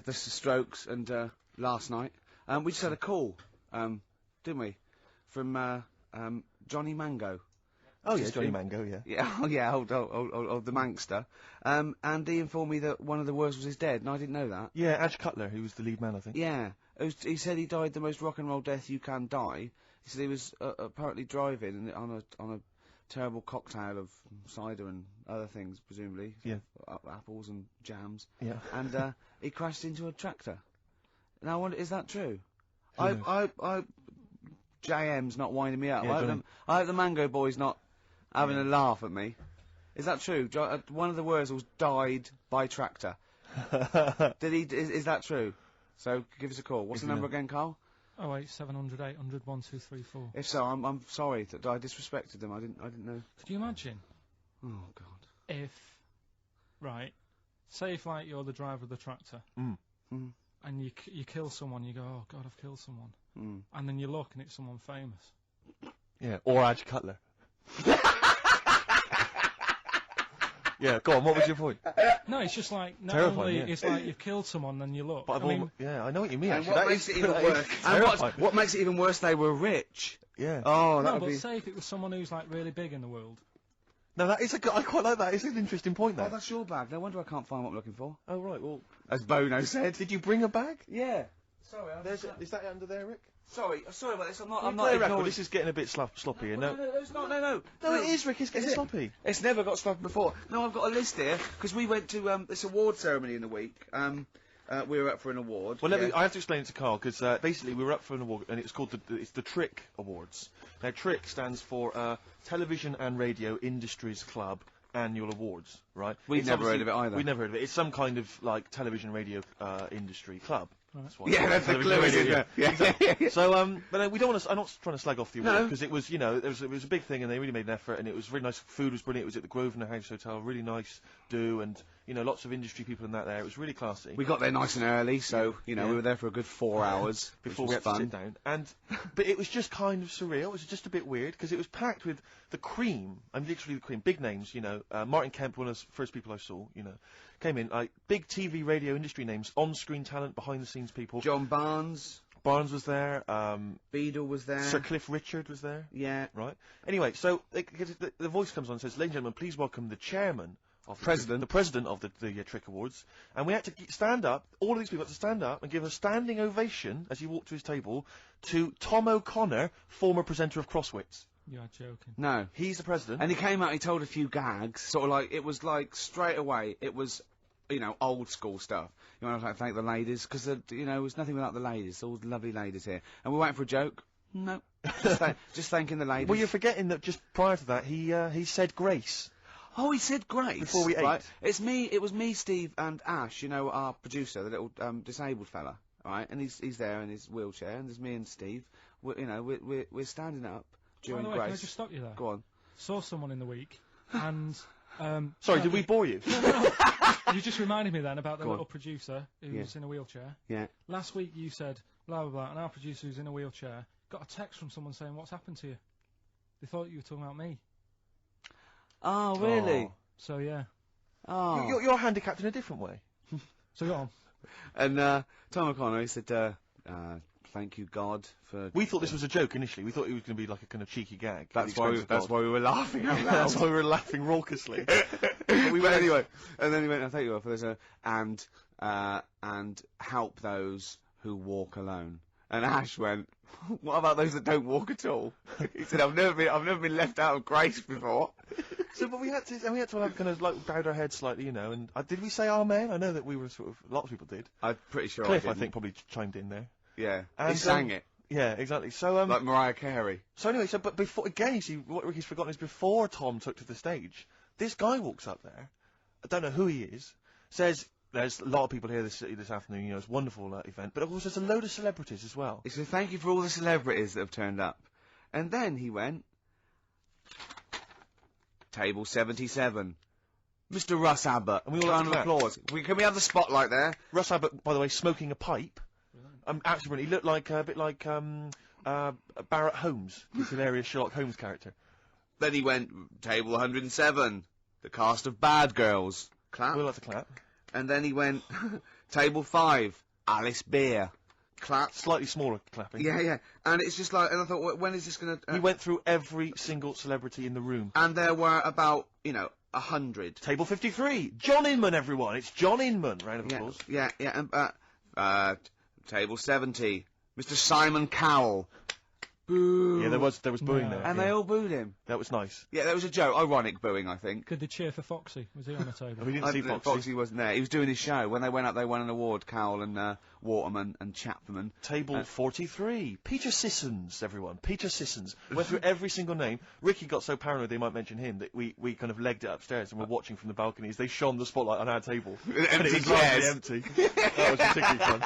the Strokes, and last night we just had a call, didn't we, from Johnny Mango. Oh yeah, Johnny Mango, yeah. Yeah, oh yeah, old the Mankster. And he informed me that one of the Wurzels is dead, and I didn't know that. Yeah, Adge Cutler, who was the lead man, I think. Yeah, he said he died the most rock and roll death you can die. He said he was apparently driving on a terrible cocktail of cider and other things, presumably. Yeah. Apples and jams. Yeah. And he crashed into a tractor. Now I wonder, is that true? Who knows? JM's not winding me up. Yeah, I hope the Mango Boy's not having a laugh at me. Is that true? One of the Wurzels died by tractor. Did he? Is that true? So give us a call. What's the number again, Carl? 08700 800 1234. If so, I'm sorry that I disrespected them. I didn't know. Could you imagine? Oh God. If, right, say if like you're the driver of the tractor, and you kill someone, you go, oh God, I've killed someone, and then you look and it's someone famous. Yeah, or Adge Cutler. Yeah, go on, what was your point? No, it's just like, not Terrifying, only, yeah. it's like you've killed someone, then you look. But yeah, I know what you mean. And actually. what makes it even worse? And what makes it even worse? They were rich. Yeah. Oh, that No, would but be. say if it was someone who's like really big in the world. No, that is I quite like that. It's an interesting point, Oh, that. that's your bag. No wonder I can't find what I'm looking for. Oh, right, well... As Bono said. Did you bring a bag? Yeah. Sorry, Is that under there, Rick? sorry about this. I'm not Well, ignoring. this is getting a bit sloppy, you know? No, it's not. No. No, it is, Rick. It's getting sloppy. It's never got sloppy before. No, I've got a list here because we went to this award ceremony in the week. We were up for an award. Well, I have to explain it to Carl because basically we were up for an award and it's called the Trick Awards. Now, Trick stands for Television and Radio Industries Club Annual Awards, right? We've never heard of it either. We've never heard of it. It's some kind of like television radio industry club. That's what Yeah, that's the clue, isn't it? Yeah. Exactly. So, but we don't want to. I'm not trying to slag off the award because it was, you know, it was a big thing and they really made an effort and it was really nice. Food was brilliant. It was at the Grosvenor House Hotel, really nice do, and you know, lots of industry people in that there. It was really classy. We got there nice and early, so you know we were there for a good 4 hours before we had to sit down. But it was just kind of surreal. It was just a bit weird because it was packed with the cream. I'm literally the cream. Big names, you know. Martin Kemp, one of the first people I saw, you know, came in like big TV, radio industry names, on-screen talent, behind-the-scenes people. John Barnes was there. Beadle was there. Sir Cliff Richard was there. Yeah. Right. Anyway, so the voice comes on and says, "Ladies and gentlemen, please welcome the chairman." Of the president of the Trick Awards, and we had to stand up. All of these people had to stand up and give a standing ovation as he walked to his table to Tom O'Connor, former presenter of Crosswits. You're joking. No, he's the president, and he came out. He told a few gags, sort of like it was like straight away. It was, you know, old school stuff. You want to thank the ladies because you know, it was nothing without the ladies. All the lovely ladies here, and we're waiting for a joke. No, just thanking the ladies. Well, you're forgetting that just prior to that, he said grace. Oh, he said grace. Before we ate. Right? It was me, Steve, and Ash, you know, our producer, the little disabled fella, right? And he's there in his wheelchair, and there's me and Steve. We're standing up during By the way, grace. can I just stop you there? Go on. Saw someone in the week, and... Sorry, did we bore you? No. You just reminded me then about the little producer who's in a wheelchair. Yeah. Last week you said, blah, blah, blah, and our producer who's in a wheelchair got a text from someone saying, what's happened to you? They thought you were talking about me. Oh, really? Oh. So, yeah. Oh. You're handicapped in a different way. So, go on. And Tom O'Connor, he said, thank you, God, for... We thought this was a joke initially. We thought it was going to be like a kind of cheeky gag. That's why we were laughing out loud. That's why we were laughing raucously. But anyway, and then he went, thank you, God, for this, and help those who walk alone. And Ash went, what about those that don't walk at all? He said, I've never been left out of grace before. So, but we had to have kind of like bowed our heads slightly, you know, and did we say amen? I know that we were sort of, a lot of people did. I'm pretty sure Cliff, I think, probably chimed in there. Yeah. And he sang it. Yeah, exactly. So, like Mariah Carey. So anyway, but before, again, you see, what Ricky's forgotten is before Tom took to the stage, this guy walks up there, I don't know who he is, says, there's a lot of people here this afternoon, you know, it's a wonderful event, but of course there's a load of celebrities as well. He said, thank you for all the celebrities that have turned up. And then he went, table 77, Mr. Russ Abbott. And we all round of applause. Can we have the spotlight there? Russ Abbott, by the way, smoking a pipe. Absolutely, he looked like, a bit like, Barrett Holmes, his hilarious Sherlock Holmes character. Then he went, table 107, the cast of Bad Girls. Clap. We'll have to clap. And then he went, Table 5, Alice Beer. Clap. Slightly smaller clapping. Yeah. And it's just like, and I thought, when is this gonna... He went through every single celebrity in the room. And there were about, 100. Table 53, John Inman, everyone. It's John Inman. Round of applause. Yeah, and, table 70, Mr. Simon Cowell. Boo. Yeah, there was booing there. And they all booed him. That was nice. Yeah, that was a joke. Ironic booing, I think. Could they cheer for Foxy? Was he on the table? We didn't see Foxy. Foxy wasn't there. He was doing his show. When they went up, they won an award, Cowell and Waterman and Chapman. Table 43, Peter Sissons, everyone. Peter Sissons. Went through every single name. Ricky got so paranoid they might mention him that we kind of legged it upstairs and were watching from the balcony as they shone the spotlight on our table. And it was largely empty. That was particularly fun.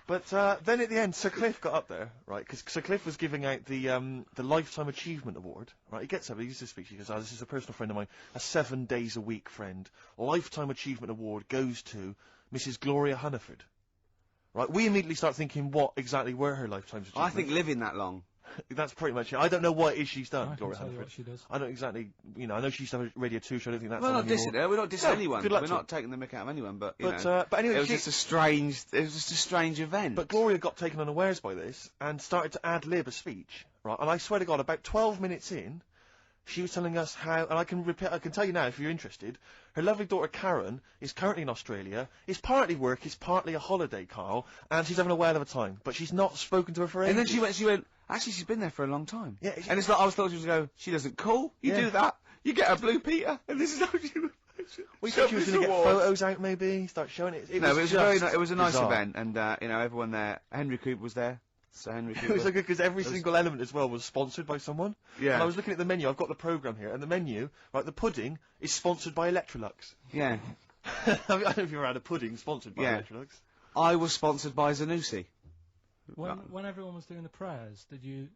But then at the end, Sir Cliff got up there, right? Because Sir Cliff was giving out the Lifetime Achievement Award, right? He gets up, he uses this speech, he goes, this is a personal friend of mine, a 7-days-a-week friend. Lifetime Achievement Award goes to Mrs. Gloria Hunniford. Right? We immediately start thinking what exactly were her lifetime achievements. I think living that long. That's pretty much it. I don't know what it is she's done, I Gloria can tell you Hunniford. what she does. I don't exactly, I know she used to have a Radio 2 show, I don't think that's We're on not anymore. dissing her. We're not dissing anyone. good luck We're to not taking the mick out of anyone, but, But anyway, it was just a strange event. But Gloria got taken unawares by this and started to ad-lib a speech, right? And I swear to God, about 12 minutes in, she was telling us how, and I can tell you now if you're interested, her lovely daughter Karen is currently in Australia, it's partly work, it's partly a holiday, Carl, and she's having a whale of a time, but she's not spoken to her for ages. And then she went, actually she's been there for a long time. Yeah, and it's like, I was thought she was going to go, she doesn't call, you do that, you get a blue Peter, and this is how you... We thought she was going to get photos out, maybe, start showing it. It was a nice event, and, everyone there, Henry Cooper was there. So Henry Cooper. It was so good because every single element as well was sponsored by someone. Yeah. And I was looking at the menu. I've got the programme here, and the menu, right, the pudding is sponsored by Electrolux. Yeah. I don't know if you've ever had a pudding sponsored by Electrolux. I was sponsored by Zanussi. When everyone was doing the prayers, did you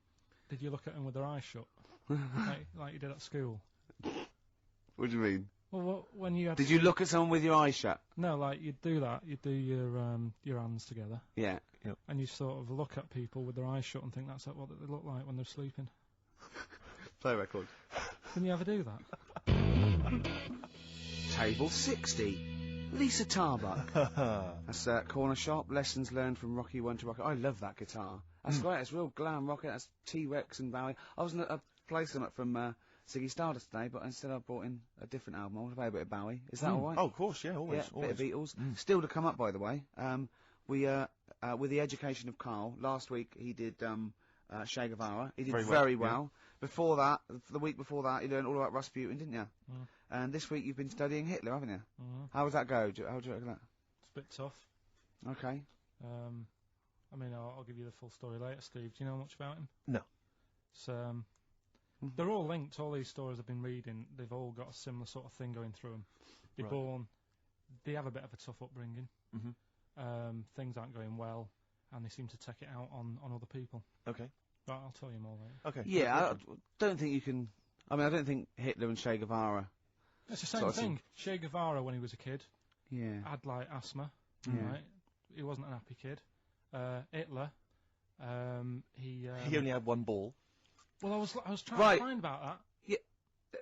look at them with their eyes shut, like you did at school? What do you mean? Well, when you had did you look at someone with your eyes shut? No, like you'd do that. You'd do your hands together. Yeah. Yep. And you sort of look at people with their eyes shut and think that's what they look like when they're sleeping. Play record. Didn't you ever do that? Table 60. Lisa Tarbuck. That's Corner Shop. Lessons learned from Rocky 1 to Rocky. I love that guitar. That's great. It's real glam rock. That's T-Rex and Bowie. I was going to play something from Ziggy Stardust today, but instead I brought in a different album. I want to play a bit of Bowie. Is that all right? Oh, of course, yeah, always. Yeah, bit of Beatles. Still to come up, by the way. We with the education of Carl. Last week he did Che Guevara. He did very well. Yeah. Before that, the week before that, you learned all about Rasputin, didn't you? And this week you've been studying Hitler, haven't you? How does that go? How do you reckon that? It's a bit tough. Okay. I mean, I'll give you the full story later, Steve. Do you know much about him? No. So, they're all linked. All these stories I've been reading, they've all got a similar sort of thing going through them. They're born, they have a bit of a tough upbringing. Things aren't going well, and they seem to take it out on other people. Okay. Right, I'll tell you more later. Okay. Yeah, I don't think you can... I mean, I don't think Hitler and Che Guevara... It's the same thing. Che Guevara, when he was a kid, had, like, asthma, right? He wasn't an happy kid. Hitler, he only had one ball. Well, I was trying to find about that. Yeah,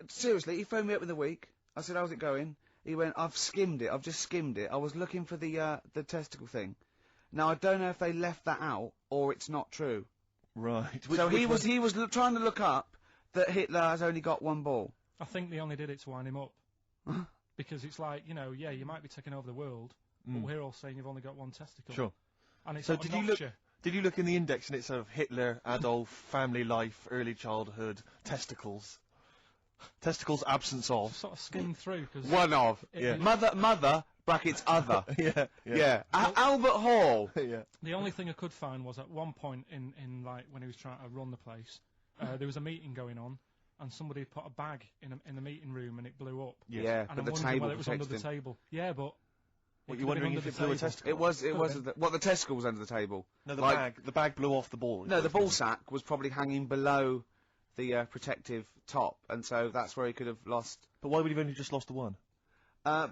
seriously, he phoned me up in the week. I said, how's it going? He went, I've just skimmed it. I was looking for the testicle thing. Now, I don't know if they left that out, or it's not true. Right. So he was trying to look up that Hitler has only got one ball. I think they only did it to wind him up. Because it's like, you might be taking over the world, but we're all saying you've only got one testicle. Sure. And it's so did you look in the index and it's sort of Hitler, Adolf, family life, early childhood, testicles? Testicles, absence of. Sort of skimmed through. Cause one of. Mother, brackets other. Yeah. Albert Hall. The only thing I could find was at one point in like, when he was trying to run the place, there was a meeting going on, and somebody had put a bag in the meeting room and it blew up. Yeah, and but I'm the wondering table whether it was under the table. Yeah, but... What, you're wondering if it blew a testicle? It was the testicle was under the table. No, the bag blew off the ball. No, the ball sack was probably hanging below the protective top, and so that's where he could have lost. But why would he have only just lost the one?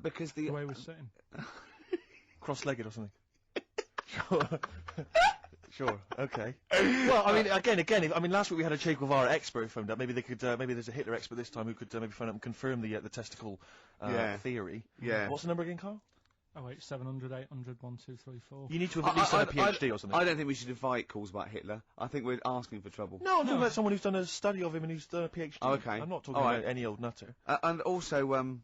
Because the way he was sitting. Cross-legged or something. Sure. Okay. Well, I mean, again. I mean, last week we had a Che Guevara expert who phoned up. Maybe they could. Maybe there's a Hitler expert this time who could maybe phone up and confirm the testicle theory. Yeah. What's the number again, Carl? 08 700 800 1234. You need to have at least done a PhD or something. I don't think we should invite calls about Hitler. I think we're asking for trouble. No, I'm talking about someone who's done a study of him and who's done a PhD. Oh, okay. I'm not talking about any old nutter. And also,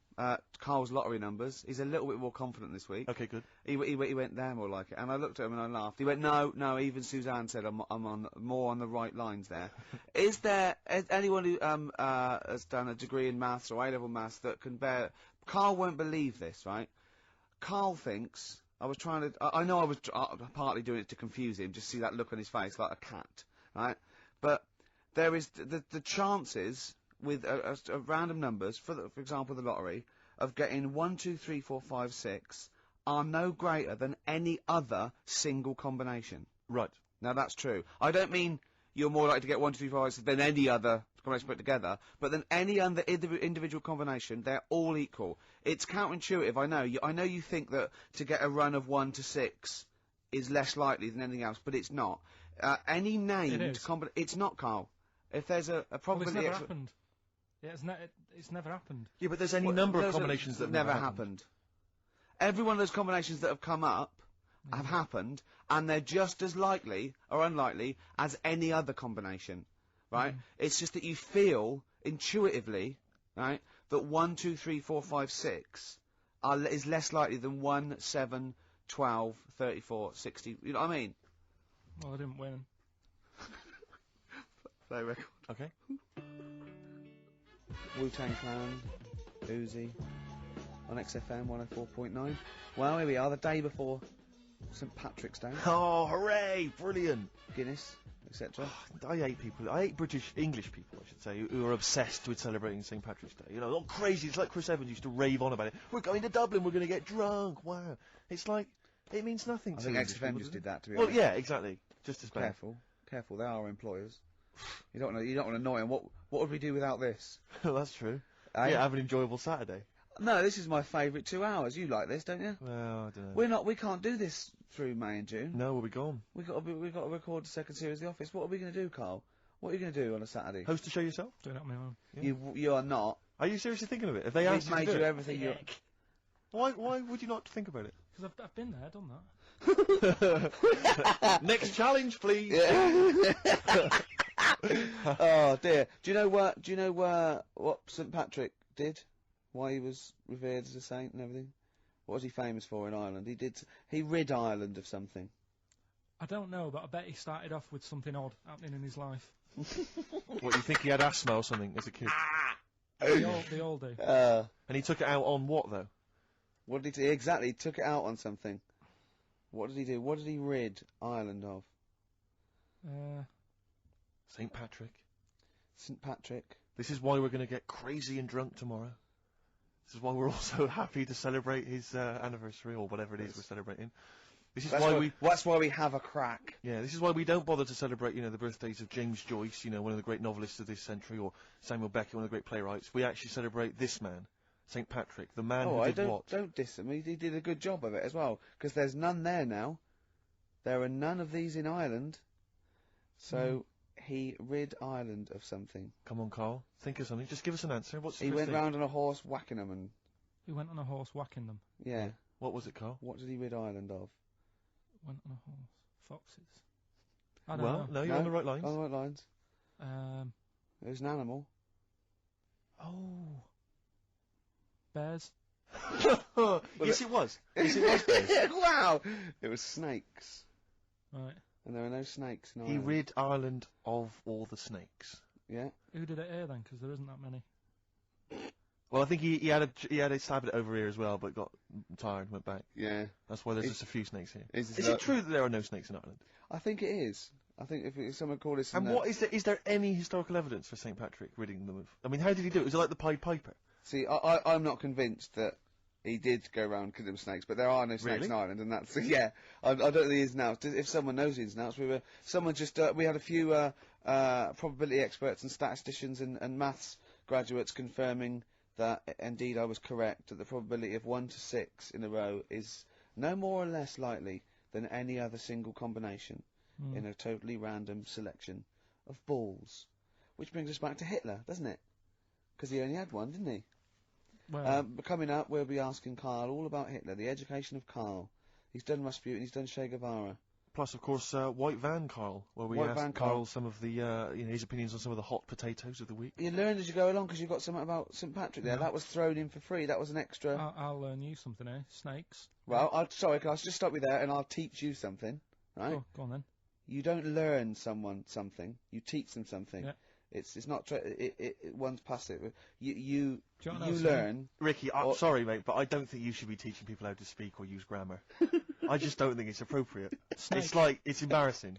Carl's lottery numbers. He's a little bit more confident this week. Okay, good. He went there more like it, and I looked at him and I laughed. He went, no. Even Suzanne said I'm on more on the right lines there. Is there anyone who has done a degree in maths or A-level maths that can bear? Carl won't believe this, right? Carl thinks I was trying to. I know I was partly doing it to confuse him, just see that look on his face like a cat, right? But there is the chances with random numbers, for example, the lottery, of getting 1, 2, 3, 4, 5, 6 are no greater than any other single combination. Right. Now that's true. I don't mean you're more likely to get 1, 2, 3, 4, 5, 6 than any other combination put together, but than any other individual combination, they're all equal. It's counterintuitive, I know. I know you think that to get a run of 1 to 6 is less likely than anything else, but it's not. Any named combination, it's not, Carl. If there's a probability... Well, it's never happened. Yeah, it's never happened. Yeah, but there's any number of combinations that never happened. Every one of those combinations that have come up have happened, and they're just as likely or unlikely as any other combination, right? It's just that you feel intuitively, right, that 1, 2, 3, 4, 5, 6 is less likely than 1, 7, 12, 34, 60. You know what I mean? Well, I didn't win. Play record. Okay. Wu-Tang Clan, Uzi, on XFM 104.9. Well, here we are, the day before St Patrick's Day. Oh, hooray! Brilliant. Guinness, etc. I hate people. I hate English people, I should say, who are obsessed with celebrating St Patrick's Day. You know, all crazy. It's like Chris Evans used to rave on about it. We're going to Dublin. We're going to get drunk. Wow. It's like it means nothing to I think English XFM people, just did that. To be well, honest. yeah, exactly. Just as bad. Careful. They are employers. You don't want to annoy them. What would we do without this? Well, that's true. Eh? Yeah, have an enjoyable Saturday. No, this is my favourite 2 hours. You like this, don't you? Well, I don't know. We can't do this through May and June. No, we'll be gone. We've got to record the second series of The Office. What are we going to do, Carl? What are you going to do on a Saturday? Host the show yourself? Doing it on my own. Yeah. You are not. Are you seriously thinking of it? Have they asked We've you made to do you it? everything you... Why would you not think about it? Because I've been there, done that. Next challenge, please. Oh dear. Do you know what St Patrick did? Why he was revered as a saint and everything? What was he famous for in Ireland? He rid Ireland of something. I don't know, but I bet he started off with something odd happening in his life. What, you think he had asthma or something as a kid? They all do. And he took it out on what, though? What did he do? Exactly, he took it out on something. What did he do? What did he rid Ireland of? St Patrick. St Patrick. This is why we're going to get crazy and drunk tomorrow. This is why we're also happy to celebrate his anniversary, or whatever it is we're celebrating. That's why we have a crack. Yeah, this is why we don't bother to celebrate, the birthdays of James Joyce, one of the great novelists of this century, or Samuel Beckett, one of the great playwrights. We actually celebrate this man, St Patrick, the man who did what? Don't diss him. He did a good job of it as well, because there's none there now. There are none of these in Ireland. So he rid Ireland of something. Come on, Carl. Think of something. Just give us an answer. He went round on a horse whacking them and... He went on a horse whacking them. Yeah. What was it, Carl? What did he rid Ireland of? Went on a horse. Foxes. I don't know. No, you're on the right lines. On the right lines. It was an animal. Oh. Bears. Yes, it was. Yes, it was bears. Wow! It was snakes. Right. And there are no snakes in He Ireland. rid Ireland of all the snakes. Yeah. Who did it here then? Because there isn't that many. Well, I think he had a stab at it over here as well, but got tired and went back. Yeah. That's why there's just a few snakes here. Is it true that there are no snakes in Ireland? I think it is. I think if someone called this... And what is there any historical evidence for St Patrick ridding them of... I mean, how did he do it? Was it like the Pied Piper? See, I'm not convinced that he did go around killing them snakes, but there are no snakes in Ireland, and that's... Yeah, I don't think the ins and outs. If someone knows the ins and outs, we had a few probability experts and statisticians and maths graduates confirming that indeed I was correct, that the probability of 1 to 6 in a row is no more or less likely than any other single combination in a totally random selection of balls. Which brings us back to Hitler, doesn't it? Because he only had one, didn't he? Well, Coming up, we'll be asking Karl all about Hitler, the education of Karl. He's done Rasputin, he's done Che Guevara. Plus, of course, White Van Karl, where we asked Karl some of the, his opinions on some of the hot potatoes of the week. You learn as you go along, because you've got something about St. Patrick there. That was thrown in for free. That was an extra... I'll learn you something, eh? Snakes. Well, sorry, can I just stop you there, and I'll teach you something, right? Oh, go on then. You don't learn someone something, you teach them something. Yeah. It's not, one's passive. You learn... learn... Ricky, I'm sorry, mate, but I don't think you should be teaching people how to speak or use grammar. I just don't think it's appropriate. It's like, it's embarrassing,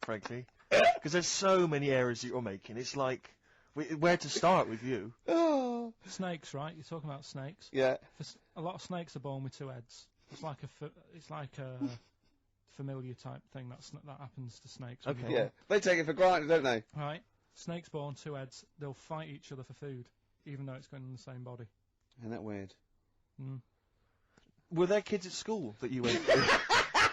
frankly. Because there's so many errors that you're making. It's like, where to start with you? Oh. Snakes, right? You're talking about snakes. Yeah. A lot of snakes are born with two heads. It's like a familiar type thing that happens to snakes. Okay. Yeah. They take it for granted, don't they? Right. Snakes born two heads. They'll fight each other for food, even though it's going in the same body. Isn't that weird? Mm. Were there kids at school that you went to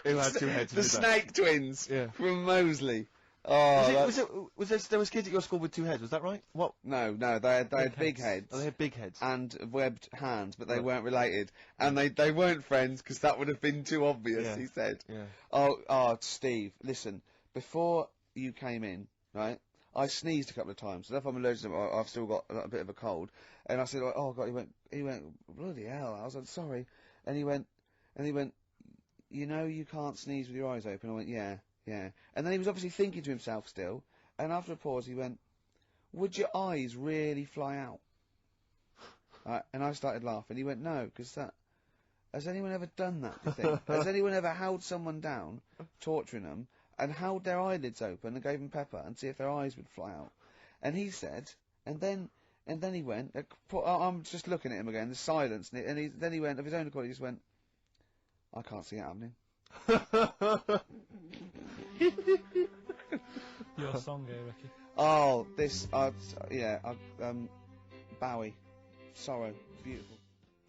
who had two heads? The snake twins from Moseley. Oh, there was kids at your school with two heads? Was that right? What? No, they had big heads. Oh, they had big heads and webbed hands, but they weren't related, and they weren't friends because that would have been too obvious. Yeah. He said. Yeah. Oh, Steve, listen. Before you came in, right? I sneezed a couple of times, so if I'm allergic to it, I've still got a bit of a cold. And I said, oh God, he went, bloody hell. I was like, sorry. And he went, you know you can't sneeze with your eyes open. I went, yeah. And then he was obviously thinking to himself still, and after a pause he went, would your eyes really fly out? And I started laughing. He went, no, because has anyone ever done that, do you think? Has anyone ever held someone down, torturing them, and held their eyelids open and gave them pepper and see if their eyes would fly out? And he said, and then he went, I'm just looking at him again, the silence, and then he went, of his own accord, he just went, I can't see it happening. Your song here, Ricky. Oh, Bowie. Sorrow. Beautiful.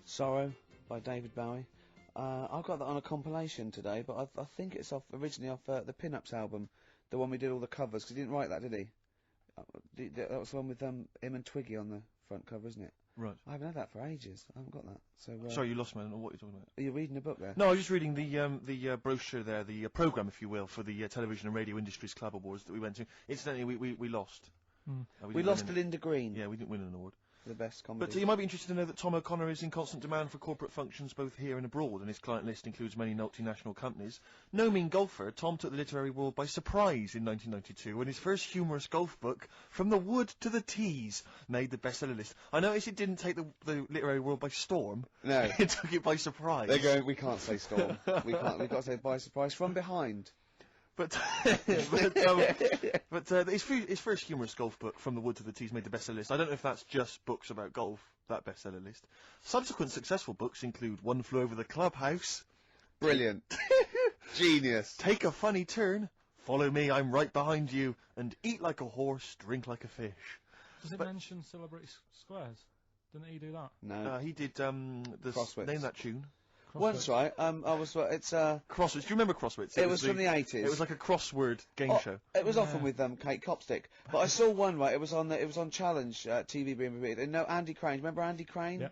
Sorrow by David Bowie. I got that on a compilation today, but I think it's originally off the Pin-Ups album, the one we did all the covers, because he didn't write that, did he? That was the one with him and Twiggy on the front cover, isn't it? Right. I haven't had that for ages. I haven't got that. So. Sorry, you lost me. I don't know what you're talking about. Are you reading a book there? No, I was just reading the brochure there, the programme, if you will, for the Television and Radio Industries Club Awards that we went to. Incidentally, we lost. We lost to Linda Green. Yeah, we didn't win an award. The best comedy. But you might be interested to know that Tom O'Connor is in constant demand for corporate functions both here and abroad, and his client list includes many multinational companies. No mean golfer, Tom took the literary world by surprise in 1992 when his first humorous golf book, From the Wood to the Tees, made the bestseller list. I noticed it didn't take the literary world by storm. No. It took it by surprise. They're going, we can't say storm. We've got to say by surprise, from behind. But his first humorous golf book, From the Wood to the Tees, made the bestseller list. I don't know if that's just books about golf, that bestseller list. Subsequent successful books include One Flew Over the Clubhouse. Brilliant. Genius. Take a Funny Turn. Follow Me, I'm Right Behind You. And Eat Like a Horse, Drink Like a Fish. Does it mention Celebrity Squares? Didn't he do that? No. He did Crosswits. Name that tune. Once, right, it's Crosswords. Do you remember Crosswords? It was from the 80s. It was like a crossword game show. It was often with Kate Copstick. But I saw one, right, it was on Challenge TV being repeated. And no, Andy Crane, remember Andy Crane? Yeah.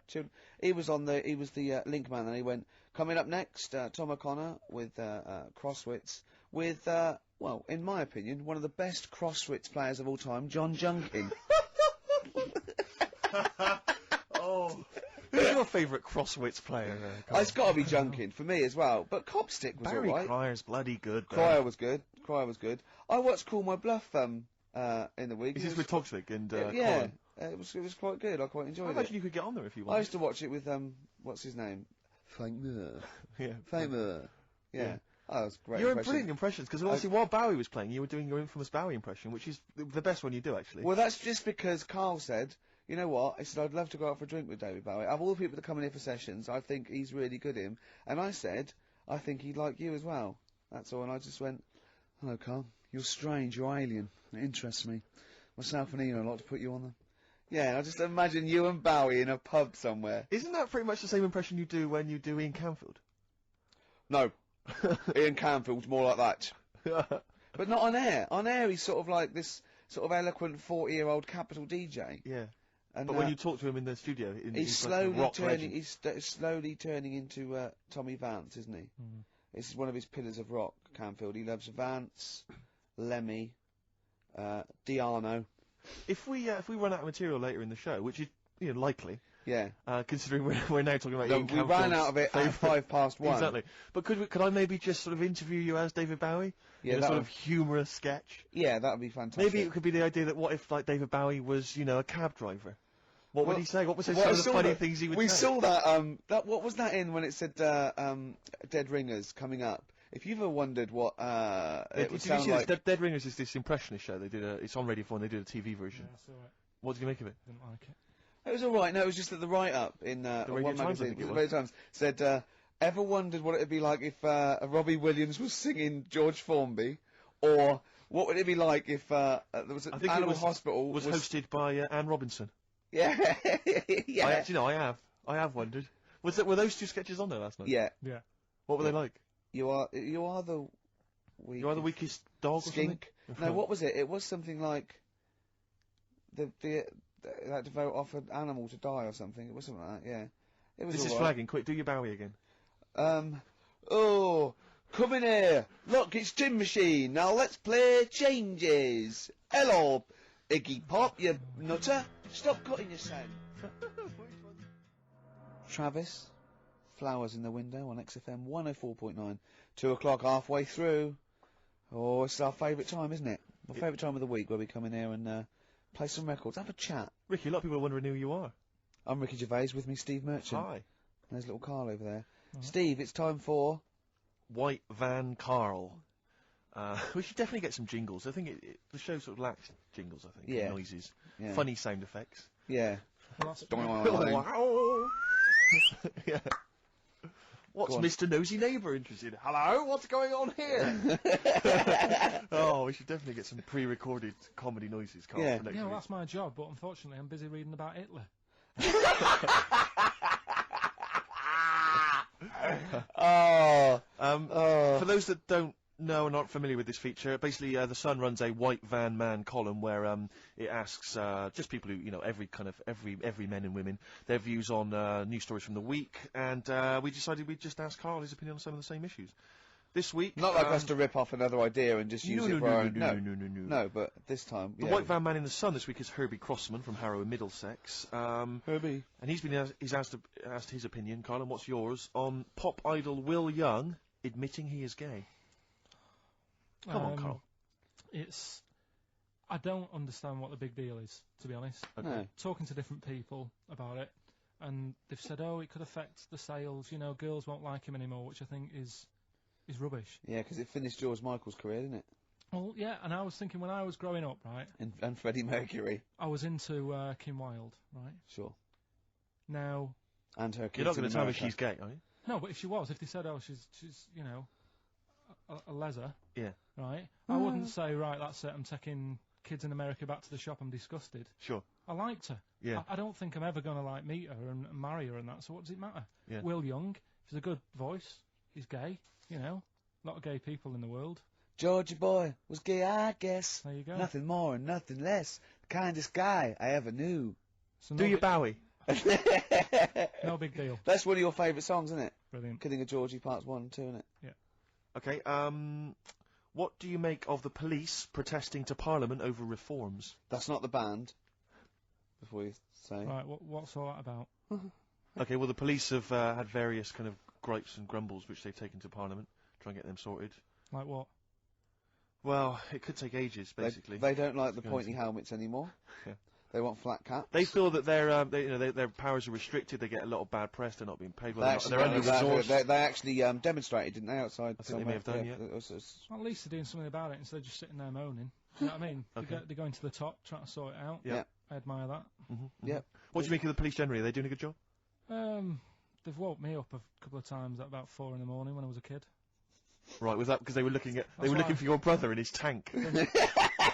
He was the link man, and he went, coming up next, Tom O'Connor with Crosswits, with, well, in my opinion, one of the best Crosswits players of all time, John Junkin. Oh. Who's your favourite Crosswits player? It's got to be Junkin for me as well. But Copstick was Barry alright. Cryer's bloody good. Cryer was good. I watched Call My Bluff in the week. Is this with Toxic and yeah, Colin? it was quite good. I quite enjoyed it. I imagine you could get on there if you wanted. I used to watch it with what's his name? Famer. Yeah. Famer. Yeah. Oh, that was great. You're brilliant impressions, because obviously while Bowie was playing, you were doing your infamous Bowie impression, which is the best one you do, actually. Well, that's just because Karl said, you know what, he said, I'd love to go out for a drink with David Bowie. Of all the people that come in here for sessions, I think he's really good at him. And I said, I think he'd like you as well. That's all. And I just went, hello, Karl. You're strange. You're alien. It interests me. Myself and Ian, I'd like to put you on them. Yeah, I just imagine you and Bowie in a pub somewhere. Isn't that pretty much the same impression you do when you do Ian Canfield? No. Ian Canfield's more like that. But not on air. On air, he's sort of like this sort of eloquent 40-year-old Capital DJ. Yeah. And, but when you talk to him in the studio, he's like a rock turning. legend. He's slowly turning into Tommy Vance, isn't he? Mm. This is one of his pillars of rock. Canfield. He loves Vance, Lemmy, Diano. If we run out of material later in the show, which is likely, Yeah. Considering we're now talking about No, Ian we ran out of it at favourite. 1:05. Exactly. But could I maybe just sort of interview you as David Bowie? Yeah, in a sort of humorous sketch. Yeah, that would be fantastic. Maybe it could be the idea that what if like David Bowie was a cab driver? What would he say? What was some of the funny things he would say? We saw that, what was that in when it said, Dead Ringers coming up? If you've ever wondered what, it would sound like... Dead Ringers is this impressionist show. It's on Radio 4 and they did a TV version. Yeah, I saw it. What did you make of it? Didn't like it. It was alright, no, it was just that the write-up in, one magazine, the Radio Times, said, ever wondered what it would be like if, Robbie Williams was singing George Formby? Or, what would it be like if, there was an animal hospital... was hosted by Anne Robinson. Yeah, yeah. I have wondered. Were those two sketches on there last night? Yeah. Yeah. What were they like? You are the weakest dog skink. or something? No, what was it? It was something like they had to vote off an animal to die or something. It was something like that. Yeah. It was. This is flagging. Quick, do your Bowie again. Oh, come in here. Look, it's Tin Machine. Now let's play changes. Hello, Iggy Pop, you nutter. Stop cutting yourself. Travis, Flowers in the Window on XFM 104.9. 2 o'clock, halfway through. Oh, it's our favourite time, isn't it? My favourite time of the week where we come in here and play some records, have a chat. Ricky, a lot of people are wondering who you are. I'm Ricky Gervais, with me Steve Merchant. Hi. And there's little Karl over there. Right. Steve, it's time for... White Van Karl. We should definitely get some jingles. I think the show sort of lacks jingles, I think. Yeah. Noises. Yeah. Funny sound effects. Yeah. Well, that's Yeah. What's Mr. Nosy Neighbour interested in? Hello? What's going on here? Oh, we should definitely get some pre-recorded comedy noises, Karl, Yeah. for next Yeah, well, week. that's my job, but unfortunately I'm busy reading about Hitler. For those that don't know and aren't familiar with this feature, basically The Sun runs a White Van Man column where it asks just people who, every men and women, their views on news stories from the week, and we decided we'd just ask Karl his opinion on some of the same issues. This week... Not like us to rip off another idea and just use it for our own... No. No, but this time... The White Van Man in the Sun this week is Herbie Crossman from Harrow in Middlesex. Herbie. And he's asked his opinion, Karl, and what's yours, on pop idol Will Young admitting he is gay. Come on, Karl. I don't understand what the big deal is, to be honest. Okay. No. Talking to different people about it, and they've said, oh, it could affect the sales, girls won't like him anymore, which I think is rubbish. Yeah, because it finished George Michael's career, didn't it? Well, yeah, and I was thinking when I was growing up, right? And Freddie Mercury. I was into Kim Wilde, right? Sure. Now... And her kids. You're not going in to tell me America. she's gay, are you? No, but if she was, if they said, oh, she's a leser, Yeah. right? I wouldn't say, right, that's it, I'm taking kids in America back to the shop, I'm disgusted. Sure. I liked her. Yeah. I don't think I'm ever going to, meet her and marry her and that, so what does it matter? Yeah. Will Young, he's a good voice, he's gay, a lot of gay people in the world. Georgie boy was gay, I guess. There you go. Nothing more and nothing less. The kindest guy I ever knew. So Do your Bowie. no big deal. That's one of your favourite songs, isn't it? Brilliant. Kidding of Georgie Parts 1 and 2, isn't it? Yeah. Okay, what do you make of the police protesting to Parliament over reforms? That's not the band. Before you say. Right, what's all that about? Okay, well, the police have had various kind of gripes and grumbles which they've taken to Parliament, try and get them sorted. Like what? Well, it could take ages, basically. They don't like the pointy helmets anymore. Yeah. They want flat caps. They feel that their powers are restricted. They get a lot of bad press. They're not being paid well. They They're under resourced. They actually demonstrated, didn't they, outside? I think they may have done, yeah. Well, at least they're doing something about it instead of just sitting there moaning. You know what I mean? Okay. They're going to the top, trying to sort it out. Yeah. I admire that. Yeah. What do you make of the police generally? Are they doing a good job? They've woke me up a couple of times at about 4 in the morning when I was a kid. Right, was that because they were looking That's looking for your brother in his tank?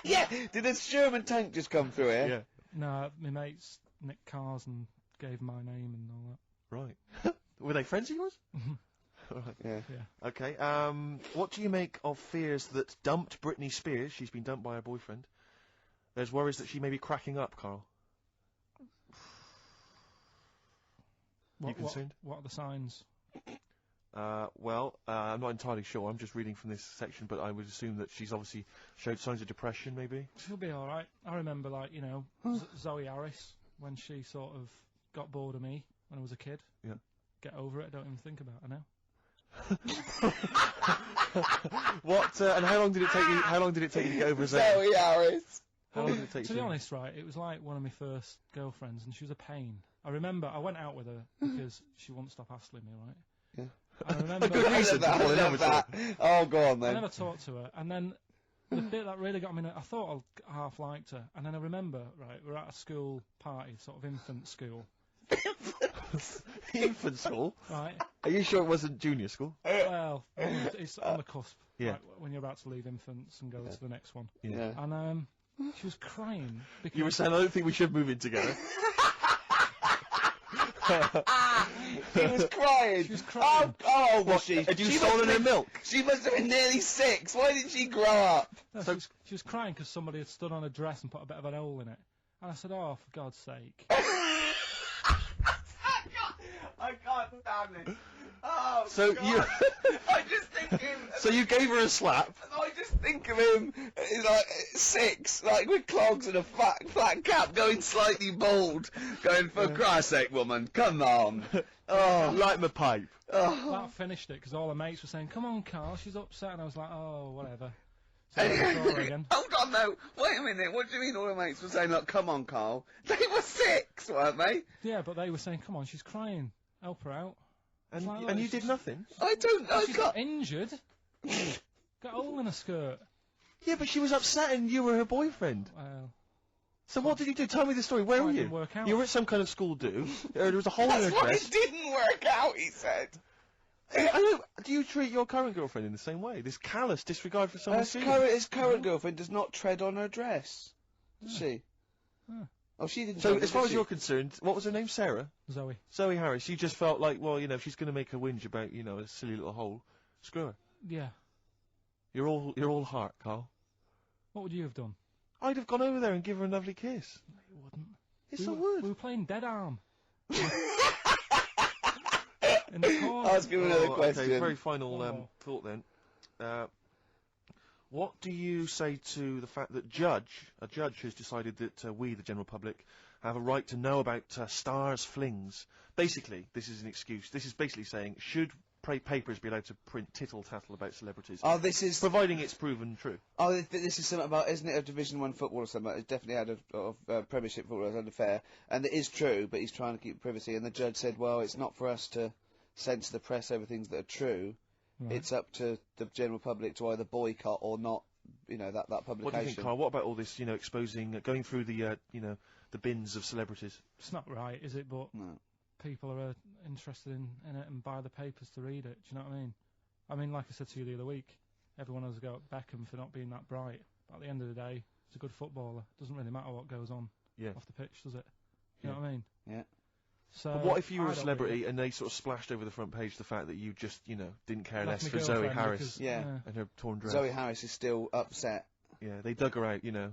Yeah. Did a Sherman tank just come through here? Yeah. No, my mates nicked cars and gave my name and all that. Right. Were they friends of yours? Right. Yeah. Okay. What do you make of fears that dumped Britney Spears? She's been dumped by her boyfriend. There's worries that she may be cracking up, Karl. concerned? What are the signs? Well, I'm not entirely sure. I'm just reading from this section, but I would assume that she's obviously showed signs of depression, maybe. She'll be all right. I remember, like, you know, Zoe Harris when she sort of got bored of me when I was a kid. Yeah. Get over it. Don't even think about her now. What? And how long did it take you? How long did it take you to get over Zoe? Zoe Harris. How long did it take To you? be honest, right, it was like one of my first girlfriends, and she was a pain. I remember I went out with her because she wouldn't stop hassling me, right? Yeah. I remember. Good reason to fall in love with her. Oh, go on I then. never talked to her, and then the bit that really got me, I thought I half liked her, and then I remember, right, we're at a school party, sort of infant school, Infant school? right? Are you sure it wasn't junior school? Well, it's on the cusp, Yeah. right, when you're about to leave infants and go to the next one. Yeah. And she was crying because You were saying, I don't think we should move in together. She was crying. She was crying. Oh, was she? Had you She stolen must her have milk? She must have been nearly 6. Why didn't she grow up? No, she was crying because somebody had stood on a dress and put a bit of an hole in it. And I said, oh, for God's sake. I can't stand it. Oh, So God. you, I just think him. so you gave her a slap. I just think of him, like 6, like with clogs and a flat cap, going slightly bald, going, for Christ's sake, woman, come on. Oh, Light my pipe. oh. That finished it because all her mates were saying, come on, Carl, she's upset. And I was like, oh, whatever. So I saw her again. Hold on, no. Wait a minute. What do you mean all the mates were saying, look, come on, Carl? They were 6, weren't they? Yeah, but they were saying, come on, she's crying. Help her out. And, Like, and you it's did just- nothing? I don't know. She's not injured. Got a hole in her skirt. Yeah, but she was upset and you were her boyfriend. Well, So what did you do? Tell me the story. Where Well, were it you? didn't work out. You were at some kind of school do. There was a hole in her That's why dress. it didn't work out, he said. I don't, do you treat your current girlfriend in the same way? This callous disregard for someone's feelings? His current girlfriend does not tread on her dress. Does she? Huh. Oh, she didn't. So tread as it, far did as she? you're concerned, what was her name? Sarah? Zoe. Zoe Harris. You just felt like, well, you know, if she's going to make a whinge about, you know, a silly little hole, screw her. Yeah. You're all heart, Carl. What would you have done? I'd have gone over there and give her a lovely kiss. You wouldn't. Yes, we I were, would. We were playing Dead Arm. In the corner. Ask him another Okay, question. very final Oh. thought then. What do you say to the fact that a judge has decided that we, the general public, have a right to know about stars' flings? Basically, this is an excuse. This is basically saying, should papers be allowed to print tittle-tattle about celebrities, Oh, this is. providing it's proven true? Oh, this is something about, isn't it, a Division 1 football or something? It's definitely out of Premiership football, it's unfair. And it is true, but he's trying to keep privacy. And the judge said, well, it's not for us to censor the press over things that are true. Right. It's up to the general public to either boycott or not, you know, that publication. What do you think, Carl? What about all this, you know, exposing, going through the, you know, the bins of celebrities? It's not right, is it? But No. people are interested in it and buy the papers to read it. Do you know what I mean? I mean, like I said to you the other week, everyone has a go at Beckham for not being that bright. But at the end of the day, he's a good footballer. Doesn't really matter what goes on off the pitch, does it? You know what I mean? Yeah. So But what if you were I a don't celebrity really- and they sort of splashed over the front page the fact that you just, you know, didn't care Left less my for Zoe girlfriend Harris because- Yeah. and her torn dress? Zoe Harris is still upset. Yeah, they dug her out, you know.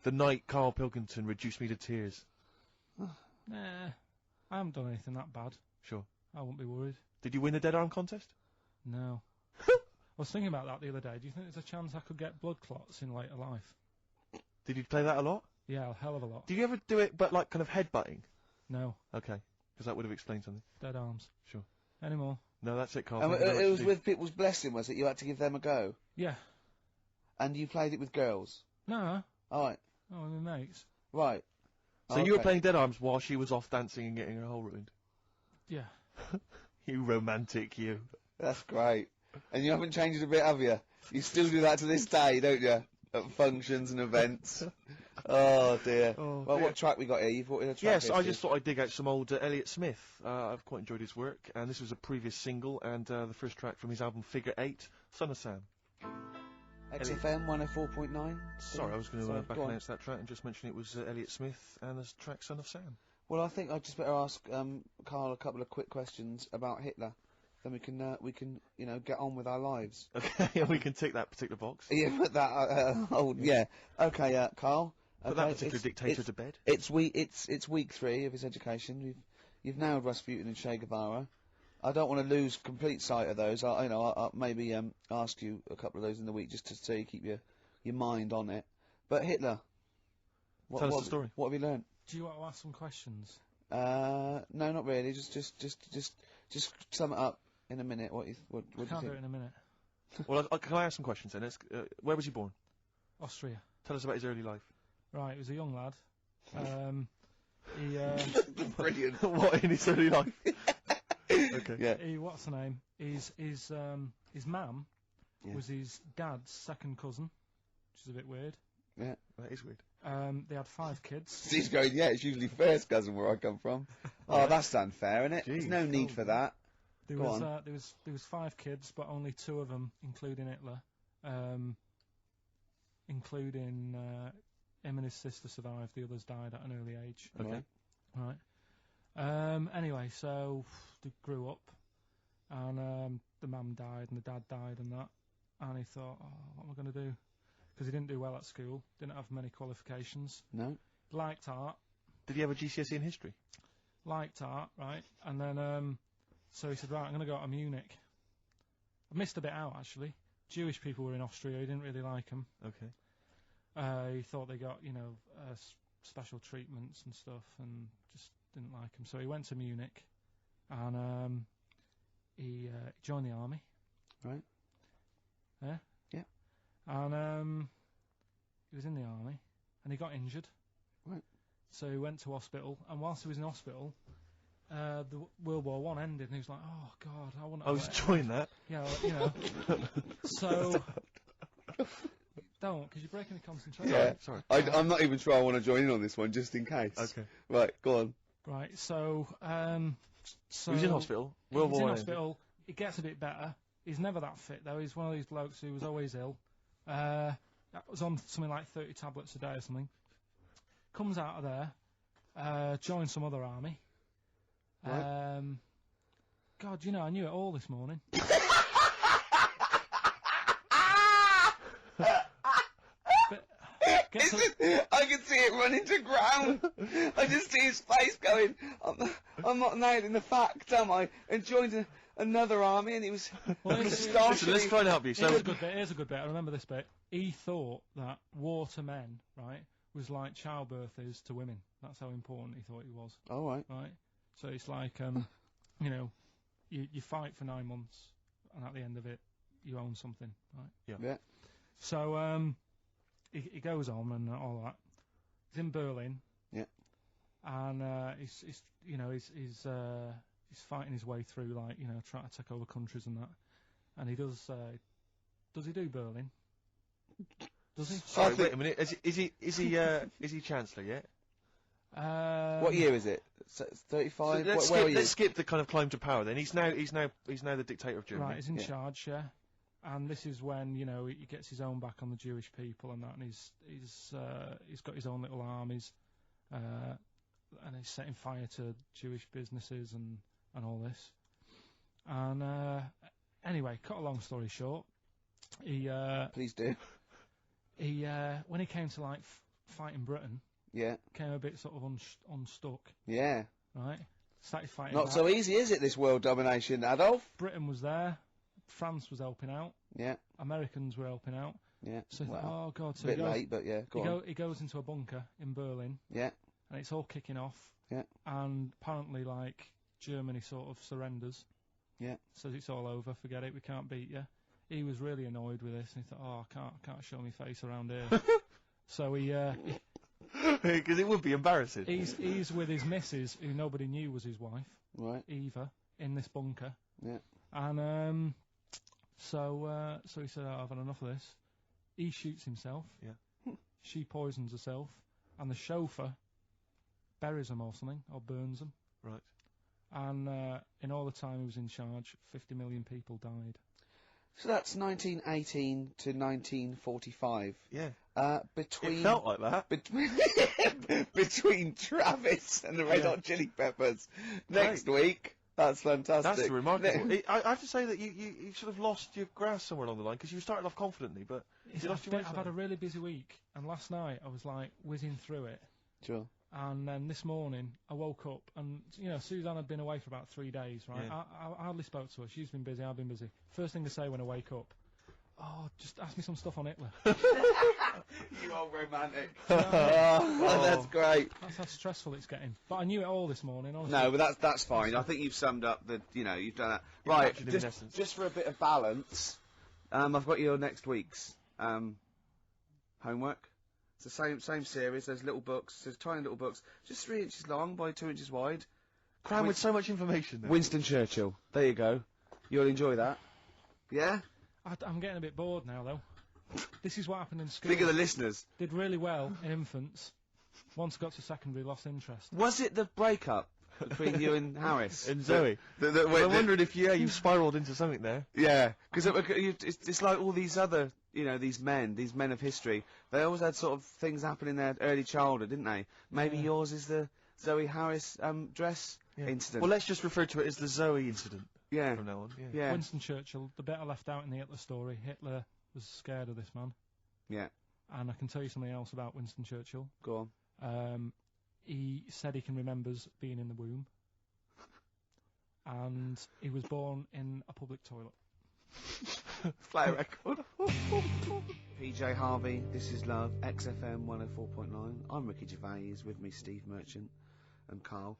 The night Karl Pilkington reduced me to tears. Nah, I haven't done anything that bad. Sure. I won't be worried. Did you win the dead arm contest? No. I was thinking about that the other day. Do you think there's a chance I could get blood clots in later life? Did you play that a lot? Yeah, a hell of a lot. Did you ever do it, but like kind of headbutting? No, Okay, because that would have explained something. dead arms. Sure. Anymore? No, that's it, Carl. And Thank you very it much was indeed. with people's blessing, was it? You had to give them a go. Yeah. And you played it with girls. No. All right. Oh, my mates. Right. So you were Okay. playing dead arms while she was off dancing and getting her hole ruined. Yeah. You romantic, you. That's great. And you haven't changed a bit, have you? You still do that to this day, don't you? At functions and events. Oh dear. Oh, Well, dear. what track we got here? You've brought in a track. Yes, here, I Steve. just thought I'd dig out some old Elliott Smith. I've quite enjoyed his work, and this was a previous single, and the first track from his album Figure 8, Son of Sam. XFM 104.9. Sorry, I was going Sorry, to back go on. announce that track and just mention it was Elliott Smith and the track Son of Sam. Well, I think I'd just better ask Karl a couple of quick questions about Hitler. Then we can get on with our lives. Okay, and we can tick that particular box. Yeah, put that. Yeah. Okay, Karl. Put okay, that particular dictator to bed. It's week 3 of his education. You've nailed Rasputin and Che Guevara. I don't want to lose complete sight of those. I'll maybe ask you a couple of those in the week just to so you keep your mind on it. But Hitler. Tell us the story. What have you learned? Do you want to ask some questions? No, not really. Just sum it up in a minute. What do you Can't think? do it in a minute. Well, can I ask some questions then? Where was he born? Austria. Tell us about his early life. Right, he was a young lad. He Brilliant. What in his early life? Okay. Yeah. what's the name? His mum was his dad's second cousin, which is a bit weird. Yeah. That is weird. They had 5 kids. He's going, yeah, it's usually first cousin where I come from. Oh, that's unfair, isn't it? There's no need for that. There was 5 kids, but only 2 of them, including Hitler, including him and his sister survived. The others died at an early age. Okay. Right. Anyway, so they grew up, and the mum died and the dad died and that, and he thought, oh, what am I going to do? Because he didn't do well at school, didn't have many qualifications. No. Liked art. Did he have a GCSE in history? Liked art, right? And then, so he said, right, I'm going to go to Munich. I missed a bit out, actually. Jewish people were in Austria, he didn't really like them. Okay. He thought they got, special treatments and stuff, and just didn't like them. So he went to Munich, and he joined the army. Right. Yeah? Yeah. And he was in the army, and he got injured. Right. So he went to hospital, and whilst he was in hospital, the World War One ended, and he was like, "Oh God, I want to." I was enjoying that. Yeah, So don't, because you're breaking the concentration. Yeah. Sorry. I'm not even sure I want to join in on this one, just in case. Okay. Right, go on. Right. So He was in hospital. He was in hospital. It gets a bit better. He's never that fit though. He's one of these blokes who was always ill. That was on something like 30 tablets a day or something. Comes out of there, joins some other army. Right. God, I knew it all this morning. I can see it running to ground. I just see his face going, I'm not nailing the fact, am I? And joined another army, and he was Listen, let's try and help you. So Here's a good bit. I remember this bit. He thought that war to men, right, was like childbirth is to women. That's how important he thought he was. All right. Right. So it's like, you fight for 9 months, and at the end of it, you own something, right? Yeah. So he goes on and all that. He's in Berlin. Yeah. And he's fighting his way through, trying to take over countries and that. And he does. Does he do Berlin? Does he? sorry, wait a minute. Is he Chancellor yet? What year is it? 35. Let's skip the kind of climb to power. Then he's now the dictator of Germany. Right, he's in charge, yeah. And this is when he gets his own back on the Jewish people and that, and he's got his own little armies, and he's setting fire to Jewish businesses and all this. And anyway, cut a long story short, he Please do. When he came to fighting Britain, Yeah. came a bit sort of unstuck, Yeah. right? Started fighting. Not so easy, is it, this world domination, Adolf? Britain was there. France was helping out. Yeah. Americans were helping out. Yeah. So he thought, Well, oh God, so a bit late, but yeah, go on. he goes into a bunker in Berlin, Yeah. and it's all kicking off. Yeah. And apparently, Germany sort of surrenders. Yeah. Says it's all over, forget it, we can't beat you. He was really annoyed with this, and he thought, oh, I can't show my face around here. So Because it would be embarrassing. he's with his missus, who nobody knew was his wife, Right. Eva, in this bunker. Yeah. And so he said, oh, I've had enough of this. He shoots himself. Yeah. She poisons herself, and the chauffeur buries him or something, or burns him. Right. And in all the time he was in charge, 50 million people died. So that's 1918 to 1945. Yeah. Between It felt like that. between Travis and the Red Hot Chili Peppers. Next week. That's fantastic. That's remarkable. I have to say that you sort of lost your grasp somewhere along the line, because you started off confidently, but you lost your way. I've had a really busy week, and last night I was whizzing through it. Sure. And then this morning, I woke up, and, you know, Suzanne had been away for about 3 days, right? Yeah. I hardly spoke to her. She's been busy, I've been busy. First thing to say when I wake up, oh, just ask me some stuff on Hitler. You are romantic. That's great. That's how stressful it's getting. But I knew it all this morning, honestly. No, but that's fine. I think you've summed up the, you know, you've done that. Right, just for a bit of balance, I've got your next week's homework. It's the same series. There's little books. There's tiny little books, just 3 inches long by 2 inches wide. Crammed with so much information there. Winston Churchill. There you go. You'll enjoy that. Yeah? I'm getting a bit bored now, though. This is what happened in school. Think of the listeners. Did really well in infants. Once got to secondary, lost interest. Was it the breakup between you and Harris? And Zoe? I'm wondering if, you spiralled into something there. Yeah, because it's like all these other, you know, these men of history, they always had sort of things happen in their early childhood, didn't they? Maybe yours is the Zoe Harris dress incident. Well, let's just refer to it as the Zoe incident. Yeah. From now on, yeah. Winston Churchill, the bit I left out in the Hitler story, Hitler was scared of this man. Yeah. And I can tell you something else about Winston Churchill. Go on. He said he can remembers being in the womb. And he was born in a public toilet. Play a record. PJ Harvey, This Is Love, XFM 104.9. I'm Ricky Gervais, with me Steve Merchant and Karl.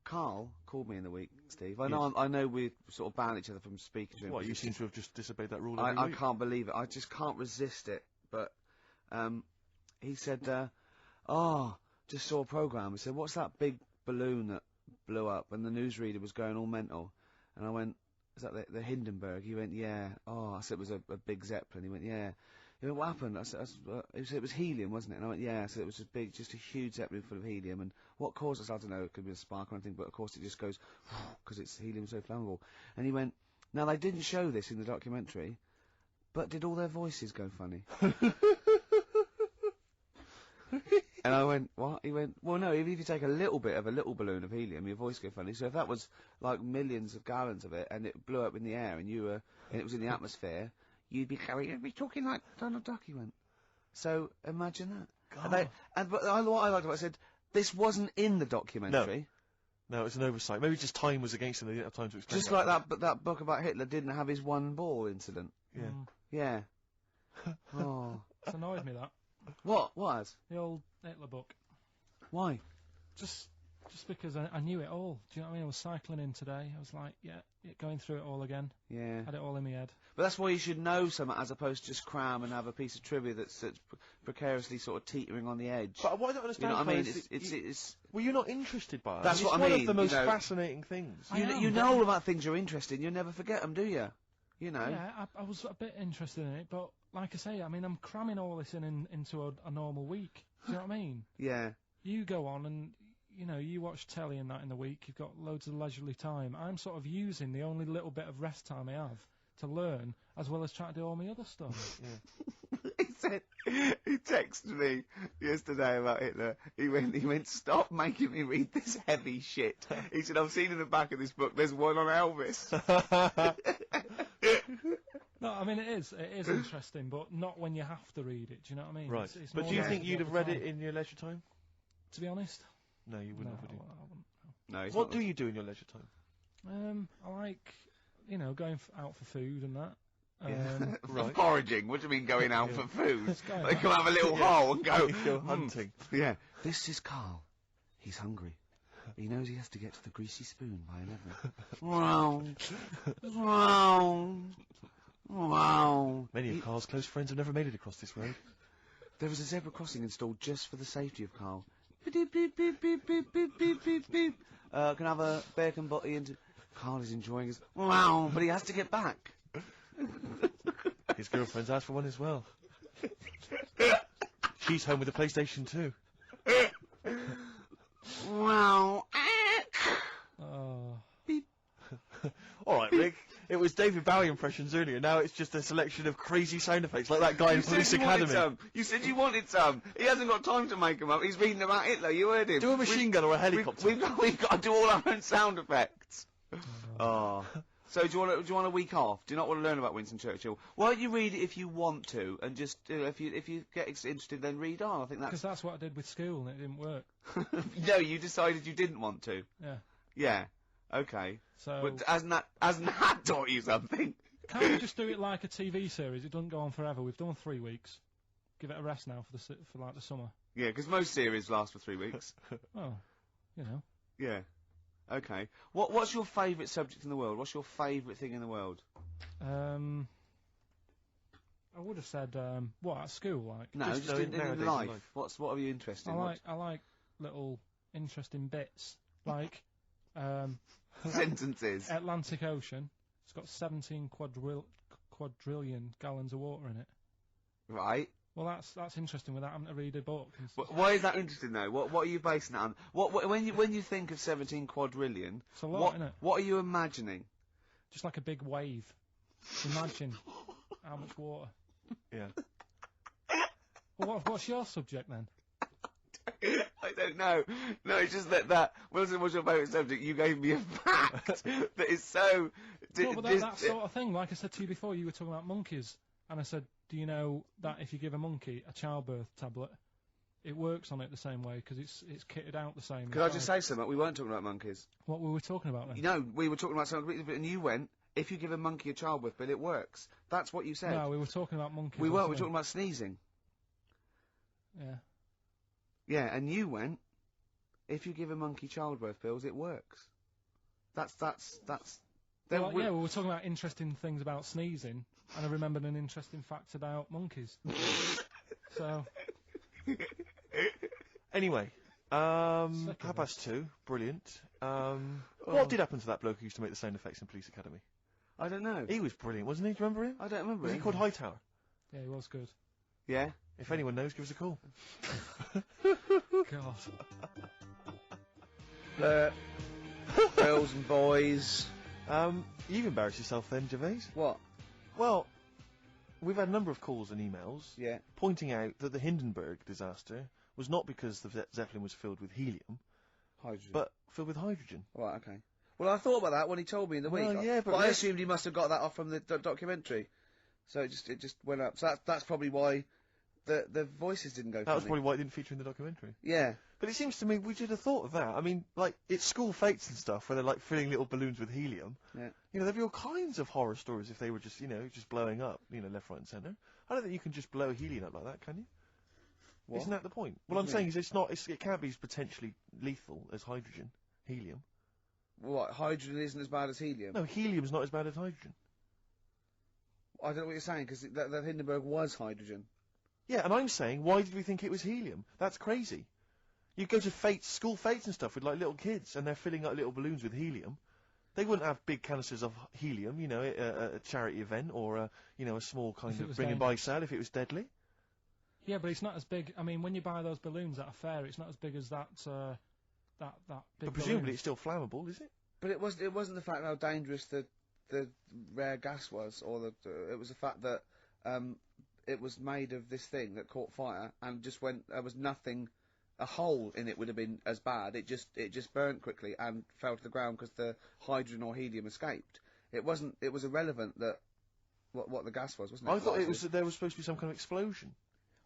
Karl called me in the week, Steve. I know we sort of banned each other from speaking to him. What, you seem to have just disobeyed that rule I can't believe it. I just can't resist it. But he said, just saw a programme. He said, what's that big balloon that blew up? And the newsreader was going all mental. And I went, is that the Hindenburg? He went, yeah. Oh, I said it was a big Zeppelin. He went, yeah. He went, what happened? I said, it was helium, wasn't it? And I went, yeah. I said it was just a huge Zeppelin full of helium. And what caused us, I don't know, it could be a spark or anything, but of course it just goes, because it's helium so flammable. And he went, now they didn't show this in the documentary, but did all their voices go funny? And I went, what? He went, well, no, if you take a little bit of a little balloon of helium, your voice go funny. So if that was like millions of gallons of it, and it blew up in the air, and it was in the atmosphere, you'd be talking like Donald Duck. He went. So imagine that. God. What I liked about it, I said, this wasn't in the documentary. No, it's an oversight. Maybe just time was against him. They didn't have time to explain. Just like that book about Hitler didn't have his one ball incident. Yeah. Yeah. Oh. It's annoyed me, that. What has? The old Hitler book. Why? Just because I knew it all. Do you know what I mean? I was cycling in today. I was like, going through it all again. Yeah. Had it all in my head. But that's why you should know something as opposed to just cram and have a piece of trivia that's precariously sort of teetering on the edge. But what I don't understand, you know what I mean? It's well, you're not interested by it. That's what I mean. It's one of the most fascinating things. You know all about things you're interested in. You never forget them, do you? You know. Yeah, I was a bit interested in it, but like I say, I mean, I'm cramming all this into a normal week. Do you know what I mean? Yeah. You go on and, you know, you watch telly and that in the week, you've got loads of leisurely time. I'm sort of using the only little bit of rest time I have to learn, as well as trying to do all my other stuff. Yeah. He texted me yesterday about Hitler. He went, stop making me read this heavy shit. He said, I've seen in the back of this book, there's one on Elvis. No, I mean, it is interesting, but not when you have to read it, do you know what I mean? Right. It's but do you think you'd have read it in your leisure time? To be honest? No, you wouldn't have, would you? I wouldn't. No. What do you do in your leisure time? I like, you know, going out for food and that. Right. Foraging? What do you mean going out for food? They come have a little Yeah. hole and go hunting. Yeah. This is Karl. He's hungry. He knows he has to get to the greasy spoon by 11. Wow. Many of Karl's close friends have never made it across this road. There was a zebra crossing installed just for the safety of Karl. Beep, beep, beep, beep, beep, beep, beep, beep, beep. Can I have a bacon butty and... Karl is enjoying his... Wow, but he has to get back. His girlfriend's asked for one as well. She's home with a PlayStation 2. Wow. Beep. All right, Rick. It was David Bowie impressions earlier. Now it's just a selection of crazy sound effects, like that guy in Police Academy. You said you wanted some. He hasn't got time to make them up. He's reading about Hitler. You heard him. Do a machine gun or a helicopter. We've got to do all our own sound effects. Oh. So do you want a week off? Do you not want to learn about Winston Churchill? Why don't you read it if you want to, and just if you get interested, then read on. I think that's because that's what I did with school and it didn't work. No, you decided you didn't want to. Yeah. Yeah. Okay. So But hasn't that taught you something? can't we just do it like a TV series? It doesn't go on forever. We've done 3 weeks. Give it a rest now for like the summer. Yeah, because most series last for 3 weeks. Well, you know. Yeah. Okay. What's your favourite subject in the world? What's your favourite thing in the world? I would have said what at school like. No, just in life. What are you interested in? I like little interesting bits like sentences. Atlantic Ocean. It's got 17 quadrillion gallons of water in it. Right. Well, that's interesting without having to read a book. Why is that interesting though? What are you basing that on? When you think of 17 quadrillion, it's a lot, isn't it? What are you imagining? Just like a big wave. Imagine how much water. Yeah. Well, what's your subject then? I don't know. No, it's just that Wilson, what's your favourite subject? You gave me a fact that is so. No, but that sort of thing. Like I said to you before, you were talking about monkeys, and I said, do you know that if you give a monkey a childbirth tablet, it works on it the same way because it's kitted out the same. Could I just say something? We weren't talking about monkeys. What were we talking about then? No, we were talking about something completely different, and you went, if you give a monkey a childbirth pill, it works. That's what you said. No, we were talking about monkeys. We weren't. We were talking about sneezing. Yeah. Yeah, and you went, if you give a monkey childbirth pills, it works. That's. Well, yeah, we were talking about interesting things about sneezing, and I remembered an interesting fact about monkeys. So. Anyway, 2:30, brilliant. What did happen to that bloke who used to make the sound effects in Police Academy? I don't know. He was brilliant, wasn't he? Do you remember him? I don't remember Was him. he called Hightower? Yeah, he was good. Yeah? If anyone knows, give us a call. God. Girls and boys. You've embarrassed yourself then, Gervais. What? Well, we've had a number of calls and emails Yeah. pointing out that the Hindenburg disaster was not because the Zeppelin was filled with helium, Hydrogen. but filled with hydrogen. Right, okay. Well, I thought about that when he told me in the week. Well, yeah, but I assumed he must have got that off from the documentary. So it just went up. So that's probably why the voices didn't go. That was probably why it didn't feature in the documentary. Yeah. But it seems to me we should have thought of that. I mean, like, it's school fates and stuff where they're, like, filling little balloons with helium. Yeah. You know, there'd be all kinds of horror stories if they were just, just blowing up, left, right and centre. I don't think you can just blow helium up like that, can you? What? Isn't that the point? Well, I'm saying is it can't be as potentially lethal as hydrogen, helium. What? Hydrogen isn't as bad as helium? No, helium's not as bad as hydrogen. I don't know what you're saying, because that Hindenburg was hydrogen. Yeah, and I'm saying, why did we think it was helium? That's crazy. You go to school fates and stuff with, like, little kids, and they're filling up little balloons with helium. They wouldn't have big canisters of helium, at a charity event, or, a small kind of bring and buy sale if it was deadly. Yeah, but it's not as big. I mean, when you buy those balloons at a fair, it's not as big as that big But presumably balloon. it's still flammable, is it? But it wasn't the fact how dangerous the rare gas was, or it was the fact that it was made of this thing that caught fire and just went. There was nothing. A hole in it would have been as bad. It just burnt quickly and fell to the ground because the hydrogen or helium escaped. It wasn't. It was irrelevant that what the gas was, wasn't it? I thought it was that there was supposed to be some kind of explosion.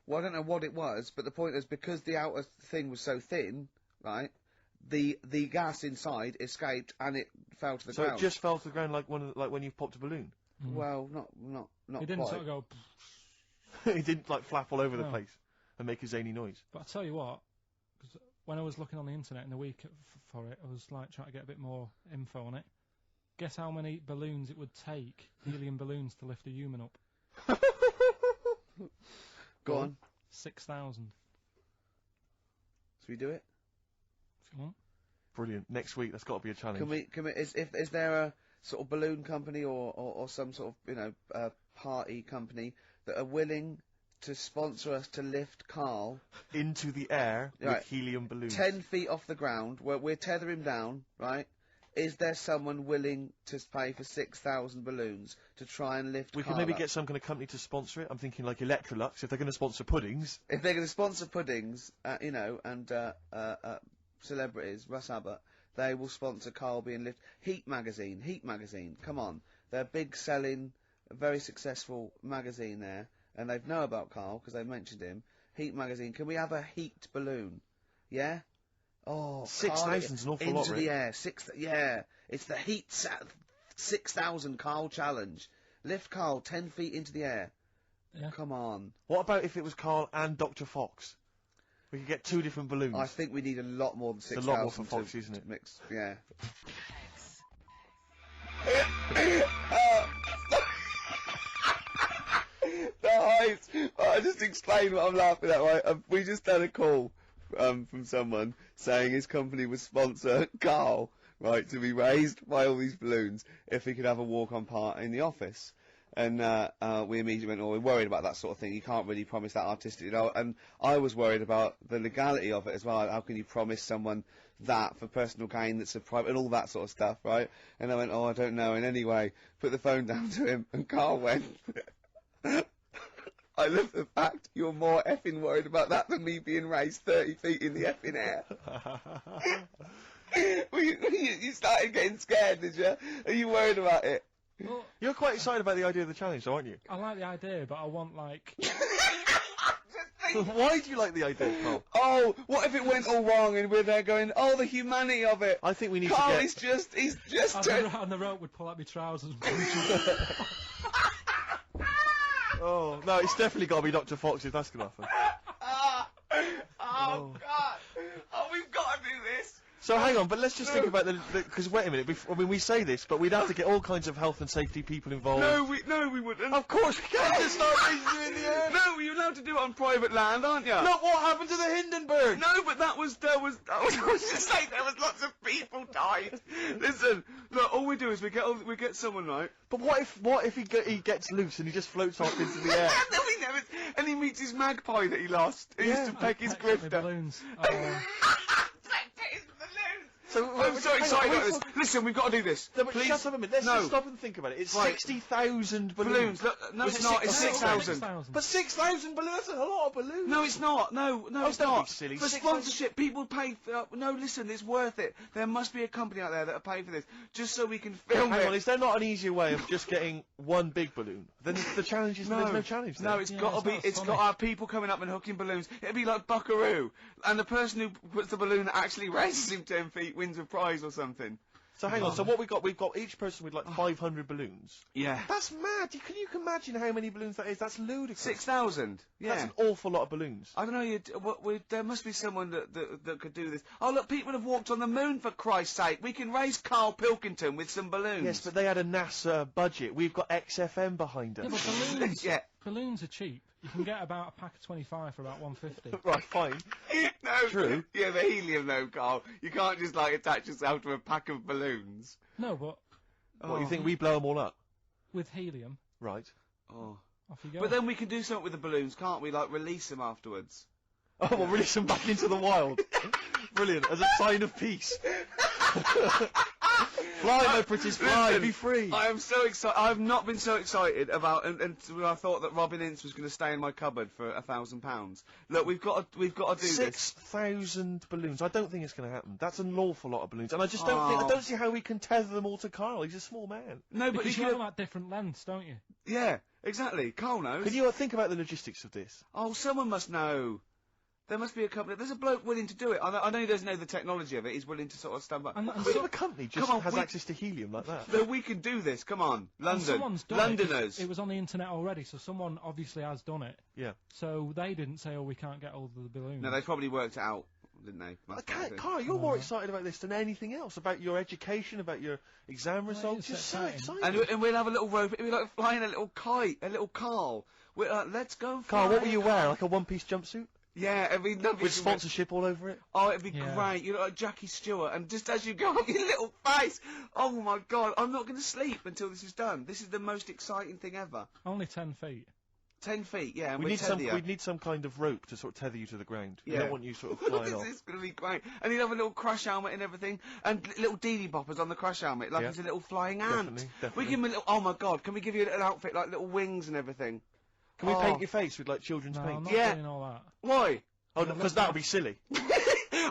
Well, I don't know what it was, but the point is because the outer thing was so thin, right? The gas inside escaped and it fell to the ground. So it just fell to the ground like when you popped a balloon. Well, not It didn't quite. sort of go. It didn't like flap all over the place and make a zany noise. But I tell you what, 'cause when I was looking on the internet in the week for it, I was like trying to get a bit more info on it. Guess how many balloons it would take, helium balloons, to lift a human up? Go on. 6,000. Should we do it? If you want. Brilliant. Next week, that's got to be a challenge. Can we? Is there a sort of balloon company or some sort of party company that are willing to sponsor us to lift Karl into the air with helium balloons? 10 feet off the ground, where we're tether him down, right? Is there someone willing to pay for 6,000 balloons to try and lift We Karl could maybe up? get some kind of company to sponsor it. I'm thinking like Electrolux, if they're going to sponsor puddings. If they're going to sponsor puddings, and celebrities, Russ Abbott, they will sponsor Karl being lifted. Heat magazine, come on. They're a big selling, very successful magazine there, and they know about Karl because they've mentioned him. Heat magazine, can we have a heat balloon? Yeah? Oh, 6,000's an awful lot, into the air, yeah. It's the heat 6,000 Karl challenge. Lift Karl 10 feet into the air. Yeah. Come on. What about if it was Karl and Dr. Fox? We could get 2 different balloons. I think we need a lot more than 6,000. It's a lot more for Fox, isn't it? Mix, yeah. The heights. I just explain what I'm laughing at, right? We just had a call from someone saying his company would sponsor Karl, right, to be raised by all these balloons if he could have a walk-on part in the office. And we immediately went, oh, we're worried about that sort of thing. You can't really promise that artistic, you know. And I was worried about the legality of it as well. How can you promise someone that for personal gain that's a private, and all that sort of stuff, right? And I went, oh, I don't know. And anyway, put the phone down to him, and Karl went, I love the fact you're more effing worried about that than me being raised 30 feet in the effing air. You started getting scared, did you? Are you worried about it? Well, You're quite excited about the idea of the challenge, though, aren't you? I like the idea, but I want, like... Why do you like the idea, Karl? Oh, what if it went all wrong and we're there going, oh, the humanity of it. I think we need Karl, to get... he's just... And the rope would pull out my trousers and punch you. Oh, no, it's definitely got to be Dr. Fox if that's going to happen. Oh, God. Oh, we've got to do this. So hang on, but let's just think about because wait a minute, I mean, we say this, but we'd have to get all kinds of health and safety people involved. No, we wouldn't. Of course we can't just start raising you in the air. No, you're allowed to do it on private land, aren't you? Look what happened to the Hindenburg. No, but I was just saying there was lots of people died. Listen, look, all we do is we get someone, right? But what if he gets loose and he just floats off into the air? And he meets his magpie that he lost. He used to peck his grifter. Balloons. So I'm so excited about this. Listen, we've got to do this. No, but Please. shut up a minute. Let's just stop and think about it. It's Right. 60,000 balloons. Look, no, it's not. It's 6,000. But 6,000 balloons, that's a lot of balloons. No, it's not. No, it's don't not. be silly. For 6,000 sponsorship, people pay for... no, listen, it's worth it. There must be a company out there that'll pay for this, just so we can film Hang on, it. is there not an easier way of just getting one big balloon? Then the challenge is there's no challenge there. No, it's got to be. It's got to have people coming up and hooking balloons. It'd be like Buckaroo, and the person who puts the balloon that actually raises him 10 feet wins a prize or something. So hang on, so what we've got each person with like 500 balloons. Yeah. That's mad. Can you imagine how many balloons that is? That's ludicrous. 6,000. Yeah. That's an awful lot of balloons. I don't know. There must be someone that could do this. Oh look, people have walked on the moon for Christ's sake. We can raise Karl Pilkington with some balloons. Yes, but they had a NASA budget. We've got XFM behind us. Yeah, but balloons, Yeah. balloons are cheap. You can get about a pack of 25 for about 150. Right, fine. No, True. Yeah, the helium though, Karl. You can't just like attach yourself to a pack of balloons. No, but What, you think we blow them all up? with helium, Right. Oh. off you go. But then we can do something with the balloons, can't we? Like release them afterwards. Oh, we'll release them back into the wild. Brilliant, as a sign of peace. Fly, my pretties, fly, Listen, be free. I am so excited. I have not been so excited about, and I thought that Robin Ince was going to stay in my cupboard for £1,000. Look, we've got to do this. 6,000 balloons. I don't think it's going to happen. That's an awful lot of balloons, and I just don't don't see how we can tether them all to Karl. He's a small man. No, but because you have them at different lengths, don't you? Yeah, exactly. Karl knows. Can you think about the logistics of this? Oh, someone must know. There must be a company. There's a bloke willing to do it. I know he doesn't know the technology of it. He's willing to sort of stand by. And What if a company just has access to helium like that? No, we can do this. Come on, And London, someone's done Londoners. It was on the internet already, so someone obviously has done it. Yeah. So they didn't say, oh, we can't get all of the balloons. No, they probably worked it out, didn't they? Karl, you're more excited about this than anything else. About your education, about your exam results. You're so excited. And we'll have a little rope. It'll be like flying a little kite, a little Karl. We're like, let's go. Karl, what will you wear? Like a one-piece jumpsuit? Yeah, it'd be lovely. With sponsorship all over it? Oh, it'd be great. You look like Jackie Stewart, and just as you go up your little face, oh my God, I'm not going to sleep until this is done. This is the most exciting thing ever. Only 10 feet. 10 feet, yeah. And we need some kind of rope to sort of tether you to the ground. Yeah. We don't want you sort of flying off. This is going to be great. And he'll have a little crash helmet and everything, and little deedie boppers on the crash helmet, like he's a little flying ant. Definitely. We give him a little. Oh my God, can we give you a little outfit like little wings and everything? Can we paint your face with like children's paint? I'm not doing all that. Why? Oh, because that would be silly.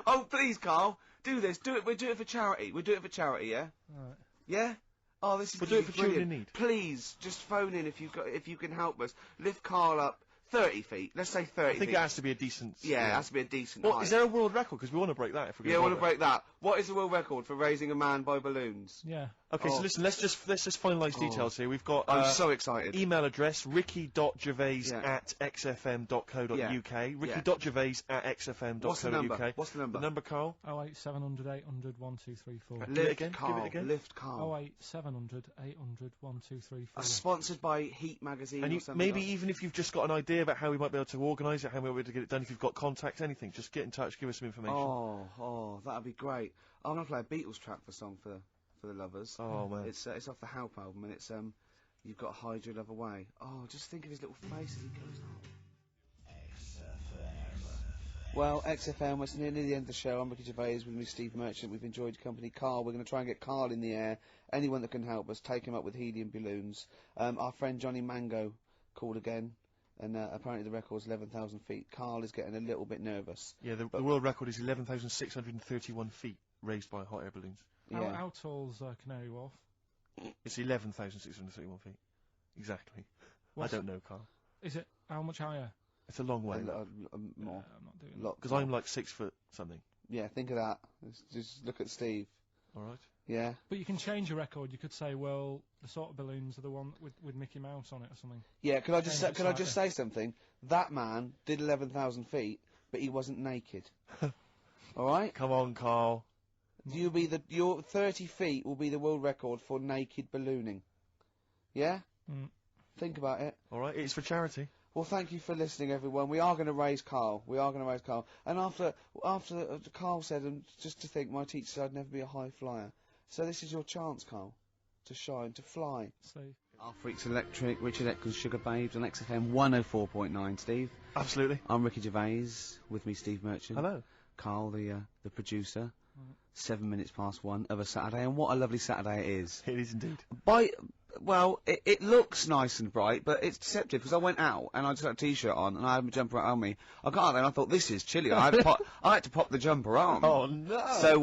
Oh, please, Karl. Do this. Do it. We'll do it for charity. We'll do it for charity. Yeah. Right. Yeah. Oh, this is. We'll do it for children in brilliant. need. Please, just phone in if you can help us. Lift Karl up 30 feet. Let's say 30 I think feet. it has to be a decent... Yeah, it has to be a decent Well, height. is there a world record? Because we want to break that if we're going Yeah, to I want to break that. What is the world record for raising a man by balloons? Yeah. Okay, so listen, let's just finalise details here. We've got... I'm so excited. Email address, ricky.gervais@xfm.co.uk. Ricky.gervais@xfm.co.uk. What's the number? What's the number? The number, Karl? 08700 800 1234. Do it again. Karl. Give it again. Lift Karl. 08700 800 1234. Sponsored by Heat Magazine And or you, something maybe like even if you've just got an idea about how we might be able to organise it, how we might be able to get it done, if you've got contacts, anything, just get in touch, give us some information. Oh, that'd be great. I'm gonna play a Beatles track for the lovers. Oh, man. It's off the Help album, and it's You've Got to Hide Your Love Away. Oh, just think of his little face as he goes on. Well, XFM, it's nearly the end of the show. I'm Ricky Gervais with me, Steve Merchant. We've enjoyed your company. Karl, we're going to try and get Karl in the air. Anyone that can help us, take him up with helium balloons. Our friend Johnny Mango called again, and apparently the record's 11,000 feet. Karl is getting a little bit nervous. Yeah, the world record is 11,631 feet raised by hot air balloons. Yeah. How tall's Canary Wharf? It's 11,631 feet. Exactly. I don't know, Karl. Is it how much higher? It's a long way. More. I'm not doing Because I'm like 6 foot something. Yeah, think of that. Just look at Steve. All right. Yeah. But you can change your record. You could say, well, the sort of balloons are the one with Mickey Mouse on it or something. Yeah. Could I just Change it I just say something? That man did 11,000 feet, but he wasn't naked. All right. Come on, Karl. Your 30 feet will be the world record for naked ballooning. Yeah. Think about it. All right. It's for charity. Well, thank you for listening, everyone. We are going to raise Karl. And after Karl said, and just to think, my teacher said I'd never be a high flyer. So this is your chance, Karl, to shine, to fly. Steve. Our Freaks Electric, Richard Eccles, Sugar Babes on XFM 104.9, Steve. Absolutely. I'm Ricky Gervais, with me Steve Merchant. Hello. Karl, the producer. 7 minutes past 1 of a Saturday, and what a lovely Saturday it is. It is indeed. Well, it looks nice and bright, but it's deceptive, because I went out, and I just had a t-shirt on, and I had my jumper on me. I got out there, and I thought, this is chilly. I had to pop the jumper on. Oh, no. So,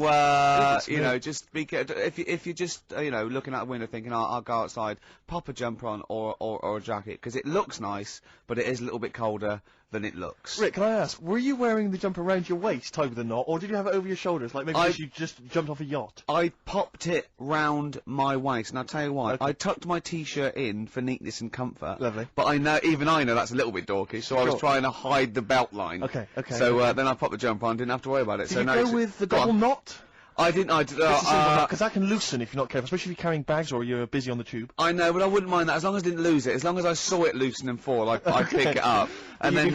just be if you're just, looking out the window thinking, I'll go outside, pop a jumper on, or a jacket, because it looks nice, but it is a little bit colder than it looks. Rick, can I ask, were you wearing the jumper around your waist, tied with a knot, or did you have it over your shoulders, like maybe you just jumped off a yacht? I popped it round my waist, and I'll tell you why. Okay. I tucked my t-shirt in for neatness and comfort. Lovely. But I know that's a little bit dorky, so I was trying to hide the belt line. Okay. So then I popped the jumper on, didn't have to worry about it. Did you go with the double knot? I didn't. Because that can loosen if you're not careful, especially if you're carrying bags or you're busy on the tube. I know, but I wouldn't mind that as long as I didn't lose it. As long as I saw it loosen and fall, I'd pick it up and then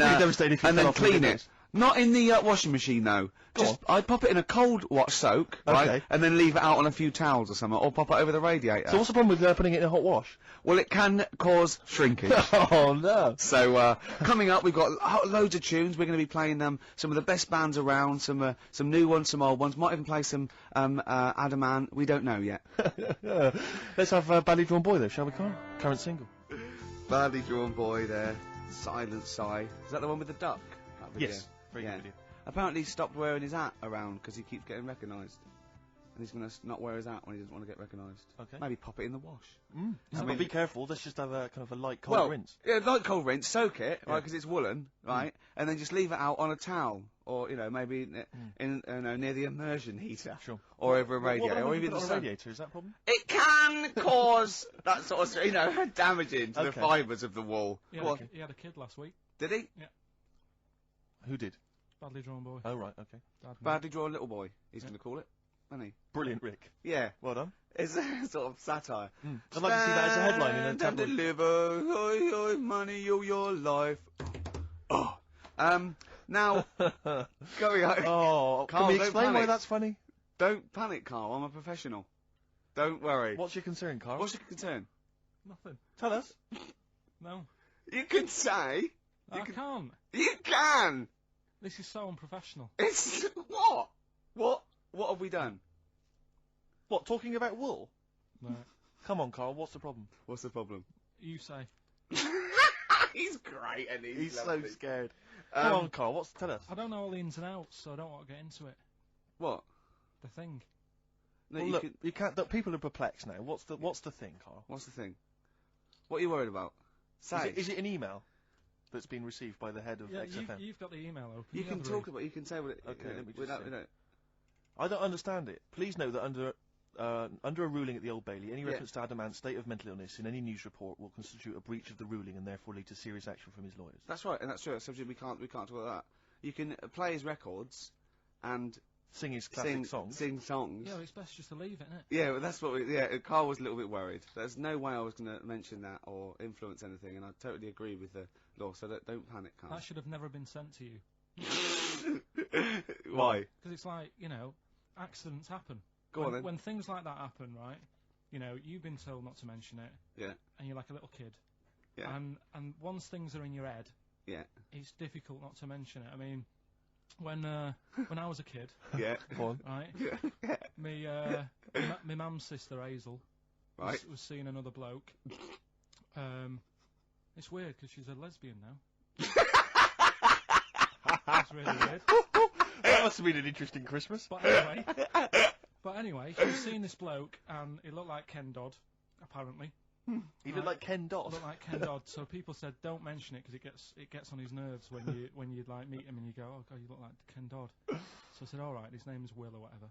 clean it. Not in the washing machine though. I'd pop it in a cold wash soak, right, and then leave it out on a few towels or something, or pop it over the radiator. So what's the problem with putting it in a hot wash? Well, it can cause shrinkage. Oh no! So coming up, we've got loads of tunes. We're going to be playing some of the best bands around, some new ones, some old ones. Might even play some Adam Ant. We don't know yet. Let's have Badly Drawn Boy though, shall we, Karl? Current single. Badly Drawn Boy there. Silent Sigh. Is that the one with the duck? Yes. Very good video. Apparently he stopped wearing his hat around because he keeps getting recognised. And he's going to not wear his hat when he doesn't want to get recognised. Okay. Maybe pop it in the wash. But be careful, let's just have a kind of a light cold rinse. Yeah, light cold rinse, soak it, right, because it's woolen, right, and then just leave it out on a towel, or, maybe near the immersion heater. Sure. Or over a radiator, or even on a radiator, is that a problem? It can cause that sort of, damaging to the fibres of the wall. He had a kid last week. Did he? Yeah. Who did? Badly Drawn Boy. Oh, right, okay. Badly Drawn Little Boy, he's going to call it, isn't he? Brilliant, Rick. Yeah. Well done. It's a sort of satire. I'd like to see that as a headline in a Stand and tabloid. deliver, oi, money, your life. Oh. Now, going on. Oh, Karl, can we don't explain why panic. that's funny? Don't panic, Karl, I'm a professional. Don't worry. What's your concern, Karl? What's your concern? Nothing. Tell us. No. You can say. I can't. You can! This is so unprofessional. It's... What? What have we done? What, talking about wool? Right. Come on, Karl, what's the problem? What's the problem? You say. He's great, and He's so lovely. scared. Come on, Karl, tell us. I don't know all the ins and outs, so I don't want to get into it. What? the thing. No, Well, look, you can't. People are perplexed now. What's the thing, Karl? What's the thing? What are you worried about? Say. Is it an email that's been received by the head of XFM? You've got the email open. You can talk about. You can say what it. Okay, let me just without, see. I don't understand it. Please know that under a ruling at the Old Bailey, any reference to Adam Ant's state of mental illness in any news report will constitute a breach of the ruling and therefore lead to serious action from his lawyers. That's right, and that's true. So we can't talk about that. You can play his records and sing his classic songs. Sing songs. Yeah, it's best just to leave it, isn't it? Yeah, well, that's what we. Yeah, Karl was a little bit worried. There's no way I was going to mention that or influence anything, and I totally agree with the law. So don't panic, Karl. That should have never been sent to you. Why? Because it's like, accidents happen. Go on then. When things like that happen, right? You've been told not to mention it. Yeah. And you're like a little kid. Yeah. And once things are in your head, yeah, it's difficult not to mention it. I mean, when I was a kid, yeah, go on, right? Yeah. My mum's sister Hazel, right, was seeing another bloke. It's weird because she's a lesbian now. That's really weird. That must have been an interesting Christmas. But anyway, she was seeing this bloke, and he looked like Ken Dodd, apparently. He looked like Ken Dodd. Looked like Ken Dodd. So people said, don't mention it because it gets on his nerves when you like meet him and you go, oh god, you look like Ken Dodd. So I said, all right, his name's Will or whatever.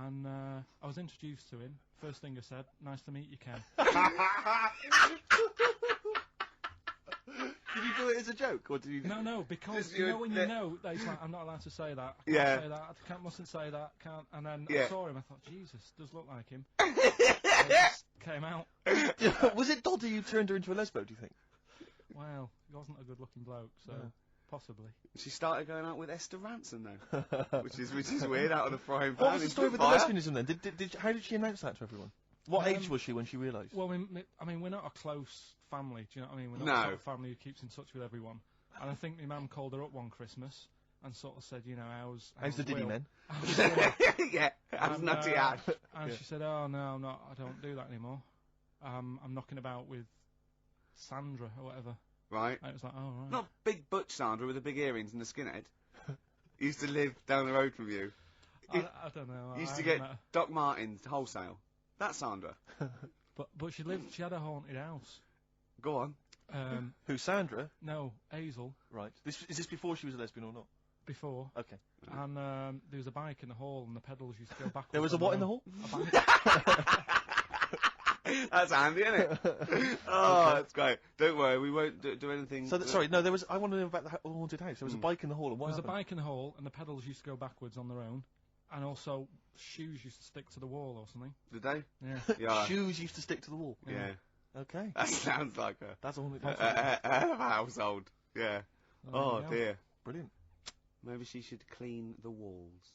And I was introduced to him. First thing I said, nice to meet you, Ken. Did you do it as a joke, or did you? No, because when you know that he's like, I'm not allowed to say that. I can't say that. I mustn't say that. Can't. And then I saw him. I thought, Jesus, does look like him. It just came out. Was it Doddy who turned her into a lesbo? Do you think? Well, he wasn't a good-looking bloke, so possibly. She started going out with Esther Ransom though, which is weird. Out of the frying pan. What was the story with the lesbianism then? How did she announce that to everyone? What age was she when she realised? Well, I mean, we're not a close family. Do you know what I mean? We're not a sort of family who keeps in touch with everyone. And I think my mum called her up one Christmas and sort of said, how's the Diddy men? Yeah, how's Nutty Ash? And she said, oh no, I'm not. I don't do that anymore. I'm knocking about with Sandra or whatever. Right. And it was like, oh right. Not big butch Sandra with the big earrings and the skinhead. Used to live down the road from you. I don't know. Used to get Doc Martens wholesale. That's Sandra. But she had a haunted house. Go on. Who, Sandra? No, Hazel. Right. Is this before she was a lesbian or not? Before. Okay. And there was a bike in the hall, and the pedals used to go backwards. There was a what in the hall? A bike. That's handy, isn't it? Oh, that's great. Don't worry, we won't do anything. So, sorry, no, there was. I want to know about the haunted house. There was a bike in the hall, and what There was happened? a bike in the hall, and the pedals used to go backwards on their own. And also, shoes used to stick to the wall or something. Did they? Yeah. Yeah. Shoes used to stick to the wall. Yeah. Okay. That sounds like That's a haunted house. a household. Yeah. Oh dear. Brilliant. Maybe she should clean the walls.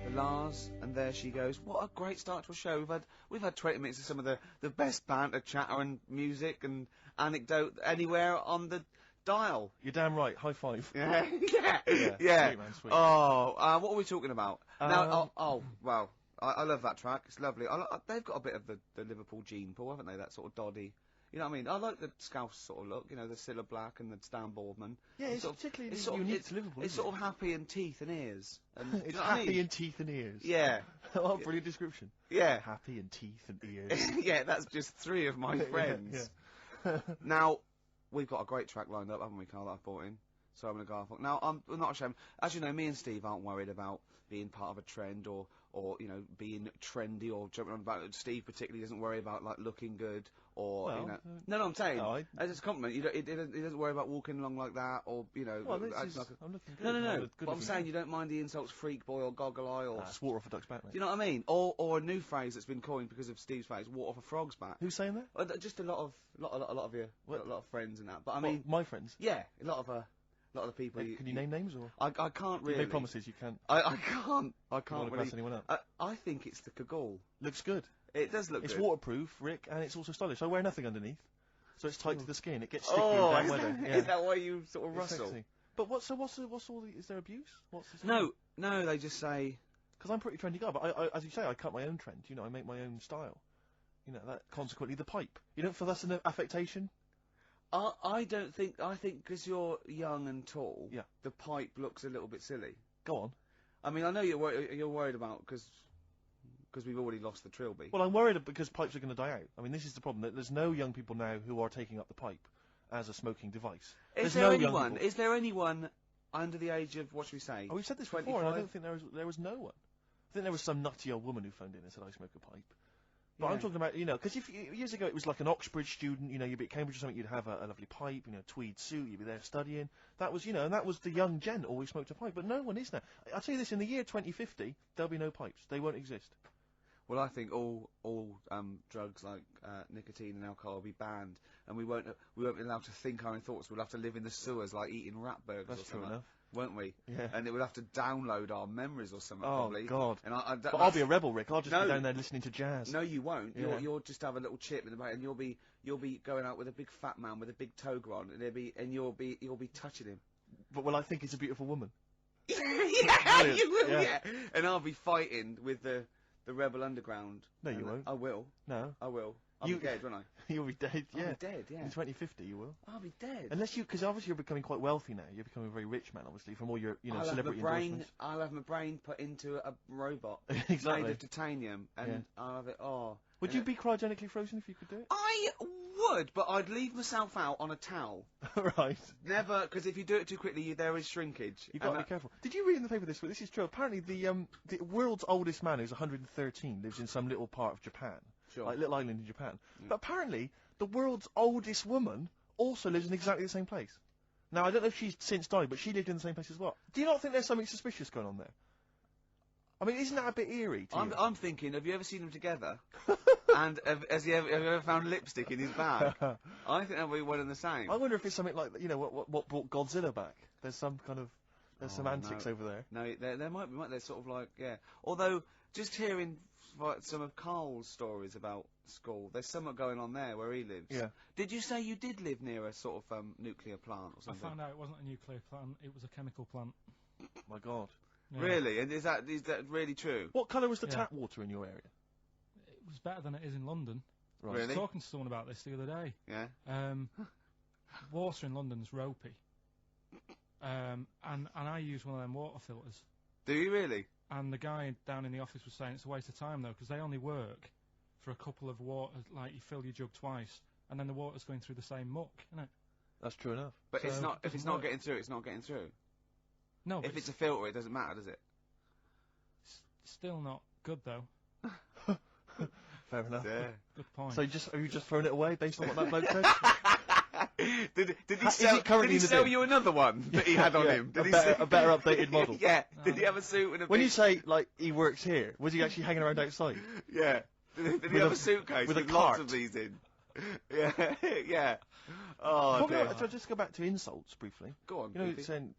The Lars, and there she goes. What a great start to a show. We've had 20 minutes of some of the best banter, chatter, and music and anecdote anywhere on the dial. You're damn right. High five. Yeah. Yeah. Yeah. Sweet, man, sweet. Oh, what are we talking about? Now, well, I love that track. It's lovely. They've got a bit of the Liverpool gene pool, haven't they? That sort of doddy. You know what I mean? I like the Scouse sort of look. You know, the Cilla Black and the Stan Boardman. Yeah, it's particularly unique to Liverpool. It's sort of happy in teeth and ears. And, it's happy in teeth and ears. Yeah. Oh, brilliant description. Yeah. Happy in teeth and ears. Yeah, that's just 3 of my friends. Yeah. Now, we've got a great track lined up, haven't we, Karl, that I've brought in? So I'm going to go off. Now, I'm not ashamed. As you know, me and Steve aren't worried about being part of a trend or being trendy or jumping on about. Steve particularly doesn't worry about, like, looking good or, No, I'm saying, as a compliment, he doesn't worry about walking along like that or, Well, I'm looking good. No. But I'm saying you don't mind the insults freak boy or goggle eye or... Swore off a duck's back, mate. Do you know what I mean? Or a new phrase that's been coined because of Steve's phrase, walk off a frog's back. Who's saying that? Just a lot of your, a lot of friends and that. But I mean... my friends? Yeah, a lot of the people. Can you name names or? I can't really. You make promises. You can't. I can't. I can't really. Anyone up. I think it's the Kagul. Looks good. It does look. It's good. Waterproof, Rick, and it's also stylish. I wear nothing underneath, so it's tight to the skin. It gets sticky in bad weather. Is that why you sort of rustle? Sexy. But what's all the? Is there abuse? No. They just say. Because I'm a pretty trendy guy, but I, as you say, I cut my own trend. You know, I make my own style. You know that. Consequently, the pipe. You don't feel that's an affectation? I don't think. I think because you're young and tall, yeah, the pipe looks a little bit silly. Go on. I mean, I know you're worried about because because we've already lost the trilby. Well, I'm worried because pipes are going to die out. I mean, this is the problem. There's no young people now who are taking up the pipe as a smoking device. Is there anyone under the age of, what should we say? Oh, we've said this 25? before, and I don't think there was no one. I think there was some nutty old woman who phoned in and said, I smoke a pipe. But I'm talking about, because years ago it was like an Oxbridge student, you'd be at Cambridge or something, you'd have a lovely pipe, tweed suit, you'd be there studying. That was, and that was the young gent always smoked a pipe, but no one is now. I'll tell you this, in the year 2050, there'll be no pipes. They won't exist. Well, I think all drugs like nicotine and alcohol will be banned, and we won't be allowed to think our own thoughts. We'll have to live in the sewers like eating rat burgers or something. Won't we? Yeah. And it would have to download our memories or something, oh, probably. God. And but I'll be a rebel, Rick. I'll just be down there listening to jazz. No, you won't. Yeah. You'll just have a little chip in the back, and you'll be going out with a big fat man with a big toga on, and you'll be touching him. But will I think he's a beautiful woman? Yeah, you will, yeah. And I'll be fighting with the Rebel Underground. No, you won't. I will. No. I will. I'll be dead, won't I? You'll be dead, yeah. I'll be dead, yeah. In 2050, you will. I'll be dead. Unless because obviously you're becoming quite wealthy now. You're becoming a very rich man, obviously, from all your, celebrity endorsements. I'll have my brain put into a robot exactly. made of titanium, and I'll have it. Would you be cryogenically frozen if you could do it? I would, but I'd leave myself out on a towel. Right. Never, because if you do it too quickly, there is shrinkage. You've got to be careful. Did you read in the paper this week? This is true. Apparently, the world's oldest man, who's 113, lives in some little part of Japan. Sure. Like little island in Japan. But apparently, the world's oldest woman also lives in exactly the same place. Now, I don't know if she's since died, but she lived in the same place as well. Do you not think there's something suspicious going on there? I mean, isn't that a bit eerie to you? I'm thinking, have you ever seen them together? And have you ever found lipstick in his bag? I think they'll be one and the same. I wonder if it's something like, what brought Godzilla back? There's some kind of, some antics over there. No, there might be, they're sort of like, yeah. Although, just hearing some of Karl's stories about school, there's something going on there where he lives. Yeah. Did you say you did live near a sort of nuclear plant or something? I found out it wasn't a nuclear plant, it was a chemical plant. My God. Yeah. Really? And is that really true? What colour was the tap water in your area? It was better than it is in London. Right. Really? I was talking to someone about this the other day. Yeah. Water in London's ropey. And I use one of them water filters. Do you really? And the guy down in the office was saying it's a waste of time though, because they only work for a couple of waters. Like you fill your jug twice, and then the water's going through the same muck, isn't it? That's true enough. But So it's not. If it's not work. getting through, it's not getting through. No. If it's a filter, it doesn't matter, does it? Still not good though. Fair enough. Yeah. Good point. So have you just thrown it away based on what that bloke said? Did he sell you another one that he had on him? Did a better updated model. Yeah. Did he have a suit and a? When you say like he works here, was he actually hanging around outside? Yeah. Did he have a suitcase with with a lots cart? of these in? Yeah. Yeah. Oh dear. So just go back to insults briefly. Go on. It's saying.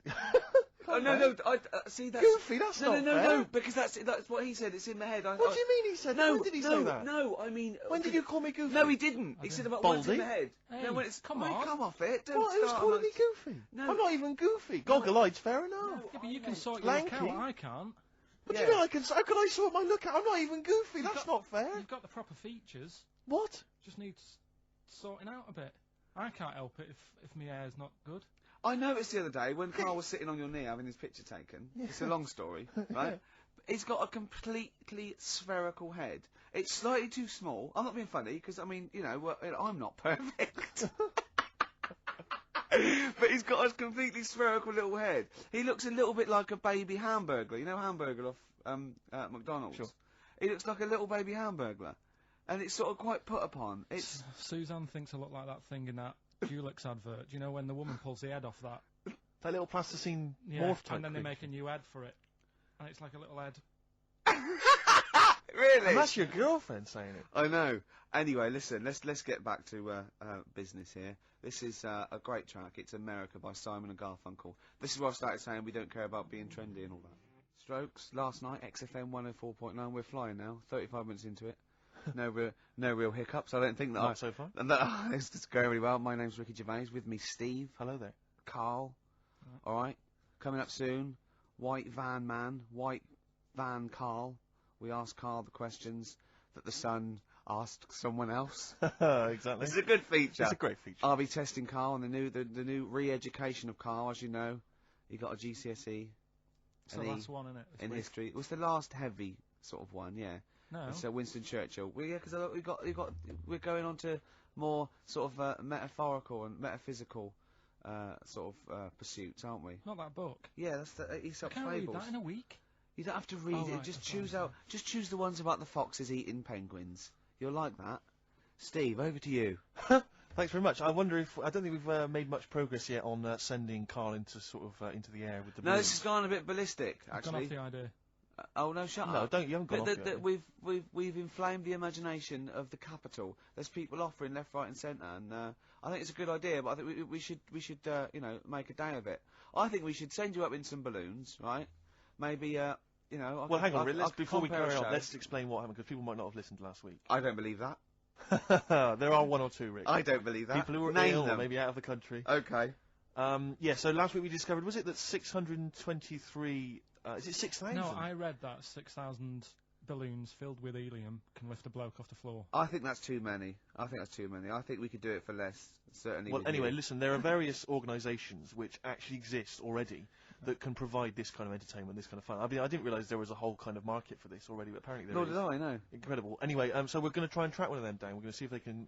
Oh no! See that's Goofy. That's not fair. No, because that's what he said. It's in my head. What do you mean he said? No, when did he say that? No, I mean. When did you call me goofy? No, he didn't. He said about what's in Baldy? my head. Hey, no, when it's come on. Come off it. Don't What? Who's start calling on me goofy? No. I'm not even goofy. Goggle-eyed's fair enough. Yeah, but you can sort your Lanky. look out. I can't. What do you mean I can? How can I sort my look out? I'm not even goofy. That's not fair. You've got the proper features. What? Just needs sorting out a bit. I can't help it if my hair's not good. I noticed the other day when Karl was sitting on your knee having his picture taken. It's a long story, right? He's got a completely spherical head. It's slightly too small. I'm not being funny because I'm not perfect. But he's got a completely spherical little head. He looks a little bit like a baby hamburger. You know Hamburger off McDonald's? Sure. He looks like a little baby hamburger. And it's sort of quite put upon. It's Suzanne thinks I look like that thing in that Dulux advert. Do you know when the woman pulls the head off that? That little plasticine Yeah, morph type and then they creature. make a new head for it. And it's like a little head. really. And that's your girlfriend saying it. I know. Anyway, listen, let's get back to business here. This is a great track. It's America by Simon and Garfunkel. This is where I started saying we don't care about being trendy and all that. Strokes, last night, XFM 104.9. We're flying now, 35 minutes into it. No real hiccups. I don't think that. Not so far. It's just going really well. My name's Ricky Gervais. With me, Steve. Hello there. Karl. All right. Coming up soon. White Van Man. White Van Karl. We ask Karl the questions that the Sun asked someone else. Exactly. It's a good feature. It's a great feature. I'll be testing Karl on the new re-education of Karl. As you know, he got a GCSE. It's the last one, isn't it? In history. It was the last heavy sort of one, yeah. No. It's Winston Churchill. Well, yeah, because we're going on to more sort of metaphorical and metaphysical sort of pursuits, aren't we? Not that book. Yeah, that's the Aesop's I can't Fables. read that in a week. You don't have to read it. Right, Just that's choose fine, out. Just choose the ones about the foxes eating penguins. You'll like that. Steve, over to you. Thanks very much. I wonder if I don't think we've made much progress yet on sending Karl into sort of into the air with the. No, balloons. this has gone a bit ballistic. I've gone Actually. off the idea. Oh no, shut No, up. don't. You haven't gone off yet. We've inflamed the imagination of the capital. There's people offering left, right, and centre, and I think it's a good idea. But I think we should make a day of it. I think we should send you up in some balloons, right? Maybe Well, hang on, Rick, before we carry on, let's explain what happened because people might not have listened last week. I don't believe that. There are one or two, Rick. I don't believe that. People who were Name ill, or them. maybe out of the country. Okay. Yeah. So last week we discovered, was it that 623? Is it 6,000? No, I read that 6,000 balloons filled with helium can lift a bloke off the floor. I think that's too many. I think we could do it for less. Certainly. Well, with anyway, you. listen, there are various organisations which actually exist already that can provide this kind of entertainment, this kind of fun. I mean, I didn't realise there was a whole kind of market for this already, but apparently there is. Nor did I, no. Incredible. Anyway, so we're going to try and track one of them down. We're going to see if they can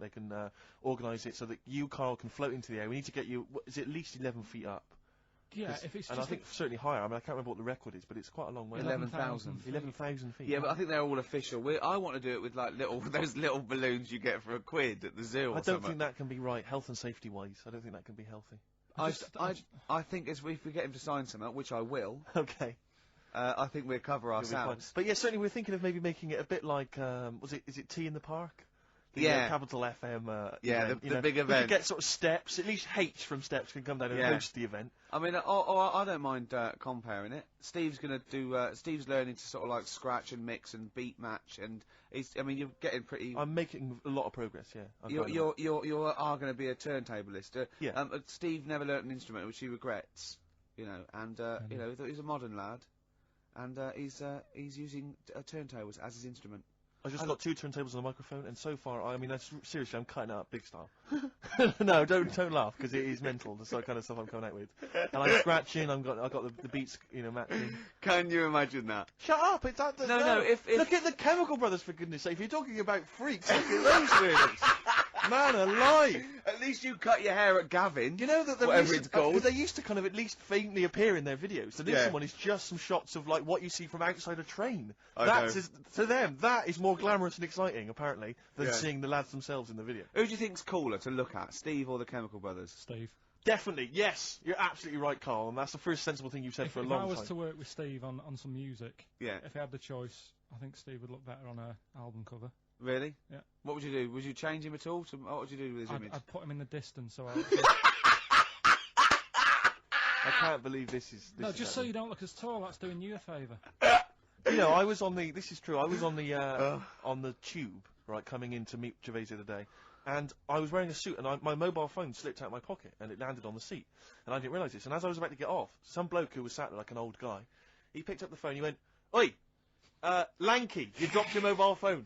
organise it so that you, Karl, can float into the air. We need to get you, is it at least 11 feet up? Yeah, if it's and just I think certainly higher. I mean, I can't remember what the record is, but it's quite a long way. 11,000. 11,000 feet. Yeah, but I think they're all official. I want to do it with like those little balloons you get for £1 at the zoo. Or I don't think that can be right, health and safety wise. I don't think that can be healthy. I think if we get him to sign something, which I will. Okay. I think we'll cover ourselves. But yeah, certainly we're thinking of maybe making it a bit like is it Tea in the Park? The, yeah. Capital FM. Yeah, event, the big event. We could get sort of Steps. At least H from Steps can come down and host the event. I mean, I don't mind comparing it. Steve's gonna do. Steve's learning to sort of like scratch and mix and beat match, and you're getting pretty. I'm making a lot of progress. Yeah. You are going to be a turntablist. Yeah. Steve never learnt an instrument, which he regrets. And he's a modern lad, and he's using turntables as his instrument. I just got 2 turntables and a microphone, and so far, I mean, seriously, I'm cutting it up big style. No, don't laugh, because it is mental, the sort of kind of stuff I'm coming out with. And I'm scratching, I got the beats, matching. Can you imagine that? Shut up! It's that. No. If look at the Chemical Brothers, for goodness sake. If you're talking about freaks, look at those weirdos. Man alive! At least you cut your hair at Gavin. You know that whatever it's called. They used to kind of at least faintly appear in their videos. So this one is just some shots of like what you see from outside a train. To them, that is more glamorous and exciting, apparently, than seeing the lads themselves in the video. Who do you think's cooler to look at, Steve or the Chemical Brothers? Steve. Definitely, yes. You're absolutely right, Karl, and that's the first sensible thing you've said for a long time. If I was to work with Steve on some music, if he had the choice, I think Steve would look better on an album cover. Really? Yeah. What would you do? Would you change him at all? What would you do with his image? I'd put him in the distance, so I can't believe this is... No, just so you don't look as tall, that's doing you a favour. I was on the... This is true. I was on the tube, right, coming in to meet Gervais the other day, and I was wearing a suit, and my mobile phone slipped out of my pocket, and it landed on the seat, and I didn't realise this. And as I was about to get off, some bloke who was sat there like an old guy, he picked up the phone, he went, "Oi, Lanky, you dropped your mobile phone."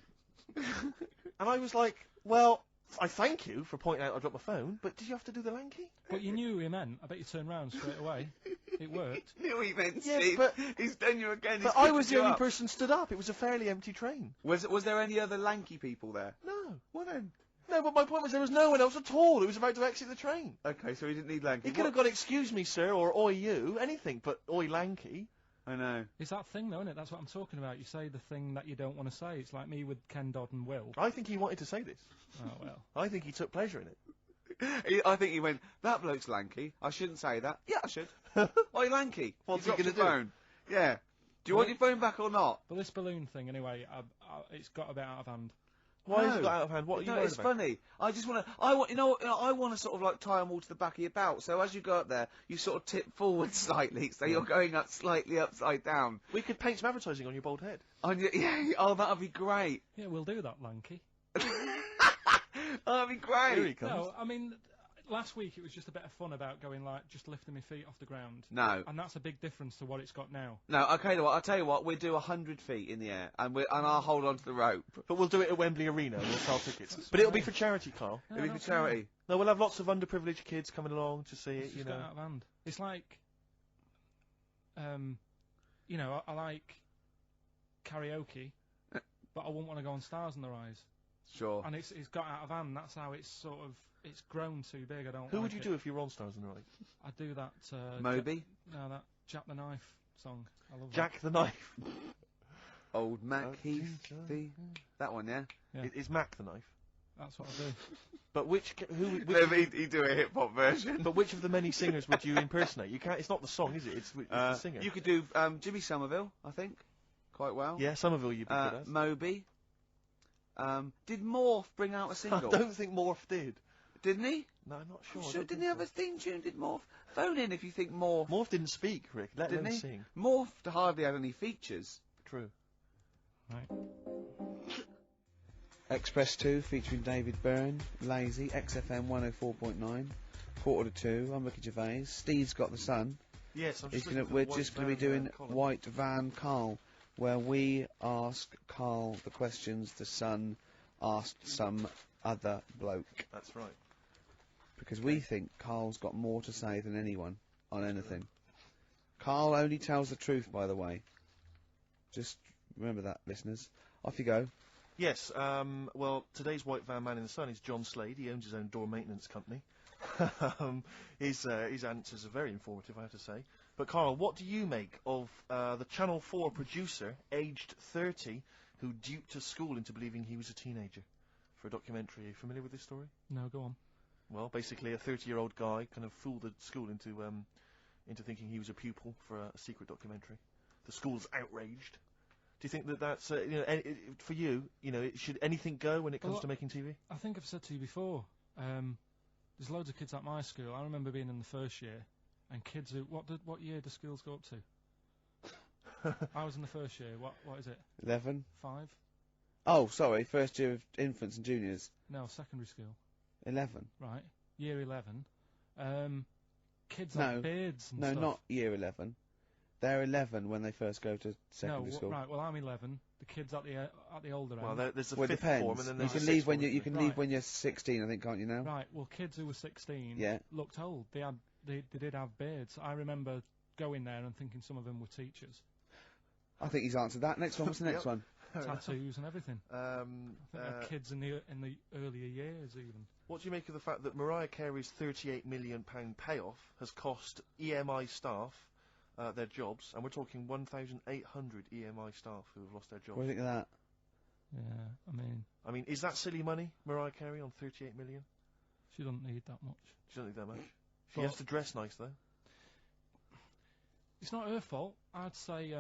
And I was like, well, I thank you for pointing out I dropped my phone, but did you have to do the Lanky? But you knew who he meant. I bet you turned round straight away. It worked. You knew he meant, Yeah, Steve. but he's done you again. But I was the only person stood up. It was a fairly empty train. Was there any other lanky people there? No. Well then. No, but my point was there was no one else at all who was about to exit the train. Okay, so he didn't need lanky. He could have gone, "Excuse me, sir," or "Oi, you," anything, but "Oi, Lanky." I know. It's that thing, though, isn't it? That's what I'm talking about. You say the thing that you don't want to say. It's like me with Ken Dodd and Will. I think he wanted to say this. Oh, well. I think he took pleasure in it. I think he went, "That bloke's lanky. I shouldn't say that." Yeah, I should. Oi, lanky. What's he going to do? Phone. Yeah. Do you want your phone back or not? But this balloon thing, anyway, it's got a bit out of hand. Why has it got out of hand? What are you worried it's about? funny. I just want to. I want to sort of like tie them all to the back of your belt. So as you go up there, you sort of tip forward slightly, so you're going up slightly upside down. We could paint some advertising on your bald head. Oh, that'd be great. Yeah, we'll do that, Lanky. That'd be great. Here he comes. No, I mean, last week it was just a bit of fun about going like just lifting my feet off the ground. No. And that's a big difference to what it's got now. No, okay, I'll tell you what, we'll do 100 feet in the air, and I'll hold on to the rope. But we'll do it at Wembley Arena, and we'll sell tickets. But it'll be for charity, Karl. No, It'll be for charity. No, we'll have lots of underprivileged kids coming along to see It's it, just got out of hand. It's like, I like karaoke, but I wouldn't want to go on Stars in the Rise. Sure. And it's got out of hand. That's how it's sort of it's grown too big. I don't. Who like would you it. do if you were on Stars in the Rise? I'd do that. Moby? That Jack the Knife song. I love Jack the Knife. Old Mac Heath. That one, yeah? Yeah. Is Mac the Knife? That's what I do. But which He'd do a hip-hop version. but which of the many singers would you impersonate? You can't. It's not the song, is it? It's the singer. You could do Jimmy Somerville, I think, quite well. Yeah, Somerville you'd be good at. Moby. Did Morph bring out a single? I don't think Morph did. Didn't he? No, I'm not sure. Sure, didn't he have a theme tune? Did Morph? Phone in if you think Morph. Morph didn't speak, Rick. Let Didn't him he? sing. Morph hardly had any features. True. Right. Express 2 featuring David Byrne, Lazy, XFM 104.9, 1:45. I'm Ricky Gervais. Steve's got the sun. Yes, I'm just We're just going to be doing White Van Carl, where we ask Carl the questions the Sun asked some other bloke. That's right. Because we think Carl's got more to say than anyone on anything. Carl only tells the truth, by the way. Just remember that, listeners. Off you go. Yes, well, today's White Van Man in the Sun is John Slade. He owns his own door maintenance company. His answers are very informative, I have to say. But, Carl, what do you make of the Channel 4 producer, aged 30, who duped a school into believing he was a teenager for a documentary? Are you familiar with this story? No, go on. Well, basically, a 30-year-old guy kind of fooled the school into thinking he was a pupil for a secret documentary. The school's outraged. Do you think that that's, for you, should anything go when it comes to making TV? I think I've said to you before, there's loads of kids at my school. I remember being in the first year, and kids who, what year do schools go up to? I was in the first year. What is it? 11. 5? Oh, sorry, first year of infants and juniors. No, secondary school. 11. Right, year 11. Kids have beards and No, stuff. not year 11. They're 11 when they first go to secondary school. Right. Well, I'm 11. The kids at the older end. Well, there's a Well, it fifth depends. form, and then You there's can a leave sixth when form, you can Right. leave when you're 16, I think, can't you now? Right. Well, kids who were 16 Yeah. looked old. They did have beards. I remember going there and thinking some of them were teachers. I think he's answered that. Next one. What's the next one? Tattoos and everything. I think they're kids in the earlier years even. What do you make of the fact that Mariah Carey's £38 million payoff has cost EMI staff their jobs, and we're talking 1,800 EMI staff who have lost their jobs? What do you think of that? Yeah, I mean, is that silly money, Mariah Carey, on 38 million? she doesn't need that much. She doesn't need that much. She But has to dress nice, though. it's not her fault. I'd say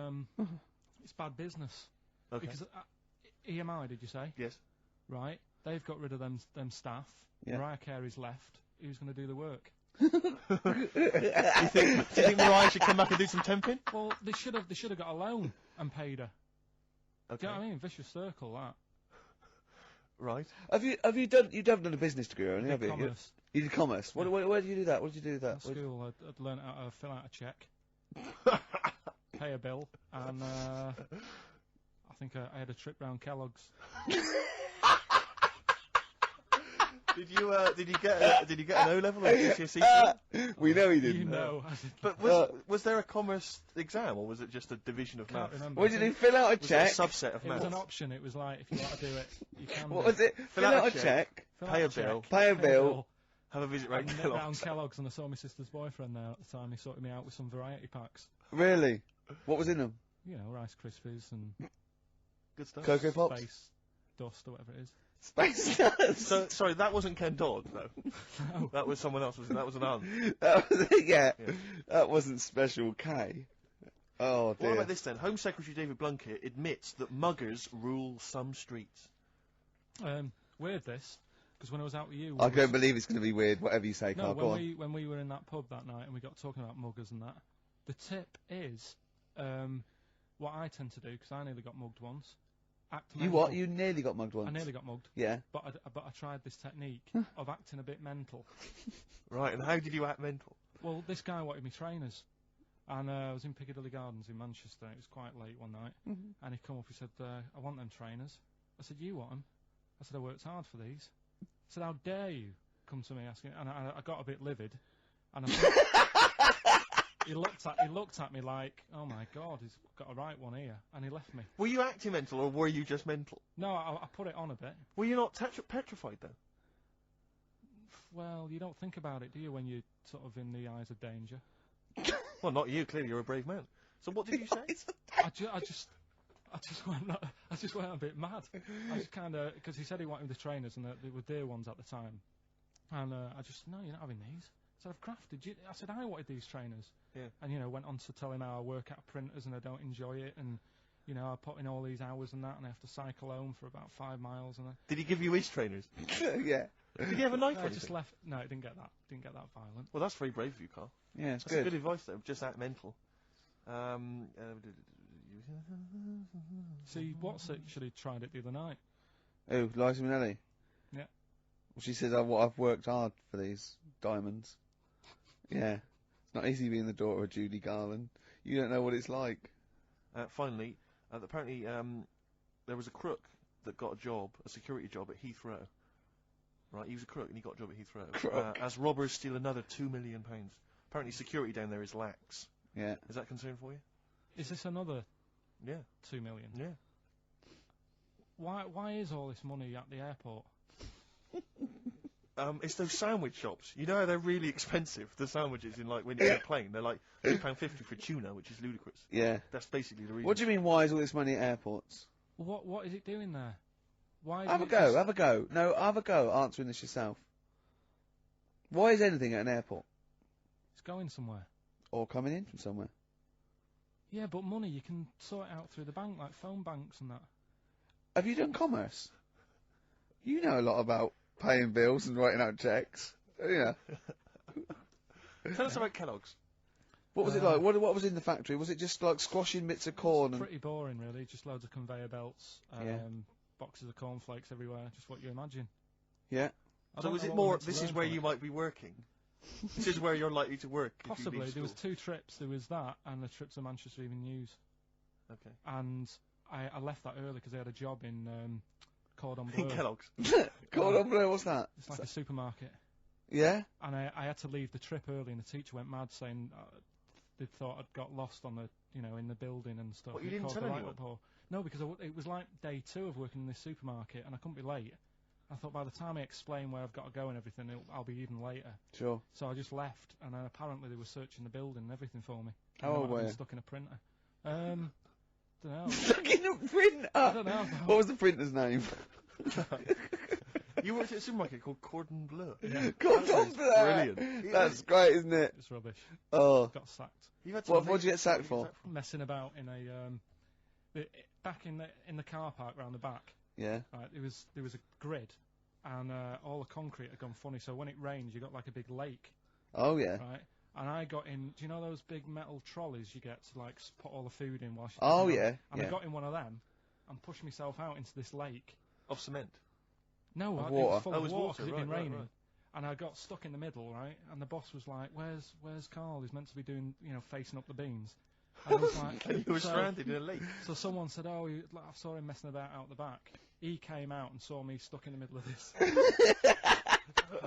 it's bad business. Okay. Because EMI, did you say? Yes. Right. They've got rid of them staff. Yeah. Mariah Carey's left. Who's going to do the work? do you think Mariah should come back and do some temping? Well, they should have got a loan and paid her. Okay. Do you know what I mean? Vicious circle, that. Right. Have you haven't done a business degree, or anything, have you? Commerce. You did commerce. Where did you do that? What did you do with that? At school, I'd learned how to fill out a cheque, pay a bill, and I think I had a trip round Kellogg's. Did you get an O level or GCSE? We know he didn't. You know. But was there a commerce exam, or was it just a division of Can't maths? remember. What did he fill out a Was check? it a subset of It was maths? an option. It was like, if you want to do it, you can. What do. was it? Fill out a check. Fill pay out a bill, check, pay a bill. Have a visit and round nip Kellogg's. round Kellogg's, and I saw my sister's boyfriend there at the time. He sorted me out with some variety packs. Really? What was in them? You know, Rice Krispies and Good stuff. Cocoa Pops? Space Dust or whatever it is. Space Dust. So, sorry, that wasn't Ken Dodd, though. No. That was someone else. That was an aunt. That was it, yeah. Yeah. That wasn't Special K. Oh, dear. What about this then? Home Secretary David Blunkett admits that muggers rule some streets. Weird this, because when I was out with you... I don't believe it's going to be weird, whatever you say, No, Carl. Go on. when we were in that pub that night and we got talking about muggers and that, the tip is, what I tend to do, because I nearly got mugged once. Act You mental. what? You nearly got mugged once. I nearly got mugged, Yeah. but I tried this technique of acting a bit mental. Right, and how did you act mental? Well, this guy wanted me trainers, and I was in Piccadilly Gardens in Manchester. It was quite late one night, and he come up. He said, "I want them trainers." I said, "You want them?" I said, "I worked hard for these." I said, "How dare you come to me asking?" And I got a bit livid, and I said, he looked at me like, oh my God, he's got a right one here, and he left me. Were you acting mental, or were you just mental? No, I put it on a bit. Were you not petrified, though? Well, you don't think about it, do you, when you're sort of in the eyes of danger? Well, not you. Clearly, you're a brave man. So what did you say? I just went a bit mad. I just kind of, because he said he wanted the trainers, and they were dear ones at the time. And I just, no, you're not having these. I said, I've crafted. I said, I wanted these trainers. Yeah. And, you know, went on to tell him how I work at printers and I don't enjoy it. And, you know, I put in all these hours and that, and I have to cycle home for about 5 miles. And Did he give you his trainers? Yeah. Did he have a knife? I just left. No, it didn't get that. Didn't get that violent. Well, that's very brave of you, Carl. Yeah, it's That's good. good advice, though. Just act mental. See, what's it? Should have tried it the other night. Oh, Liza Minnelli? Yeah. Well, she says, I've worked hard for these diamonds. Yeah. It's not easy being the daughter of Judy Garland. You don't know what it's like. Finally, apparently there was a crook that got a security job at Heathrow. Right, he was a crook and he got a job at Heathrow. Crook. As robbers steal another £2 million. Apparently security down there is lax. Yeah. Is that a concern for you? Is this another? Yeah. 2 million. Yeah. Why is all this money at the airport? It's those sandwich shops. You know how they're really expensive, the sandwiches in, like, when you're in a plane? They're like £2.50 for tuna, which is ludicrous. Yeah. That's basically the reason. What do you mean, why is all this money at airports? What is it doing there? Why? Have a go. No, have a go answering this yourself. Why is anything at an airport? It's going somewhere. Or coming in from somewhere? Yeah, but money, you can sort it out through the bank, like phone banks and that. Have you done commerce? You know a lot about paying bills and writing out checks. Yeah. Tell us about Kellogg's. What was it like? What was in the factory? Was it just like squashing bits of corn? And Pretty boring, really. Just loads of conveyor belts, Yeah. boxes of cornflakes everywhere. Just what you imagine. Yeah. So is it more, this is where you might be working? This is where you're likely to work? if you Possibly. leave There was school? 2 trips. There was that and the trip to Manchester Evening News. Okay. And I left that early because they had a job in Cordon Bleu. In Kellogg's. Cordon Bleu, what's that? It's like a supermarket. Yeah? And I had to leave the trip early, and the teacher went mad saying they thought I'd got lost on the, in the building and stuff. What, you It didn't caused tell a anyone? uproar. No, because it was like day 2 of working in this supermarket, and I couldn't be late. I thought by the time I explain where I've got to go and everything, I'll be even later. Sure. So I just left, and then apparently they were searching the building and everything for me. How old were you? Stuck in a printer. Don't know. Stuck in a printer! I don't know. What was the printer's name? You worked at a supermarket called Cordon Bleu. Yeah, Cordon Bleu! Brilliant. That's great, isn't it? it's rubbish. Oh. Got sacked. You've had What did you get sacked for? Messing about in back in the car park round the back. Yeah. Right, there was a grid, and all the concrete had gone funny. So when it rains, you got like a big lake, Oh, yeah. right? And I got in. Do you know those big metal trolleys you get to like put all the food in while? Oh, yeah. And Yeah. I got in one of them and pushed myself out into this lake. Of cement. No, Of it water. was full Oh, it of was water water, 'cause it'd been right, raining. right. And I got stuck in the middle, right? And the boss was like, "Where's Carl? He's meant to be doing, facing up the beams." And I was like, And you were so- stranded in a lake. So someone said, "Oh, I saw him messing about out the back." He came out and saw me stuck in the middle of this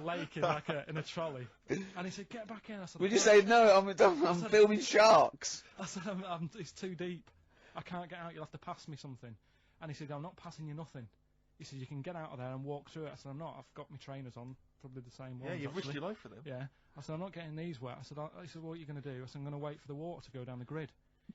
lake in a trolley, and he said, "Get back in." I said, Would you say, no, I'm filming sharks? I said, "It's too deep. I can't get out. You'll have to pass me something." And he said, "I'm not passing you nothing." He said, "You can get out of there and walk through it." I said, "I'm not. I've got my trainers on, probably the same ones." Yeah, you've risked actually." your life for them. Yeah. I said, "I'm not getting these wet." He said, "What are you going to do?" I said, "I'm going to wait for the water to go down the grid."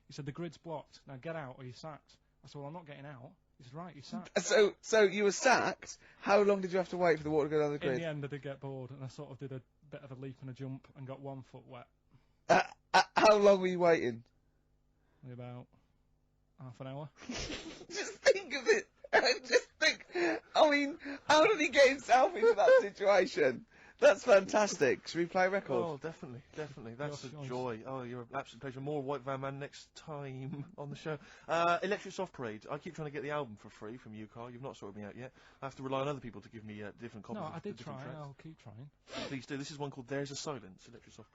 He said, "The grid's blocked. Now get out or you're sacked." I said, "Well, I'm not getting out." He said, "Right, you're sacked." So you were sacked? How long did you have to wait for the water to go down the In grid? the end, I did get bored, and I sort of did a bit of a leap and a jump and got 1 foot wet. How long were you waiting? Maybe about half an hour. Just think of it. Just think. I mean, how did he get himself into that situation? That's fantastic. Should we play a record? Oh, definitely. That's Your a choice. joy. Oh, you're an absolute pleasure. More White Van Man next time on the show. Electric Soft Parade. I keep trying to get the album for free from you, Carl. You've not sorted me out yet. I have to rely on other people to give me different copies No, of I the did try. different tracks. I'll keep trying. Please do. This is one called There's a Silence, Electric Soft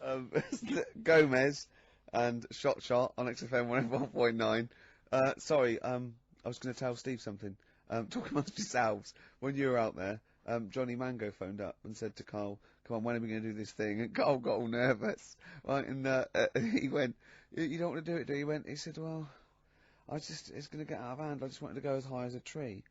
Parade. Gomez and Shot on XFM 101.9. Sorry, I was going to tell Steve something. Talk amongst yourselves. When you were out there, Johnny Mango phoned up and said to Karl, "Come on, when are we going to do this thing?" And Karl got all nervous, right? And he went, "You don't want to do it, do you?" He said, "Well, it's going to get out of hand. I just wanted to go as high as a tree."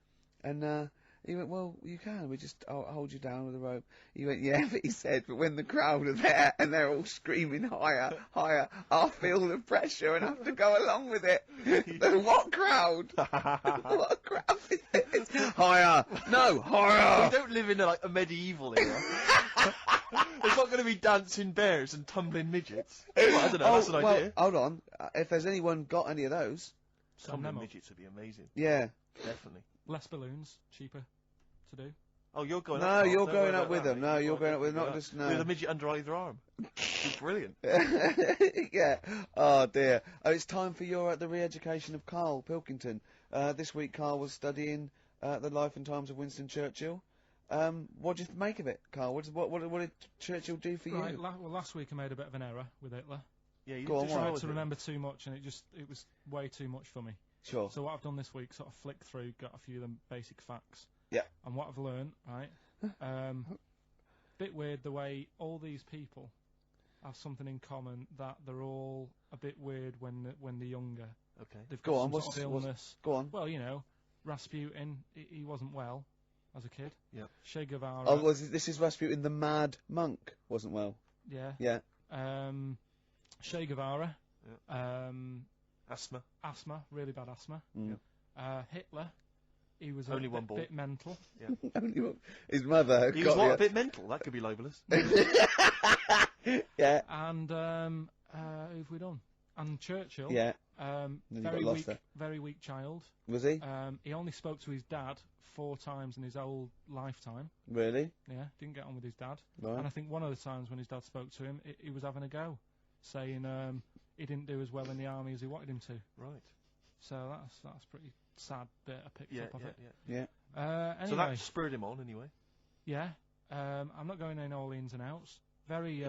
And he went, "Well, you can. I'll hold you down with a rope." He went, "Yeah," but he said, "But when the crowd are there and they're all screaming higher, higher, I'll feel the pressure and have to go along with it." The what crowd? What crowd is this? Higher! No, higher! We don't live in a medieval era. There's not going to be dancing bears and tumbling midgets. Well, I don't know, that's an idea. Hold on. If there's anyone got any of those. Tumbling midgets would be amazing. Yeah. Definitely. Less balloons, cheaper to do. Oh, you're going up. No, you're going up with them. No, you're going up with them, not just, no. With a midget under either arm. It's brilliant. Yeah. Oh, dear. Oh, it's time for the re-education of Karl Pilkington. This week, Karl was studying the life and times of Winston Churchill. What did you make of it, Karl? What did Churchill do for you? Well, last week I made a bit of an error with Hitler. Yeah, you tried to remember too much, and it was way too much for me. Sure. So what I've done this week, sort of flicked through, got a few of the basic facts. Yeah. And what I've learned, right? Bit weird the way all these people have something in common, that they're all a bit weird when they're younger. Okay. They've got some sort of illness. Go on. Well, Rasputin, he wasn't well as a kid. Yeah. Che Guevara. Oh, this is Rasputin, the mad monk, wasn't well. Yeah. Yeah. Che Guevara. Yeah. Asthma, really bad asthma. Mm. Hitler, he was only a bit mental. Yeah. Only one. His mother. He was a bit mental. That could be libelous. Yeah. And who've we done? And Churchill. Yeah. Very weak child. Was he? He only spoke to his dad 4 times in his whole lifetime. Really? Yeah, didn't get on with his dad. Right. And I think one of the times when his dad spoke to him, he was having a go, saying he didn't do as well in the army as he wanted him to. Right. So that's pretty sad bit I picked up of it. Yeah. Anyway, so that spurred him on anyway. Yeah. I'm not going in all the ins and outs. Very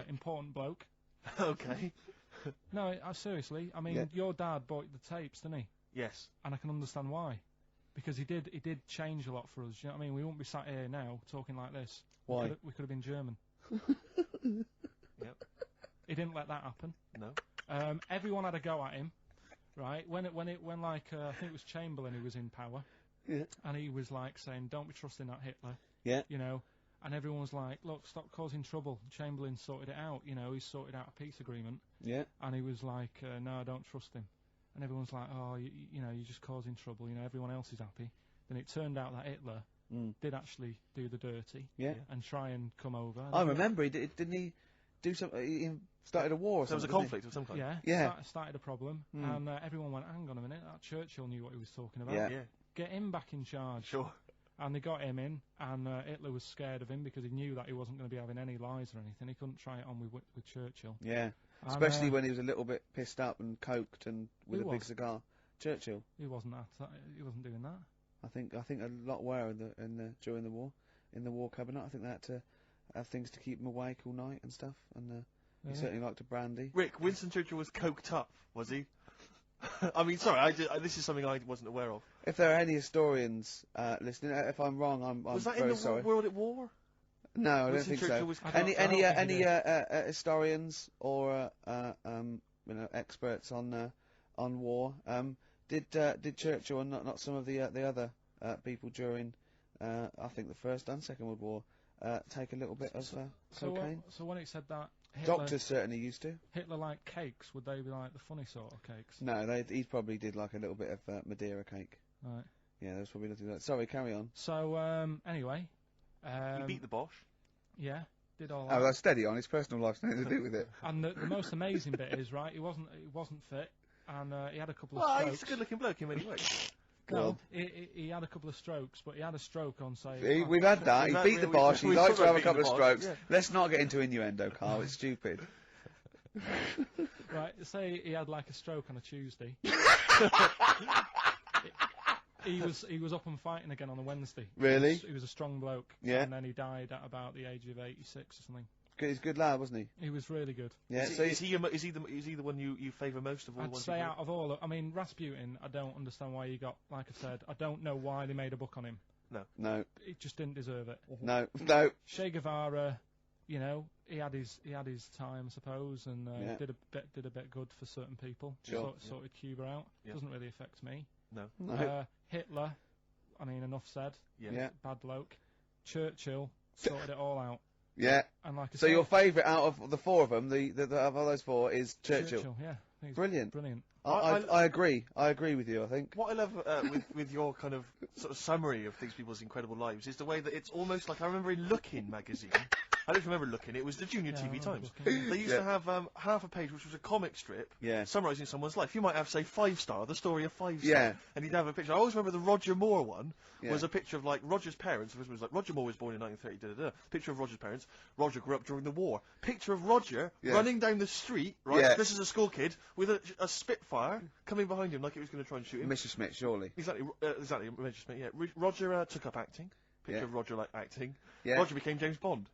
important bloke. Okay. No, seriously. I mean, your dad bought the tapes, didn't he? Yes. And I can understand why. Because he did change a lot for us. You know what I mean? We wouldn't be sat here now talking like this. Why? We could have been German. Yep. He didn't let that happen. No. Everyone had a go at him, right? When I think it was Chamberlain who was in power. Yeah. And he was like saying, "Don't be trusting that Hitler." Yeah. And everyone was like, "Look, stop causing trouble." Chamberlain sorted it out. He sorted out a peace agreement. Yeah. And he was like, "No, I don't trust him." And everyone's like, "Oh, you're just causing trouble. Everyone else is happy." Then it turned out that Hitler did actually do the dirty. Yeah. And try and come over. I remember didn't he do something? He started a war or something. There was a conflict of some kind. Yeah. Started a problem. And everyone went, "Hang on a minute, that Churchill knew what he was talking about. Yeah. Get him back in charge." Sure. And they got him in, and Hitler was scared of him because he knew that he wasn't going to be having any lies or anything. He couldn't try it on with Churchill. Yeah. Especially when he was a little bit pissed up and coked and with a big cigar. Churchill. He wasn't he wasn't doing that. I think a lot were during the war, in the war cabinet. I think they had to have things to keep him awake all night and stuff. And he certainly liked a brandy. Rick, Winston Churchill was coked up, was he? I mean, sorry, this is something I wasn't aware of. If there are any historians listening, if I'm wrong, I'm was that very in the sorry. World at War? No, I don't Winston think Churchill so. was Any historians or experts on war? Did Churchill and not some of the other people during I think the First and Second World War take a little bit of cocaine? So when it said that Hitler, doctors certainly used to. Hitler liked cakes. Would they be like the funny sort of cakes? No, he probably did like a little bit of Madeira cake. Right. Yeah, that's probably nothing like that. Sorry, carry on. So anyway, he beat the Bosch. Yeah, did all that. Oh, that's steady on. His personal life's nothing to do with it. And the most amazing bit is, right, he wasn't fit, and he had a couple of strokes. He's a good-looking bloke in many ways. No, he had a couple of strokes, but he had a stroke on, say... We've had that. He beat the Bosch. He likes to have a couple of strokes. Yeah. Let's not get into innuendo, Karl. It's stupid. Right, say he had like a stroke on a Tuesday. He was up and fighting again on a Wednesday. Really? He was a strong bloke. Yeah. And then he died at about the age of 86 or something. He's a good lad, wasn't he? He was really good. Yeah. Is he the one you favour most of all? I'd say out of all, I mean Rasputin, I don't understand why he got. Like I said, I don't know why they made a book on him. No. He just didn't deserve it. No. Che Guevara, you know, he had his time, I suppose, and did a bit good for certain people. Sure. Sorted Cuba out. Yeah. Doesn't really affect me. No. Hitler, I mean, enough said. Yeah. Bad bloke. Churchill sorted it all out. Yeah. And like I So said, your favourite out of the four of them, the of those four, is Churchill. Yeah. He's Brilliant. Brilliant. I agree. I agree with you, I think. What I love with your kind of sort of summary of these people's incredible lives is the way that it's almost like I remember in Looking magazine. I don't remember Looking. It was the Junior TV Times. They used to have half a page, which was a comic strip, summarising someone's life. You might have, say, 5 Star, the story of 5 Star, and you'd have a picture. I always remember the Roger Moore one was a picture of like Roger's parents. It was like Roger Moore was born in 1930. Picture of Roger's parents. Roger grew up during the war. Picture of Roger running down the street. Right, this is a school kid with a Spitfire coming behind him like it was going to try and shoot him. Mr. Smith, surely. Exactly, Mr. Smith. Yeah, Roger took up acting. Picture of Roger acting. Yeah. Roger became James Bond.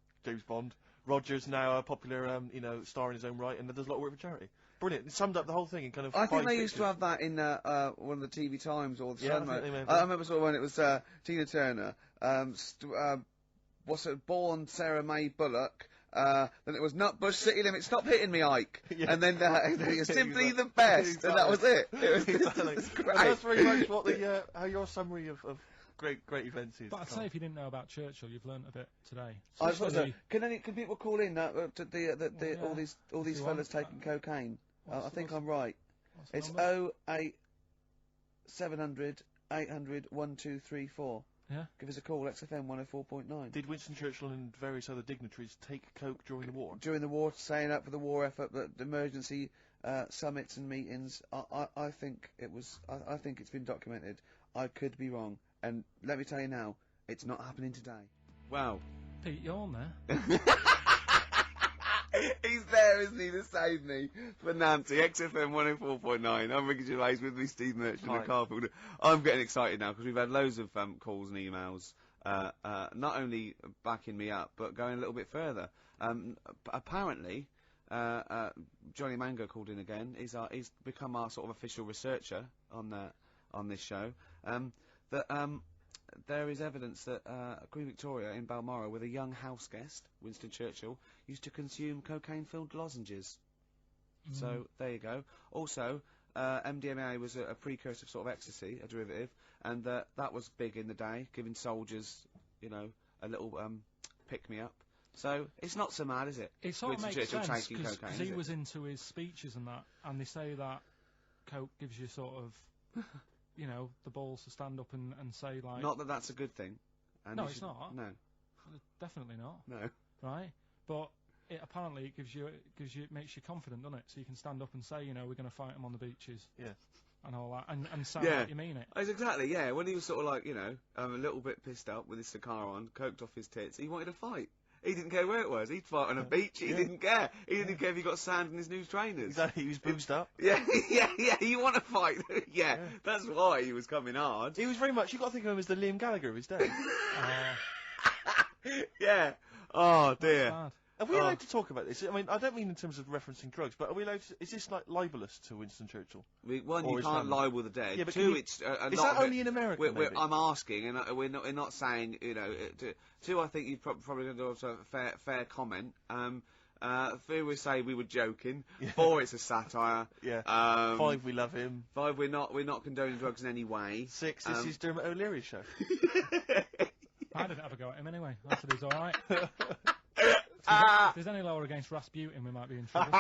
Roger's now a popular, star in his own right, and does a lot of work for charity. Brilliant. It summed up the whole thing in kind of. I think 5 they pictures. used to have that in one of the TV Times or the Sun. I think they may have I remember sort of when it was Tina Turner. Born Sarah May Bullock. Then it was Nutbush City Limits. Stop hitting me, Ike. And then you're simply the best, and that was it. It was, Exactly. it was great. And that's very much what how your summary of great events is. But I'd say if you didn't know about Churchill, you've learnt a bit today. I was gonna say, can people call in to all these fellas taking cocaine? I think I'm right. It's 08 700 800 1234. Yeah. Give us a call, XFM 104.9. Did Winston Churchill and various other dignitaries take coke during the war? During the war, saying up for the war effort, but emergency summits and meetings. I think it was. I think it's been documented. I could be wrong, and let me tell you now, it's not happening today. Wow. Pete, you're on there. He's there, isn't he, to save me? For Nancy, XFM 104.9. I'm Ricky Gervais, with me, Steve Merchant and Karl Pilkington. I'm getting excited now, because we've had loads of calls and emails, not only backing me up, but going a little bit further. Apparently, Johnny Mango called in again. He's become our sort of official researcher on this show. There is evidence that Queen Victoria in Balmoral, with a young house guest, Winston Churchill, used to consume cocaine-filled lozenges. So, there you go. Also, MDMA was a precursor of sort of ecstasy, a derivative, and that was big in the day, giving soldiers, a little pick-me-up. So, it's not so mad, is it? It sort of Winston makes Churchill sense, taking cocaine, because he was into his speeches and that, and they say that coke gives you sort of... the balls to stand up and say, like... Not that that's a good thing. And no, it's not. No. Definitely not. No. Right? But it apparently makes you confident, doesn't it? So you can stand up and say, we're going to fight them on the beaches. Yeah. And all that, and sound like you mean it. That's exactly, yeah. When he was sort of like, a little bit pissed up with his cigar on, coked off his tits, he wanted to fight. He didn't care where it was. He'd fight on a beach. He didn't care. He didn't care if he got sand in his new trainers. Exactly. He was boozed up. Yeah. You want to fight? yeah. That's why he was coming hard. He was very much. You got to think of him as the Liam Gallagher of his day. Yeah. Oh dear. Are we allowed to talk about this? I mean, I don't mean in terms of referencing drugs, but are we allowed to, is this like libelous to Winston Churchill? One, you can't libel the dead. Yeah, but two, is that only in America? I'm asking, and we're not saying, two, I think you've probably going to do a fair comment. Three, we say we were joking. Yeah. 4, it's a satire. Yeah. 5, we love him. 5, we're not condoning drugs in any way. 6, this is Dermot O'Leary's show. I didn't have a go at him anyway. I said he was alright. If there's any law against Rasputin, we might be in trouble.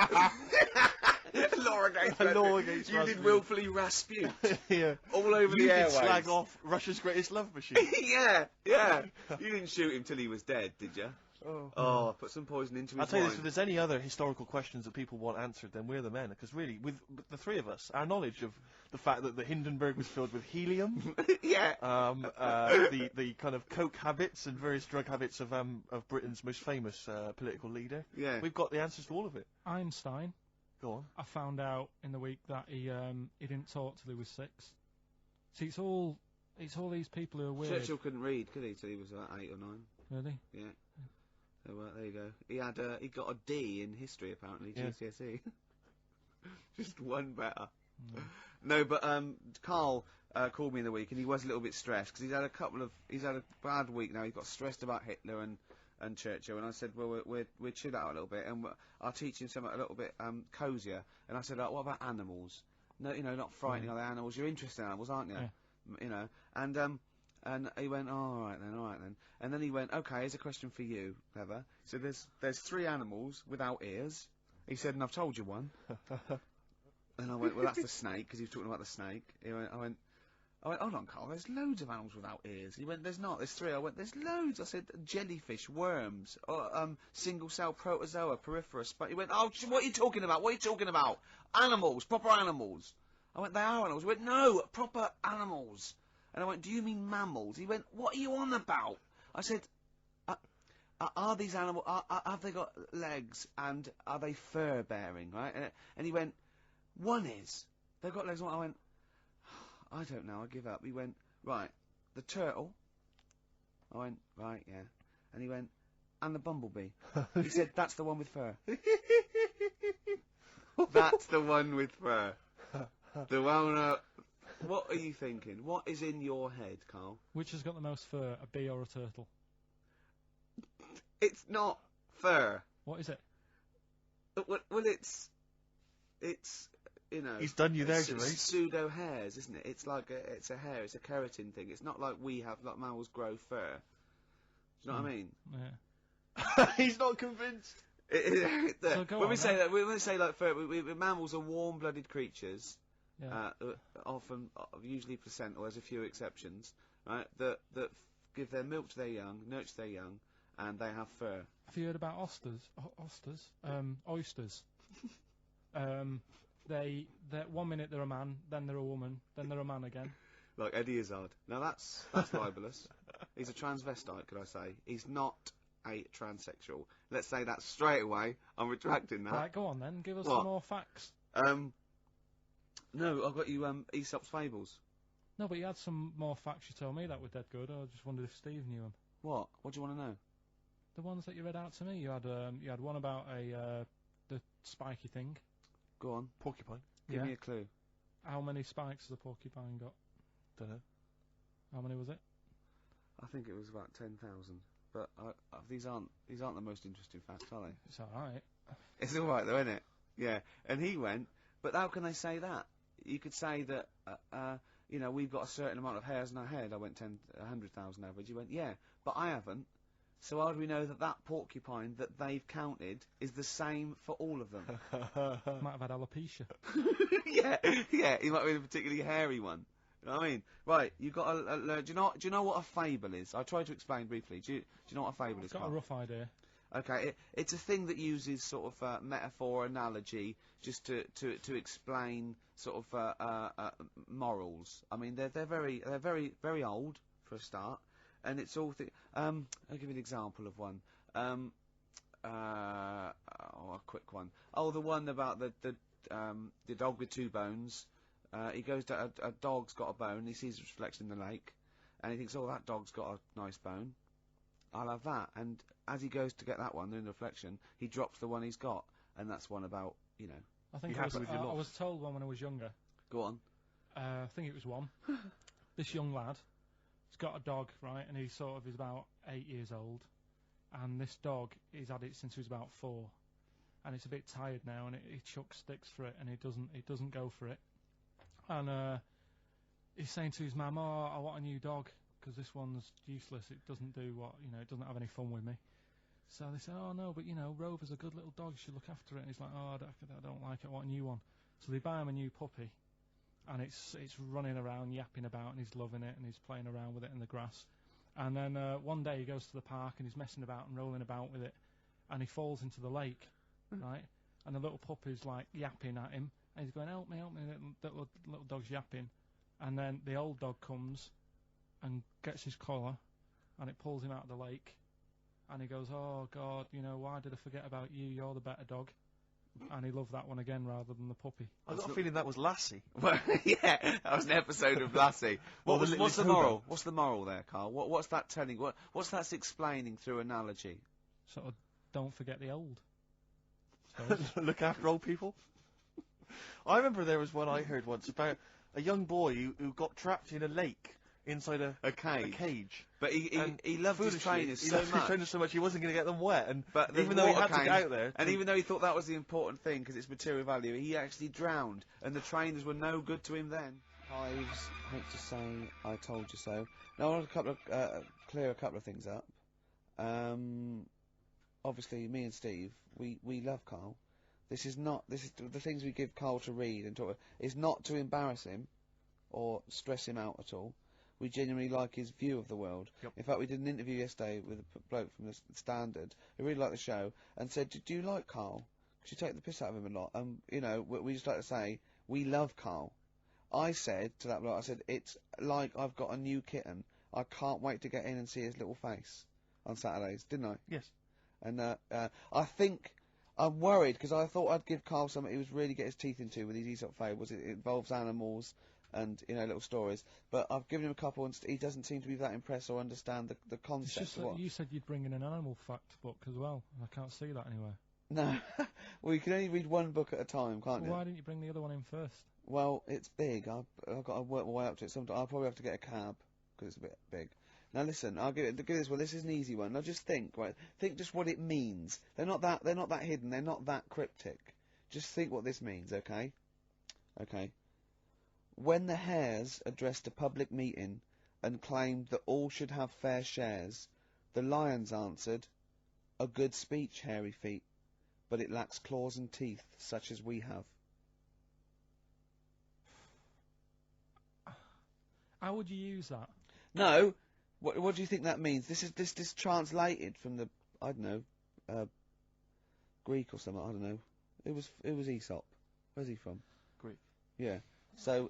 Law against Rasputin. You did willfully Rasputin. Yeah. All over the airwaves. You did slag off Russia's greatest love machine. Yeah. You didn't shoot him till he was dead, did you? Oh, put some poison into his I'll tell you wine. this, if there's any other historical questions that people want answered, then we're the men. Because really, with the three of us, our knowledge of the fact that the Hindenburg was filled with helium, the kind of coke habits and various drug habits of Britain's most famous political leader, we've got the answers to all of it. Einstein. Go on. I found out in the week that he didn't talk till he was 6. See, it's all these people who are weird. Churchill couldn't read, could he, till he was 8 or 9? Really? Yeah. So there you go. He got a D in history apparently, GCSE. Just one better. No, but Karl called me in the week, and he was a little bit stressed because he's had a bad week now. He got stressed about Hitler and Churchill, and I said, well, we're chill out a little bit, and I'll teach him something a little bit cosier. And I said, what about animals? No, not frightening other animals. You're interested in animals, aren't you? Yeah. And he went, oh, all right then. And then he went, okay, here's a question for you, Clever. So there's 3 animals without ears. He said, and I've told you one. And I went, well, that's the snake, because he was talking about the snake. I went, hold on, Karl, there's loads of animals without ears. He went, there's not, there's 3. I went, there's loads. I said, jellyfish, worms, single-cell protozoa, peripherous. But he went, oh, what are you talking about? What are you talking about? Animals, proper animals. I went, they are animals. He went, no, proper animals. And I went, do you mean mammals? He went, what are you on about? I said, are these animals, have they got legs, and are they fur-bearing, right? And he went, one is. They've got legs. I went, I don't know, I give up. He went, right, the turtle. I went, right, yeah. And he went, and the bumblebee. He said, that's the one with fur. That's the one with fur. The one, what are you thinking? What is in your head, Karl? Which has got the most fur, a bee or a turtle? It's not fur. What is it? Well, it's you know. He's done you there, Gervais. Pseudo hairs, isn't it? It's like it's a hair. It's a keratin thing. It's not like we have, like mammals grow fur. Do you know what I mean? Yeah. He's not convinced. When we say like fur, mammals are warm-blooded creatures. Yeah. Often, usually placental. There's a few exceptions, right? That give their milk to their young, nurture their young, and they have fur. Have you heard about oysters? Oysters. They 1 minute they're a man, then they're a woman, then they're a man again. Like Eddie Izzard. Now that's libelous. He's a transvestite, could I say? He's not a transsexual. Let's say that straight away. I'm retracting that. Right, go on then. Give us some more facts. No, I've got you Aesop's Fables. No, but you had some more facts you told me that were dead good. I just wondered if Steve knew them. What? What do you want to know? The ones that you read out to me. You had one about the spiky thing. Go on. Porcupine. Give me a clue. How many spikes has a porcupine got? Don't know. How many was it? I think it was about 10,000. But these aren't the most interesting facts, are they? It's all right. It's all right though, isn't it? Yeah. And he went, but how can they say that? You could say that, you know, we've got a certain amount of hairs in our head. I went 100,000 average. You went, yeah, but I haven't. So how do we know that porcupine that they've counted is the same for all of them? Might have had alopecia. yeah, he might have been a particularly hairy one. You know what I mean? Right, you've got to learn. Do you know what a fable is? I tried to explain briefly. Do you know what a fable is? I've got a rough idea. Okay, it's a thing that uses sort of metaphor, analogy, just to explain sort of morals. I mean, they're very old for a start, and it's all. I'll give you an example of one. A quick one. Oh, the one about the dog with 2 bones. He goes to a dog's got a bone. He sees a reflection in the lake, and he thinks, oh, that dog's got a nice bone. I'll have that. And as he goes to get that one in the reflection, he drops the one he's got, and that's one about, you know. I think I was told one when I was younger. Go on. I think it was one. This young lad, he's got a dog, right, and he's about 8 years old, and this dog, he's had it since he was about 4, and it's a bit tired now, and he chucks sticks for it, and he doesn't go for it, and he's saying to his mum, oh, I want a new dog, because this one's useless, it doesn't do it doesn't have any fun with me. So they say, oh no, but Rover's a good little dog, you should look after it. And he's like, oh, I don't like it, I want a new one. So they buy him a new puppy, and it's running around, yapping about, and he's loving it, and he's playing around with it in the grass. And then one day he goes to the park, and he's messing about and rolling about with it, and he falls into the lake, right? And the little puppy's like yapping at him, and he's going, help me, little dog's yapping. And then the old dog comes and gets his collar, and it pulls him out of the lake, and he goes, oh God, why did I forget about you? You're the better dog. And he loved that one again rather than the puppy. I got a feeling that was Lassie. Well, yeah, that was an episode of Lassie. What's the moral? What's the moral there, Karl? What's that telling? What's that explaining through analogy? Sort of, don't forget the old. Look after old people. I remember there was one I heard once about a young boy who got trapped in a lake inside a cage. But he loved his trainers he so loved much. his trainers so much he wasn't going to get them wet. And But even though he had to get out there, and even though he thought that was the important thing because it's material value, he actually drowned, and the trainers were no good to him then. Hives, hate to say, I told you so. Now I want to clear a couple of things up. Obviously, me and Steve, we love Karl. This is the things we give Karl to read and talk. Is not to embarrass him or stress him out at all. We genuinely like his view of the world. Yep. In fact, we did an interview yesterday with a bloke from the Standard who really liked the show and said, "Do you like Karl? Because you take the piss out of him a lot." You know, we just like to say we love Karl. I said to that bloke, I said, "It's like I've got a new kitten. I can't wait to get in and see his little face on Saturdays," didn't I? yes. And I think I'm worried because I thought I'd give Karl something he was really get his teeth into with these Aesop fables. It involves animals and, you know, little stories. But I've given him a couple and he doesn't seem to be that impressed or understand the concept. It's just that you said you'd bring in an animal fact book as well, and I can't see that anywhere. No. Well, you can only read one book at a time, can't you? Why didn't you bring the other one in first? Well, it's big. I've got to work my way up to it. Sometime I'll probably have to get a cab because it's a bit big. Now listen, I'll give this one. This is an easy one. Now just think, right? Think just what it means. They're not that hidden. They're not that cryptic. Just think what this means, okay? Okay. When the Hares addressed a public meeting and claimed that all should have fair shares, the Lions answered, "A good speech, hairy feet, but it lacks claws and teeth such as we have." How would you use that? No. What do you think that means? This is translated from the, I don't know, Greek or something. I don't know. It was Aesop. Where's he from? Greek. Yeah. So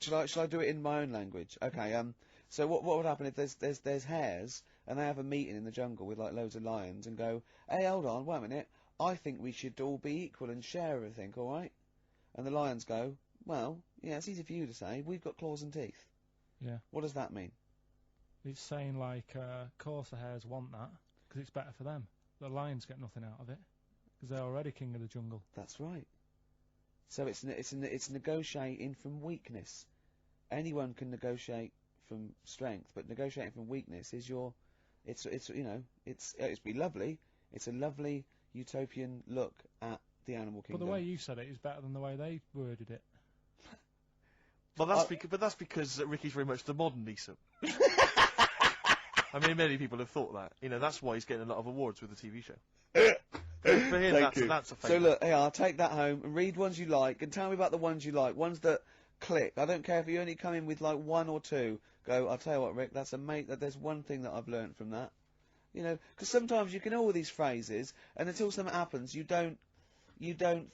shall I do it in my own language? Okay. So what would happen if there's hares and they have a meeting in the jungle with like loads of lions and go, "Hey, hold on, wait a minute. I think we should all be equal and share everything, all right?" And the lions go, "Well, yeah, it's easy for you to say. We've got claws and teeth." Yeah. What does that mean? It's saying like, of course the hares want that because it's better for them. The lions get nothing out of it because they're already king of the jungle. That's right. So it's negotiating from weakness. Anyone can negotiate from strength, but negotiating from weakness is it's be lovely. It's a lovely utopian look at the animal kingdom. But the way you said it is better than the way they worded it. Well, that's because Ricky's very much the modern Aesop. I mean, many people have thought that. You know, that's why he's getting a lot of awards with the TV show. For him, that's a favourite. So look, hey, I'll take that home and read ones you like and tell me about the ones you like, ones that click. I don't care if you only come in with like one or two. Go, I'll tell you what, Rick, that's there's one thing that I've learnt from that. You know, because sometimes you can know all these phrases, and until something happens, you don't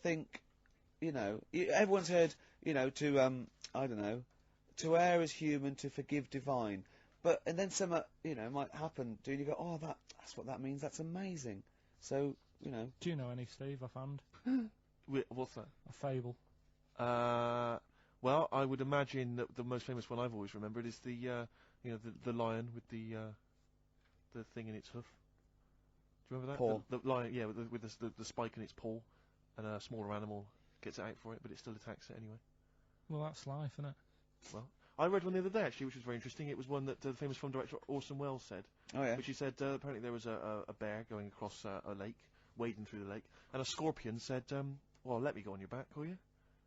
think, you know, everyone's heard, you know, I don't know, to err is human, to forgive divine. And then something, you know, might happen, and you go, oh, that's what that means, that's amazing. So, you know. Do you know any, Steve, offhand? What's that? A fable. Well, I would imagine that the most famous one I've always remembered is the lion with the thing in its hoof. Do you remember that? Paw. The lion, yeah, with the spike in its paw, and a smaller animal gets it out for it, but it still attacks it anyway. Well, that's life, isn't it? Well, I read one the other day, actually, which was very interesting. It was one that the famous film director Orson Welles said. Oh, yeah. Which he said, apparently there was a bear going across a lake, wading through the lake, and a scorpion said, well, let me go on your back, will you?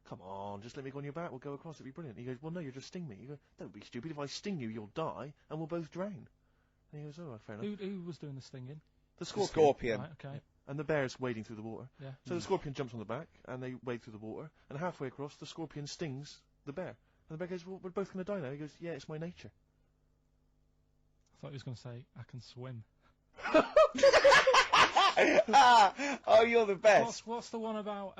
Come on, just let me go on your back, we'll go across, it'll be brilliant. He goes, well, no, you'll just sting me. You go, don't be stupid, if I sting you, you'll die, and we'll both drown. And he goes, oh, fair enough. Who was doing the stinging? The scorpion. Scorpion. Right, okay. And the bear's wading through the water. Yeah. So the scorpion jumps on the back, and they wade through the water, and halfway across, the scorpion stings the bear. And the bear goes, well, we're both going to die now. He goes, yeah, it's my nature. I thought he was going to say, I can swim. Oh, you're the best. What's the one about?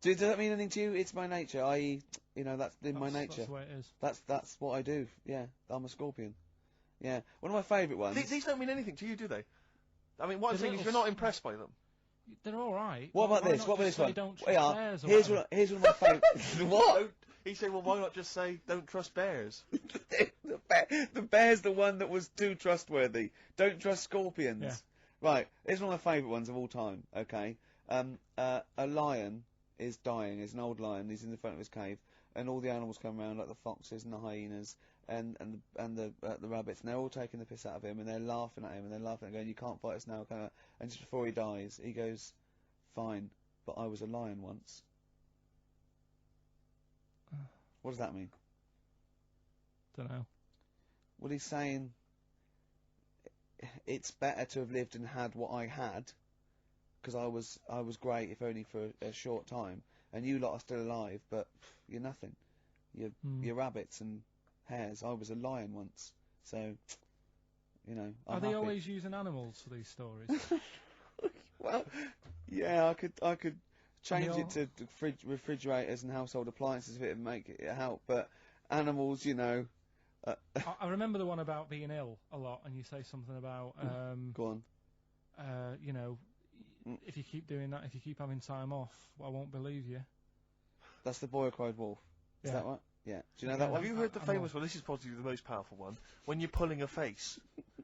Does that mean anything to you? It's my nature, i.e., you know, that's in my nature. That's the way it is. That's what I do. Yeah, I'm a scorpion. Yeah, one of my favourite ones. These don't mean anything to you, do they? I mean, what I'm saying is you're not impressed by them. They're all right. What about this? Not What about just this one? say don't trust Yeah, bears or here's whatever? one of my favourites. What? He said, well, why not just say, don't trust bears? The bear's the one that was too trustworthy. Don't trust scorpions. Yeah. Right, here's one of my favourite ones of all time, okay? A lion is dying. It's an old lion. He's in the front of his cave, and all the animals come around, like the foxes and the hyenas and the rabbits, and they're all taking the piss out of him, and they're laughing at him, and they're laughing, going, "You can't fight us now." And just before he dies, he goes, "Fine, but I was a lion once." What does that mean? Don't know. Well, he's saying it's better to have lived and had what I had, because I was great, if only for a short time, and you lot are still alive, but you're nothing. You're rabbits and hares. I was a lion once, so I'm Are they happy. always using animals for these stories? Well, yeah, I could change it to refrigerators and household appliances if it would make it help, but animals, I remember the one about being ill a lot, and you say something about go on. If you keep doing that, if you keep having time off, I won't believe you. That's the boy who cried wolf. Is that right? Yeah. Do you know that Have one? you heard the famous one? This is probably the most powerful one. When you're pulling a face,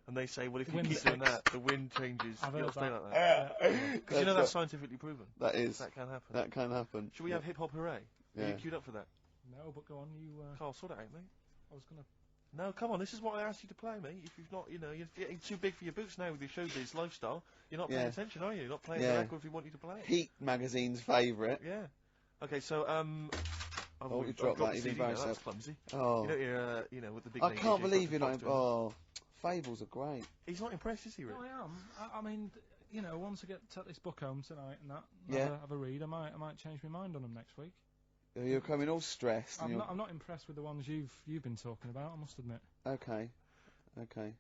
and they say, well, if you keep doing that, the wind changes. I've You'll heard stay that. like that. Because that's scientifically proven. That is. That can happen. That can happen. Should we have hip hop hooray? Yeah. Are you queued up for that? No, but go on, you... Carl, sort it out, mate. I was gonna... No, come on, this is what I asked you to play, mate. If you've not, you're getting too big for your boots now with your showbiz lifestyle. You're not paying attention, are you? You're not playing the record if we want you to play it. Heat magazine's favourite. Yeah. Okay, so, Oh, you dropped that, you've embarrassed That's yourself. clumsy. Oh. You know, with the big I name can't DJ, believe you're not... Fox doing Oh, Fables are great. it. He's not impressed, is he, Rick? No, I am. I mean, once I take this book home tonight and that, have a read, I might change my mind on them next week. You're coming all stressed. I'm not impressed with the ones you've been talking about, I must admit. Okay. Okay,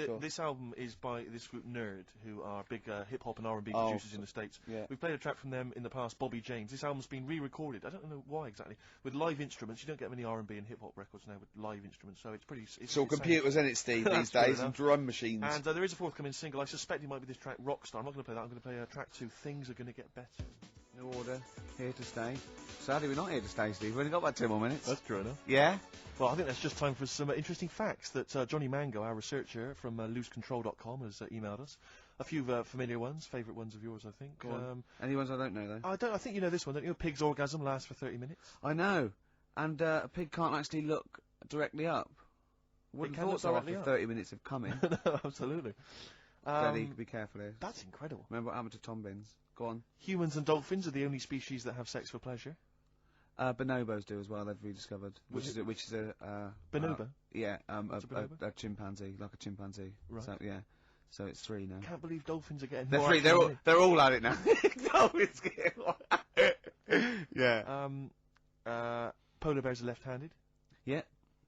Sure. this album is by this group Nerd, who are big hip-hop and R&B producers in the States. Yeah. We've played a track from them in the past, Bobby James. This album's been re-recorded, I don't know why exactly, with live instruments. You don't get many R&B and hip-hop records now with live instruments, so it's pretty... It's all computers, isn't it, Steve, these days, and drum machines. And there is a forthcoming single. I suspect it might be this track, Rockstar. I'm not going to play that. I'm going to play track 2, Things Are Going to Get Better. New Order, here to stay. Sadly, we're not here to stay, Steve. We've only got about 2 more minutes. That's true enough. Yeah? Well, I think that's just time for some interesting facts that Johnny Mango, our researcher from loosecontrol.com, has emailed us. A few familiar ones, favourite ones of yours, I think. Go on. Any ones I don't know, though? I think you know this one, don't you? A pig's orgasm lasts for 30 minutes. I know. And a pig can't actually look directly up. Wouldn't have thought so after 30 minutes of coming. No, absolutely. Steady, be careful here. That's incredible. Remember what happened to Tom Binns? Go on. Humans and dolphins are the only species that have sex for pleasure. Bonobos do as well, they've rediscovered. Which is a Bonobo? Yeah, What's a bonobo? a chimpanzee, like a chimpanzee. Right. So, yeah. So it's 3 now. Can't believe dolphins are getting They're more 3, action they're all at it now. Dolphins get Yeah. Polar bears are left-handed. Yeah.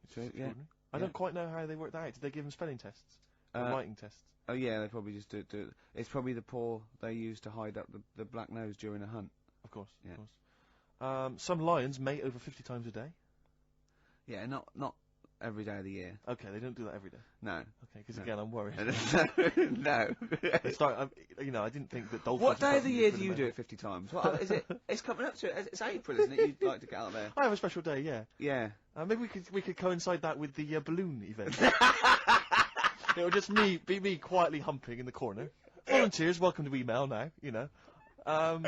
It's True, yeah. extraordinary. I don't quite know how they worked that out. Did they give them spelling tests? Or writing tests? Oh yeah, they probably just do it. It's probably the paw they use to hide up the black nose during a hunt. Of course, Yeah. of course. Some lions mate over 50 times a day. Yeah, not every day of the year. Okay, they don't do that every day. No. Okay, because again, I'm worried. No. I didn't think that dolphins... What day of the year do you do it 50 times? What is it? It's coming up to it. It's April, isn't it? You'd like to get out there. I have a special day, yeah. Yeah. Maybe we could coincide that with the balloon event. It'll just be me quietly humping in the corner. Volunteers, welcome to email now, and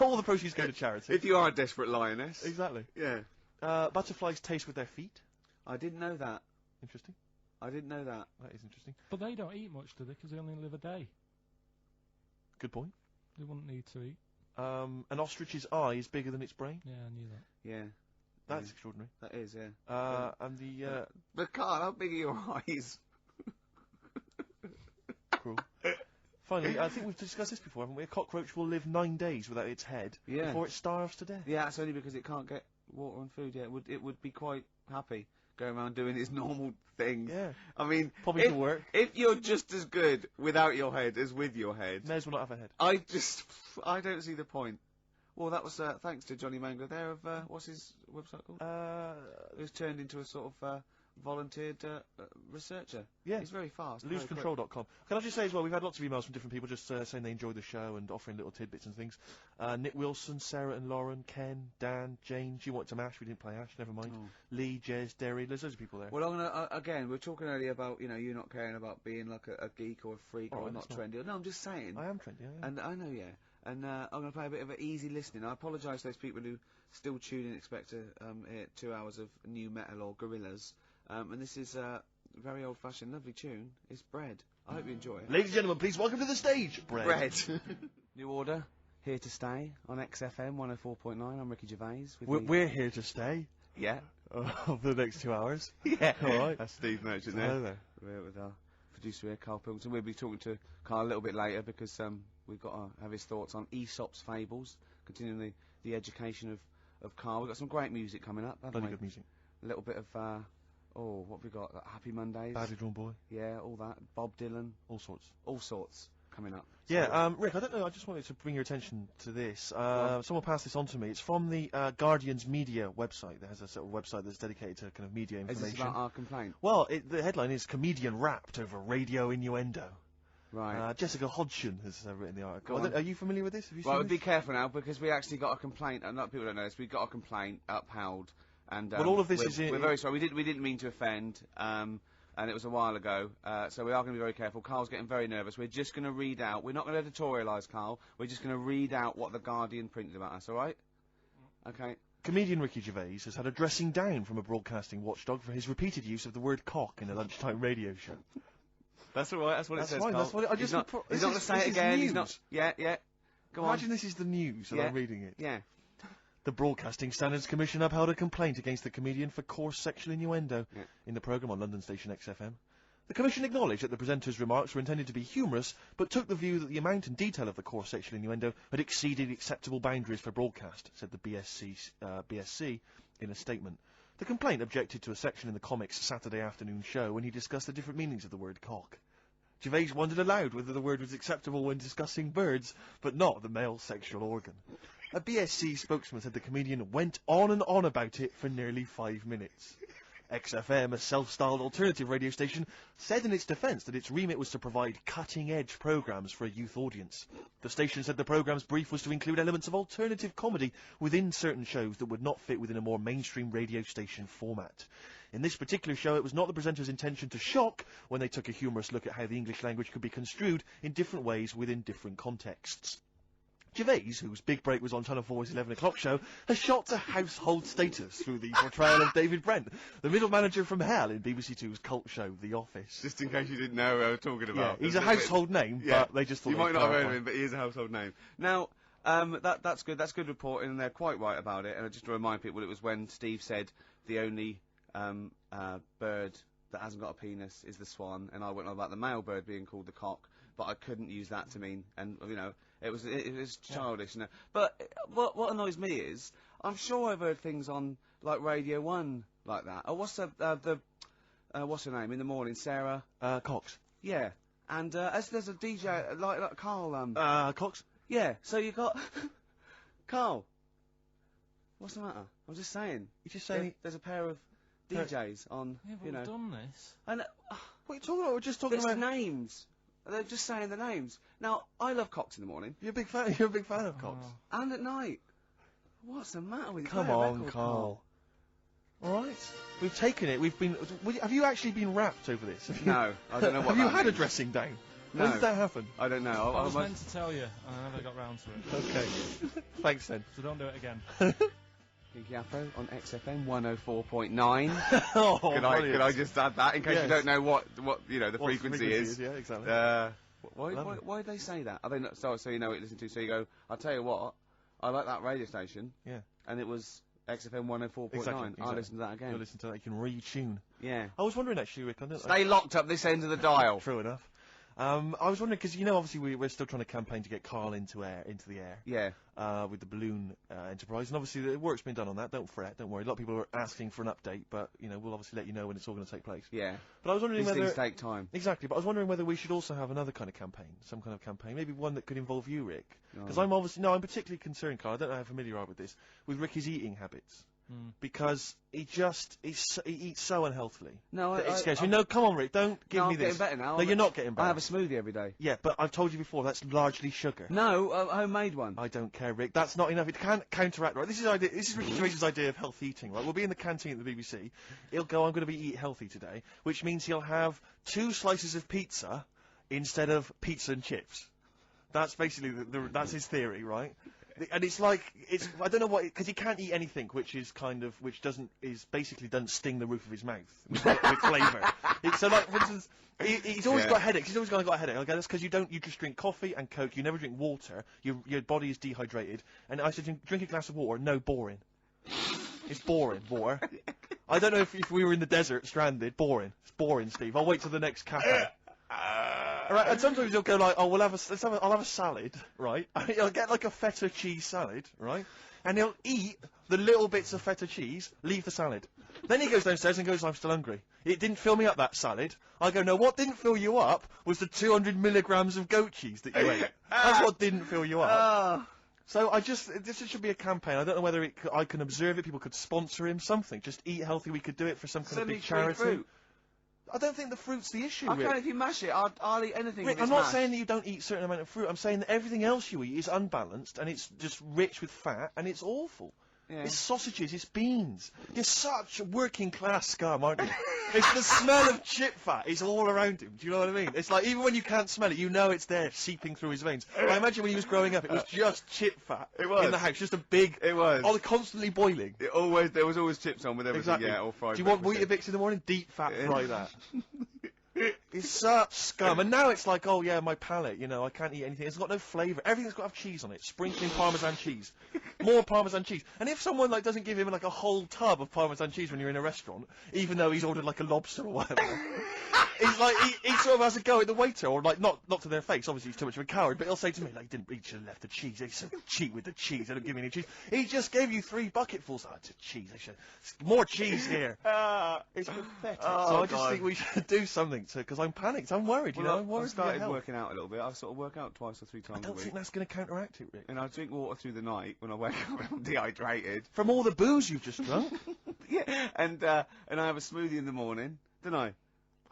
all the proceeds go to charity. If you are a desperate lioness. Exactly. Yeah. Butterflies taste with their feet. I didn't know that. Interesting. I didn't know that. That is interesting. But they don't eat much, do they? Because they only live a day. Good point. They wouldn't need to eat. An ostrich's eye is bigger than its brain. Yeah, I knew that. Yeah. That's extraordinary. That is, yeah. And the... But Carl, how big are your eyes? Cruel. Finally, I think we've discussed this before, haven't we? A cockroach will live 9 days without its head before it starves to death. Yeah, that's only because it can't get water and food. Yeah, it would be quite happy going around doing its normal things. Yeah. I mean, Probably to work. If you're just as good without your head as with your head, may as well not have a head. I don't see the point. Well, that was thanks to Johnny Mango there of what's his website called? It was turned into a sort of volunteered researcher. Yeah. He's very fast. very quick. LoseControl.com. Can I just say as well, we've had lots of emails from different people just saying they enjoyed the show and offering little tidbits and things. Nick Wilson, Sarah and Lauren, Ken, Dan, Jane. She wanted some Ash. We didn't play Ash. Never mind. Oh. Lee, Jez, Derry. There's loads of people there. Well, I'm gonna again. We were talking earlier about you not caring about being like a geek or a freak or not trendy. No, I'm just saying. I am trendy. I am. And I know, yeah. And I'm going to play a bit of an easy listening. I apologise to those people who still tune in and expect to hear 2 hours of new metal or Gorillaz. And this is a very old-fashioned, lovely tune. It's Bread. I hope you enjoy it. Ladies and gentlemen, please welcome to the stage, Bread. New Order, here to stay on XFM 104.9. I'm Ricky Gervais. We're here to stay. Yeah. For the next 2 hours. Yeah. All right. That's Steve Merchant there. Hello there. We're with our producer here, Karl Pilkington. We'll be talking to Karl a little bit later because we've got to have his thoughts on Aesop's Fables, continuing the education of Karl. We've got some great music coming up, haven't we? Bloody good music. A little bit of, what have we got? Happy Mondays. Badly Drawn Boy. Yeah, all that. Bob Dylan. All sorts. All sorts coming up. Yeah, Rick, I don't know, I just wanted to bring your attention to this. Someone passed this on to me. It's from the Guardian's media website. There has a sort of website that's dedicated to kind of media information. Is this about our complaint? Well, the headline is Comedian Rapped Over Radio Innuendo. Right. Jessica Hodgson has written the article. Go on. Are you familiar with this? Have you Well, seen be this? careful now because we actually got a complaint. A lot of people don't know this. We got a complaint upheld. And, well, all of this is we're very sorry. We didn't mean to offend. And it was a while ago, so we are going to be very careful. Carl's getting very nervous. We're just going to read out. We're not going to editorialise, Karl. We're just going to read out what the Guardian printed about us. All right? Okay. Comedian Ricky Gervais has had a dressing down from a broadcasting watchdog for his repeated use of the word cock in a lunchtime radio show. That's all right. That's what it says. Fine, Karl. that's what I just. He's not going to say it again. He's not. Yeah, yeah. Go on. Imagine this is the news and I'm reading it. Yeah. The Broadcasting Standards Commission upheld a complaint against the comedian for coarse sexual innuendo in the programme on London station XFM. The Commission acknowledged that the presenter's remarks were intended to be humorous, but took the view that the amount and detail of the coarse sexual innuendo had exceeded acceptable boundaries for broadcast, said the BSC in a statement. The complaint objected to a section in the Comics Saturday afternoon show when he discussed the different meanings of the word cock. Gervais wondered aloud whether the word was acceptable when discussing birds, but not the male sexual organ. A BSC spokesman said the comedian went on and on about it for nearly 5 minutes. XFM, a self-styled alternative radio station, said in its defence that its remit was to provide cutting-edge programmes for a youth audience. The station said the programme's brief was to include elements of alternative comedy within certain shows that would not fit within a more mainstream radio station format. In this particular show, it was not the presenter's intention to shock when they took a humorous look at how the English language could be construed in different ways within different contexts. Gervais, whose big break was on Channel 4's 11 o'clock show, has shot to household status through the portrayal of David Brent, the middle manager from hell in BBC Two's cult show The Office. Just in case you didn't know who I was talking about. Yeah, he's a household name, but they just thought you might not have heard of him, but he is a household name. Now, that's good. That's good reporting, and they're quite right about it. And just to remind people, it was when Steve said the only bird that hasn't got a penis is the swan, and I went on about the male bird being called the cock, but I couldn't use that to mean, and it was childish. But what annoys me is, I'm sure I've heard things on like Radio 1 like that. Oh, what's what's her name in the morning? Sarah Cox. Yeah, and as there's a DJ like Karl. Cox. Yeah, so you got Karl. What's the matter? I'm just saying. You're just saying there's a pair of DJs on. Yeah, but we've done this. And what are you talking about? We're just talking about names. They're just saying the names. Now, I love Cox in the morning. You're a big fan. You're a big fan of Cox. And at night. What's the matter with you? Come on, Karl. All right, we've taken it. We've been. Have you actually been rapped over this? No, I don't know what. Have you had a dressing down? No. When did that happen? I don't know. I was meant to tell you, and I never got round to it. Okay. Thanks then. So don't do it again. Pinky Afro on XFM 104.9. Oh, could I just add that in case you don't know what the frequency is? Yeah, exactly. Why did they say that? Are they not, so you know what you listen to? So you go, I'll tell you what, I like that radio station. Yeah. And it was XFM 104.9. Exactly. I'll listen to that again. You'll listen to that. You can retune. Yeah. I was wondering actually, Rick. Stay locked up this end of the dial. True enough. I was wondering because obviously we're still trying to campaign to get Karl into the air. Yeah. With the balloon enterprise, and obviously the work's been done on that. Don't fret, don't worry. A lot of people are asking for an update, but we'll obviously let you know when it's all going to take place. Yeah. But I was wondering These whether things take time. Exactly, but I was wondering whether we should also have another kind of campaign, some kind of campaign, maybe one that could involve you, Rick. Because I'm particularly concerned, Karl. I don't know how familiar you are with this, with Ricky's eating habits. because he eats so unhealthily. No, it scares me. No, come on, Rick, don't give me I'm this. getting better now. No, you're not getting better. I have a smoothie every day. Yeah, but I've told you before, that's largely sugar. No, a homemade one. I don't care, Rick. That's not enough. It can't counteract, right? This is Ricky Gervais's idea of healthy eating, right? We'll be in the canteen at the BBC. He'll go, I'm going to be eat healthy today, which means he'll have 2 slices of pizza instead of pizza and chips. That's basically that's his theory, right? And it's like, I don't know what, because he can't eat anything which basically doesn't sting the roof of his mouth with flavour. So like, for instance, he's always got headaches. He's always got a headache. Okay, that's because you just drink coffee and Coke. You never drink water. Your body is dehydrated. And I said, drink a glass of water. No, boring. It's boring, water. I don't know if we were in the desert, stranded. Boring. It's boring, Steve. I'll wait till the next cafe. Right, and sometimes he'll go like, oh, I'll have a salad, right? He'll get like a feta cheese salad, right? And he'll eat the little bits of feta cheese, leave the salad. Then he goes downstairs and goes, I'm still hungry. It didn't fill me up, that salad. I go, no, what didn't fill you up was the 200 milligrams of goat cheese that you ate. That's what didn't fill you up. So this should be a campaign. I don't know whether I can observe it, people could sponsor him, something. Just eat healthy, we could do it for some kind of big charity. Fruit. I don't think the fruit's the issue, Okay, if you mash it, I'll eat anything. Rick, I'm not saying that you don't eat a certain amount of fruit. I'm saying that everything else you eat is unbalanced, and it's just rich with fat, and it's awful. Yeah. It's sausages, it's beans. You're such a working class scum, aren't you? It's the smell of chip fat. It's all around him. Do you know what I mean? It's like, even when you can't smell it, you know it's there, seeping through his veins. I imagine when he was growing up, it was just chip fat in the house. Just a big... It was. Oh, constantly boiling. There was always chips on with everything, exactly. Yeah, or fried. Do you want Weetabix in the morning? Deep fat fry that. It's such scum. And now it's like, oh yeah, my palate, I can't eat anything. It's got no flavour. Everything's got to have cheese on it. Sprinkling Parmesan cheese. More Parmesan cheese. And if someone doesn't give him a whole tub of Parmesan cheese when you're in a restaurant, even though he's ordered a lobster or whatever, he's like, he sort of has a go at the waiter, or not to their face, obviously he's too much of a coward, but he'll say to me, he should have left the cheese, he's so cheap with the cheese, they don't give me any cheese. He just gave you 3 bucketfuls. It's cheese, more cheese here. It's pathetic. So I just think we should do something, because I'm panicked, I'm worried, I'm worried. I started working out a little bit. I sort of work out 2 or 3 times a week. I don't think that's going to counteract it, Rick. And I drink water through the night when I wake up and I'm dehydrated. From all the booze you've just drunk? Yeah, and I have a smoothie in the morning, don't I?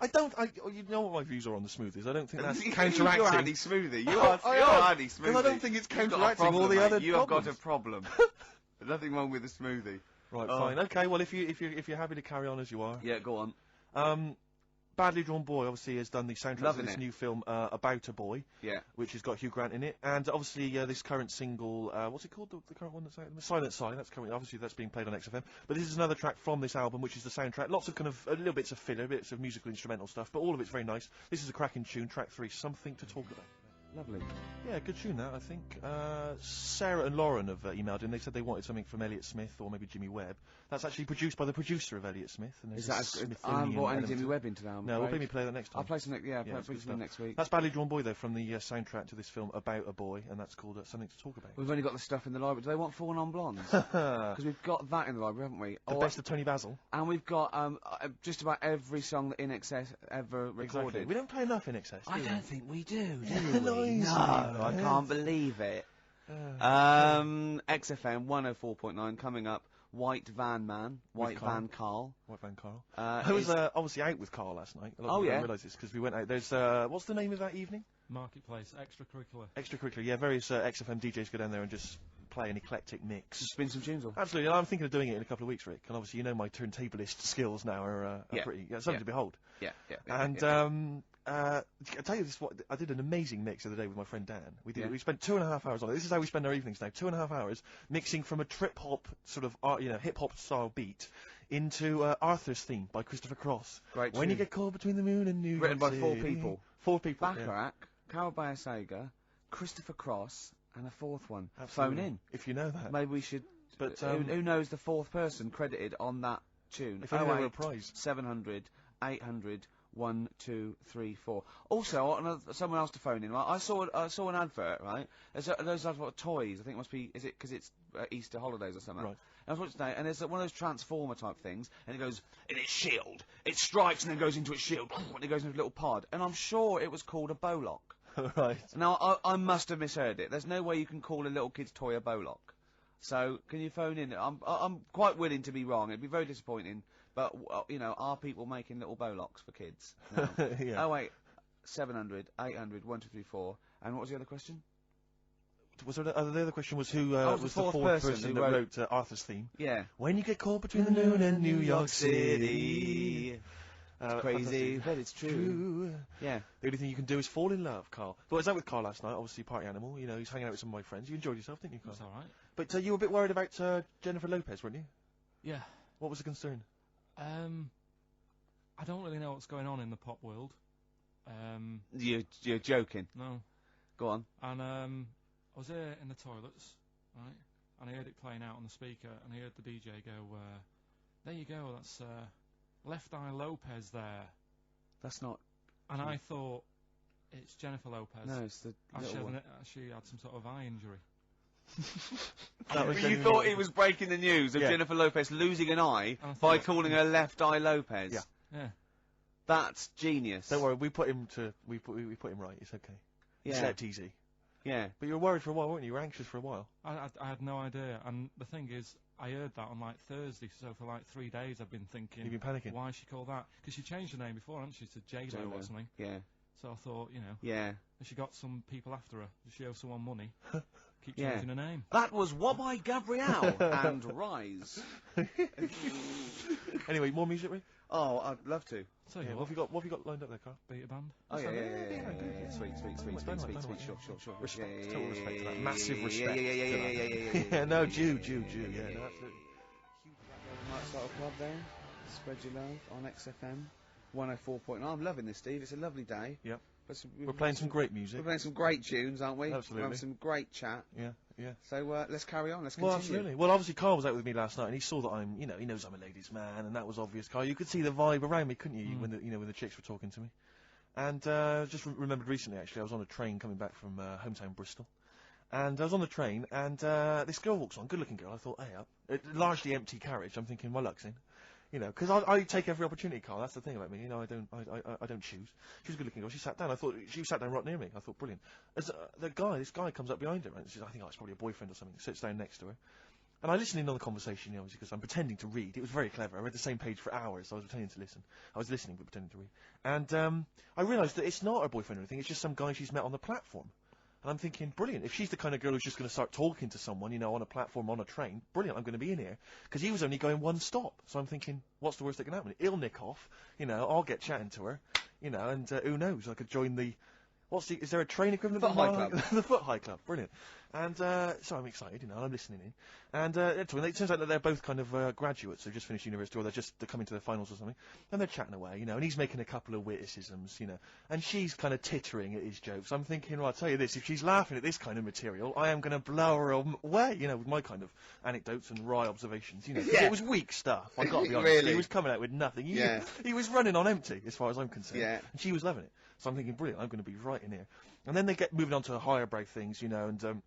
You know what my views are on the smoothies. I don't think that's counteracting. You're anti-smoothie. You're anti-smoothie. Because I don't think it's counteracting all the other You have got a problem. There's nothing wrong with the smoothie. Right, fine. Okay, well, if you're happy to carry on as you are. Yeah, go on. Badly Drawn Boy obviously has done the soundtrack to this new film about a boy, which has got Hugh Grant in it, and obviously this current single, what's it called? The current one that's out, Silent Sign. That's currently obviously that's being played on XFM. But this is another track from this album, which is the soundtrack. Lots of little bits of filler, bits of musical instrumental stuff, but all of it's very nice. This is a cracking tune, track 3, Something to Talk About. Lovely. Yeah, good tune that, I think. Sarah and Lauren have emailed in. They said they wanted something from Elliott Smith or maybe Jimmy Webb. That's actually produced by the producer of Elliott Smith. And is that I haven't brought any Jimmy Webb into now. No, we'll maybe play that next time. I'll play some next week. That's Badly Drawn Boy, though, from the soundtrack to this film about a boy, and that's called Something to Talk About. We've only got the stuff in the library. Do they want 4 Non-Blondes? Because we've got that in the library, haven't we? The best of Tony Basil. And we've got just about every song that In Excess ever recorded. Exactly. We don't play enough In Excess, I don't think we do we? No. I can't believe it. XFM 104.9 coming up. White Van Karl. I was obviously out with Karl last night. A lot of people don't realise this because we went out. There's what's the name of that evening? Marketplace, extracurricular. Extracurricular, yeah. Various XFM DJs go down there and just play an eclectic mix. Spin some tunes off. Absolutely. I'm thinking of doing it in a couple of weeks, Rick. And obviously, my turntablist skills now are pretty something to behold. And I tell you this, I did an amazing mix the other day with my friend Dan. We spent 2.5 hours on it. This is how we spend our evenings now. 2.5 hours mixing from a trip hop sort of hip hop style beat into Arthur's Theme by Christopher Cross. Great When You Get Caught Between the Moon and New York Written by City. 4 people. 4 people. Bacharach, Carol Bayer-Sager, Christopher Cross, and a 4th one. Absolutely. Phone in. If you know that. Maybe we should. But who knows the 4th person credited on that tune? If only there were a prize. 700 800 1 2 3 4. Also, someone else to phone in. Right? I saw an advert. Right, those advert toys. I think it must be. Is it because it's Easter holidays or something? Right. And I was watching today, and there's one of those transformer type things, and it goes in its shield. It strikes and then goes into its shield, and it goes into a little pod. And I'm sure it was called a Bowlock. Right. Now I must have misheard it. There's no way you can call a little kid's toy a Bowlock. So, can you phone in? I'm quite willing to be wrong. It'd be very disappointing, but, are people making little bowlocks for kids? No. Yeah. Oh, wait. 700, 800, 1234. And what was the other question? Was there the other question was who was was the the fourth fourth person person who that wrote- wrote Arthur's theme? Yeah. When you get caught between the moon and New York City. It's crazy, but it's true. Yeah. The only thing you can do is fall in love, Carl. But I was out with Carl last night, obviously party animal. You know, he's hanging out with some of my friends. You enjoyed yourself, didn't you, Carl? That's all right. But you were a bit worried about Jennifer Lopez, weren't you? Yeah. What was the concern? I don't really know what's going on in the pop world. You're joking. No. Go on. And I was here in the toilets, right? And I heard it playing out on the speaker, and I heard the DJ go, "There you go, that's Left Eye Lopez there." That's not... And I thought, it's Jennifer Lopez. No, it's the little one. She had some sort of eye injury. You thought he was breaking the news of Yeah. Jennifer Lopez losing an eye I by thought- calling her Left Eye Lopez? Yeah. Yeah. That's genius. Don't worry, we put him right. It's okay. Yeah. Slept easy. Yeah. But you were worried for a while, weren't you? You were anxious for a while. I had no idea. And the thing is, I heard that on like Thursday, so for like 3 days I've been thinking, You've been panicking. why she called that? Because she changed her name before, hadn't she, to J-Lo or J-Lo. something. Yeah. So I thought, Yeah. has she got some people after her? Does she owe someone money? Keep Yeah. changing her name. That was What by Gabrielle and Rise. Anyway, more music, Rick? Oh, I'd love to. So Yeah, what have you got lined up there, Carl? Beta band. Oh, yeah. yeah. Sweet. Dynamite. Sure. Respect, Yeah, total yeah, respect for that. yeah, Massive yeah, respect. yeah. Yeah, no, Jew, yeah, no, absolutely. Night Style Club there. Spread your love on XFM 104.9. I'm loving this, Steve. It's a lovely day. Yep. We're We're playing some great music. We're playing some great tunes, aren't we? Absolutely. We're having some great chat. Yeah. So let's carry on. Let's continue. Well, absolutely. Well, obviously, Carl was out with me last night, and he saw that I'm, he knows I'm a ladies' man, and that was obvious, Carl. You could see the vibe around me, couldn't you, when the chicks were talking to me. And just remembered recently, actually, I was on a train coming back from hometown Bristol, and I was on the train, and this girl walks on, good-looking girl. I thought, hey up, largely empty carriage. I'm thinking, my luck's in. Because I take every opportunity, Carl. That's the thing about me. I don't choose. She was a good-looking girl. She sat down. I thought she sat down right near me. I thought, brilliant. As this guy comes up behind her, and says, I think it's probably a boyfriend or something. Sits down next to her, and I listen in on the conversation, because I'm pretending to read. It was very clever. I read the same page for hours. I was pretending to listen. I was listening but pretending to read. And I realised that it's not her boyfriend or anything. It's just some guy she's met on the platform. And I'm thinking, brilliant. If she's the kind of girl who's just going to start talking to someone, on a platform, on a train, brilliant, I'm going to be in here. Because he was only going one stop. So I'm thinking, what's the worst that can happen? He'll nick off, I'll get chatting to her, and who knows, I could join the... is there a train equivalent? Foot High Club. The Foot High Club, brilliant. And so I'm excited, I'm listening in. And it turns out that they're both kind of graduates, they've just finished university, or they're coming to their finals or something. And they're chatting away, and he's making a couple of witticisms, and she's kind of tittering at his jokes. I'm thinking, well, I'll tell you this, if she's laughing at this kind of material, I am going to blow her away, with my kind of anecdotes and wry observations, Yeah. It was weak stuff, I've got to be honest. Really? He was coming out with nothing. He was running on empty, as far as I'm concerned. Yeah. And she was loving it. So I'm thinking, brilliant, I'm going to be right in here. And then they get moving on to higher brow things, and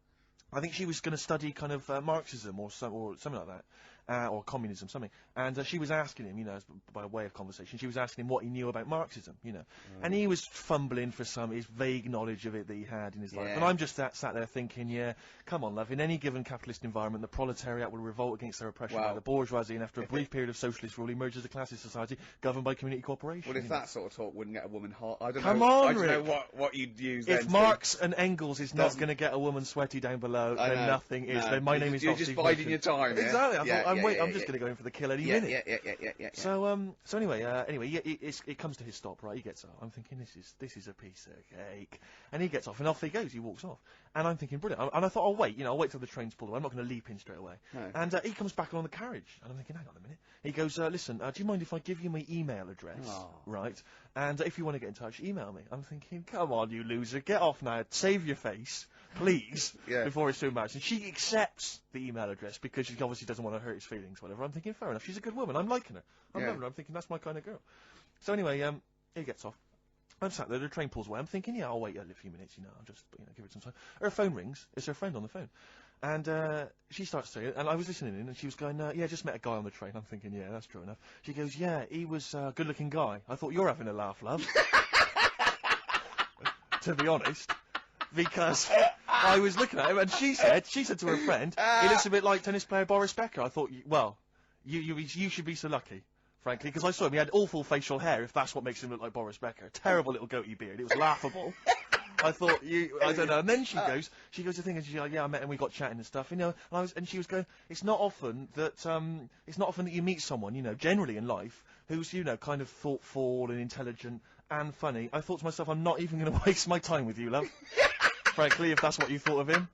I think she was going to study kind of Marxism or something like that, or communism, something. And she was asking him, by way of conversation, she was asking him what he knew about Marxism, And he was fumbling for his vague knowledge of it that he had in his life. And I'm just sat there thinking, come on, love, in any given capitalist environment, the proletariat will revolt against their oppression by the bourgeoisie, and after a brief period of socialist rule, emerges a classist society governed by community cooperation. Well, if that sort of talk wouldn't get a woman hot, I don't Come know. on, I don't know Rick. what you'd use. If then, Marx and Engels is not Doesn't- going to get a woman sweaty down below, I then know. nothing is. No. Then my name is You're not just Steve biding Wilson. your time. Yeah? Exactly. I Yeah, thought, yeah, I'm just going to go in for the kill any Yeah, minute. yeah. So anyway, it comes to his stop, right? He gets off. I'm thinking, this is a piece of cake. And he gets off, and off he goes. He walks off. And I'm thinking, brilliant. And I thought, I'll wait. I'll wait till the train's pulled away. I'm not going to leap in straight away. No. And he comes back on the carriage. And I'm thinking, hang on a minute. He goes, listen, do you mind if I give you my email address? Oh. Right? And if you want to get in touch, email me. I'm thinking, come on, you loser. Get off now. Save your face, please, Yeah. before it's too much. And she accepts the email address because she obviously doesn't want to hurt his feelings, whatever. I'm thinking, fair enough. She's a good woman. I'm liking her. I'm loving her. I'm thinking, that's my kind of girl. So anyway, he gets off. I'm sat there, the train pulls away. I'm thinking, I'll wait a few minutes, I'll just, give it some time. Her phone rings. It's her friend on the phone. And she starts saying, and I was listening in, and she was going, just met a guy on the train. I'm thinking, yeah, that's true enough. She goes, yeah, he was a good-looking guy. I thought, you're having a laugh, love. To be honest. because I was looking at him, and she said to her friend, he looks a bit like tennis player Boris Becker. I thought, you should be so lucky, frankly, because I saw him. He had awful facial hair, if that's what makes him look like Boris Becker. Terrible little goatee beard. It was laughable. I thought, I don't know. And then she goes to think, and she's like, yeah, I met him, we got chatting and stuff, you know. And she was going, it's not often that you meet someone, you know, generally in life, who's, you know, kind of thoughtful and intelligent and funny. I thought to myself, I'm not even going to waste my time with you, love. Frankly, if that's what you thought of him.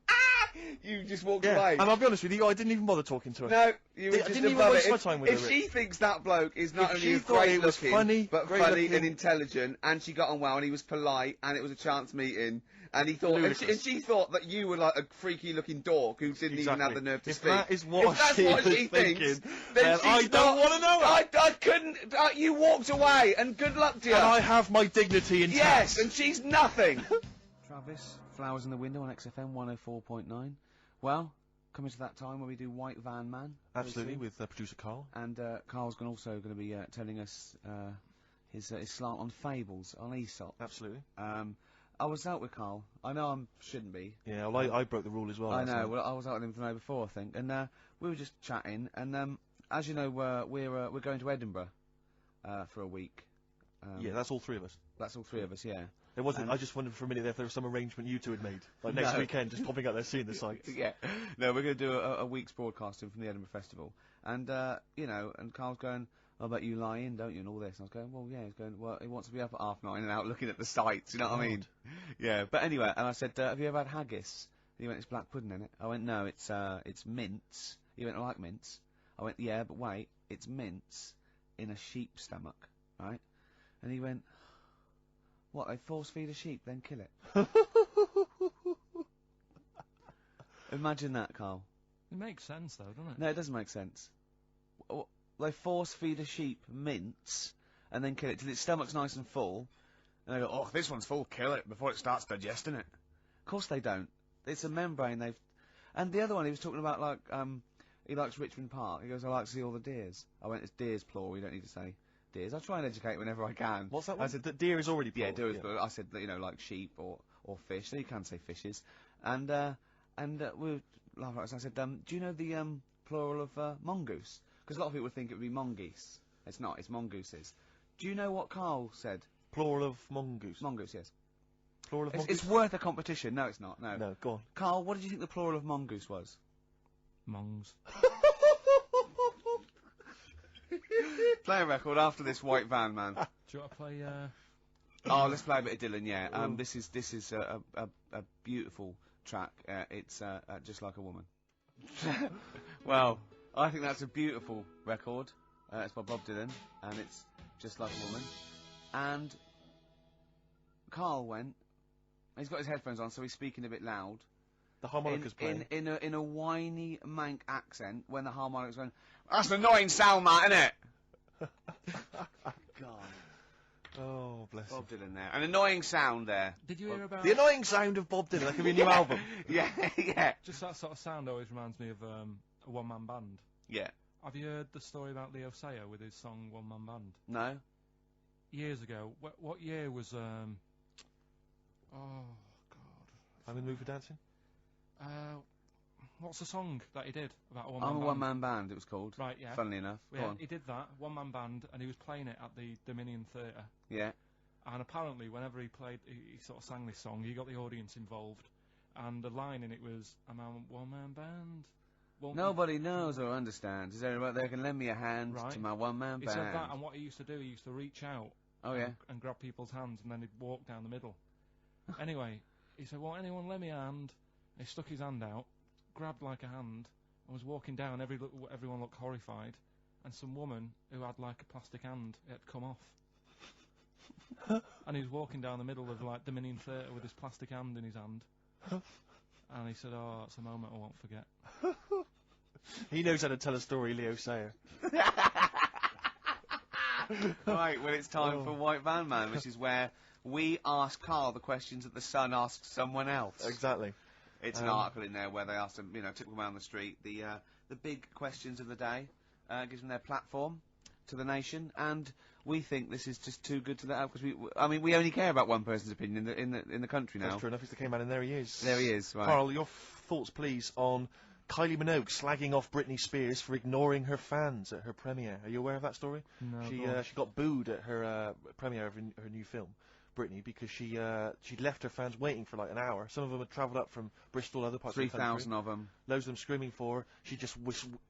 You just walked away. And I'll be honest with you, I didn't even bother talking to her. No, you were just didn't even above waste it. my time with If her. she thinks that bloke is not If only she thought great he was looking, funny, but great funny looking. and intelligent, and she got on well, and he was polite, and it was a chance meeting, and he thought, and she thought that you were like a freaky looking dork who didn't even have the nerve to speak. That is what she was thinking, then I don't want to know her. I couldn't. You walked away, and good luck to you. And I have my dignity intact. Yes, and she's nothing. Travis, Flowers in the Window on XFM 104.9. Well, coming to that time where we do White Van Man. Absolutely, with producer Karl. And Karl's also going to be telling us his slant on fables, on Aesop. Absolutely. I was out with Karl. I know I shouldn't be. Yeah, well, I broke the rule as well. I know. Well, I was out with him the night before, I think, and we were just chatting. And as you know, we're going to Edinburgh for a week. Yeah, that's all three of us. That's all three of us. Yeah. There wasn't. I just wondered for a minute if there was some arrangement you two had made, like next weekend, just popping out there seeing the sights. Yeah. No, we're going to do a week's broadcasting from the Edinburgh Festival, and you know, and Karl's going, I bet you lie in, don't you, and all this. And I was going, well, yeah. He's going, well, he wants to be up at 9:30 and out looking at the sights. You know what I mean? Yeah. But anyway, and I said, have you ever had haggis? And he went, it's black pudding in it. I went, no, it's mince. He went, I like mince. I went, yeah, but wait, it's mince in a sheep's stomach, right? And he went, what, they force feed a sheep, then kill it? Imagine that, Karl. It makes sense, though, doesn't it? No, it doesn't make sense. They force feed a sheep mince, and then kill it till its stomach's nice and full, and they go, oh, this one's full, kill it, before it starts digesting it. Of course they don't. It's a membrane they've... And the other one, he was talking about, like, he likes Richmond Park. He goes, I like to see all the deers. I went, it's deers, plural, you don't need to say deers. I try and educate whenever I can. What's that one? I said, that deer is already plural. Yeah, deer is plural. I said, you know, like sheep or fish. So you can say fishes. And we were laughing at it. So I said, do you know the plural of mongoose? Because a lot of people think it would be mongoose. It's not, it's mongooses. Do you know what Karl said? Plural of mongoose. Mongoose, yes. Plural of mongoose? It's worth a competition. No, it's not. No. No, go on. Karl, what did you think the plural of mongoose was? Mongs. Play a record after this White Van Man. Do you want to play, Oh, let's play a bit of Dylan, yeah. This is a beautiful track. It's Just Like a Woman. Well, I think that's a beautiful record. It's by Bob Dylan, and it's Just Like a Woman. And Karl went. He's got his headphones on, so he's speaking a bit loud. The harmonica's playing. In a whiny mank accent when the harmonica's going. That's an annoying sound, Matt, isn't it? God. Oh, bless Bob Dylan there. An annoying sound there. did you hear about... The annoying sound of Bob Dylan. That could be a new album. Yeah, yeah. Just that sort of sound always reminds me of a one-man band. Yeah. Have you heard the story about Leo Sayer with his song One Man Band? No? Years ago. What year was... oh, God. I'm in the mood for dancing? What's the song that he did about a one-man I'm band? a one-man band, it was called. Right, yeah. Funnily enough. Go Yeah, on. he did that, one-man band, and he was playing it at the Dominion Theatre. Yeah. And apparently, whenever he played, he sort of sang this song, he got the audience involved. And the line in it was, I'm a one-man band. Nobody knows or understands. Is there anybody there can lend me a hand to my one-man He band? said that, and what he used to do, he used to reach out. Oh, yeah? And grab people's hands, and then he'd walk down the middle. Anyway, he said, well, anyone lend me a hand? He stuck his hand out, grabbed like a hand, and was walking down. Everyone looked horrified. And some woman who had like a plastic hand, it had come off. And he was walking down the middle of like Dominion Theatre with his plastic hand in his hand. And he said, oh, that's a moment I won't forget. He knows how to tell a story, Leo Sayer. Right, well, it's time for White Van Man, which is where we ask Karl the questions that the Sun asks someone else. Exactly. It's an article in there where they ask them, took them around the street, the big questions of the day, gives them their platform. to the nation, and we think this is just too good to let out because we only care about one person's opinion in the country now. That's true enough. He's the K-Man, and there he is. There he is. Right. Karl, your thoughts, please, on Kylie Minogue slagging off Britney Spears for ignoring her fans at her premiere. Are you aware of that story? No. She got booed at her premiere of her new film, Britney, because she'd left her fans waiting for like an hour. Some of them had travelled up from Bristol, other parts of the country. 3,000 of them. Loads of them screaming for her. She just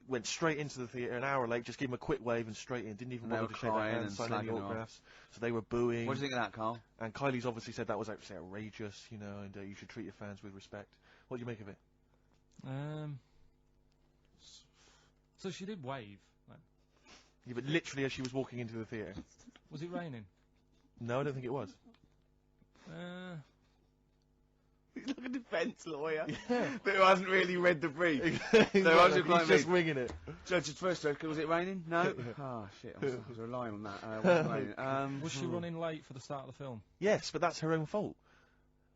went straight into the theatre an hour late, just gave them a quick wave and straight in. Didn't even bother to shake their hands, sign any autographs. So they were booing. What do you think of that, Carl? And Kylie's obviously said that was actually outrageous, you know, and you should treat your fans with respect. What do you make of it? So she did wave. Like, Yeah, but literally as she was walking into the theatre. was it raining? No, I don't think it was. He's like a defence lawyer Yeah. who hasn't really read the brief. Exactly. He's He's just winging it. Judge's first joke, was it raining? No? Oh, shit, I was relying on that. It wasn't raining. Was she running late for the start of the film? Yes, but that's her own fault.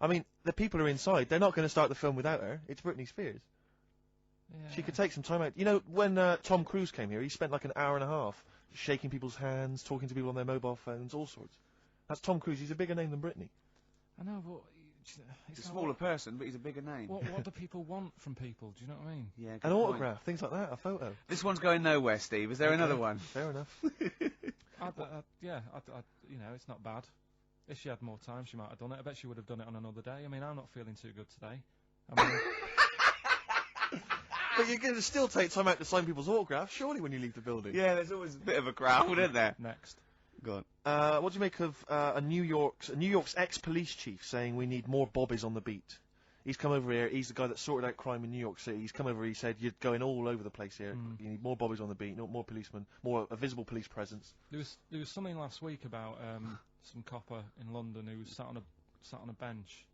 I mean, the people are inside. They're not going to start the film without her. It's Britney Spears. Yeah. She could take some time out. You know, when Tom Cruise came here, he spent like an hour and a half shaking people's hands, talking to people on their mobile phones, all sorts. That's Tom Cruise. He's a bigger name than Britney. I know, but He's a smaller person, but he's a bigger name. What do people want from people? Do you know what I mean? Yeah, good An point. autograph, things like that, a photo. This one's going nowhere, Steve. Is there another one? Fair enough. You know, it's not bad. If she had more time, she might have done it. I bet she would have done it on another day. I mean, I'm not feeling too good today. I mean, But you're going to still take time out to sign people's autographs, surely, when you leave the building. Yeah, there's always a bit of a crowd, isn't there? next. Go on. What do you make of New York's ex-police chief saying we need more bobbies on the beat? He's come over here. He's the guy that sorted out crime in New York City. He's come over. He said you're going all over the place here. You need more bobbies on the beat, more policemen, a visible police presence. There was something last week about some copper in London who was sat on a bench,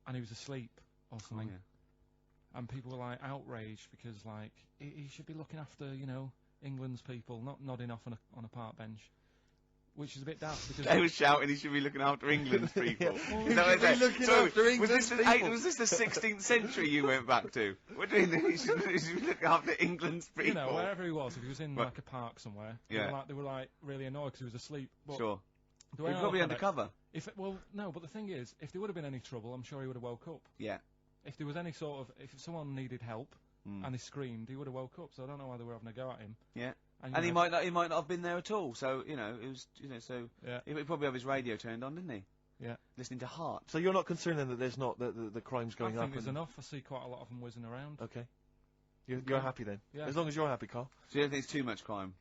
and he was asleep or something. Oh, yeah. And people were like outraged because like he should be looking after England's people, not nodding off on a park bench, which is a bit daft because They were shouting he should be looking after England's people. Well, Is that what they said? England's Was this the 16th century you went back to? What do you mean he should be looking after England's people? you know wherever he was, if he was in Right. like a park somewhere, Yeah. they were like really annoyed because he was asleep. But Sure. the He way was I probably look at it, undercover. No, but the thing is, if there would have been any trouble, I'm sure he would have woke up. Yeah. If there was any sort of, if someone needed help and he screamed, he would have woke up. So I don't know why they were having a go at him. Yeah. And, And you he know, might not have been there at all. So it was so Yeah. he probably have his radio turned on, didn't he? Yeah. Listening to Heart. So you're not concerned then that there's not the crime's going I up? think there's enough. I see quite a lot of them whizzing around. Okay. You're happy then? Yeah. As long as you're happy, Carl. So you don't think it's too much crime?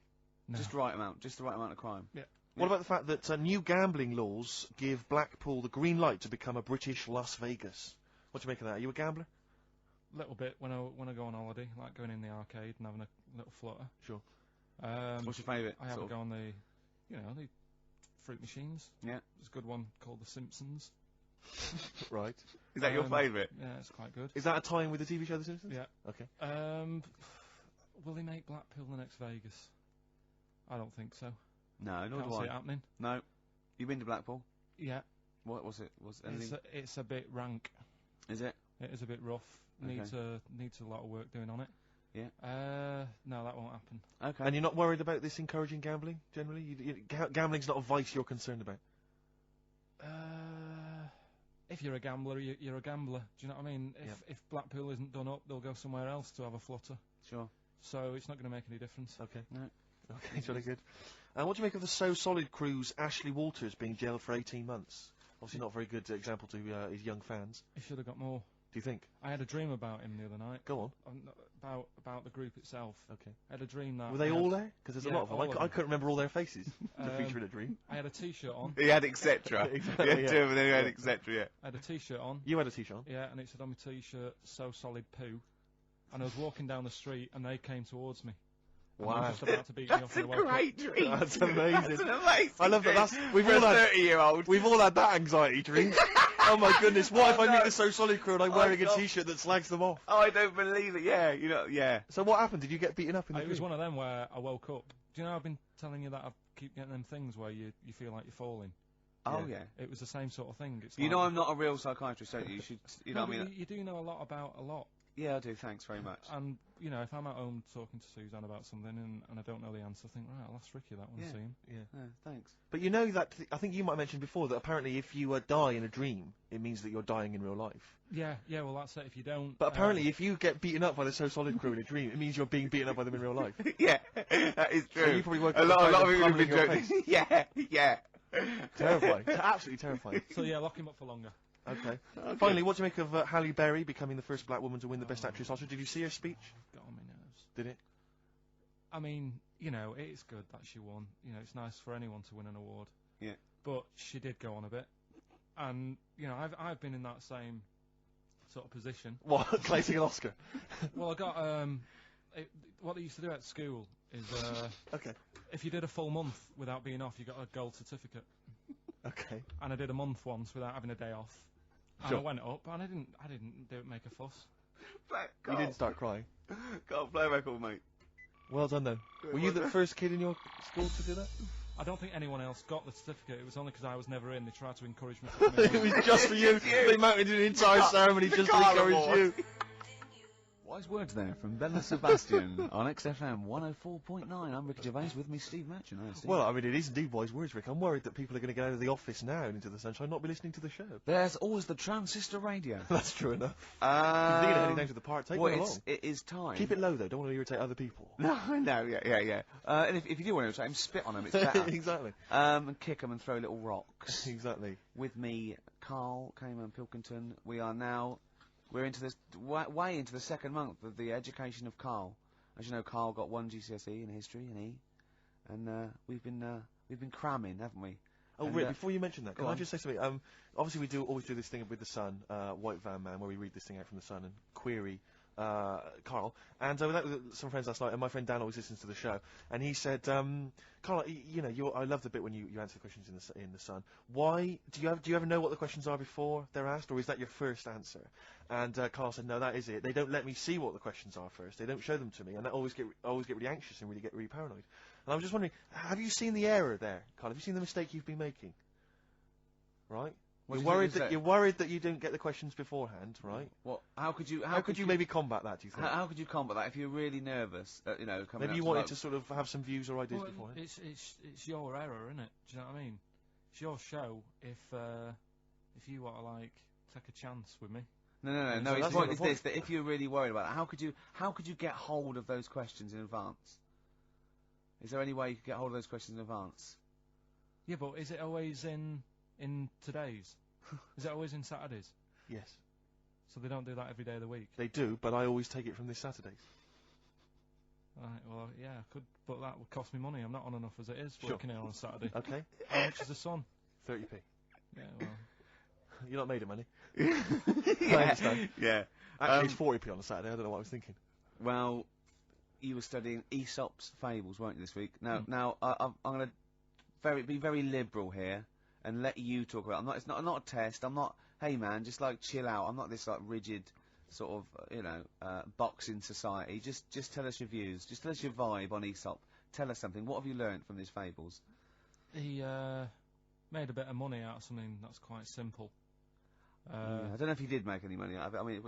No. Just the right amount of crime. Yeah. What about the fact that new gambling laws give Blackpool the green light to become a British Las Vegas? What do you make of that? Are you a gambler? Little bit when I go on holiday, like going in the arcade and having a little flutter. Sure. What's your favourite? I have a go on the fruit machines. Yeah. There's a good one called The Simpsons. Right. Is that your favourite? Yeah, it's quite good. Is that a tie-in with the TV show The Simpsons? Yeah. Okay. Will they make Blackpool the next Vegas? I don't think so. No, nor Can't do see I. it happening. No. You been to Blackpool? Yeah. What was it? Was anything? It's a bit rank. Is it? It is a bit rough. Okay. Needs a lot of work doing on it. Yeah. No, that won't happen. Okay. And you're not worried about this encouraging gambling, generally? Gambling's not a vice you're concerned about? If you're a gambler, you're a gambler. Do you know what I mean? If Blackpool isn't done up, they'll go somewhere else to have a flutter. Sure. So it's not going to make any difference. Okay. No. Okay, jolly good. What do you make of the So Solid crew's Ashley Walters being jailed for 18 months? Obviously not a very good example to his young fans. He should have got more. Do you think? I had a dream about him the other night. Go on. About the group itself. Okay. I had a dream that... Were they all there? Because there's a Yeah, lot of them. all of I them. couldn't remember all their faces to feature in a dream. I had a T-shirt on. He had etc. Exactly, He had yeah. two of them, then he had etc. Yeah. I had a T-shirt on. You had a T-shirt on? Yeah, and it said on my T-shirt, "So Solid Poo." And I was walking down the street, and they came towards me. And they were Wow. just about to beat me That's off a in a welcome. great dream. That's amazing. That's an amazing I love that. dream. We've For all a had 30-year-old. We've all had that anxiety dream. Oh my goodness! What if I no. meet the So Solid crew and I'm wearing a no. T-shirt that slags them off? Oh, I don't believe it. Yeah, yeah. So what happened? Did you get beaten up in the It was dream? one of them where I woke up. Do you know I've been telling you that I keep getting them things where you feel like you're falling? Oh, yeah. It was the same sort of thing. It's You like, know I'm not a real psychiatrist, don't you? You should, you know no, what I but mean? you do know a lot about a lot. Yeah, I do. Thanks very much. And, you know, if I'm at home talking to Suzanne about something and I don't know the answer, I think, right, I'll ask Ricky that one soon. Yeah. Thanks. But you know that, I think you might have mentioned before that apparently if you die in a dream, it means that you're dying in real life. Yeah, well, that's it. If you don't... But apparently if you get beaten up by the So Solid crew in a dream, it means you're being beaten up by them in real life. Yeah, that is true. So you probably woke a up lot of with people have been pummeling joking. Yeah. Terrifying. Absolutely terrifying. So, yeah, lock him up for longer. Okay. Finally, what do you make of Halle Berry becoming the first black woman to win the Best Actress Oscar? Did you see her speech? Got on my nerves. Did it? I mean, you know, it's good that she won. You know, it's nice for anyone to win an award. Yeah. But she did go on a bit. And, you know, I've been in that same sort of position. What? Collecting an Oscar? Well, I got, what they used to do at school is, Okay. if you did a full month without being off, you got a gold certificate. Okay. And I did a month once without having a day off. And Sure. I went up, and I didn't make a fuss. You didn't start crying. Got a play record, mate. Well done, though. Were you the first kid in your school to do that? I don't think anyone else got the certificate. It was only because I was never in. They tried to encourage me to come in. It was just for you. They mounted an entire ceremony just to encourage you. Wise words there from Bella Sebastian on XFM 104.9. I'm Ricky Gervais, with me Steve Merchant. Hi, Steve. Well, I mean, it is indeed wise words, Rick. I'm worried that people are going to get out of the office now and into the sunshine and not be listening to the show. There's always the transistor radio. That's true enough. You're heading down to the park. Take well, one along. It is time. Keep it low, though. Don't want to irritate other people. No, yeah. And if you do want to irritate him, spit on him, it's better. Exactly. And kick them and throw little rocks. Exactly. With me, Karl Pilkington. We're into this way into the second month of the education of Karl. As you know, Karl got 1 GCSE in history and E, and we've been cramming, haven't we? Oh, and, Rick, before you mention that, can I on. just say something? Obviously, we always do this thing with the Sun, White Van Man, where we read this thing out from the Sun and query Karl. And I was out with some friends last night, and my friend Dan always listens to the show, and he said, Karl, you know, I love the bit when you answer questions in the Sun. Why do you ever know what the questions are before they're asked, or is that your first answer? And Karl said, no, that is it. They don't let me see what the questions are first. They don't show them to me, and I always get really anxious and get really paranoid. And I was just wondering, have you seen the error there, Karl? Have you seen the mistake you've been making? Right? You're worried that you didn't get the questions beforehand, right? What? How could you maybe combat that? Do you think? How could you combat that if you're really nervous? You know, maybe you wanted to sort of have some views or ideas beforehand. It's your error, isn't it? Do you know what I mean? It's your show. If you want to like take a chance with me. No. So His point is this: that if you're really worried about it, how could you get hold of those questions in advance? Is there any way you could get hold of those questions in advance? Yeah, but is it always in today's? Is it always in Saturdays? Yes. So they don't do that every day of the week? They do, but I always take it from this Saturday. Right, well, yeah, I could, but that would cost me money. I'm not on enough as it is Sure. working here on a Saturday. Okay. How much is the Sun? 30p. Yeah, well... You're not made of money. Yeah. I understand. Yeah. Actually, it's 40p on a Saturday. I don't know what I was thinking. Well, you were studying Aesop's fables, weren't you, this week? Now, I'm going to be very liberal here and let you talk about it. It's not a test. I'm not, hey man, just like chill out. I'm not this like rigid sort of, box in society. Just tell us your views. Just tell us your vibe on Aesop. Tell us something. What have you learnt from his fables? He made a bit of money out of something that's quite simple. I don't know if he did make any money. I mean,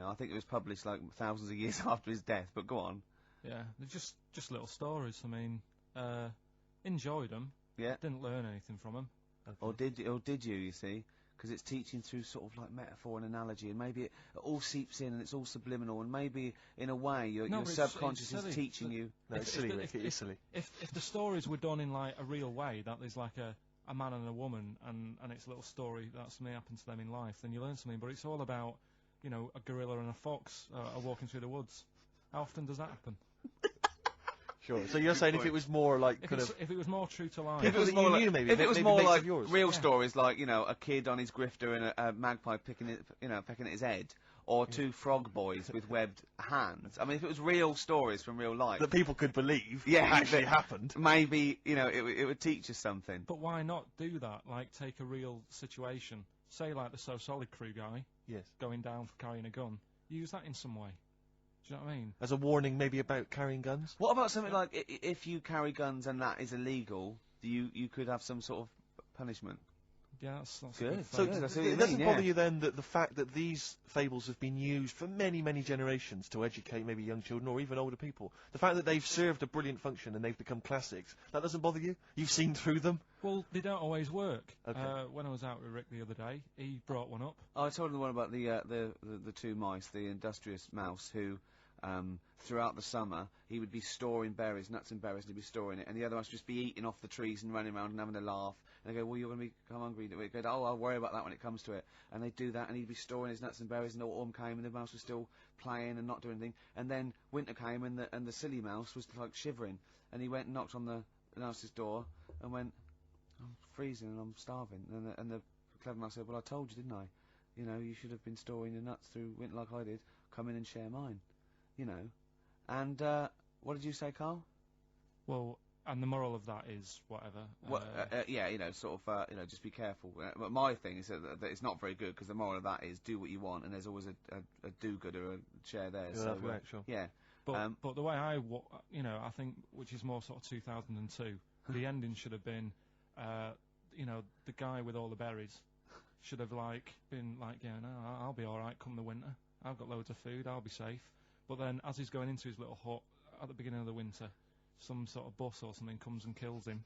I think it was published like thousands of years after his death. But go on. Yeah, they're just little stories. I mean, enjoyed them. Yeah. Didn't learn anything from them. Okay. Or did you? You see, because it's teaching through sort of like metaphor and analogy, and maybe it all seeps in and it's all subliminal, and maybe in a way your subconscious is teaching you. No, it's silly, Rick. It is silly. If the stories were done in like a real way, that there's like a man and a woman, and it's a little story that something happened to them in life, then you learn something. But it's all about, you know, a gorilla and a fox are walking through the woods. How often does that happen? Sure. So you're saying if it was more like if it was more true to life, if it was more like real stories, like a kid on his grifter and a magpie pecking at his head, or two frog boys with webbed hands. I mean, if it was real stories from real life that people could believe, actually happened, maybe it would teach us something. But why not do that? Like take a real situation, say like the So Solid crew guy, yes, going down for carrying a gun. Use that in some way. Do you know what I mean? As a warning, maybe about carrying guns? What about something like, if you carry guns and that is illegal, you could have some sort of punishment? Yeah, that's Good. good. So Yeah, that's what you it doesn't mean, bother yeah. you then that the fact that these fables have been used for many, many generations to educate maybe young children or even older people, the fact that they've served a brilliant function and they've become classics, that doesn't bother you? You've seen through them? Well, they don't always work. Okay. When I was out with Rick the other day, he brought one up. I told him the one about the two mice, the industrious mouse, who throughout the summer he would be storing berries, nuts and berries, and he'd be storing it, and the other mice would just be eating off the trees and running around and having a laugh. And they go, well, you're going to become hungry. They go, oh, I'll worry about that when it comes to it. And they'd do that, and he'd be storing his nuts and berries, and autumn came, and the mouse was still playing and not doing anything. And then winter came, and the silly mouse was like shivering, and he went and knocked on the mouse's door and went, I'm freezing and I'm starving. And the clever mouse said, well, I told you, didn't I? You know, you should have been storing your nuts through winter like I did. Come in and share mine. You know. And what did you say, Carl? Well, and the moral of that is whatever. Yeah, you know, sort of, you know, just be careful. But my thing is that it's not very good, because the moral of that is do what you want, and there's always a do-gooder, a share there. Yeah, So, right, sure. yeah. But the way I think, which is more sort of 2002, the ending should have been, you know, the guy with all the berries should have been like, yeah, no, I'll be all right come the winter. I've got loads of food. I'll be safe. But then, as he's going into his little hut at the beginning of the winter, some sort of bus or something comes and kills him,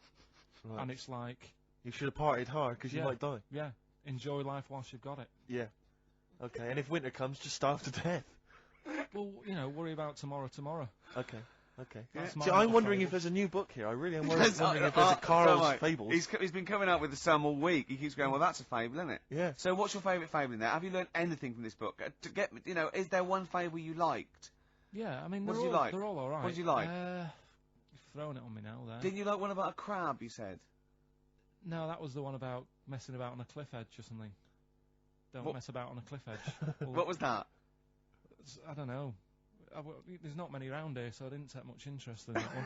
Right. and it's like, You should have partied hard because you might die. yeah, enjoy life whilst you've got it. Yeah. Okay, and if winter comes, just starve to death. Well, you know, worry about tomorrow. Okay. Okay. That's See, my I'm little wondering fable. if there's a new book here. I really am wondering if there's a Karl's Fables. He's been coming out with some all week. He keeps going, well, that's a fable, isn't it? Yeah. So what's your favourite fable in there? Have you learned anything from this book? To get, you know, is there one fable you liked? Yeah, I mean, What they're did you all, like? they're all alright. What did you like? You're throwing it on me now, there. Didn't you like one about a crab, you said? No, that was the one about messing about on a cliff edge or something. Don't What- mess about on a cliff edge. Well, What was that? I don't know. There's not many around here, so I didn't take much interest in that one.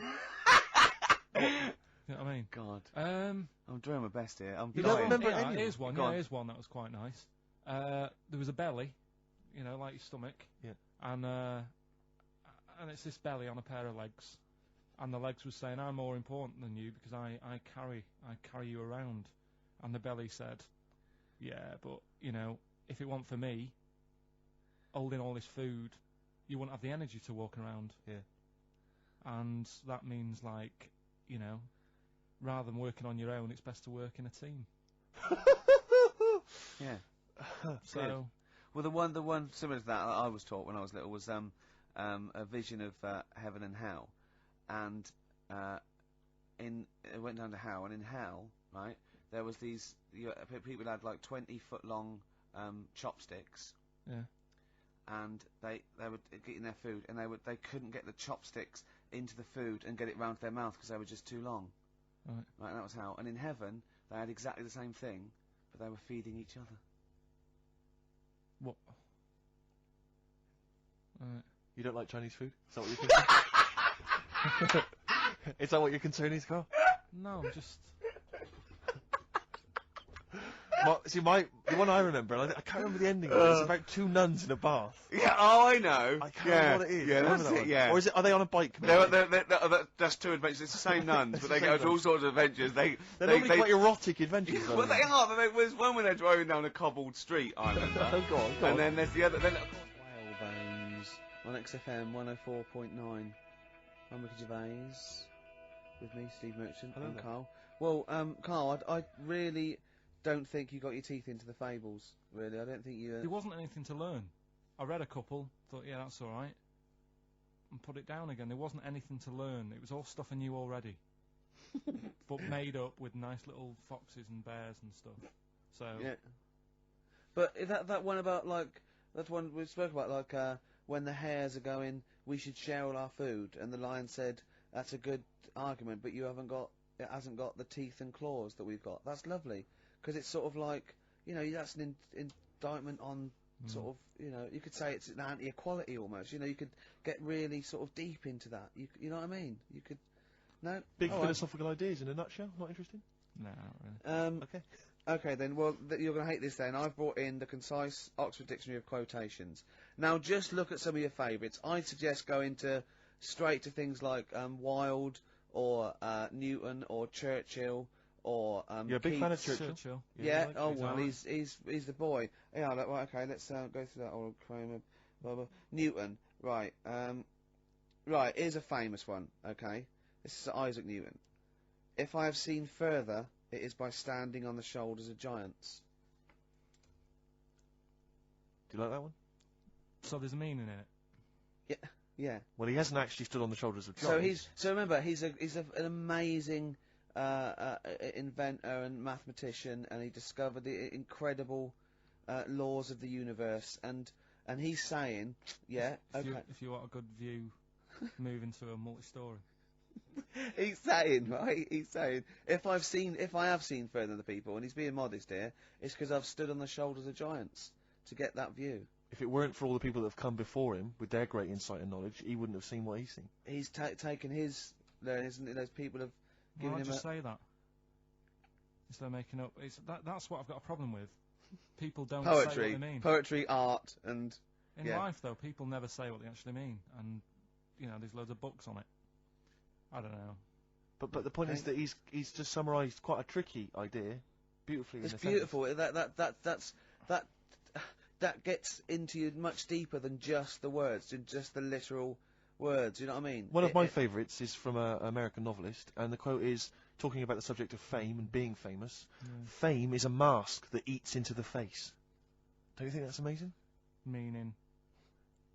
You know what I mean? God. Um, I'm doing my best here. I'm You don't dying. remember yeah, any? here's one. Go on. Yeah, here's one that was quite nice. There was a belly, you know, like your stomach. Yeah. And it's this belly on a pair of legs, and the legs was saying, "I'm more important than you because I carry you around." And the belly said, "Yeah, but you know, if it weren't for me holding all this food, you wouldn't have the energy to walk around." Yeah. And that means, like, you know, rather than working on your own, it's best to work in a team. Yeah. So, Well, the one similar to that I was taught when I was little was a vision of heaven and hell, and it went down to hell, and in hell, right, there was these people had like 20-foot long chopsticks, yeah. and they were getting their food, and they couldn't get the chopsticks into the food and get it round to their mouth because they were just too long. Right. Right, and that was hell. And in heaven, they had exactly the same thing, but they were feeding each other. What? Right. You don't like Chinese food? Is that what you're thinking? Is that what your concern is, Carl? No, I'm just. See, the one I remember, I can't remember the ending of it. It's about two nuns in a bath. Yeah, oh, I know. I can't remember what it is. Yeah, Remember that's that it, one? yeah. Or are they on a bike? That's two adventures. It's the same nuns, but they go to all sorts of adventures. They're normally quite erotic adventures. Well, they are. But there was one when they're driving down a cobbled street, I remember. Oh, go on. And then there's the other. Then, of course, Whalebones on XFM 104.9. I'm Ricky Gervais. With me, Steve Merchant, Hello and there. Carl. Well, Carl, I really don't think you got your teeth into the fables. Really, I don't think you. There wasn't anything to learn. I read a couple, thought, yeah, that's all right, and put it down again. There wasn't anything to learn. It was all stuff I knew already, but made up with nice little foxes and bears and stuff. So Yeah. But is that one about that one we spoke about when the hares are going, we should share all our food, and the lion said that's a good argument, but it hasn't got the teeth and claws that we've got. That's lovely because it's sort of like, you know, that's an indictment on sort of, you know, you could say it's an anti-equality almost. You know, you could get really sort of deep into that. You know what I mean? You could. No. Big All right. philosophical ideas in a nutshell. Not interesting. no, not really. Okay. Okay then, well, you're going to hate this then. I've brought in the concise Oxford Dictionary of Quotations. Now, just look at some of your favourites. I'd suggest going straight to things like Wilde or Newton or Churchill or You're a big fan of Keats. Churchill. Yeah. like Oh Churchill. well, he's the boy. Yeah. Right, okay. Let's go through that. Old Kramer. Blah, blah. Newton. Right. Right. Here's a famous one. Okay. This is Isaac Newton. If I have seen further, it is by standing on the shoulders of giants. Do you like that one? So there's a meaning in it. Yeah. Well, he hasn't actually stood on the shoulders of giants. So remember, he's an amazing inventor and mathematician, and he discovered the incredible laws of the universe. And he's saying, yeah, If okay. you want a good view, move into a multi-story. He's saying, right? He's saying, if I have seen further than the people, and he's being modest here, it's because I've stood on the shoulders of giants to get that view. If it weren't for all the people that have come before him with their great insight and knowledge, he wouldn't have seen what he's seen. He's taken his learning, isn't it? Those people have given Why him just say that? Instead of making up, that's what I've got a problem with. People don't say what they mean. Poetry, art, and In life, though, people never say what they actually mean, and there's loads of books on it. I don't know. But the point is that he's just summarised quite a tricky idea beautifully. It's in a beautiful. That gets into you much deeper than just the words, just the literal words. You know what I mean? One of my favourites is from an American novelist, and the quote is talking about the subject of fame and being famous. Yeah. Fame is a mask that eats into the face. Don't you think that's amazing? Meaning.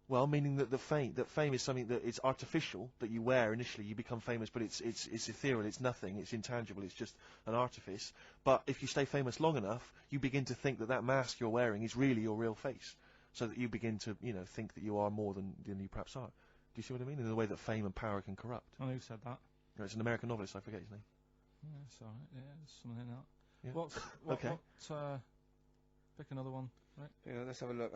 Well, meaning that fame is something that it's artificial, that you wear initially, you become famous, but it's ethereal, it's nothing, it's intangible, it's just an artifice. But if you stay famous long enough, you begin to think that mask you're wearing is really your real face, so that you begin to, think that you are more than you perhaps are. Do you see what I mean? In the way that fame and power can corrupt. Oh, who said that? No, it's an American novelist, I forget his name. Yeah, it's alright. Yeah, there's something in that. Yeah. Okay. Pick another one. Right. Yeah, let's have a look.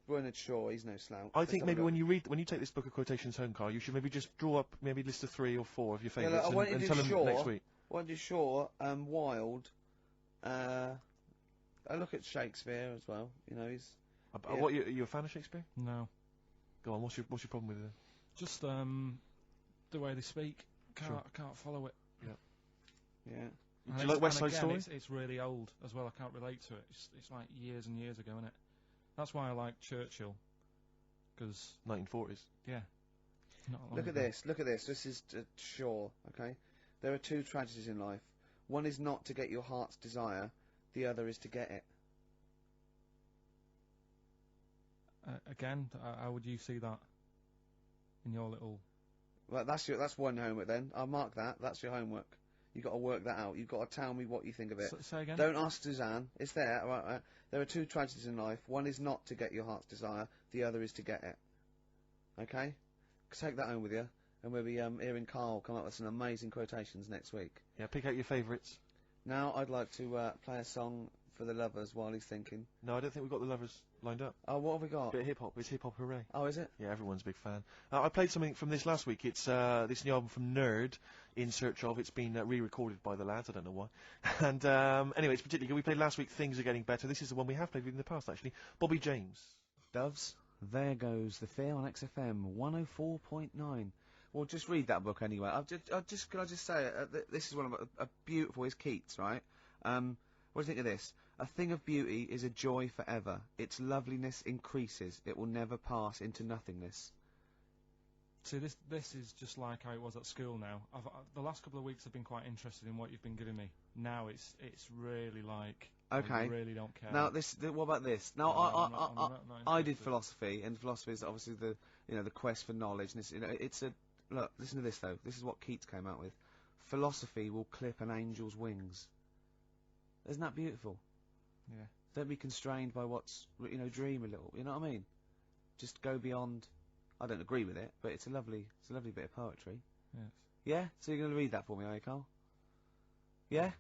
Bernard Shaw, he's no slouch. I think maybe when you take this book of quotations home, Karl, you should maybe just draw up maybe a list of 3 or 4 of your favourites and tell them next week. I want to do Shaw, Wilde. I look at Shakespeare as well. He's. What, are you a fan of Shakespeare? No. Go on. What's your problem with it? Just the way they speak. I can't follow it. Yeah. Do you like West Side Story? It's really old as well. I can't relate to it. It's like years and years ago, isn't it? That's why I like Churchill. Because 1940s. Yeah. Look at this. This is Shaw. Okay. There are 2 tragedies in life. One is not to get your heart's desire. The other is to get it. Again, how would you see that in your little? Well, that's one homework then. I'll mark that. That's your homework. You've got to work that out. You've got to tell me what you think of it. Say again? Don't ask Suzanne. It's there. Right. There are 2 tragedies in life. One is not to get your heart's desire. The other is to get it. Okay? Take that home with you. And we'll be hearing Karl come up with some amazing quotations next week. Yeah, pick out your favourites. Now I'd like to play a song for the lovers while he's thinking. No, I don't think we've got the lovers lined up. Oh, what have we got? Bit of hip-hop. It's hip-hop hooray. Oh, is it? Yeah, everyone's a big fan. I played something from this last week. It's this new album from Nerd, In Search Of. It's been re-recorded by the lads. I don't know why. And anyway, it's particularly good. We played last week Things Are Getting Better. This is the one we have played in the past, actually. Bobby James. Doves, there goes the fear on XFM 104.9. Well, just read that book anyway. Can I just say, this is one of a beautiful, is Keats, right? What do you think of this? A thing of beauty is a joy forever. Its loveliness increases. It will never pass into nothingness. See, this is just like how it was at school now. The last couple of weeks I've been quite interested in what you've been giving me. Now it's really like, okay. I really don't care. Now what about this? Now I'm not I did philosophy, and philosophy is obviously the quest for knowledge. And it's look. Listen to this though. This is what Keats came out with. Philosophy will clip an angel's wings. Isn't that beautiful? Yeah. Don't be constrained by what's, dream a little. You know what I mean? Just go beyond. I don't agree with it, but it's a lovely bit of poetry. Yes. Yeah? So you're going to read that for me, are you, Karl? Yeah?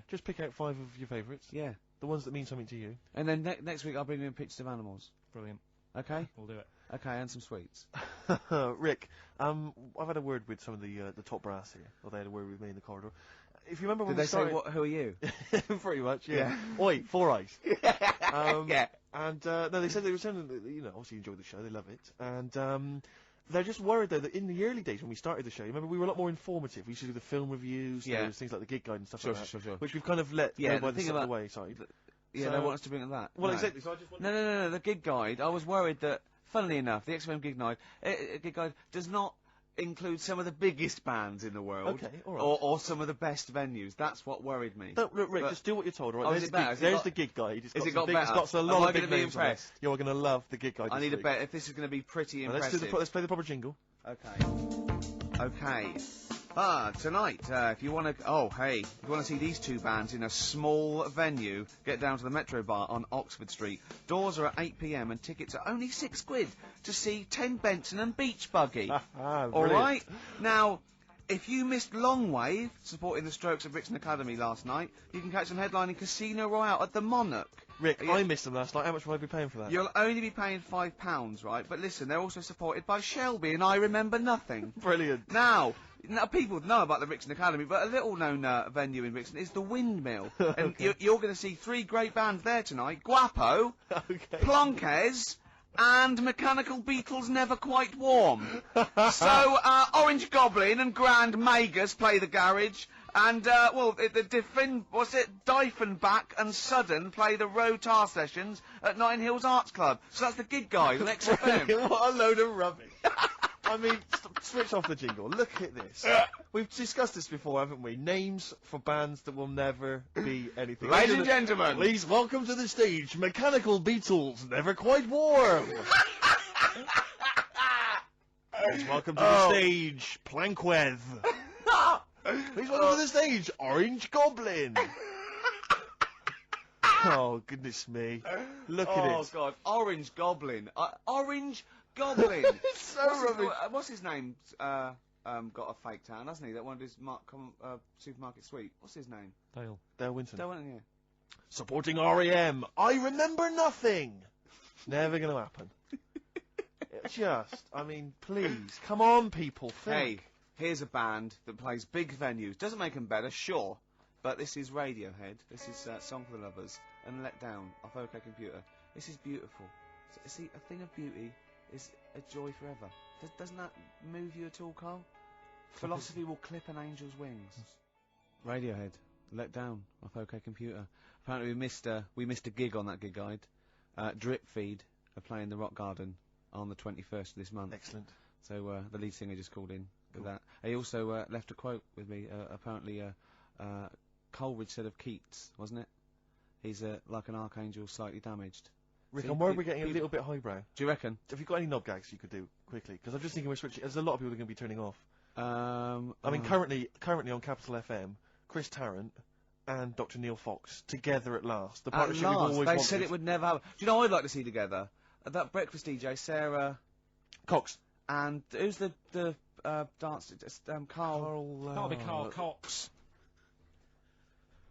Just pick out 5 of your favourites. Yeah. The ones that mean something to you. And then next week I'll bring you in pictures of animals. Brilliant. Okay? We'll do it. Okay, and some sweets. Rick, I've had a word with some of the top brass here. Or they had a word with me in the corridor. If you remember when Did they started... say, who are you? Pretty much, yeah. Yeah. Oi, 4 Eyes. Yeah. And, no, they said they were saying that, obviously enjoy the show, they love it. And They're just worried, though, that in the early days when we started the show, remember, we were a lot more informative. We used to do the film reviews, there was things like the gig guide and stuff like that. Sure. Which we've kind of let go by the way, sorry. Yeah, they want us to bring that. Well, exactly, so I just wanted... No, the gig guide, I was worried that, funnily enough, the XFM gig guide does not include some of the biggest bands in the world. Okay, all right. Or some of the best venues. That's what worried me. Look, Rick, just do what you're told, all right? There's the gig guide. Has it got better? It's got a lot of big names on it. You're going to love the gig guide. I need a bet if this is going to be pretty impressive. Let's play the proper jingle. Okay. Tonight, if you want to see these two bands in a small venue, get down to the Metro Bar on Oxford Street. Doors are at 8 p.m. and tickets are only £6 to see 10 Benson and Beach Buggy. All right? Now, if you missed Longwave, supporting the Strokes at Brixton Academy last night, you can catch them headlining Casino Royale at the Monarch. Rick, I missed them last night. How much will I be paying for that? You'll only be paying £5, right? But listen, they're also supported by Shelby and I Remember Nothing. Brilliant. Now, people know about the Brixton Academy, but a little-known venue in Brixton is the Windmill. And you're going to see 3 great bands there tonight. Guapo, Plonkes, and Mechanical Beatles Never Quite Warm. So, Orange Goblin and Grand Magus play the garage. And, Diefenbach and Sudden play the Rotar sessions at Notting Hills Arts Club. So that's the gig guide on XFM. What a load of rubbish. I mean, switch off the jingle. Look at this. We've discussed this before, haven't we? Names for bands that will never be anything. Ladies and gentlemen, please welcome to the stage, Mechanical Beatles Never Quite Warm. Please welcome to the stage, Plankweth. Please welcome to the stage, Orange Goblin. Oh, goodness me. Look at it. Oh, God. Orange Goblin. Orange Goblin. It's so rubbish. What's his name? Got a fake town, hasn't he? That one of his supermarket suite. What's his name? Dale Winton. Dale Winton, yeah. Supporting R.E.M. I Remember Nothing. Never going to happen. I mean, please. Come on, people. Think. Hey, here's a band that plays big venues. Doesn't make them better, sure. But this is Radiohead. This is Song for the Lovers. And Let Down off OK Computer. This is beautiful. See, a thing of beauty is a joy forever. Doesn't that move you at all, Carl? Philosophy will clip an angel's wings. Radiohead, Let Down off OK Computer. Apparently we missed a gig on that gig guide. Drip Feed are playing the Rock Garden on the 21st of this month. Excellent. So the lead singer just called in with that. He also left a quote with me. Apparently Coleridge said of Keats, wasn't it? He's like an archangel, slightly damaged. Rick, I'm worried we're getting a little bit highbrow. Do you reckon? Have you got any knob gags you could do quickly? Because I'm just thinking we're switching. There's a lot of people that are going to be turning off. I mean, currently on Capital FM, Chris Tarrant and Dr. Neil Fox together at last. The partnership we've always wanted. They said it would never happen. Do you know what I'd like to see together? That breakfast DJ, Sarah Cox. And who's the dance? Carl. That'll be Carl Cox.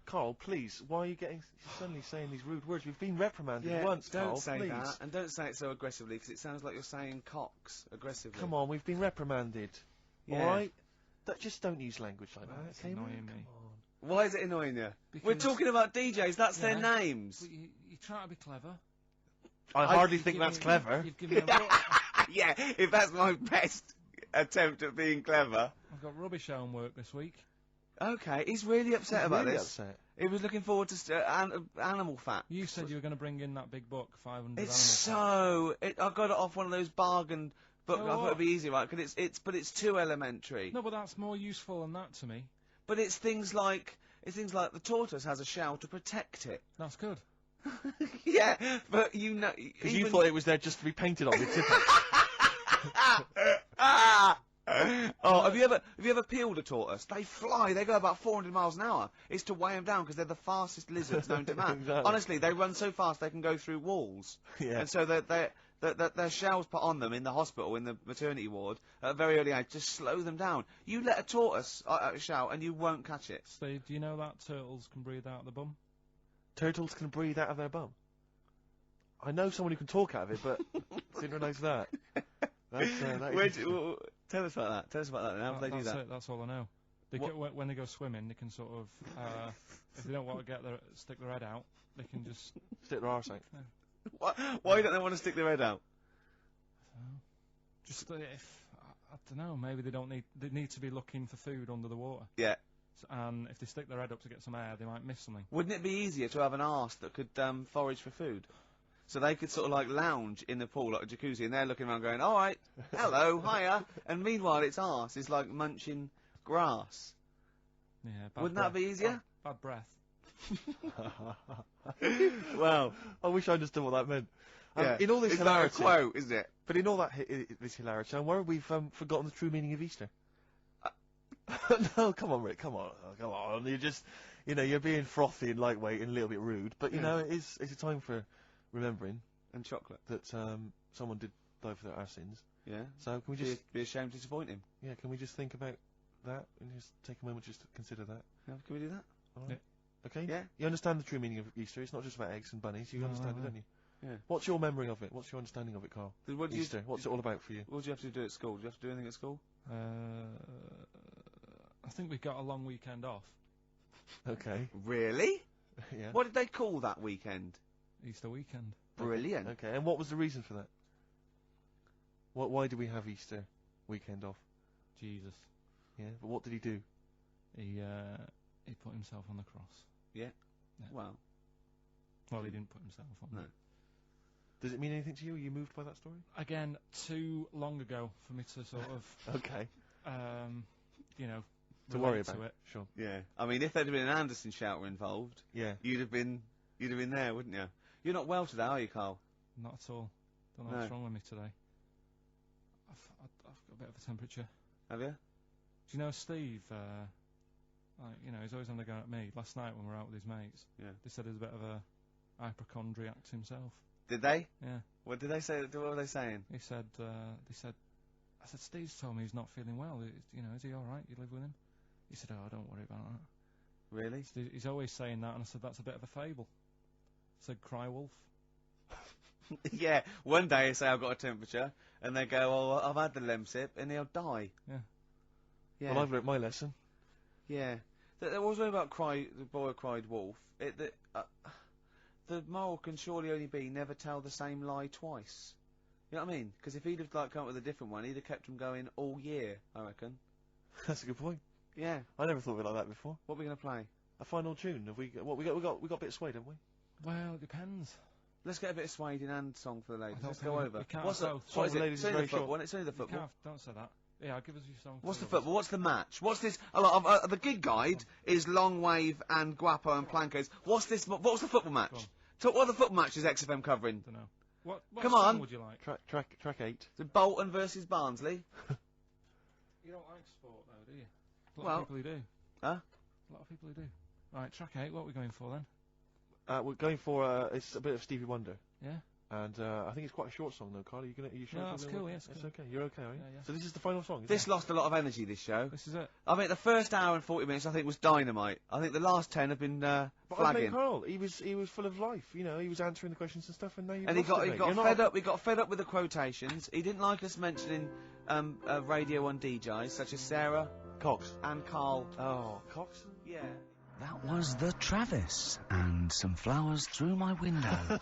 Carl, please, why are you suddenly saying these rude words? We've been reprimanded once, Carl, don't say please. that, and don't say it so aggressively, because it sounds like you're saying Cox aggressively. Come on, we've been reprimanded. Yeah. All right? Just don't use language like that. It's annoying me. Why is it annoying you? We're talking about DJs, that's their names. Well, you try to be clever. I hardly think that's clever. You've given me yeah, if that's my best attempt at being clever. I've got rubbish homework this week. Okay, he's really upset about this. Upset. He was looking forward to animal fat. You said you were going to bring in that big book, 500 It's animal so... I got it off one of those bargain books. So I thought it'd be easy, right? Cause but it's too elementary. No, but that's more useful than that to me. But it's things like the tortoise has a shell to protect it. That's good. Yeah, but you know... Because you thought it was there just to be painted on with tippets. Oh, have you ever peeled a tortoise? They fly. They go about 400 miles an hour. It's to weigh them down because they're the fastest lizards known to man. Exactly. Honestly, they run so fast they can go through walls. Yeah. And so their shells put on them in the hospital, in the maternity ward, at a very early age, just slow them down. You let a tortoise shell and you won't catch it. Steve, do you know that turtles can breathe out of the bum? Turtles can breathe out of their bum? I know someone who can talk out of it, but I didn't realise that. Tell us about that. Tell us about that. How do they do that? That's all I know. When they go swimming, they can sort of, if they don't want to stick their head out, they can just stick their arse out. Why don't they want to stick their head out? Just if don't know. Maybe they need to be looking for food under the water. Yeah. And if they stick their head up to get some air, they might miss something. Wouldn't it be easier to have an arse that could forage for food? So they could sort of like lounge in the pool like a jacuzzi, and they're looking around going, all right, hello, hiya, and meanwhile its arse is like munching grass. Yeah. Wouldn't that be easier? Bad breath. Wow. I wish I understood what that meant. Yeah. In all this It's hilarity, like a quote, isn't it? but in all that this hilarity, I'm worried we've forgotten the true meaning of Easter. No, come on, Rick, come on. You're just, you're being frothy and lightweight and a little bit rude, but it's a time for remembering And chocolate. that someone did die for our sins. Yeah. So can we just Be ashamed to disappoint him. Yeah, can we just think about that and just take a moment just to consider that? Yeah, can we do that? All right. Okay? Yeah. You understand the true meaning of Easter. It's not just about eggs and bunnies. You understand it, don't you? Yeah. What's your memory of it? What's your understanding of it, Carl? What do Easter. What's it all about for you? What do you have to do at school? Do you have to do anything at school? I think we got a long weekend off. Okay. Really? Yeah. What did they call that weekend? Easter weekend. Brilliant. Okay. And what was the reason for that? Why do we have Easter weekend off? Jesus. Yeah. But what did he do? He put himself on the cross. Yeah. Yeah. Well. Well, he didn't put himself on. No. Does it mean anything to you? Are you moved by that story? Again, too long ago for me to sort of, Okay. To worry relate about to it. Sure. Yeah. I mean, if there'd been an Anderson shouter involved, Yeah. you'd have been there, wouldn't you? You're not well today, are you, Carl? Not at all. Don't know No. what's wrong with me today. I've got a bit of a temperature. Have you? Do you know Steve? He's always on the go at me. Last night when we were out with his mates, Yeah. they said he's a bit of a hypochondriac himself. Did they? Yeah. What did they say? What were they saying? He said, I said, Steve's told me he's not feeling well. Is he all right? You live with him? He said, oh, don't worry about that. Really? He's always saying that, and I said, that's a bit of a fable. I said, cry wolf. Yeah. One day they say I've got a temperature, and they go, oh, I've had the Lemsip, and he'll die. Yeah. Yeah. Well, I've learnt my lesson. Yeah. There was one about the boy who cried wolf. The moral can surely only be never tell the same lie twice. You know what I mean? Because if he'd have come up with a different one, he'd have kept them going all year, I reckon. That's a good point. Yeah. I never thought of it like that before. What are we going to play? A final tune. Have we? We got a bit of Suede, haven't we? Well, it depends. Let's get a bit of Suede and song for the ladies. don't Let's think go we over. can't What's have the, both. what is Song for it? ladies It's is only very the football. short. It's only the football. Don't say that. Yeah, give us your song. What's the for football? What's the match? What's this? The gig guide is Long Wave and Guapo and Plancos. What's this? What's the football match? What are the football matches XFM covering? Don't know. What Come song on. would you like? Track 8. Is it Bolton versus Barnsley? You don't like sport, though, do you? A lot Well- of people who do. Huh? A lot of people who do. Right, track 8, what are we going for then? We're going for it's a bit of Stevie Wonder, Yeah? and I think it's quite a short song though. Carl, are you sure? No, it's that's gonna cool, work? yes, It's cool. okay. You're okay, are you? Yeah, yeah. So this is the final song. Is This it? lost a lot of energy, this show. This is it. I mean, the first hour and 40 minutes, I think, was dynamite. I think the last 10 have been But I flagging. mean, Carl, he was full of life. He was answering the questions and stuff, and now you. And he got fed up. We got fed up with the quotations. He didn't like us mentioning Radio 1 DJs such as Sarah Cox. and Karl. Oh, Cox. Yeah. That was the Travis, and some flowers through my window.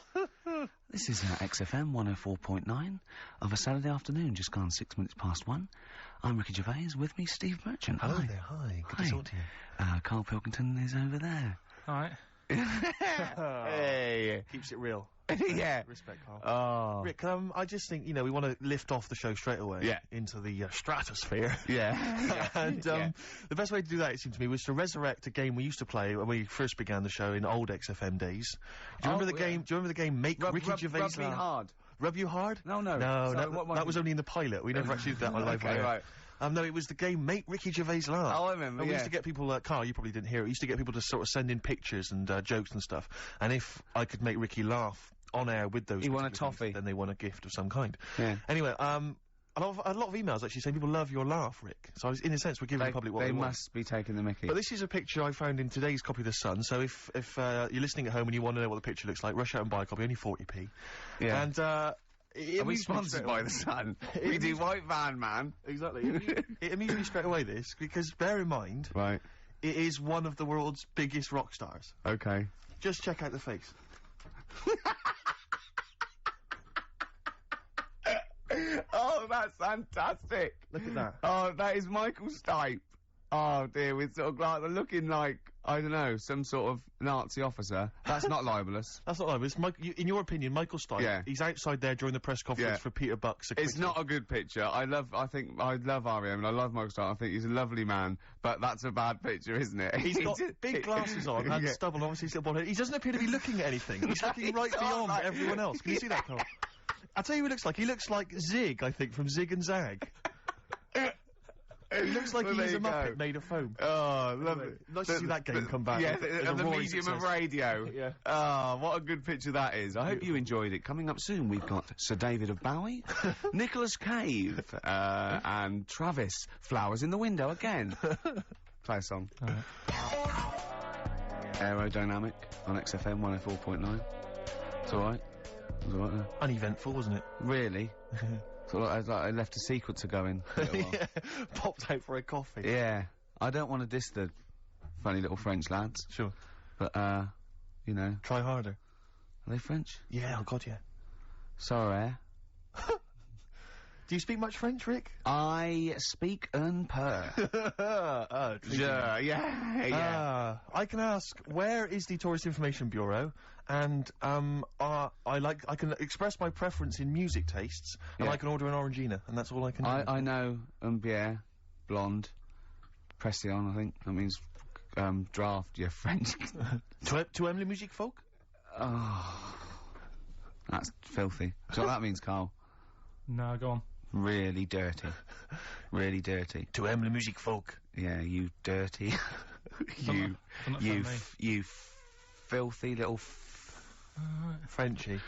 This is XFM 104.9 of a Saturday afternoon, just gone 6 minutes past 1. I'm Ricky Gervais, with me Steve Merchant. Hello Hi. there. Hi. Good Hi. to talk to you. Karl Pilkington is over there. Alright. Hey. Keeps it real. Yeah. Respect, Carl. Oh. Rick, I just think, we want to lift off the show straight away Yeah. into the stratosphere. Yeah. And the best way to do that, it seemed to me, was to resurrect a game we used to play when we first began the show in old XFM days. Do you remember the game? Do you remember the game Make Ricky Gervais Rub me Laugh? hard. Rub you hard? No. No, Sorry, what that was only in the pilot. We never actually did that on live Okay, wire. right. No, it was the game Make Ricky Gervais Laugh. Oh, I remember, And we used yeah. to get people, Carl, you probably didn't hear it, we used to get people to sort of send in pictures and jokes and stuff. And if I could make Ricky laugh on air with those He won a particular things, toffee. then they won a gift of some kind. Yeah. Anyway, a lot of emails actually saying people love your laugh, Rick. So in a sense, we're giving the public what they want. must be taking the mickey. But this is a picture I found in today's copy of The Sun, so if you're listening at home and you want to know what the picture looks like, rush out and buy a copy, only 40p. Yeah. And, it Are we amused me sponsored straight by away. the Sun? We do White Van Man. Exactly. It amused me straight away, this, because bear in mind, Right. it is one of the world's biggest rock stars. Okay. Just check out the face. Oh, that's fantastic. Look at that. Oh, that is Michael Stipe. Oh dear, with sort of like looking like, I don't know, some sort of Nazi officer. That's not libelous. That's not libelous. In your opinion, Michael Stipe, Yeah. he's outside there during the press conference Yeah. for Peter Buck's acquittal. It's not a good picture. I love R.E.M. and I love Michael Stipe. I think he's a lovely man, but that's a bad picture, isn't it? He's got big glasses on and Yeah. stubble, obviously he's got bald head. He doesn't appear to be looking at anything. He's looking right He's not beyond like- everyone else. Can you see that, Carl? I'll tell you who he looks like. He looks like Zig, I think, from Zig and Zag. He looks like Well, he's there a you Muppet go. made of foam. Oh, lovely. Nice to see that game come back. Yeah, with a the roaring medium of success. radio. Yeah. Oh, what a good picture that is. I hope you enjoyed it. Coming up soon, we've got Sir David of Bowie, Nicholas Cave, and Travis. Flowers in the window again. Play a song. Aerodynamic on XFM 104.9. It's alright. It was alright there. Uneventful, wasn't it? Really? Sort of like I left a sequencer going. for a little while. Yeah. Popped out for a coffee. Yeah. I don't want to diss the funny little French lads, Sure. but, you know. Try harder. Are they French? Yeah, oh god, yeah. Sorry. Do you speak much French, Rick? I speak un peu. Yeah. I can ask, where is the Tourist Information Bureau? And, I can express my preference in music tastes, and Yeah. I can order an Orangina, and that's all I can do. I know bière, blonde, Pression, I think. That means, draft, yeah, French. To Emily Musique Folk? Oh. That's filthy. So what that means, Carl? No, go on. Really dirty. Really dirty. To Emily Musique Folk. Yeah, you dirty. Don't offend me. you filthy little Frenchy.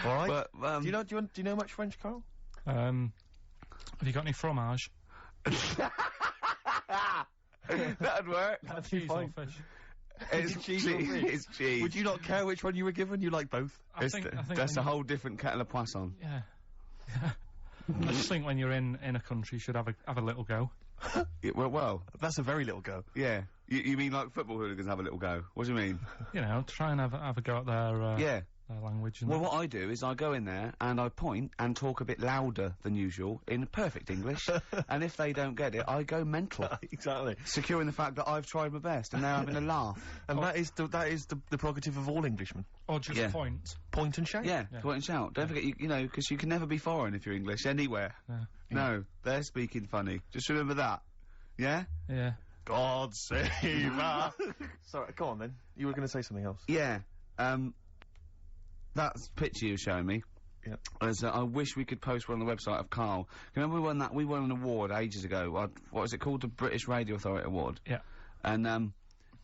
Alright. But, Do you know much French, Carl? Have you got any fromage? that'd work. That'd be Cheese or fine. fish? It's cheese or fish? It's cheese. Would you not care which one you were given? You like both? I think That's a when whole different kettle of poisson. Yeah. I just think when you're in a country, you should have a little go. Yeah, well, That's a very little go. yeah. You mean like football hooligans have a little go? What do you mean? You know, try and have a go at their Yeah. their language. And Well, what I do is I go in there and I point and talk a bit louder than usual in perfect English, and if they don't get it, I go mental, Exactly. securing the fact that I've tried my best and they're having a laugh. And that is the prerogative of all Englishmen. or just yeah. point. Point and shout. Yeah, point and shout. Don't forget, you know, because you can never be foreign if you're English anywhere. Yeah. No, they're speaking funny. Just remember that. Yeah? Yeah. God save us. Sorry, go on then. You were going to say something else. Yeah. That picture you were showing me. Yeah. I wish we could post one on the website of Carl. Remember we won an award ages ago. What was it called? The British Radio Authority Award. Yeah. And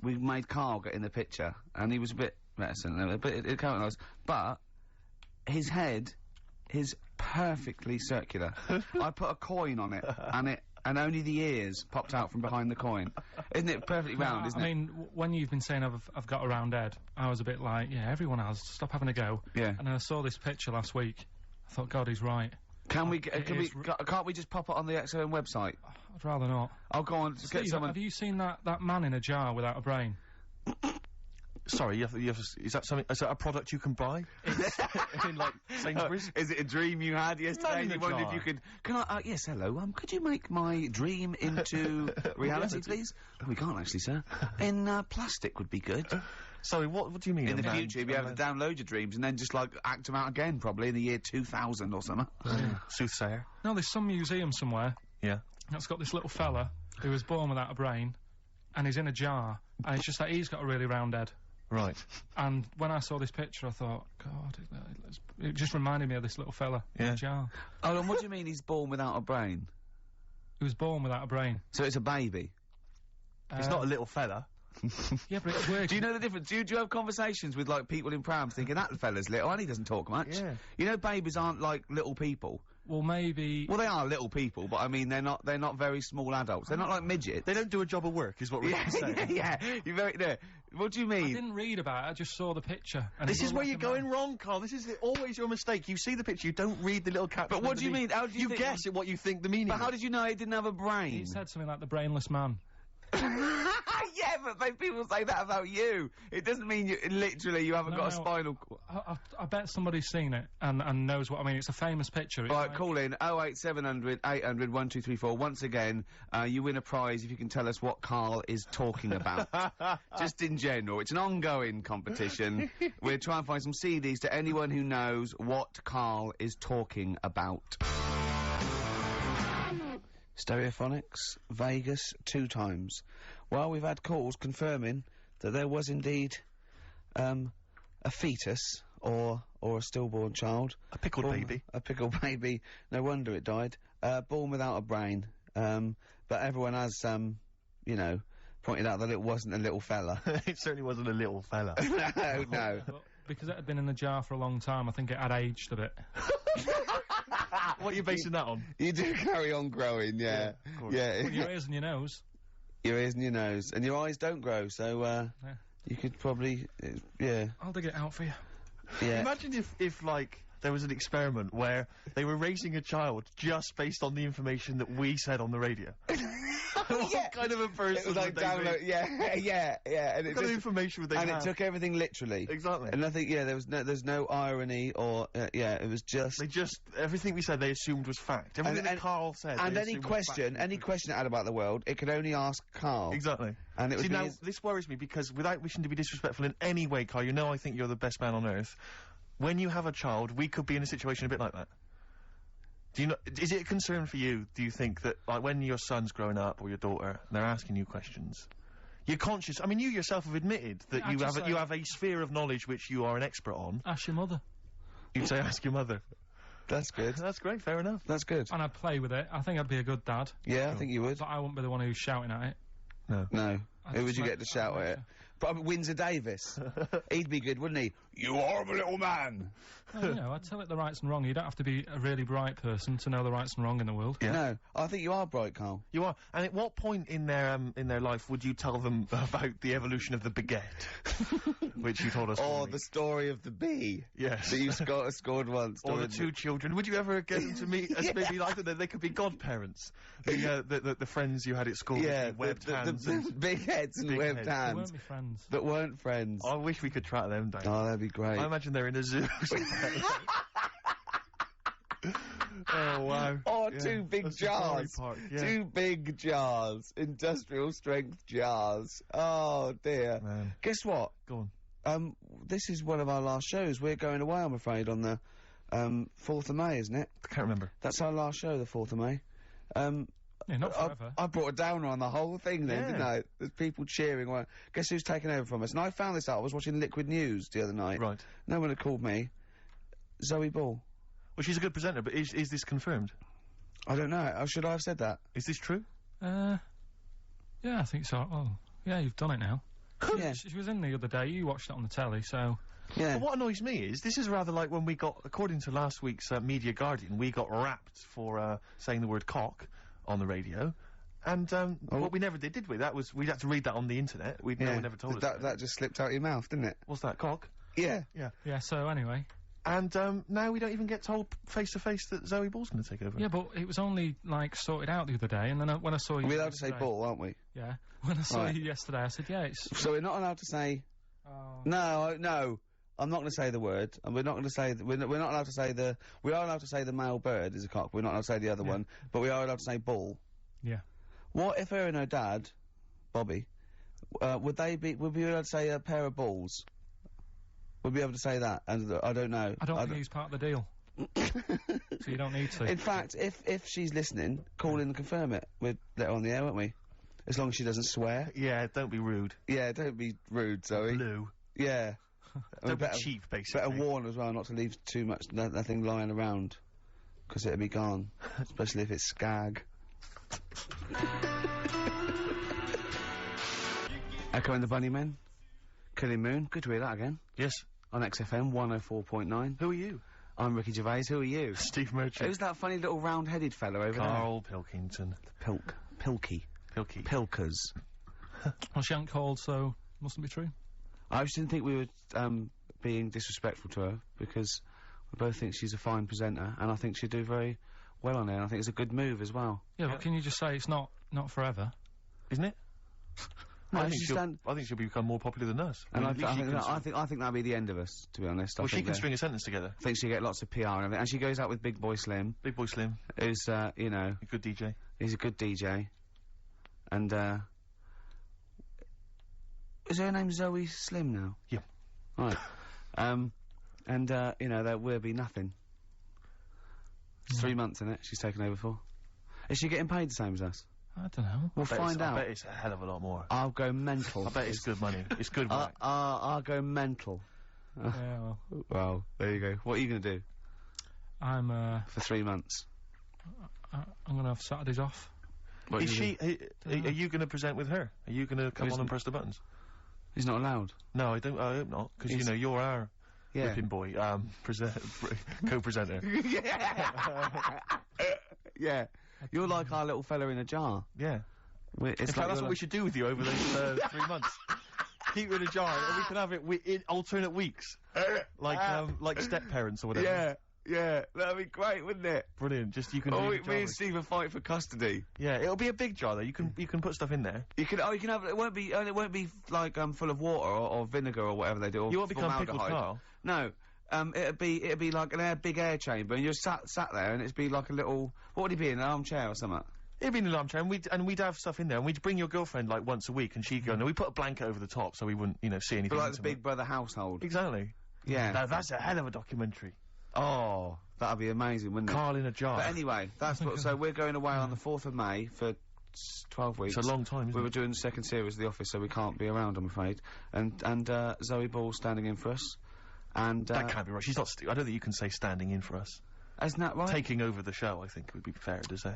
we made Carl get in the picture, and he was a bit reticent, but it came out nice. But his head is perfectly circular. I put a coin on it, and only the ears popped out from behind the coin. Isn't it perfectly round? Isn't I it? mean, when you've been saying I've got a round head, I was a bit like, yeah, everyone has. Stop having a go. Yeah. And then I saw this picture last week. I thought, God, he's right. Can't we is just pop it on the XOM website? I'd rather not. I'll go on. Just get Steve, someone. have you seen that man in a jar without a brain? Sorry, is that something? Is that a product you can buy? in like Sainsbury's? Is it a dream you had yesterday? in You a wondered if jar. you could. Can I? Yes, hello. Could you make my dream into reality, please? Oh, we can't actually, sir. In plastic would be good. Sorry, what do you mean? In the a man- future, you'll be able to download your dreams and then just like act them out again, probably in the year 2000 or something. Soothsayer. No, there's some museum somewhere Yeah. that's got this little fella who was born without a brain, and he's in a jar, and it's just that he's got a really round head. Right. And when I saw this picture, I thought, God, it just reminded me of this little fella in Yeah. a jar. Oh, and what do you mean he's born without a brain? He was born without a brain. So it's a baby. It's not a little fella. Yeah, but it's weird. Do you know the difference? Do you have conversations with like people in prams thinking that fella's little and he doesn't talk much? Yeah. You know, babies aren't like little people. Well, maybe... Well, they are little people, but I mean they're not very small adults. They're not like midgets. They don't do a job of work, is what we're Yeah, saying. yeah. You're very. No. What do you I mean? didn't read about it, I just saw the picture. And This it is looked where like you're a man. going wrong, Carl. This is always your mistake. You see the picture, you don't read the little caption. But what do you underneath. mean? How do you think- guess at what you think the meaning But how is. did you know he didn't have a brain? He said something like the brainless man. Yeah, but people say that about you. It doesn't mean you haven't got a spinal cord. I bet somebody's seen it and knows what I mean. It's a famous picture. Right, call in 08700 800 1234. Once again, you win a prize if you can tell us what Karl is talking about. Just in general. It's an ongoing competition. We're trying to find some CDs to anyone who knows what Karl is talking about. Stereophonics, Vegas, 2 times. Well, we've had calls confirming that there was indeed, a fetus, or a stillborn child. A pickled baby. A pickled baby. No wonder it died. Born without a brain. But everyone has, you know, pointed out that it wasn't a little fella. It certainly wasn't a little fella. No. But because it had been in the jar for a long time, I think it had aged a bit. What are you basing that on? You do carry on growing, yeah. Of course. Yeah. Well, your ears and your nose. Your ears and your nose. And your eyes don't grow, so, you could probably, yeah. I'll dig it out for you. Yeah. Imagine if, like, there was an experiment where they were raising a child just based on the information that we said on the radio. What kind of a person It was like would they download, be? yeah. And What kind of information would they and have? it took everything literally. Exactly. And I think, there's no irony or, it was just... They just, everything we said they assumed was fact. Everything that Karl said And they any assumed was fact. question it had about the world, it could only ask Karl. Exactly. And it would See, be now, his- this worries me because without wishing to be disrespectful in any way, Karl, you know I think you're the best man on earth. When you have a child, we could be in a situation a bit like that. Do you know, is it a concern for you, do you think, that, like, when your son's growing up, or your daughter, and they're asking you questions, you're conscious, I mean, you yourself have admitted that Yeah, you have a sphere of knowledge which you are an expert on. Ask your mother. You'd say ask your mother. That's good. That's great, fair enough. That's good. And I'd play with it. I think I'd be a good dad. Yeah, I think you would. But I wouldn't be the one who's shouting at it. No. I'd Who would just you let- get to shout I'd at let it? Probably Windsor Davis. He'd be good, wouldn't he? You horrible little man! Well, you know, I'd tell it the rights and wrong. You don't have to be a really bright person to know the rights and wrong in the world. Yeah. No, I think you are bright, Karl. You are. And at what point in their life would you tell them about the evolution of the baguette? Which you told us. Or the story of the bee. Yes. That you scored once. Or the 2 children. Would you ever get them to meet as maybe like that? They could be godparents. The friends you had at school. Yeah, with webbed hands. the big heads and Big webbed heads. They hands. weren't my friends. That weren't friends. I wish we could track them down. Oh, that'd be great. I imagine they're in a zoo. Oh wow. Oh, Yeah. 2 big A safari jars. park, yeah. 2 big jars. Industrial strength jars. Oh, dear. Man. Guess what? Go on. This is one of our last shows. We're going away, I'm afraid, on the 4th of May, isn't it? I can't remember. That's our last show, the 4th of May. Yeah, not forever. I brought a downer on the whole thing then, Yeah. didn't I? There's people cheering. Well, guess who's taken over from us? And I found this out. I was watching Liquid News the other night. Right. No one had called me. Zoe Ball. Well, she's a good presenter, but is this confirmed? I don't know. Should I have said that? Is this true? Yeah, I think so. Oh, yeah, you've done it now. Yeah. She was in the other day. You watched it on the telly, so... Yeah. But what annoys me is, this is rather like when we got, according to last week's Media Guardian, we got rapped for saying the word cock on the radio. And, what we never did we? We had to read that on the internet. No one ever told us That just slipped out your mouth, didn't it? What's that, cock? Yeah. Yeah. Yeah, so anyway. And, now we don't even get told face to face that Zoe Ball's gonna take over. Yeah, but it was only, like, sorted out the other day, and then when I saw you... We're allowed to say yesterday- ball, aren't we? Yeah. When I saw Right. you yesterday, I said, yeah, it's... So we're not allowed to say... Oh. No. I'm not going to say the word, and we're not going to say... We're not allowed to say the... We are allowed to say the male bird is a cock. We're not allowed to say the other one, but we are allowed to say ball. Yeah. What if her and her dad, Bobby, would we be allowed to say a pair of balls? Would we be able to say that? And I don't know. I don't think he's part of the deal. So you don't need to. In fact, if she's listening, call in and confirm it. We'd let her on the air, won't we? As long as she doesn't swear. Yeah, don't be rude. Yeah, don't be rude, Zoe. Blue. Yeah. Don't be cheap, basically. Better warn as well not to leave too much, nothing lying around. Because it'll be gone. Especially if it's skag. Echo and the Bunnymen. Killing Moon. Good to hear that again. Yes. On XFM 104.9. Who are you? I'm Ricky Gervais. Who are you? Steve Merchant. Who's that funny little round-headed fella over Karl Pilkington. there? Pilky. Pilkers. Well, she ain't called, so mustn't be true. I just didn't think we were, being disrespectful to her, because we both think she's a fine presenter, and I think she'd do very well on there, and I think it's a good move as well. Yeah, but can you just say it's not forever? Isn't it? No, I think she'll become more popular than us. And I mean, I think that'll be the end of us, to be honest. Well, she can string a sentence together. I think she'll get lots of PR and everything. And she goes out with Big Boy Slim. Big Boy Slim. Who's, you know... A good DJ. He's a good DJ. And, is her name Zoe Slim now? Yeah. Right. You know, there will be nothing. It's 3 months, isn't it? She's taken over for. Is she getting paid the same as us? I don't know. We'll find out. I bet it's a hell of a lot more. I'll go mental. I bet it's good money. It's good work. I'll go mental. Yeah, well. Well, there you go. What are you going to do? I'm, for 3 months? I'm going to have Saturdays off. Are you going to present with her? Are you going to come on and press the buttons? He's not allowed. No, I hope not, because, you know, you're our whipping boy, co-presenter. Yeah. You're like our little fella in a jar. Yeah. It's in fact, that's what we should do with you over those 3 months. Keep you in a jar, and we can have it in alternate weeks. Like step-parents or whatever. Yeah. Yeah, that'd be great, wouldn't it? Brilliant. Just you can. Me and Steve will fight for custody. Yeah, it'll be a big jar though. You can put stuff in there. You can have it. Won't be like full of water or vinegar or whatever they do. Or you won't become Pickled Carl. No. It'd be like an big air chamber, and you're sat there, and it'd be like a little. What would it be, an armchair or something? It'd be in an armchair, and we'd have stuff in there, and we'd bring your girlfriend like once a week, and she'd go. No, we put a blanket over the top so we wouldn't, see anything. But like the Big Brother household. Exactly. Yeah. Now, that's a hell of a documentary. Oh, that'd be amazing, wouldn't it? Carl in a jar. But anyway, so we're going away on the 4th of May for 12 weeks. It's a long time, isn't it? We were doing the second series of The Office, so we can't be around, I'm afraid. And Zoe Ball's standing in for us. And that can't be right. She's not. I don't think you can say standing in for us. Isn't that right? Taking over the show, I think, would be fair to say.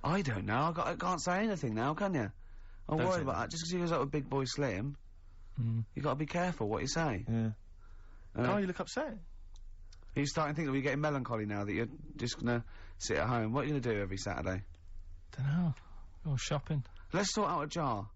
I don't know. I can't say anything now, can you? I'm worried about that. Just because he goes up with Big Boy Slim, you got to be careful what you say. Yeah. Carl, you look upset. Are you starting to think that we're getting melancholy now that you're just gonna sit at home? What are you gonna do every Saturday? Dunno. Go shopping. Let's sort out a jar.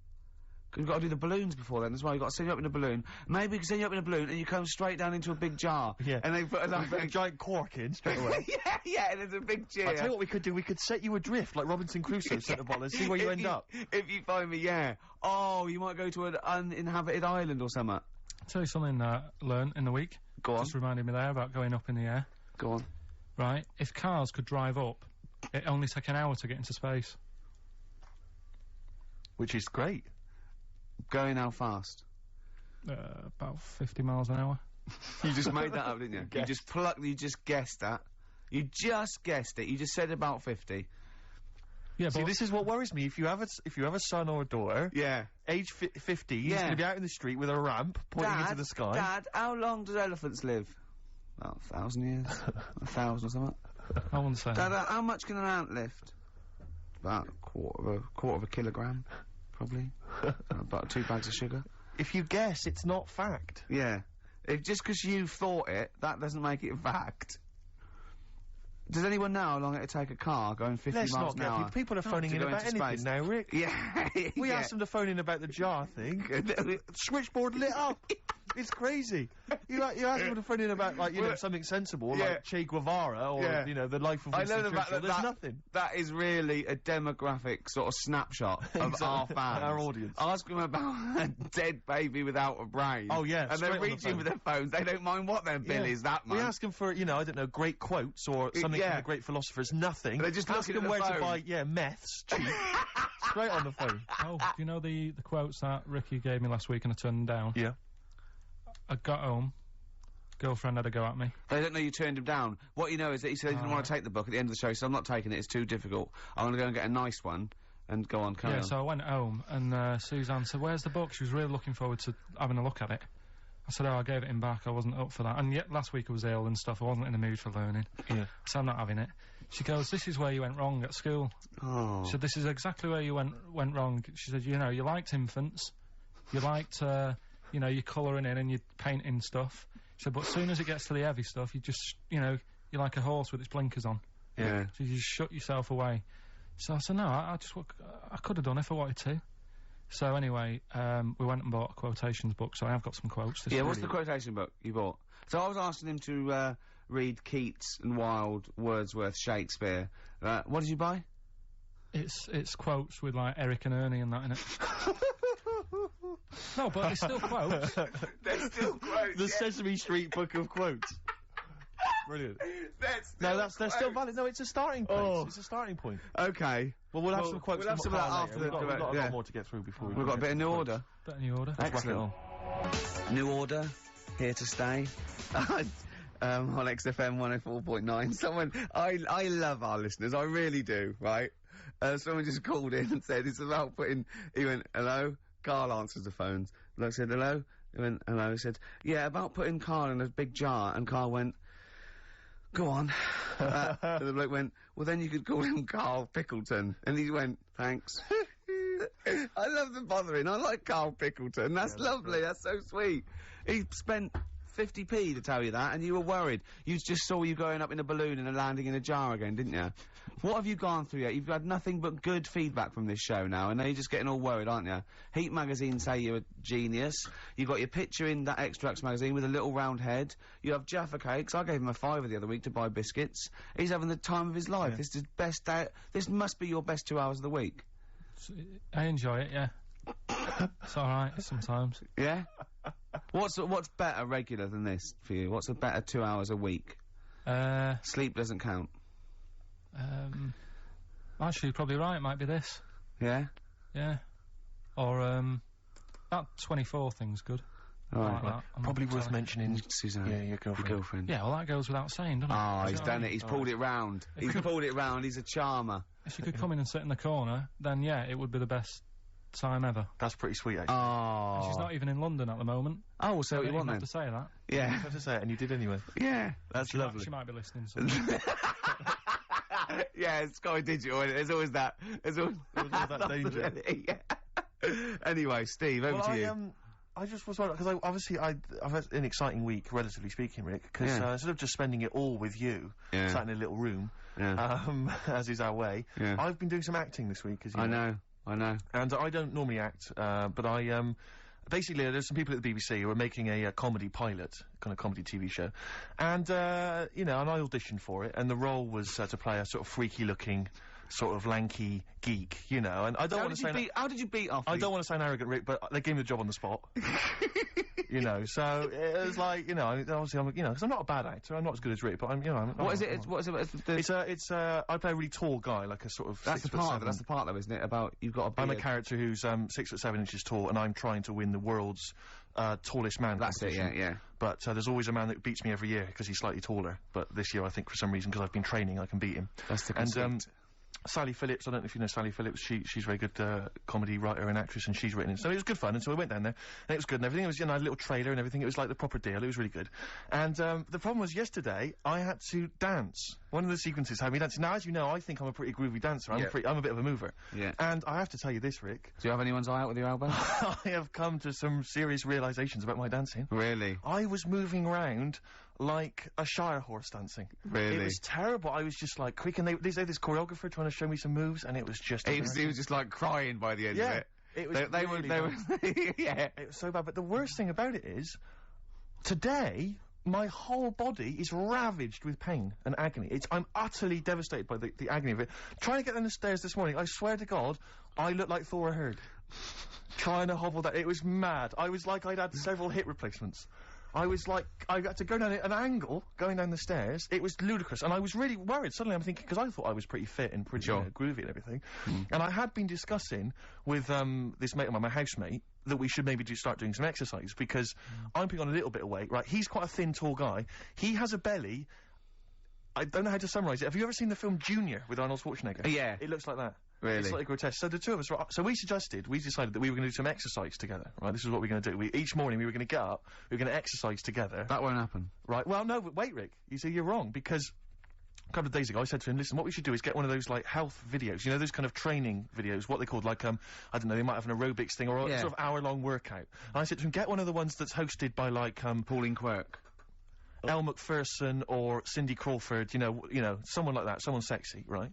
We've got to do the balloons before then as well. You've got to send you up in a balloon. Maybe we can send you up in a balloon and you come straight down into a big jar. Yeah. And they put a giant cork in straight away. yeah, and there's a big chair. I'll tell you what we could do. We could set you adrift like Robinson Crusoe sent a bottle and see where you end up. If you find me, yeah. Oh, you might go to an uninhabited island or something. I'll tell you something I learned in the week. Go on. Just reminded me there about going up in the air. Go on. Right, if cars could drive up, it only take an hour to get into space. Which is great. Going how fast? About 50 miles an hour. You just made that up, didn't you? You just guessed that. You just guessed it. You just said about 50. Yeah, see, this is what worries me. If you have a son or a daughter, age 50, he's going to be out in the street with a ramp pointing into the sky. Dad, how long do elephants live? About 1,000 years. 1,000 or something. I wouldn't say. Dad, how much can an ant lift? About a quarter of a kilogram, probably. About 2 bags of sugar. If you guess, it's not fact. Yeah. Just because you thought it, that doesn't make it fact. Does anyone know how long it'd take a car going 50 miles an hour? People are phoning in about anything now, Rick. Yeah. We asked them to phone in about the jar thing. Switchboard lit up. It's crazy. You ask them to phone in about, like, something sensible, like Che Guevara, or, the life of Winston Churchill. There's nothing. That is really a demographic sort of snapshot of our fans. Our audience. Ask them about a dead baby without a brain. Oh, yeah. And they're reaching for their phones. They don't mind what their bill is that much. We ask them for, I don't know, great quotes or something from the great philosophers. Nothing. They're just ask looking them at where the phone. to buy, meths cheap. Straight on the phone. Oh, do you know the quotes that Ricky gave me last week and I turned them down? Yeah. I got home, girlfriend had a go at me. They don't know you turned him down. What you know is that he said he didn't want to take the book at the end of the show, so I'm not taking it, it's too difficult. I'm going to go and get a nice one, and go on, carry on. So I went home, and Suzanne said, where's the book? She was really looking forward to having a look at it. I said, I gave it him back, I wasn't up for that. And yet, last week I was ill and stuff, I wasn't in the mood for learning. Yeah. So I'm not having it. She goes, this is where you went wrong at school. Oh. She said, this is exactly where you went wrong. She said, you liked infants, you liked, you're colouring in and you're painting stuff. She said, but as soon as it gets to the heavy stuff, you just, you're like a horse with its blinkers on. Yeah. So you just shut yourself away. So I said, no, I could have done if I wanted to. So anyway, we went and bought a quotations book, so I have got some quotes. What's the quotation book you bought? So I was asking him to read Keats and Wilde, Wordsworth, Shakespeare. What did you buy? It's quotes with, like, Eric and Ernie and that in it. No, but there's still quotes. There's still quotes. The Sesame Street book of quotes. Brilliant. They're still valid. No, it's a starting place. Oh. It's a starting point. Okay. Well, we'll have some quotes. We'll have some of that after We've got a yeah. lot more to get through before We've got a bit of new order. Bit of new order. Excellent. New order, here to stay. On XFM 104.9. Someone, I love our listeners, I really do, right? Someone just called in and said it's about putting, he went, hello? Karl answers the phones. The bloke said, hello? He went, hello? He said, yeah, about putting Karl in a big jar, and Karl went, go on. And the bloke went, well then you could call him Karl Pilkington. And he went, thanks. I love the bothering. I like Karl Pilkington. That's lovely. That's so sweet. He spent 50p to tell you that, and you were worried. You just saw you going up in a balloon and landing in a jar again, didn't you? What have you gone through yet? You've had nothing but good feedback from this show now, and now you're just getting all worried, aren't you? Heat magazine say you're a genius. You got your picture in that Extracts magazine with a little round head. You have Jaffa cakes. I gave him a £5 the other week to buy biscuits. He's having the time of his life. Yeah. This is his best day. This must be your best 2 hours of the week. I enjoy it, yeah. It's alright sometimes. Yeah? What's better regular than this for you? What's a better 2 hours a week? Sleep doesn't count. Actually, you're probably right, it might be this. Yeah? Yeah. Or, that 24 thing's good. All I right. like that. I'm Probably not worth telling. mentioning. Suzanne. Yeah, your girlfriend. Yeah, well, that goes without saying, doesn't it? Oh, he's You know what done I it. mean? He's pulled it round. He's pulled it round. He's a charmer. If you could come in and sit in the corner, then yeah, it would be the best time ever. That's pretty sweet, actually. Oh. She's not even in London at the moment. Oh, so I what don't you even want have then? to say that. Yeah. I have to say it, and you did anyway. Yeah. That's She lovely. might be listening. So. Yeah, it's Sky Digital, and there's always that. There's always that danger. Yeah. Anyway, Steve, over to you. I just was wondering, because I've had an exciting week, relatively speaking, Rick, because instead of just spending it all with you, sat in a little room, as is our way, I've been doing some acting this week, as you know. I know. And I don't normally act, but I, basically, there's some people at the BBC who are making a comedy pilot, kind of comedy TV show, and, you know, and I auditioned for it, and the role was to play a sort of freaky-looking, sort of lanky geek, you know, and I don't want to say... How did you beat off? I don't want to sound arrogant, Rick, but they gave me the job on the spot. You know, so it was like, you know, obviously I'm, you know, because I'm not a bad actor, I'm not as good as Rick, but I'm, you know, What is it? I play a really tall guy, like a sort of That's the part though, isn't it? About, you've got a beard. I'm a character who's 6'7" tall, and I'm trying to win the world's tallest man That's it, competition. yeah. But there's always a man that beats me every year, because he's slightly taller. But this year, I think, for some reason, because I've been training, I can beat him. That's the And, conceit. Sally Phillips, I don't know if you know Sally Phillips, she's a very good comedy writer and actress, and she's written it. So it was good fun, and so I went down there, and it was good and everything. It was, you know, a little trailer and everything. It was like the proper deal. It was really good. And the problem was yesterday, I had to dance. One of the sequences had me dancing. Now, as you know, I think I'm a pretty groovy dancer. I'm a bit of a mover. Yeah. And I have to tell you this, Rick. Do you have anyone's eye out with your elbow? I have come to some serious realizations about my dancing. Really? I was moving around like a Shire horse dancing. Really? It was terrible. I was just like quick, and they had this choreographer trying to show me some moves, and it was just... He was just like crying by the end of it. It was They were, yeah. It was so bad, but the worst thing about it is, today, my whole body is ravaged with pain and agony. I'm utterly devastated by the agony of it. Trying to get down the stairs this morning, I swear to God, I looked like Thor Hurd. Trying to hobble down. It was mad. I was like I'd had several hip replacements. I was like, I had to go down at an angle, going down the stairs. It was ludicrous, and I was really worried. Suddenly I'm thinking, because I thought I was pretty fit and pretty groovy and everything, and I had been discussing with this mate of mine, my housemate, that we should maybe start doing some exercise, because I'm putting on a little bit of weight, right? He's quite a thin, tall guy. He has a belly. I don't know how to summarise it. Have you ever seen the film Junior with Arnold Schwarzenegger? Yeah. It looks like that. Really? It's slightly grotesque. So the two of us, so we decided that we were going to do some exercise together, right? This is what we're going to do. Each morning we were going to get up, we were going to exercise together. That won't happen. Right, well, no, but wait, Rick. You see, you're wrong, because a couple of days ago I said to him, listen, what we should do is get one of those, like, health videos, you know, those kind of training videos, what they called, like, I don't know, they might have an aerobics thing, or a sort of hour-long workout. And I said to him, get one of the ones that's hosted by, like, Pauline Quirk. Elle Macpherson or Cindy Crawford, you know, someone like that, someone sexy, right?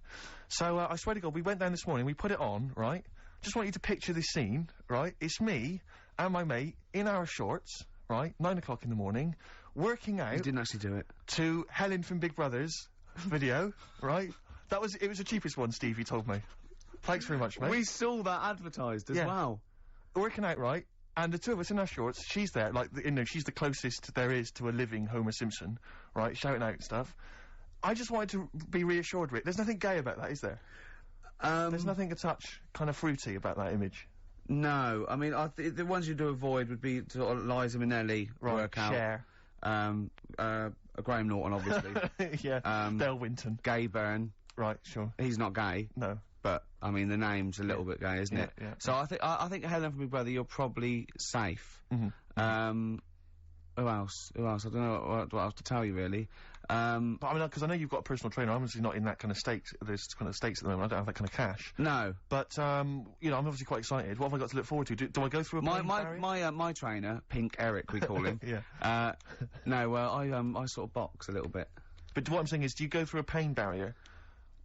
So, I swear to God, we went down this morning, we put it on, right? Just want you to picture this scene, right? It's me and my mate in our shorts, right? 9 o'clock in the morning, working out... You didn't actually do it. ...to Helen from Big Brother's video, right? It was the cheapest one, Steve, he told me. Thanks very much, mate. We saw that advertised as well. Working out, right? And the two of us in our shorts, she's there, like, you know, she's the closest there is to a living Homer Simpson, right, shouting out and stuff. I just wanted to be reassured, Rick. There's nothing gay about that, is there? There's nothing a touch kind of fruity about that image. No, I mean, the ones you'd avoid would be sort of Liza Minnelli workout. Cher. Graham Norton, obviously. Yeah, Dale Winton. Gay Byrne. Right, sure. He's not gay. No. But, I mean, the name's a little bit gay, isn't it? Yeah. So I think Helen from Big Brother, you're probably safe. Mm-hmm. Who else? I don't know what else to tell you, really. But I mean, because I know you've got a personal trainer. I'm obviously not in that kind of state. There's kind of states at the moment. I don't have that kind of cash. No. But, you know, I'm obviously quite excited. What have I got to look forward to? Do I go through a pain barrier? My trainer, Pink Eric, we call him. Yeah. No, I sort of box a little bit. But what I'm saying is, do you go through a pain barrier?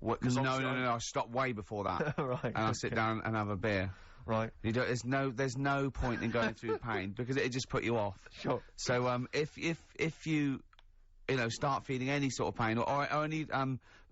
No, I stop way before that. Right. And I sit down and have a beer. Right. There's no point in going through pain because it'd just put you off. Sure. So, if you start feeling any sort of pain or any,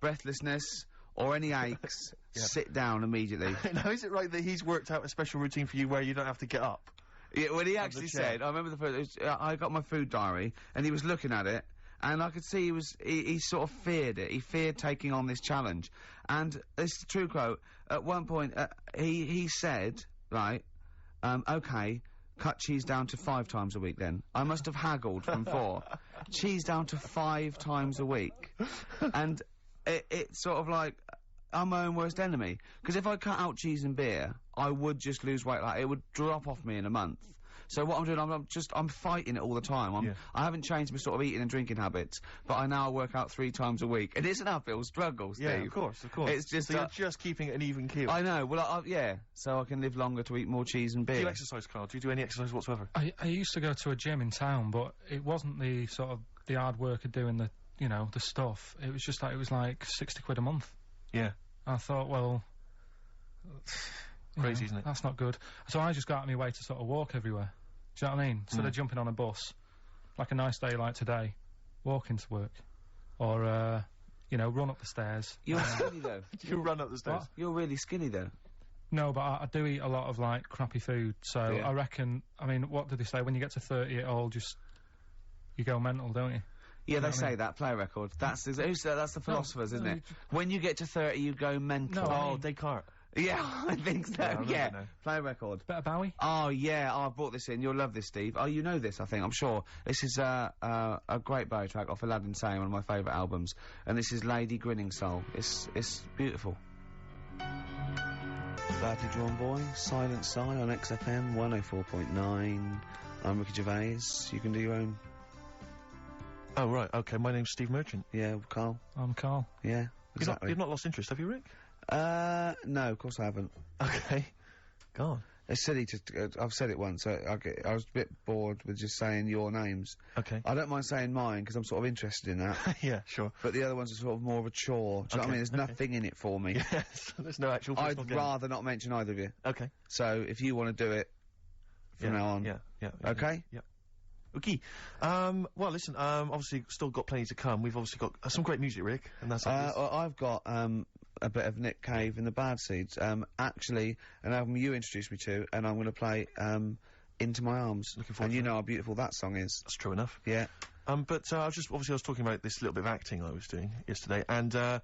breathlessness or any aches, sit down immediately. Now, is it right that he's worked out a special routine for you where you don't have to get up? Yeah, well, he actually said, I remember the first, I got my food diary and he was looking at it. And I could see he sort of feared it. He feared taking on this challenge. And this is the true quote. At one point, he said, right, okay, cut cheese down to 5 times a week then. I must have haggled from 4. Cheese down to 5 times a week. And it's sort of like, I'm my own worst enemy. Because if I cut out cheese and beer, I would just lose weight. Like, it would drop off me in a month. So what I'm doing, I'm fighting it all the time. I haven't changed my sort of eating and drinking habits, but I now work out 3 times a week. It is an uphill struggle, Steve. Yeah, of course. It's just, so you're just keeping an even keel. I know, well, yeah, so I can live longer to eat more cheese and beer. Do you exercise, Carl? Do you do any exercise whatsoever? I used to go to a gym in town, but it wasn't the sort of, the hard work of doing the, the stuff. It was just like, it was like 60 quid a month. Yeah. I thought, well... Crazy, isn't it? That's not good. So I just got out of my way to sort of walk everywhere. Do you know what I mean? Instead of jumping on a bus, like a nice day like today, walk into work. Or, run up the stairs. You're skinny, though. You run up the stairs. What? You're really skinny, though. No, but I do eat a lot of, like, crappy food, so I reckon, I mean, what did they say? When you get to 30, it all just... You go mental, don't you? Yeah, they say that, play a record. That's the philosophers, isn't it? When you get to 30, you go mental. No, Descartes. Yeah, I think so, yeah. Play a record. Bit of Bowie? Oh, yeah, I brought this in. You'll love this, Steve. Oh, you know this, I think, I'm sure. This is a great Bowie track off Aladdin Sane, one of my favourite albums. And this is Lady Grinning Soul. It's beautiful. Badly Drawn Boy, Silent Sigh on XFM 104.9. I'm Ricky Gervais. You can do your own. Oh, right, okay, my name's Steve Merchant. Yeah, Carl. I'm Carl. Yeah, exactly. You've not lost interest, have you, Rick? No, of course I haven't. Okay. Go on. It's silly to, I've said it once, I was a bit bored with just saying your names. Okay. I don't mind saying mine, because I'm sort of interested in that. Yeah, sure. But the other ones are sort of more of a chore. Do you know what I mean? There's nothing in it for me. Yes, there's no actual I'd rather not mention either of you. Okay. So, if you want to do it from now on. Yeah. Okay? Yeah. Okay. Well, listen, obviously still got plenty to come. We've obviously got some great music, Rick, and that's I've got, a bit of Nick Cave and the Bad Seeds. Actually, an album you introduced me to, and I'm going to play, Into My Arms. Looking forward and to you know how beautiful that song is. That's true enough. Yeah. But I was talking about this little bit of acting I was doing yesterday, and,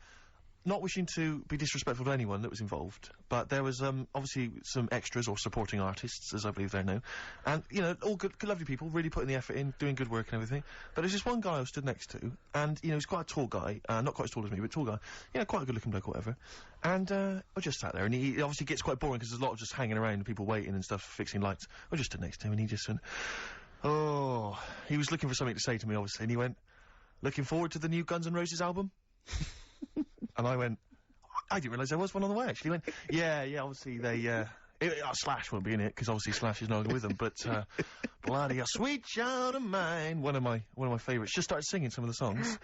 not wishing to be disrespectful to anyone that was involved, but there was, obviously some extras or supporting artists, as I believe they're known, and, all good, lovely people, really putting the effort in, doing good work and everything, but there's just one guy I stood next to, and, he's quite a tall guy, not quite as tall as me, but tall guy, quite a good-looking bloke or whatever, and, I just sat there, and he obviously gets quite boring, because there's a lot of just hanging around and people waiting and stuff, fixing lights. I just stood next to him, and he just went, oh, he was looking for something to say to me, obviously, and he went, looking forward to the new Guns N' Roses album? And I went, I didn't realise there was one on the way, actually. He went, yeah, obviously they, Slash won't be in it, because obviously Slash is no longer with them, but Bloody a sweet child of mine. One of my favourites. Just started singing some of the songs.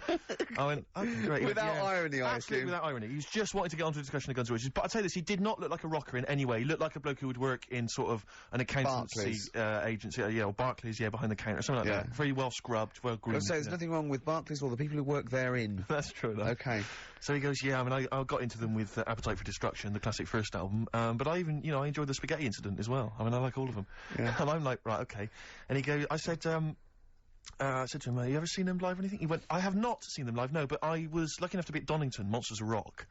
I went, okay, great. He Without went, yeah, irony, I absolutely assume. without irony. He was just wanting to get onto a discussion of Guns N' Roses. But I'll tell you this, he did not look like a rocker in any way. He looked like a bloke who would work in sort of an accountancy agency, or Barclays, behind the counter, something like that. Very well scrubbed, well groomed. I was saying, there's nothing wrong with Barclays or the people who work therein. That's true enough. Okay. So he goes, yeah, I mean, I got into them with Appetite for Destruction, the classic first album, but I even, I enjoyed the Spaghetti Incident as well. I mean, I like all of them. Yeah. And I'm like, right, okay. And he goes, I said to him, have you ever seen them live or anything? He went, I have not seen them live, no, but I was lucky enough to be at Donington, Monsters of Rock,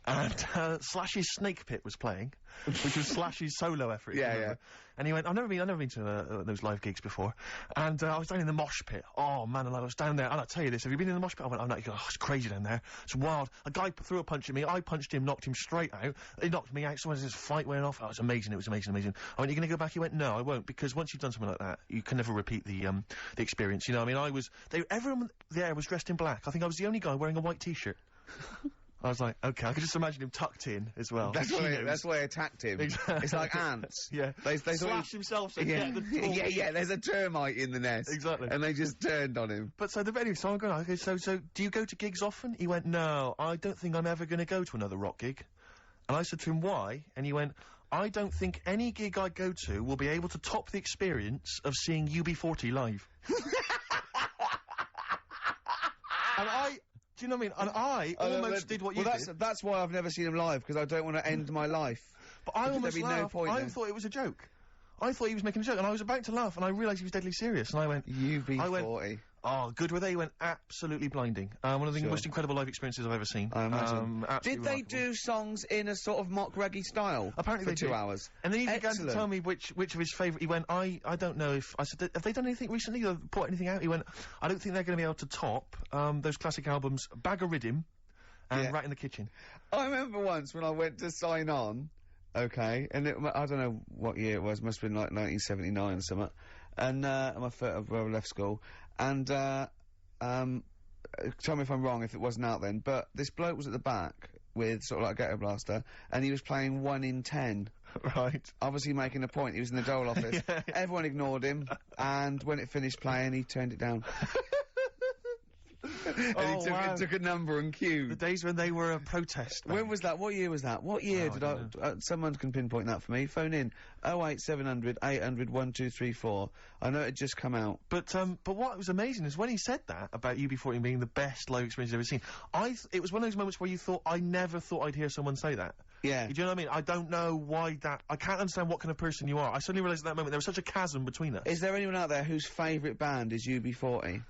and Slash's Snake Pit was playing, which was Slash's solo effort. Yeah. And he went, I've never been to those live gigs before, and I was down in the mosh pit. Oh man, and I was down there, and I'll tell you this, have you been in the mosh pit? I went, oh no. He goes, oh, it's crazy down there. It's wild. A guy threw a punch at me, I punched him, knocked him straight out. He knocked me out, so there was this fight went off. Oh, it was amazing, I went, you're gonna go back? He went, no, I won't, because once you've done something like that, you can never repeat the experience, I mean, everyone there was dressed in black. I think I was the only guy wearing a white t-shirt. I was like, okay, I could just imagine him tucked in as well. That's why they attacked him. Exactly. It's like ants. Yeah. They Slash himself, so yeah. yeah, There's a termite in the nest. Exactly. And they just turned on him. But so I'm going, okay, so do you go to gigs often? He went, no, I don't think I'm ever going to go to another rock gig. And I said to him, why? And he went, I don't think any gig I go to will be able to top the experience of seeing UB40 live. And do you know what I mean? And I almost did what you did. That's why I've never seen him live, because I don't want to end my life. But I almost laughed. I thought it was a joke. I thought he was making a joke, and I was about to laugh, and I realised he was deadly serious, and I went... UB40. Oh, good were they? He went absolutely blinding. One of the most incredible live experiences I've ever seen. I imagine. Did they remarkable. do songs in a sort of mock reggae style? Apparently for they 2 did. hours. And then he began to tell me which of his favourite... He went, I don't know if... I said, have they done anything recently or put anything out? He went, I don't think they're going to be able to top those classic albums, Bag o' Riddim and Rat in the Kitchen. I remember once when I went to sign on, okay, and I don't know what year it was, must have been like 1979 or something, and I left school, and tell me if I'm wrong if it wasn't out then, but this bloke was at the back with sort of like a ghetto blaster, and he was playing 1 in 10. Right. Obviously making a point. He was in the dole office. Yeah. Everyone ignored him, and when it finished playing, he turned it down. And he took a number and queued. The days when they were a protest. When was that? What year was that? What year did someone can pinpoint that for me. Phone in 08700 800 1234. I know it had just come out. But what was amazing is when he said that about UB40 being the best live experience I've ever seen, it was one of those moments where you thought, I never thought I'd hear someone say that. Yeah. Do you know what I mean? I don't know why I can't understand what kind of person you are. I suddenly realised at that moment there was such a chasm between us. Is there anyone out there whose favourite band is UB40?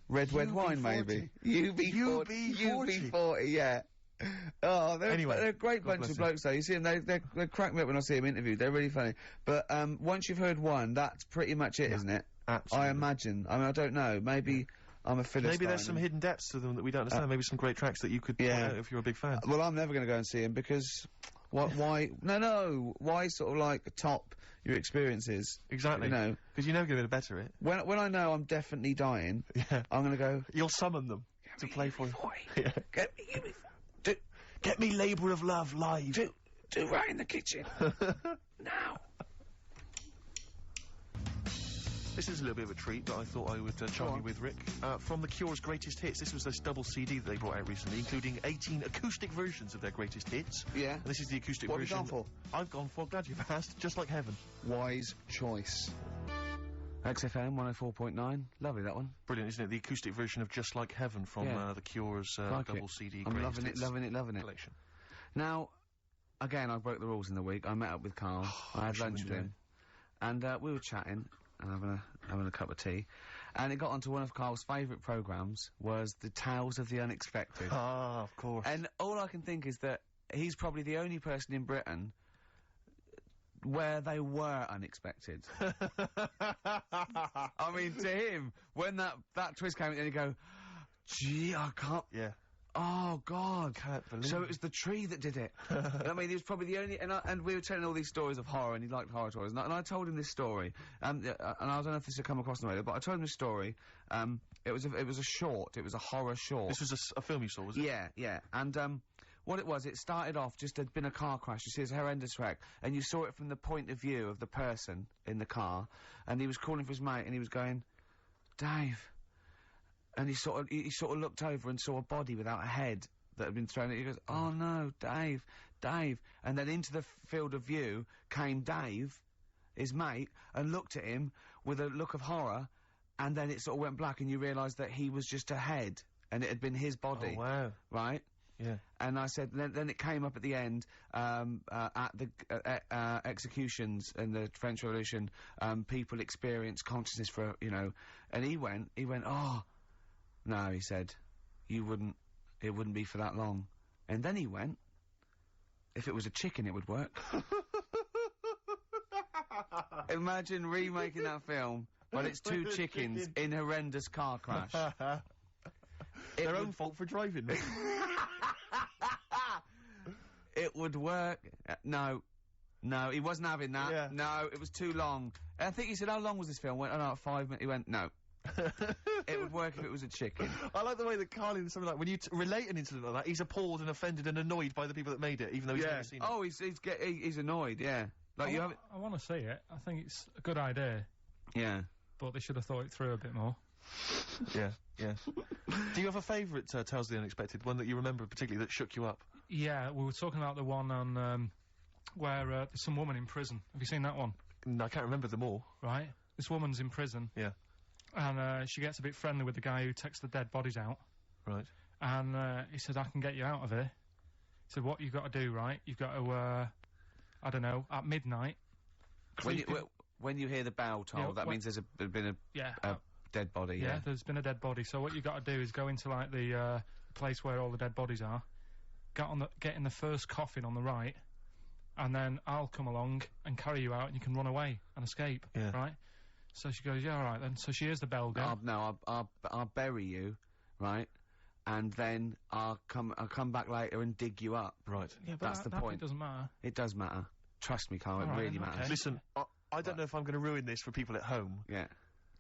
Red Wine, maybe. UB40, yeah. Oh, they're a great bunch of blokes, though. You see them, they crack me up when I see them interviewed. They're really funny. But once you've heard one, that's pretty much it, isn't it? Absolutely. I imagine. I mean, I don't know. Maybe I'm a Philistine. Maybe there's some hidden depths to them that we don't understand. Maybe some great tracks that you could point out if you're a big fan. Well, I'm never going to go and see him because... why? No. Why sort of like top your experiences? Exactly. Because you're never going to better it. When I know I'm definitely dying, I'm going to go. You'll summon them to play for you. Yeah. Get me Labour of Love live. Do Right in the Kitchen now. This is a little bit of a treat that I thought I would charm you with, Rick. From The Cure's Greatest Hits. This was this double CD that they brought out recently, including 18 acoustic versions of their greatest hits. Yeah. And this is the acoustic version. version. What have you gone for? I've gone for, glad you've asked, Just Like Heaven. Wise choice. XFM 104.9. Lovely, that one. Brilliant, isn't it? The acoustic version of Just Like Heaven from The Cure's double CD I'm Greatest Hits. loving it. Collection. Now, again, I broke the rules in the week. I met up with Karl. I had lunch with him. And we were chatting and having a cup of tea. And it got onto one of Karl's favourite programmes, was the Tales of the Unexpected. Ah, of course. And all I can think is that he's probably the only person in Britain where they were unexpected. I mean, to him, when that twist came in, and you go, gee, I can't... Yeah. Oh, God. Can't believe So it was the tree that did it. I mean, he was probably the only... And we were telling all these stories of horror, and he liked horror stories. And I told him this story, and I don't know if this had come across the radio, but I told him this story. It was a short. It was a horror short. This was a film you saw, was it? Yeah. And what it was, it started off just there'd been a car crash. You see, it's a horrendous wreck, and you saw it from the point of view of the person in the car, and he was calling for his mate, and he was going, Dave. And he sort of looked over and saw a body without a head that had been thrown at. He goes, oh no, Dave, Dave. And then into the field of view came Dave, his mate, and looked at him with a look of horror, and then it sort of went black, and you realised that he was just a head, and it had been his body. Oh, wow. Right? Yeah. And I said, then it came up at the end, at the executions in the French Revolution, people experience consciousness for, you know, and he went, oh, no, he said, it wouldn't be for that long. And then he went, if it was a chicken, it would work. Imagine remaking that film, but it's two chickens in horrendous car crash. Their own fault for driving. It would work. No, he wasn't having that. Yeah. No, it was too long. And I think he said, how long was this film? I went, oh no, 5 minutes. He went, no. It would work if it was a chicken. I like the way that Karl, in something like, when you relate an incident like that, he's appalled and offended and annoyed by the people that made it, even though he's never seen it. Oh, he's annoyed, yeah. Like, I want to see it. I think it's a good idea. Yeah. But they should have thought it through a bit more. Yeah. Do you have a favourite Tales of the Unexpected, one that you remember particularly that shook you up? Yeah, we were talking about the one on, where, there's some woman in prison. Have you seen that one? No, I can't remember them all. Right. This woman's in prison. Yeah. And, she gets a bit friendly with the guy who takes the dead bodies out. Right. And, he said, I can get you out of here. He said, what you've got to do, right? You've got to, I don't know, at midnight... When you hear the bell toll, that means there's been a dead body, yeah, there's been a dead body. So what you got to do is go into, like, the, place where all the dead bodies are, get in the first coffin on the right, and then I'll come along and carry you out, and you can run away and escape, right? So she goes, yeah, all right, then. So she hears the bell go. I'll bury you, right? And then I'll come back later and dig you up. Right. Yeah, but that's the point. It doesn't matter. It does matter. Trust me, Karl, it really matters. Okay. Listen, I don't know if I'm going to ruin this for people at home. Yeah.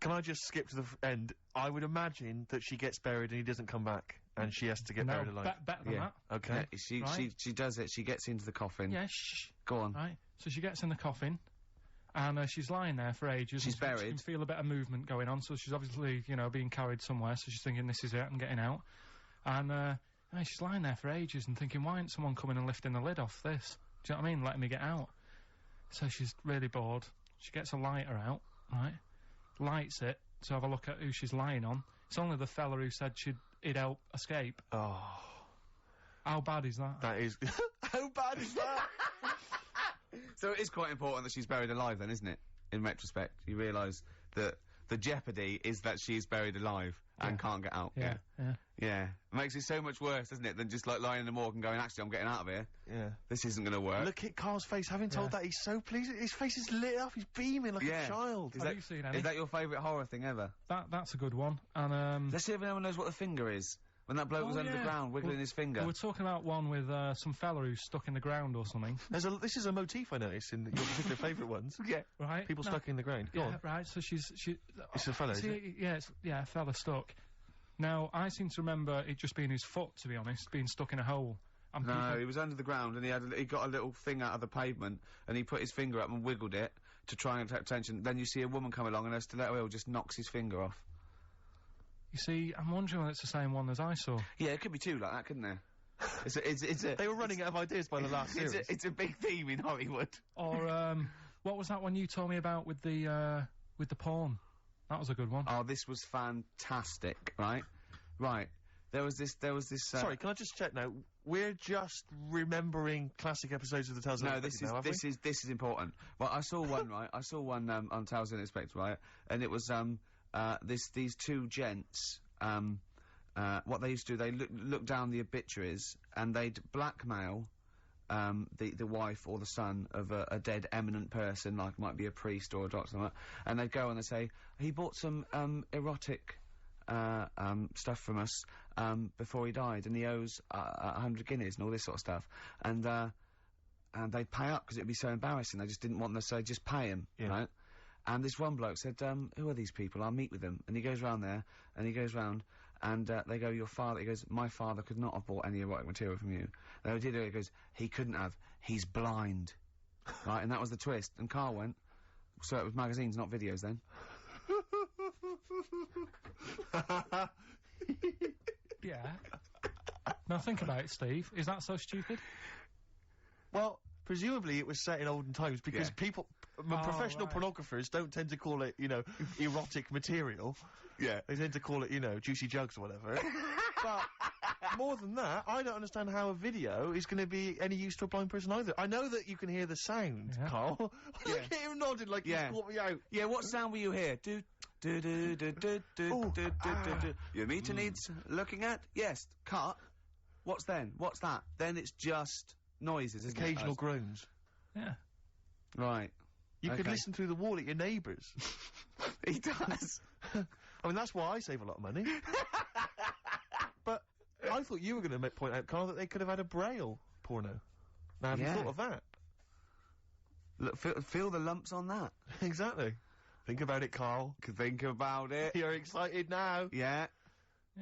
Can I just skip to the end? I would imagine that she gets buried and he doesn't come back, and she has to get buried alive. Better than that. Okay. Yeah, she does it. She gets into the coffin. Yeah, shh. Go on. Right. So she gets in the coffin, and she's lying there for ages. She's buried. She can feel a bit of movement going on, so she's obviously, you know, being carried somewhere, so she's thinking, this is it, I'm getting out. And she's lying there for ages and thinking, why ain't someone coming and lifting the lid off this? Do you know what I mean? Letting me get out. So she's really bored. She gets a lighter out, right? Lights it to have a look at who she's lying on. It's only the fella who said he'd help escape. Oh. How bad is that? That is... How bad is that? So it is quite important that she's buried alive then, isn't it? In retrospect, you realise that the jeopardy is that she's buried alive and can't get out. Yeah. It makes it so much worse, doesn't it, than just, like, lying in the morgue and going, actually, I'm getting out of here. Yeah. This isn't gonna work. Look at Karl's face. Having told that, he's so pleased. His face is lit up. He's beaming like a child. Have you seen any? Is that your favourite horror thing ever? That's a good one. And, Let's see if anyone knows what the finger is. When that bloke was under the ground, wiggling his finger. We were talking about one with, some fella who's stuck in the ground or something. This is a motif I noticed in your particular favourite ones. Yeah. Right? People stuck in the ground. Go on. Right, so It's a fella, is it? Yeah, a fella stuck. Now, I seem to remember it just being his foot, to be honest, being stuck in a hole. No, he was under the ground and he got a little thing out of the pavement and he put his finger up and wiggled it to try and attract attention. Then you see a woman come along and her stiletto heel just knocks his finger off. You see, I'm wondering whether it's the same one as I saw. Yeah, it could be two like that, couldn't there? They were running out of ideas by the last series. It's a big theme in Hollywood. Or, what was that one you told me about with the porn? That was a good one. Oh, this was fantastic, right? Right. There was this, Sorry, can I just check now? We're just remembering classic episodes of the Tales of the Unexpected this is important. Well, I saw one, right? I saw one, on Tales of the Unexpected, right? And it was, these two gents, what they used to do, they look down the obituaries and they'd blackmail the wife or the son of a dead eminent person, like might be a priest or a doctor, like that, and they'd go and they'd say, he bought some erotic stuff from us before he died, and he owes 100 guineas and all this sort of stuff, and they'd pay up because it'd be so embarrassing. They just didn't want them to say, just pay him, right? And this one bloke said, who are these people? I'll meet with them. And he goes round there, and he goes round, and they go, your father, he goes, my father could not have bought any erotic material from you. They did it, he goes, he couldn't have, he's blind. Right, and that was the twist. And Karl went, so it was magazines, not videos then. Yeah. Now think about it, Steve. Is that so stupid? Well, presumably it was set in olden times because people, professional right. pornographers don't tend to call it, you know, erotic material. Yeah. They tend to call it, you know, juicy jugs or whatever. But more than that, I don't understand how a video is going to be any use to a blind person either. I know that you can hear the sound, Karl. Look at him nodding like he's caught me out. Yeah, what sound will you hear? Do, do, do, do, do, do, do, do, do. Your meter needs looking at? Yes. Cut. What's then? What's that? Then it's just noises, isn't Occasional it? groans. Yeah. Right. You could listen through the wall at your neighbours. He does. I mean, that's why I save a lot of money. But I thought you were going to point out, Karl, that they could have had a Braille porno. Now, have you thought of that? Look, feel the lumps on that. Exactly. Think about it, Karl. Think about it. You're excited now. Yeah.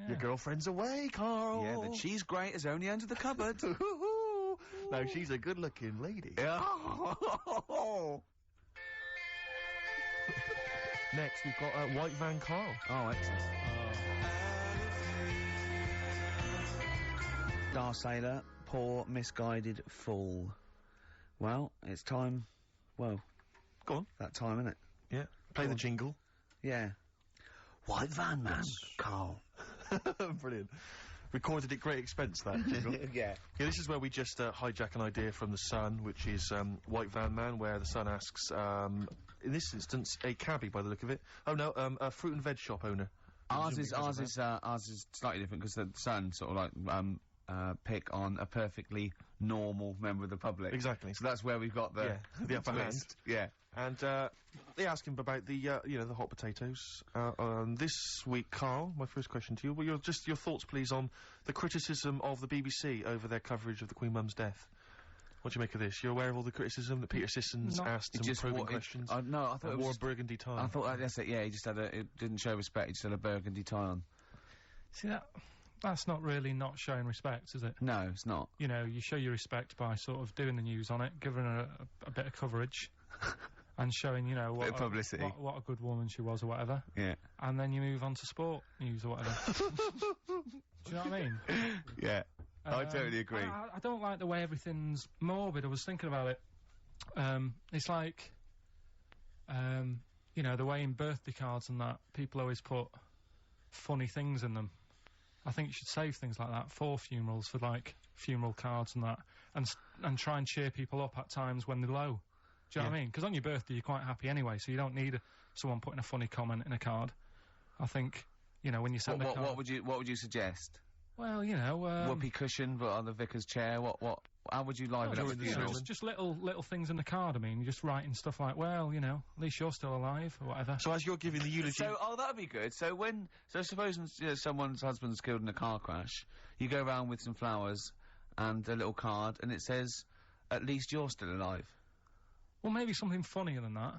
Your girlfriend's away, Karl. Yeah, the cheese grate has only entered the cupboard. No, she's a good-looking lady. Oh. Next, we've got White Van Karl. Oh, excellent. Star Sailor, poor, misguided fool. Well, it's time. Well, go on. That time, isn't it? Yeah. Play the jingle. Yeah. White Van Man, Karl. Brilliant. Recorded at great expense, that jingle. Yeah. Yeah, this is where we just hijack an idea from The Sun, which is White Van Man, where The Sun asks, in this instance, a cabbie by the look of it. Oh no, a fruit and veg shop owner. Ours is slightly different because the Sun sort of like pick on a perfectly normal member of the public. Exactly. So that's where we've got the the upper hand. Yeah. And they ask him about the you know, the hot potatoes. This week, Karl, my first question to you, well, your thoughts, please, on the criticism of the BBC over their coverage of the Queen Mum's death. What do you make of this? You're aware of all the criticism that Peter Sissons asked some probing questions? No, I thought it wore was a burgundy tie. I thought that's it. Yeah, he just had it didn't show respect. He just had a burgundy tie on. See, that's not really not showing respect, is it? No, it's not. You know, you show your respect by sort of doing the news on it, giving her a bit of coverage. And showing, you know, what publicity. What a good woman she was or whatever. Yeah. And then you move on to sport news or whatever. Do you know what I mean? Yeah. I totally agree. I don't like the way everything's morbid. I was thinking about it. It's like, you know, the way in birthday cards and that, people always put funny things in them. I think you should save things like that for funerals, for like funeral cards and that, and try and cheer people up at times when they're low. Do you know what I mean? Because on your birthday you're quite happy anyway, so you don't need someone putting a funny comment in a card. I think, you know, when you send a card... What would you suggest? Well, you know, whoopee cushion, but on the vicar's chair. How would you liven up the funeral? Just little things in the card. I mean, you're just writing stuff like, well, you know, at least you're still alive or whatever. So as you're giving the eulogy, that'd be good. So suppose someone's husband's killed in a car crash, you go around with some flowers and a little card, and it says, "At least you're still alive." Well, maybe something funnier than that.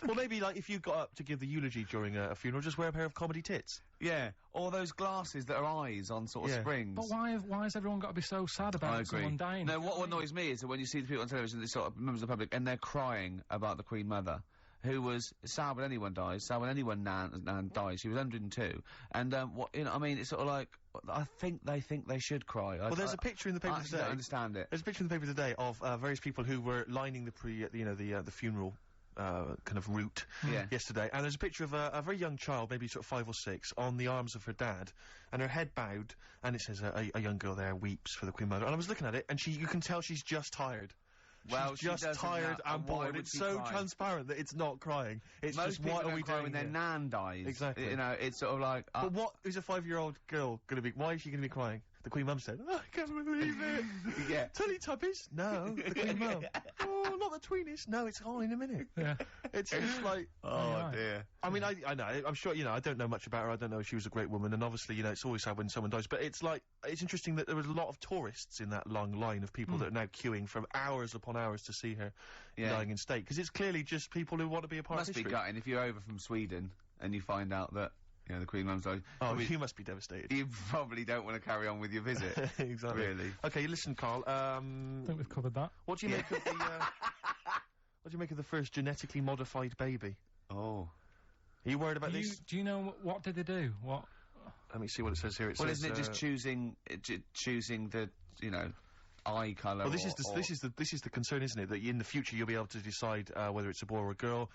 Well, maybe, like, if you got up to give the eulogy during a funeral, just wear a pair of comedy tits. Yeah, or those glasses that are eyes on sort of springs. But why has everyone got to be so sad about someone dying? No, what annoys me is that when you see the people on television, these sort of members of the public, and they're crying about the Queen Mother, who was sad when anyone dies, sad when anyone nan dies. She was 102, and I mean, it's sort of like, I think they should cry. Well, there's a picture in the paper today. I don't understand it. There's a picture in the paper today of various people who were lining the funeral kind of route yesterday, and there's a picture of a very young child, maybe sort of 5 or 6, on the arms of her dad, and her head bowed, and it says a young girl there weeps for the Queen Mother. And I was looking at it, and you can tell she's just tired. Well, she's just tired and bored. It's so transparent that it's not crying. It's Most just, what are we doing when their nan dies? Exactly. You know, it's sort of like... But what is a 5-year-old girl gonna be... Why is she gonna be crying? The Queen Mum said, "Oh, I can't believe it." Yeah. Teletubbies? No. The Queen Mum. Oh, not the Tweenies. No, it's on in a minute. Yeah. It's just like... Oh, dear. I mean, I know. I'm sure, you know, I don't know much about her. I don't know if she was a great woman. And obviously, you know, it's always sad when someone dies. But it's like... It's interesting that there was a lot of tourists in that long line of people that are now queuing from hours upon hours to see her dying in state. Because it's clearly just people who want to be a part of history. Must be gutting if you're over from Sweden and you find out that Yeah, the Queen Mum's died. Oh, you must be devastated. You probably don't want to carry on with your visit. Exactly. Really. Okay, listen, Karl. I think we've covered that. What do you make of the? What do you make of the first genetically modified baby? Oh. Are you worried about this? Do you know what did they do? What? Let me see what it says here. Well, isn't it just choosing the, you know, eye colour? Well, this is the concern, isn't it? That in the future you'll be able to decide whether it's a boy or a girl,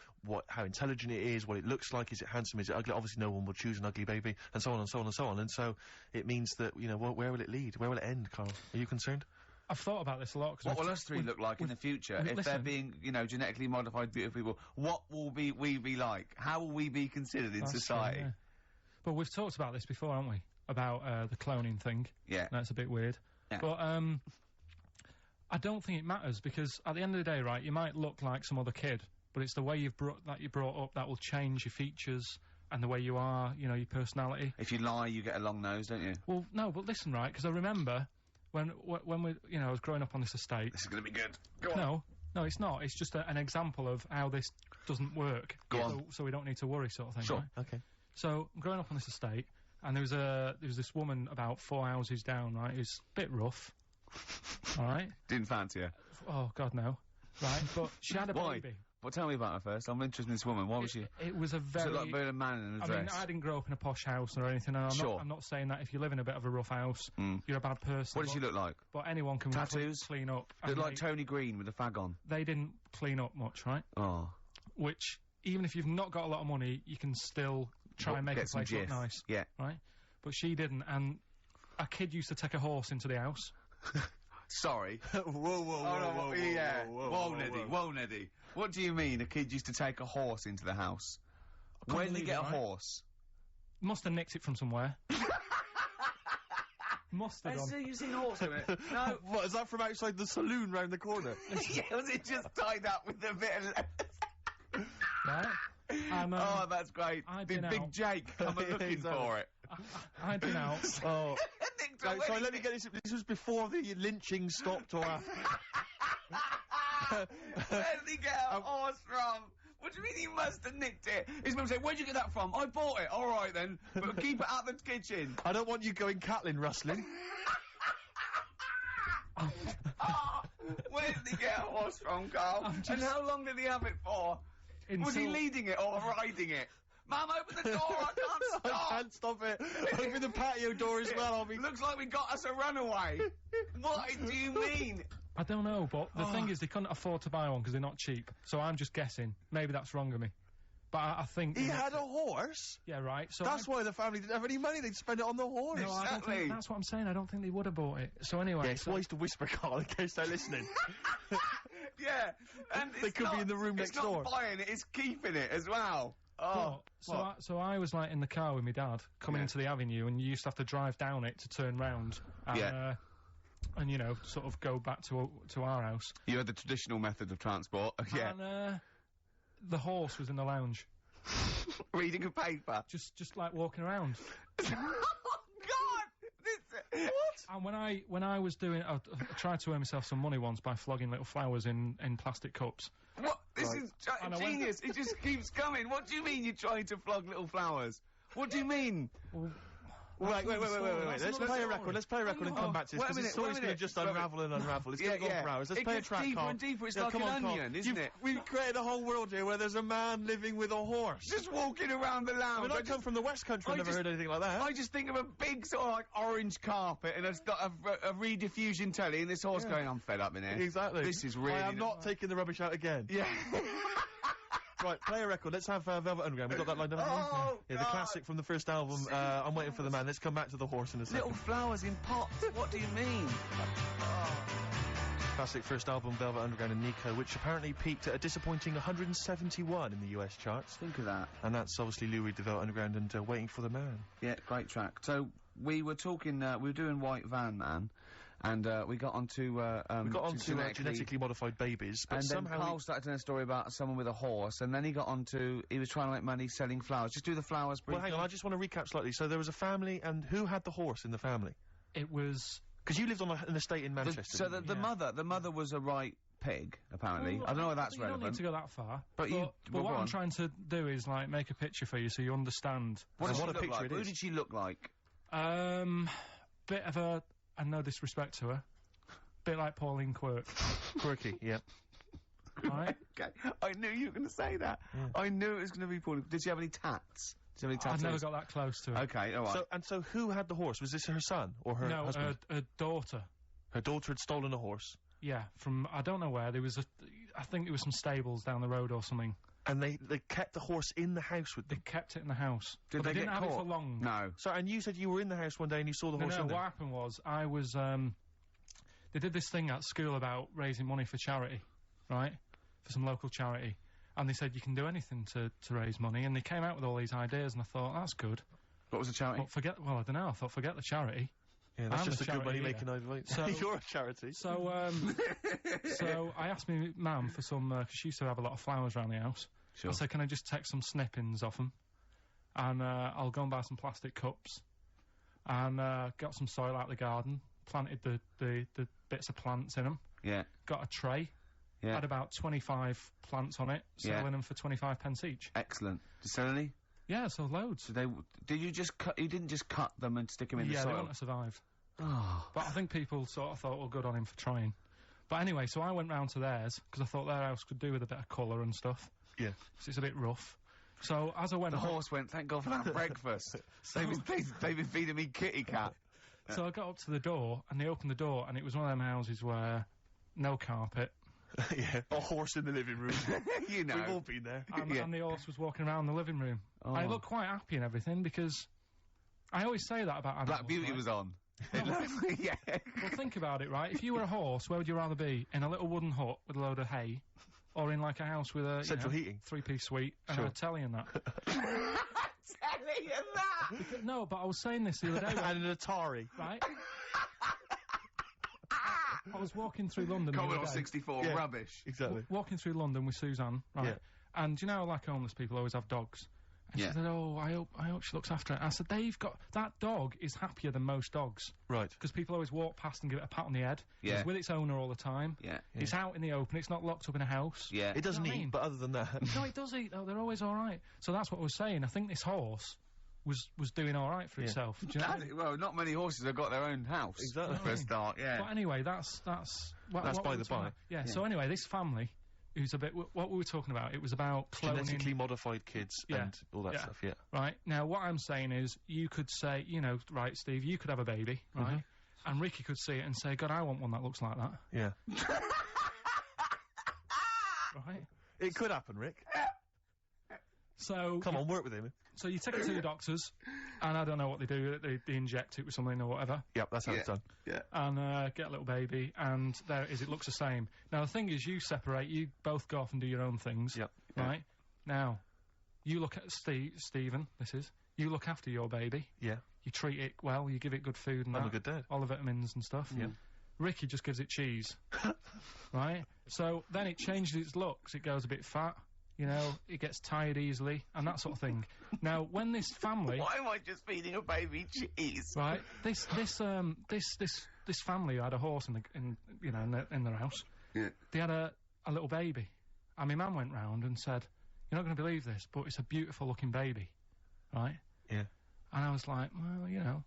how intelligent it is, what it looks like, is it handsome, is it ugly? Obviously, no one will choose an ugly baby, and so on and so on and so on. And so it means that, you know, where will it lead? Where will it end, Karl? Are you concerned? I've thought about this a lot. What will us three look like in the future if they're being, you know, genetically modified beautiful people? What will we be like? How will we be considered in society? True, yeah. But we've talked about this before, haven't we? About the cloning thing. Yeah. That's a bit weird. Yeah. But I don't think it matters, because at the end of the day, right, you might look like some other kid, but it's the way you're brought up that will change your features and the way you are, you know, your personality. If you lie, you get a long nose, don't you? Well, no, but listen, right, because I remember when we, you know, I was growing up on this estate. This is going to be good. Go on. No, it's not. It's just an example of how this doesn't work. Go on. So we don't need to worry, sort of thing. Sure. Right? Okay. So I'm growing up on this estate, and there was this woman about 4 houses down, right, who's a bit rough. All right. Didn't fancy her. Oh God, no. Right, but she had a baby. Well, tell me about her first. I'm interested in this woman. Why was she? It was a very. Does it like a man in a dress? I mean, I didn't grow up in a posh house or anything. And I'm not saying that if you live in a bit of a rough house, you're a bad person. What does she look like? But anyone can tattoos, clean up. Look like Tony Green with a fag on. They didn't clean up much, right? Oh. Which, even if you've not got a lot of money, you can still try and make a place look nice. Yeah. Right. But she didn't, and a kid used to take a horse into the house. Sorry. Whoa, Neddy. What do you mean a kid used to take a horse into the house? Where did they get a horse? Must have nicked it from somewhere. Must have done. You've seen a horse in it? No. What, is that from outside the saloon round the corner? Yeah, was it just tied up with a bit of Right? Oh, that's great. Did Big Jake come looking for it? I'd been out. Oh. Sorry, let me get this. This was before the lynching stopped or after. Where did he get a horse from? What do you mean he must have nicked it? His mum said, where'd you get that from? I bought it. All right, then. But keep it out the kitchen. I don't want you going Catlin rustling. Where did he get a horse from, Karl? And how long did he have it for? Was he leading it or riding it? Mum, open the door, I can't stop! I can't stop it. Open the patio door as well, Looks like we got us a runaway. What do you mean? I don't know, but the thing is, they couldn't afford to buy one because they're not cheap. So I'm just guessing. Maybe that's wrong of me. But I think... He had a horse? Yeah, right. So that's why the family didn't have any money. They'd spend it on the horse. No, I don't think, that's what I'm saying. I don't think they would have bought it. So anyway... Yeah, it's wise to whisper, Karl, in case they're listening. Yeah, and they could be in the room next door. It's not buying it, it's keeping it as well. Oh, so I was like in the car with my dad coming into the avenue, and you used to have to drive down it to turn round and and you know, sort of go back to our house. You had the traditional method of transport. And the horse was in the lounge. Reading a paper. Just like walking around. What? And when I was doing, I tried to earn myself some money once by flogging little flowers in plastic cups. What? This is genius. It just keeps coming. What do you mean you're trying to flog little flowers? What do you mean? Well, wait. Let's play a record. Let's play a record and come back to this, because the story's going to just unravel and unravel. It's going to go on for hours. Let's play a track, Karl. Deeper and deeper. It's like an onion, isn't it? We've created a whole world here where there's a man living with a horse. Just walking around the lounge. I mean, I come from the West Country. I've never heard anything like that. I just think of a big sort of like orange carpet and it's got a rediffusion telly and this horse going, I'm fed up in here. Exactly. This is really... I am not taking the rubbish out again. Yeah. Right, play a record. Let's have Velvet Underground. We got that lined up. Oh, yeah, the classic from the first album. I'm Waiting for the Man. Let's come back to the horse in a second. Little flowers in pots. What do you mean? Classic first album, Velvet Underground and Nico, which apparently peaked at a disappointing 171 in the US charts. Think of that. And that's obviously Lou Reed, the Velvet Underground, and Waiting for the Man. Yeah, great track. So we were talking. We were doing White Van Man. And we got onto genetically modified babies, but and somehow then Karl started telling a story about someone with a horse, and then he got onto he was trying to make money selling flowers. Just do the flowers briefly. Well, hang on, I just want to recap slightly. So there was a family, and who had the horse in the family? It was Because you lived on an estate in Manchester. So the mother was a right pig, apparently. Well, I don't know whether that's you don't relevant. need to go that far. But what I'm trying to do is, like, make a picture for you so you understand. What a picture like? it Who is. did she look like? Bit of a, and no disrespect to her, bit like Pauline Quirky, yeah. right? Okay, I knew you were going to say that. Yeah. I knew it was going to be Pauline. Did she have any tats? Did she have any tattoos? I've never got that close to her. Okay, all right. So who had the horse? Was this her son or her No, husband? her daughter. Her daughter had stolen a horse. Yeah, from, I don't know where, there was I think there was some stables down the road or something. And they kept the horse in the house with They them. kept it in the house. Did But they didn't get have it caught? for long. No. So, and you said you were in the house one day and you saw the horse No, in there. what happened was, I was, they did this thing at school about raising money for charity, right? For some local charity. And they said you can do anything to raise money, and they came out with all these ideas, and I thought, that's good. What was the charity? But I don't know, I thought, forget the charity. Yeah, that's I'm just a a good charity money-making idea. So- You're a charity. So, so I asked my mum for some, 'cause she used to have a lot of flowers around the house. Sure. I said, can I just take some snippings off them? And, I'll go and buy some plastic cups. And, got some soil out of the garden, planted the bits of plants in them, Yeah. got a tray, Yeah. had about 25 plants on it, Yeah. selling them for 25 pence each. Excellent. Did you sell any? Yeah, so loads. Did you just cut? You didn't just cut them and stick them in the Yeah, they soil. want to survive. Oh. But I think people sort of thought, well, good on him for trying. But anyway, so I went round to theirs, because I thought their house could do with a bit of colour and stuff. Yeah. 'Cause it's a bit rough. So as I went The on- horse went, thank God for that breakfast. They've been feeding me kitty cat. So I got up to the door, and they opened the door, and it was one of them houses where no carpet, Yeah. A horse in the living room. You know. We've all been there. Yeah. and the horse was walking around the living room. Oh. I looked quite happy and everything, because I always say that about animals. Black Beauty right? was on. Yeah. Well, think about it, right? If you were a horse, where would you rather be? In a little wooden hut with a load of hay, or in like a house with a Central heating. 3-piece suite and Sure. a telly and that? Telling you that. No, but I was saying this the other day, And an Atari. right? I was walking through London the Commodore other day. 64, Yeah. rubbish. Exactly. Walking through London with Suzanne, right? Yeah. And do you know, like homeless people always have dogs. And Yeah. she said, "Oh, I hope she looks after it." I said, "They've got that dog is happier than most dogs Right. because people always walk past and give it a pat on the head. Yeah. It's with its owner all the time. Yeah. It's out in the open. It's not locked up in a house. Yeah. It doesn't You know what I eat, mean? but other than that. No, it does eat though. They're always all right. So that's what I was saying. I think this horse was doing all right for Yeah. itself. Do you know what I mean? Well, not many horses have got their own house. Exactly. For a start, yeah. But anyway, that's That's what by we the were talking by. about. Yeah. So anyway, this family, who's a bit. What we were talking about, it was about cloning. Genetically modified kids Yeah. and all that Yeah. stuff, yeah. Right, now what I'm saying is, you could say, you know, right, Steve, you could have a baby, right? And Ricky could see it and say, God, I want one that looks like that, Yeah. right? It could happen, Rick. So, Come on, work with him. so you take it to the doctors, and I don't know what they do, they inject it with something or whatever, Yep, that's how it's done. Yeah. and get a little baby, and there it is, it looks the same. Now the thing is, you separate, you both go off and do your own things, Yep. right? Now, you look at Stephen, you look after your baby, Yeah. you treat it well, you give it good food and I'm that, a good dad. all the vitamins and stuff. Yeah. Ricky just gives it cheese. Right? So then it changes its looks. It goes a bit fat, you know, it gets tired easily, and that sort of thing. Now, when this family... Why am I just feeding a baby cheese? Right? This family who had a horse in their house, Yeah. they had a little baby. And my mum went round and said, "You're not going to believe this, but it's a beautiful looking baby." Right? Yeah. And I was like, well, you know.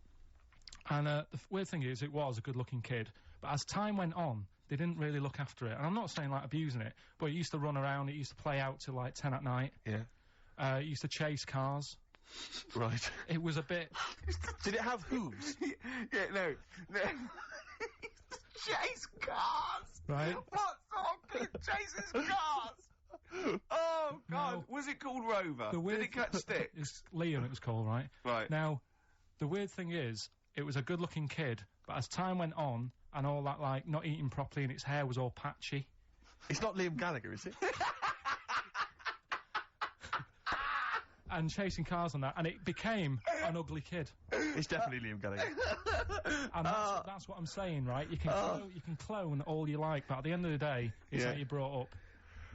And the weird thing is, it was a good-looking kid. But as time went on, they didn't really look after it. And I'm not saying, like, abusing it, but it used to run around, it used to play out till, like, 10 at night. Yeah. It used to chase cars. Right. It was a bit... Did it have hooves? Yeah, no. Chase cars! Right? What sort of kid chases cars? Oh, God. No. Was it called Rover? Did it catch stick? It's Liam, it was called, right? Right. Now, the weird thing is, it was a good-looking kid, but as time went on, and all that, like, not eating properly and its hair was all patchy... It's not Liam Gallagher, is it? and chasing cars on that, and it became an ugly kid. It's definitely Liam Gallagher. And that's what I'm saying, right? You can clone all you like, but at the end of the day, it's how you brought up.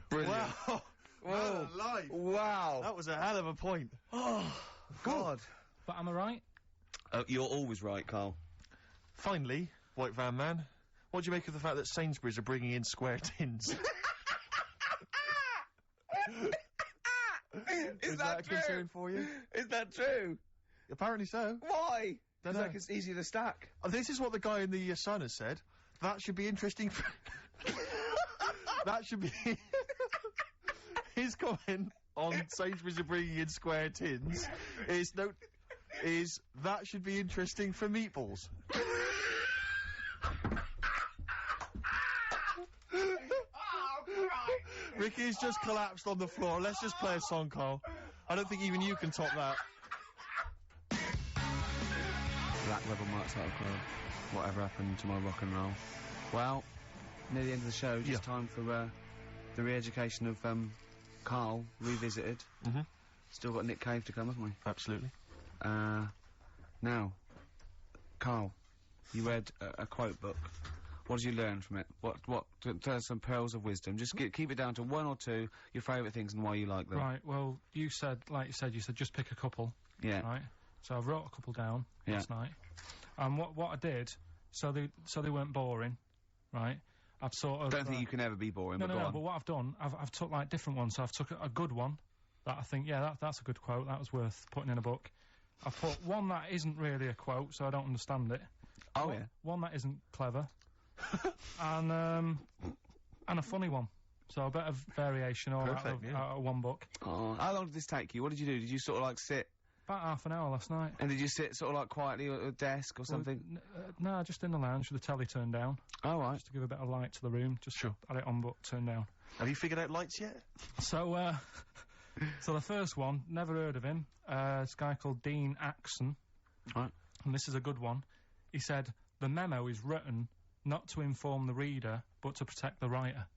Brilliant. Wow. Whoa. Life. Wow. That was a hell of a point. God. But am I right? You're always right, Carl. Finally, White Van Man. What do you make of the fact that Sainsbury's are bringing in square tins? Is that a true? concern for you? Is that true? Apparently so. Why? Dunno. Because it's easier to stack. This is what the guy in the Sun has said. That should be interesting for... That should be... His comment on Sainsbury's are bringing in square tins is that should be interesting for meatballs. Ricky's just collapsed on the floor. Let's just play a song, Carl. I don't think even you can top that. Black Rebel Motorcycle Club. Whatever happened to my rock and roll? Well, near the end of the show, just time for the re-education of Karl revisited. Mm-hmm. Still got Nick Cave to come, haven't we? Absolutely. Now, Karl, you read a quote book. What did you learn from it? Tell us some pearls of wisdom. Just keep it down to one or two, your favourite things and why you like them. Right, well, you said just pick a couple. Yeah. Right? So I wrote a couple down last night. And what I did, so they weren't boring, right? I've sort of... Don't think you can ever be boring, No, but go on. but what I've done, I've took, like, different ones. So I've took a good one that I think, that's a good quote. That was worth putting in a book. I've put one that isn't really a quote, so I don't understand it. Oh, yeah. One that isn't clever. and a funny one. So a bit of variation all out of one book. Oh, how long did this take you? What did you do? Did you sort of, like, sit... About half an hour last night. And did you sit sort of, like, quietly at a desk or something? No, just in the lounge with the telly turned down. Oh, right. Just to give a bit of light to the room. Just had it on, but turned down. Have you figured out lights yet? So, so the first one, never heard of him. This guy called Dean Axon. Right. And this is a good one. He said, the memo is written not to inform the reader, but to protect the writer.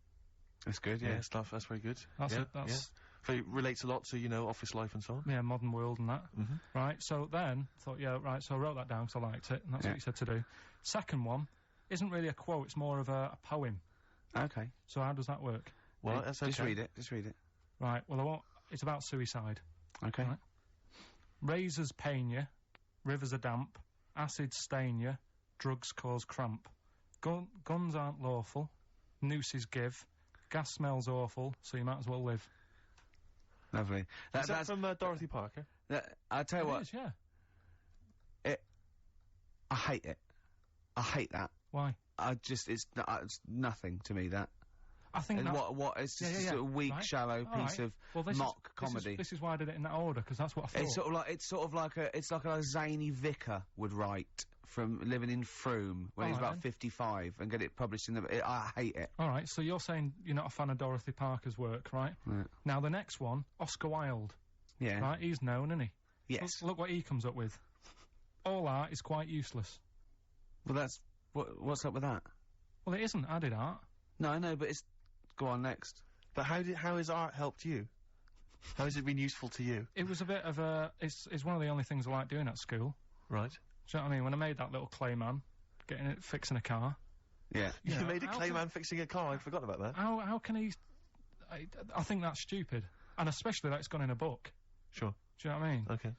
That's good, yeah. Stuff, that's very good. That's it, that's... So it relates a lot to, you know, office life and so on. Yeah, modern world and that. Mm-hmm. Right, so then, thought, so I wrote that down because I liked it, and that's what he said to do. Second one isn't really a quote, it's more of a poem. Okay. So how does that work? Well, that's okay. Just read it. Right, well, it's about suicide. Okay. Right? Razors pain you, rivers are damp, acids stain you, drugs cause cramp. Guns aren't lawful, nooses give, gas smells awful, so you might as well live. Lovely. That's from Dorothy Parker. I'll tell you what. It is, yeah. I hate it. I hate that. Why? It's nothing to me, that. I think and that... it's just a sort of weak, shallow piece of mock comedy. This is why I did it in that order, because that's what I thought. It's sort of like a zany vicar would write from living in Frome when he's about 55 and get it published in the... I hate it. Alright, so you're saying you're not a fan of Dorothy Parker's work, right? Yeah. Now, the next one, Oscar Wilde. Yeah. Right, he's known, isn't he? Yes. Look what he comes up with. All art is quite useless. Well, that's... What's up with that? Well, it isn't added art. No, I know, but it's... Go on, next. But how has art helped you? How has it been useful to you? It was a bit of a... It's one of the only things I like doing at school. Right. Do you know what I mean? When I made that little clay man, fixing a car. Yeah. You made a clay man fixing a car? I'd forgotten about that. How can he... I think that's stupid. And especially that it's gone in a book. Sure. Do you know what I mean? Okay.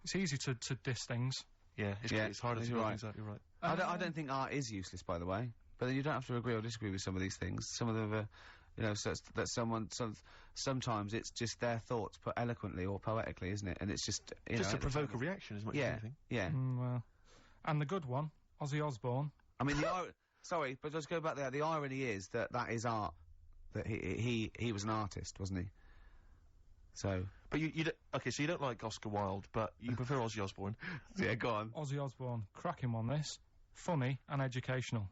It's easy to diss things. Yeah, it's harder to do things out, you're right. I don't think art is useless, by the way. But then you don't have to agree or disagree with some of these things. Some of them are... You know, so sometimes it's just their thoughts put eloquently or poetically, isn't it? And it's just, to provoke a reaction as much as anything. Yeah. Well, and the good one, Ozzy Osbourne. I mean, sorry, but let's go back there. The irony is that is art. That he was an artist, wasn't he? So. But you don't, okay, so you don't like Oscar Wilde, but you prefer Ozzy Osbourne. Yeah, go on. Ozzy Osbourne, cracking one this, funny and educational.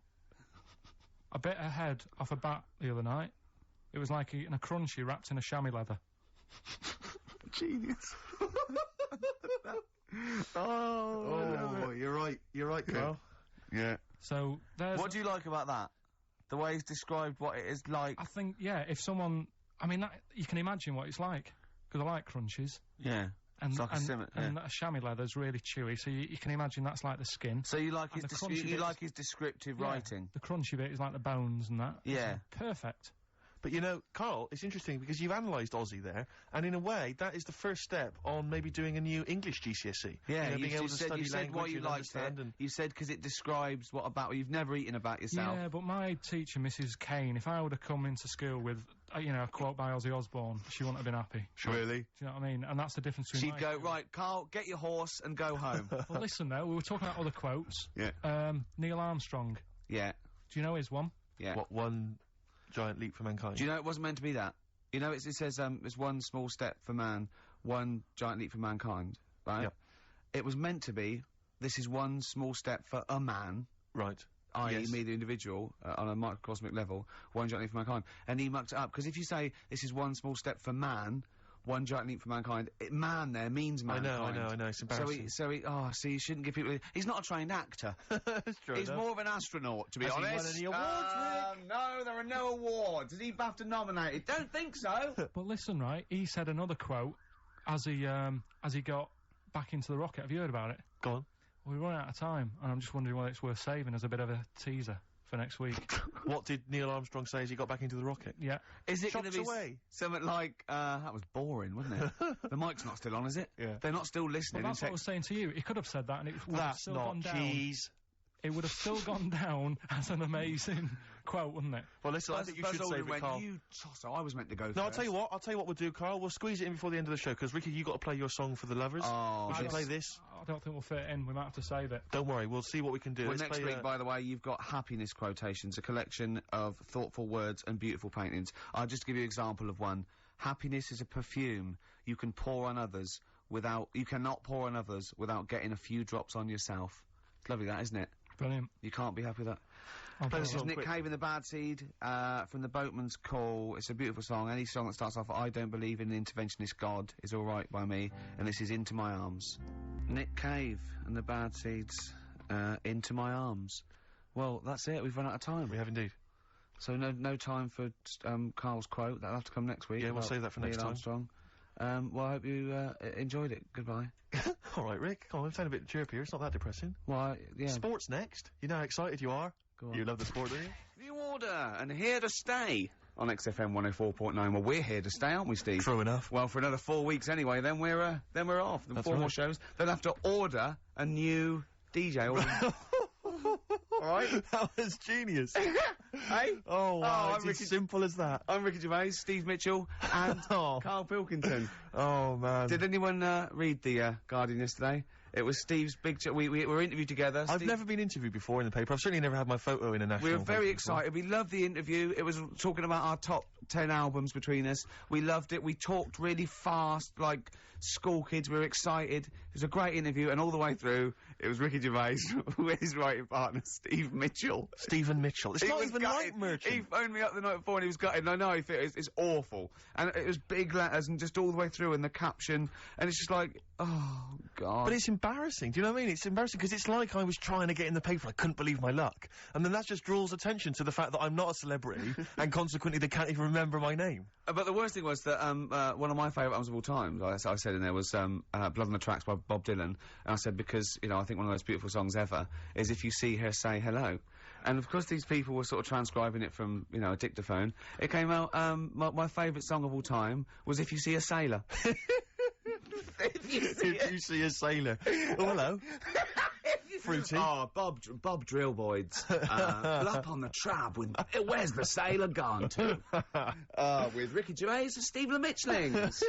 I bit a head off a bat the other night. It was like eating a crunchy wrapped in a chamois leather. Genius. You're right, Carl. Yeah. So, what do you like about that? The way he's described what it is like? I think, if someone... I mean, you can imagine what it's like. Because I like crunchies. Yeah. And, it's like and a chamois leather's really chewy, so you can imagine that's like the skin. So you like his descriptive writing? The crunchy bit is like the bones and that. Yeah. Perfect. But you know, Karl, it's interesting because you've analysed Aussie there, and in a way, that is the first step on maybe doing a new English GCSE. Yeah, you know, being able to study you said why language you and liked understand it. and... You said because it describes what about you've never eaten about yourself. Yeah, but my teacher, Mrs. Kane, if I would have come into school with, you know, a quote by Ozzy Osbourne, she wouldn't have been happy. Really? Do you know what I mean? And that's the difference between... She'd go, right, Karl, get your horse and go home. Well, listen, though, we were talking about other quotes. Yeah. Neil Armstrong. Yeah. Do you know his one? Yeah. What, one giant leap for mankind? Do you know it wasn't meant to be that? You know, it says, it's one small step for man, one giant leap for mankind, right? Yep. It was meant to be, this is one small step for a man. Right. I.e. Yes. me, the individual, on a microcosmic level, one giant leap for mankind. And he mucked it up, because if you say, this is one small step for man, one giant leap for mankind, man there means mankind. I know, it's embarrassing. So you shouldn't give people... He's not a trained actor. That's true. He's more of an astronaut, to be Has he honest. won any awards, Rick? No, there are no awards. Is he BAFTA nominated? Don't think so. But listen, right, he said another quote as he got back into the rocket. Have you heard about it? Go on. Well, we run out of time, and I'm just wondering whether it's worth saving as a bit of a teaser for next week. What did Neil Armstrong say as he got back into the rocket? Yeah. Is it going to Shots be away. something like, that was boring, wasn't it? The mic's not still on, is it? Yeah. They're not still listening. Well, that's what I was saying to you. He could have said that, and it would have That's still not gone down. cheese. It would have still gone down as an amazing quote, wouldn't it? Well, listen, I think you Buzz should save Aldrin it, went, Karl. you tosser, I was meant to go No, first. I'll tell you what we'll do, Karl. We'll squeeze it in before the end of the show, because, Ricky, you got to play your song for the lovers. Oh, we should yes. play this. I don't think we'll fit it in. We might have to save it. Don't worry, we'll see what we can do. Well, Let's next play, week, by the way, you've got happiness quotations, a collection of thoughtful words and beautiful paintings. I'll just give you an example of one. Happiness is a perfume you can pour on others you cannot pour on others without getting a few drops on yourself. It's lovely, that, isn't it? Brilliant. You can't be happy with that. Okay. This is Nick Cave and the Bad Seed, from the Boatman's Call. It's a beautiful song. Any song that starts off, I don't believe in an interventionist God, is alright by me, and this is Into My Arms. Nick Cave and the Bad Seeds, Into My Arms. Well, that's it, we've run out of time. We have indeed. So no time for, Karl's quote, that'll have to come next week. Yeah, we'll save that for next Neil time. Armstrong. Well, I hope you, enjoyed it. Goodbye. All right, Rick, come on, I'm sounding a bit chirpier. It's not that depressing. Well, yeah. Sports next. You know how excited you are? Go on. You love the sport, don't you? New Order, and here to stay on XFM 104.9. Well, we're here to stay, aren't we, Steve? True enough. Well, for another 4 weeks anyway, then we're off. Then That's 4 more right. shows. They'll have to order a new DJ. Alright? That was genius. Hey? Oh, wow, I'm it's as simple as that. I'm Ricky Gervais, Steve Mitchell, and Oh. Karl Pilkington. Oh, man. Did anyone read the Guardian yesterday? It was Steve's big... we were interviewed together. I've Steve- never been interviewed before in the paper. I've certainly never had my photo in a national We were very paper excited. We loved the interview. It was talking about our top 10 albums between us. We loved it. We talked really fast, like school kids. We were excited. It was a great interview, and all the way through, it was Ricky Gervais with his writing partner, Steve Mitchell. Stephen Mitchell. It's He not was even gutted. like Merchant. He phoned me up the night before and he was gutted. And I know it's awful. And it was big letters and just all the way through and the caption. And it's just like, oh, God. But it's embarrassing. Do you know what I mean? It's embarrassing because it's like I was trying to get in the paper. I couldn't believe my luck. And then that just draws attention to the fact that I'm not a celebrity and consequently they can't even remember my name. But the worst thing was that one of my favourite albums of all time, I said in there, was Blood on the Tracks by Bob Dylan. And I said because, you know, I think one of those beautiful songs ever is If You See Her, Say Hello. And of course these people were sort of transcribing it from, you know, a dictaphone. It came out, my favourite song of all time was If You See a Sailor. If If you see a sailor. Oh, hello. Fruity. Oh, Bob Drillboyd's Up on the Trab with Where's the Sailor Gone to? With Ricky Gervais and Steve Mitchellings.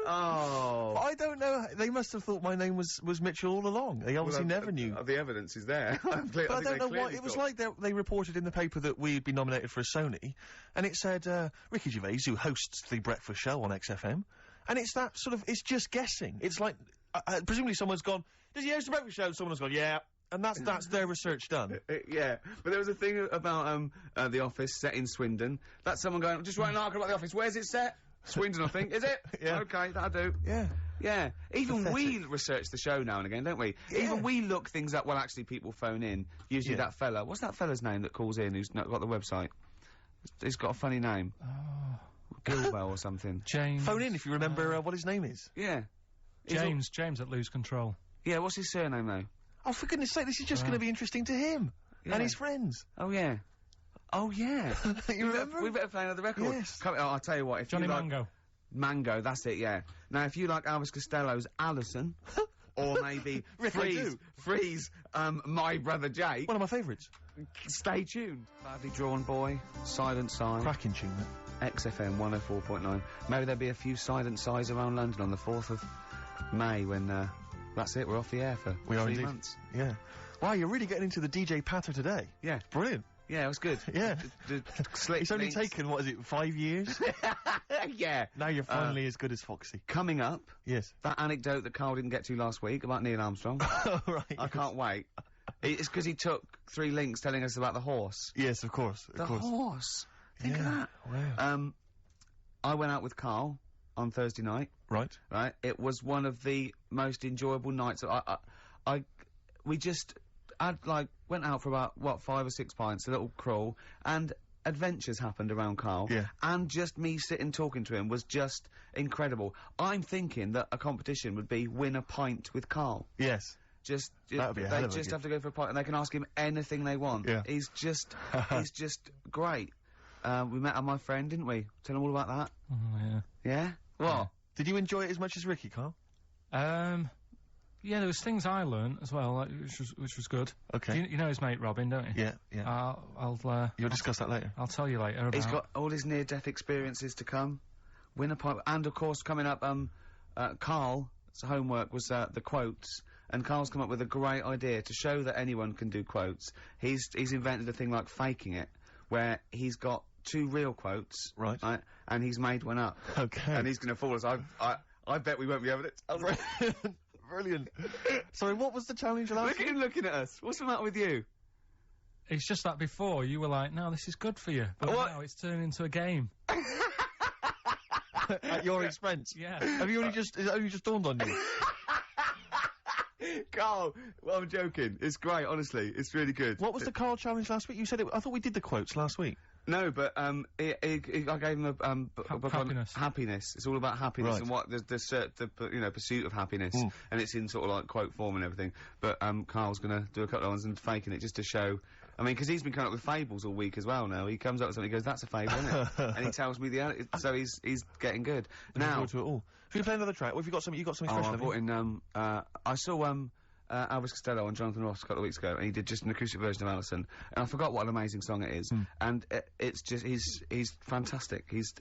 Oh. I don't know. They must have thought my name was Mitchell all along. They obviously never knew. The evidence is there. But I don't know why. It was like they reported in the paper that we'd been nominated for a Sony, and it said Ricky Gervais, who hosts the breakfast show on XFM, and it's that sort of. It's just guessing. It's like presumably someone's gone. Does he host the breakfast show? And someone's gone. Yeah. And that's their research done. Yeah, but there was a thing about The Office set in Swindon. That's someone going, just write an article about The Office. Where's it set? Swindon, I think. Is it? Yeah. Okay, that'll do. Yeah. Yeah. Even we research the show now and again, don't we? Yeah. Even we look things up. Well, actually, people phone in. Usually that fella. What's that fella's name that calls in who's not got the website? He's got a funny name. Oh. Gilwell or something. James. Phone in if you remember what his name is. Yeah. James at Lose Control. Yeah, what's his surname, though? Oh, for goodness sake, this is just going to be interesting to him Yeah. and his friends. Oh, yeah. Oh, yeah. You remember? We better play another record. Yes. I'll tell you what, if Johnny you like... Mango. Mango, that's it, yeah. Now, if you like Elvis Costello's Alison, or maybe Freeze, My Brother Jake... One of my favourites. Stay tuned. Badly Drawn Boy, Silent Sigh. Cracking tune, that. XFM 104.9. Maybe there'll be a few silent sighs around London on the 4th of May when, that's it, we're off the air for 3 months. Yeah. Wow, you're really getting into the DJ patter today. Yeah. Brilliant. Yeah, it was good. Yeah. Slick It's only links. taken, what is it, 5 years? Yeah. Now you're finally as good as Foxy. Coming up, Yes. that anecdote that Carl didn't get to last week about Neil Armstrong. Right. I can't wait. It's because he took 3 links telling us about the horse. Yes, of course. The horse. Think of that. Wow. I went out with Carl on Thursday night. Right. Right. It was one of the most enjoyable nights. Went out for about, 5 or 6 pints, a little crawl, and adventures happened around Carl. Yeah. And just me sitting talking to him was just incredible. I'm thinking that a competition would be win a pint with Carl. Yes. That would be a hell they of a just gig. have to go for a pint and they can ask him anything they want. Yeah. He's just great. We met my friend, didn't we? Tell him all about that. Oh, yeah. Yeah? What? Did you enjoy it as much as Ricky, Carl? Yeah, there was things I learned as well, like, which was good. Okay. You know his mate Robin, don't you? Yeah. You'll discuss that later. I'll tell you later about... He's got all his near-death experiences to come. Win a pint. And, of course, coming up, Carl's homework was, the quotes. And Carl's come up with a great idea to show that anyone can do quotes. He's invented a thing like faking it, where he's got 2 real quotes. Right. And he's made one up. Okay. And he's gonna fool us. I bet we won't be able to... Brilliant. Sorry, what was the challenge last Look at him looking at us. What's the matter with you? It's just that before, you were like, no, this is good for you. But What? now it's turned into a game. At your expense? Yeah. Has it only just dawned on you? Carl, well, I'm joking. It's great, honestly. It's really good. What was the Carl challenge last week? You said I thought we did the quotes last week. No, but I gave him a book on Happiness. happiness. It's all about happiness Right. and what the pursuit of happiness, and it's in sort of like quote form and everything. But Carl's gonna do a couple of ones and faking it just to show. I mean, because he's been coming up with fables all week as well. Now he comes up with something, he goes, "That's a fable, isn't it?" And he tells me so he's getting good. Now, to it all. If you play another track, what have you got? You got something special? I brought in. I saw Elvis Costello and Jonathan Ross a couple of weeks ago, and he did just an acoustic version of Alison, and I forgot what an amazing song it is. And it's just he's fantastic. He's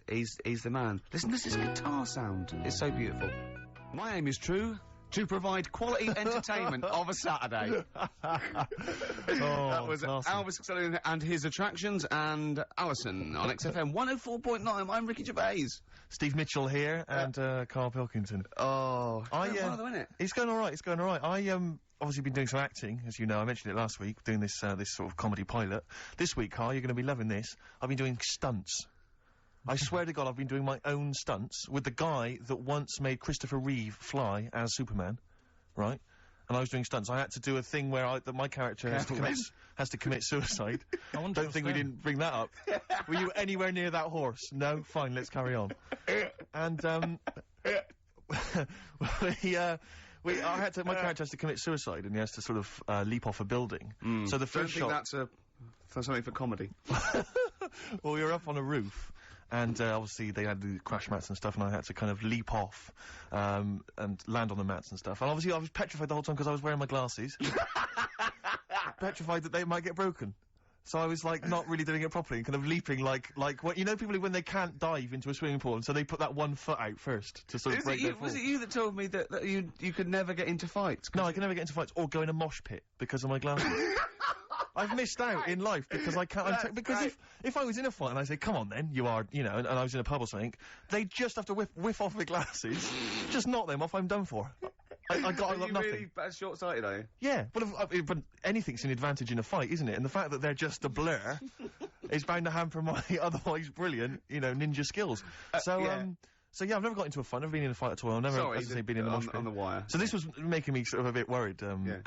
the man. Listen to this guitar sound. It's so beautiful. My aim is true. To provide quality entertainment of a Saturday. That was awesome. Elvis Costello and his attractions, and Alison on XFM 104.9. I'm Ricky Gervais. Steve Mitchell here and Karl Pilkington. Oh, Isn't it? It's going all right. It's going all right. I obviously been doing some acting, as you know. I mentioned it last week, doing this this sort of comedy pilot. This week, Karl, you're going to be loving this. I've been doing stunts. I swear to God, I've been doing my own stunts with the guy that once made Christopher Reeve fly as Superman, right? And I was doing stunts. I had to do a thing where my character has to commit suicide. Don't think we didn't bring that up. Were you anywhere near that horse? No? Fine, let's carry on. And, my character has to commit suicide, and he has to sort of leap off a building. So the first shot... that's something for comedy. Well, we were up on a roof, and obviously they had the crash mats and stuff, and I had to kind of leap off and land on the mats and stuff. And obviously I was petrified the whole time because I was wearing my glasses. Petrified that they might get broken. So I was, like, not really doing it properly, and kind of leaping like what, you know, people who, when they can't dive into a swimming pool, and so they put that one foot out first to sort of break their fall. Was it you that told me that you could never get into fights? No, I can never get into fights or go in a mosh pit because of my glasses. I've missed out in life because I can't. Because if I was in a fight and I say, "Come on, then you are," you know, and I was in a pub or something, they just have to whiff off my glasses, just knock them off. I'm done for. I got nothing. Really bad short-sighted, are you? Yeah, but anything's an advantage in a fight, isn't it? And the fact that they're just a blur is bound to hamper my otherwise brilliant, you know, ninja skills. So yeah, I've never got into a fight. I've never been in a fight at all. I've never, as I say, been in the mosh pit. On the wire. So this was making me sort of a bit worried. And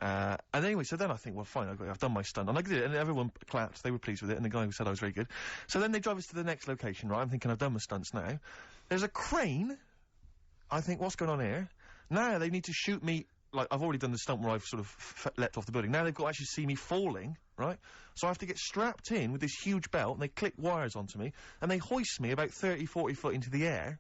anyway, so then I think, well, fine, I've done my stunt. And I did it, and everyone clapped. They were pleased with it, and the guy who said I was very good. So then they drive us to the next location, right? I'm thinking I've done my stunts now. There's a crane. I think, what's going on here? Now they need to shoot me. Like, I've already done the stunt where I've sort of leapt off the building. Now they've got to actually see me falling right? So I have to get strapped in with this huge belt, and they click wires onto me, and they hoist me about 30, 40 foot into the air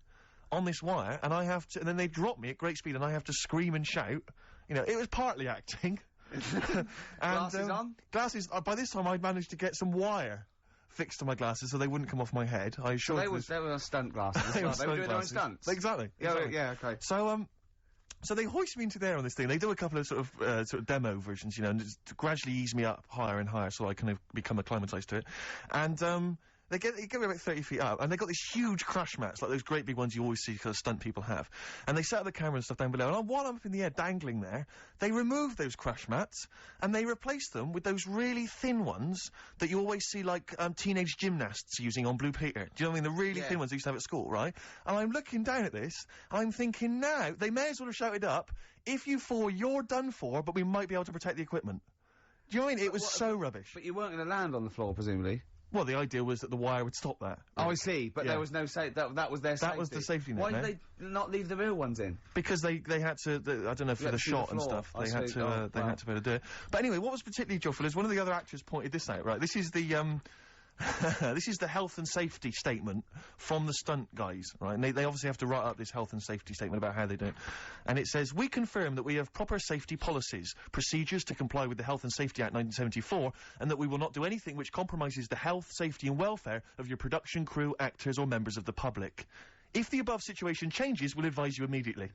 on this wire, and and then they drop me at great speed, and I have to scream and shout. You know, it was partly acting. And, Glasses on? Glasses, by this time I'd managed to get some wire fixed to my glasses so they wouldn't come off my head. I assured They were stunt glasses. They were They were doing their own stunts. Exactly. Yeah, okay. So they hoist me into there on this thing. They do a couple of sort of demo versions, you know, and just to gradually ease me up higher and higher so I kind of become acclimatised to it. And, they get me about 30 feet up, and they got these huge crash mats, like those great big ones you always see kind of stunt people have. And they set up the camera and stuff down below, and while I'm up in the air dangling there, they remove those crash mats, and they replace them with those really thin ones that you always see, like, teenage gymnasts using on Blue Peter. Do you know what I mean? The really thin ones they used to have at school, right? And I'm looking down at this, and I'm thinking, now, they may as well have shouted up, if you fall, you're done for, but we might be able to protect the equipment. Do you know what I mean? It was so rubbish. But you weren't going to land on the floor, presumably? Well, the idea was that the wire would stop that. Oh, I see, but there was no that was their safety. That was the safety net. Why did they not leave the real ones in? Because they had to, I don't know, for the shot and stuff, they had to be able to do it. But anyway, what was particularly joyful is one of the other actors pointed this out, right? This is the, this is the health and safety statement from the stunt guys, right? And they obviously have to write up this health and safety statement about how they do it. And it says, we confirm that we have proper safety policies, procedures to comply with the Health and Safety Act 1974, and that we will not do anything which compromises the health, safety and welfare of your production crew, actors or members of the public. If the above situation changes, we'll advise you immediately.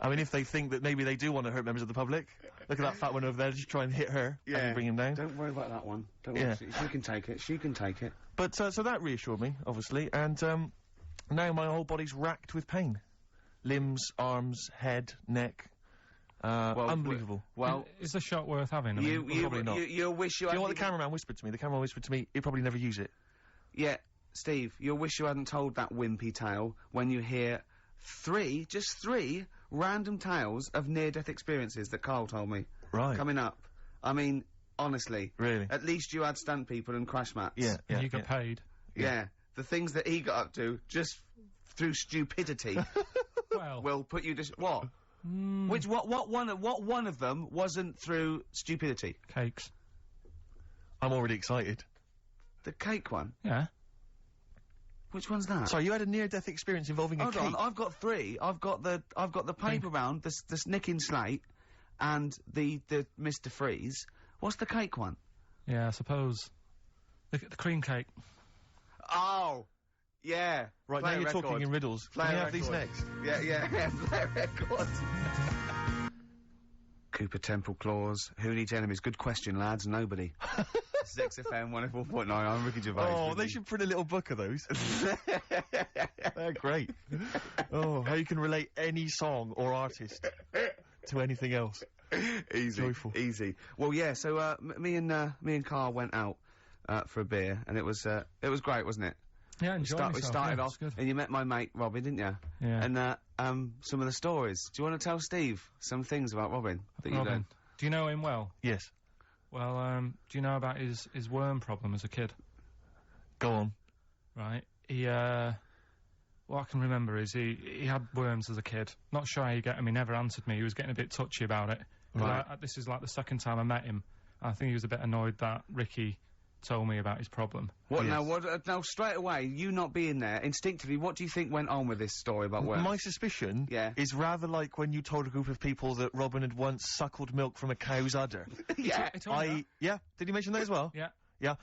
I mean, if they think that maybe they do want to hurt members of the public, look at that fat one over there, just try and hit her and bring him down. Don't worry about that one. Don't worry. She can take it. She can take it. But, so that reassured me, obviously, and, now my whole body's racked with pain. Limbs, arms, head, neck. Unbelievable. Well, is the shot worth having? Probably not. You'll wish you Do you hadn't... know what the cameraman whispered to me? The cameraman whispered to me, he'll probably never use it. Yeah, Steve, you'll wish you hadn't told that wimpy tale when you hear just three random tales of near-death experiences that Karl told me. Right. Coming up. I mean, honestly. Really? At least you had stunt people and crash mats. Yeah. And you got paid. Yeah. The things that he got up to, just through stupidity, will put you what? What one of them wasn't through stupidity? Cakes. I'm already excited. The cake one? Yeah. Which one's that? Sorry, you had a near-death experience involving a cake? Hold on, I've got three. I've got the paper round, the nicking slate, and the Mr. Freeze. What's the cake one? Yeah, I suppose. The cream cake. Oh! Yeah. Right, now you're talking in riddles. Can we have these next? Yeah, play record. Cooper Temple Claws. Who needs enemies? Good question, lads. Nobody. This is XFM 104.9. I'm Ricky Gervais. Oh, they should print a little book of those. They're great. Oh, how you can relate any song or artist to anything else. Easy. Joyful. Easy. Well, yeah, so, me and Karl went out, for a beer, and it was great, wasn't it? Yeah, enjoyed myself. We started off, good. and you met my mate, Robin, didn't you? Yeah. And, some of the stories. Do you want to tell Steve some things about Robin that you learned? Do you know him well? Yes. Well, do you know about his worm problem as a kid? Go on. Right. He, what I can remember is he had worms as a kid. Not sure how you get him, he never answered me, he was getting a bit touchy about it. Right. This is like the second time I met him, and I think he was a bit annoyed that Ricky told me about his problem. What now? Now straight away, you not being there, instinctively, what do you think went on with this story about worms? My suspicion is rather like when you told a group of people that Robin had once suckled milk from a cow's udder. Yeah. Yeah. Did he mention that as well? Yeah. Yeah.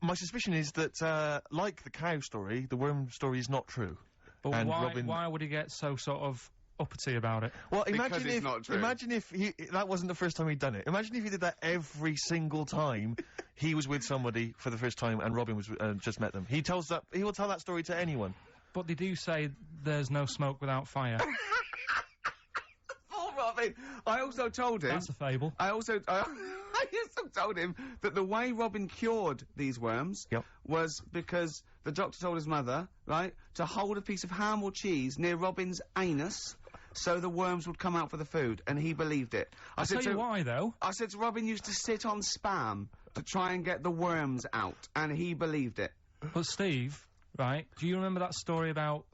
My suspicion is that, like the cow story, the worm story is not true. But why would he get so sort of uppity about it? Well, imagine if that wasn't the first time he'd done it. Imagine if he did that every single time he was with somebody for the first time and Robin was just met them. He will tell that story to anyone. But they do say there's no smoke without fire. Oh, Robin! I also told him... That's a fable. I also told him that the way Robin cured these worms was because the doctor told his mother, right, to hold a piece of ham or cheese near Robin's anus so the worms would come out for the food, and he believed it. I'll tell you why, though. I said to Robin used to sit on Spam to try and get the worms out, and he believed it. But Steve, right, do you remember that story about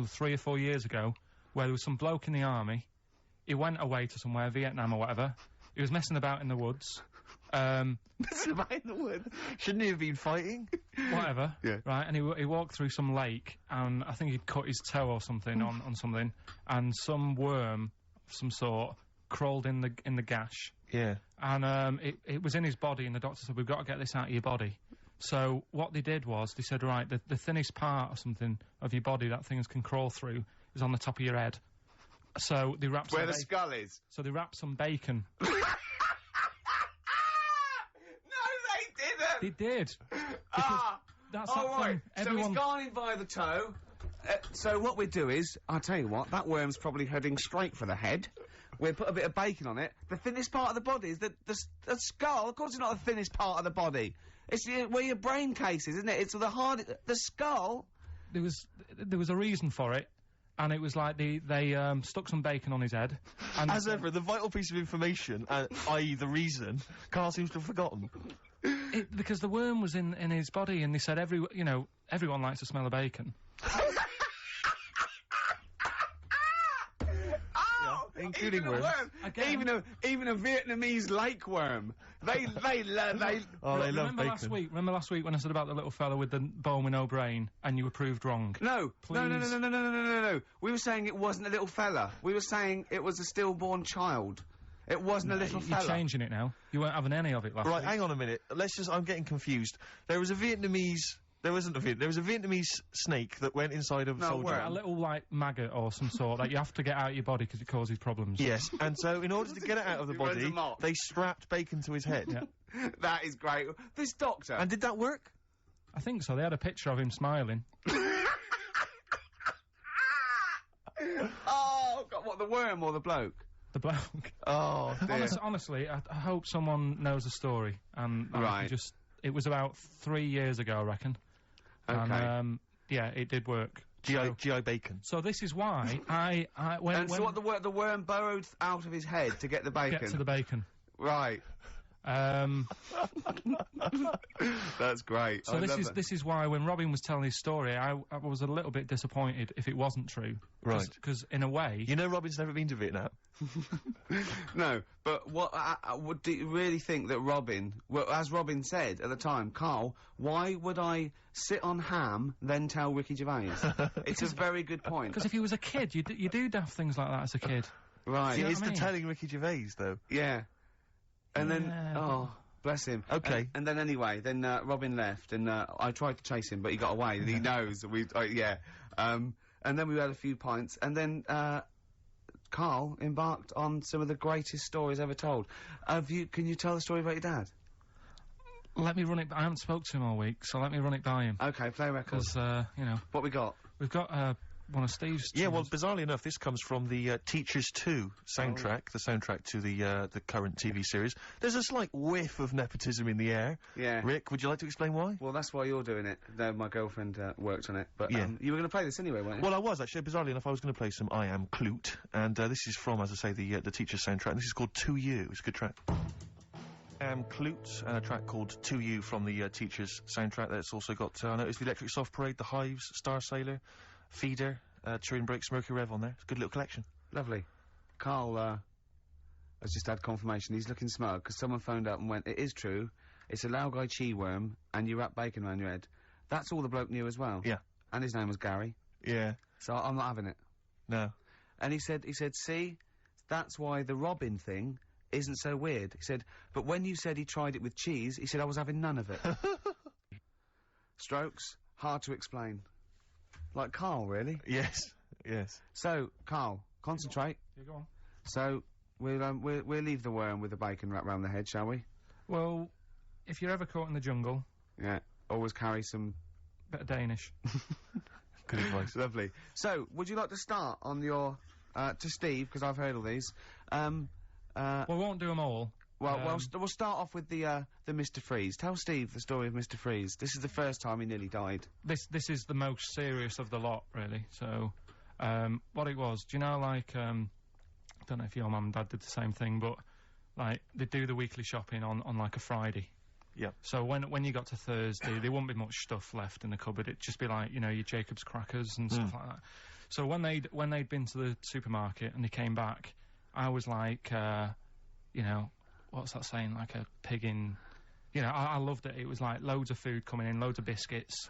3 or 4 years ago, where there was some bloke in the army, he went away to somewhere, Vietnam or whatever, He was messing about in the woods. Messing about in the woods? Shouldn't he have been fighting? Whatever. Yeah. Right, and he walked through some lake, and I think he'd cut his toe or something on something, and some worm of some sort crawled in the gash. Yeah. And it was in his body, and the doctor said, we've got to get this out of your body. So what they did was, they said, right, the thinnest part or something of your body that things can crawl through is on the top of your head. So they wrapped Where the skull is. So they wrapped some bacon. No, they didn't! They did. That's that right. thing. Everyone... So he's gone in by the toe. So what we do is, I'll tell you what, that worm's probably heading straight for the head. We'll put a bit of bacon on it. The thinnest part of the body is the skull. Of course it's not the thinnest part of the body. It's where your brain case is, isn't it? It's the skull. There was a reason for it. And it was like they stuck some bacon on his head. And as ever, the vital piece of information, i.e. the reason, Karl seems to have forgotten. Because the worm was in his body, and they said everyone likes to smell of bacon. Including worms. Again. Even a Vietnamese lake worm. They love bacon. Remember last week when I said about the little fella with the bone with no brain, and you were proved wrong? No. Please. No. We were saying it wasn't a little fella. We were saying it was a stillborn child. It wasn't a little fella. You're changing it now. You weren't having any of it last week. Right, hang on a minute. I'm getting confused. There was a Vietnamese snake that went inside of a soldier. A little, like, maggot or some sort that you have to get out of your body because it causes problems. Yes, and so in order to get it out of the body, they strapped bacon to his head. Yeah. That is great. This doctor... And did that work? I think so. They had a picture of him smiling. Oh, God, what, the worm or the bloke? The bloke. Oh, dear. Honestly, I hope someone knows the story. Right. It was about 3 years ago, I reckon. Okay. And, yeah, it did work. GI bacon. So this is why so what the worm burrowed out of his head to get the bacon? Get to the bacon. Right. That's great. So this is why when Robin was telling his story, I was a little bit disappointed if it wasn't true. Right. Because in a way... You know Robin's never been to Vietnam. No, but what do you really think that Robin... Well, as Robin said at the time, Karl, why would I sit on ham, then tell Ricky Gervais? It's a very good point. Because if he was a kid, you do daft things like that as a kid. Right. He is telling Ricky Gervais, though. Yeah. And then... Oh... Bless him. Okay. And then anyway, Robin left, and I tried to chase him, but he got away, and he knows. And then we had a few pints, and then Karl embarked on some of the greatest stories ever told. Can you tell the story about your dad? Let me run it. I haven't spoke to him all week, so let me run it by him. Okay, play record. Because what we got? We've got one of Steve's. Yeah, well, bizarrely enough, this comes from the Teachers 2 soundtrack, the soundtrack to the current TV series. There's a slight whiff of nepotism in the air. Yeah. Rick, would you like to explain why? Well, that's why you're doing it. No, my girlfriend worked on it. But yeah. You were going to play this anyway, weren't you? Well, I was actually. Bizarrely enough, I was going to play some I Am Clute, and this is from, as I say, the Teachers soundtrack. And this is called To You. It's a good track. I Am Clute, a track called To You from the Teachers soundtrack. That's also got, I noticed, the Electric Soft Parade, the Hives, Star Sailor, Feeder, Turin Breaks, Mercury Rev on there. It's a good little collection. Lovely. Karl has just had confirmation. He's looking smug because someone phoned up and went, it is true, it's a Laogai chi worm and you wrap bacon around your head. That's all the bloke knew as well. Yeah. And his name was Gary. Yeah. So I'm not having it. No. And he said, see, that's why the Robin thing isn't so weird. He said, but when you said he tried it with cheese, he said I was having none of it. Strokes, hard to explain. Like Karl, really? Yes, yes. So, Karl, concentrate. Yeah, go on. So, we'll leave the worm with the bacon wrapped round the head, shall we? Well, if you're ever caught in the jungle... Yeah, always carry some... Bit of Danish. Good advice. Lovely. So, would you like to start on your... to Steve, because I've heard all these. Well, we won't do them all. Well, we'll start off with the Mr. Freeze. Tell Steve the story of Mr. Freeze. This is the first time he nearly died. This is the most serious of the lot, really. So, what it was, do you know, like, I don't know if your mum and dad did the same thing, but, like, they do the weekly shopping on like, a Friday. Yeah. So when you got to Thursday, there wouldn't be much stuff left in the cupboard. It'd just be like, you know, your Jacob's crackers and stuff like that. So when they'd been to the supermarket and they came back, I was like, you know, what's that saying? Like a pig in. You know, I loved it. It was like loads of food coming in, loads of biscuits.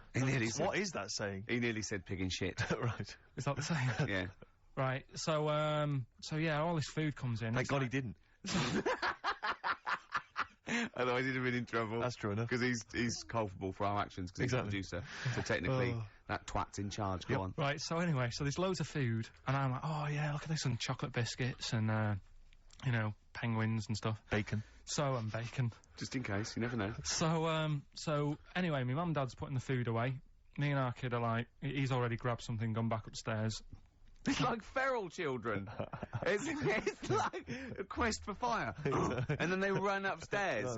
What is that saying? He nearly said pig in shit. Right. Is that the saying? Yeah. Right. So yeah, all this food comes in. Thank God he didn't. Otherwise he'd have been in trouble. That's true enough. Because he's culpable for our actions, because Exactly. he's the producer. So technically, that twat's in charge. Go on. Right, so anyway, so there's loads of food, and I'm like, oh yeah, look at this, and chocolate biscuits, and, you know, penguins and stuff. Bacon. And bacon. Just in case, you never know. So anyway, my mum and dad's putting the food away. Me and our kid are like, he's already grabbed something, gone back upstairs. It's like feral children. It's like a quest for fire. And then they run upstairs.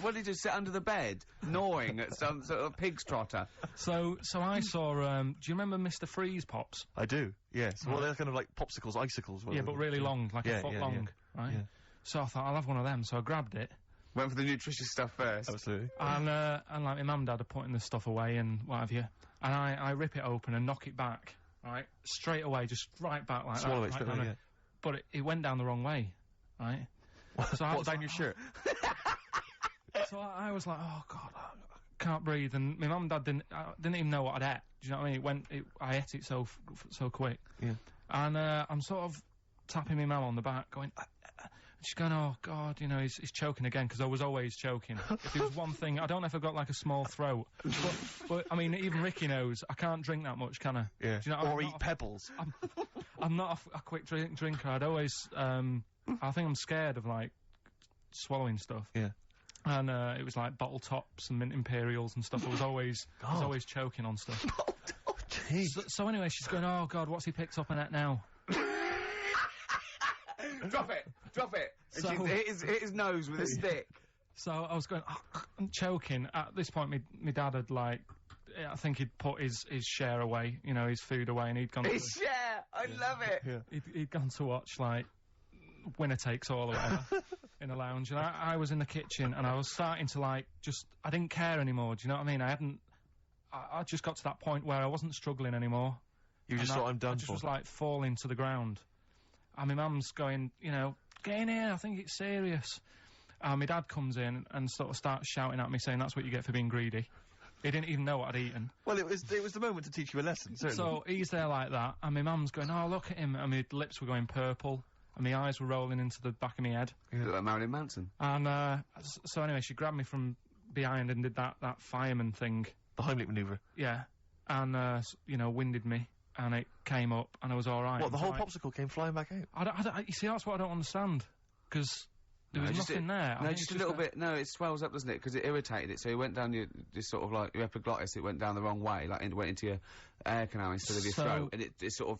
What did he just sit under the bed, gnawing at some sort of pig's trotter? So I saw, do you remember Mr. Freeze Pops? I do, yes. Well, they're kind of like popsicles, icicles. Yeah, but really long, like a foot long, right? Yeah. So I thought, I'll have one of them, so I grabbed it. Went for the nutritious stuff first. Absolutely. And like my mum and dad are putting this stuff away and what have you. And I rip it open and knock it back, right? Straight away, just right back like Swallow that. it straight away, yeah. But it went down the wrong way, right? So What, down your shirt? So I was like, oh God, I can't breathe. And my mum and dad didn't even know what I'd ate. Do you know what I mean? I ate it so quick. Yeah. And I'm sort of tapping my mum on the back, going, she's going, oh God, you know, he's choking again, because I was always choking. If there was one thing, I don't know if I've got like a small throat, but I mean, even Ricky knows I can't drink that much, can I? Yeah. Do you know, or eat pebbles. I'm not a quick drinker. I'd always, I think I'm scared of like swallowing stuff. Yeah. And it was like bottle tops and mint imperials and stuff. I was always choking on stuff. Oh, jeez. So anyway, she's going, oh God, what's he picked up on it now? Drop it. And she hit his nose with a stick. So I was going, oh, I'm choking. At this point, my dad had like, I think he'd put his share away, you know, his food away, and he'd gone His share! I love it! Yeah. He'd gone to watch, like, Winner Takes All or whatever, in a lounge, and I was in the kitchen, and I was starting to, like, I didn't care anymore, do you know what I mean? I just got to that point where I wasn't struggling anymore. You just thought, I'm done for. I just was, like, falling to the ground. And my mum's going, you know, get in here, I think it's serious. And my dad comes in and sort of starts shouting at me, saying that's what you get for being greedy. He didn't even know what I'd eaten. Well, it was the moment to teach you a lesson, certainly. So he's there like that, and my mum's going, oh, look at him, and my lips were going purple, and my eyes were rolling into the back of my head. You look like Marilyn Manson. And, so anyway, she grabbed me from behind and did that fireman thing. The Heimlich manoeuvre. Yeah. And, you know, winded me, and it came up, and I was alright. What, the whole popsicle came flying back out? You see, that's what I don't understand, because there was nothing there. No, just a little bit. No, it swells up, doesn't it? Because it irritated it. So it went down this sort of like your epiglottis. It went down the wrong way, like it went into your air canal instead of your throat, and it sort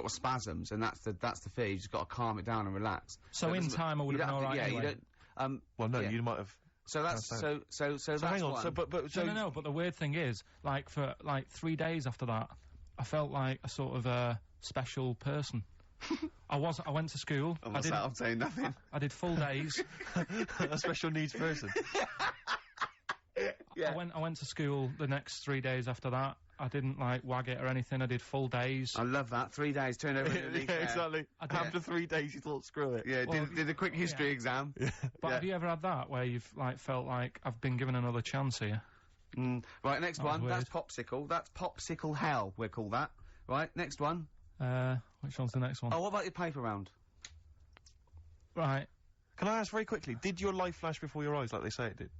of spasms, and that's the fear. You just got to calm it down and relax. So in time, I would have been alright. Yeah, anyway. you don't. Well, no, you might have. So that's so that's hang on. one. So, but No. But the weird thing is, like for like 3 days after that, I felt like a sort of special person. I went to school. I'm saying nothing. I did full days. A special needs person. Yeah. I went to school the next 3 days after that. I didn't like wag it or anything. I did full days. I love that. 3 days, turned over in a leaf. Yeah, exactly. After 3 days, you thought, screw it. Yeah, did a quick history exam. Yeah. But have you ever had that where you've like felt like I've been given another chance here? Right, next That was one. weird. That's popsicle. That's popsicle hell. We'll call that. Right, next one. Which one's the next one? Oh, what about your paper round? Right. Can I ask very quickly, did your life flash before your eyes like they say it did?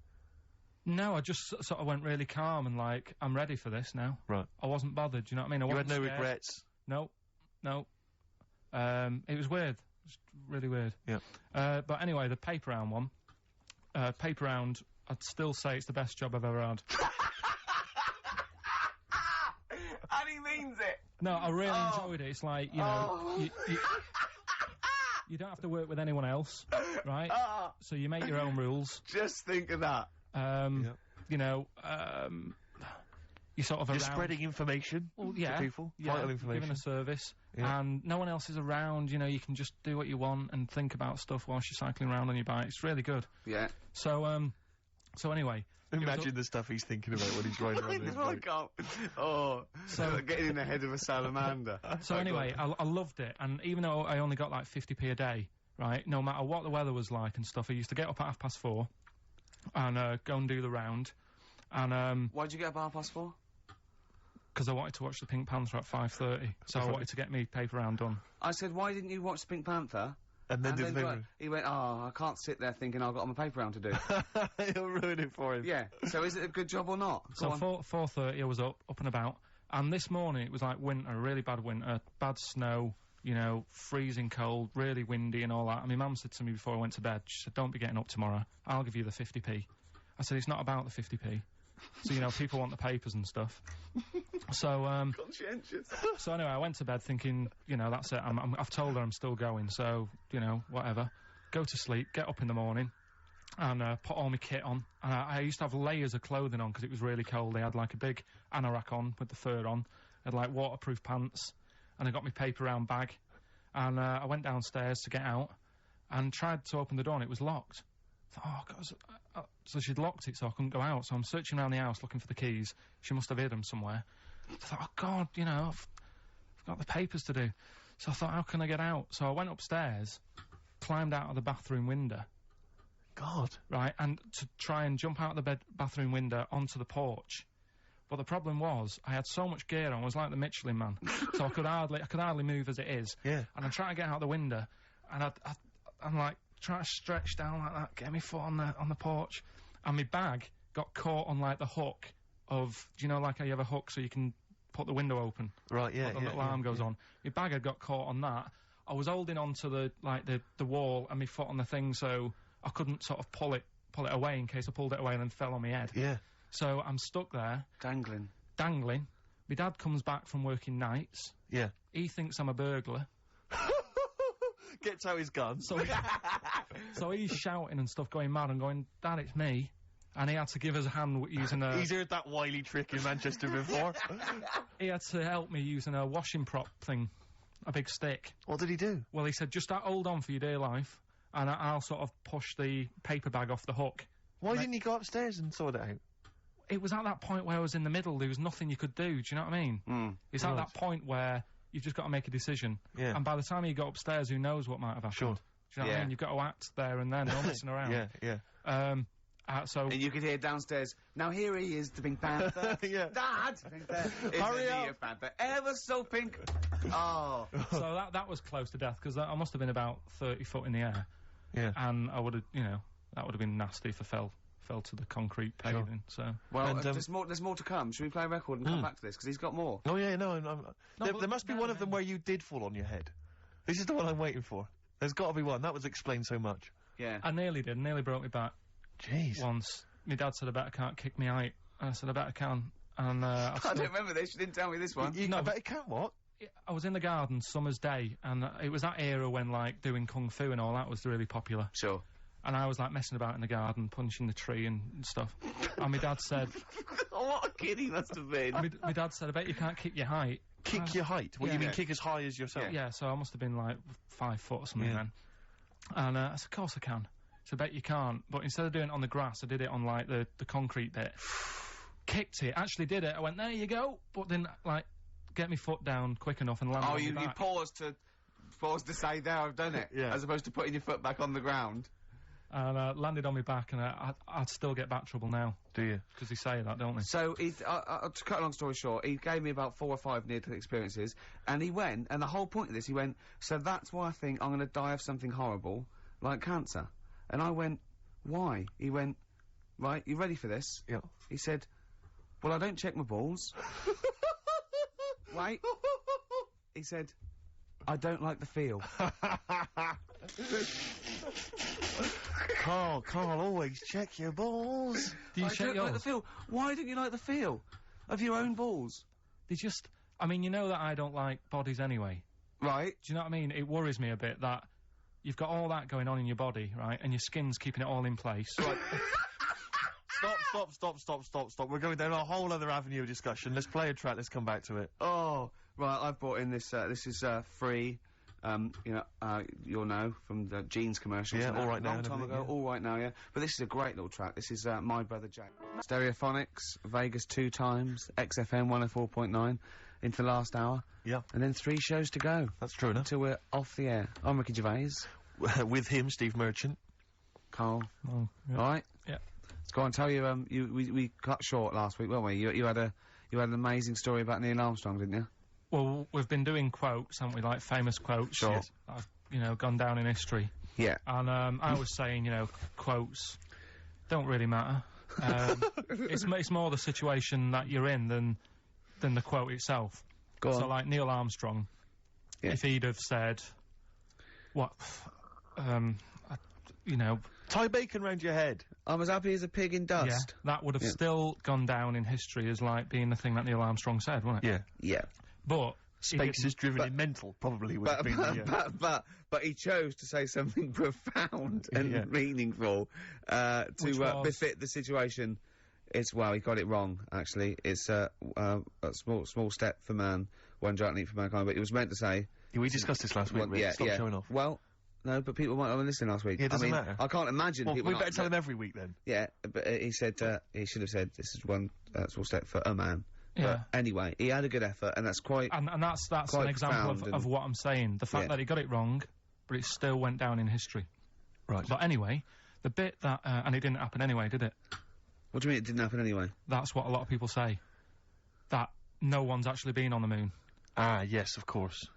No, I just sort of went really calm and like, I'm ready for this now. Right. I wasn't bothered, do you know what I mean? You had no scared. regrets? No. It was weird. It was really weird. Yeah. But anyway, the paper round one. Paper round, I'd still say it's the best job I've ever had. And he means it. No, I really enjoyed it. It's like, you know, you don't have to work with anyone else, right? So you make your own rules. Just think of that. You know, you sort of You're around. spreading information to people, vital information. Giving a service, and no one else is around, you know, you can just do what you want and think about stuff whilst you're cycling around on your bike. It's really good. Yeah. So anyway. Imagine the stuff he's thinking about when he's riding around his I bike. can't. Oh, so getting in the head of a salamander. So anyway, I loved it, and even though I only got like 50p a day, right, no matter what the weather was like and stuff, I used to get up at 4:30 and go and do the round. And why'd you get up at 4:30? Because I wanted to watch the Pink Panther at 5:30, so I wanted to get me paper round done. I said, why didn't you watch the Pink Panther? And then do the paper. He went, oh, I can't sit there thinking I've got my paper round to do. You'll ruin it for him. Yeah. So is it a good job or not? So 4:30 I was up and about, and this morning it was like winter, really bad winter, bad snow, you know, freezing cold, really windy and all that. And my mum said to me before I went to bed, she said, don't be getting up tomorrow, I'll give you the 50p. I said, it's not about the 50p. So, you know, people want the papers and stuff. So, conscientious. So anyway, I went to bed thinking, you know, that's it, I've told her I'm still going, so, you know, whatever. Go to sleep, get up in the morning, and put all my kit on. And I used to have layers of clothing on because it was really cold. I had like a big anorak on with the fur on. I had like waterproof pants, and I got my paper round bag. And I went downstairs to get out, and tried to open the door, and it was locked. I thought, oh, God. So she'd locked it, so I couldn't go out. So I'm searching around the house looking for the keys. She must have hid them somewhere. I thought, oh, God, you know, I've got the papers to do. So I thought, how can I get out? So I went upstairs, climbed out of the bathroom window. God. Right, and to try and jump out of the bathroom window onto the porch. But the problem was, I had so much gear on, I was like the Michelin Man. So I could hardly move as it is. Yeah. And I tried to get out the window, and I'm like, trying to stretch down like that, get my foot on the porch, and my bag got caught on like the hook of, do you know, like how you have a hook so you can put the window open? Right, yeah, the little arm goes on. My bag had got caught on that. I was holding onto the wall and my foot on the thing, so I couldn't sort of pull it away in case I pulled it away and then fell on my head. Yeah. So I'm stuck there. Dangling. My dad comes back from working nights. Yeah. He thinks I'm a burglar. Gets out his gun. So he's shouting and stuff, going mad and going, Dad, it's me. And he had to give us a hand using a... He's heard that Wheelie trick in Manchester before. He had to help me using a washing prop thing, a big stick. What did he do? Well, he said, just hold on for your dear life, and I'll sort of push the paper bag off the hook. Why didn't he go upstairs and sort it out? It was at that point where I was in the middle, there was nothing you could do, do you know what I mean? It's at that point where you've just got to make a decision. Yeah. And by the time you got upstairs, who knows what might have happened. Sure. Do you know what I mean? You've got to act there and then, no messing around. Yeah. So... And you could hear downstairs, now here he is, the Pink Panther. Yeah. Dad! Hurry up! Pink Panther, ever so pink. Oh. So that was close to death, because I must have been about 30 foot in the air. Yeah. And I would have, you know, that would have been nasty if I fell to the concrete paving, so... Well, And, there's more to come. Should we play a record and come back to this? Because he's got more. Oh, yeah, no, there must be no, one of them where you did fall on your head. This is the one I'm waiting for. There's got to be one. That was explained so much. Yeah. I nearly broke my back. Jeez. Once. My dad said, I bet I can't kick me out. And I said, I bet I can. And, I don't remember this. You didn't tell me this one. I bet you can't, what? I was in the garden, summer's day, and it was that era when, like, doing kung fu and all that was really popular. Sure. And I was, like, messing about in the garden, punching the tree and stuff. And my dad said... What a kid he must have been. My dad said, I bet you can't kick your height. Kick your height? What, you mean kick as high as yourself? Yeah, so I must have been, like, 5 foot or something then. And I said, of course I can. So I bet you can't. But instead of doing it on the grass, I did it on, like, the concrete bit. Kicked it, actually did it. I went, there you go. But then, like, get my foot down quick enough and land on my back. You paused to say, there, I've done it. Yeah. As opposed to putting your foot back on the ground. And landed on my back, and I'd still get back trouble now. Do you? Because they say that, don't they? So, to cut a long story short, he gave me about 4 or 5 near-death experiences, and he went, and the whole point of this, he went, so that's why I think I'm going to die of something horrible, like cancer. And I went, why? He went, right, you ready for this? Yeah. He said, well, I don't check my balls. Wait. He said, I don't like the feel. Karl, always check your balls. Do you check don't yours? like the feel. Why don't you like the feel of your own balls? They just... I mean, you know that I don't like bodies anyway. Right. Do you know what I mean? It worries me a bit that you've got all that going on in your body, right? And your skin's keeping it all in place. Right. Stop. We're going down a whole other avenue of discussion. Let's play a track, let's come back to it. Oh, right, I've brought in this, this is, free. You'll know from the jeans commercials. Yeah, All Right Now. Long time ago, All Right Now, yeah. But this is a great little track. This is, My Brother Jack. Stereophonics, Vegas 2 times, XFM 104.9, into the last hour. Yeah. And then 3 shows to go. That's true enough. Until we're off the air. I'm Ricky Gervais. with him, Steve Merchant. Carl. Oh, yeah. All right. Yeah. Let's go on. Tell you. We cut short last week, weren't we? You had an amazing story about Neil Armstrong, didn't you? Well, we've been doing quotes, haven't we? Like famous quotes. Sure. That have, gone down in history. Yeah. And I was saying, quotes don't really matter. It's more the situation that you're in than the quote itself. Go on. So, like Neil Armstrong, if he'd have said, tie bacon round your head. I'm as happy as a pig in dust. yeah, that would have still gone down in history as like being the thing that Neil Armstrong said, wouldn't it? Yeah. Yeah. But Space is driven in mental, probably would have been the, but he chose to say something profound and meaningful to befit the situation. He got it wrong. Actually, it's a small step for man, one giant leap for mankind. But he was meant to say. We discussed this last week. Stop showing off. Well, no, but people might not have listened last week. Yeah, it doesn't matter. I can't imagine. Well, people we better tell them every week then. Yeah, but he said he should have said this is one small step for a man. Yeah. But anyway, he had a good effort, and that's quite. And that's an example of what I'm saying. The fact that he got it wrong, but it still went down in history. Right. But anyway, the bit that and it didn't happen anyway, did it? What do you mean it didn't happen anyway? That's what a lot of people say. That no one's actually been on the moon. Ah, yes, of course.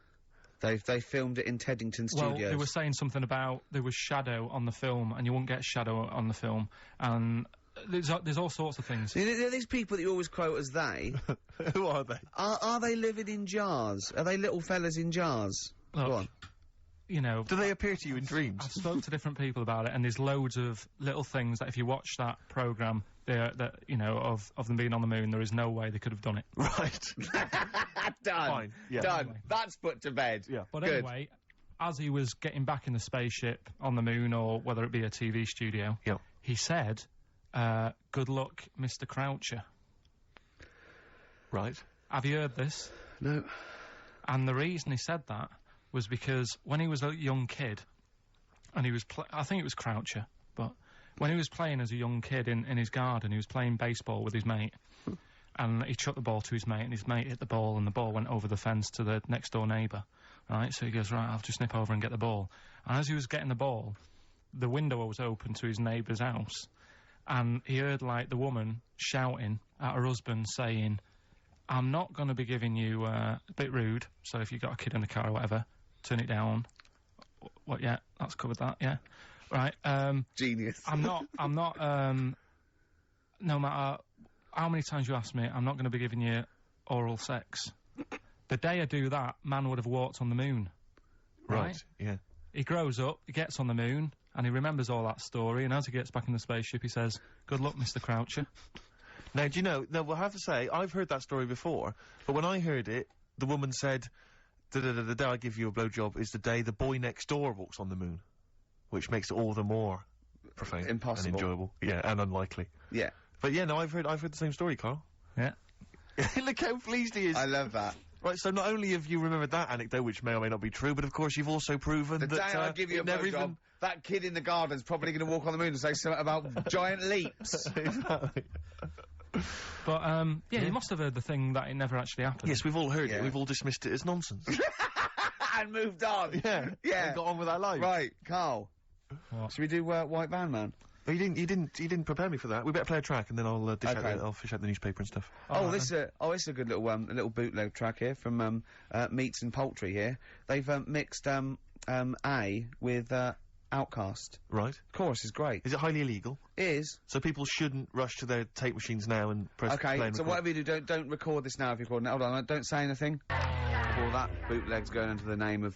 They filmed it in Teddington Studios. Well, they were saying something about there was shadow on the film, and you won't get shadow on the film, and there's all sorts of things. These people that you always quote as they. Who are they? Are they living in jars? Are they little fellas in jars? Look, Go on. Do they appear to you in dreams? I've spoken to different people about it, and there's loads of little things that if you watch that programme, of them being on the moon, there is no way they could have done it. Right. Done. Fine. Yeah. Done. Anyway. That's put to bed. Yeah. But Good. anyway, as he was getting back in the spaceship on the moon, or whether it be a TV studio, he said, good luck, Mr. Croucher. Right. Have you heard this? No. And the reason he said that was because when he was a young kid, and he was I think it was Croucher, but when he was playing as a young kid in his garden, he was playing baseball with his mate, and he chucked the ball to his mate, and his mate hit the ball, and the ball went over the fence to the next door neighbour, right? So he goes, right, I'll just nip over and get the ball. And as he was getting the ball, the window was open to his neighbour's house, and he heard, like, the woman shouting at her husband, saying, I'm not going to be giving you, a bit rude, so if you've got a kid in the car or whatever, turn it down. What, yeah, that's covered that, yeah. Right, Genius. I'm not, no matter how many times you ask me, I'm not going to be giving you oral sex. The day I do that, man would have walked on the moon. Right, yeah. He grows up, he gets on the moon, and he remembers all that story, and as he gets back in the spaceship, he says, good luck, Mr. Croucher. Now, do you know, we'll have to say, I've heard that story before, but when I heard it, the woman said, the day I give you a blowjob is the day the boy next door walks on the moon, which makes it all the more profane. Impossible. And enjoyable. Yeah, and unlikely. Yeah. But yeah, no, I've heard the same story, Carl. Yeah. Look how pleased he is. I love that. Right, so not only have you remembered that anecdote, which may or may not be true, but of course you've also proven The that day I give you a blowjob, that kid in the garden's probably going to walk on the moon and say something about giant leaps. Exactly. But, you must have heard the thing that it never actually happened. Yes, we've all heard it. We've all dismissed it as nonsense. And moved on. Yeah. Yeah. And got on with our lives. Right, Carl. What? Should we do White Van Man? Oh, you didn't prepare me for that. We better play a track and then I'll I'll fish out the newspaper and stuff. This is a good little bootleg track here from Meats and Poultry here. They've mixed A with Outcast. Right. Chorus is great. Is it highly illegal? It is. So people shouldn't rush to their tape machines now and press play and Okay, so record. whatever you do, don't record this now if you're recording it. Hold on, don't say anything. All that bootleg's going under the name of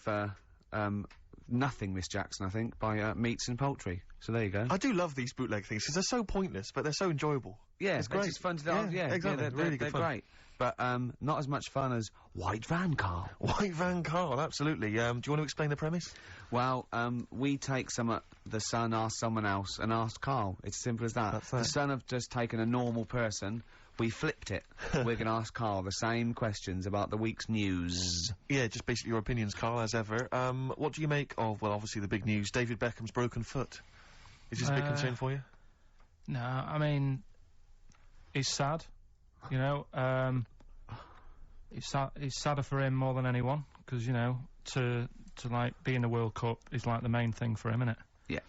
Nothing, Miss Jackson, I think, by Meats and Poultry. So there you go. I do love these bootleg things because they're so pointless, but they're so enjoyable. Yeah, it's great. It's fun to do. Yeah, exactly. They're good fun. great. But not as much fun as White Van, Carl. White Van Carl, absolutely. Do you want to explain the premise? Well, we take the Sun asks someone else and asks Carl. It's as simple as that. That's that. The Sun have just taken a normal person. We flipped it. We're going to ask Carl the same questions about the week's news. Yeah, just basically your opinions, Carl, as ever. What do you make of, well, obviously the big news, David Beckham's broken foot? Is this a big concern for you? No, I mean, it's sad, you know, it's sadder for him more than anyone, because, you know, to to like be in the World Cup is like the main thing for him, innit? Yeah.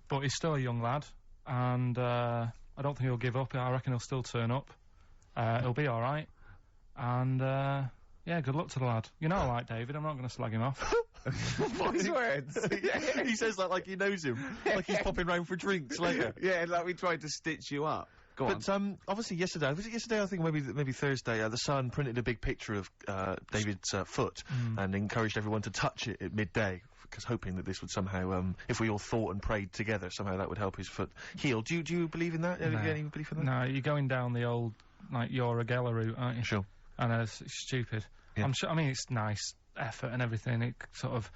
But he's still a young lad, and I don't think he'll give up. I reckon he'll still turn up. He'll be all right, and yeah, good luck to the lad. You know, I like David. I'm not going to slag him off. Wise words. He says that like he knows him, like he's popping round for drinks later. Yeah, like we tried to stitch you up. Go on. But obviously yesterday, was it yesterday? I think maybe Thursday. The Sun printed a big picture of David's foot and encouraged everyone to touch it at midday, because hoping that this would somehow, if we all thought and prayed together, somehow that would help his foot heal. Do you believe in that? No. Any belief in that? No, you're going down the old like your Agella route, aren't you? Sure. And it's stupid. Yeah. I'm sure. I mean, it's nice effort and everything. It sort of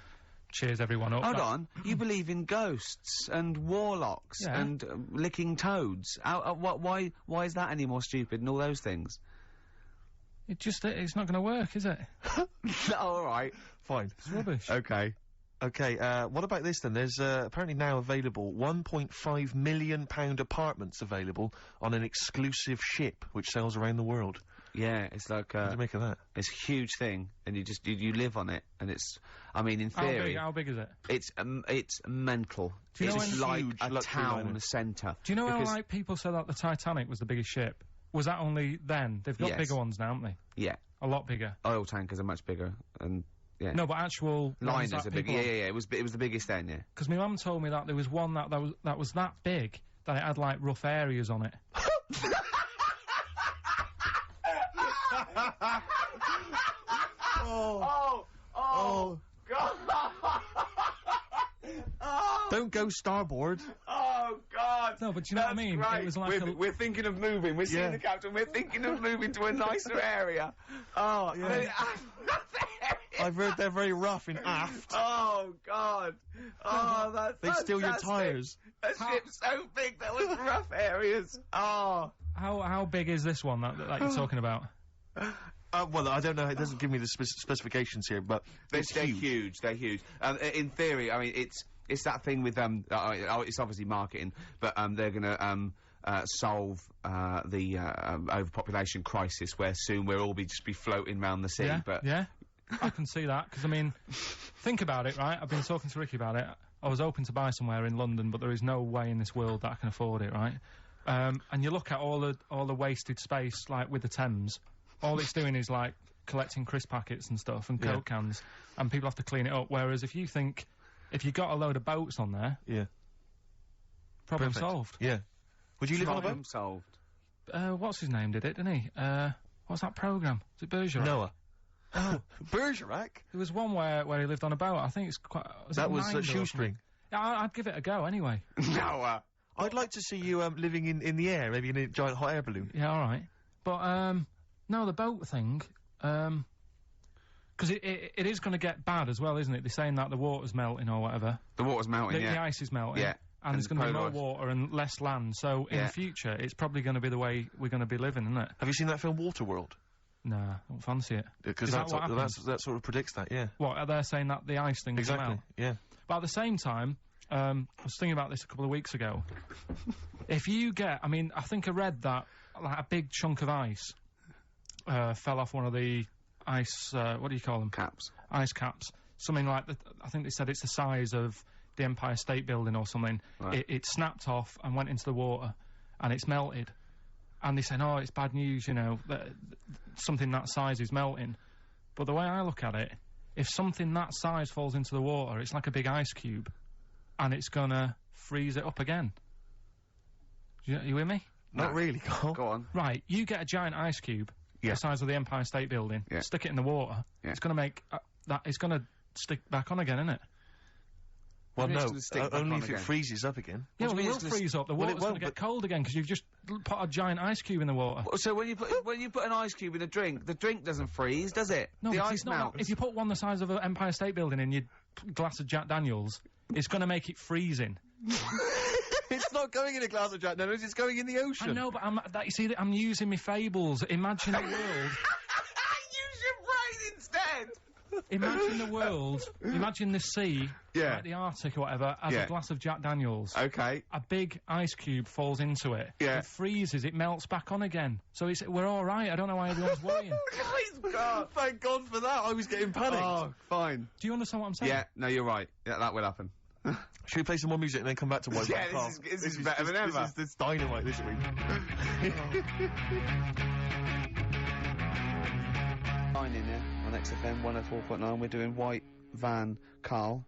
cheers everyone up. Hold on, you believe in ghosts and warlocks and licking toads. Why is that any more stupid than all those things? It's not going to work, is it? No, alright. Fine. It's rubbish. Okay. Okay, what about this then? There's apparently now available £1.5 million apartments available on an exclusive ship which sails around the world. Yeah, it's like What do you make of that? it's a huge thing, and you live on it, and it's, I mean, in theory, How big is it? it's mental. Do you know It's when- like Huge a luxury town liner. centre. Do you know how Because- like people say that the Titanic was the biggest ship? Was that only then? They've got Yes. bigger ones now, haven't they? Yeah, A lot bigger. oil tankers are much bigger, and yeah. No, but actual Liners are big. Yeah, it was the biggest then. Yeah. Because my mum told me that there was one that was that big that it had like rough areas on it. Oh, God! Don't go starboard. Oh, God! No, but do you know what I mean? Right. It was like we're thinking of moving. We're seeing the captain. We're thinking of moving to a nicer area. Oh, Yeah. I've heard they're very rough in aft. Oh, God! Oh, that's They steal your fantastic. tyres. A ship's so big there was rough areas. Oh. How big is this one that you're talking about? Well, I don't know. It doesn't give me the specifications here, but They're huge. huge. They're huge. In theory, I mean, it's that thing with it's obviously marketing, but they're gonna solve the overpopulation crisis, where soon we'll all just be floating around the sea. Yeah, But yeah, I can see that, because I mean, think about it, right? I've been talking to Ricky about it. I was hoping to buy somewhere in London, but there is no way in this world that I can afford it, right? And you look at all the wasted space, like with the Thames. All it's doing is like collecting crisp packets and stuff and Coke cans, and people have to clean it up. Whereas if you got a load of boats on there, problem Perfect. solved. Yeah. Would you live on a boat? problem solved. What's his name did it, didn't he? What's that programme? Was it Bergerac? Noah. Oh, Bergerac? There was one where he lived on a boat. I think it's quite. That was Nine or something? Shoestring. Yeah, I'd give it a go anyway. Noah. I'd like to see you living in the air, maybe in a giant hot air balloon. Yeah, all right. But no, the boat thing. Because it is going to get bad as well, isn't it? They're saying that the water's melting or whatever. The water's melting. The Yeah. ice is melting. Yeah. And there's going to be more polar ice. water and less land. So in Yeah. the future, it's probably going to be the way we're going to be living, isn't it? Have you seen that film Waterworld? Nah, I don't fancy it. Because Is that what happens? that sort of predicts that, yeah. What, are they saying that the ice thing will Exactly, melt? yeah. But at the same time, I was thinking about this a couple of weeks ago. If you get, I mean, I think I read that like a big chunk of ice fell off one of the ice, what do you call them? Caps. Ice caps. Something like, I think they said it's the size of the Empire State Building or something. Right. It snapped off and went into the water, and it's melted. And they said, oh, it's bad news, you know, that something that size is melting. But the way I look at it, if something that size falls into the water, it's like a big ice cube, and it's gonna freeze it up again. You with me? Not really, Carl. Go on. Right, you get a giant ice cube, Yeah. the size of the Empire State Building, Yeah. stick it in the water, Yeah. it's gonna make, it's gonna stick back on again, isn't it? Well, Maybe it's no, gonna stick back only on if it again. freezes up again. Yeah, do well, you it mean will it's gonna freeze up. The well, it water's gonna won't, get but- cold again because you've just put a giant ice cube in the water. So when you put an ice cube in a drink, the drink doesn't freeze, does it? No, the because ice it's not. melts. If you put one the size of an Empire State Building in your glass of Jack Daniels, it's gonna make it freezing. It's not going in a glass of Jack Daniels, it's going in the ocean. I know, but you see, I'm using my fables. Imagine a world. Use your brain instead. Imagine the world, imagine the sea, Yeah. like the Arctic or whatever, as Yeah. a glass of Jack Daniels. Okay. A big ice cube falls into it. Yeah. It freezes, it melts back on again. So we're alright, I don't know why everyone's worrying. Thank God for that. I was getting panicked. Oh, fine. Do you understand what I'm saying? Yeah, no, you're right. Yeah, that will happen. Should we play some more music and then come back to White Yeah, Carl? this is better than ever. This is dynamite this week. 9 in there on XFM 104.9. We're doing White Van Karl.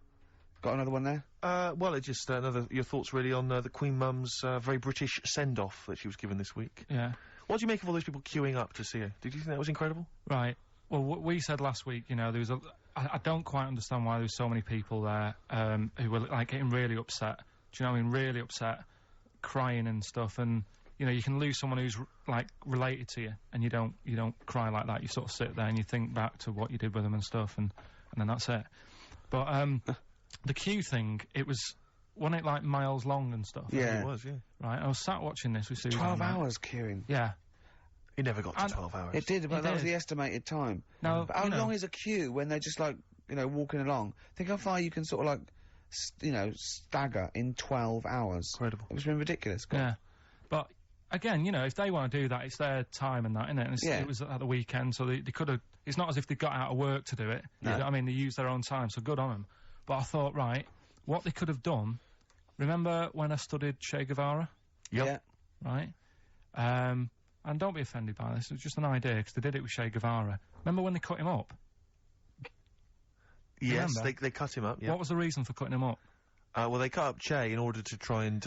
Got another one there? Well, it's just your thoughts really on the Queen Mum's very British send-off that she was given this week. Yeah. What do you make of all those people queuing up to see her? Did you think that was incredible? Right. Well, we said last week, you know, there was I don't quite understand why there was so many people there, who were, like, getting really upset. Do you know what I mean? Really upset, crying and stuff, and, you know, you can lose someone who's, like, related to you, and you don't cry like that. You sort of sit there and you think back to what you did with them and stuff, and then that's it. But, the queue thing, wasn't it, like, miles long and stuff? Yeah. It was, yeah. Right, I was sat watching this with Susan. 12 hours queuing. Yeah. It never got to 12 hours. It did, but It that was did. the estimated time. No, But how you know, long is a queue when they're just, like, you know, walking along? Think how far you can sort of, like, you know, stagger in 12 hours. Incredible. It's been ridiculous. God. Yeah. But, again, you know, if they want to do that, it's their time and that, innit? And Yeah. it was at the weekend, so they could have... It's not as if they got out of work to do it. No. You know what I mean? They used their own time, so good on them. But I thought, right, what they could have done... Remember when I studied Che Guevara? Yep. Yeah. Right? And don't be offended by this, it was just an idea, because they did it with Che Guevara. Remember when they cut him up? Yes, Remember? they cut him up, yeah. What was the reason for cutting him up? Well, they cut up Che in order to try and,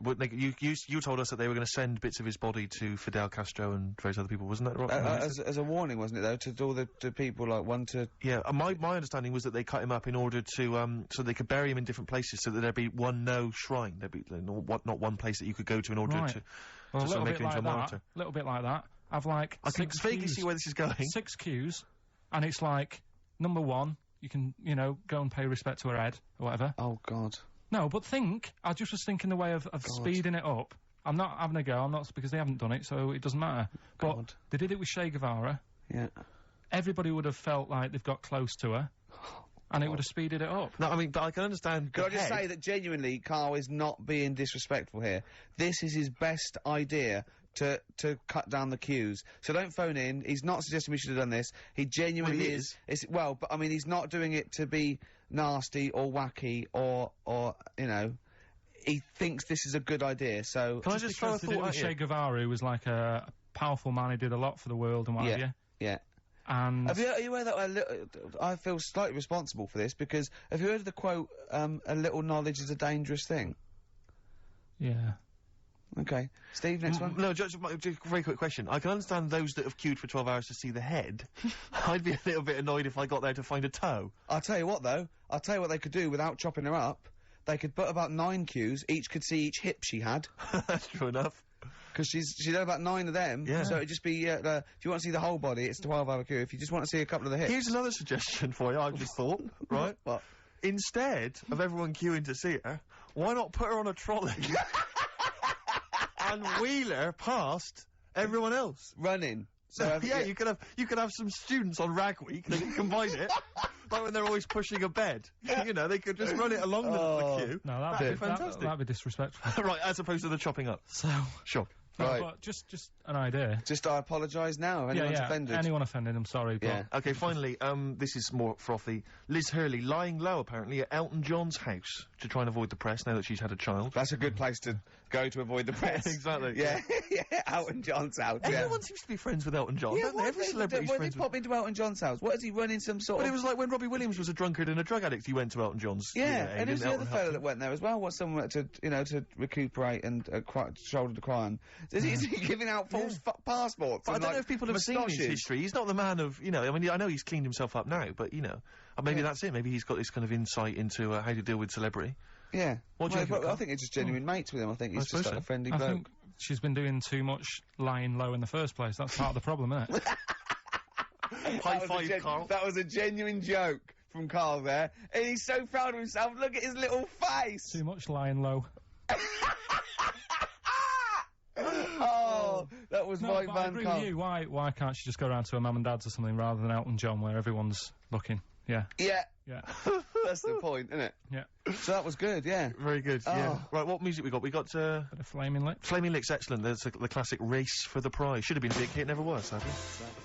you told us that they were going to send bits of his body to Fidel Castro and various other people, wasn't that right? As a warning, wasn't it, though, to all the people, like, one to... Yeah, my understanding was that they cut him up in order to, so they could bury him in different places, so that there'd be no shrine. There'd be not one place that you could go to in order Right. to Well, a sort little of make bit him into like a that. martyr. A little bit like that. I've, like, I can 6 vaguely queues. see where this is going. 6 queues, and it's like, number 1, you can, you know, go and pay respect to her head, or whatever. Oh, God. No, but I just was thinking the way of speeding it up. I'm not having a go, I'm not, because they haven't done it, so it doesn't matter. God. But they did it with Che Guevara. Yeah. Everybody would have felt like they've got close to her, and it would have speeded it up. No, I mean, but I can understand. Can I just say that genuinely, Karl is not being disrespectful here. This is his best idea to cut down the queues. So don't phone in. He's not suggesting we should have done this. He genuinely Well, he is. Well, but I mean, he's not doing it to be nasty or wacky or you know. He thinks this is a good idea. So Can I just throw a Because they did it thought with at Che you? Guevara, who was like a powerful man who did a lot for the world and what have you. yeah. And Are you aware that I feel slightly responsible for this because have you heard of the quote, a little knowledge is a dangerous thing? yeah. Okay. Steve, next one? No, just a very quick question. I can understand those that have queued for 12 hours to see the head. I'd be a little bit annoyed if I got there to find a toe. I'll tell you what, though. I'll tell you what they could do without chopping her up. They could put about 9 queues. Each could see each hip she had. That's true enough. Because she's had about 9 of them. Yeah. So it'd just be, if you want to see the whole body, it's a 12-hour queue. If you just want to see a couple of the hips. Here's another suggestion for you, I've just thought, right? What? Instead of everyone queuing to see her, why not put her on a trolley and wheel her past everyone else? Running. So Yeah, you could have some students on Rag Week, they could combine it, like when they're always pushing a bed. You know, they could just run it along the queue. No, That'd be fantastic. That'd be disrespectful. Right, as opposed to the chopping up. So, Sure. no, Right. but just an idea. Just I apologise now if anyone's offended. Anyone offended, I'm sorry, but Yeah. Okay, finally, this is more frothy. Liz Hurley lying low, apparently, at Elton John's house to try and avoid the press now that she's had a child. That's a good place to go to avoid the press. Exactly. Yeah, yeah, Elton John's house. Everyone seems to be friends with Elton John, don't they? Every celebrity's When friends did with... pop into Elton John's house? What is he running some sort But of... it was like when Robbie Williams was a drunkard and a drug addict, he went to Elton John's. Yeah, and who's the Elton other fella helped that him. went there as well? What's someone to recuperate and shoulder to cry on? Is he giving out false passports? But I and, don't know like, if people have seen his moustaches? history. He's not the man of, you know, I mean, I know he's cleaned himself up now, but, you know, maybe that's it. Maybe he's got this kind of insight into how to deal with celebrity. Yeah. What do you think, I Carl? think it's just genuine mates with him. I think he's suppose just like so. a friendly I bloke. think she's been doing too much lying low in the first place. That's part of the problem, isn't it? High five, Carl. That was a genuine joke from Karl there. And he's so proud of himself. Look at his little face. Too much lying low. Oh, that was was No, my but I man, agree Karl. with you. Why can't she just go around to her mum and dad's or something rather than Elton John where everyone's looking? Yeah. Yeah. Yeah. That's the point, isn't it? Yeah. So that was good, yeah. Very good, yeah. Oh. Right, what music we got? We got, Bit of Flaming Lips. Flaming Lips, excellent. There's the classic Race for the Prize. Should have been a big hit, never was, sadly.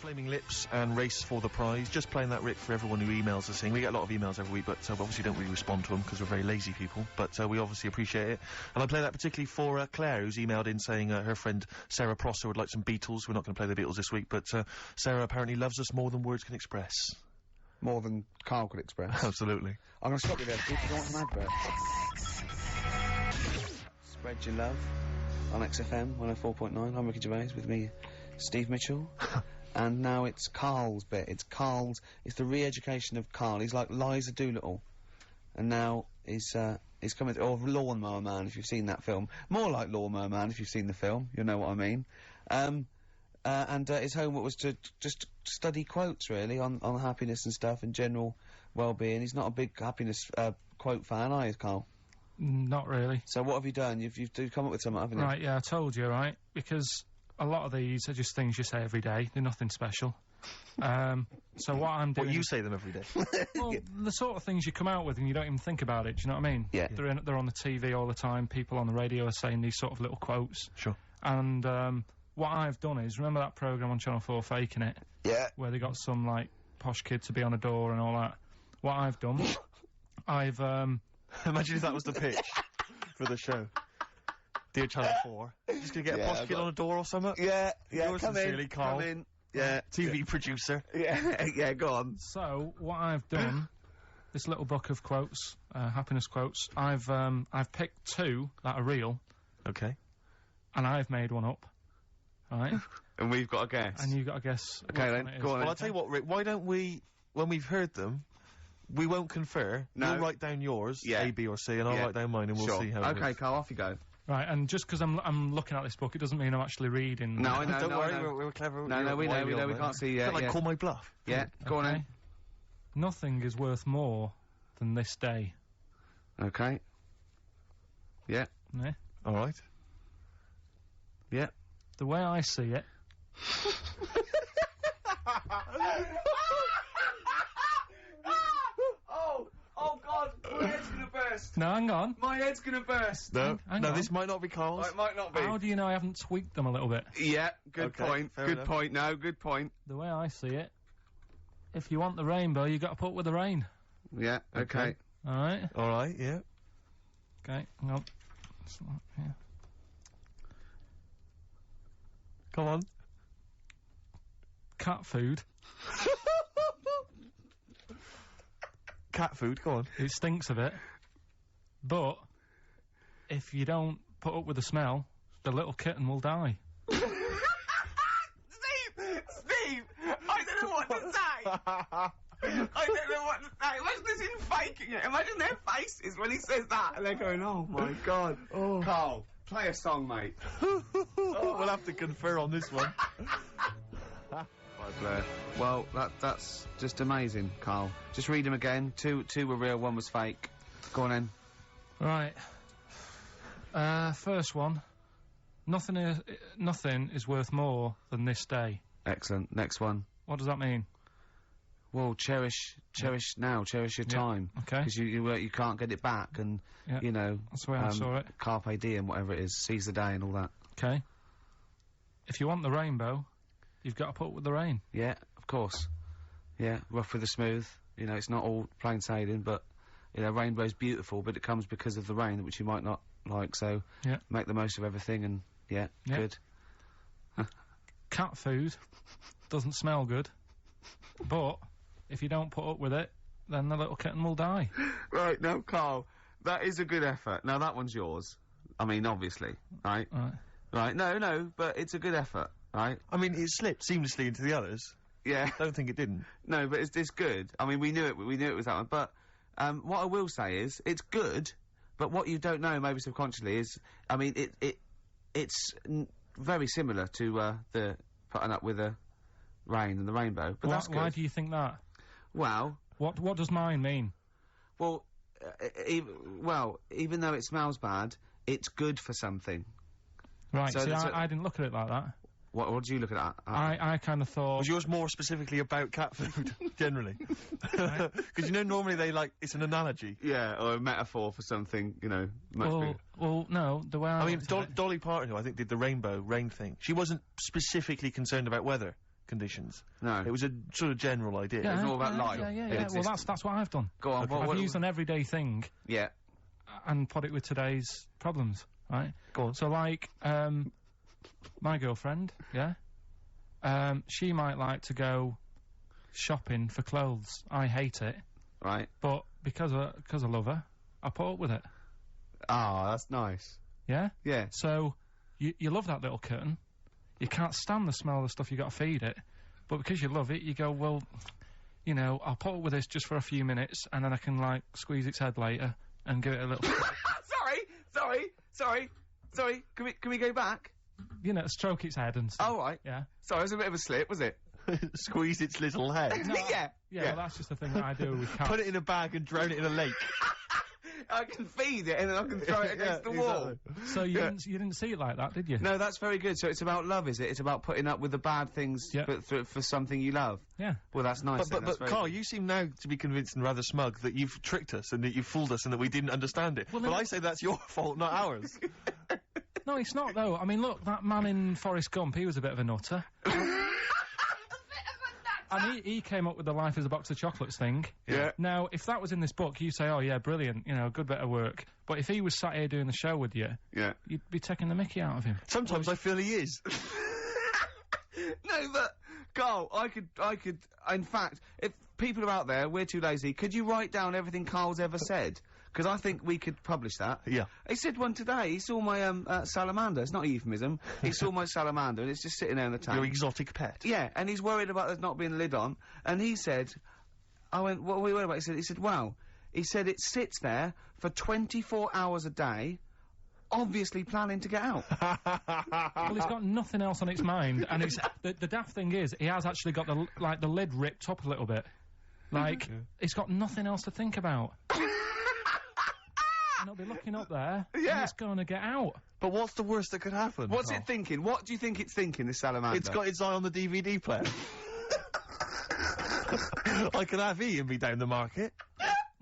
Flaming Lips and Race for the Prize. Just playing that, Rick, for everyone who emails us saying. We get a lot of emails every week, but we obviously don't really respond to them because we're very lazy people. But we obviously appreciate it. And I play that particularly for Claire, who's emailed in saying her friend Sarah Prosser would like some Beatles. We're not going to play the Beatles this week, but Sarah apparently loves us more than words can express. More than Karl could express. Absolutely. I'm going to stop you there, Steve. You want an advert? Spread your love on XFM 104.9. I'm Ricky Gervais, with me, Steve Mitchell. And now it's Karl's bit. It's the re-education of Karl. He's like Liza Doolittle. And now he's coming to, or Lawnmower Man, if you've seen that film. More like Lawnmower Man, if you've seen the film. You'll know what I mean. And his homework was to just study quotes, really, on happiness and stuff and general well-being. He's not a big happiness quote fan, are you, Karl? Not really. So what have you done? You've come up with something, haven't you? Right, yeah, I told you, right? Because a lot of these are just things you say every day. They're nothing special. So what I'm doing... Well, you say them every day. Well, the sort of things you come out with and you don't even think about it, do you know what I mean? Yeah. They're on the TV all the time. People on the radio are saying these sort of little quotes. Sure. And, what I've done is, remember that programme on Channel 4, Faking It? Yeah. Where they got some, like, posh kid to be on a door and all that. What I've done, I've, Imagine if that was the pitch for the show. Dear Channel 4. Just gonna get a posh kid on a door or something? Yeah, Yours sincerely, Karl. come in. Yeah. TV producer. Yeah, yeah, go on. So, what I've done, this little book of quotes, happiness quotes, I've picked two that are real, Okay. and I've made one up. Right? And we've got a guess. And you've got to guess. Okay, which then, one it is. go on. Well, I'll tell you what, Rick, why don't we, when we've heard them, we won't confer. No. You'll write down yours, Yeah. A, B, or C, and I'll Yeah. write down mine, and we'll Sure. see how it Okay, goes. Karl, off you go. Right, and just because I'm looking at this book, it doesn't mean I'm actually reading. No, I know, Don't no, worry, I know. we're clever. No, no, we know, we can't see yet. Like, call my bluff. Yeah, go on then. Nothing is worth more than this day. Okay. Yeah. Yeah? All right. Yeah. The way I see it, Oh God, my head's gonna burst. no, hang on. My head's gonna burst. No, Hang no, on. this might not be Karl's. It might not be. How do you know I haven't tweaked them a little bit? Yeah, good Okay, point. fair Good enough. point. No, good point. The way I see it, if you want the rainbow, you got to put up with the rain. Yeah. Okay. All right. All right, yeah. Okay. Hang on. It's not here. Come on. Cat food. Cat food, go on. It stinks of it. But if you don't put up with the smell, the little kitten will die. Steve, I don't know what to say. I don't know what to say. Imagine this in faking it. Imagine their faces when he says that, and they're going, "Oh my God." Oh. Karl, play a song, mate. We'll have to confer on this one. Right, Blair. Well, that's just amazing, Karl. Just read them again. Two were real, one was fake. Go on then. Right. First one. Nothing is worth more than this day. Excellent. Next one. What does that mean? Well, cherish now, cherish your Yeah. time. Okay. Because you can't get it back, and Yeah. you know. That's the way I saw it. Carpe diem, whatever it is, seize the day and all that. Okay. If you want the rainbow, you've got to put up with the rain. Yeah, of course. Yeah, rough with the smooth. You know, it's not all plain sailing, but you know, rainbow's beautiful, but it comes because of the rain, which you might not like. So Yeah. make the most of everything, and yeah. Good. Cat food doesn't smell good, but if you don't put up with it, then the little kitten will die. Right, no, Karl, that is a good effort. Now that one's yours. I mean, obviously, right? Right. Right, no, but it's a good effort, right? I mean, it slipped seamlessly into the others. Yeah. Don't think it didn't. No, but it's good. I mean, we knew it was that one. But what I will say is, it's good. But what you don't know, maybe subconsciously, is, I mean, it's very similar to the putting up with the rain and the rainbow. But that's good. Why do you think that? Well, What does mine mean? well, even though it smells bad, it's good for something. Right. So see, that's I didn't look at it like that. What do you look at? I kind of thought... Was yours more specifically about cat food, generally? Because you know, normally it's an analogy. Yeah, or a metaphor for something, you know, much bigger. Well, no, the way I mean, Dolly Parton, who I think did the rain thing, she wasn't specifically concerned about weather conditions. No. It was a sort of general idea. It was all about life. Yeah. Well, that's what I've done. Go on. Okay. I've used an everyday thing. Yeah. And put it with today's problems, right? Go on. So, like, my girlfriend, yeah? She might like to go shopping for clothes. I hate it. Right. But because I love her, I put up with it. Ah, that's nice. Yeah? Yeah. So, you love that little kitten. You can't stand the smell of the stuff you got to feed it. But because you love it, you go, well, you know, I'll put up with this just for a few minutes, and then I can, like, squeeze its head later and give it a little... Sorry. Can we go back? You know, stroke its head and stuff. Oh, right. Yeah. Sorry, it was a bit of a slip, was it? Squeeze its little head. No, Yeah. Well, that's just the thing that I do with cats. Put it in a bag and drown it in a lake. I can feed it and then I can throw it against the wall. So you didn't see it like that, did you? No, that's very good. So it's about love, is it? It's about putting up with the bad things for something you love. Yeah. Well, that's nice. But Karl, you seem now to be convinced and rather smug that you've tricked us and that you've fooled us and that we didn't understand it. Well, I say that's your fault, not ours. No, it's not, though. I mean, look, that man in Forrest Gump, he was a bit of a nutter. And he came up with the life as a box of chocolates thing. Yeah. Now, if that was in this book, you say, oh, yeah, brilliant, you know, good bit of work. But if he was sat here doing the show with you, you'd be taking the mickey out of him. Sometimes I feel he is. No, but, Karl, I could, in fact, if people are out there, we're too lazy, could you write down everything Karl's ever said? Because I think we could publish that. Yeah. He said one today, he saw my, salamander. It's not a euphemism. He saw my salamander and it's just sitting there in the tank. Your exotic pet. Yeah, and he's worried about there not being a lid on. And he said, I went, what are we worried about? He said, well, he said it sits there for 24 hours a day, obviously planning to get out. Well, he's got nothing else on its mind, and it's, the daft thing is, he has actually got the lid ripped up a little bit. Like, it's got nothing else to think about. And it'll be looking up there, and it's going to get out. But what's the worst that could happen? What's it thinking? What do you think it's thinking, this salamander? It's got its eye on the DVD player. I can have Ian be down the market.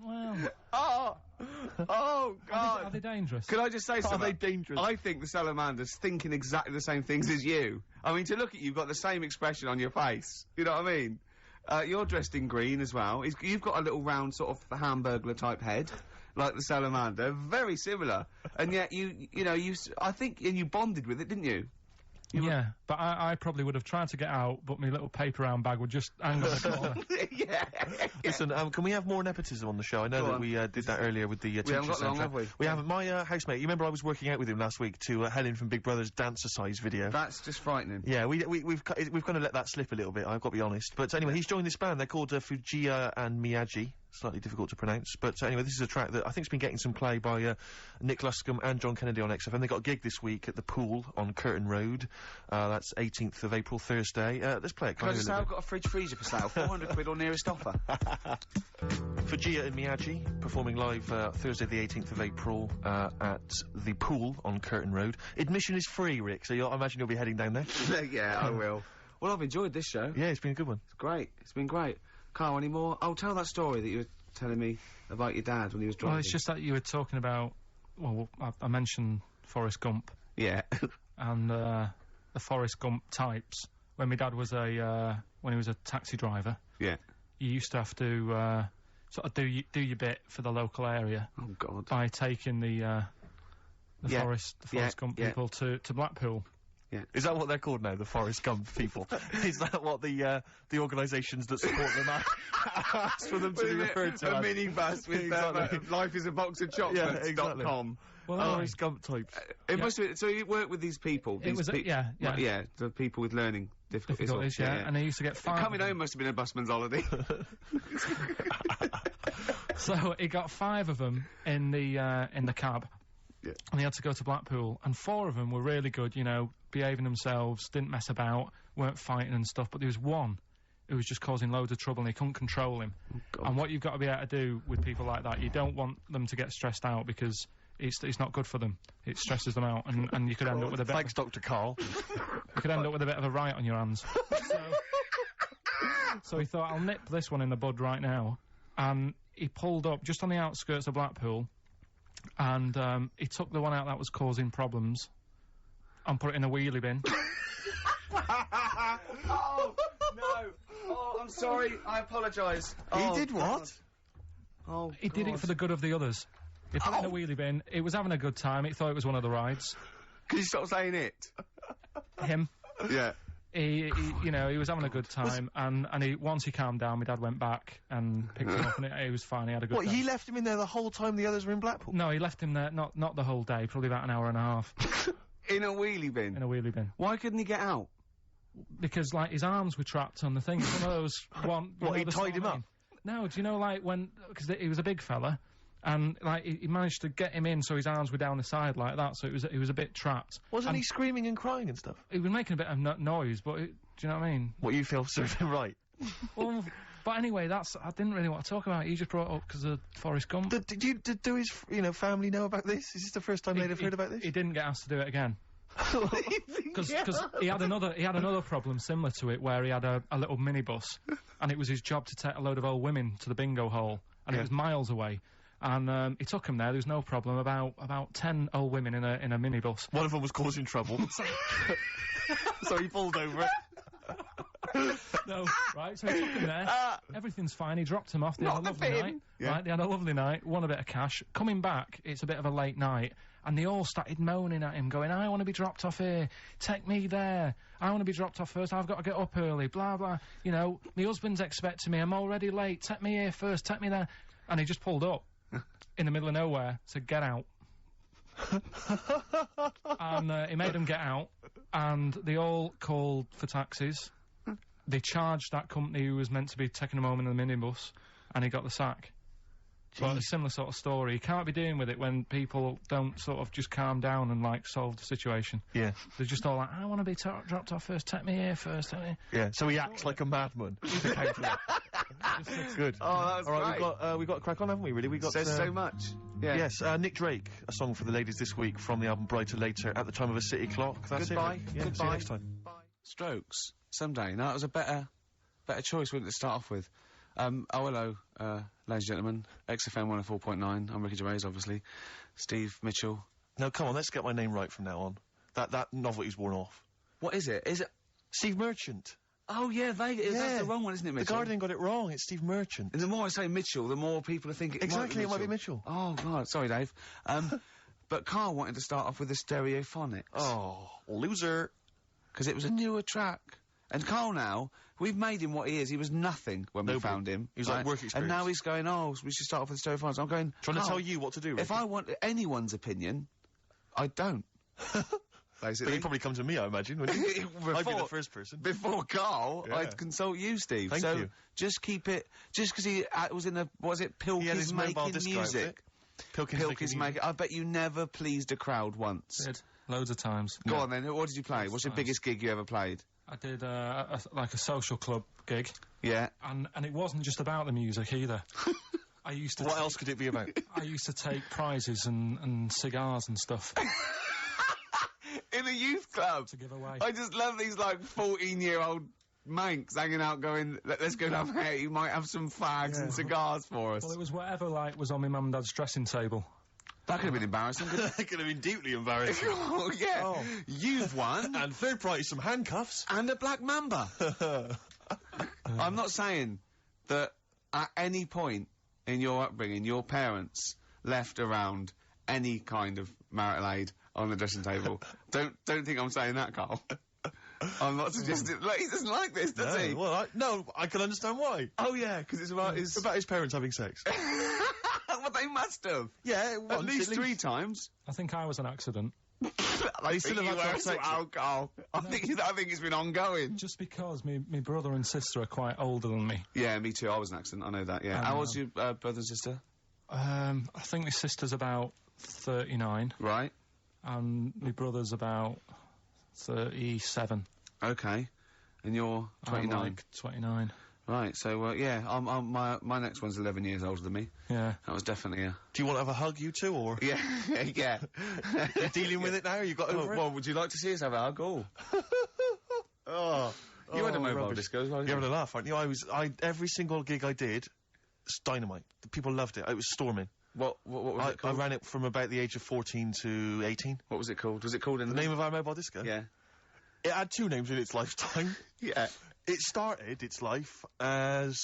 Well... Oh, God. Are they dangerous? Can I just say something? Are they dangerous? I think the salamander's thinking exactly the same things as you. I mean, to look at you, you've got the same expression on your face. You know what I mean? You're dressed in green as well. You've got a little round sort of Hamburglar type head. Like the salamander, very similar, and yet I think you bonded with it, didn't you? Yeah, but I probably would have tried to get out, but my little paper round bag would just hang on the corner. Yeah. Listen, can we have more nepotism on the show? I know that we did that earlier with the teacher haven't got long, have we? We haven't. My housemate, you remember I was working out with him last week to Helen from Big Brother's dancer-size video. That's just frightening. Yeah, we've kind of let that slip a little bit, I've got to be honest. But anyway, he's joined this band. They're called Fujiya and Miyagi. Slightly difficult to pronounce, but anyway, this is a track that I think's been getting some play by Nick Luscombe and John Kennedy on XFM. They got a gig this week at the Pool on Curtin Road. That's 18th of April, Thursday. Let's play it. Can I just say I've got a fridge freezer for sale, 400 quid or nearest offer. Fujiya and Miyagi performing live Thursday the 18th of April at the Pool on Curtin Road. Admission is free, Rick, so I imagine you'll be heading down there. Yeah, I will. Well, I've enjoyed this show. Yeah, it's been a good one. It's great. It's been great. Karl, any more? Oh, tell that story that you were telling me about your dad when he was driving. Well, it's just that you were talking about... Well, I mentioned Forrest Gump. Yeah. And, the Forrest Gump types. When my dad was when he was a taxi driver... Yeah. You used to have to, sort of do your bit for the local area. Oh, God. By taking the Forrest Gump people to Blackpool. Yeah. Is that what they're called now, the Forrest Gump people? Is that what the organisations that support them ask for them to be referred to a minibus with Life is a Box of Chocolates .com. Well, Forrest Gump types. It must be, so you work with these people? Yeah, the people with learning difficulties. Yeah, and they used to get 5 Coming home must have been a busman's holiday. So he got 5 of them in the cab. Yeah. And he had to go to Blackpool, and 4 of them were really good, you know, behaving themselves, didn't mess about, weren't fighting and stuff, but there was one who was just causing loads of trouble and he couldn't control him. Oh, God. And what you've got to be able to do with people like that, you don't want them to get stressed out because it's not good for them. It stresses them out, and you could end up with a bit. Thanks, Dr. Karl. You could end up with a bit of a riot on your hands. So he thought, I'll nip this one in the bud right now, and he pulled up just on the outskirts of Blackpool, and he took the one out that was causing problems, and put it in a wheelie bin. Oh, no. Oh, I'm sorry. I apologise. He did what? Oh, He did it for the good of the others. He put it in a wheelie bin. It was having a good time. He thought it was one of the rides. Can you stop saying it? Him. Yeah. He you know, he was having a good time, and once he calmed down, my dad went back and picked him up, and he was fine. He had a good What, time. he left him in there the whole time the others were in Blackpool? No, he left him there, not the whole day, probably about an hour and a half. In a wheelie bin? In a wheelie bin. Why couldn't he get out? Because, like, his arms were trapped on the thing. It's one of those... What, he tied him up? No, do you know, like, when... Because he was a big fella, and, like, he managed to get him in so his arms were down the side like that, so he was a bit trapped. Wasn't he screaming and crying and stuff? He was making a bit of noise, but... do you know what I mean? What, you feel served him right? Well, but anyway, I didn't really want to talk about it. He just brought it up because of Forrest Gump. Did his, family know about this? Is this the first time they'd have heard about this? He didn't get asked to do it again. Because he had another problem similar to it, where he had a little minibus, and it was his job to take a load of old women to the bingo hole, and it was miles away. And he took him there. There was no problem. About 10 old women in a minibus. One of them was causing trouble, so he pulled over it. No, right, so he took him there, everything's fine, he dropped him off, they had a lovely night, right, they had a lovely night, won a bit of cash, coming back, it's a bit of a late night, and they all started moaning at him, going, I want to be dropped off here, take me there, I want to be dropped off first, I've got to get up early, blah, blah, you know, my husband's expecting me, I'm already late, take me here first, take me there, and he just pulled up, in the middle of nowhere, said, get out. And he made them get out, and they all called for taxis. They charged that company who was meant to be taking him home in the minibus, and he got the sack. But a similar sort of story. You can't be dealing with it when people don't sort of just calm down and, like, solve the situation. Yeah. They're just all like, I want to be dropped off first, take me here first, take me... Yeah, so he acts like a madman. Good. Oh, that was all right, great. we've got to crack on, haven't we, really? We got Says so much. Yeah. Yes, Nick Drake, a song for the ladies this week from the album Brighter Later, At the Time of a City Clock. That's Goodbye. it. Yeah, Goodbye. see you next time. Strokes. Someday. No, it was a better choice, wouldn't it, to start off with? Hello, ladies and gentlemen. XFM 104.9. I'm Ricky Gervais, obviously. Steve Mitchell. No, come on, let's get my name right from now on. That novelty's worn off. What is it? Is it Steve Merchant. Oh, yeah, that's the wrong one, isn't it, Mitchell? The Guardian got it wrong. It's Steve Merchant. And the more I say Mitchell, the more people are thinking Exactly, it might be Mitchell. Oh, God, sorry, Dave. But Karl wanted to start off with the Stereophonics. Oh, loser. Because it was a newer track. And Karl now, we've made him what he is. He was nothing when we found him. He was like work experience. And now he's going, oh, we should start off with the Stereophonics. I'm going, trying to tell you what to do, Ricky. If I want anyone's opinion, I don't. Basically. But he'd probably come to me, I imagine, wouldn't he? I'd be the first person. Before Karl, I'd consult you, Steve. Thank you. Just keep it... Just because he was in a... What was it? Pilkington Making Music. Pilkington Making... I bet you never pleased a crowd once. Did. Loads of times. Go on, then. What did you play? What's your biggest gig you ever played? I did, like a social club gig. Yeah. And it wasn't just about the music, either. I used to... What else could it be about? I used to take prizes and cigars and stuff. In a youth club? To give away. I just love these, like, 14-year-old manx hanging out going, let's go down here, you might have some fags and cigars for us. Well, it was whatever, like, was on my mum and dad's dressing table. That could have been embarrassing, couldn't it? That could have been deeply embarrassing. Oh, yeah. Oh. You've won. And third prize, some handcuffs. And a black mamba. I'm not saying that at any point in your upbringing, your parents left around any kind of marital aid on the dressing table. Don't think I'm saying that, Karl. I'm not suggesting... Like, he doesn't like this, does he? Well, I can understand why. Oh, yeah, because it's about his... About his parents having sex. Well, they must have. Yeah, at least 3 times. I think I was an accident. They still have had sex. Karl. I think it's been ongoing. Just because my brother and sister are quite older than me. Yeah, me too. I was an accident. I know that, yeah. How old's your brother and sister? I think my sister's about 39. Right. And my brother's about 37. Okay. And you're 29? I'm like 29. Right, so, yeah, my next one's 11 years older than me. Yeah. That was definitely a... Do you want to have a hug, you two, or? Yeah, yeah. You're dealing with it now? You got over it? Well, would you like to see us have a hug? Oh. You had a mobile rubbish. disco as well, You're didn't having a laugh, aren't you? Every single gig I did, it's dynamite. The people loved it. It was storming. What was it I called? ran it from about the age of 14 to 18. What was it called? Was it called in The name of our mobile disco? Yeah. It had 2 names in its lifetime. Yeah. It started its life as...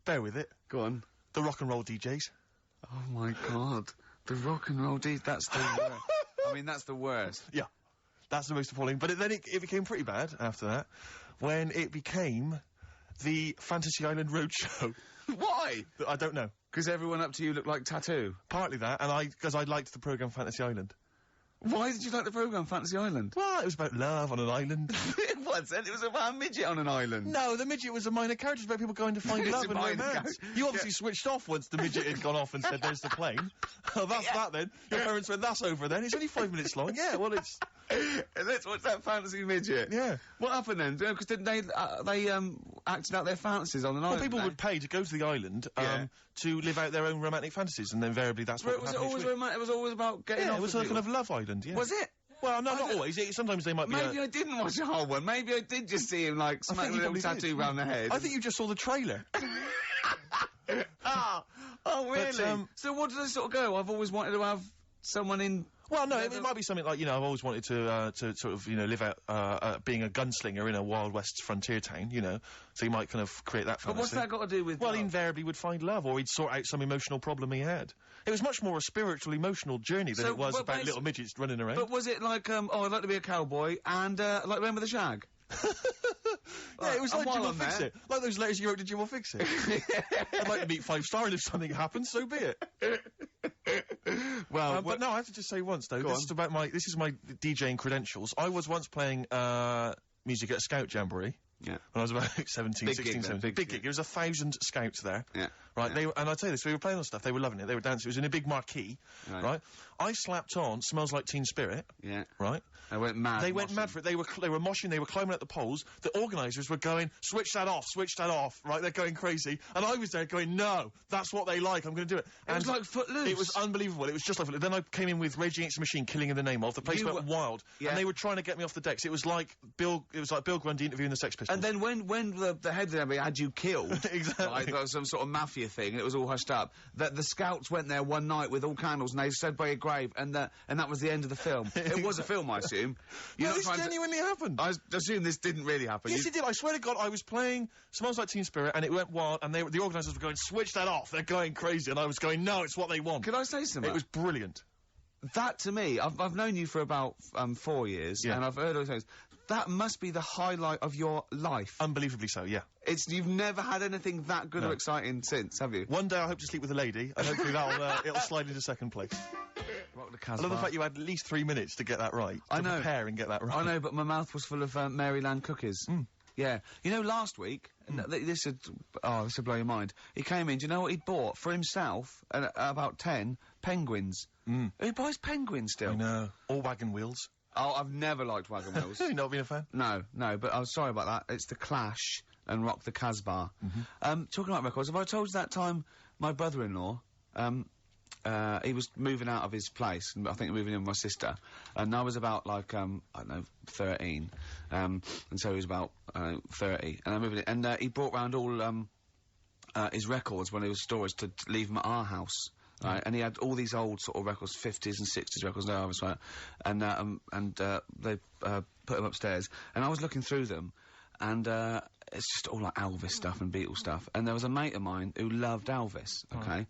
Bear with it. Go on. The rock and roll DJs. Oh my god. The rock and roll that's the worst. I mean, that's the worst. Yeah. That's the most appalling. But then it became pretty bad after that, when it became the Fantasy Island Roadshow. Why? I don't know. Because everyone up to you looked like Tattoo. Partly that, and because I liked the programme Fantasy Island. Why did you like the programme Fantasy Island? Well, it was about love on an island. It wasn't. It was about a midget on an island. No, the midget was a minor character. It was about people going to find It's love a and minor romance. character. You obviously switched off once the midget had gone off and said, there's the plane. Oh, that's that then. Your parents went, that's over then. It's only 5 minutes long. Yeah, well, it's... Let's watch that fantasy midget. Yeah. What happened then? Because didn't they acted out their fantasies on an Well, island? people would pay to go to the island to live out their own romantic fantasies, and invariably that's what Was it happened each always week. romantic? It was always about getting Yeah, off it was with a kind people? of love island, yeah. Was it? Well, no, not always. Sometimes they might be... Maybe I didn't watch the whole one. Maybe I did just see him, like, I smack think a you little probably tattoo did. round the head. I think you just saw the trailer. Oh, really? But, so what did I sort of go? I've always wanted to have someone in... Well, no, it might be something like, I've always wanted to sort of, live out, being a gunslinger in a Wild West frontier town, So you might kind of create that fantasy. But what's that got to do with... Well, he invariably would find love, or he'd sort out some emotional problem he had. It was much more a spiritual, emotional journey than it was about little midgets running around. But was it like, I'd like to be a cowboy, and, like Remember the Shag? Yeah, it was like Jim will on fix there- it. Like those letters you wrote to Jim will fix it. I'd like to meet 5 Star, and if something happens, so be it. Well, But no, I have to just say once, though, Go this is my DJing credentials. I was once playing, music at a Scout Jamboree. Yeah. When I was about 17, Big 16, gig then, 17. big Big gig. gig. There was 1,000 scouts there. Yeah. Right, Yeah. and I'll tell you this, we were playing on stuff, they were loving it, they were dancing, it was in a big marquee, right? I slapped on Smells Like Teen Spirit, Yeah. right? They went mad. They went mad for it, they were moshing, they were climbing up the poles, the organisers were going, switch that off, right? They're going crazy, and I was there going, no, that's what they like, I'm going to do it. It was like Footloose. It was unbelievable, it was just like Footloose. Then I came in with Rage Against the Machine, Killing in the Name of, the place went wild, Yeah. and they were trying to get me off the decks, it was like Bill Grundy interviewing the Sex Pistols. And then when the head of the NBA had you killed, Exactly. like, there was some sort of mafia thing, and it was all hushed up, that the scouts went there one night with all candles, and they stood by a grave, and that was the end of the film. It was a film, I assume. No, this genuinely happened. I assume this didn't really happen. Yes, it did. I swear to God, I was playing Smells Like Teen Spirit, and it went wild, and the organisers were going, switch that off, they're going crazy, and I was going, no, it's what they want. Could I say something? It was brilliant. That, to me, I've known you for about 4 years, Yeah. and I've heard all those things. That must be the highlight of your life. Unbelievably so, yeah. You've never had anything that good or exciting since, have you? One day I hope to sleep with a lady, and hopefully it'll slide into second place. Rock the I love the fact you had at least 3 minutes to get that right. I to know. prepare and get that right. I know, but my mouth was full of Maryland cookies. Yeah. You know, last week, this would blow your mind. He came in, do you know what he'd bought? For himself, about 10 penguins. Who buys penguins still? I know. All wagon wheels. Oh, I've never liked wagon wheels. Have you not been a fan? No, but I'm sorry about that. It's the Clash and Rock the Casbah. Talking about records, have I told you that time my brother-in-law, he was moving out of his place, and I think moving in with my sister, and I was about, like, I don't know, 13, and so he was about, 30, and I moved in, and he brought round all, his records when he was storage to leave them at our house. Right, and he had all these old sort of records, 50s and 60s records, no, I was right, and they put them upstairs, and I was looking through them, and it's just all like Elvis stuff and Beatles stuff, and there was a mate of mine who loved Elvis, okay,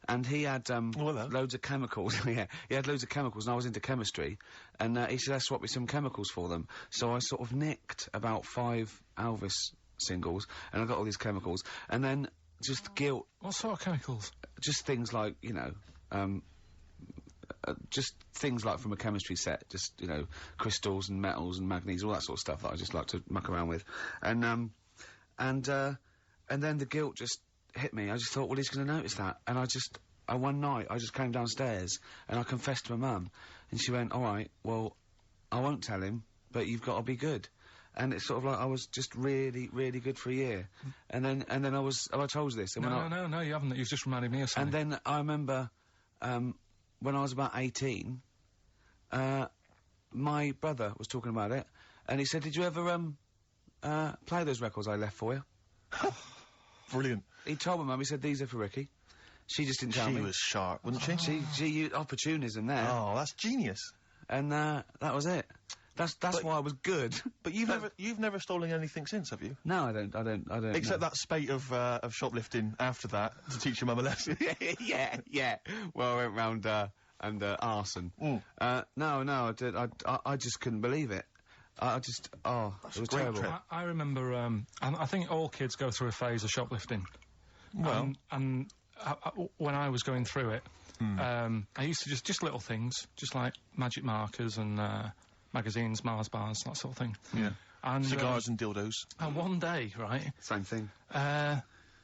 and he had loads of chemicals, yeah, he had loads of chemicals, and I was into chemistry, and he said, let's swap me some chemicals for them, so I sort of nicked about 5 Elvis singles, and I got all these chemicals, and then just guilt. What sort of chemicals? Just things like, just things like from a chemistry set, just, crystals and metals and manganese, all that sort of stuff that I just like to muck around with. And then the guilt just hit me. I just thought, well, he's going to notice that. And one night, I just came downstairs and I confessed to my mum. And she went, all right, well, I won't tell him, but you've got to be good. and it's sort of like I was just really, really good for a year. And then I was, have I told you this? And No, you haven't. You've just reminded me of something. And then I remember, when I was about 18, my brother was talking about it, and he said, did you ever, play those records I left for you? Brilliant. He told my mum, he said, these are for Ricky. She just didn't tell me. She was sharp, wasn't she? She used opportunism there. Oh, that's genius. And, that was it. That's why I was good. But you've never stolen anything since, have you? No, I don't. Except that spate of shoplifting after that to teach your mum a lesson. yeah. Well, I went round, and arson. No, I did. I just couldn't believe it. It was great terrible. trip. I remember, I think all kids go through a phase of shoplifting. Well. And when I was going through it, I used to just little things, just like magic markers and, magazines, Mars bars, that sort of thing. Yeah. And cigars and dildos. And one day, right? Same thing. My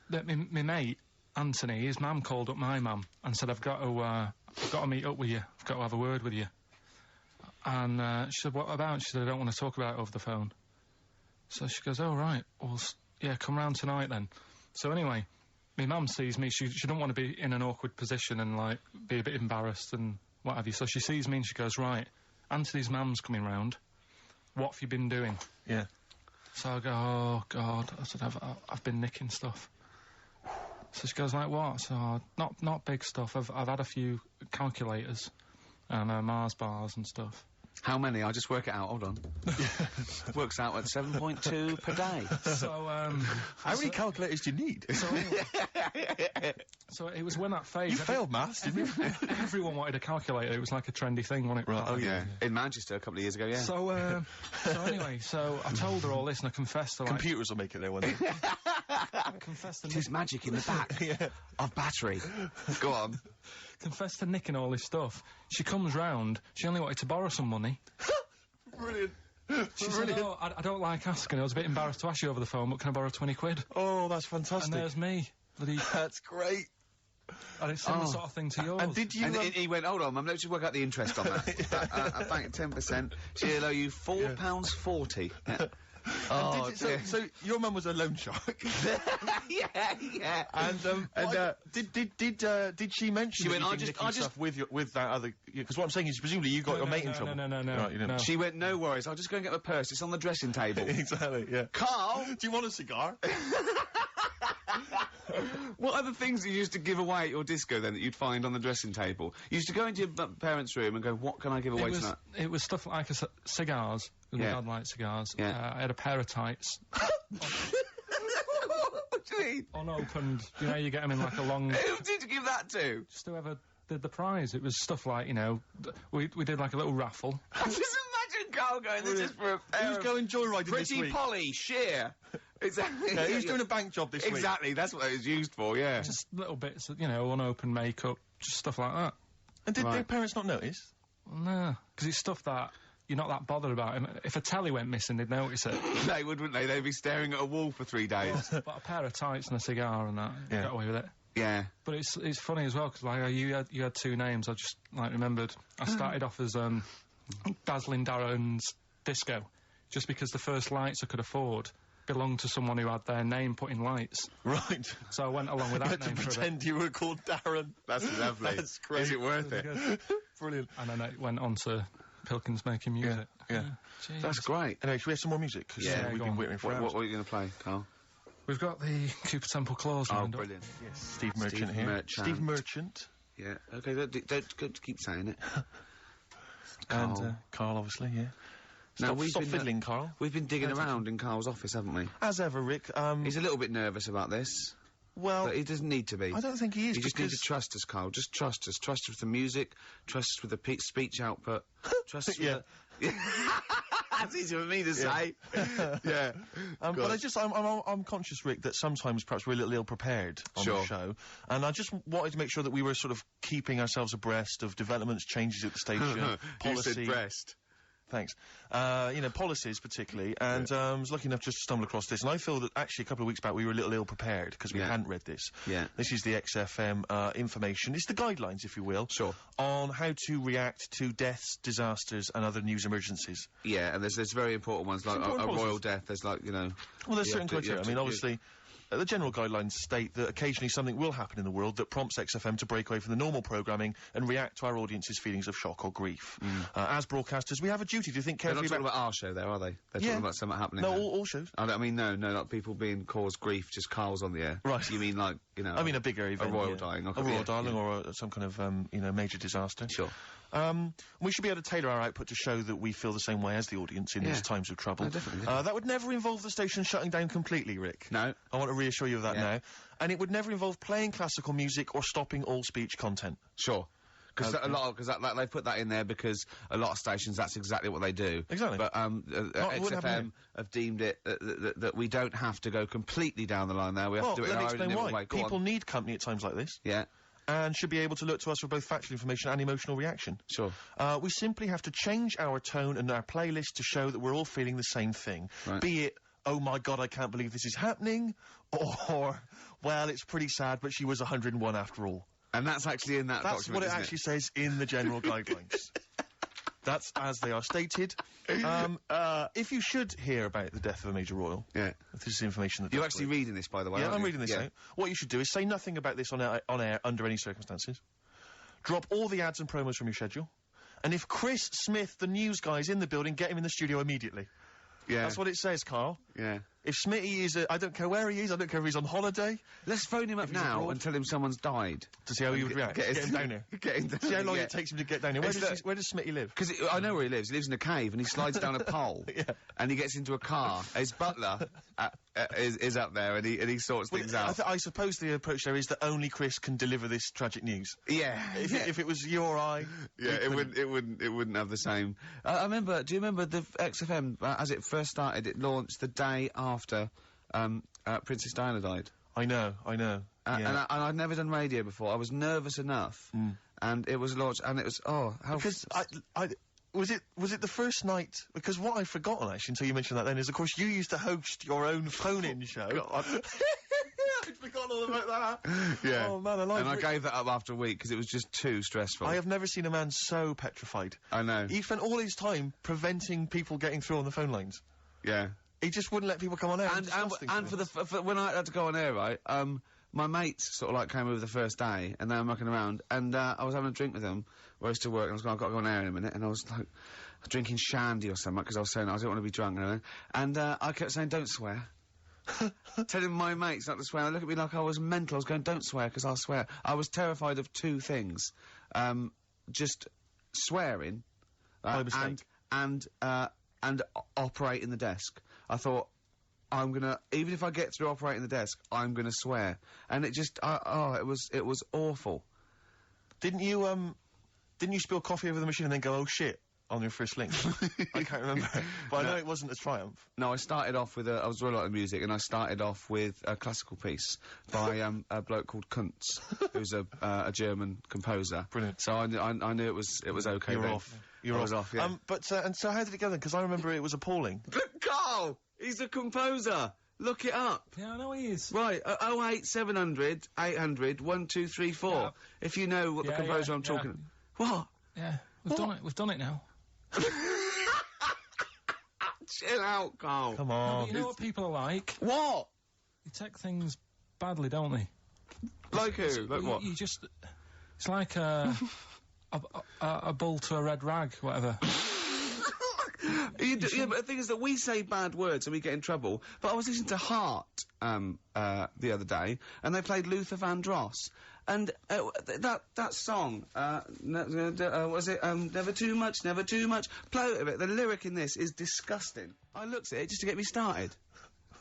mate, Anthony, his mum called up my mum and said, I've got to meet up with you. I've got to have a word with you. And, she said, what about? She said, I don't want to talk about it over the phone. So she goes, oh, right. Well, yeah, come round tonight then. So anyway, my mum sees me. She don't want to be in an awkward position and, like, be a bit embarrassed and what have you. So she sees me and she goes, right, Anthony's mum's coming round. What have you been doing? Yeah. So I go, oh, God. I said, I've been nicking stuff. So she goes, like, what? So, not big stuff. I've had a few calculators and Mars bars and stuff. How many? I'll just work it out. Hold on. Works out at 7.2 per day. So, how many calculators do you need? So, anyway, so it was when that phase... You failed maths, didn't you? Everyone wanted a calculator. It was like a trendy thing, wasn't it? Right, Oh, yeah. In Manchester a couple of years ago, yeah. So, anyway, I told her all this and I confessed to, like... Computers will make it there one day. I confessed to There's magic in the back of battery. Go on. confessed to nicking all this stuff. She comes round, she only wanted to borrow some money. Brilliant. She said, oh, I don't like asking, I was a bit embarrassed to ask you over the phone, but can I borrow 20 quid? Oh, that's fantastic. And there's me. That's great. And it's similar sort of thing to yours. And did you... And he went, hold on, Mum, let's just work out the interest on that. I bank 10%. She'll owe you £4.40. Yeah. Oh, so your mum was a loan shark. yeah. And did she mention? She went, I just with that other. Because what I'm saying is, presumably you got your mate in trouble. No. Right, you didn't. No. She went, no worries, I'll just go and get my purse. It's on the dressing table. Exactly. Yeah. Carl, do you want a cigar? what other things you used to give away at your disco then that you'd find on the dressing table? You used to go into your parents' room and go, what can I give away tonight? It was stuff like cigars. My dad liked cigars. Yeah. I had a pair of tights. What do you mean? Unopened. You know, you get them in like a long... Who did you give that to? Just whoever did the prize. It was stuff like, you know, we did like a little raffle. Just imagine Carl going, this is for a pair Who's of going joyriding this Pretty week? Polly, sheer. Exactly. Yeah, who's doing a bank job this week? Exactly, that's what it was used for, yeah. Just little bits, you know, unopened makeup, just stuff like that. And did their parents not notice? No, because it's stuff that you're not that bothered about. If a telly went missing, they'd notice it. They would, wouldn't they? They'd be staring at a wall for 3 days. But a pair of tights and a cigar and that, got away with it. Yeah. But it's funny as well, because like, you had 2 names, I just, like, remembered. I started off as, Dazzling Darren's Disco, just because the first lights I could afford belonged to someone who had their name put in lights. Right. So I went along with that name for a bit. Pretend you were called Darren. That's lovely. That's great. Is it worth it? Brilliant. And then it went on to Pilkins making music. Yeah. Jeez. That's great. Anyway, should we have some more music? 'Cause, Yeah, we've go been on. waiting for What hours. are you going to play, Carl? We've got the Cooper Temple Claws lined up. Brilliant. Yes, Steve Merchant here. Merchant. Steve Merchant. Yeah, okay, don't keep saying it. And Carl, obviously, yeah. Now, Stop fiddling, Carl. We've been digging around in Carl's office, haven't we? As ever, Rick. He's a little bit nervous about this, well, but he doesn't need to be. I don't think he is. You just need to trust us, Carl. Just trust us. Trust us with the music. Trust us with the speech output. Trust us with the... That's easy for me to say. Yeah. But I'm conscious, Rick, that sometimes perhaps we're a little ill-prepared on the show, and I just wanted to make sure that we were sort of keeping ourselves abreast of developments, changes at the station, policy. You said breast. Thanks. Policies particularly, and I was lucky enough just to stumble across this, and I feel that actually a couple of weeks back we were a little ill-prepared because we hadn't read this. Yeah. This is the XFM information. It's the guidelines, if you will. Sure. On how to react to deaths, disasters, and other news emergencies. Yeah, and there's very important ones, like a royal death, there's like, Well, there's certain criteria. I mean, obviously... the general guidelines state that occasionally something will happen in the world that prompts XFM to break away from the normal programming and react to our audience's feelings of shock or grief. As broadcasters, we have a duty to think carefully They're not talking about our show there, are they? They're talking about something happening No, there. all shows. I mean, no, like people being caused grief, just Carl's on the air. Right. You mean like, I mean a bigger event. A royal dying. A royal dying or some kind of, major disaster. Sure. We should be able to tailor our output to show that we feel the same way as the audience in these times of trouble. No, definitely. That would never involve the station shutting down completely, Rick. No. I want to reassure you of that now. And it would never involve playing classical music or stopping all speech content. Sure. Because they put that in there because a lot of stations, that's exactly what they do. Exactly. But XFM have deemed it that we don't have to go completely down the line there. We have to do it in our own little way. People need company at times like this. Yeah. And should be able to look to us for both factual information and emotional reaction. Sure. We simply have to change our tone and our playlist to show that we're all feeling the same thing. Right. Be it, oh my God, I can't believe this is happening, or, well, it's pretty sad, but she was 101 after all. And that's actually in that That's document, what it actually says in the general guidelines. That's as they are stated. If you should hear about the death of a major royal, this is information that... You're actually reading this, by the way, Yeah, aren't I'm you? reading this out. What you should do is say nothing about this on air under any circumstances. Drop all the ads and promos from your schedule. And if Chris Smith, the news guy, is in the building, get him in the studio immediately. Yeah. That's what it says, Carl. Yeah. If Smitty is, I don't care where he is, I don't care if he's on holiday. Let's phone him up now and tell him someone's died. To see how he would react. Get him down here. Get him down. See how long it takes him to get down here. Where does Smitty live? Because I know where he lives. He lives in a cave and he slides down a pole. And he gets into a car. His butler is up there and he sorts things out. I suppose the approach there is that only Chris can deliver this tragic news. Yeah. If it was you or I... Yeah, it wouldn't have the same... do you remember the XFM, as it first started, it launched the day after... Princess Diana died. I know. And I'd never done radio before. I was nervous enough, and it was launched, and it was because was it the first night? Because what I've forgotten actually until you mentioned that then is of course you used to host your own phone-in show. I'd forgotten all about that. Yeah. Oh man, I gave that up after a week because it was just too stressful. I have never seen a man so petrified. I know. He spent all his time preventing people getting through on the phone lines. Yeah. He just wouldn't let people come on air. And for when I had to go on air, right, my mates sort of like came over the first day, and they were mucking around, and I was having a drink with them, where I used to work, and I was going, I've got to go on air in a minute, and I was like, drinking shandy or something, because I was saying I didn't want to be drunk and everything, and I kept saying, don't swear. Telling my mates not to swear, they look at me like I was mental. I was going, don't swear, because I'll swear. I was terrified of two things. Just swearing, and operating the desk. I thought, I'm gonna, even if I get through operating the desk, I'm gonna swear. And it just, it was awful. Didn't you spill coffee over the machine and then go, oh shit, on your first link? I can't remember. But I know it wasn't a triumph. No, I started off with I was really like the music, and I started off with a classical piece by a bloke called Kuntz, who's a German composer. Brilliant. So I knew it was okay. You were off. You were off. Yeah. And so how did it go then? Because I remember it was appalling. But Carl, he's a composer. Look it up. Yeah, I know he is. Right, 08700 800 1234. Yeah. If you know what the composer I'm talking. What? Yeah, we've done it now. Chill out, Carl. Come No, on. but you know what people are like? What? They take things badly, don't they? Like who? Like what? You just... It's like a bull to a red rag, whatever. Yeah, but the thing is that we say bad words and we get in trouble. But I was listening to Heart the other day, and they played Luther Vandross. And that song, was it, Never Too Much, Never Too Much? Play it a bit. The lyric in this is disgusting. I looked at it just to get me started.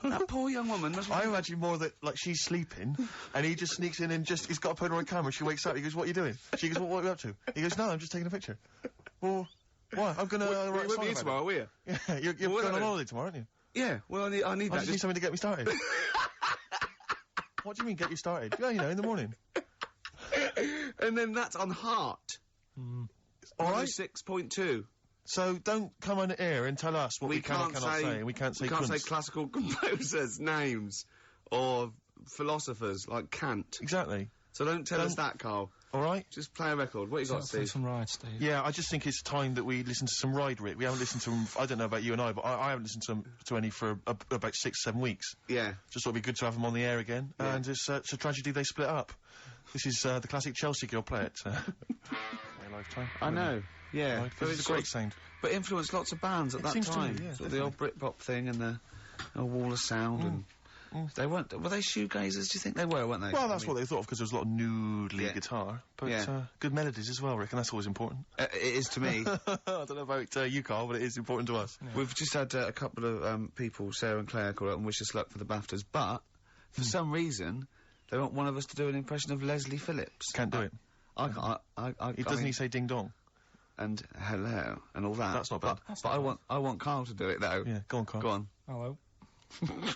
That poor young woman must... I imagine more that, like, she's sleeping, and he just sneaks in and he's got a Polaroid camera, she wakes up, he goes, what are you doing? She goes, what are you up to? He goes, no, I'm just taking a picture. Well, what? I'm gonna write a song about tomorrow, will you? Yeah, you're going on holiday tomorrow, aren't you? Yeah, well, I need that. Just need something to get me started. What do you mean, get you started? Yeah, you know, in the morning. And then that's on Heart. All right. 6.2. So don't come on air and tell us what we can and cannot say, and we can't say classical composers' names or philosophers like Kant. Exactly. So don't tell us that, Carl. All right? Just play a record. What you got, Steve? Some ride, Steve. Yeah, I just think it's time that we listen to some Ride Rick. We haven't listened to them, I don't know about you and I, but I haven't listened to any for about 6-7 weeks. Yeah. Just thought it'd be good to have them on the air again. Yeah. And it's a tragedy they split up. This is the classic Chelsea girl play it. My lifetime. I know. Yeah. Right, But it's a great sound. But influenced lots of bands at that seems to time. me, yeah, Sort of the old Britpop thing and the Wall of Sound and... They weren't... Were they shoegazers? Do you think they were, weren't they? Well, that's what they thought of, because there was a lot of nude lead guitar. But good melodies as well, Rick, and that's always important. It is to me. I don't know about you, Carl, but it is important to us. Yeah. We've just had a couple of people, Sarah and Claire, call up and wish us luck for the BAFTAs, but for some reason they want one of us to do an impression of Leslie Phillips. Can't do it. Doesn't he say ding dong? And hello and all that. That's not bad. But I want Carl to do it though. Yeah, go on, Carl. Go on. Hello.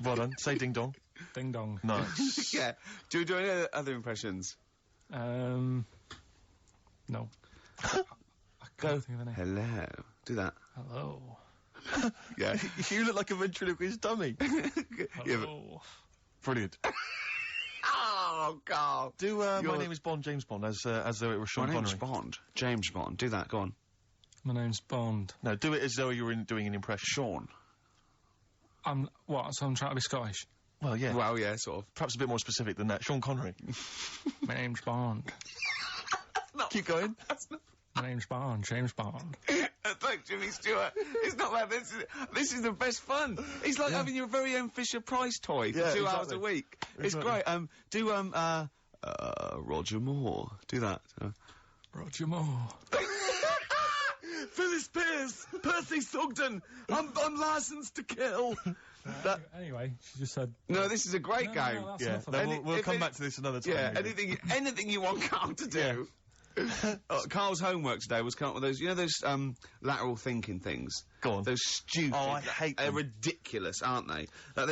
Well done. Say ding dong. Ding dong. Nice. Yeah. Do we do any other impressions? No. I can't think of any. Hello. Do that. Hello. Yeah. You look like a ventriloquist dummy. Hello. Brilliant. Oh, Carl. Do My Name is Bond, James Bond, as though it were Sean Connery. My name's Bond. James Bond. Do that. Go on. My name's Bond. No, do it as though you were doing an impression. Sean. So I'm trying to be Scottish? Well, yeah. Well, yeah, sort of. Perhaps a bit more specific than that. Sean Connery. My name's Bond. Keep going. My name's Bond, James Bond. That's like Jimmy Stewart. It's not like this is the best fun. It's like having your very own Fisher-Price toy for 2 hours a week. It's great. Do Roger Moore. Do that. Roger Moore. Phyllis Pierce, Percy Sugden. I'm licensed to kill. Anyway, she just said... No, this is a great game. No, that's enough. We'll come back to this another time. Yeah, anything you want Carl to do. Carl's homework today was come up with those, you know those lateral thinking things? Go on. Those stupid... Oh, I hate them. They're ridiculous, aren't they? Like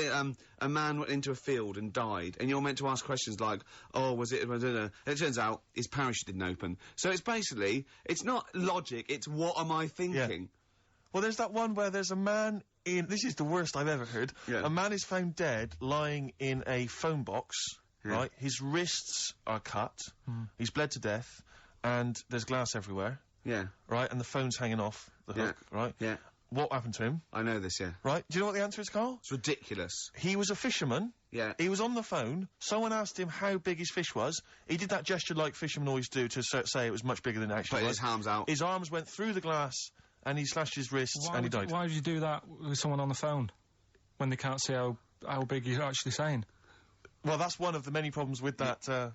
a man went into a field and died, and you're meant to ask questions like, oh, was it... And it turns out his parachute didn't open. So it's basically, it's not logic, it's what am I thinking? Yeah. Well, there's that one where there's a man in... This is the worst I've ever heard. Yeah. A man is found dead lying in a phone box, right? His wrists are cut. He's bled to death. And there's glass everywhere. Yeah. Right? And the phone's hanging off the hook, right? Yeah. What happened to him? I know this, yeah. Right? Do you know what the answer is, Carl? It's ridiculous. He was a fisherman. Yeah. He was on the phone. Someone asked him how big his fish was. He did that gesture like fishermen always do to say it was much bigger than it actually was. Put his arms out. His arms went through the glass, and he slashed his wrists, and he died. Why would you do that with someone on the phone when they can't see how big you're actually saying? Well, that's one of the many problems with that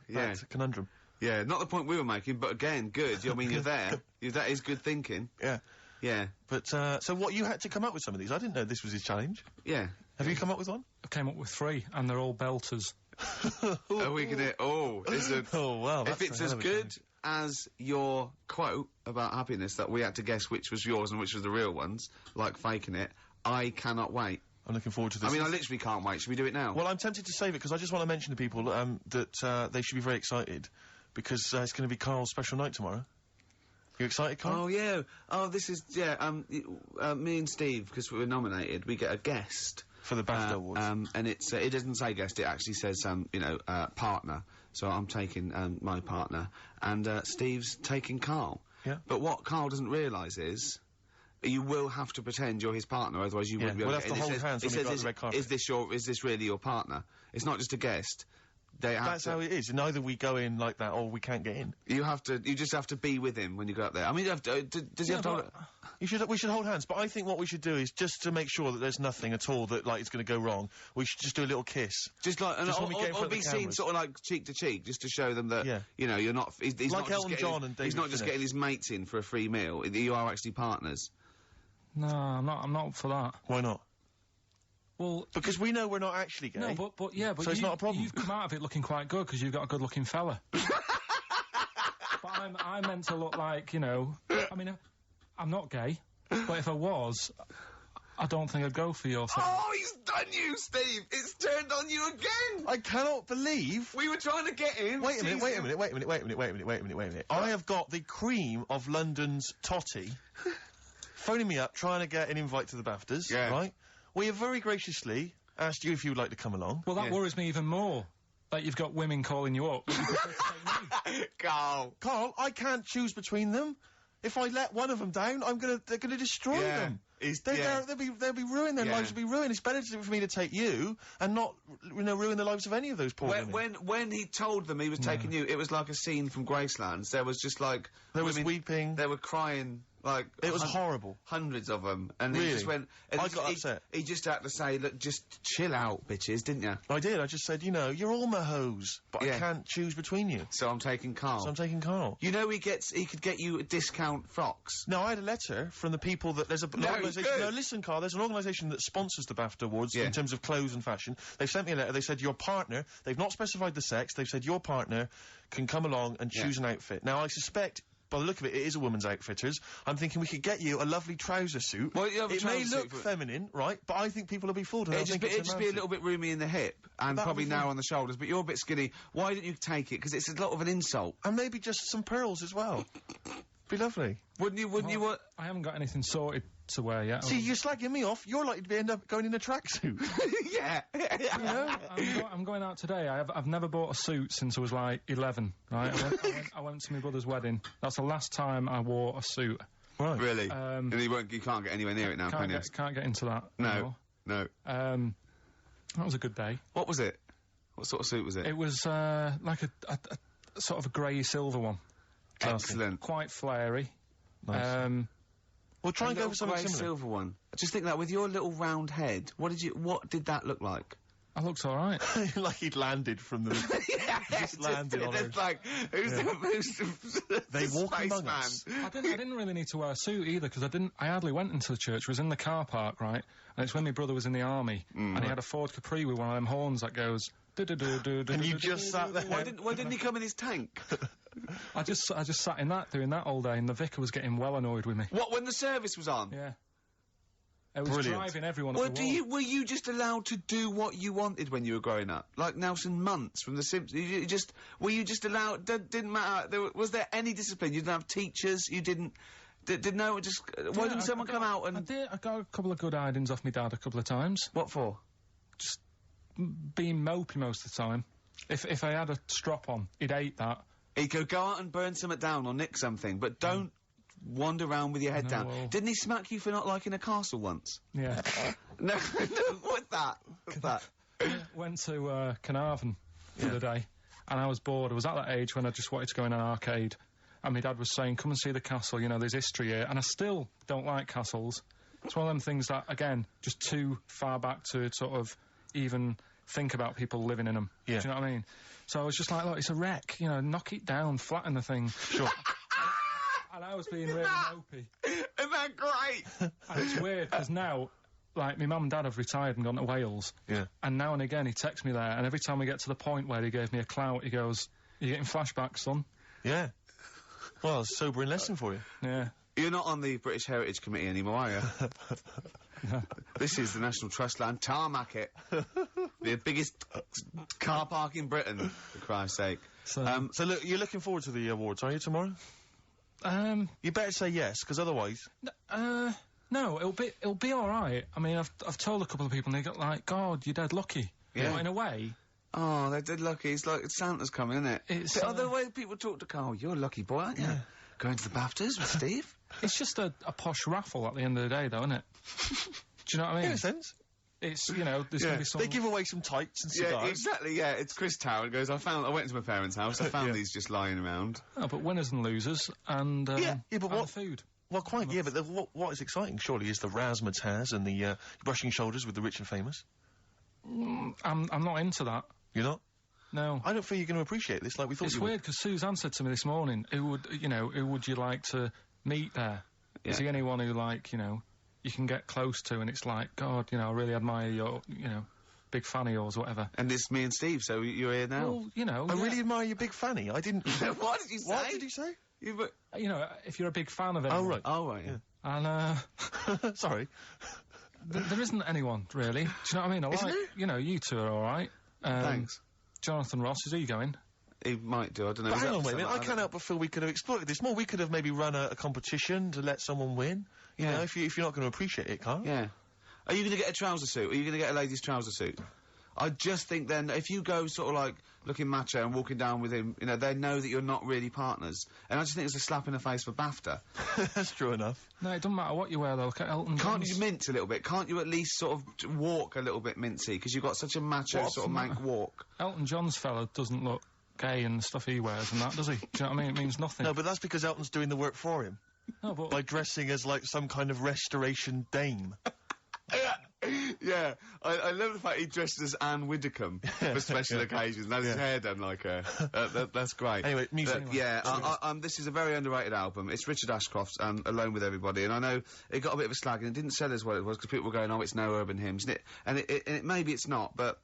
conundrum. Yeah, not the point we were making, but again, good. I mean, you're there. That is good thinking. Yeah. Yeah. But, so what, you had to come up with some of these? I didn't know this was his challenge. Yeah. Have you come up with one? I came up with 3, and they're all belters. Are we gonna... Oh, listen. Oh, wow. If it's as good as your quote about happiness that we had to guess which was yours and which was the real ones, like faking it, I cannot wait. I'm looking forward to this. I mean, I literally can't wait. Should we do it now? Well, I'm tempted to save it, because I just want to mention to people that they should be very excited, because it's going to be Carl's special night tomorrow. You excited, Carl? Oh, yeah. Oh, this is... Yeah, me and Steve, because we were nominated, we get a guest. For the BAFTA Awards. And it's... it doesn't say guest, it actually says, partner. So I'm taking, my partner. And, Steve's taking Carl. Yeah. But what Carl doesn't realise is... You will have to pretend you're his partner, otherwise you wouldn't be able to hold hands when we go on the red carpet. Is this really your partner? It's not just a guest. That's how it is. And either we go in like that, or we can't get in. You just have to be with him when you go up there. I mean, you have to, does he have to... We should hold hands, but I think what we should do is, just to make sure that there's nothing at all that, like, is going to go wrong, we should just do a little kiss. Just like, or be seen sort of like cheek to cheek, just to show them that, you know, you're not... He's like not Elton John and David He's not just Finnish. getting his mates in for a free meal. You are actually partners. No, I'm not up for that. Why not? Well, because we know we're not actually gay. No, but so it's not a problem. You've come out of it looking quite good, because you've got a good-looking fella. But I'm meant to look like, you know... I mean, I'm not gay, but if I was, I don't think I'd go for your thing. Oh, he's done you, Steve! It's turned on you again! I cannot believe... We were trying to get in. Wait a minute. I have got the cream of London's totty... phoning me up, trying to get an invite to the BAFTAs, right? We have very graciously asked you if you would like to come along. Well, that worries me even more. That you've got women calling you up. Carl, I can't choose between them. If I let one of them down, they're gonna destroy them. They'll be ruined. Their lives will be ruined. It's better for me to take you and not, ruin the lives of any of those poor women. When he told them he was taking you, it was like a scene from Graceland. There was just like there was weeping. They were crying. Like it was horrible. Hundreds of them, and really? He just went. And I got upset. He just had to say, "Look, just chill out, bitches," didn't you? I did. I just said, you're all my hoes, but I can't choose between you. So I'm taking Karl. You know, he could get you a discount frocks. No, I had a letter from the people that there's an organisation. No, listen, Karl. There's an organisation that sponsors the BAFTA Awards in terms of clothes and fashion. They've sent me a letter. They said your partner. They've not specified the sex. They've said your partner can come along and choose an outfit. Now I suspect, by the look of it, it is a woman's outfitters. I'm thinking we could get you a lovely trouser suit. Well, it may look feminine, right? But I think people will be fooled. It'd just be a little bit roomy in the hip and probably narrow on the shoulders. But you're a bit skinny. Why didn't you take it? Because it's a lot of an insult. And maybe just some pearls as well. Be lovely. Wouldn't you want? I haven't got anything sorted to wear yet. See, you're slagging me off. You're likely to end up going in a tracksuit. Yeah. I'm going out today. I've never bought a suit since I was like 11. Right. I went to my brother's wedding. That's the last time I wore a suit. Right. Really. And you can't get anywhere near it now, can you? Can't get into that. No. Anymore. That was a good day. What was it? What sort of suit was it? It was like a sort of a grey silver one. Excellent. Quite flary. Nice. We'll try and go for something similar. Silver one. Just think that with your little round head, what did that look like? I looked all right. Like he'd landed from the. Just landed on It's like who's they walk among us. I didn't really need to wear a suit either because I hardly went into the church. I was in the car park, right? And it's when my brother was in the army and he had a Ford Capri with one of them horns that goes. And you just sat there. Why didn't he come in his tank? I just sat in that doing that all day, and the vicar was getting well annoyed with me. What, when the service was on? Yeah. It was driving everyone up the wall. Were you just allowed to do what you wanted when you were growing up? Like Nelson Muntz from The Simpsons? Were you just allowed, didn't matter, was there any discipline? You didn't have teachers, you didn't, why didn't someone come out and... I got a couple of good hidings off my dad a couple of times. What for? Just being mopey most of the time. If I had a strop on, he'd hate that. He'd go out and burn something down or nick something, but don't wander around with your head down. Well. Didn't he smack you for not liking a castle once? Yeah. No, what's that? Went to Carnarvon the other day, and I was bored. I was at that age when I just wanted to go in an arcade, and my dad was saying, come and see the castle, there's history here, and I still don't like castles. It's one of them things that, again, just too far back to sort of even think about people living in them. Yeah. Do you know what I mean? So I was just like, look, it's a wreck, knock it down, flatten the thing. Sure. And I was being really mopey. Isn't that great? And it's weird, because now, like, my mum and dad have retired and gone to Wales. Yeah. And now and again, he texts me there, and every time we get to the point where he gave me a clout, he goes, you getting flashbacks, son? Yeah. Well, it's a sobering lesson for you. Yeah. You're not on the British Heritage Committee anymore, are you? No. This is the National Trust land. Tarmac it. The biggest car park in Britain, for Christ's sake. So look, you're looking forward to the awards, are you, tomorrow? You better say yes, because otherwise... No, it'll be alright. I mean, I've told a couple of people, and they got like, God, you're dead lucky. Yeah. But in a way... Oh, they're dead lucky. It's like Santa's coming, isn't it? It's... the way people talk to Karl, you're a lucky boy, aren't you? Yeah. Going to the BAFTAs with Steve? It's just a posh raffle at the end of the day, though, isn't it? Do you know what I mean? In a sense. It's, there's going to be some... They give away some tights and cigars. Yeah, exactly, yeah. It's Chris Tower. It goes, I went to my parents' house, I found these just lying around. Oh, but winners and losers, and, but what food. Well, quite, yeah, but what is exciting, surely, is the razzmatazz and the brushing shoulders with the rich and famous. I'm not into that. You're not? No. I don't feel you're going to appreciate this like we thought you would. It's weird, because Suzanne said to me this morning, who would you like to meet there? Yeah. Is he anyone who, like, you can get close to, and it's like, God, I really admire your, big fan of yours, or whatever. And it's me and Steve, so you're here now. Well, I really admire your big fanny. I didn't... What did you say? What did he say? If you're a big fan of it. Oh, right. Oh, right, yeah. And, sorry. There isn't anyone, really. Do you know what I mean? Isn't there? You two are alright. Thanks. Jonathan Ross, is he going? he might do. I don't know. But Was hang that on, wait a minute. I something- can't help but feel we could have exploited this more. We could have maybe run a competition to let someone win. You Yeah. know, if you're not going to appreciate it, Carl. Yeah. Are you going to get a trouser suit? Are you going to get a ladies' trouser suit? I just think then, if you go sort of like looking macho and walking down with him, you know, they know that you're not really partners. And I just think it's a slap in the face for BAFTA. That's true enough. No, it doesn't matter what you wear though. Look at Elton Can't John's. you mince a little bit? Can't you at least sort of walk a little bit mincy? Because you've got such a macho What's sort of the mank matter? walk. Elton John's fella doesn't look gay and the stuff he wears and that, does he? Do you know what I mean? It means nothing. No, but that's because Elton's doing the work for him. No, but By dressing as, like, some kind of restoration dame. Yeah, I love the fact he dresses as Anne Widdecombe for special occasions. That's his hair done like her. That's great. Anyway, music. Yeah, this is a very underrated album. It's Richard Ashcroft's Alone With Everybody, and I know it got a bit of a slag, and it didn't sell as well as it was, because people were going, oh, it's no urban hymns, and it maybe it's not, but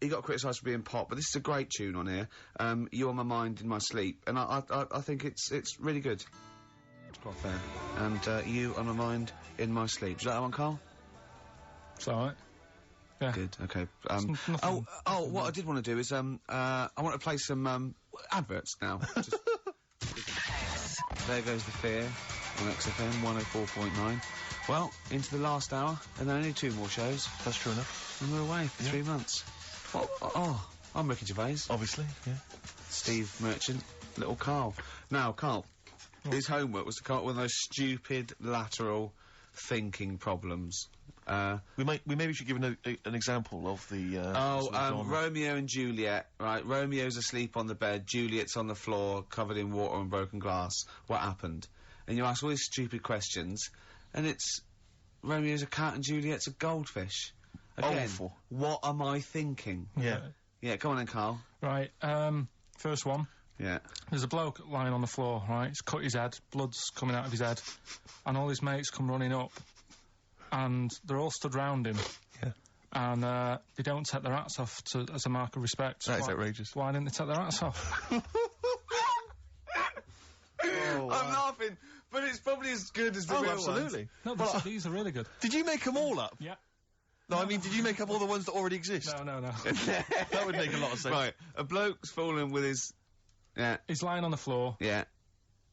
he got criticised for being pop, but this is a great tune on here. You On My Mind in My Sleep, and I think it's really good. Ashcroft there, and You On My Mind in My Sleep. Is that one, Carl? it's alright. Yeah. Good, okay. nothing- What I did want to do is, I want to play some, adverts now. Just- There Goes the Fear on XFM 104.9. Well, into the last hour, and then only 2 more shows, That's true enough. and we're away for 3 months. I'm Ricky Gervais, Obviously, yeah. Steve Merchant, little Carl. Now, Carl, his homework was to come up with those stupid lateral thinking problems. We maybe should give an example of the, sort of genre. Romeo and Juliet, right? Romeo's asleep on the bed, Juliet's on the floor, covered in water and broken glass. What happened? And you ask all these stupid questions, and it's Romeo's a cat and Juliet's a goldfish. Again, Awful. what am I thinking? Yeah. Yeah, come on then, Carl. Right, first one. Yeah. There's a bloke lying on the floor, right? He's cut his head, blood's coming out of his head, and all his mates come running up, and they're all stood round him. Yeah. And they don't take their hats off as a mark of respect. That is outrageous. Why didn't they take their hats off? I'm laughing, but it's probably as good as the real absolutely. No, but these are really good. Did you make them all up? Yeah. No, I mean, did you make up all the ones that already exist? No. That would make a lot of sense. Right, a bloke's fallen with his... Yeah, He's lying on the floor. yeah,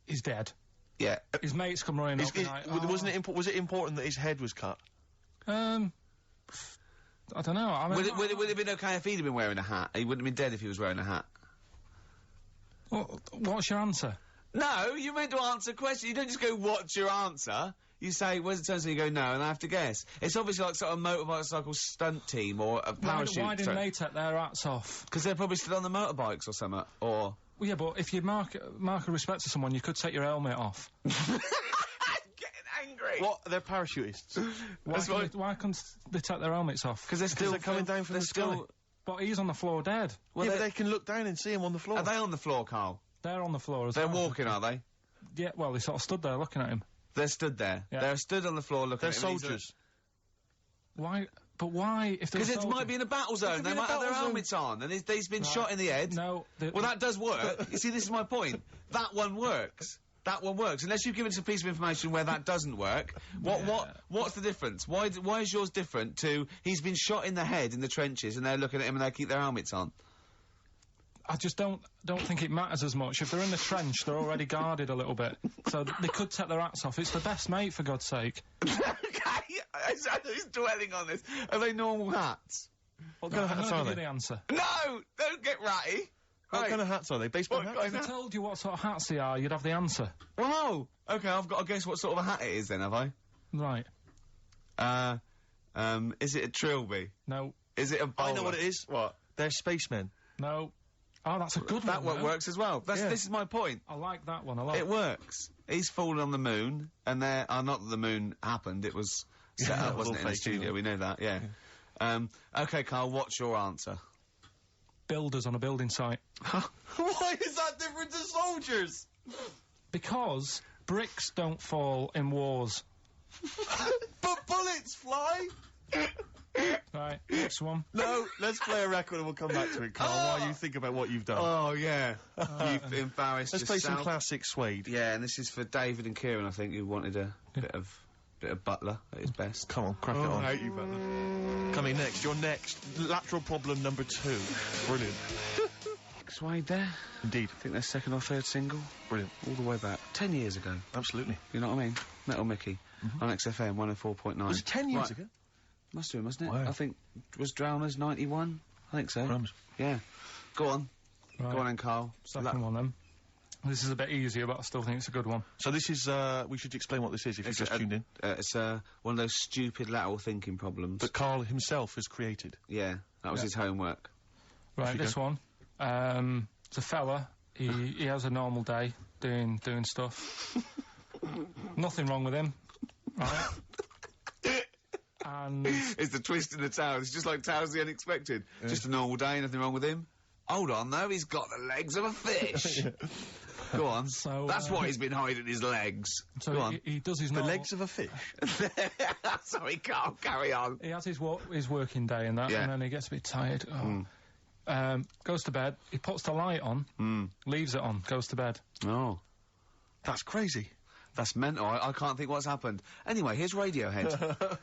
He's dead. yeah. His mates come running up. and like, Was it important that his head was cut? I don't know. I mean, Would it have been okay if he'd have been wearing a hat? He wouldn't have been dead if he was wearing a hat. What's your answer? No, you meant to answer questions. You don't just go, what's your answer? You say, where's it turns out, you go, no, and I have to guess. It's obviously like sort of motorcycle stunt team or a parachute. Why didn't they take their hats off? Because they're probably still on the motorbikes or something, or... Well, yeah, but if you mark a respect to someone, you could take your helmet off. I'm getting angry. What? They're parachutists. Why couldn't they take their helmets off? Because they're still... they're coming down from they're the still... sky. But he's on the floor dead. Well, Yeah, but they can look down and see him on the floor. Are they on the floor, Carl? They're on the floor as They're well. walking, are they? Yeah, well, they sort of stood there looking at him. They're stood there. Yeah. They're stood on the floor looking They're at him. and he's soldiers. Why? But why? If Because it might be in a battle zone. They might have their helmets on, and he's been shot in the head. No. Well, that does work. You see, this is my point. That one works. That one works. Unless you've given us a piece of information where that doesn't work. What's the difference? Why is yours different to he's been shot in the head in the trenches and they're looking at him and they keep their helmets on? I just don't think it matters as much. If they're in the trench, they're already guarded a little bit. So they could take their hats off. It's the best mate, for God's sake. Okay, who's dwelling on this? Are they normal hats? What kind of I'm hats going are to give they? you the answer. No! Don't get ratty! What Right. kind of hats are they? Baseball What hats? kind If I told you what sort of hats they are, you'd have the answer. Wow! Okay, I've got to guess what sort of a hat it is then, have I? Right. Is it a trilby? No. Is it a bowler? I know what it is. What? They're spacemen. No. Oh, that's a good That one. one though. works as well. Yeah. This is my point. I like that one a lot. It works. He's fallen on the moon, and not that the moon happened, it was set up, wasn't it, in the fake, studio, yeah. we know that, yeah. Okay, Carl, what's your answer? Builders on a building site. Why is that different to soldiers? Because bricks don't fall in wars. But bullets fly! Right, next one. No, let's play a record and we'll come back to it, Carl, while you think about what you've done. Oh, yeah. You've embarrassed Let's play yourself. some classic Suede. Yeah, and this is for David and Kieran, I think, who wanted a bit of Butler at his best. Come on, crack it on. I hate you, Butler. Coming next, your next lateral problem number 2. Brilliant. Suede there. Indeed. I think their second or third single. Brilliant. All the way back. 10 years ago. Absolutely. You know what I mean? Metal Mickey. On XFM 104.9. Was it 10 years ago? Must have been, mustn't it? Wow. I think, was Drowners 91? I think so. Crumbs. Yeah. Go on. Right. Go on then, Carl. Second one then. This is a bit easier, but I still think it's a good one. So this is, we should explain what this is if you've just tuned in. It's one of those stupid lateral thinking problems. That Karl himself has created. Yeah, that was his homework. Right, this one. It's a fella. He has a normal day doing stuff. Nothing wrong with him. Right. And It's the twist in the tale. It's just like Tales of the Unexpected. Just a normal day, nothing wrong with him. Hold on, though, he's got the legs of a fish. Go on. So, That's what he's been hiding his legs. so Go on. he does his The normal... legs of a fish. Sorry, Carl, carry on. He has his working day and that, Yeah. and then he gets a bit tired. Goes to bed. He puts the light on, leaves it on, goes to bed. Oh. That's crazy. That's mental. I can't think what's happened. Anyway, here's Radiohead.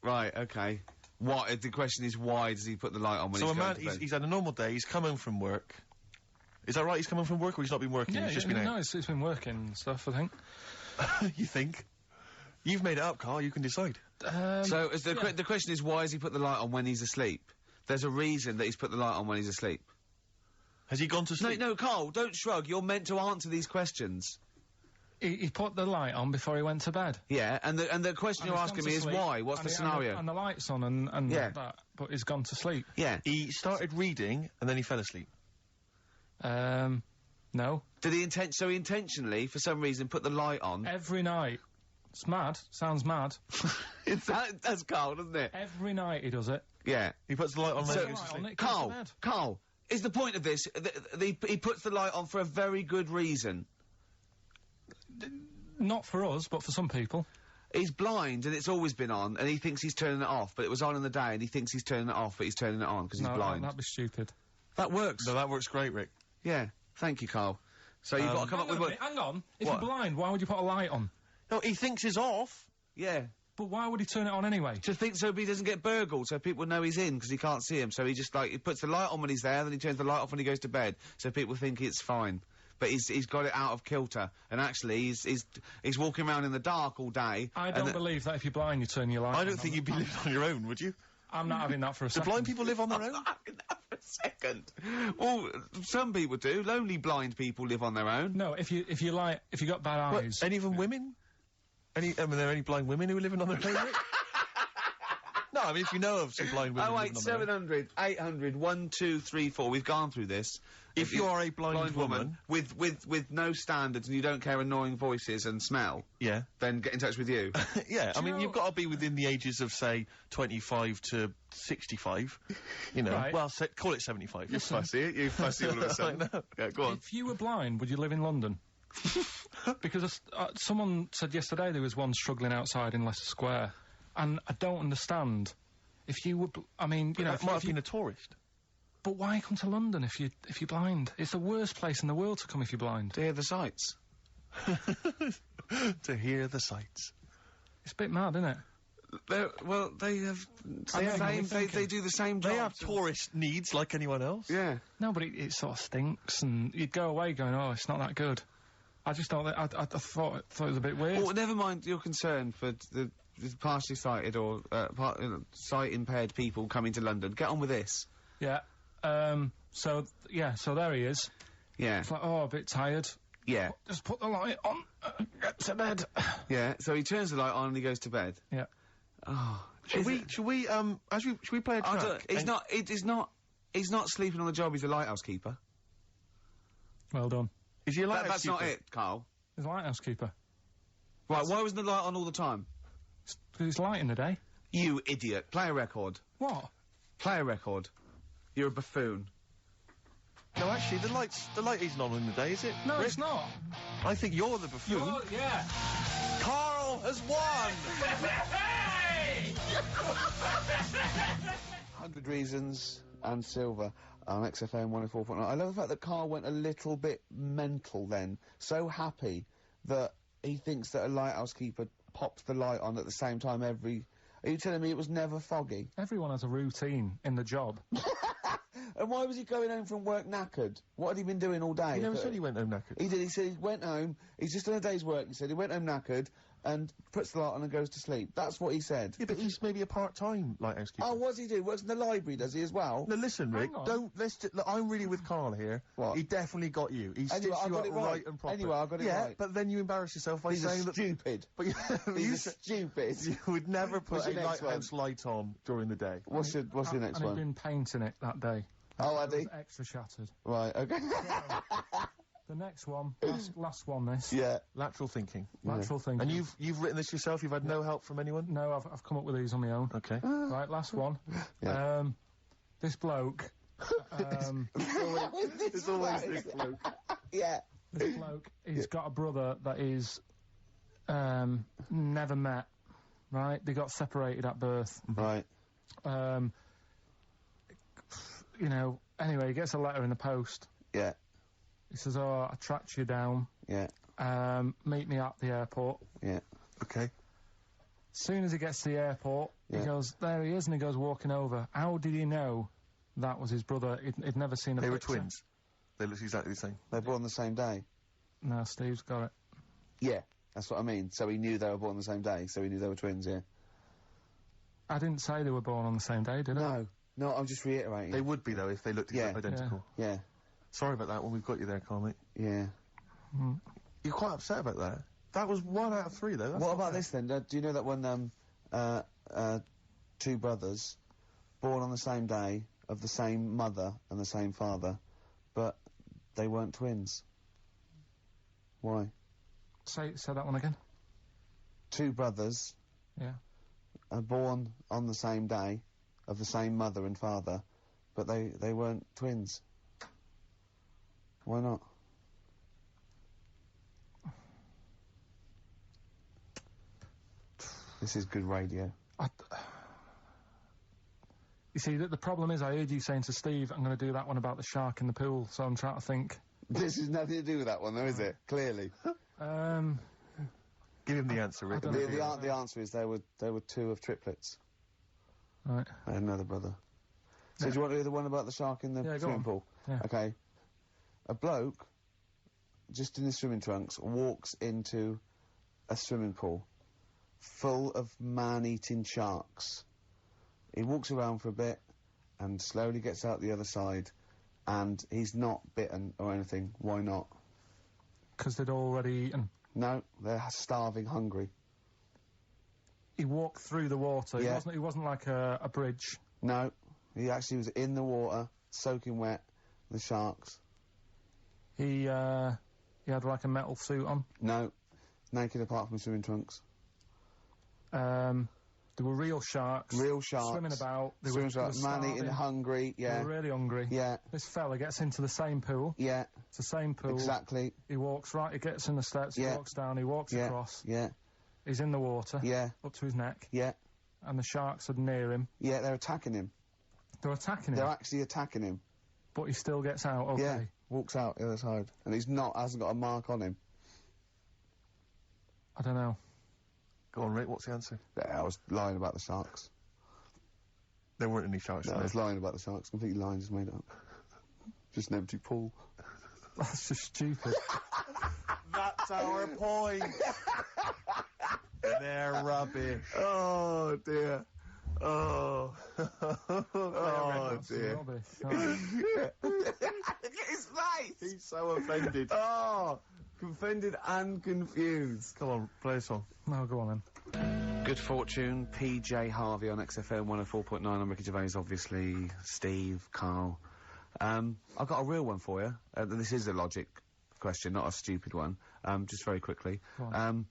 Right, okay. The question is, why does he put the light on when So he's a going man, to bed? he's had a normal day, he's come home from work. Is that right? He's come home from work or he's not been working? Yeah, he's just been out? no, it's been working and stuff, I think. You think? You've made it up, Carl, you can decide. So is the question is, why has he put the light on when he's asleep? There's a reason that he's put the light on when he's asleep. Has he gone to sleep? No, Carl, don't shrug. You're meant to answer these questions. He put the light on before he went to bed. Yeah, and the question And you're he's asking gone me to is sleep, why? What's and the he- scenario? And the light's on and Yeah. that, but he's gone to sleep. Yeah. He started reading and then he fell asleep. No. Did he intentionally, for some reason, put the light on? Every night. It's mad. Sounds mad. That's Carl, doesn't it? Every night he does it. Yeah. He puts the light on when So- he goes to sleep. He goes to bed. Carl, is the point of this, he puts the light on for a very good reason. Not for us, but for some people. He's blind and it's always been on, and he thinks he's turning it off, but it was on in the day, and he thinks he's turning it off, but he's turning it on because he's No, blind. that'd be stupid. That works. No, that works great, Rick. Yeah. Thank you, Carl. So you've got to come up with what... Hang on. If What? you're blind, why would you put a light on? No, he thinks it's off. Yeah. But why would he turn it on anyway? To think so he doesn't get burgled, so people know he's in, because he can't see him. So he just, he puts the light on when he's there, then he turns the light off when he goes to bed, so people think it's fine. But he's got it out of kilter, and actually he's walking around in the dark all day. I don't believe that if you're blind, you turn your light on. I don't think you'd be living on your own, would you? I'm not having that for a Do second. blind people live on their own? For a second. Well, some people do. Lonely blind people live on their own. No, if you got bad What, eyes. any of them women? Are there any blind women who are living on their own, Rick? No, I mean, if you know of some blind women Oh, living on their own. 700, 800, 1234. We've gone through this. If you are a blind woman... with no standards and you don't care annoying voices and smell, Yeah. then get in touch with you. Yeah, I mean, know- you've got to be within the ages of, say, 25 to 65. You know, Right. well, call it 75. You fussy all of a sudden. I know. Yeah, go on. If you were blind, would you live in London? Because someone said yesterday there was one struggling outside in Leicester Square, and I don't understand. If you were, I mean, you know, That might have been a tourist. but why come to London if you're blind? It's the worst place in the world to come if you're blind. To hear the sights. To hear the sights. It's a bit mad, isn't it? They have I know, same. you're thinking. They do the same job. They have tourist needs like anyone else. Yeah. No, but it sort of stinks, and you'd go away going, "Oh, it's not that good." I just thought that I thought it was a bit weird. Well, never mind your concern for the partially sighted or sight impaired people coming to London. Get on with this. Yeah. So there he is. Yeah. It's like, oh, a bit tired. Yeah. Just put the light on. Get to bed. Yeah. So he turns the light on and he goes to bed. Yeah. Oh. Should we play a track? He's not sleeping on the job. He's a lighthouse keeper. Well done. Is he a lighthouse That's not keeper? it, Carl. He's a lighthouse keeper. Right. Why wasn't the light on all the time? Because it's light in the day. You idiot. Play a record. What? Play a record. You're a buffoon. No, actually, the light isn't on in the day, is it? No, Rick? it's not. I think you're the buffoon. Yeah. Carl has won! 100 Reasons and Silver on XFM 104.9. I love the fact that Carl went a little bit mental then. So happy that he thinks that a lighthouse keeper pops the light on at the same time every... Are you telling me it was never foggy? Everyone has a routine in the job. And why was he going home from work knackered? What had he been doing all day? He never said he went home knackered. He did. He said he went home. He's just done a day's work. He said he went home knackered and puts the light on and goes to sleep. That's what he said. Yeah, but he's maybe a part-time lighthouse keeper. Oh, what does he do? Works in the library, does he, as well? No, listen, Rick, on. don't, look, I'm really with Karl here. What? He definitely got you. He Anyway, stitched I you got up it right and proper. Anyway, I got it yeah, right. but then you embarrass yourself by He's saying that... stupid. But you He's stupid. you would never put What's a your next lighthouse light on during the day. What's your next And he'd one? been painting it that day. Oh, had It he? was extra shattered. Right, okay. The next one, last one this. Yeah. Lateral thinking. Lateral thinking. And you've written this yourself? You've had no help from anyone? No, I've come up with these on my own. Okay. Right, last one. Yeah. This bloke. It's always this bloke. Yeah. This bloke, he's got a brother that he's never met. Right? They got separated at birth. Right. You know, anyway, he gets a letter in the post. Yeah. He says, oh, I tracked you down. Yeah. Meet me at the airport. Yeah. Okay. As soon as he gets to the airport, Yeah. he goes, there he is, and he goes walking over. How did he know that was his brother? He'd never seen a They were picture. twins. They looked exactly the same. They're born the same day. No, Steve's got it. Yeah. That's what I mean. So he knew they were born the same day. So he knew they were twins, yeah. I didn't say they were born on the same day, did I? No. No, I'm just reiterating. They would be, though, if they looked Yeah. identical. Yeah. Sorry about that when we've got you there, Carl, mate. Yeah. You're quite upset about that. That was 1 out of 3, though. That's What not about bad. this then? Do you know that when two brothers born on the same day of the same mother and the same father, but they weren't twins? Why? Say that one again. Two brothers Yeah. are born on the same day of the same mother and father, but they weren't twins. Why not? This is good radio. You see, the problem is I heard you saying to Steve, I'm going to do that one about the shark in the pool, so I'm trying to think. This has nothing to do with that one, though, is it? Clearly. Give him the answer, Rick. I don't know. The answer is they were two of triplets. Right. I had another brother. So do you want to do the one about the shark in the Yeah, go swimming on. pool? Yeah. Okay. A bloke, just in his swimming trunks, walks into a swimming pool full of man-eating sharks. He walks around for a bit and slowly gets out the other side, and he's not bitten or anything. Why not? Because they'd already eaten. No, they're starving, hungry. He walked through the water. Yeah. He wasn't like a bridge. No, he actually was in the water, soaking wet, the sharks. He had like a metal suit on. No, naked apart from his swimming trunks. There were real sharks. Real sharks. Swimming about. They Swimming were about, man-eating, starving. hungry, They yeah. were really hungry. Yeah, This fella gets into the same pool. yeah, It's the same pool. exactly. He walks right. He gets in the steps. He Yeah. walks down. He walks Yeah, across. yeah, He's in the water. yeah, Up to his neck. yeah, And the sharks are near him. yeah, they're attacking him. They're attacking him. They're actually attacking him. But he still gets out. Okay. Yeah, walks out the other side. And hasn't got a mark on him. I don't know. Go on, Rick, what's the answer? Yeah, I was lying about the sharks. There weren't any sharks No, in I there. was lying about the sharks. Completely lying, just made it up. Just an empty pool. That's just stupid. That's our point. They're rubbish. Oh, dear. Oh. Oh, That's dear. rubbish. Right. Look at his face! He's so offended. Oh, offended and confused. Come on, play a song. No, go on then. Good Fortune, PJ Harvey on XFM 104.9. I'm Ricky Gervais, obviously. Steve, Karl. I've got a real one for you. This is a logic question, not a stupid one. Just very quickly. Go on.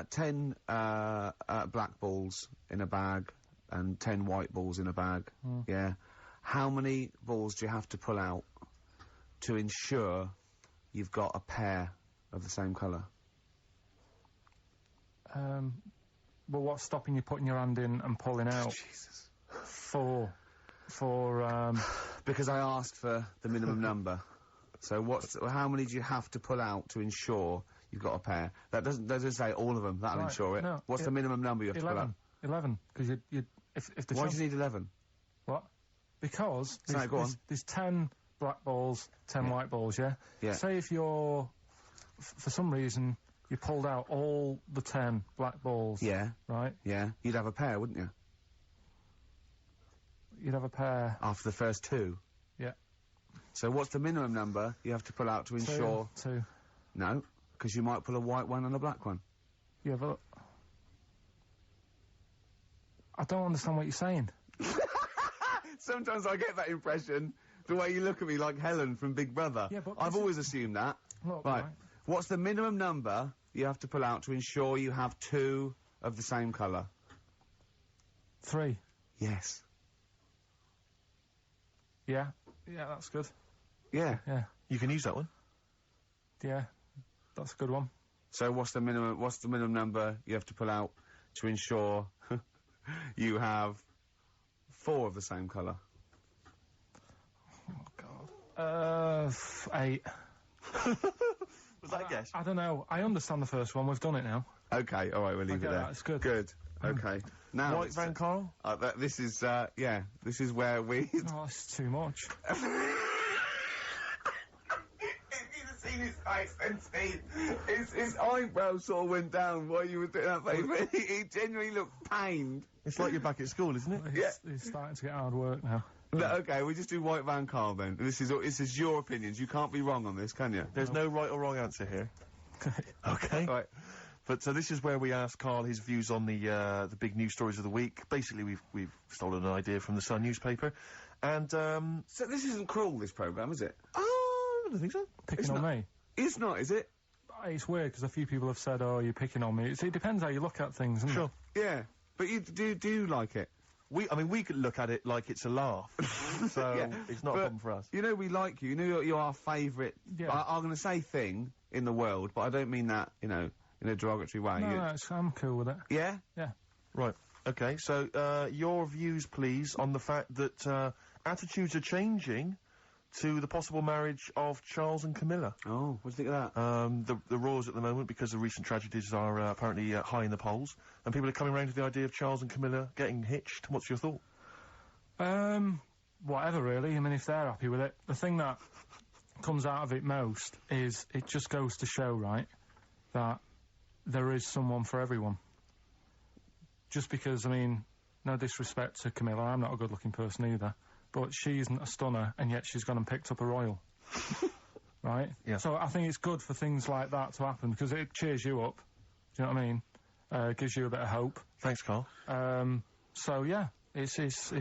10 black balls in a bag and 10 white balls in a bag. Yeah. How many balls do you have to pull out to ensure you've got a pair of the same colour? Well, what's stopping you putting your hand in and pulling out? Jesus. For Because I asked for the minimum number. So how many do you have to pull out to ensure you've got a pair? That doesn't say all of them. That'll Right, ensure it. no, What's the minimum number you have to pull out? 11. Because if the Why chance... do you need 11? What? Because So, go on. there's 10 black balls, 10 white balls, yeah? Yeah. Say if you're, for some reason, you pulled out all the 10 black balls. Yeah. Right? Yeah. You'd have a pair, wouldn't you? You'd have a pair. After the first 2. Yeah. So what's the minimum number you have to pull out to ensure... 2. No, because you might pull a white one and a black one. You have a... I don't understand what you're saying. Sometimes I get that impression, the way you look at me like Helen from Big Brother. Yeah, but I've always assumed that. Look, Right. What's the minimum number you have to pull out to ensure you have 2 of the same colour? 3. Yes. Yeah. Yeah, that's good. Yeah. Yeah. You can use that one. Yeah. That's a good one. So what's the minimum number you have to pull out to ensure you have 4 of the same colour? Oh, God. 8. Was that a guess? I don't know. I understand the first one. We've done it now. Okay, alright, we'll leave it there. That's good. Good. Okay. Now, White van, Karl? this is, yeah, this is where we... Oh, it's too much. If you'd have seen his face and seen his eyebrows sort of went down while you were doing that, baby. He genuinely looked pained. It's like you're back at school, isn't it? It's starting to get hard work now. No, okay, we just do white van Karl then. This is your opinions. You can't be wrong on this, can you? There's no right or wrong answer here. Okay. Right. But so this is where we ask Karl his views on the big news stories of the week. Basically, we've stolen an idea from the Sun newspaper, and So this isn't cruel, this programme, is it? oh, I don't think so. Picking on me. It's not, is it? It's weird because a few people have said, "Oh, you're picking on me." It depends how you look at things, doesn't Sure. Yeah. But you do like it. I mean, we could look at it like it's a laugh, so Yeah, it's not a but problem for us. You know we like you. You know you're our favourite. Yeah. I'm going to say thing in the world, but I don't mean that, in a derogatory way. No, You- no, I'm cool with it. Yeah? Yeah. Right. Okay. So your views, please, on the fact that attitudes are changing to the possible marriage of Charles and Camilla. Oh, what do you think of that? The roars at the moment, because the recent tragedies are apparently high in the polls, and people are coming around to the idea of Charles and Camilla getting hitched. What's your thought? Whatever, really. I mean, if they're happy with it. The thing that comes out of it most is it just goes to show, right, that there is someone for everyone. Just because, I mean, no disrespect to Camilla, I'm not a good-looking person either, but she isn't a stunner, and yet she's gone and picked up a royal. Right? Yeah. So I think it's good for things like that to happen, because it cheers you up. Do you know what I mean? Gives you a bit of hope. Thanks, Karl. So yeah, it's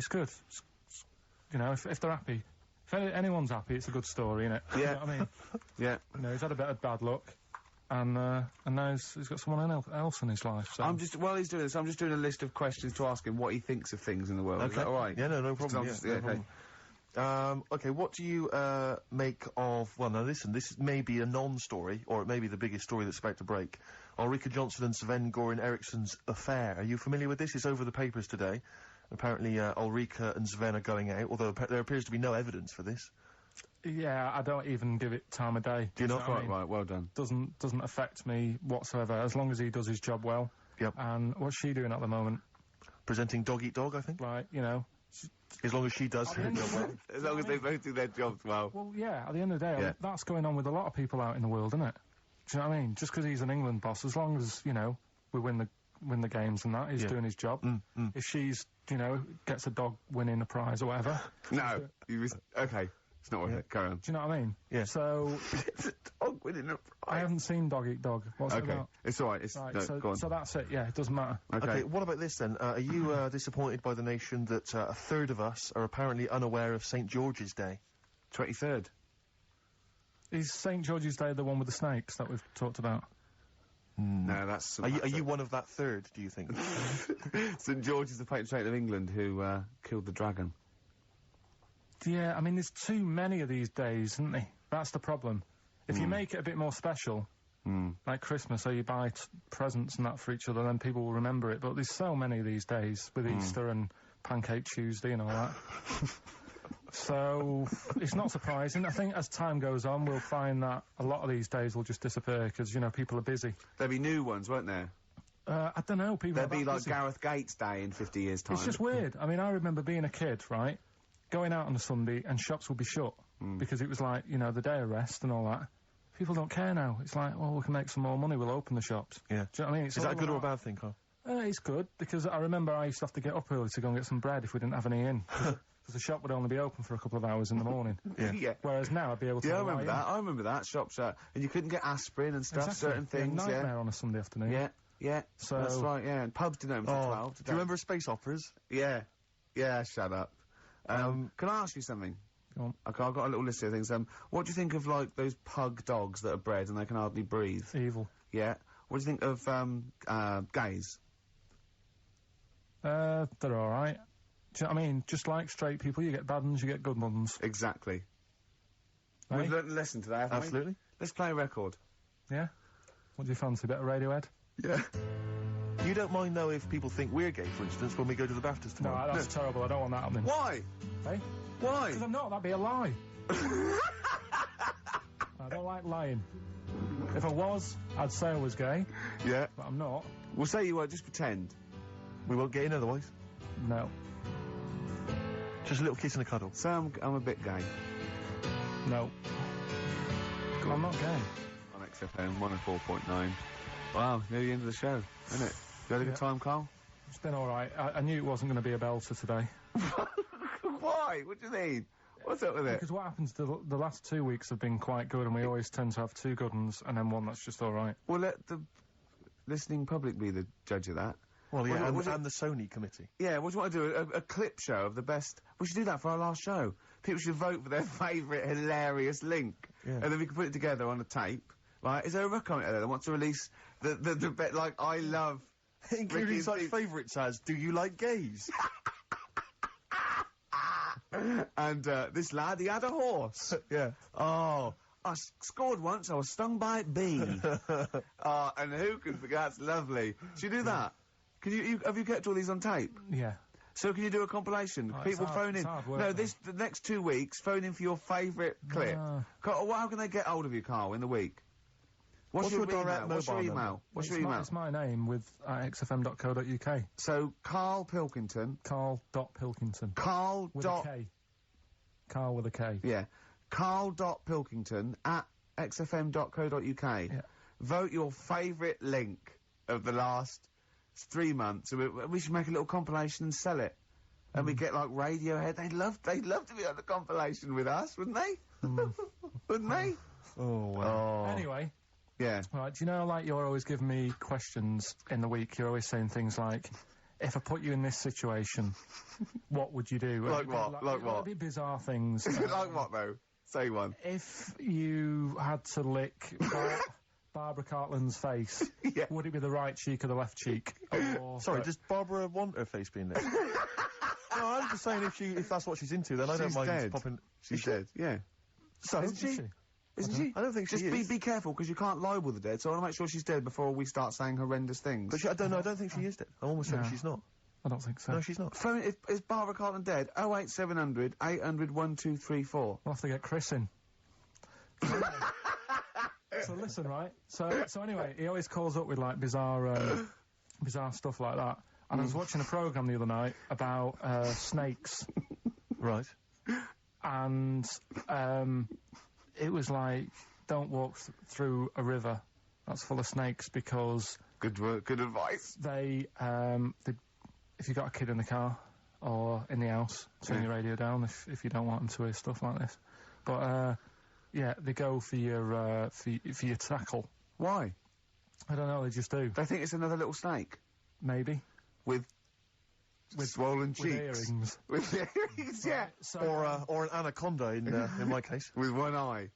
good. You know, if they're happy, if anyone's happy, it's a good story, innit? Yeah. You know what I mean? Yeah. You know, he's had a bit of bad luck, and now he's got someone else in his life. So While he's doing this, I'm just doing a list of questions to ask him what he thinks of things in the world. Is that all right? Yeah, no problem. Just- Yeah, no okay. problem. Okay, what do you make of... Well, now listen, this may be a non-story, or it may be the biggest story that's about to break. Ulrika Johnson and Sven-Goran Eriksson's affair. Are you familiar with this? It's over the papers today. Apparently, Ulrika and Sven are going out, although there appears to be no evidence for this. yeah, I don't even give it time of day. Do you not? know what I mean? Right, well done. Doesn't affect me whatsoever, as long as he does his job well. Yep. And what's she doing at the moment? Presenting Dog Eat Dog, I think. Like, you know. As long as she does her job well. As long as they both do their jobs well. Well, yeah, at the end of the day, Yeah. that's going on with a lot of people out in the world, isn't it? Do you know what I mean? Just because he's an England boss, as long as, you know, we win the games and that, he's Yeah. doing his job. If she's, you know, gets a dog winning a prize or whatever, No. Okay. It's not worth it. Carry on. do you know what I mean? Yeah. So, It's a dog winning a I prize. haven't seen Dog Eat Dog. What's it Okay. about? It's all right. It's Right, no, go on. so that's it, yeah, it doesn't matter. Okay, what about this then? Are you disappointed by the nation that a third of us are apparently unaware of St. George's Day? 23rd. Is St. George's Day the one with the snakes that we've talked about? No, that's... Are you one of that third, do you think? St George is the patron saint of England who killed the dragon. Yeah, I mean, there's too many of these days, isn't there? That's the problem. If you make it a bit more special, like Christmas, so you buy presents and that for each other, then people will remember it. But there's so many these days, with Easter and Pancake Tuesday and all that. So, it's not surprising. I think as time goes on, we'll find that a lot of these days will just disappear, because, you know, people are busy. There'll be new ones, won't there? I don't know, people There'll are be that like busy. Gareth Gates Day in 50 years' time. It's just weird. I mean, I remember being a kid, right? going out on a Sunday and shops would be shut because it was like, you know, the day of rest and all that. People don't care now. It's like, well, we can make some more money, we'll open the shops. Yeah. Do you know what I mean? It's Is that a all good or a about- bad thing, Carl? It's good, because I remember I used to have to get up early to go and get some bread if we didn't have any in. Because the shop would only be open for a couple of hours in the morning. Yeah. Whereas now I'd be able to... Yeah, I lie remember in. that. I remember that. Shop shut. And you couldn't get aspirin and stuff, Exactly. certain things, a nightmare on a Sunday afternoon. Yeah, yeah. So- That's right, yeah. And pubs didn't open till 12. Do you remember space operas? Yeah. Yeah, shut up. Can I ask you something? Go on. Okay, I've got a little list of things. What do you think of, like, those pug dogs that are bred and they can hardly breathe? Evil. Yeah. What do you think of, gays? They're alright. Do you know what I mean? Just like straight people, you get bad ones, you get good ones. Exactly. Eh? We've learnt a lesson today, haven't we? Absolutely. Let's play a record. Yeah? What do you fancy? A bit of Radiohead? Yeah. You don't mind, though, if people think we're gay, for instance, when we go to the BAFTAs No, tomorrow? that's terrible. I don't want that happening. Why? Hey? Why? Because I'm not. That'd be a lie. I don't like lying. If I was, I'd say I was gay, Yeah. but I'm not. We'll say you were, just pretend. We won't get in otherwise. No. Just a little kiss and a cuddle. Say I'm a bit gay. No. I'm not gay. On XFM 104.9. Wow, near the end of the show, isn't it? You had a good time, Carl? It's been alright. I knew it wasn't going to be a belter today. Why? What do you mean? What's up with it? Because what happens, the last 2 weeks have been quite good, and we always tend to have two good ones, and then one that's just alright. Well, let the listening public be the judge of that. Well, yeah, Was it- and the Sony committee. Yeah, what do you want to do? A clip show of the best... We should do that for our last show. People should vote for their favourite hilarious link. Yeah. And then we can put it together on a tape. Right? Is there a rock commentator there that wants to release the bit like, I love... Including Ricky's such deep- favourites as, do you like gays? And this lad, he had a horse. Yeah. Oh, I scored once, I was stung by a bee. And who can forget? That's lovely. Should you do that? Can you have you kept all these on tape? Yeah. So can you do a compilation? Oh, it's People hard- phone it's in. hard work, No, though. the next 2 weeks, phone in for your favourite clip. No. Carl, how can they get hold of you, Carl, in the week? What's your email? direct What's your mobile email? number? What's It's your email? It's my name with xfm.co.uk. So Karl Pilkington. Carl.Pilkington. Carl. With a K. Carl with a K. Yeah. Carl.Pilkington at xfm.co.uk. Yeah. Vote your favourite link of the last 3 months. And we should make a little compilation and sell it. And we get like Radiohead. They'd love to be on the compilation with us, wouldn't they? Wouldn't they? Oh, wow. Oh. Anyway, Yeah. right, do you know, like, you're always giving me questions in the week, you're always saying things like, if I put you in this situation, what would you do? Like what? Like what? It'd be bizarre things. Like what though? Say one. If you had to lick Barbara Cartland's face, Yeah. would it be the right cheek or the left cheek? Or, Sorry, does Barbara want her face being there? No, I'm just saying if that's what she's into, then I don't She's mind dead. popping... She's dead. Yeah. So, Isn't she? Isn't she? I don't think she Just is. be careful, because you can't libel the dead, so I want to make sure she's dead before we start saying horrendous things. But I don't know, I don't think she is dead. I'm almost certain No. she's not. I don't think so. No, she's not. Phone, is Barbara Cartland dead? 08700 800 1234. We'll have to get Chris in. So listen, right? So anyway, he always calls up with, like, bizarre stuff like that. And I was watching a programme the other night about snakes. Right. And it was like, don't walk through a river that's full of snakes, because Good work, good advice. they if you've got a kid in the car or in the house, turn your radio down if you don't want them to hear stuff like this. But yeah, they go for your tackle. Why? I don't know, they just do. They think it's another little snake Maybe. with swollen With cheeks. earrings. With earrings, yeah. So, Or an anaconda in my case. With one eye.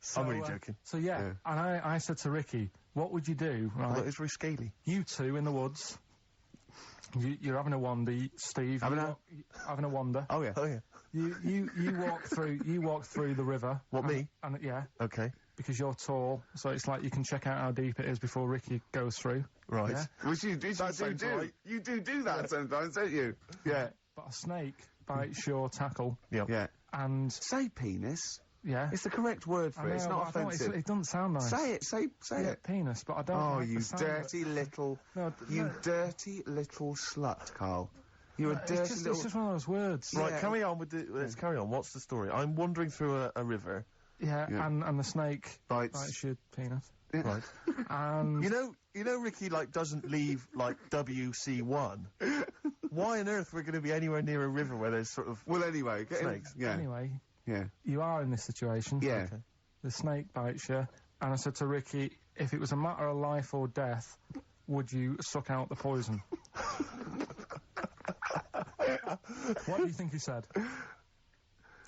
so, I'm really joking. So yeah, Yeah. and I said to Ricky, what would you do, right? Although it's very scaly. You two in the woods. You're having a wander, Steve. Having having a wander. Oh, yeah. Oh, yeah. You walk through the river. What, me? And yeah, Okay. because you're tall, so it's like you can check out how deep it is before Ricky goes through. Right. Yeah. Which you That sounds do. right. You do that sometimes, don't you? Yeah. But a snake bites your tackle, Yep. Yeah. and Say penis. yeah, It's the correct word for I it. It's know, not but I thought offensive. it doesn't sound nice. Say it. Say Yeah, it. penis, but I don't. Oh, like you the sound of it. dirty little... No, You no. dirty little slut, Carl. You're a dirty It's little... just one of those words. Right, Yeah. carry on with the. Let's carry on. What's the story? I'm wandering through a river. Yeah, Yeah. and the snake Bites. your penis. Right. And You know, Ricky doesn't leave WC1. Why on earth we're going to be anywhere near a river where there's sort of Well, anyway, snakes? Yeah. anyway, Yeah. you are in this situation. Yeah. Okay. The snake bites you, and I said to Ricky, if it was a matter of life or death, would you suck out the poison? What do you think he said?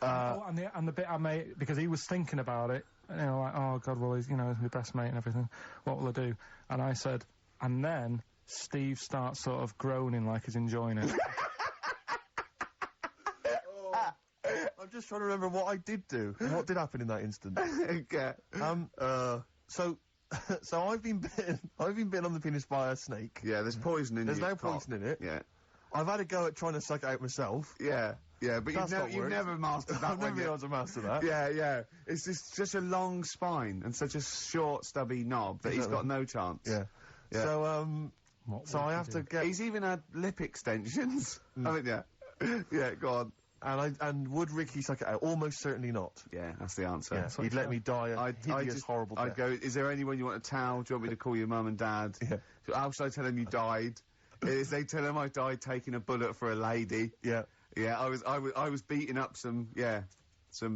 And the bit I made, because he was thinking about it, like, oh God, well, he's my best mate and everything. What will I do? And I said, and then Steve starts sort of groaning like he's enjoying it. I'm just trying to remember what I did do. What did happen in that instant? Okay. So I've been bitten on the penis by a snake. Yeah, there's poison in There's your no cock. poison in it. Yeah. I've had a go at trying to suck it out myself. Yeah. Yeah, but That's not you've worked. never mastered that I've never one been yet. able to master that. Yeah, yeah. It's just such a long spine and such a short, stubby knob that he's Exactly. got no chance. Yeah. Yeah. So What so would I you have do? to get. He's even had lip extensions. Haven't you? Yeah, go on. And would Ricky suck it out? Almost certainly not. Yeah, that's the answer. Yeah, what he'd you let said. me die a hideous, horrible I'd death. go, is there anyone you want a towel? Do you want me to call your mum and dad? Yeah. How should I tell them you died? Is they tell them I died taking a bullet for a lady? Yeah, Yeah, I was beating up some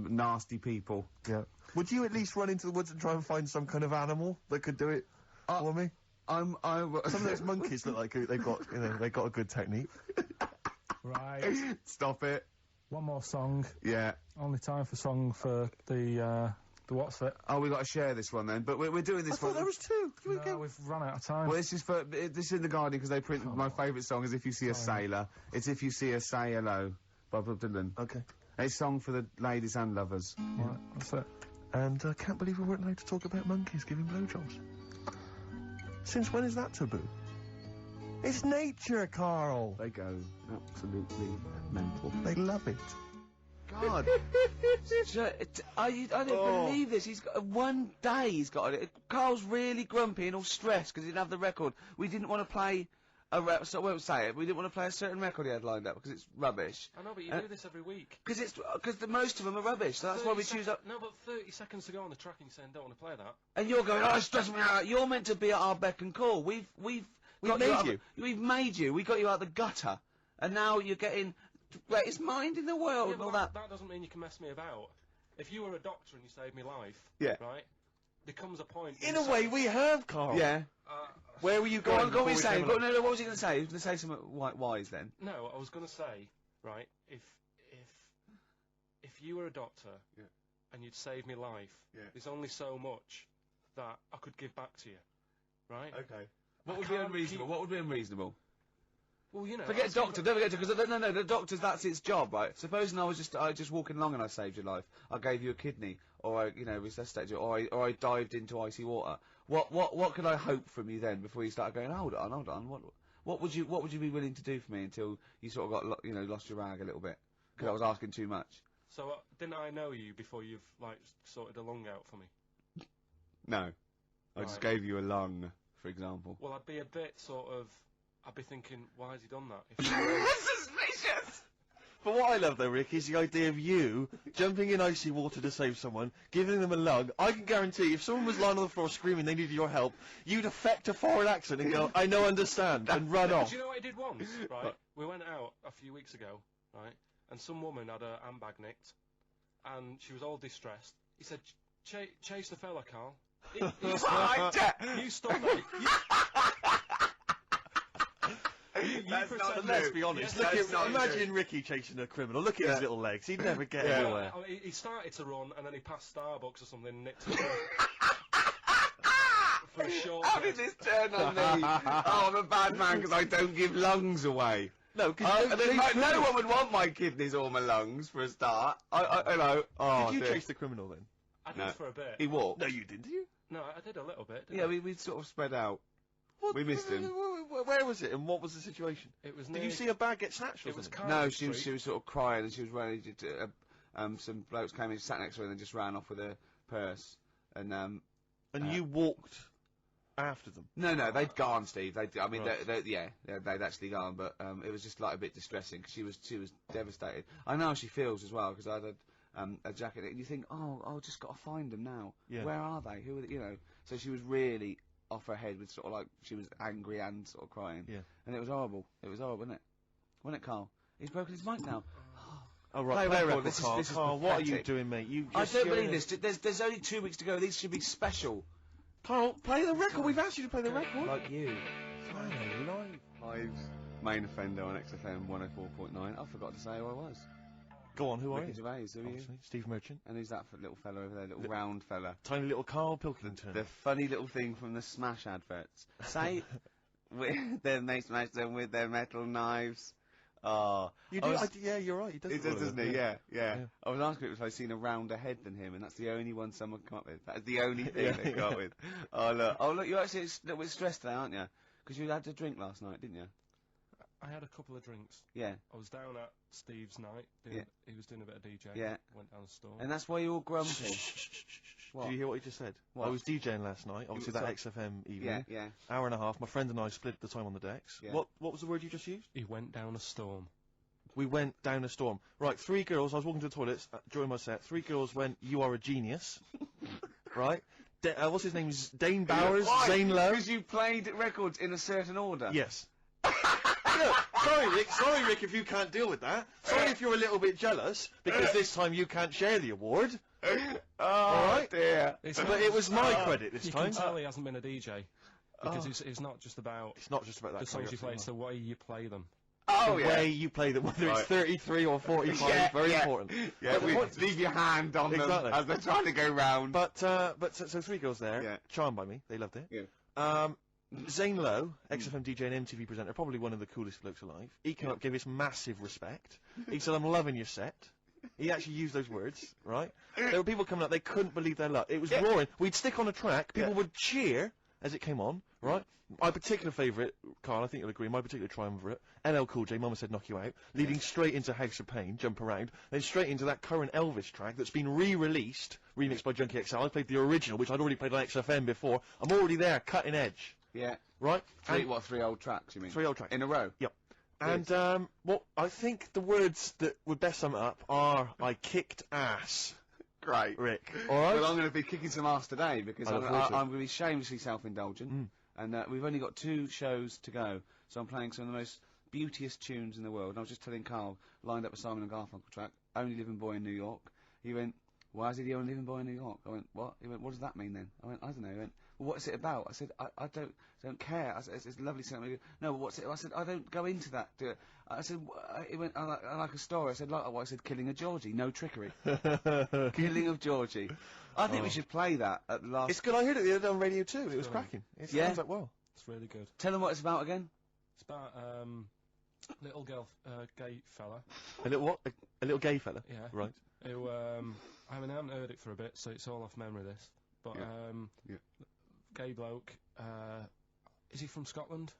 nasty people. yeah. Would you at least run into the woods and try and find some kind of animal that could do it for me? Some of those monkeys look like they got a good technique. Right. Stop it. One more song. Yeah. Only time for song for the what's it? Oh, we got to share this one then. But we're doing this I thought one. there was two. You would No, go. we've run out of time. Well, this is in the Guardian because they print my favourite song is "If You See a Sailor." It's "If You See a Say Hello" by Bob Dylan. Okay. It's a song for the ladies and lovers. Right, that's it. And I can't believe we weren't allowed to talk about monkeys giving blowjobs. Since when is that taboo? It's nature, Carl. They go absolutely mental. They love it. God. I don't believe this. He's got one day he's got it. Carl's really grumpy and all stressed because he didn't have the record. We didn't want to play so I won't say it. We didn't want to play a certain record he had lined up because it's rubbish. I know, but you do this every week. Because most of them are rubbish. So that's why we choose up. No, but 30 seconds to go on the track and you're saying don't want to play that. And you're going, oh, stress me out. You're meant to be at our beck and call. We've got made out you. We've made you. We got you out the gutter, and now you're getting greatest mind in the world and all that. That doesn't mean you can mess me about. If you were a doctor and you saved me life, Yeah. right? There comes a point. In a way, we have, Carl. Yeah. Where were you Go going? on, go on. before we Saying. came along? No, what was he going to say? He was going to say something wise then. No, I was going to say, right? If you were a doctor, and you'd saved me life, there's only so much that I could give back to you, right? Okay. What would I be can't unreasonable? keep- What would be unreasonable? Well, you know. Forget that's what- doctor. Don't forget because no, the doctor's that's its job, right? Supposing I was just walking along and I saved your life, I gave you a kidney, or I resuscitated you, or I dived into icy water. What could I hope from you then before you start going? Hold on. What would you be willing to do for me until you sort of got lost your rag a little bit because I was asking too much? So didn't I know you before you've like sorted a lung out for me? No, I just Right. gave you a lung, for example. Well, I'd be a bit sort of. I'd be thinking, why has he done that? If you Suspicious. But what I love though, Rick, is the idea of you jumping in icy water to save someone, giving them a lung. I can guarantee if someone was lying on the floor screaming they needed your help, you'd affect a foreign accent and go, I know, understand, and run off. Do you know what I did once? Right, we went out a few weeks ago, right, and some woman had her handbag nicked, and she was all distressed. He said, "Chase the fella, Carl." You stop that. That's not pretend- Let's be honest. Yes, that's not Imagine Ricky chasing a criminal. Look at his little legs. He'd never get anywhere. Well, he started to run, and then he passed Starbucks or something, and nicked it for a short. How did this turn on me? Oh, I'm a bad man because I don't give lungs away. No, because No one would want my kidneys or my lungs for a start. Hello. Oh, Did you dear. chase the criminal then? I did No. for a bit. He walked. No, you didn't, did you? No, I did a little bit. Didn't Yeah, I? we sort of spread out. We missed him. Where was it, and what was the situation? It was. Did you see a bag get snatched? It was. No, she was sort of crying and she was running. Some blokes came in, sat next to her, and then just ran off with her purse. And And you walked after them. No, they'd gone, Steve. They'd actually gone, but it was just like a bit distressing because she was devastated. I know how she feels as well because I had a jacket, and you think, oh, just got to find them now. Yeah. Where are they? Who are they? You know? So she was really off her head with sort of like she was angry and sort of crying. Yeah. And it was horrible. It was horrible, wasn't it? Wasn't it, Carl? He's broken his mic now. Oh, right, play a record, This Carl. is Carl, what are you pathetic. doing, mate? I don't believe this. There's only 2 weeks to go. These should be special. Carl, play the record. We've asked you to play the record. Like you. Live. Hive's main offender on XFM 104.9. I forgot to say who I was. Go on, who are Ricky you? Gervais, who are you? Obviously, Steve Merchant. And who's that little fella over there? Little round fella. Tiny little Karl Pilkington. The funny little thing from the Smash adverts. Say, they smash them with their metal knives. Oh. You do? Yeah, you're right. He does. He does, doesn't he? Yeah. Yeah. I was asking if I'd seen a rounder head than him, and that's the only one someone come up with. That's the only thing they got up with. Oh, look, you're actually a little bit stressed today, aren't you? Because you had a drink last night, didn't you? I had a couple of drinks. Yeah. I was down at Steve's night. He was doing a bit of DJ. Yeah. Went down the store. And that's why you're all grumpy. What? Did you hear what he just said? What? I was DJing last night, obviously that XFM evening. Yeah. Hour and a half. My friend and I split the time on the decks. Yeah. What was the word you just used? He went down a storm. We went down a storm. Right, 3 girls. I was walking to the toilets during my set. 3 girls went, "You are a genius." Right? What's his name? Dane Bowers, Zane Lowe. Because you played records in a certain order. Yes. Sorry, Rick, if you can't deal with that. Sorry if you're a little bit jealous, because this time you can't share the award. Oh, dear. But it was my credit this You time. can tell he hasn't been a DJ. Because it's not just about It's not just about that. the songs you play, it's the way you play them. Oh, the yeah. way you play them, whether it's 33 or 45, very important. Yeah, But the point- leave your hand on Exactly. them as they're trying to go round. But so 3 girls there, Yeah. charmed by me, they loved it. Yeah. Zane Lowe, XFM DJ and MTV presenter, probably one of the coolest blokes alive. He came up, gave us massive respect. He said, "I'm loving your set." He actually used those words, right? There were people coming up, they couldn't believe their luck. It was roaring. We'd stick on a track, people would cheer as it came on, right? My particular favourite, Carl, I think you'll agree, my particular triumvirate, LL Cool J, Mama Said Knock You Out, leading straight into House of Pain, Jump Around, then straight into that current Elvis track that's been re-released, remixed by Junkie XL. I played the original, which I'd already played on XFM before. I'm already there, cutting edge. Yeah. Right? 3 old tracks, you mean? 3 old tracks. In a row? Yep. And, what I think the words that would best sum it up are, "I kicked ass." Great. Rick. Alright? Well, I'm going to be kicking some ass today because I I'm look forward to it. going to be shamelessly self-indulgent. And we've only got 2 shows to go, so I'm playing some of the most beauteous tunes in the world. And I was just telling Carl, lined up a Simon and Garfunkel track, Only Living Boy in New York. He went, "Why is he the only living boy in New York?" I went, "What?" He went, "What does that mean then?" I went, "I don't know." He went, "Well, what's it about?" I said, I don't care. I said, it's lovely something. He goes, "No, but what's it?" I said, "I don't go into that." I said, he went, I like a story. I said, "Like what?" I said, "Killing of Georgie, no trickery." Killing of Georgie. I think we should play that at the last... It's good, I heard it the other day on Radio 2, it was cracking. It sounds like well. It's really good. Tell them what it's about again. It's about little girl, gay fella. A little what? A little gay fella? Yeah. Right. Who I mean, I haven't heard it for a bit, so it's all off memory. This, but gay bloke. Is he from Scotland?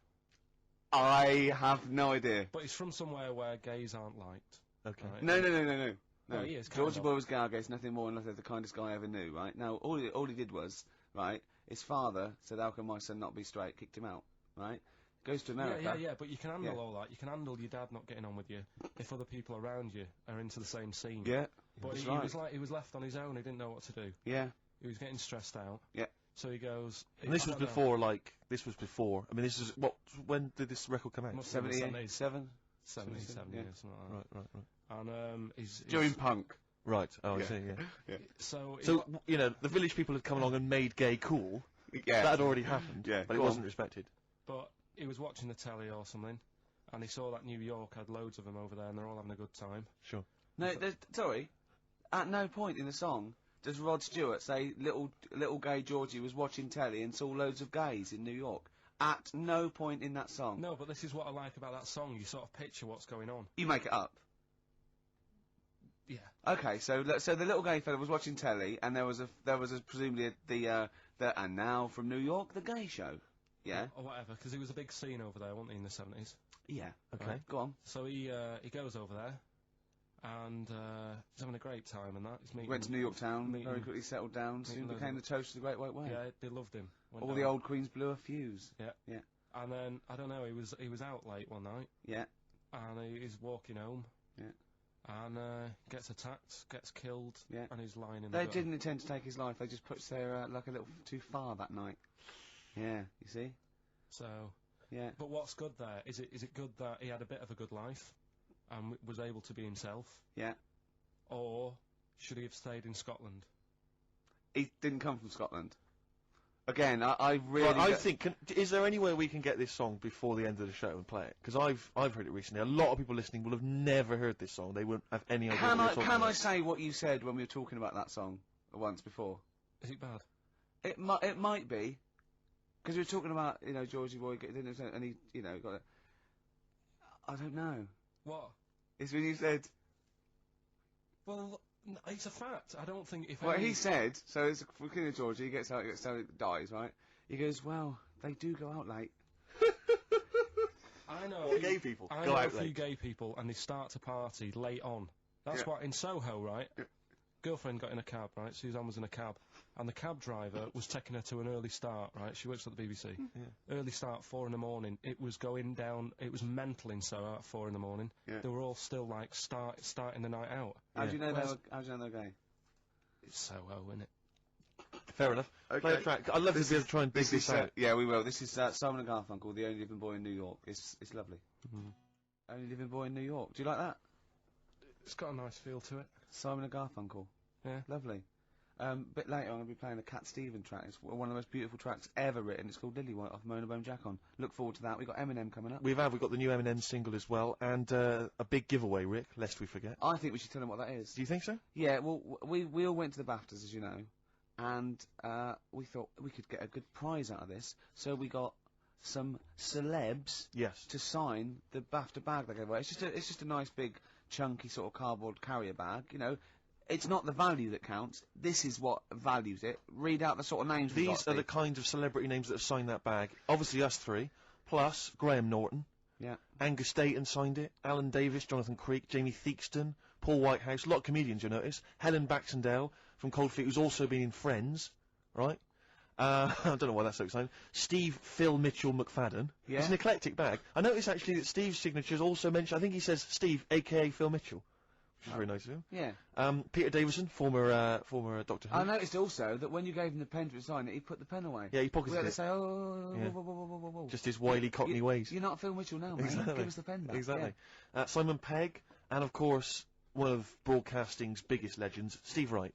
I have no idea. But he's from somewhere where gays aren't liked. Okay. Right? No. Well, he is, Georgie kind Boy of. was gay, I guess, nothing more than nothing, the kindest guy I ever knew, right? Now, all he did was, right, his father said, "How can my son not be straight?" Kicked him out, right? Goes to America. Yeah, but you can handle all that. You can handle your dad not getting on with you if other people around you are into the same scene. Yeah. But That's he was left on his own, he didn't know what to do. Yeah. He was getting stressed out. Yeah. So he goes... And this was before, I mean, this is, when did this record come out? 77? 77 yeah. years, something like that. Right. And he's During punk. Right, oh, Yeah. I see, yeah. So you know, the village people had come along and made gay cool. Yeah. That had already happened, Yeah, but it go wasn't on. respected. but he was watching the telly or something, and he saw that New York had loads of them over there, and they're all having a good time. Sure. No, sorry. At no point in the song does Rod Stewart say little gay Georgie was watching telly and saw loads of gays in New York. At no point in that song. No, but this is what I like about that song. You sort of picture what's going on. You make it up. Yeah. Okay, so the little gay fella was watching telly, and there was presumably the and now from New York, the gay show. Yeah. Or whatever, because he was a big scene over there, wasn't he, in the 70s? Yeah. Okay. Right, go on. So he goes over there, and he's having a great time and that. He's meeting, Went to New York Town, very quickly settled down, soon became the toast of the Great White Way. Yeah, they loved him. All the old queens blew a fuse. Yeah. Yeah. And then, I don't know, he was out late one night. Yeah. And he's walking home. Yeah. And gets attacked, gets killed, yeah. and he's lying in the They gutter. didn't intend to take his life, they just pushed their luck a little too far that night. Yeah, you see? So... Yeah. But what's good there? Is it good that he had a bit of a good life and was able to be himself? Yeah. Or should he have stayed in Scotland? He didn't come from Scotland. Again, I really... Well, I think... is there any way we can get this song before the end of the show and play it? Because I've heard it recently. A lot of people listening will have never heard this song. They wouldn't have any idea what you're talking Can about. I say what you said when we were talking about that song once before? Is it bad? It might be. Because we were talking about, you know, Georgie Boy, and he, you know, got a... I don't know. What? It's when you said... Well, it's a fact. I don't think if... Well, he said, so it's for King of Georgie, he gets out, dies, right? He goes, well, they do go out late. I know... Gay people I go know out a few late. gay people, and they start to party late on. That's Yeah. what, in Soho, right? Yeah. Girlfriend got in a cab, right? Suzanne was in a cab, and the cab driver was taking her to an early start, right? She works at the BBC. Yeah. Early start, 4 in the morning. It was going down. It was mental in Soho at 4 in the morning. Yeah. They were all still like starting the night out. How do you know Whereas- how do you know they're gay? It's Soho, isn't it? Fair enough. Okay. Play a track. I'd love to be able to try and dig this out. Yeah, we will. This is Simon and Garfunkel, The Only Living Boy in New York. It's lovely. Only Living Boy in New York. Do you like that? It's got a nice feel to it. Simon and Garfunkel. Yeah. Lovely. Bit later, I'm going to be playing a Cat Stevens track. It's one of the most beautiful tracks ever written. It's called Lillywhite off Mona Bone Jack On. Look forward to that. We've got Eminem coming up. We've got the new Eminem single as well, and a big giveaway, Rick, lest we forget. I think we should tell them what that is. Do you think so? Yeah, well, we all went to the BAFTAs, as you know, and we thought we could get a good prize out of this, so we got some celebs Yes. to sign the BAFTA bag they gave away. It's just a nice big chunky sort of cardboard carrier bag, you know. It's not the value that counts. This is what values it. Read out the sort of names. These are the kind of celebrity names that have signed that bag. Obviously us three, plus Graham Norton. Yeah. Angus Dayton signed it. Alan Davis, Jonathan Creek, Jamie Theakston, Paul Whitehouse. A lot of comedians, you'll notice. Helen Baxendale from Cold Feet, who's also been in Friends, right? I don't know why that's so exciting. Phil Mitchell McFadden. Yeah. It's an eclectic bag. I noticed actually that Steve's signature is also mentioned. I think he says Steve, a.k.a. Phil Mitchell. Which is very nice of him. Yeah. Peter Davison, former Doctor Who. I noticed also that when you gave him the pen to sign it, he put the pen away. Yeah, he pocketed We had to it. say, oh, Yeah. whoa. Just his wily Cockney ways. You're not Phil Mitchell now, mate. Exactly. Give us the pen back. Exactly. Simon Pegg, and of course, one of broadcasting's biggest legends, Steve Wright.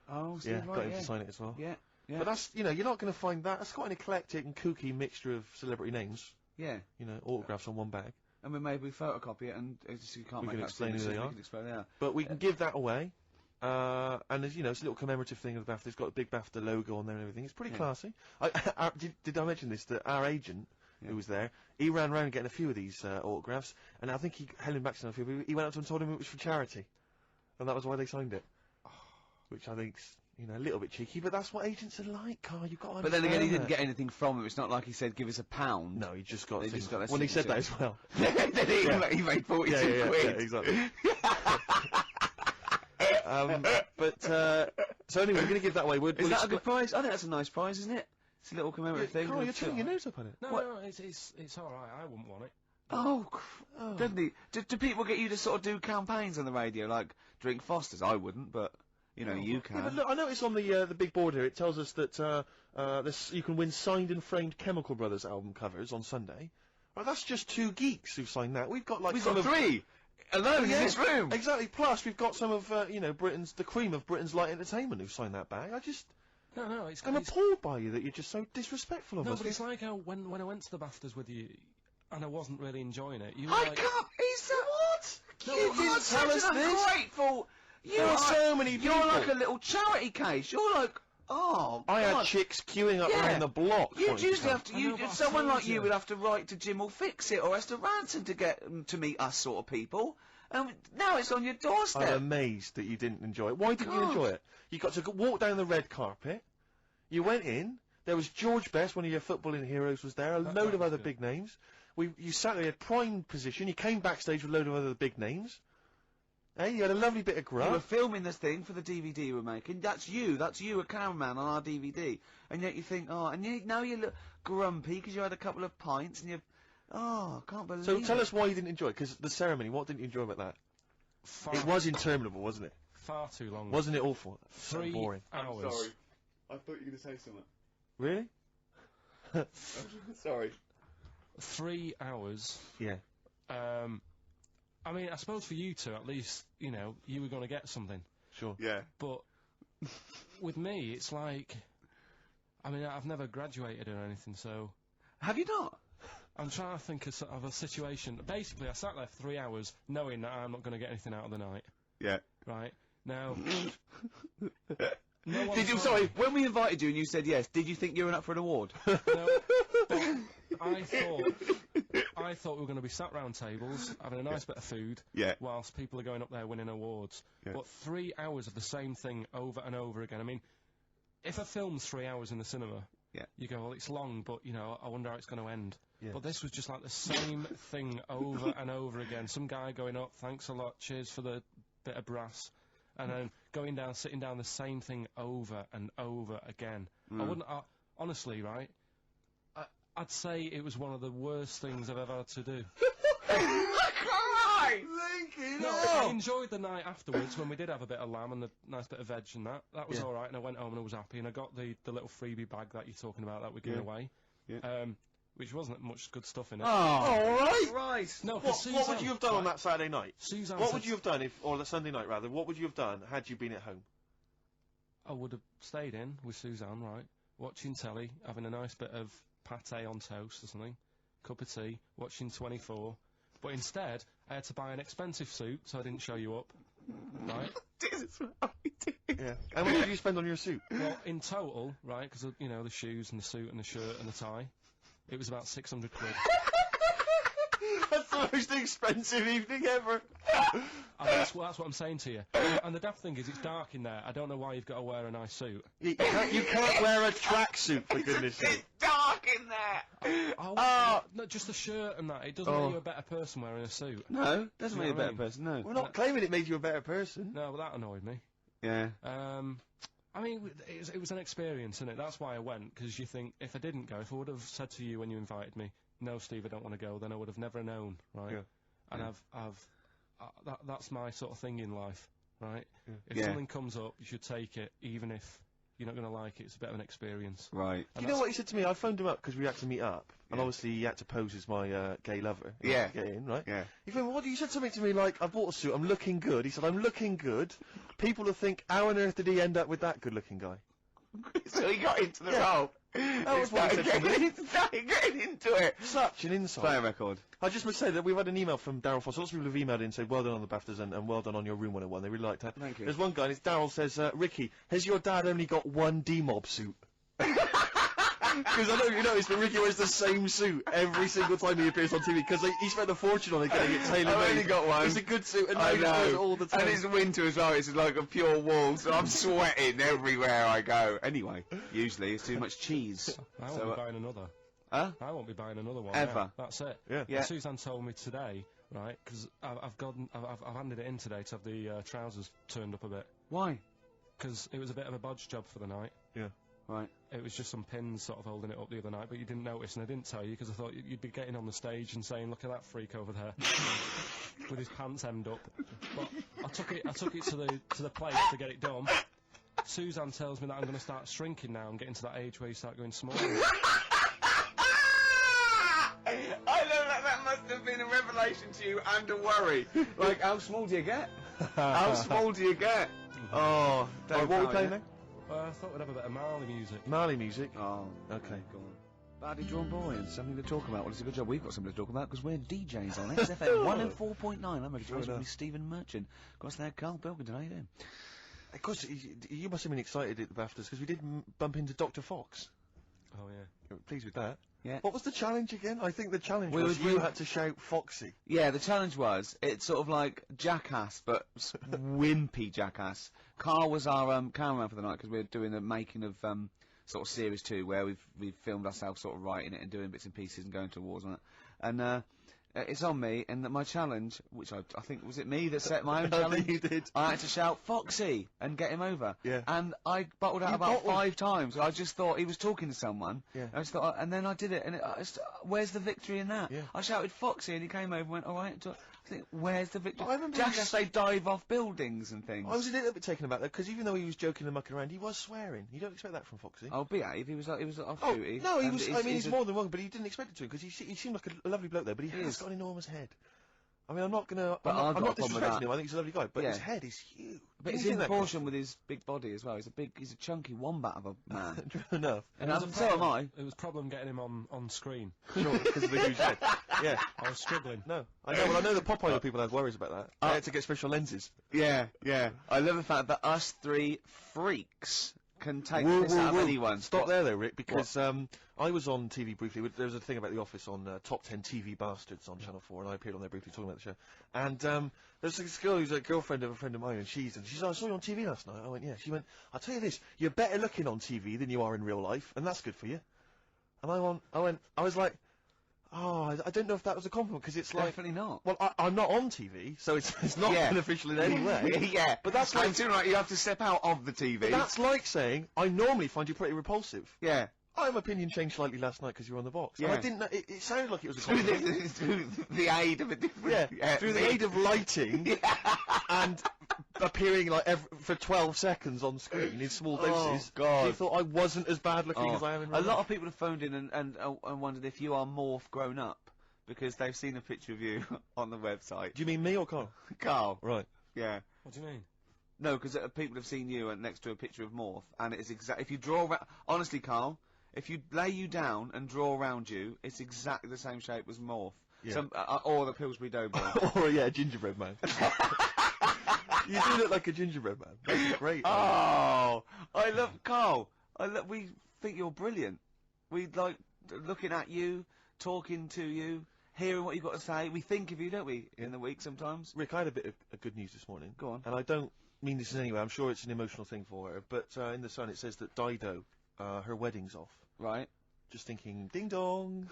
Yeah. Oh, Steve Wright, got him to sign it as well. Yeah. Yeah. But that's, you know, you're not going to find that. That's quite an eclectic and kooky mixture of celebrity names. Yeah. You know, autographs on one bag. And we maybe photocopy it, and it's just, you can't We make can out explain who signatures, they we are. can explain, yeah. But we can give that away. And there's, you know, it's a little commemorative thing of the BAFTA. It's got a big BAFTA logo on there and everything. It's pretty Yeah. classy. Did I mention this? That our agent, who was there, he ran around getting a few of these autographs, and I think Helen Baxter, he went up to him and told him it was for charity, and that was why they signed it. Which I think's, you know, a little bit cheeky, but that's what agents are like, Carl. You've got to But then again, he didn't understand get anything from it. It's not like he said, give us £1. that. No, he just got. They things. just got their Well, he said that signature. as well. Then he made 42 quid. Yeah, exactly. So anyway, we're going to give that away. Is that a good prize? I think that's a nice prize, isn't it? It's a little commemorative thing. Carl, you're turning your nose up on it. No, it's all right. I wouldn't want it. Oh, doesn't he? Do people get you to sort of do campaigns on the radio, like drink Fosters? I wouldn't, but you know, you can. Yeah, but look, I noticed on the big board here, it tells us that you can win signed and framed Chemical Brothers album covers on Sunday. Right, that's just 2 geeks who've signed that. We've got like We've some got of 3 alone in this room. Exactly. Plus, we've got some of you know, the cream of Britain's light entertainment who've signed that bag. No, I'm appalled by you that you're just so disrespectful of No, us. but it's like how when I went to the BAFTAs with you, and I wasn't really enjoying it. You were I like, can't. He's the what? No, You you are didn't tell us such an this. ungrateful. There are so many people. You're like a little charity case. You're like, oh, I had God. chicks queuing up Yeah. around the block. You'd wanting to usually come. have to. I know, but I Someone told like you you. would have to write to Jim or Fix It or Esther Ranson to get to meet us sort of people. And now it's on your doorstep. I'm amazed that you didn't enjoy it. Why didn't you God. enjoy it? You got to walk down the red carpet. You went in. There was George Best, one of your footballing heroes, was there. A That load of was other good. big names. You sat there, you had prime position. You came backstage with a load of other big names. Hey, you had a lovely bit of You were grub. filming this thing for the DVD you were making. That's you, a cameraman on our DVD. And yet you think, oh, and now you look grumpy because you had a couple of pints and I can't believe So it. tell us why you didn't enjoy it, because the ceremony, what didn't you enjoy about that? It was interminable, wasn't it? Far too long. Wasn't it awful? So 3 boring. hours. I'm sorry. I thought you were going to say something. Really? Sorry. 3 hours. Yeah. I mean, I suppose for you two, at least, you know, you were going to get something. Sure. Yeah. But with me, it's like, I mean, I've never graduated or anything, so Have you not? I'm trying to think of a situation. Basically, I sat there for 3 hours knowing that I'm not going to get anything out of the night. Yeah. Right? Now... Did you, sorry, when we invited you and you said yes, did you think you were up for an award? No, but I thought we were going to be sat round tables, having a nice bit of food, Yeah. whilst people are going up there winning awards. Yeah. But 3 hours of the same thing over and over again. I mean, if a film's 3 hours in the cinema, Yeah. you go, well, it's long, but, you know, I wonder how it's going to end. Yeah. But this was just like the same thing over and over again. Some guy going up, thanks a lot, cheers for the bit of brass. And then going down, sitting down, the same thing over and over again. I wouldn't, honestly, right, I'd say it was one of the worst things I've ever had to do. No, I enjoyed the night afterwards when we did have a bit of lamb and a nice bit of veg and that. That was alright, and I went home and I was happy, and I got the little freebie bag that you're talking about that we're giving away. Yeah. Which wasn't much good stuff in it. Oh, alright. right. No, What would you have done on that Saturday night? Suzanne What said would you have done or the Sunday night rather, what would you have done had you been at home? I would have stayed in with Suzanne, right, watching telly, having a nice bit of pate on toast or something, cup of tea, watching 24. But instead, I had to buy an expensive suit so I didn't show you up, right? Yeah. And what did you spend on your suit? Well, in total, right, because, you know, the shoes and the suit and the shirt and the tie, it was about 600 quid. That's the most expensive evening ever. And that's what I'm saying to you. And the daft thing is, it's dark in there. I don't know why you've got to wear a nice suit. You can't wear a tracksuit, for goodness sake. Dark in there. No, just the shirt and that. It doesn't make you a better person wearing a suit. No, doesn't You make you a know what I better mean? person, no. We're not claiming it made you a better person. No, but that annoyed me. Yeah. I mean, it was an experience, innit? That's why I went, because you think, if I didn't go, if I would have said to you when you invited me, no, Steve, I don't want to go, then I would have never known, right? Yeah. And that's my sort of thing in life, right? Yeah. If Yeah. something comes up, you should take it, even if you're not going to like it. It's a bit of an experience. Right. You know what he said to me? I phoned him up because we had to meet up, and obviously he had to pose as my gay lover. Yeah. To get in, right? Yeah. He phoned, he said something to me like, I bought a suit, I'm looking good. He said, I'm looking good. People will think, how on earth did he end up with that good-looking guy? So he got into the role. That was what he said to me. He started getting into it. Such an insult. Play a record. I just must say that we've had an email from Darryl Foss. Lots of people have emailed in and said, well done on the BAFTAs and well done on your Room 101. They really liked that. Thank you. There's one guy, and it's Darryl says, Ricky, has your dad only got one D-Mob suit? Because I don't know if you noticed, but Ricky wears the same suit every single time he appears on TV, because he spent a fortune on it getting it tailor-made. I've only got one. It's a good suit, and I he wears it know. all the time. And it's winter as well. It's like a pure wool, so I'm sweating everywhere I go. Anyway, usually it's too much cheese. I won't So, be buying another. Huh? I won't be buying another one. Ever. Yeah, that's it. Yeah. Yeah. And Suzanne told me today, right, because I've handed it in today to have the trousers turned up a bit. Why? Because it was a bit of a bodge job for the night. Yeah. Right. It was just some pins sort of holding it up the other night, but you didn't notice, and I didn't tell you because I thought you'd be getting on the stage and saying, "Look at that freak over there with his pants hemmed up." But I took it to the place to get it done. Suzanne tells me that I'm going to start shrinking now and getting to that age where you start going smaller. I know that must have been a revelation to you and a worry. Like, how small do you get? How small do you get? Oh, Right, what are we playing now? I thought we'd have a bit of Marley music. Marley music. Oh, Okay. go on. Badly drawn boys, something to talk about. Well, it's a good job we've got something to talk about because we're DJs on XFM 104.9. I'm Ricky Gervais with Stephen Merchant. Of course, there, Karl Pilkington. How you doing? Of course, you must have been excited at the BAFTAs because we did bump into Dr. Fox. Oh yeah. You're pleased with that? Yeah. What was the challenge again? I think the challenge We was were- you had to shout Foxy. Yeah, the challenge was, it's sort of like Jackass, but wimpy Jackass. Karl was our cameraman for the night because we were doing the making of sort of series 2 where we've filmed ourselves sort of writing it and doing bits and pieces and going to awards on it. And it's on me, and that my challenge, which I think, was it me that set my own challenge? You did. I had to shout, Foxy, and get him over. Yeah. And I bottled out about 5 times. I just thought he was talking to someone. Yeah. I just thought, and then I did it, and where's the victory in that? Yeah. I shouted, Foxy, and he came over and went, alright. I think, where's the victory? I remember Just they dive off buildings and things. I was a little bit taken aback though, because even though he was joking and mucking around, he was swearing. You don't expect that from Foxy. Oh, behave. He was off Oh, duty. no, he and was. I mean, he's more than wrong, but he didn't expect it to him because he seemed like a lovely bloke there, but he has got an enormous head. I mean, I'm not disrespecting him. I think he's a lovely guy, but his head is huge. But it's in proportion with his big body as well. He's a chunky wombat of a man. True enough. And so am I. It was a problem getting him on screen. Sure, because of the huge head. Yeah. I was struggling. No, I know. Well, I know the Popeye people had worries about that. They had to get special lenses. Yeah. I love the fact that us 3 freaks can take this out of anyone. Stop there, though, Rick, because I was on TV briefly. There was a thing about The Office on Top 10 TV Bastards on Channel 4, and I appeared on there briefly talking about the show. And there's this girl who's a girlfriend of a friend of mine, and she's like, I saw you on TV last night. I went, yeah. She went, I'll tell you this, you're better looking on TV than you are in real life, and that's good for you. And I was like, oh, I don't know if that was a compliment, because it's like... Definitely not. Well, I'm not on TV, so it's not beneficial in any way. Yeah. But that's like... you have to step out of the TV. But that's like saying, I normally find you pretty repulsive. Yeah. My opinion changed slightly last night because you were on the box. Yeah. And I didn't know... It sounded like it was a compliment. through the aid of a different... Yeah, through the aid of lighting and appearing like for 12 seconds on screen in small doses. Oh, God. You thought I wasn't as bad looking as I am in real life. A lot of people have phoned in and wondered if you are Morph grown up, because they've seen a picture of you on the website. Do you mean me or Carl? Carl. Right. Yeah. What do you mean? No, because people have seen you next to a picture of Morph, and it's if you draw around... Honestly, Carl, if you lay you down and draw around you, it's exactly the same shape as Morph. Yeah. Or the Pillsbury Doughboy. Or, a gingerbread man. You do look like a gingerbread man. That's great. Oh, I love Carl. We think you're brilliant. We like looking at you, talking to you, hearing what you've got to say. We think of you, don't we, in the week sometimes? Rick, I had a bit of good news this morning. Go on. And I don't mean this in any way. I'm sure it's an emotional thing for her. But in the Sun it says that Dido, her wedding's off. Right. Just thinking, ding dong.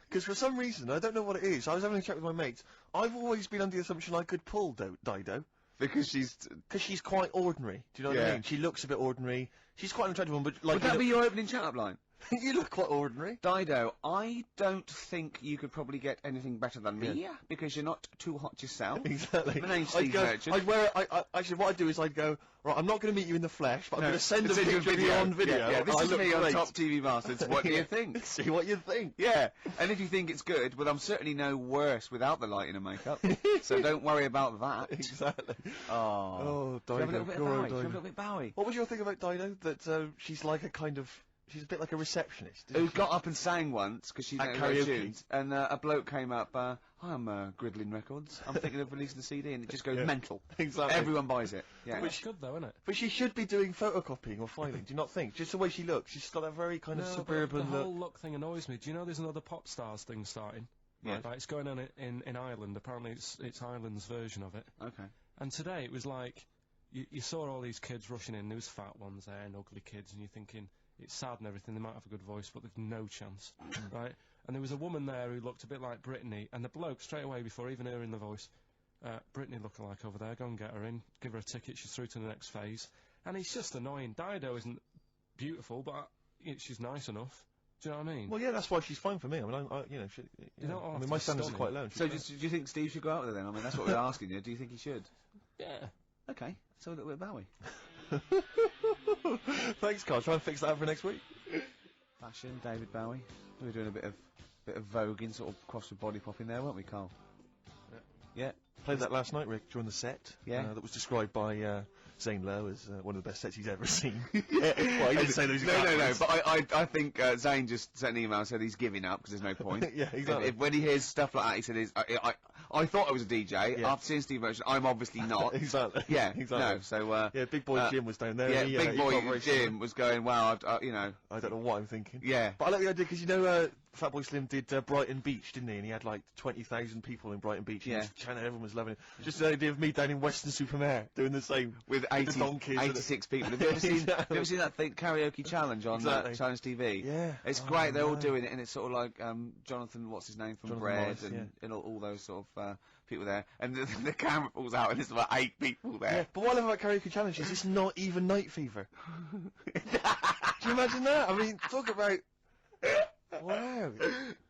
Because for some reason, I don't know what it is, I was having a chat with my mates. I've always been under the assumption I could pull Dido. Because she's quite ordinary. Do you know what I mean? She looks a bit ordinary. She's quite an attractive one, but like... Would that be your opening chat-up line? You look quite ordinary. Dido, I don't think you could probably get anything better than me, because you're not too hot yourself. Exactly. My name's Steve Merchant. I'd wear actually, what I'd do is I'd go, right, I'm not going to meet you in the flesh, but I'm going to send a picture of you on video. Yeah, this is me on great. Top TV Bastards. What do you think? See what you think. Yeah, and if you think it's good, well, I'm certainly no worse without the lighting and makeup, so don't worry about that. Exactly. Oh, Dido. Have a little bit of Bowie. Have a little bit Bowie. What was your thing about Dido? That she's like a kind of... She's a bit like a receptionist. Who got up and sang once, because she At knows her karaoke. tunes, and a bloke came up, hi, I'm Gridlin Records, I'm thinking of releasing a CD, and it just goes mental. Exactly. Everyone buys it. Yeah. Which is good though, isn't it? But she should be doing photocopying or filing, do you not think? Just the way she looks. She's got that very kind of suburban the look. whole look thing annoys me. Do you know there's another pop stars thing starting? Yeah. Like, it's going on in Ireland. Apparently it's Ireland's version of it. Okay. And today it was like, you saw all these kids rushing in, there was fat ones there and ugly kids, and you're thinking, it's sad and everything, they might have a good voice, but they've no chance, right? And there was a woman there who looked a bit like Brittany, and the bloke, straight away, before even hearing the voice, Brittany lookalike over there, go and get her in, give her a ticket, she's through to the next phase. And it's just annoying. Dido isn't beautiful, but she's nice enough. Do you know what I mean? Well, yeah, that's why she's fine for me. I mean, I mean, my standards are quite low. So do you think Steve should go out with her then? I mean, that's what we're asking you. Do you think he should? Yeah. Okay, so a little bit of Bowie. Thanks, Carl. Try and fix that up for next week. Fashion, David Bowie. We were doing a bit of voguing, sort of cross with body popping there, weren't we, Carl? Yeah. Played that last night, Rick, during the set. Yeah. That was described by Zane Lowe as one of the best sets he's ever seen. Well, he didn't say those exact No, words. but I think Zane just sent an email and said he's giving up because there's no point. Yeah, exactly. When he hears stuff like that, he said, I thought I was a DJ. Yeah. After seeing Steve Merchant, I'm obviously not. Exactly. Yeah, exactly. No, so... yeah, Big Boy Jim was down there. Yeah, and Big Boy Jim was going, wow, you know... I don't know what I'm thinking. Yeah. But I like the idea, because, you know, Fatboy Slim did Brighton Beach, didn't he? And he had like 20,000 people in Brighton Beach. Yeah. And everyone was loving it. Just the idea of me down in Western-super-Mare doing the same. With the donkeys 86 people. Have you ever seen, have you ever seen that thing, karaoke challenge on Challenge TV? Yeah. It's great, they're all doing it, and it's sort of like Jonathan, what's his name, from Jonathan Bread, Morris, and all those sort of people there. And the camera falls out, and there's about 8 people there. Yeah, but what I love about karaoke challenge is it's not even night fever. Do you imagine that? I mean, talk about... Wow.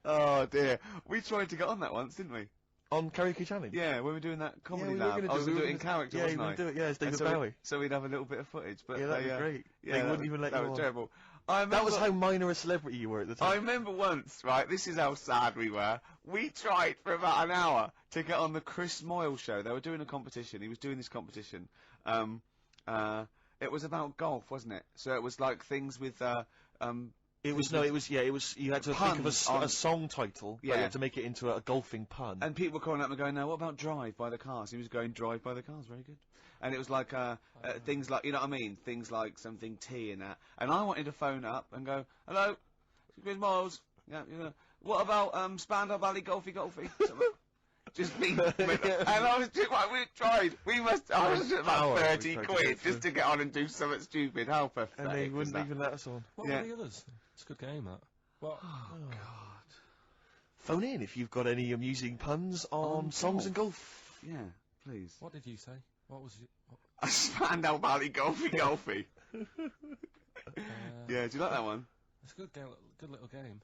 Oh dear. We tried to get on that once, didn't we? On karaoke challenge? Yeah, when we were doing that comedy we were lab. gonna I was do doing it in character, yeah, wasn't I? Yeah, do it, yeah, it's David so Bowie. So we'd have a little bit of footage, but Yeah, that'd be great. Yeah, they wouldn't even let you That was on. terrible. That was how minor a celebrity you were at the time. I remember once, right, this is how sad we were. We tried for about an hour to get on the Chris Moyle show. They were doing a competition. He was doing this competition. It was about golf, wasn't it? So it was like things with, you had to think of a song title, but you Yeah. had to make it into a golfing pun. and people were calling up and going, "No, what about Drive by the Cars?" He was going, "Drive by the Cars, very good." And it was like things like, you know what I mean? Things like something T and that. And I wanted to phone up and go, "Hello, Chris Miles. Yeah, what about Spandau Ballet Golfy?" Just me. And I was just like, we tried. I was just about 30 quid just to get on and do something stupid. How pathetic. And they was wouldn't that? even let us on. What were the others? It's a good game, that. What? Oh, God. Phone in if you've got any amusing puns on songs and golf. Yeah, please. What did you say? What was it? A Spandau Ballet Golfy. Yeah, do you like that one? It's a good little game.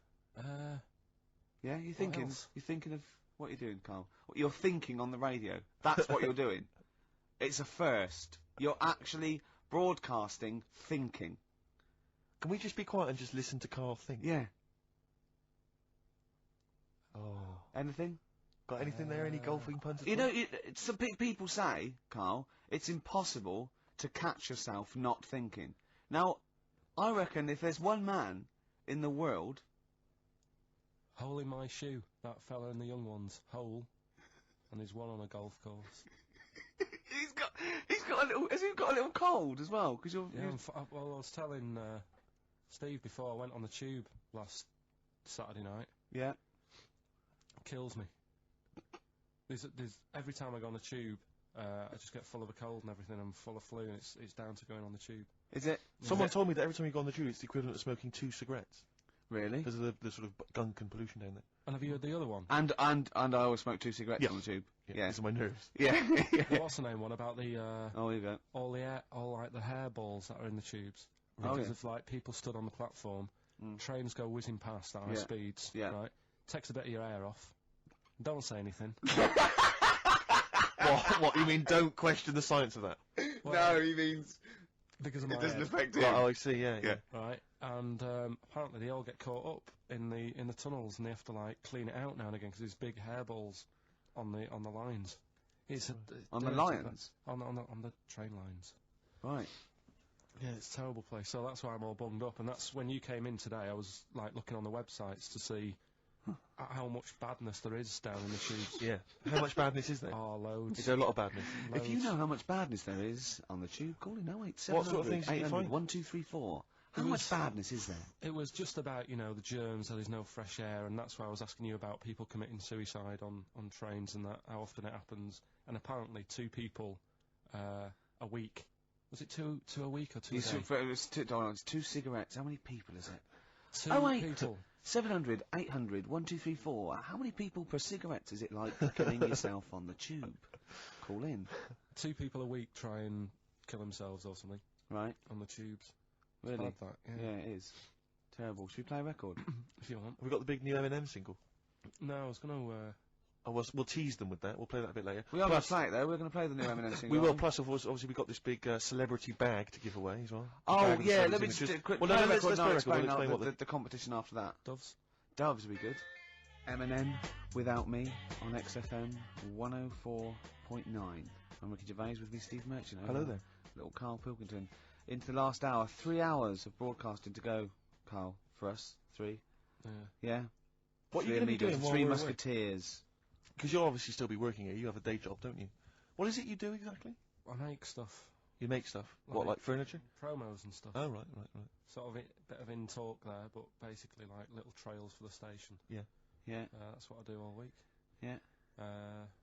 Yeah, you're else? thinking of what you're doing, Carl. You're thinking on the radio. That's what you're doing. It's a first. You're actually broadcasting thinking. Can we just be quiet and just listen to Karl think? Yeah. Oh. Anything? Got anything there? Any golfing puns? You know, some people say, Carl, it's impossible to catch yourself not thinking. Now, I reckon if there's one man in the world... Hole in my shoe. That fella in the young ones. Hole. And there's one on a golf course. He's got a little... Has he got a little cold as well? Because you're... Yeah, well, I was telling Steve before I went on the tube last Saturday night. Yeah. Kills me. There's every time I go on the tube, I just get full of a cold and everything. I'm full of flu, and it's down to going on the tube. Is it? Someone told me that every time you go on the tube, it's the equivalent of smoking 2 cigarettes. Really? Because of the sort of gunk and pollution down there. And have you heard the other one? And I always smoke 2 cigarettes on the tube. Yeah. Because of my nerves. Yeah. What's the name one about the Oh, you go. all like the hairballs that are in the tubes Oh, because yeah. of like people stood on the platform, trains go whizzing past at high speeds, right? Takes a bit of your hair off. Don't say anything. What? You mean don't question the science of that? Well, No, he means because of my it doesn't head, affect him. Oh, I see. Yeah. right? And apparently they all get caught up in the tunnels, and they have to like clean it out now and again because there's big hairballs on the lines. It's On the lines? On the train lines. Right. Yeah, it's a terrible place. So that's why I'm all bunged up. And that's when you came in today. I was like looking on the websites to see how much badness there is down in the tubes. Yeah. How much badness is there? Oh, loads. Is there a lot of badness? Loads. If you know how much badness there is on the tube, call in 08700 What sort of things did you 800 find? 1234. How It much was- badness is there? It was just about, the germs, so there's no fresh air, and that's why I was asking you about people committing suicide on trains and that, how often it happens. And apparently 2 people a week. Was it two a week or 2 a day? It's 2 cigarettes. How many people is it? 2 Oh, wait. people. 700, 800, 1234. How many people per cigarette is it like killing yourself on the tube? Call in. 2 people a week try and kill themselves or something Right. on the tubes. Really? Bad, that, Yeah, it is. Terrible. Should we play a record? If you want. Have we got the big new Eminem single? No, I was going to... Oh, we'll tease them with that. We'll play that a bit later. We are going to play it, though. We're going to play the new Eminem single. We will. Plus, obviously, we've got this big celebrity bag to give away as well. Oh, Bag yeah, of let me images. just do a quick Well, play no, a let's record play and a I'll record. We'll explain explain what the competition after that. Doves. Doves would be good. Eminem, Without Me, on XFM 104.9. I'm Ricky Gervais with me, Steve Merchant. Hello there. Little Karl Pilkington. Into the last hour. 3 hours of broadcasting to go, Karl, for us. 3. Yeah? What are you Three going to be amigos, doing while 3 we're away? musketeers. Because you'll obviously still be working here. You have a day job, don't you? What is it you do exactly? I make stuff. You make stuff. Like What, like furniture? Promos and stuff. Oh, right. Sort of bit of in talk there, but basically like little trails for the station. Yeah. That's what I do all week. Yeah.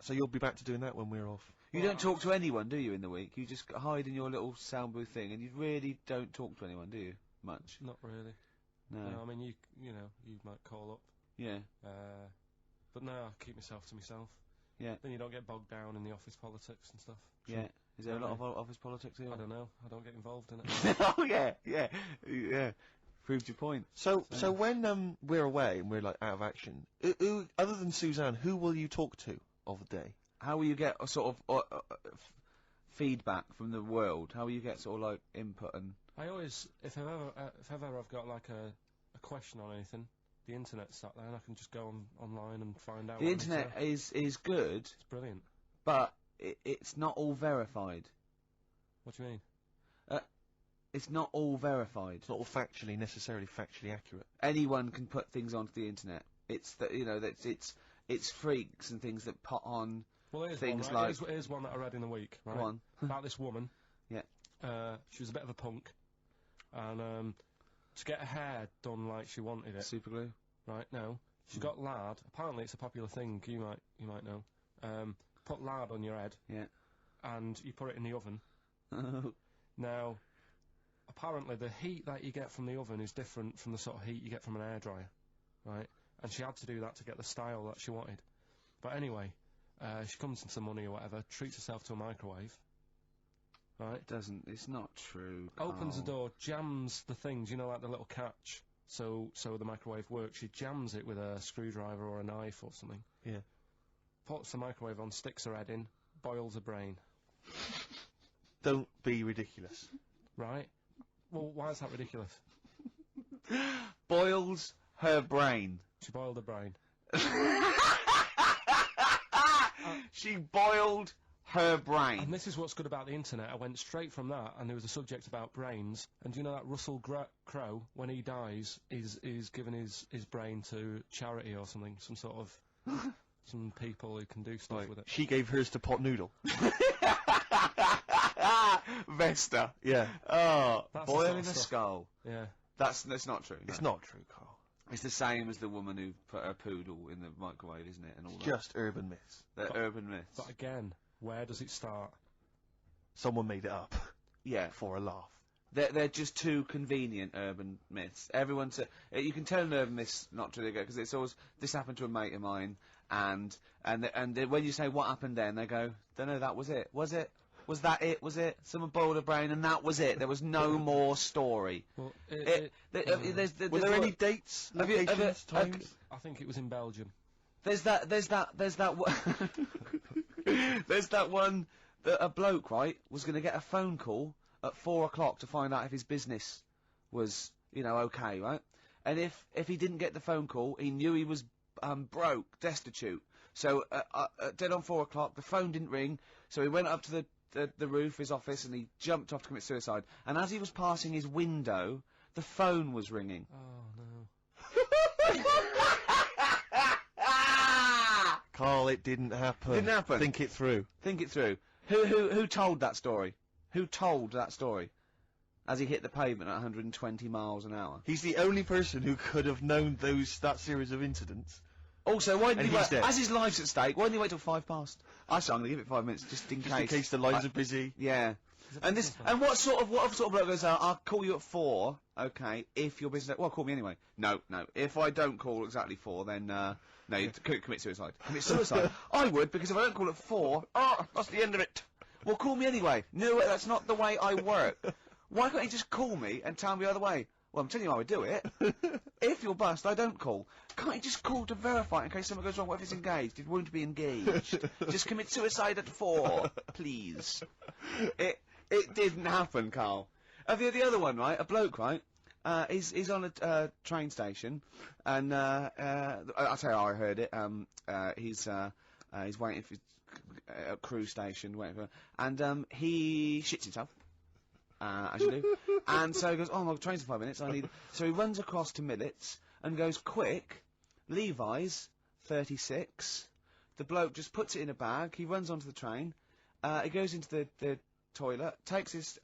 So you'll be back to doing that when we're off? You don't talk to anyone, do you, in the week? You just hide in your little sound booth thing, and you really don't talk to anyone, do you? Much? Not really. No. I mean, you might call up. Yeah. But no, I keep myself to myself. Yeah. Then you don't get bogged down in the office politics and stuff. Yeah. Is there a lot of office politics here? I don't know. I don't get involved in it. Oh, yeah. Proved your point. So when we're away and we're like out of action, who, other than Suzanne, who will you talk to of the day? How will you get a sort of feedback from the world? How will you get sort of like input and... I always, if ever I've got like a question on anything, the internet's sat there and I can just go online and find out. The internet is good. It's brilliant. But it's not all verified. What do you mean? It's not all verified. It's not all necessarily factually accurate. Anyone can put things onto the internet. It's it's freaks and things that put on things like... Here's one that I read in the week, right? Go on. About this woman. Yeah. She was a bit of a punk. And to get her hair done like she wanted it. Super glue? Right, no. She got lard. Apparently it's a popular thing, you might know. Put lard on your head. Yeah. And you put it in the oven. Now, apparently the heat that you get from the oven is different from the sort of heat you get from an hairdryer. Right? And she had to do that to get the style that she wanted. But anyway, she comes into money or whatever, treats herself to a microwave. Right? It's not true. Opens the door, jams the things, like the little catch, so the microwave works. She jams it with a screwdriver or a knife or something. Yeah. Puts the microwave on, sticks her head in, boils her brain. Don't be ridiculous. Right? Well, why is that ridiculous? Boils her brain. She boiled her brain. She boiled her brain. And this is what's good about the internet. I went straight from that, and there was a subject about brains. And do you know that Russell Crowe, when he dies, is giving his brain to charity or something? Some sort of... some people who can do stuff with it. She gave hers to Pot Noodle. Vesta. Yeah. Oh, That's boiling the a skull. Yeah. That's not true. It's not true, Carl. It's the same as the woman who put her poodle in the microwave, isn't it? And all that. Just urban myths. They're urban myths. But again, where does it start? Someone made it up. Yeah. For a laugh. They're just too convenient urban myths. You can tell an urban myth's not true, because it's always, this happened to a mate of mine, and when you say what happened then, they go, don't know, that was it. Was it? Was that it? Was it? Someone boiled a brain and that was it. There was no more story. Well, were there any dates, locations, times? I think it was in Belgium. There's that one that a bloke, right, was going to get a phone call at 4 o'clock to find out if his business was, okay, right? And if he didn't get the phone call, he knew he was broke, destitute. So dead on 4 o'clock, the phone didn't ring, so he went up to the roof, his office, and he jumped off to commit suicide. And as he was passing his window, the phone was ringing. Oh, no. Carl, it didn't happen. Didn't happen. Think it through. Think it through. Who told that story? Who told that story? As he hit the pavement at 120 miles an hour. He's the only person who could have known that series of incidents. Also, why didn't he wait? Dead. As his life's at stake, why didn't he wait till 5 past? I'm going to give it 5 minutes, just in case. In case the lines are busy. Yeah. And what sort of bloke goes out, I'll call you at 4, okay, if your business... Well, call me anyway. No. If I don't call exactly 4, then, no, you commit suicide. Commit suicide? I would, because if I don't call at 4, that's the end of it. Well, call me anyway. No, that's not the way I work. Why can't you just call me and tell me the other way? Well, I'm telling you how I do it. If you're bust, I don't call. Can't you just call to verify in case something goes wrong? What if it's engaged? It won't be engaged. Just commit suicide at 4, please. It didn't happen, Carl. The other one, right? A bloke, right? He's on a train station, and I'll tell you how I heard it. He's waiting for a cruise station, waiting for, and he shits himself. As you do. And so he goes, my train's in 5 minutes, so he runs across to Millets and goes, quick, Levi's, 36. The bloke just puts it in a bag, he runs onto the train, he goes into the toilet, takes his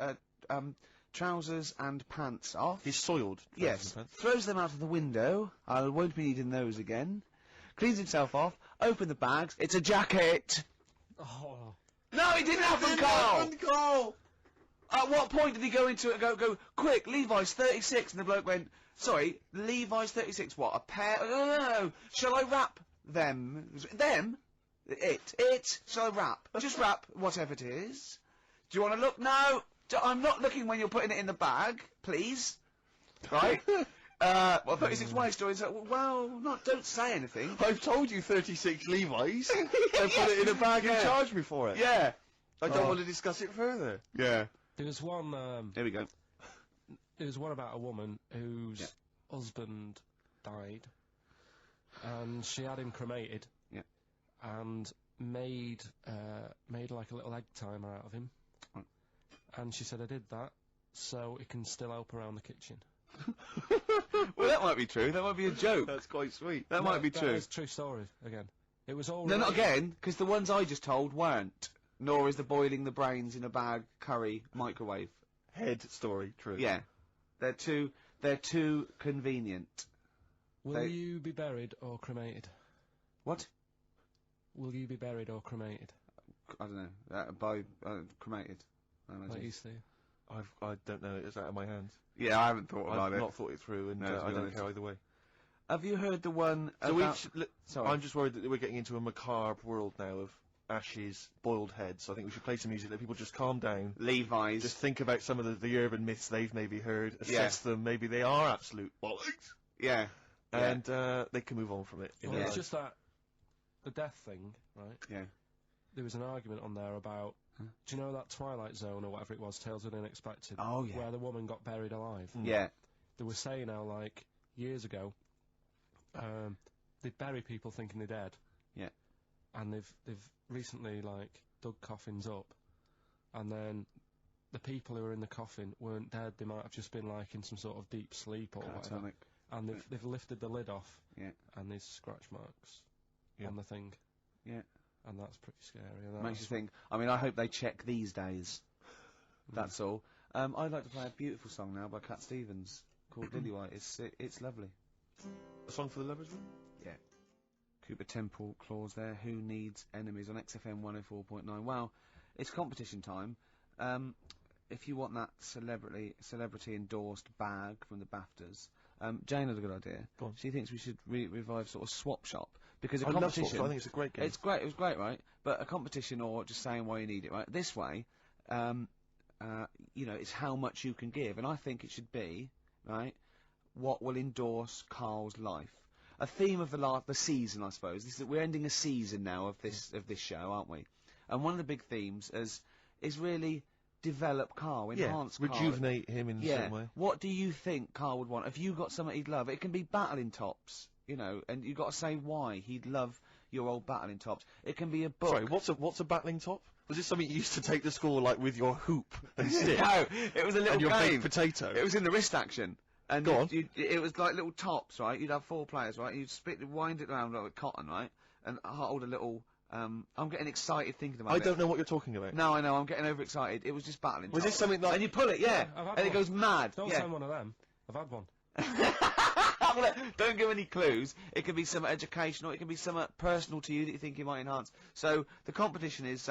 trousers and pants off. He's soiled. Yes. Throws them out of the window. I won't be needing those again. Cleans himself off. Open the bags. It's a jacket. Oh. No, it didn't happen, Carl. At what point did he go into it and go, quick, Levi's 36, and the bloke went, sorry, Levi's 36, what, a pair? No. Shall I wrap them? Them? It? Shall I wrap? Just wrap whatever it is. Do you want to look? No. I'm not looking when you're putting it in the bag, please. Right? Well, 36 my story is, don't say anything. I've told you 36 Levi's, and put it in a bag and charge me for it. Yeah. I don't want to discuss it further. Yeah. There was one, Here we go. there was one about a woman whose husband died, and she had him cremated. Yeah. And made like a little egg timer out of him. Right. And she said, I did that so it can still help around the kitchen. Well, that might be true. That might be a joke. That's quite sweet. That might be true. That is a true story, again. It was all No, not again, because the ones I just told weren't. Nor is the boiling the brains in a bag curry microwave. Head story, true. Yeah. They're too convenient. Will you be buried or cremated? What? Will you be buried or cremated? I don't know. Cremated. I imagine. Like you see. I don't know. It's out of my hands. Yeah, I haven't thought about I've it. not thought it through, and No, to I be don't honest. care either way. Have you heard the one So about... Sorry. I'm just worried that we're getting into a macabre world now of ashes, boiled heads. I think we should play some music that people just calm down. Levi's. Just think about some of the urban myths they've maybe heard, assess them, maybe they are absolute bollocks, Yeah. and they can move on from it. Well, it's just that the death thing, right? Yeah. There was an argument on there about, do you know that Twilight Zone or whatever it was, Tales of the Unexpected? Oh, yeah. Where the woman got buried alive. Yeah. They were saying how, like, years ago, they'd bury people thinking they're dead. Yeah. And they've recently, like, dug coffins up, and then the people who were in the coffin weren't dead. They might have just been, like, in some sort of deep sleep or whatever. Catatonic. And they've lifted the lid off. Yeah. And there's scratch marks on the thing. Yeah. And that's pretty scary. And Makes you think. I mean, I hope they check these days. That's all. I'd like to play a beautiful song now by Cat Stevens called Lillywhite. It's lovely. A song for the lovers, room? Yeah. Cooper Temple Claus there. Who needs enemies on XFM 104.9? Well, it's competition time. If you want that celebrity endorsed bag from the BAFTAs, Jane had a good idea. Go on. She thinks we should revive sort of Swap Shop because a I love competition. Swap Shop. I think it's a great game. It's great. It was great, right? But a competition or just saying why you need it, right? This way, you know, it's how much you can give, and I think it should be right. What will endorse Karl's life? A theme of the season, I suppose. We're ending a season now of this show, aren't we? And one of the big themes is really develop Karl, enhance Karl. Rejuvenate him in some way. What do you think Karl would want? Have you got something he'd love? It can be battling tops, you know, and you've got to say why he'd love your old battling tops. It can be a book. Sorry, what's a battling top? Was this something you used to take to school, like with your hoop and stick? No, it was a little and your game. baked potato. It was in the wrist action. And Go on. it was like little tops, right? You'd have 4 players, right? And you'd wind it around like with cotton, right? And hold a little. I'm getting excited thinking about it. I don't know what you're talking about. No, I know. I'm getting overexcited. It was just battling. Was tops. this something like? And you pull it, yeah, I've had and it one. goes mad. Don't yeah. send one of them. I've had one. Don't give any clues. It can be some educational. It can be some personal to you that you think you might enhance. So the competition is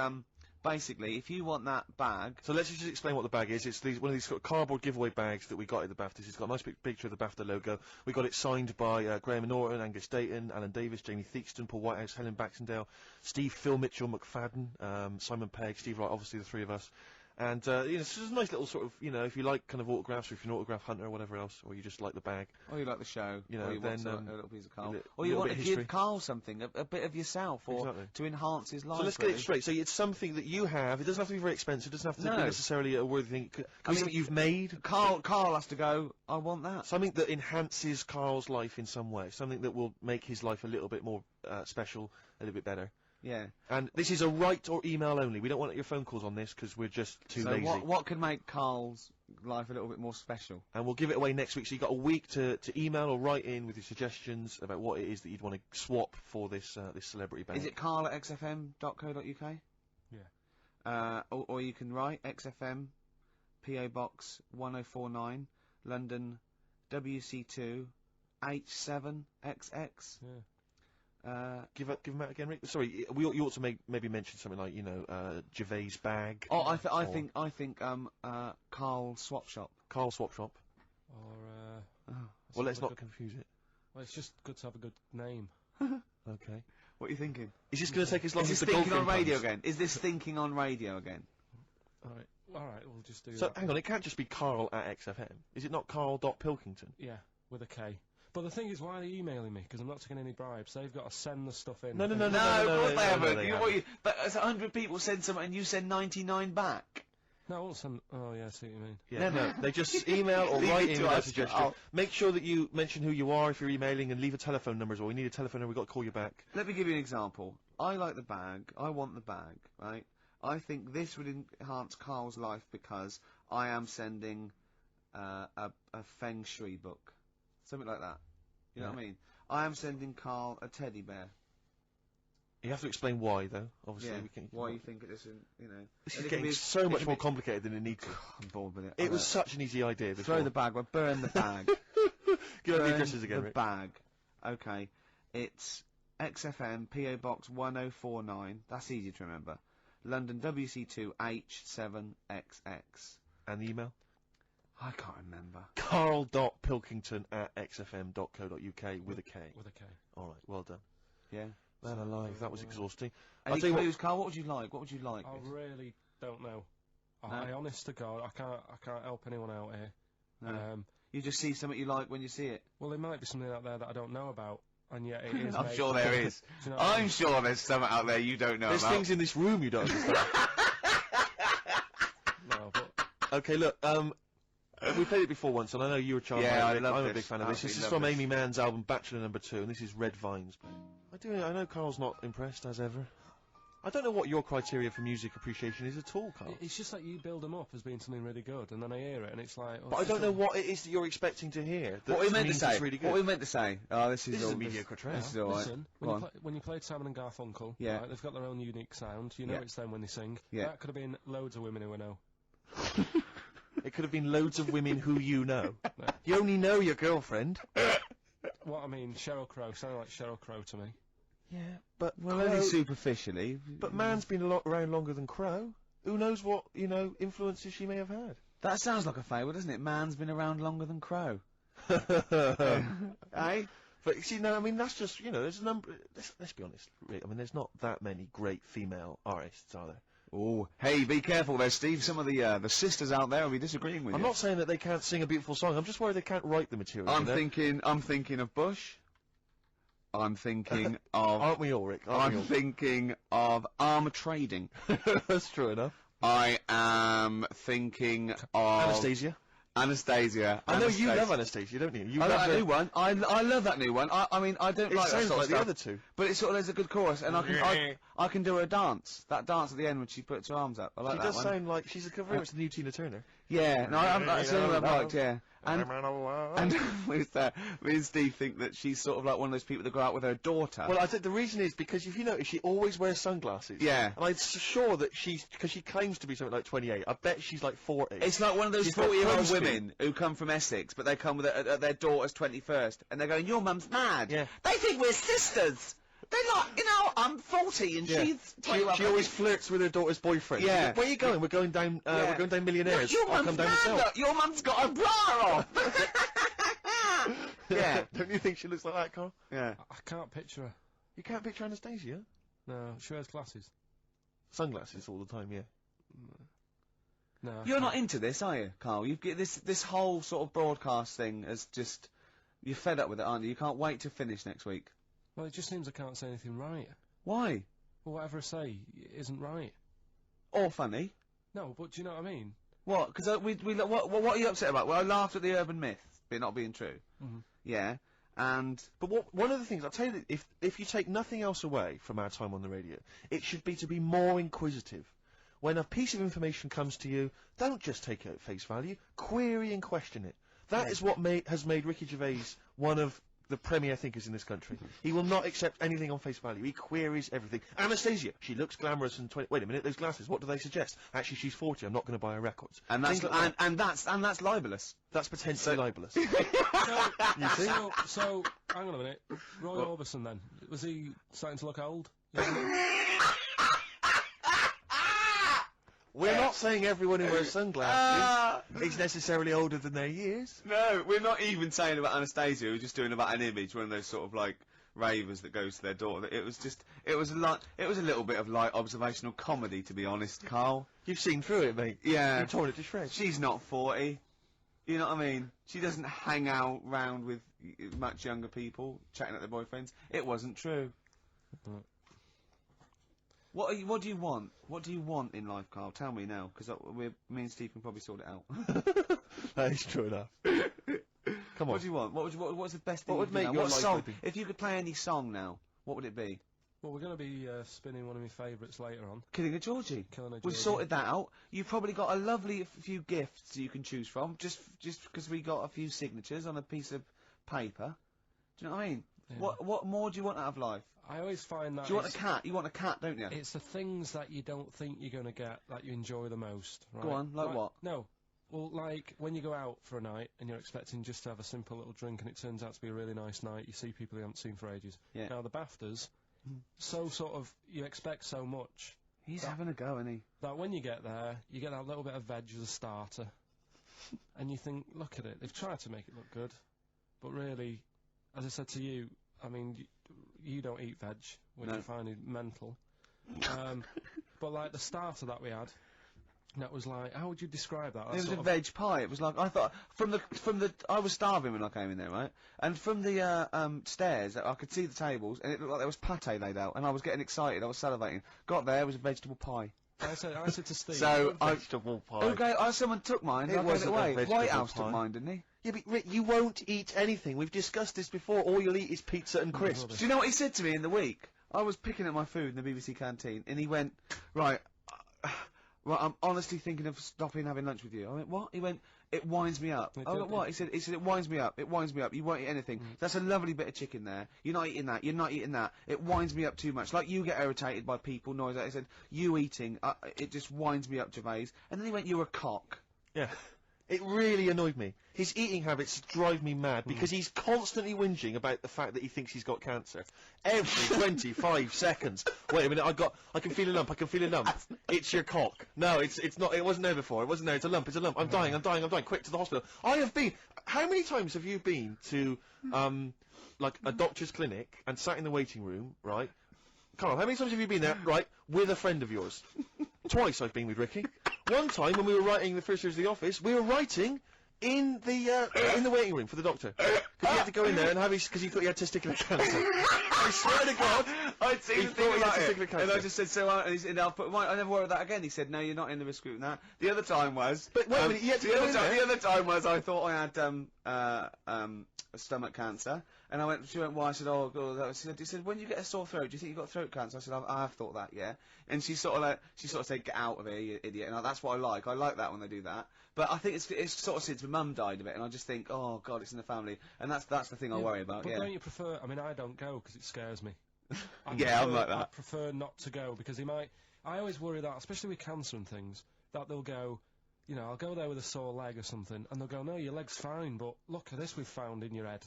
basically if you want that bag. So let's just explain what the bag is. It's one of these sort of cardboard giveaway bags that we got at the BAFTAs. It's got a nice big picture of the BAFTA logo. We got it signed by Graham Norton, Angus Dayton, Alan Davis, Jamie Theakston, Paul Whitehouse, Helen Baxendale, Steve, Phil Mitchell, McFadden, Simon Pegg, Steve Wright, obviously the 3 of us. And, you know, it's just a nice little sort of, you know, if you like kind of autographs, or if you're an autograph hunter or whatever else, or you just like the bag. Or you like the show, you know, or you then, want a little piece of Karl. a Or you little want bit to of give history. Karl something, a bit of yourself, or Exactly. to enhance his life. So let's get it straight. So it's something that you have. It doesn't have to be very expensive. It doesn't have to be necessarily a worthy thing. It could be something you've made. Karl has to go, I want that. Something that enhances Karl's life in some way. Something that will make his life a little bit more special, a little bit better. Yeah. And this is a write or email only. We don't want your phone calls on this because we're just too lazy. What could make Karl's life a little bit more special? And we'll give it away next week. So you've got a week to email or write in with your suggestions about what it is that you'd want to swap for this this celebrity bag. Is it Karl@xfm.co.uk? Yeah. or you can write XFM, PO Box 1049, London, WC2, H7XX. Yeah. Give them out again, Rick. Sorry, you ought to maybe mention something like, Gervais bag. Oh, I think Karl Swap Shop. Karl Swap Shop. Or, well, let's not confuse it. Well, it's just good to have a good name. Okay. What are you thinking? Is this going to take as long as the thinking on radio again? Is this thinking on radio again? Alright, we'll just do that. So, hang on, it can't just be Karl at XFM. Is it not Karl.Pilkington? Yeah, with a K. But the thing is, why are they emailing me? Because I'm not taking any bribes. They've got to send the stuff in. No, of course they haven't. But 100 people send something and you send 99 back. No, I won't send... Oh, yeah, I see what you mean. Yeah, no, they just email or write in a suggestion. Make sure that you mention who you are if you're emailing and leave a telephone number as well. We need a telephone number, we've got to call you back. Let me give you an example. I like the bag. I want the bag, right? I think this would enhance Karl's life because I am sending a Feng Shui book. Something like that. You know what I mean? I am sending Karl a teddy bear. You have to explain why, though. Obviously, why you think it isn't, This is getting so much more complicated than it needs to. I'm bored with it. It was such an easy idea. Throw the bag. Well, burn the bag. Give us the addresses again, Rick. Bag. Okay. It's XFM PO Box 1049. That's easy to remember. London WC2 H7XX. And the email? I can't remember. Karl.Pilkington at xfm.co.uk with a K. With a K. All right. Well done. Yeah. Man alive, that was exhausting. Any clues, Karl? What would you like? What would you like? I really don't know. No? I honest to God, I can't help anyone out here. No. You just see something you like when you see it. Well, there might be something out there that I don't know about, and yet it is. I'm sure there is. Do you know I'm sure there's something out there you don't know There's about. things in this room you don't understand. No, but... Okay, look, we played it before once, and I know you were charmed. Yeah, I'm a big fan of this. Absolutely This is from Amy Mann's album Bachelor No. 2, and this is Red Vines. I know Karl's not impressed, as ever. I don't know what your criteria for music appreciation is at all, Karl. It's just like you build them up as being something really good, and then I hear it, and it's like... But I don't know what it is that you're expecting to hear. What we meant to say. Really good. What we meant to say. Oh, this is a mediocre track. This is all right. Listen, when you played Simon and Garfunkel, right, they've got their own unique sound. You know it's them when they sing. Yeah. That could have been loads of women who I know. It could have been loads of women who you know. No. You only know your girlfriend. What I mean, Sheryl Crow sounded like Sheryl Crow to me. Yeah, but only superficially. But Mann's been around longer than Crow. Who knows what influences she may have had? That sounds like a fable, doesn't it? Mann's been around longer than Crow. Eh? But see, no, I mean that's just there's a number. Let's be honest, Rick. I mean, there's not that many great female artists, are there? Oh, hey, be careful there, Steve. Some of the sisters out there will be disagreeing with you. I'm not saying that they can't sing a beautiful song. I'm just worried they can't write the material. I'm thinking of Bush. I'm thinking of... Aren't we all, Rick? Thinking of armour trading. That's true enough. I am thinking of... Anastasia. I know you love Anastasia, don't you? I love that new one. I love that new one. I mean, I don't like that sort of stuff. The other two. But it's there's a good chorus, and I can do her dance. That dance at the end when she puts her arms up. I like that one. She does sound like she's very much the new Tina Turner. Yeah, no, that's what I've liked, yeah. And me and Steve think that she's sort of like one of those people that go out with her daughter. Well, I think the reason is because if you notice, she always wears sunglasses. Yeah. And I'm sure that because she claims to be something like 28, I bet she's like 40. It's like one of those 40-year-old women who come from Essex, but they come with their daughter's 21st, and they're going, your mum's mad. Yeah. They think we're sisters. They're like, I'm 40 and she's 21. She always flirts with her daughter's boyfriend. Yeah. Where are you going? We're going down. We're going down Millionaires. Your I'll come down myself. Your mum's got a bra on. Yeah. Don't you think she looks like that, Karl? Yeah. I can't picture her. You can't picture Anastasia? No, she wears glasses. Sunglasses all the time, yeah. No. You're not into this, are you, Karl? You've get this whole sort of broadcast thing as just you're fed up with it, aren't you? You can't wait to finish next week. Well, it just seems I can't say anything right. Why? Well, whatever I say isn't right. Or funny. No, but do you know what I mean? What? Because what are you upset about? Well, I laughed at the urban myth, it not being true. Mm-hmm. Yeah, and... But one of the things, I'll tell you that if you take nothing else away from our time on the radio, it should be to be more inquisitive. When a piece of information comes to you, don't just take it at face value, query and question it. That is what has made Ricky Gervais one of the premier thinkers in this country. He will not accept anything on face value. He queries everything. Anastasia, she looks glamorous and wait a minute, those glasses, what do they suggest? Actually, she's 40, I'm not going to buy her records. And that's and that's libelous. That's potentially libelous. So, hang on a minute. Roy Orbison then, was he starting to look old? We're not saying everyone who wears sunglasses is necessarily older than their years. No, we're not even saying about Anastasia. We're just doing about an image, one of those sort of like ravers that goes to their daughter. It was a little bit of light observational comedy, to be honest, Carl. You've seen through it, mate. Yeah. You've torn it to shreds. She's not 40. You know what I mean? She doesn't hang out round with much younger people, chatting at their boyfriends. It wasn't true. What do you want? What do you want in life, Carl? Tell me now, because me and Steve can probably sort it out. That is true enough. Come on. What do you want? What's the best thing? What would make your life song? happy? If you could play any song now, what would it be? Well, we're going to be spinning one of my favourites later on. Killing a Georgie. Killing a Georgie. We've sorted that out. You've probably got a lovely few gifts you can choose from, just because we got a few signatures on a piece of paper. Do you know what I mean? Yeah. What more do you want out of life? I always find that. Do you want a cat? You want a cat, don't you? It's the things that you don't think you're going to get that you enjoy the most. Right? Go on, like what? No. Well, like when you go out for a night and you're expecting just to have a simple little drink and it turns out to be a really nice night, you see people you haven't seen for ages. Yeah. Now, the BAFTAs, so sort of, you expect so much. He's having a go, isn't he? That when you get there, you get that little bit of veg as a starter. And you think, look at it, they've tried to make it look good. But really, as I said to you, I mean, you don't eat veg, which I find mental. But like the starter that we had, that was like, how would you describe that? It was a veg pie. It was like, I thought, I was starving when I came in there, right? And from the stairs, I could see the tables, and it looked like there was pate laid out, and I was getting excited, I was salivating. Got there, it was a vegetable pie. I said to Steve. So, vegetable pie. Okay, someone took mine, It wasn't away. a vegetable White House pie. took mine, didn't he? Yeah, but Rick, you won't eat anything. We've discussed this before. All you'll eat is pizza and crisps. Do you know what he said to me in the week? I was picking up my food in the BBC canteen, and he went, right, I'm honestly thinking of stopping having lunch with you. I went, what? He went, it winds me up. I went, what? He said, it winds me up. It winds me up. You won't eat anything. That's a lovely bit of chicken there. You're not eating that. You're not eating that. It winds me up too much. Like you get irritated by people, noise. He said, you eating, it just winds me up, Gervais. And then he went, you're a cock. Yeah. It really annoyed me. His eating habits drive me mad because he's constantly whinging about the fact that he thinks he's got cancer. Every 25 seconds. Wait a minute, I can feel a lump, I can feel a lump. It's your cock. No, it's not, it wasn't there before, it wasn't there, it's a lump, I'm dying, quick to the hospital. I have been, how many times have you been to, like a doctor's clinic and sat in the waiting room, right? Carl, how many times have you been there, right, with a friend of yours? Twice I've been with Ricky. One time when we were writing the first years of the office, we were writing in the waiting room for the doctor. Because he had to go in there and have because he thought he had testicular cancer. I swear to God, I'd seen he the thought thing he had about testicular it, cancer. and I just said, and he said, I never worry about that again. He said, no, you're not in the risk group and that. The other time was... But wait a minute, you had to go in there. The other time was I thought I had, stomach cancer, and she went, why? I said, oh, God. She said, when you get a sore throat, do you think you've got throat cancer? I said, I have thought that, yeah. And she sort of said, get out of here, you idiot. And that's what I like. I like that when they do that. But I think it's sort of since my mum died of it, and I just think, oh, God, it's in the family. And that's the thing I worry about, But don't you prefer, I mean, I don't go because it scares me. I'm like that. I prefer not to go because I always worry that, especially with cancer and things, that they'll go, you know, I'll go there with a sore leg or something, and they'll go, no, your leg's fine, but look at this we've found in your head.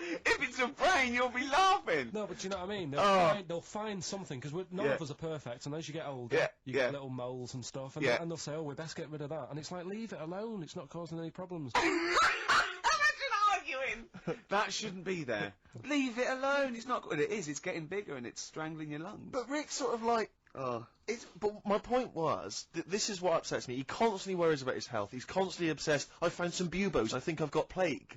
If it's a brain, you'll be laughing. No, but you know what I mean? They'll find something, because none of us are perfect, and as you get older, you get little moles and stuff, and, and they'll say, oh, we best get rid of that. And it's like, leave it alone, it's not causing any problems. Imagine arguing! That shouldn't be there. Leave it alone, it's not good. It is, it's getting bigger and it's strangling your lungs. But Rick's sort of like... But my point was, this is what upsets me. He constantly worries about his health. He's constantly obsessed. I found some buboes. I think I've got plague.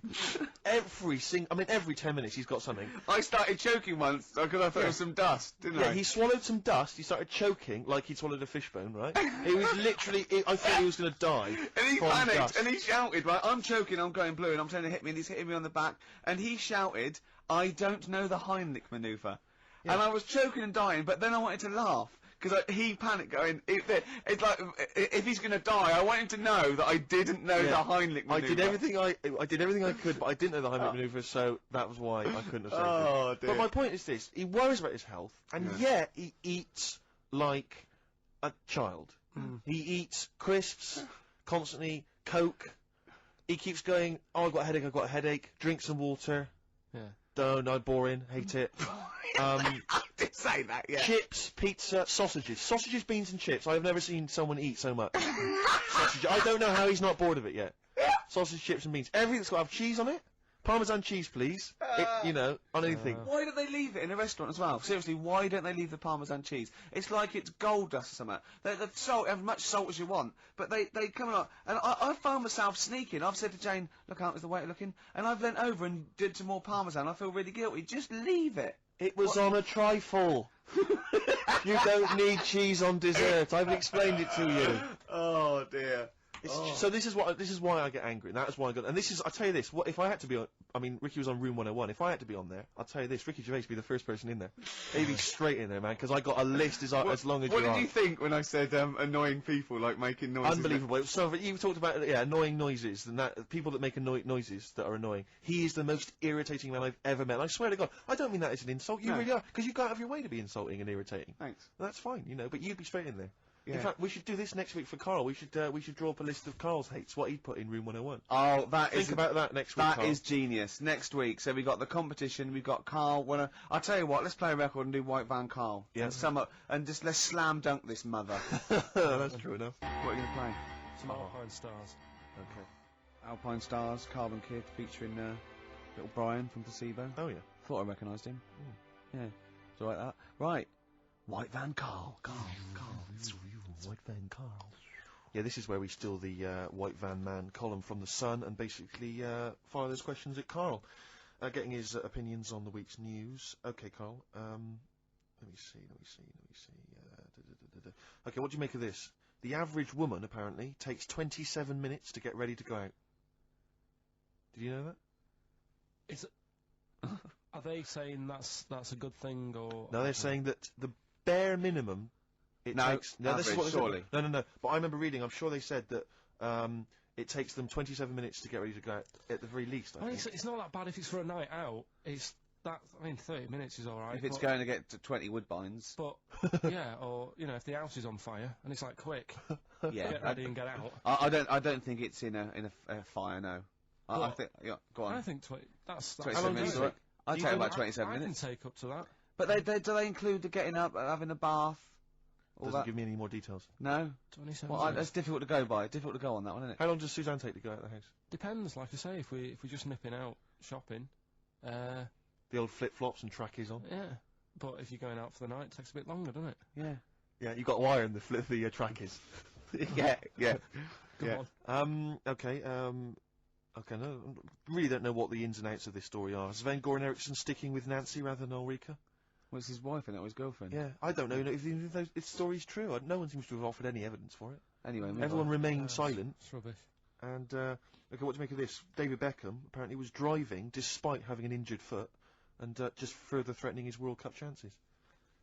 every 10 minutes he's got something. I started choking once because I thought it was some dust, didn't I? Yeah, he swallowed some dust. He started choking like he'd swallowed a fishbone, right? It was literally, I thought he was going to die. And he from panicked dust. and he shouted, right, I'm choking, I'm going blue, and I'm trying to hit me, and he's hitting me on the back. And he shouted, I don't know the Heimlich manoeuvre. Yeah. And I was choking and dying, but then I wanted to laugh. because he panicked going, it's like, if he's going to die, I want him to know that I didn't know the Heimlich manoeuvre. I did everything I could, but I didn't know the Heimlich manoeuvre, so that was why I couldn't have saved him. Dear. But my point is this, he worries about his health, and yet he eats like a child. He eats crisps, constantly, Coke. He keeps going, oh, I've got a headache, drink some water. Yeah. No, boring, hate it. I did say that, yeah. Chips, pizza, sausages, beans and chips. I've never seen someone eat so much. Sausage. I don't know how he's not bored of it yet. Sausage, chips and beans. Everything's got to have cheese on it. Parmesan cheese, please. On anything. Why don't they leave it in a restaurant as well? Seriously, why don't they leave the Parmesan cheese? It's like it's gold dust or something. The salt, as much salt as you want, but they come along, and I found myself sneaking. I've said to Jane, look out, is the waiter looking? And I've leant over and did some more Parmesan. I feel really guilty. Just leave it. It was on a trifle. You don't need cheese on dessert. I've explained it to you. Oh dear. So this is why I get angry, and that is why I got. And this is, I tell you this, what if I had to be on? I mean, Ricky was on Room 101. If I had to be on there, I'll tell you this: Ricky Gervais would be the first person in there. He'd be straight in there, man, because I got a list as long as you are. What did you think when I said annoying people like making noises? Unbelievable. So you talked about annoying noises, and that people that make noises that are annoying. He is the most irritating man I've ever met. And I swear to God, I don't mean that as an insult. You really are, because you go out of your way to be insulting and irritating. Thanks. That's fine, but you'd be straight in there. Yeah. In fact, we should do this next week for Karl. We should draw up a list of Karl's hates, what he'd put in Room 101. Oh, Think about that next week, That is genius. Next week, so we've got the competition, we've got Karl. I'll tell you what, let's play a record and do White Van Karl. Yeah. And just let's slam dunk this mother. That's true enough. What are you going to play? Some Alpine Stars. Okay. Alpine Stars, Carbon Kid, featuring little Brian from Placebo. Oh, yeah. Thought I recognised him. Yeah. So like that. Right. White Van Karl. Karl. White Van Karl. Yeah, this is where we steal the White Van Man column from The Sun and basically fire those questions at Karl, getting his opinions on the week's news. Okay, Karl. Let me see. Okay, what do you make of this? The average woman, apparently, takes 27 minutes to get ready to go out. Did you know that? Are they saying that's a good thing, or...? No, they're saying that the bare minimum... Average, this is what surely. No. But I remember reading, I'm sure they said that it takes them 27 minutes to get ready to go out, at the very least, I think. It's not that bad if it's for a night out. 30 minutes is alright. If it's going to get to 20 Woodbines. But, yeah, or, if the house is on fire, and it's like, quick, yeah, get ready and get out. I don't think it's in a fire, no. I think, go on. I think that's 27 minutes, alright. I'd take about 27 minutes. I can take up to that. But do they include the getting up, having a bath? Doesn't give me any more details. No? 27 well, that's difficult to go by. Difficult to go on that one, isn't it? How long does Suzanne take to go out of the house? Depends, like I say, if we're just nipping out shopping. The old flip-flops and trackies on? Yeah. But if you're going out for the night, it takes a bit longer, doesn't it? Yeah. Yeah, you've got wire in the trackies. yeah. Come on. Okay, no, really don't know what the ins and outs of this story are. Sven Goran Eriksson sticking with Nancy rather than Ulrika? Well, it's his wife, and not his girlfriend. Yeah, I don't know if the story's true. No one seems to have offered any evidence for it. Anyway, everyone remained silent. It's rubbish. And, okay, what do you make of this? David Beckham apparently was driving despite having an injured foot and just further threatening his World Cup chances.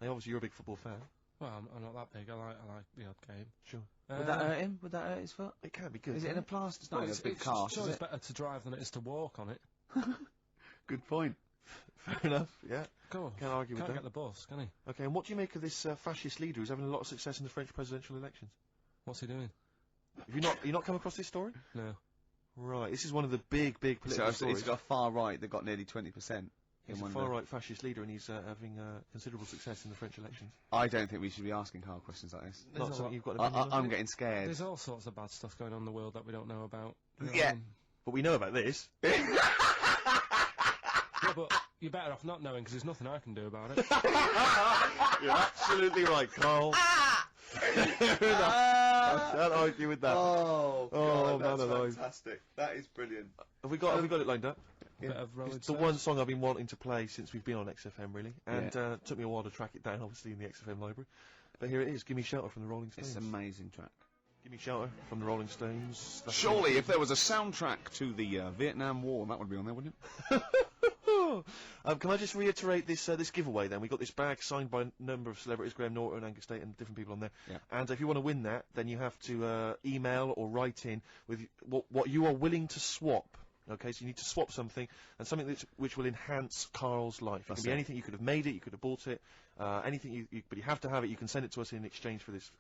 Now, obviously, you're a big football fan. Well, I'm not that big. I like the odd game. Sure. Would that hurt him? Would that hurt his foot? It can be good. Is it in a plaster? It's not in a big cast, is it? It's better to drive than it is to walk on it. Good point. Fair enough, yeah. Cool. Can't argue with that. Can't get the bus, can he? Okay, and what do you make of this fascist leader who's having a lot of success in the French presidential elections? What's he doing? Have you not come across this story? No. Right, this is one of the big political stories. He's got a far right that got nearly 20%. He's a far-right fascist leader, and he's having considerable success in the French elections. I don't think we should be asking Karl questions like this. Not something you've got an opinion on? I'm getting scared. There's all sorts of bad stuff going on in the world that we don't know about. Yeah. But we know about this. Yeah, but you're better off not knowing, because there's nothing I can do about it. You're absolutely right, Karl. Fair enough. I can't argue with that. Oh, God, man alive. Fantastic. That is brilliant. Have we got it lined up? Bit of Rolling It's the one song I've been wanting to play since we've been on XFM, really. And it took me a while to track it down, obviously, in the XFM library. But here it is, Give Me Shelter from the Rolling Stones. It's an amazing track. Give Me Shelter from the Rolling Stones. Surely, if there was a soundtrack to the Vietnam War, that would be on there, wouldn't it? Can I just reiterate this this giveaway then? We got this bag signed by a number of celebrities, Graham Norton, Angus Tate, and different people on there. Yeah. And if you want to win that, then you have to email or write in with what you are willing to swap. Okay, so you need to swap something, and something which will enhance Karl's life. It can be anything. You could have made it, you could have bought it, anything. But you have to have it. You can send it to us in exchange for this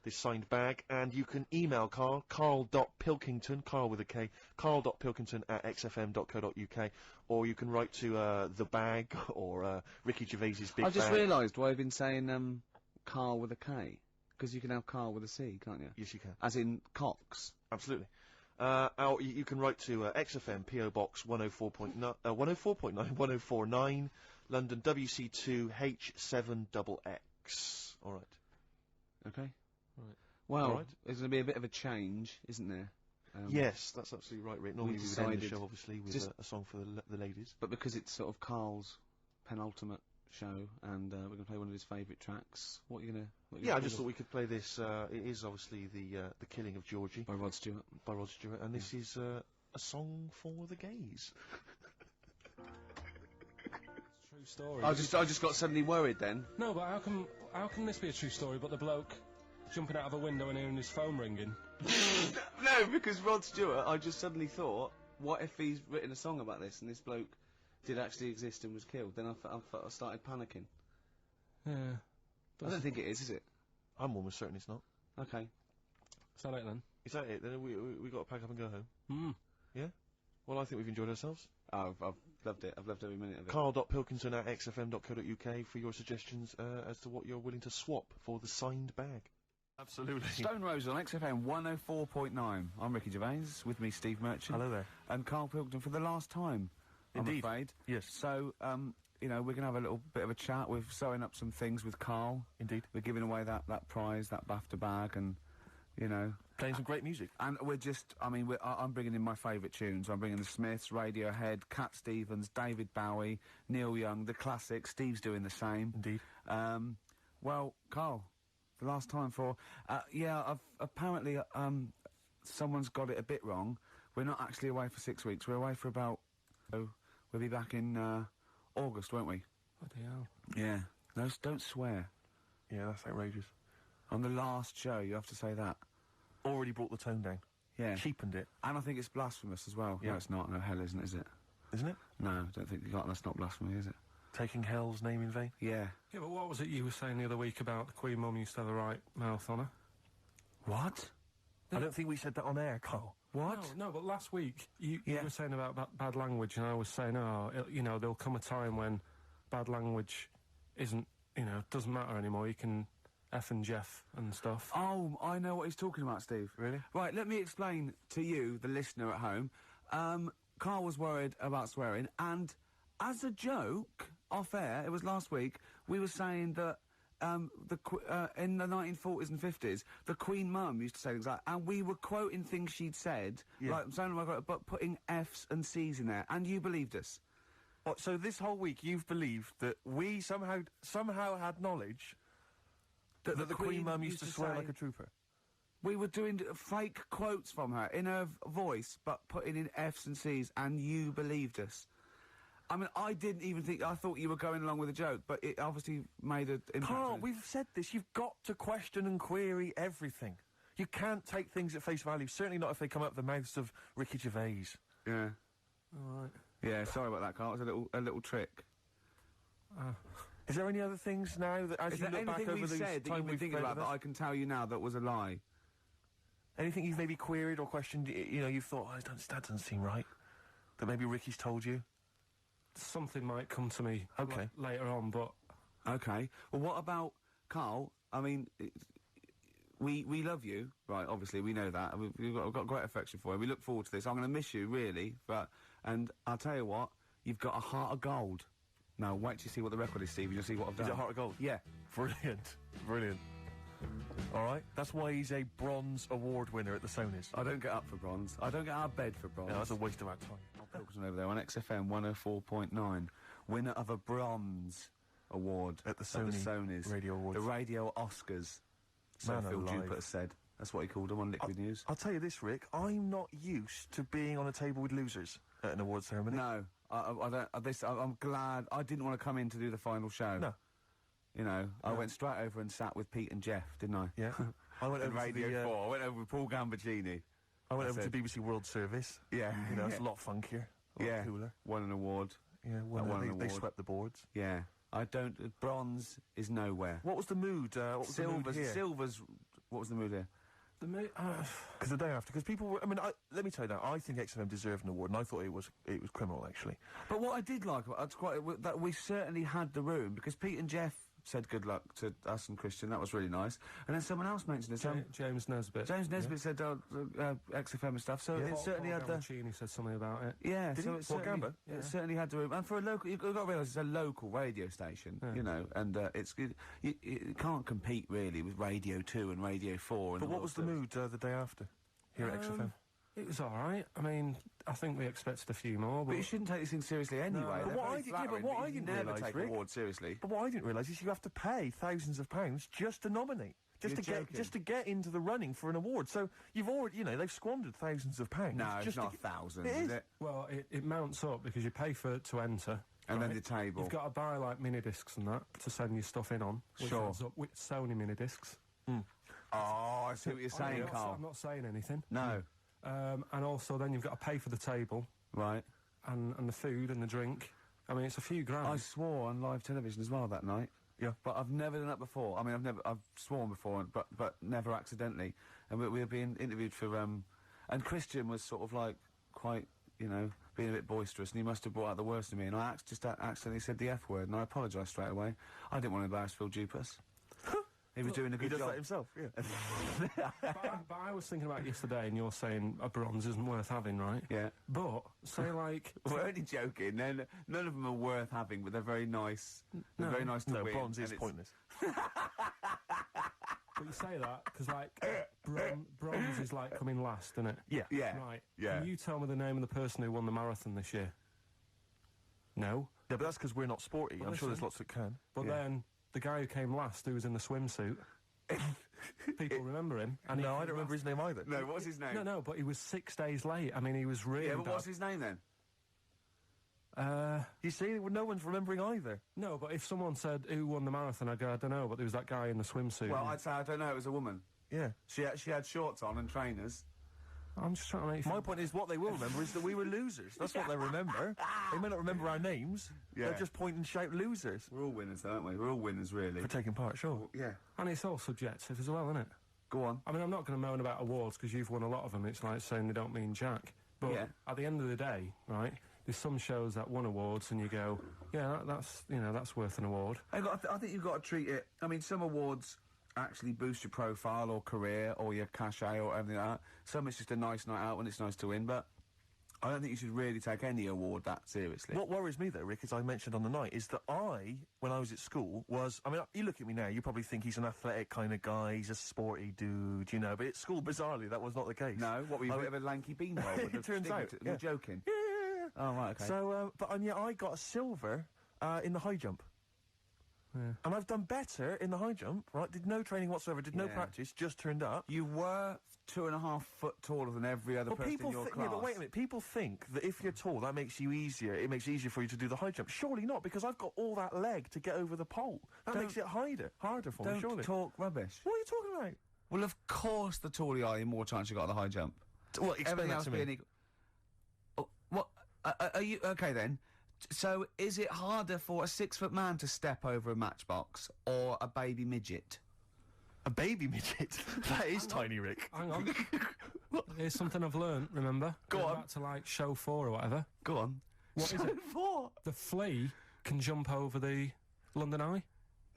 this signed bag, and you can email Karl, Karl.Pilkington, Karl with a K, Karl.Pilkington@xfm.co.uk, or you can write to the bag or Ricky Gervais's big. I just realised why I've been saying Karl with a K, because you can have Karl with a C, can't you? Yes, you can. As in Cox. Absolutely. Or you can write to XFM PO Box 104.9, London WC2 H7XX. All right. Okay. Right. Well, All right. there's going to be a bit of a change, isn't there? Yes, that's absolutely right, Rick. Normally we would end the decided show, obviously, with a song for the ladies. But because it's sort of Karl's penultimate show, and we're going to play one of his favourite tracks, what are you going to... Yeah, I just thought we could play this. It is obviously the Killing of Georgie. By Rod Stewart. By Rod Stewart, and this is a song for the gays. True story. I just got suddenly worried then. No, but how can this be a true story, but the bloke jumping out of a window and hearing his phone ringing? No, because Rod Stewart, I just suddenly thought, what if he's written a song about this and this bloke did actually exist and was killed? Then I started panicking. Yeah. I don't think it is it? I'm almost certain it's not. Okay. Is that it then? Is that it? Then we got to pack up and go home. Yeah. Well, I think we've enjoyed ourselves. I've loved it. I've loved every minute of it. Karl.Pilkington@xfm.co.uk for your suggestions as to what you're willing to swap for the signed bag. Absolutely. Stone Roses on XFM 104.9. I'm Ricky Gervais, with me Steve Merchant. Hello there. And Karl Pilkington for the last time, Indeed. I'm afraid. Yes. So, you know, we're going to have a little bit of a chat. We're sewing up some things with Karl. Indeed. We're giving away that prize, that BAFTA bag, and, you know... Playing some great music. And we're just, I mean, I'm bringing in my favourite tunes. I'm bringing the Smiths, Radiohead, Cat Stevens, David Bowie, Neil Young, the classics. Steve's doing the same. Indeed. Well, Karl, the last time for... apparently, someone's got it a bit wrong. We're not actually away for 6 weeks. We're away for about... we'll be back in, August, won't we? Bloody hell. Yeah. No, don't swear. Yeah, that's outrageous. On the last show, you have to say that. Already brought the tone down. Yeah. Cheapened it. And I think it's blasphemous as well. Yeah. No, it's not. No, hell isn't, is it? Isn't it? No, I don't think that's not blasphemy, is it? Taking hell's name in vain? Yeah. Yeah, but what was it you were saying the other week about the Queen Mum used to have the right mouth on her? What? I don't think we said that on air, Karl. What? No, but last week you were saying about bad language, and I was saying, you know, there'll come a time when bad language isn't, you know, doesn't matter anymore. You can F and Jeff and stuff. Oh, I know what he's talking about, Steve. Really? Right, let me explain to you, the listener at home. Karl was worried about swearing, and as a joke, off air, it was last week, we were saying that in the 1940s and 50s, the Queen Mum used to say things like, and we were quoting things she'd said, like, but putting F's and C's in there, and you believed us. What, so this whole week you've believed that we somehow had knowledge that the Queen Mum used to swear like a trooper? We were doing fake quotes from her in her voice, but putting in F's and C's, and you believed us. I mean, I didn't even think... I thought you were going along with a joke, but it obviously made an impact. Karl, we've said this. You've got to question and query everything. You can't take things at face value, certainly not if they come out of the mouths of Ricky Gervais. Yeah. All right. Yeah, sorry about that, Karl. It was a little trick. Is there any other things now that, as you look back over the said that you've been thinking about that I can tell you now that was a lie? Anything you've maybe queried or questioned, you know, you've thought, that doesn't seem right, that maybe Ricky's told you? Something might come to me later on, but... Okay. Well, what about Karl? I mean, we love you, right, obviously, we know that. We've got great affection for you. We look forward to this. I'm going to miss you, really, and I'll tell you what, you've got a heart of gold. Now, wait till you see what the record is, Steve, and you'll see what I've done. Is it Heart of Gold? Yeah. Brilliant. Brilliant. All right. That's why he's a bronze award winner at the Sonys. I don't get up for bronze. I don't get out of bed for bronze. No, that's a waste of our time. Pilkington over there on XFM 104.9. Winner of a bronze award at the Sonys Radio Awards. The Radio Oscars. So Phil Jupiter said. That's what he called them on Liquid News. I'll tell you this, Rick. I'm not used to being on a table with losers at an award ceremony. No, I'm glad I didn't want to come in to do the final show. No. You know, I went straight over and sat with Pete and Jeff, didn't I? Yeah. I went And over Radio to the, 4. I went over with Paul Gambaccini. I went over to BBC World Service. Yeah. You know, it's a lot funkier. A lot cooler. Won an award. Yeah, they swept the boards. Yeah. Bronze is nowhere. What was the mood? What was the mood here? Silver's, what was the mood here? The mood, because the day after, because people were, I mean, let me tell you now, I think XFM deserved an award, and I thought it was criminal, actually. But what I did like about it, that we certainly had the room, because Pete and Jeff said good luck to us and Christian. That was really nice. And then someone else mentioned it. James Nesbitt. James Nesbitt said XFM and stuff. So it certainly had the. Gambaccini said something about it. Yeah. Did so he? it certainly, it certainly had the room. And for a local, you've got to realise it's a local radio station. You know, and it's good. You can't compete really with Radio 2 and Radio 4. But what was the mood the day after here at XFM? It was all right. I mean, I think we expected a few more, but you shouldn't take this thing seriously anyway. But what I didn't never realise, take Rick, awards seriously. But what I didn't realise is you have to pay thousands of pounds just to nominate. Just to get into the running for an award. So you've already, you know, they've squandered thousands of pounds. No, just it's not thousands, is it? Well, it mounts up because you pay to enter. And then the table. You've got to buy, like, mini-discs and that to send your stuff in on. Which adds up with Sony mini-discs. Oh, I see what you're saying, Carl. I'm not saying anything. No. And also then you've got to pay for the table. Right. And the food and the drink. I mean, it's a few grand. I swore on live television as well that night. Yeah. But I've never done that before. I mean, I've sworn before, but never accidentally. And we were being interviewed for, and Christian was sort of like quite, you know, being a bit boisterous, and he must have brought out the worst in me, and I just accidentally said the F word, and I apologised straight away. I didn't want to embarrass Phil Dupas. He was doing a good job. He does that himself, yeah. but I was thinking about yesterday, and you're saying a bronze isn't worth having, right? Yeah. But, say, like... We're only joking. None of them are worth having, but they're very nice. They're very nice to win. No, bronze is pointless. But you say that, because, like, bronze is, like, coming last, isn't it? Yeah. Yeah. Right. Yeah. Can you tell me the name of the person who won the marathon this year? No? Yeah, but that's because we're not sporty. I'm sure there's lots that can. But then... The guy who came last, who was in the swimsuit, people remember him. And no, I don't remember his name either. No, what's his name? No, but he was 6 days late. I mean, he was really Yeah, but bad. what's his name then? You see, no one's remembering either. No, but if someone said who won the marathon, I'd go, I don't know, but there was that guy in the swimsuit. Well, I'd say I don't know, it was a woman. Yeah. She had shorts on and trainers. I'm just trying to make... My point is, what they will remember is that we were losers. That's what they remember. They may not remember our names. Yeah. They'll just point and shout losers. We're all winners, though, aren't we? We're all winners, really. For taking part, sure. Yeah. And it's all subjective as well, isn't it? Go on. I mean, I'm not going to moan about awards, because you've won a lot of them. It's like saying they don't mean jack. But at the end of the day, right, there's some shows that won awards, and you go, yeah, that's worth an award. I think you've got to treat it... I mean, some awards... actually boost your profile or career or your cachet or everything like that. Some it's just a nice night out when it's nice to win, but I don't think you should really take any award that seriously. What worries me, though, Rick, as I mentioned on the night, is that when I was at school, I mean, you look at me now, you probably think he's an athletic kind of guy, he's a sporty dude, you know, but at school, bizarrely, that was not the case. No? What, were you a bit of a lanky beanpole? It turns out. You're joking? Yeah. Oh, right, okay. So, I got a silver in the high jump. Yeah. And I've done better in the high jump, right? Did no training whatsoever, did no practice, just turned up. You were 2.5 foot taller than every other person in your class. Yeah, but wait a minute. People think that if you're tall, that makes you easier. It makes it easier for you to do the high jump. Surely not, because I've got all that leg to get over the pole. That makes it harder for me, surely. Don't talk rubbish. What are you talking about? Well, of course the taller you are, the more chance you got at the high jump. Well, explain that to me. What? Are you... Okay, then. So, is it harder for a 6-foot man to step over a matchbox or a baby midget? A baby midget? That is tiny, Rick. Hang on. Here's something I've learned, remember? Go on. Back to, like, show 4 or whatever. Go on. What is it? Show 4? The flea can jump over the London Eye?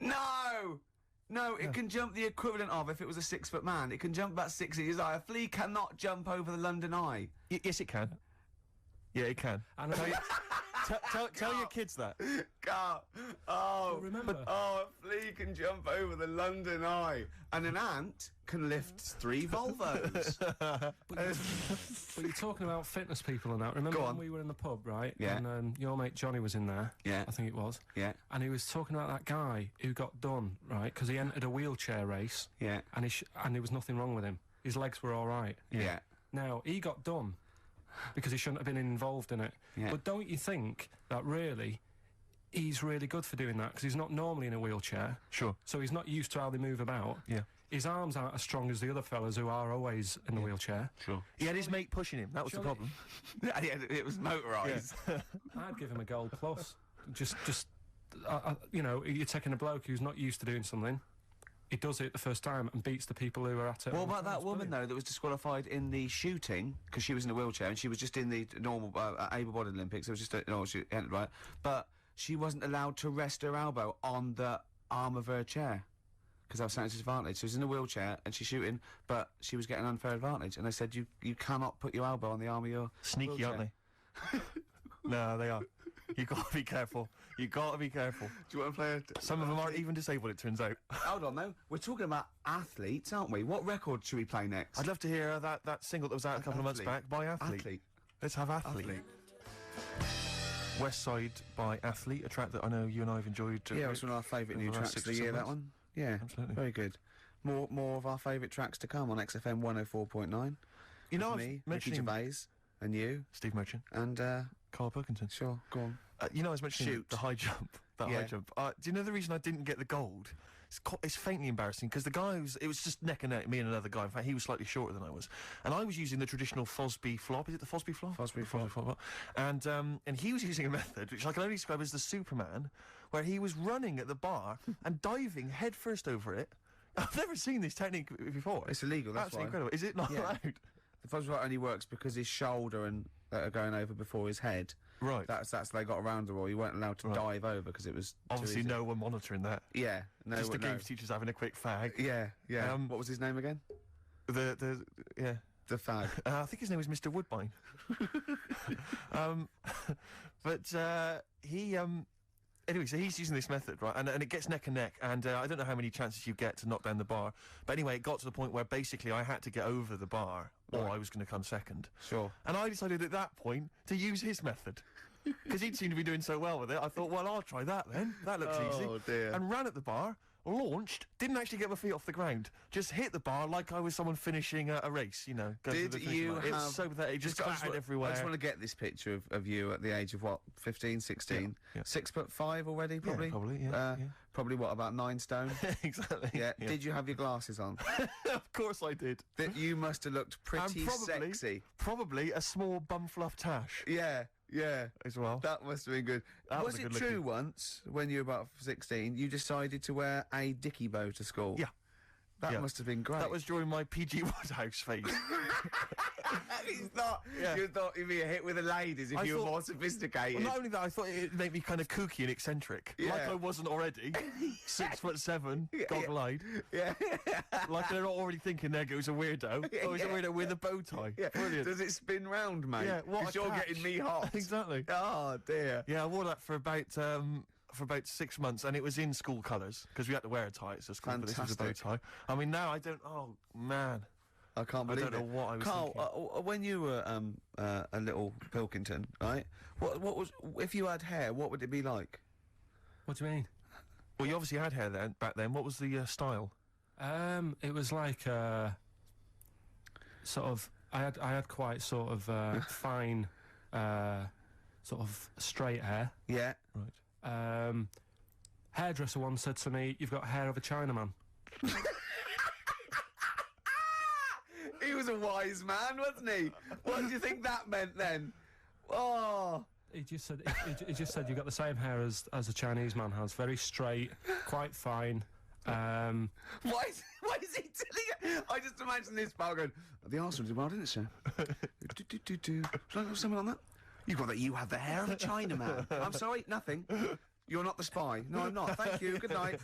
No! No, it can jump the equivalent of, if it was a 6-foot man, it can jump about 6 inches high. A flea cannot jump over the London Eye. Yes, it can. Yeah, it can. And tell your kids that. Carl. Oh, remember. Oh, a flea can jump over the London Eye. And an ant can lift 3 Volvos. But you're talking about fitness people and that. Remember when we were in the pub, right? Yeah. And your mate Johnny was in there. Yeah. I think it was. Yeah. And he was talking about that guy who got done, right? Because he entered a wheelchair race. Yeah. And there was nothing wrong with him. His legs were all right. Yeah. Now, he got done. because he shouldn't have been involved in it. Yeah. But don't you think that really he's really good for doing that, because he's not normally in a wheelchair. Sure. So he's not used to how they move about. Yeah. His arms aren't as strong as the other fellas who are always in the wheelchair. Sure. He had his mate pushing him. That was the problem. Yeah, it was motorised. I'd give him a gold plus. You know, you're taking a bloke who's not used to doing something. He does it the first time and beats the people who are at it. What about that woman, though, that was disqualified in the shooting because she was in a wheelchair and she was just in the normal able-bodied Olympics? It was just she entered, right, but she wasn't allowed to rest her elbow on the arm of her chair because that was at a disadvantage. She was in a wheelchair and she's shooting, but she was getting an unfair advantage. And they said you cannot put your elbow on the arm of your sneaky, wheelchair. aren't they? No, they are. You gotta be careful. You gotta be careful. Do you want to play Some of them aren't even disabled, it turns out. Hold on, though. We're talking about athletes, aren't we? What record should we play next? I'd love to hear that single that was out a couple of months back by Athlete. Let's have Athlete. West Side by Athlete, a track that I know you and I have enjoyed. Yeah, it was one of our favourite new tracks of the year, that one. Yeah, absolutely. Very good. More of our favourite tracks to come on XFM 104.9. You know, me, Ricky Gervais, and you, Steve Merchant, and Karl Pilkington. Sure, go on. You know, I was mentioning the high jump. High jump. Do you know the reason I didn't get the gold? It's faintly embarrassing because the guy it was just neck and neck, me and another guy. In fact, he was slightly shorter than I was, and I was using the traditional Fosby flop. Is it the Fosby flop? Fosby flop. And he was using a method which I can only describe as the Superman, where he was running at the bar and diving headfirst over it. I've never seen this technique before. It's illegal. That's absolutely incredible. Is it not allowed? The Fosby flop only works because his shoulder and are going over before his head. Right. That's they got around the rule. You weren't allowed to dive over because it was obviously no one monitoring that. Yeah. No. Just the games teachers having a quick fag. Yeah. Yeah. What was his name again? The fag. I think his name was Mr. Woodbine. But he anyway, so he's using this method, right? And it gets neck and neck, and I don't know how many chances you get to knock down the bar, but anyway, it got to the point where basically I had to get over the bar, or I was going to come second. Sure. And I decided at that point to use his method. Because he'd seemed to be doing so well with it, I thought, well, I'll try that then. That looks easy. Oh, dear. And ran at the bar, launched, didn't actually get my feet off the ground, just hit the bar like I was someone finishing a race, you know. Did you have... It's so pathetic, just clattered everywhere. I just want to get this picture of you at the age of, what, 15, 16? Yeah. 6'5" already, probably? Yeah, probably, yeah. Probably, what, about 9 stone? Exactly. Yeah. Did you have your glasses on? Of course I did. You must have looked pretty sexy. Probably a small bum fluff tash. Yeah. Yeah, as well. That must have been good. Was it true once, when you were about 16, you decided to wear a dicky bow to school? Yeah. That must have been great. That was during my PG Woodhouse phase. You thought you'd be a hit with the ladies if you were more sophisticated. Well, not only that, I thought it'd make me kind of kooky and eccentric. Yeah. Like I wasn't already. 6'7", goggle-eyed. Yeah. Like they're not already thinking there goes a weirdo. Oh, he's a weirdo with a bow tie. Yeah. Brilliant. Does it spin round, mate? Yeah, because you're getting me hot. Exactly. Oh, dear. Yeah, I wore that for about 6 months, and it was in school colours, because we had to wear a tie at school, but this was a bow tie. I mean, now I don't... Oh, man. I can't believe I don't know what I was Karl, thinking. When you were a little Pilkington, right, what was... If you had hair, what would it be like? What do you mean? Well, you obviously had hair then, back then. What was the style? It was like, sort of... I had quite sort of fine, sort of straight hair. Yeah. Right. Hairdresser once said to me, "You've got hair of a Chinaman." He was a wise man, wasn't he? What do you think that meant then? Oh. He just said you've got the same hair as a Chinese man has. Very straight, quite fine. Why is he telling you? I just imagine this bar going, the Arsenal did well, didn't it, sir? Should I have something on that? You have the hair of a Chinaman. I'm sorry, nothing. You're not the spy. No, I'm not. Thank you. Good night.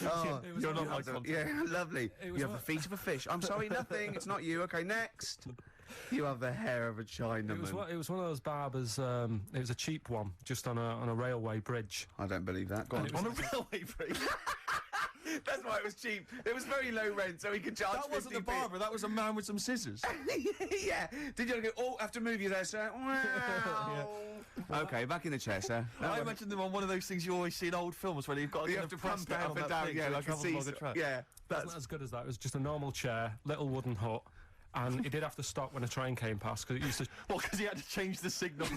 Oh, you're not my contact. Yeah, lovely. You have the feet of a fish. I'm sorry, nothing. It's not you. Okay, next. You have the hair of a Chinaman. It was one of those barbers. It was a cheap one, just on a railway bridge. I don't believe that. Go on. On a railway bridge. That's why it was cheap. It was very low rent, so he could charge. That wasn't the barber. That was a man with some scissors. Yeah. Did you go? Oh, I have to move you there, sir. Wow. Yeah. Okay, back in the chair, sir. I imagine them on one of those things you always see in old films where you've got to, pump it up and down. Yeah, like a seesaw. Yeah, It wasn't as good as that. It was just a normal chair, little wooden hut, And he did have to stop when a train came past, because it used to... Well, because he had to change the signal.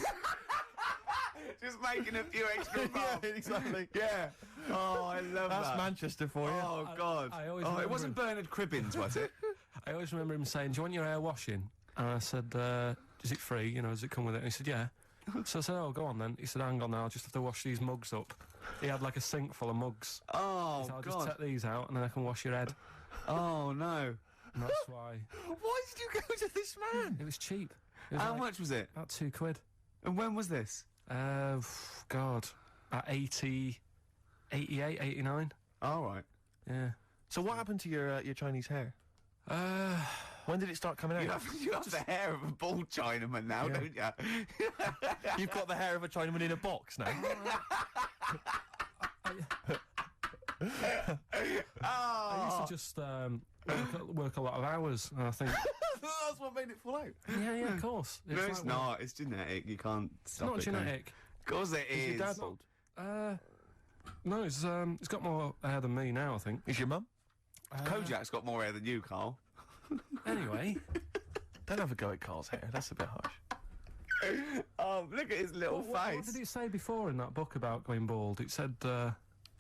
Just making a few extra Yeah, bucks. exactly. Yeah. Oh, I love that. That's Manchester for you. Oh, God. I always Oh, it remember wasn't Bernard Cribbins, was it? I always remember him saying, "Do you want your hair washing?" And I said, "Is it free? You know, does it come with it?" And he said, "Yeah." So I said, "Oh, go on then." He said, "Hang on now, I'll just have to wash these mugs up." He had like a sink full of mugs. Oh, He said, "I'll God. just take these out and then I can wash your head." Oh, no. And that's why. Why did you go to this man? It was cheap. It was How like much was it? About £2. And when was this? God, at 88, 89. All right. Yeah. So what happened to your Chinese hair? When did it start coming out? You have the hair of a bald Chinaman now, Yeah. don't you? You've got the hair of a Chinaman in a box now. I used to just work a lot of hours, and I think, That's what made it fall out. yeah, of course. No, it's like, not. It's genetic. You can't stop Not it. can you? genetic. Of course it is. Is your dad bald? No, it's got more hair than me now, I think. Is your mum? Kojak's got more hair than you, Carl. Anyway, Don't have a go at Carl's hair. That's a bit harsh. Oh, look at his little what face. did it say before in that book about going bald? It said it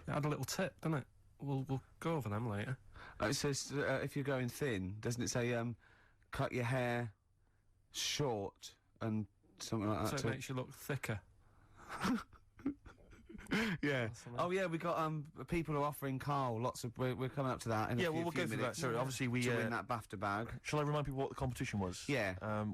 had a little tip, didn't it? We'll go over them later. It says if you're going thin, doesn't it say cut your hair short and something like So that it too? makes you look thicker. Yeah. something. Oh yeah, we got people are offering Carl lots of. We're coming up to that in a Yeah, few, well, we'll few go through that. minutes. So obviously we... to win that BAFTA bag. Shall I remind people what the competition was? Yeah.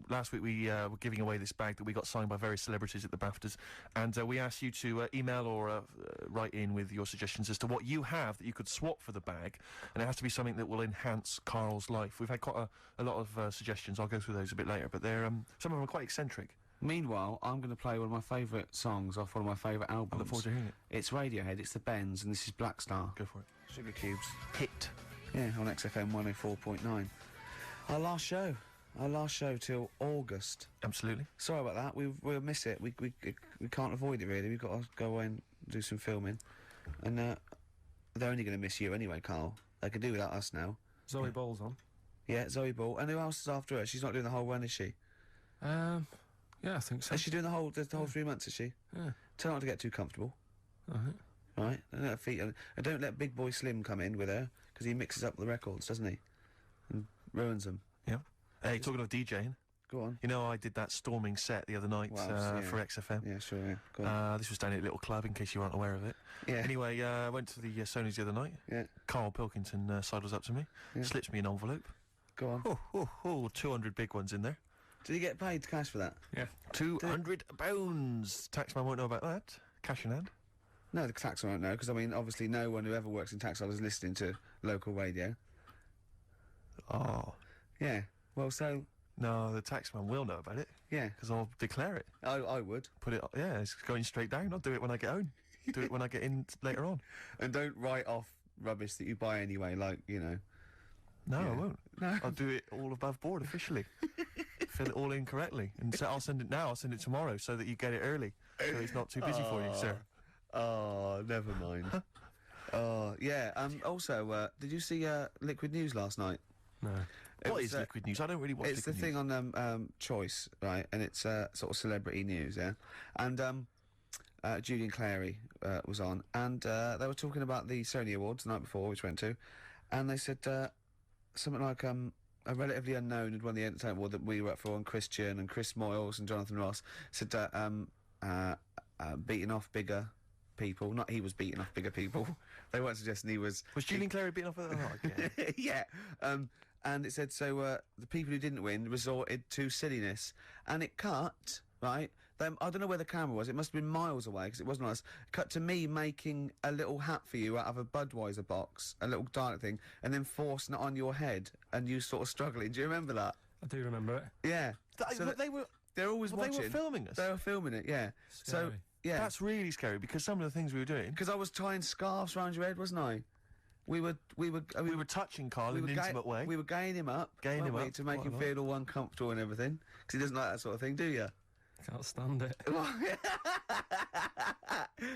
Last week we were giving away this bag that we got signed by various celebrities at the BAFTAs, and we asked you to email or write in with your suggestions as to what you have that you could swap for the bag, and it has to be something that will enhance Carl's life. We've had quite a lot of suggestions. I'll go through those a bit later, but they're some of them are quite eccentric. Meanwhile, I'm going to play one of my favourite songs off one of my favourite albums. I look forward to hearing it. It's Radiohead, it's the Bends, and this is Black Star. Go for it. Sugar Cubes. Hit. Yeah, on XFM 104.9. Our last show till August. Absolutely. Sorry about that, we'll miss it. We can't avoid it really. We've got to go away and do some filming. And they're only going to miss you anyway, Carl. They can do without us now. Zoe Ball's on. Yeah, Zoe Ball. And who else is after her? She's not doing the whole run, is she? Yeah, I think so. Is she doing the whole 3 months, is she? Yeah. Tell her not to get too comfortable. Alright. Right? Don't let her feet... And don't let Big Boy Slim come in with her, because he mixes up the records, doesn't he? And ruins them. Yeah. Hey, talking of DJing, Go on. you know I did that storming set the other night Well, yeah. for XFM. Yeah, sure, yeah. Go on. This was down at a little club, in case you weren't aware of it. Yeah. Anyway, I went to the Sony's the other night. Yeah. Karl Pilkington sidles up to me, Yeah. slips me an envelope. Go on. 200 big ones in there. Did he get paid cash for that? Yeah. £200. Taxman won't know about that. Cash in hand. No, the tax won't know, because, I mean, obviously no one who ever works in tax is listening to local radio. Oh. Yeah. Well, so... No, the taxman will know about it, Yeah. because I'll declare it. I would. Put it, yeah, it's going straight down. I'll do it when I get home. Do it when I get in later on. And don't write off rubbish that you buy anyway, like, you know... No, Yeah. I won't. No. I'll do it all above board officially. Fill it all in correctly. And so I'll send it now, I'll send it tomorrow so that you get it early. So it's not too busy for you, sir. Oh, never mind. Oh, yeah. Also, did you see Liquid News last night? No. What is Liquid News? I don't really watch It's the Liquid thing News. on Choice, right? And it's sort of celebrity news, yeah. And Julian Clary was on, and they were talking about the Sony Awards the night before, which went to, and they said something like a relatively unknown had won the entertainment award that we worked for, and Christian and Chris Moyles and Jonathan Ross said beating off bigger people. Not he was beating off bigger people. They weren't suggesting he was. Was Julian Clary beaten off at the heart? Yeah. Yeah. And it said, so the people who didn't win resorted to silliness. And it cut, right? I don't know where the camera was. It must have been miles away, because it wasn't us. Cut to me making a little hat for you out of a Budweiser box, a little dark thing, and then forcing it on your head, and you sort of struggling. Do you remember that? I do remember it. Yeah. But they were... They're always Well, watching. they were filming us. They were filming it, yeah. So, Scary. yeah. That's really scary, because some of the things we were doing... Because I was tying scarves around your head, wasn't I? We were We were touching Carl in an intimate way. We were gaying him up. Gaying weren't him we, up to make quite him a lot. feel all uncomfortable and everything. Because he doesn't like that sort of thing, do you? Can't stand it.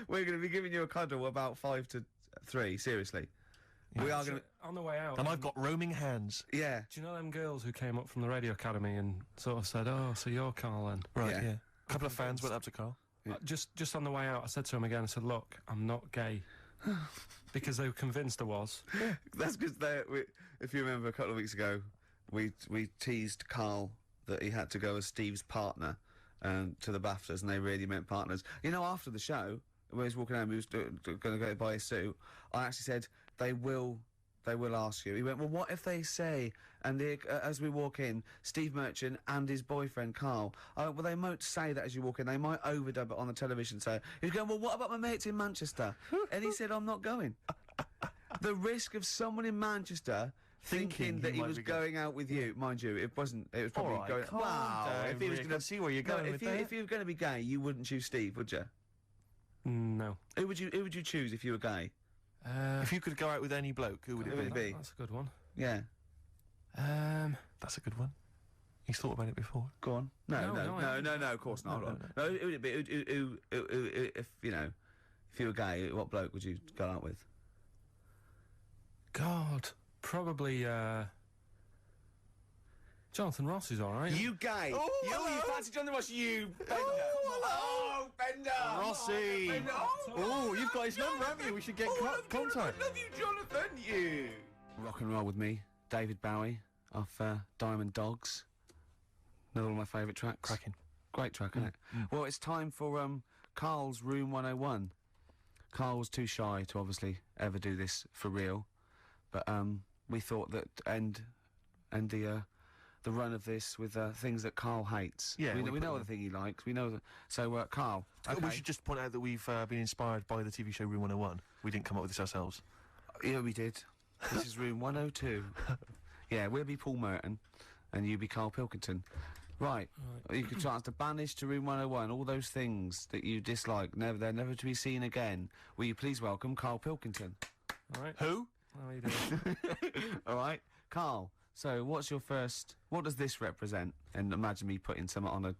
We're going to be giving you a cuddle about 5 to 3, seriously. We are going to... On the way out... And I've got roaming hands. Yeah. Do you know them girls who came up from the radio academy and sort of said, oh, so you're Karl then? Right, yeah. A couple of fans went up to Karl. Yeah. Just on the way out, I said to him again, I said, look, I'm not gay. Because they were convinced I was. That's because if you remember a couple of weeks ago, we teased Karl that he had to go as Steve's partner to the BAFTAs, and they really meant partners. You know, after the show, when he was walking home, he was going to go buy his suit, I actually said, they will ask you. He went, well, what if they say, and as we walk in, Steve Merchant and his boyfriend, Karl, well, they won't say that as you walk in, they might overdub it on the television, so he was going, well, what about my mates in Manchester? And he said, I'm not going. The risk of someone in Manchester thinking that he was going out with you, mind you, it was probably going, wow, if he was going to see where you're going with that. If you were going to be gay, you wouldn't choose Steve, would you? No. Who would you choose if you were gay? If you could go out with any bloke, who would it be? That's a good one. Yeah. That's a good one. He's thought about it before. Go on. No, of course not. No, who would it be? If you were gay, what bloke would you go out with? God, probably, Jonathan Ross is alright. You gay? Oh, you fancy Jonathan Ross, you Bender? Oh, Bender! Rossi! Bender. Oh, you've got his number, haven't you? We should get contact. I love you, Jonathan, you! Rock and roll with me, David Bowie, off Diamond Dogs. Another one of my favourite tracks. Cracking. Great track, isn't it? Well, it's time for Karl's Room 101. Karl was too shy to obviously ever do this for real, but we thought that end the run of this with things that Karl hates. Yeah, we know the thing he likes. We know that. So, Karl. Okay. We should just point out that we've been inspired by the TV show Room 101. We didn't come up with this ourselves. Yeah, we did. This is Room 102. Yeah, we'll be Paul Merton, and you be Karl Pilkington. Right. You could chance to banish to Room 101 all those things that you dislike, they're never to be seen again. Will you please welcome Karl Pilkington? All right. Who? How are you doing? All right, Karl. So, what does this represent? And imagine me putting some on the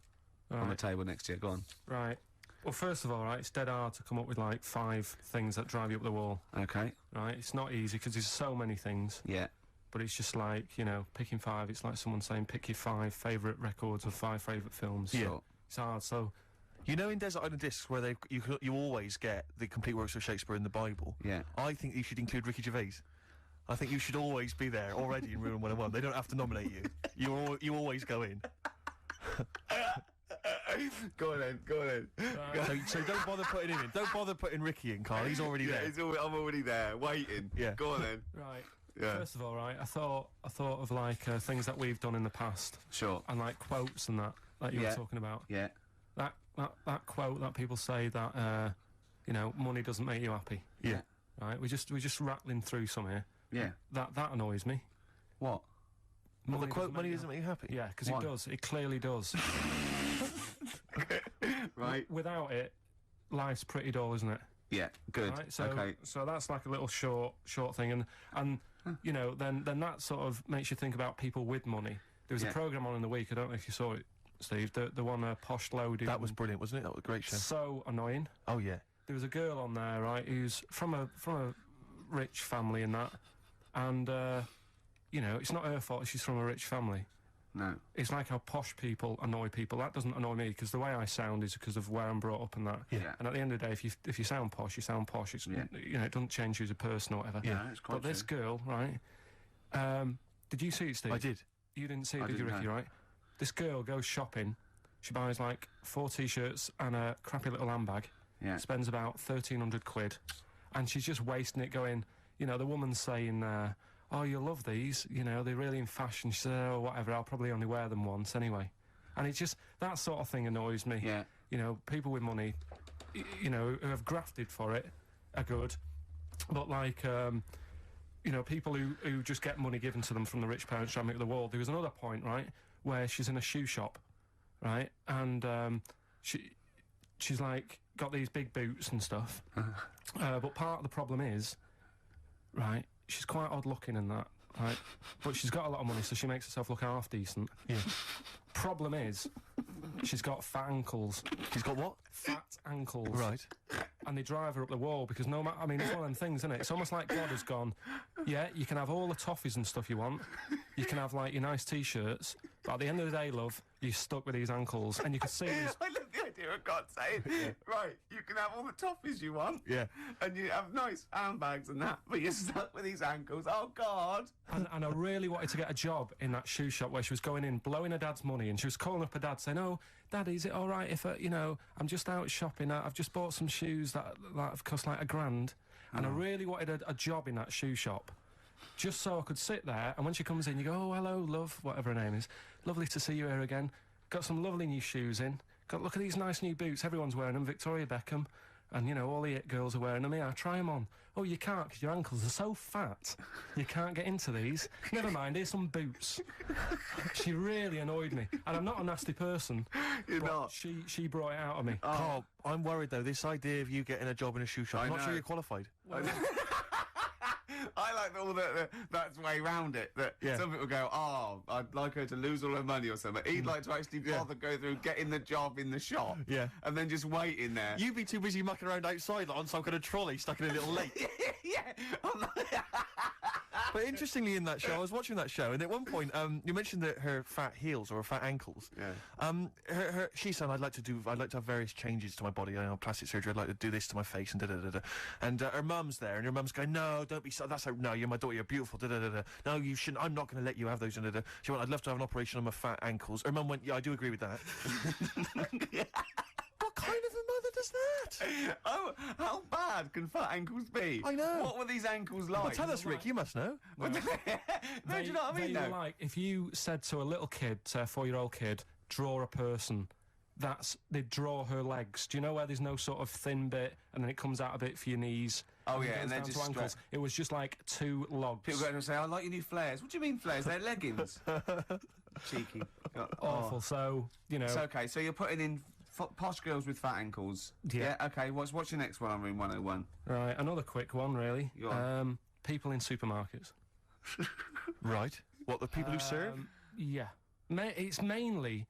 table next to you. Go on. Right. Well, first of all, right, it's dead hard to come up with, like, 5 things that drive you up the wall. Okay. Right? It's not easy, because there's so many things. Yeah. But it's just like, picking 5, it's like someone saying, pick your 5 favourite records or 5 favourite films. Yeah. Sure. It's hard, so... You know in Desert Island Discs where you always get the complete works of Shakespeare in the Bible? Yeah. I think you should include Ricky Gervais. I think you should always be there already in Room 101. They don't have to nominate you. You always go in. Go on then. So don't bother putting him in. Don't bother putting Ricky in, Karl. He's already there. I'm already there, waiting. Yeah. Go on then. Right. Yeah. First of all, right, I thought of, like, things that we've done in the past. Sure. And, like, quotes and that you were talking about. Yeah. That quote that people say that, money doesn't make you happy. Yeah. Right? We're just rattling through some here. Yeah. That annoys me. What? Well, the quote, money doesn't make you happy? Yeah, because it does. It clearly does. Right. Without it, life's pretty dull, isn't it? Yeah, good. Right, so, okay. So that's like a little short thing, and then that sort of makes you think about people with money. There was a programme on in the week, I don't know if you saw it, Steve, the one Posh Loaded. That was brilliant, wasn't it? That was a great show. So annoying. Oh, yeah. There was a girl on there, right, who's from a rich family and that, and, it's not her fault she's from a rich family. No. It's like how posh people annoy people. That doesn't annoy me, because the way I sound is because of where I'm brought up and that. Yeah. And at the end of the day, if you sound posh, you sound posh. It's, it doesn't change you as a person or whatever. Yeah, it's quite But this girl, right, did you see it, Steve? I did. You didn't see it, did you, Ricky, right? This girl goes shopping. She buys, like, 4 T-shirts and a crappy little handbag. Yeah. Spends about 1,300 quid. And she's just wasting it going, the woman's saying, oh, you'll love these, they're really in fashion. She said, oh, whatever, I'll probably only wear them once anyway. And it's just, that sort of thing annoys me. Yeah. People with money, who have grafted for it are good. But, like, people who just get money given to them from the rich parents trying to make the world. There was another point, right, where she's in a shoe shop, right, and she's, like, got these big boots and stuff. But part of the problem is, right, she's quite odd-looking and that, right? But she's got a lot of money, so she makes herself look half-decent. Yeah. Problem is, she's got fat ankles. She's got what? Fat ankles. Right. and they drive her up the wall because no matter, I mean, it's one of them things, isn't it? It's almost like God has gone, yeah, you can have all the toffees and stuff you want, you can have, like, your nice T-shirts, but at the end of the day, love, you're stuck with these ankles, and you can see these... I love the idea of God saying, right, you can have all the toffees you want, and you have nice handbags and that, but you're stuck with these ankles, oh God! And I really wanted to get a job in that shoe shop where she was going in, blowing her dad's money, and she was calling up her dad saying, oh, Daddy, is it all right if, you know, I'm just out shopping, I've just bought some shoes that have cost like $1,000, and I really wanted a job in that shoe shop. Just so I could sit there, and when she comes in, you go, oh, hello, love, whatever her name is. Lovely to see you here again. Got some lovely new shoes in. Look at these nice new boots. Everyone's wearing them. Victoria Beckham. And, you know, all the it girls are wearing them. Yeah, try them on. Oh, you can't because your ankles are so fat. You can't get into these. Never mind, here's some boots. She really annoyed me. And I'm not a nasty person. You're not. She brought it out of me. Oh, I'm worried, though. This idea of you getting a job in a shoe shop, I'm not sure you're qualified. I like all that's way round it. That some people go, oh, I'd like her to lose all her money or something. He'd like to actually bother go through getting the job in the shop. Yeah. And then just wait in there. You'd be too busy mucking around outside like, on some kind of trolley stuck in a little lake. But interestingly, in that show, I was watching that show, and at one point, you mentioned that her fat heels or her fat ankles. Yeah. She said, I'd like to have various changes to my body. I know, plastic surgery. I'd like to do this to my face and da da da da. And her mum's there, and her mum's going, no, don't be so. That's how. No, you're my daughter. You're beautiful. Da da da da. No, you shouldn't. I'm not going to let you have those. Da da da. She went, I'd love to have an operation on my fat ankles. Her mum went, yeah, I do agree with that. What kind of a mother does that? Oh, how bad can fat ankles be? I know. What were these ankles like? Well, tell us, Rick. You must know. No. Do you know what I mean? They were like, if you said to a little kid, say a 4-year-old kid, draw a person, they'd draw her legs. Do you know where there's no sort of thin bit, and then it comes out a bit for your knees? Oh, yeah, and then just ankles. It was just like 2 logs. People go in and say, I like your new flares. What do you mean flares? They're leggings. Cheeky. Awful. So, you know. It's okay. So you're putting in posh girls with fat ankles. Yeah. Okay. What's your next one on Room 101? Right. Another quick one, really. People in supermarkets. Right. What, the people who serve? Yeah. It's mainly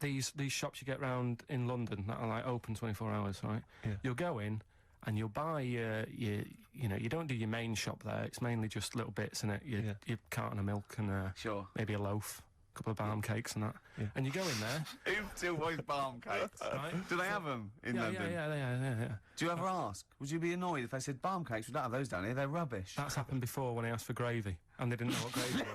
these shops you get round in London that are like open 24 hours, right? Yeah. You'll go in and you'll buy your you know, you don't do your main shop there. It's mainly just little bits in it. Your carton of milk and maybe a loaf, a couple of balm cakes and that. Yeah. And you go in there. Who still buys balm cakes? Right? Do they have them in London? Yeah. Do you ever ask? Would you be annoyed if they said balm cakes? We don't have those down here. They're rubbish. That's happened before when I asked for gravy and they didn't know what gravy was.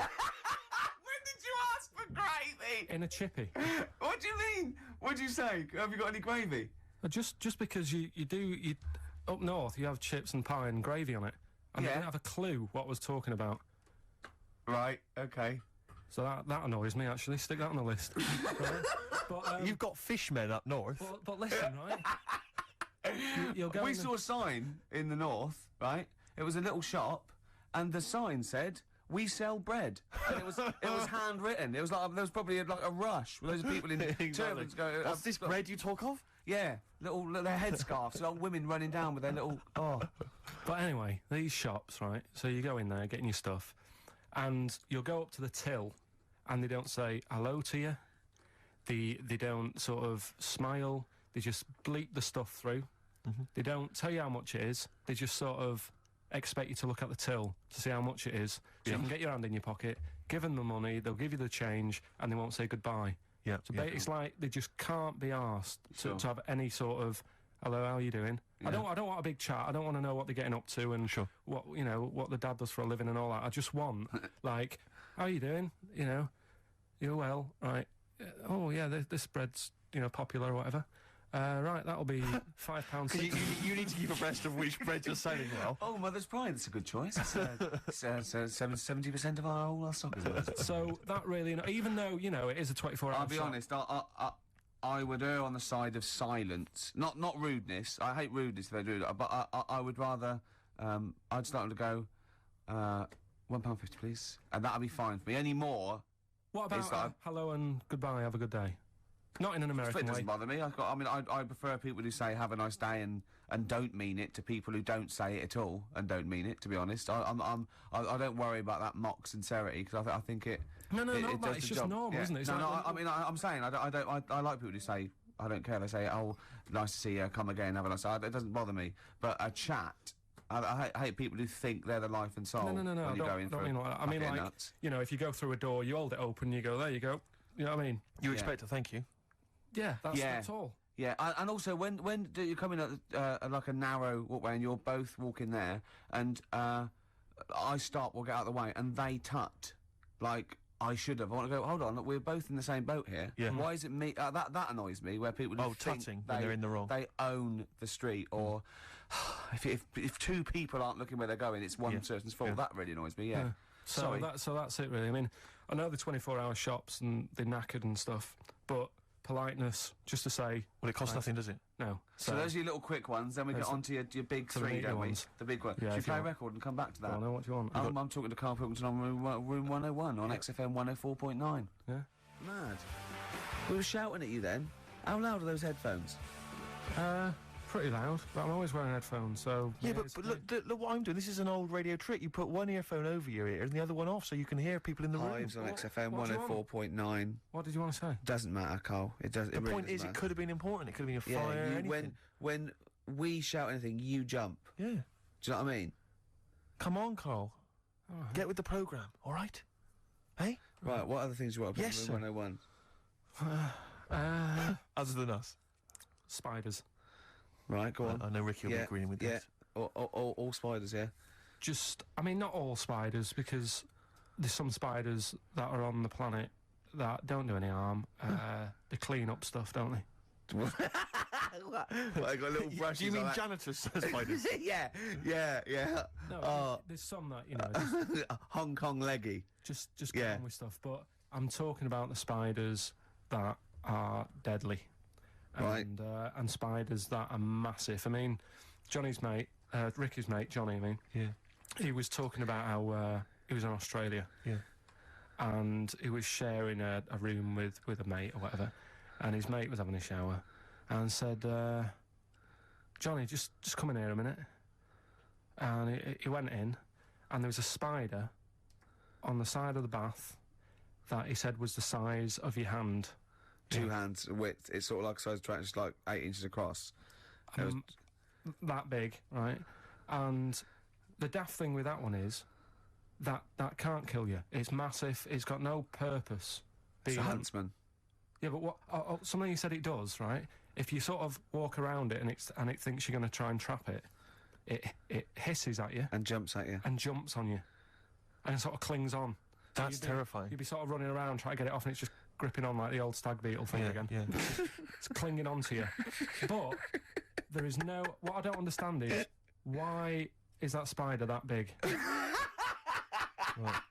When did you ask for gravy? In a chippy. What do you mean? What'd you say? Have you got any gravy? Just because you up north you have chips and pie and gravy on it, and they didn't have a clue what I was talking about. Right. Okay. So that annoys me, actually. Stick that on the list. Right? But, you've got fishmen up north. But listen, right? We saw a sign in the north, right? It was a little shop, and the sign said, "We sell bread." And it was handwritten. It was like there was probably like a rush with those people in turbans going. What's this bread you talk of? Yeah, little headscarves, little women running down with their little. Oh. But anyway, these shops, right? So you go in there, getting your stuff, and you'll go up to the till, and they don't say hello to you. They don't sort of smile. They just bleep the stuff through. Mm-hmm. They don't tell you how much it is. They just sort of expect you to look at the till to see how much it is, so you can get your hand in your pocket, give them the money, they'll give you the change, and they won't say goodbye. Yeah. So it's like they just can't be asked to have any sort of hello, how are you doing? Yeah. I don't want a big chat. I don't want to know what they're getting up to and what what the dad does for a living and all that. I just want like, how are you doing? You know, you're well, right? Oh yeah, this bread's popular or whatever. Right, that'll be £5. You need to keep abreast of which breads are selling well. Oh, Mother's Pride, that's a good choice. 70% of our stock is worth. So that really, even though it is a 24-hour. I'll be honest. I would err on the side of silence, not rudeness. I hate rudeness if they do that, but I would rather. I'd start to go, £1.50, please, and that'll be fine for me. Any more? What about hello and goodbye? Have a good day. Not in an American way. It doesn't bother me. I prefer people who say have a nice day and don't mean it to people who don't say it at all and don't mean it. To be honest, I don't worry about that mock sincerity because I think it. No, it's just normal, isn't it? It's I'm saying I like people who say I don't care. They say, oh, nice to see you, come again, have a nice time. It doesn't bother me. But a chat, I hate people who think they're the life and soul. No, when you're going don't for mean like that. I mean, like, nuts. you know, if you go through a door, you hold it open, you go, there you go. You know what I mean? You expect a thank you. Yeah, that's all. Yeah, and also when do you come in at like a narrow walkway and you're both walking there, and I stop or get out of the way, and they tut, like I should have. I want to go. Hold on, look, we're both in the same boat here. Yeah. Why is it me? That annoys me. Where people think tutting when they're in the wrong. They own the street, or if two people aren't looking where they're going, it's one person's fault. That really annoys me. Yeah. So that's it really. I mean, I know the 24-hour shops and they're knackered and stuff, but politeness, just to say... Well, it costs nothing, does it? No. So those are your little quick ones, then we get on to your big three, don't we? The big one. Yeah, Should we play a record and come back to that? I know what you want. I'm talking to Karl Pilkington on room 101 on XFM 104.9. Yeah. Mad. We were shouting at you then. How loud are those headphones? Pretty loud, but I'm always wearing headphones, so... Yeah, but look what I'm doing. This is an old radio trick. You put one earphone over your ear and the other one off so you can hear people in the room. Hives on XFM 104.9. What did you want to say? Doesn't matter, Karl. It does. The point is, it could have been important. It could have been a fire, anything. When we shout anything, you jump. Yeah. Do you know what I mean? Come on, Karl. Right. Get with the programme, all right? Hey? Right, what other things you want to put Yes, in room 101? Other than us. Spiders. Right, go on. I know Ricky will be agreeing with this. All spiders, yeah? I mean, not all spiders, because there's some spiders that are on the planet that don't do any harm. They clean up stuff, don't they? I got little brushes. Do you mean like janitors spiders? yeah. No, there's some that, you know... Hong Kong leggy. Just get on with stuff, but I'm talking about the spiders that are deadly. Right. And spiders that are massive. I mean, Johnny's mate, Ricky's mate, Johnny, I mean. Yeah. He was talking about how he was in Australia. Yeah. And he was sharing a room with a mate or whatever. And his mate was having a shower. And said, Johnny, just come in here a minute. And he went in, and there was a spider on the side of the bath that he said was the size of your hand. Two hands width. It's sort of like a size track, just like 8 inches across. That big, right? And the daft thing with that one is that can't kill you. It's massive. It's got no purpose. It's a huntsman. Yeah, but what? Something you said it does, right? If you sort of walk around it and it thinks you're going to try and trap it, it hisses at you and jumps at you and jumps on you, and sort of clings on. That's terrifying. You'd be sort of running around trying to get it off, and it's just gripping on like the old stag beetle thing again. Yeah. It's clinging onto you. But there is no... What I don't understand is, why is that spider that big? Right.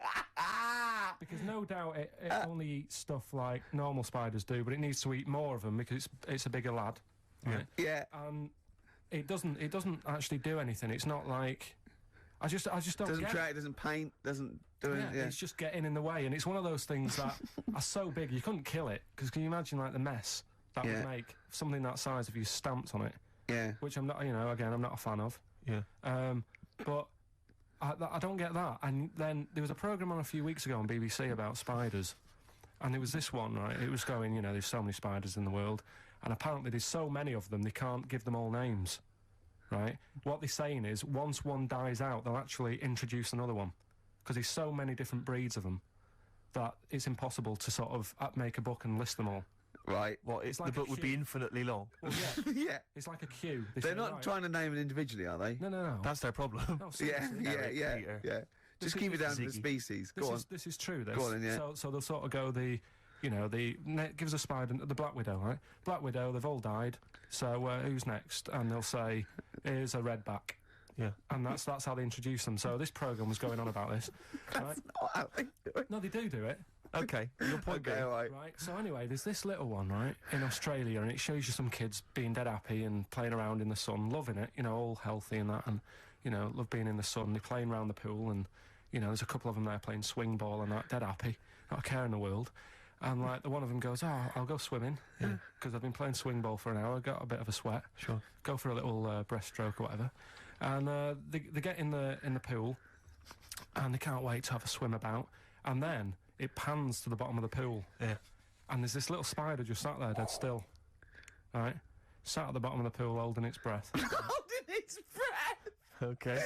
Because no doubt it only eats stuff like normal spiders do, but it needs to eat more of them because it's a bigger lad. Right? Yeah. It doesn't actually do anything. It's not like... I just don't doesn't get try, it doesn't paint, doesn't do anything. Yeah. It's just getting in the way, and it's one of those things that are so big you couldn't kill it. Because can you imagine like the mess that would make something that size if you stamped on it? Yeah. Which I'm not, again, I'm not a fan of. Yeah. But I don't get that. And then there was a programme on a few weeks ago on BBC about spiders, and there was this one, right? It was going, there's so many spiders in the world, and apparently there's so many of them they can't give them all names. Right? What they're saying is, once one dies out, they'll actually introduce another one. Because there's so many different breeds of them that it's impossible to sort of make a book and list them all. Right. Well, It's the like book would be infinitely long. Well, yeah. Yeah. It's like a queue. They're not trying to name it individually, are they? No. That's their problem. No, Yeah. seriously. Yeah. Just keep it down to the species. Go on. This is true, this. Go on, yeah. So they'll sort of go gives a spider, the Black Widow, right? Black Widow, they've all died, so who's next? And they'll say, here's a redback. Yeah. And that's how they introduce them. So this programme was going on about this. That's not how they do it. No, they do it. Okay, your point Okay, right. Right, so anyway, there's this little one, right, in Australia, and it shows you some kids being dead happy and playing around in the sun, loving it, all healthy and that, and, love being in the sun. They're playing around the pool, and, there's a couple of them there playing swing ball and that, dead happy, not a care in the world. And, the one of them goes, I'll go swimming, because I've been playing swing ball for an hour, got a bit of a sweat. Sure. Go for a little breaststroke or whatever. And they get in the pool, and they can't wait to have a swim about. And then it pans to the bottom of the pool. Yeah. And there's this little spider just sat there dead still. right? Sat at the bottom of the pool holding its breath. Holding its breath! Okay.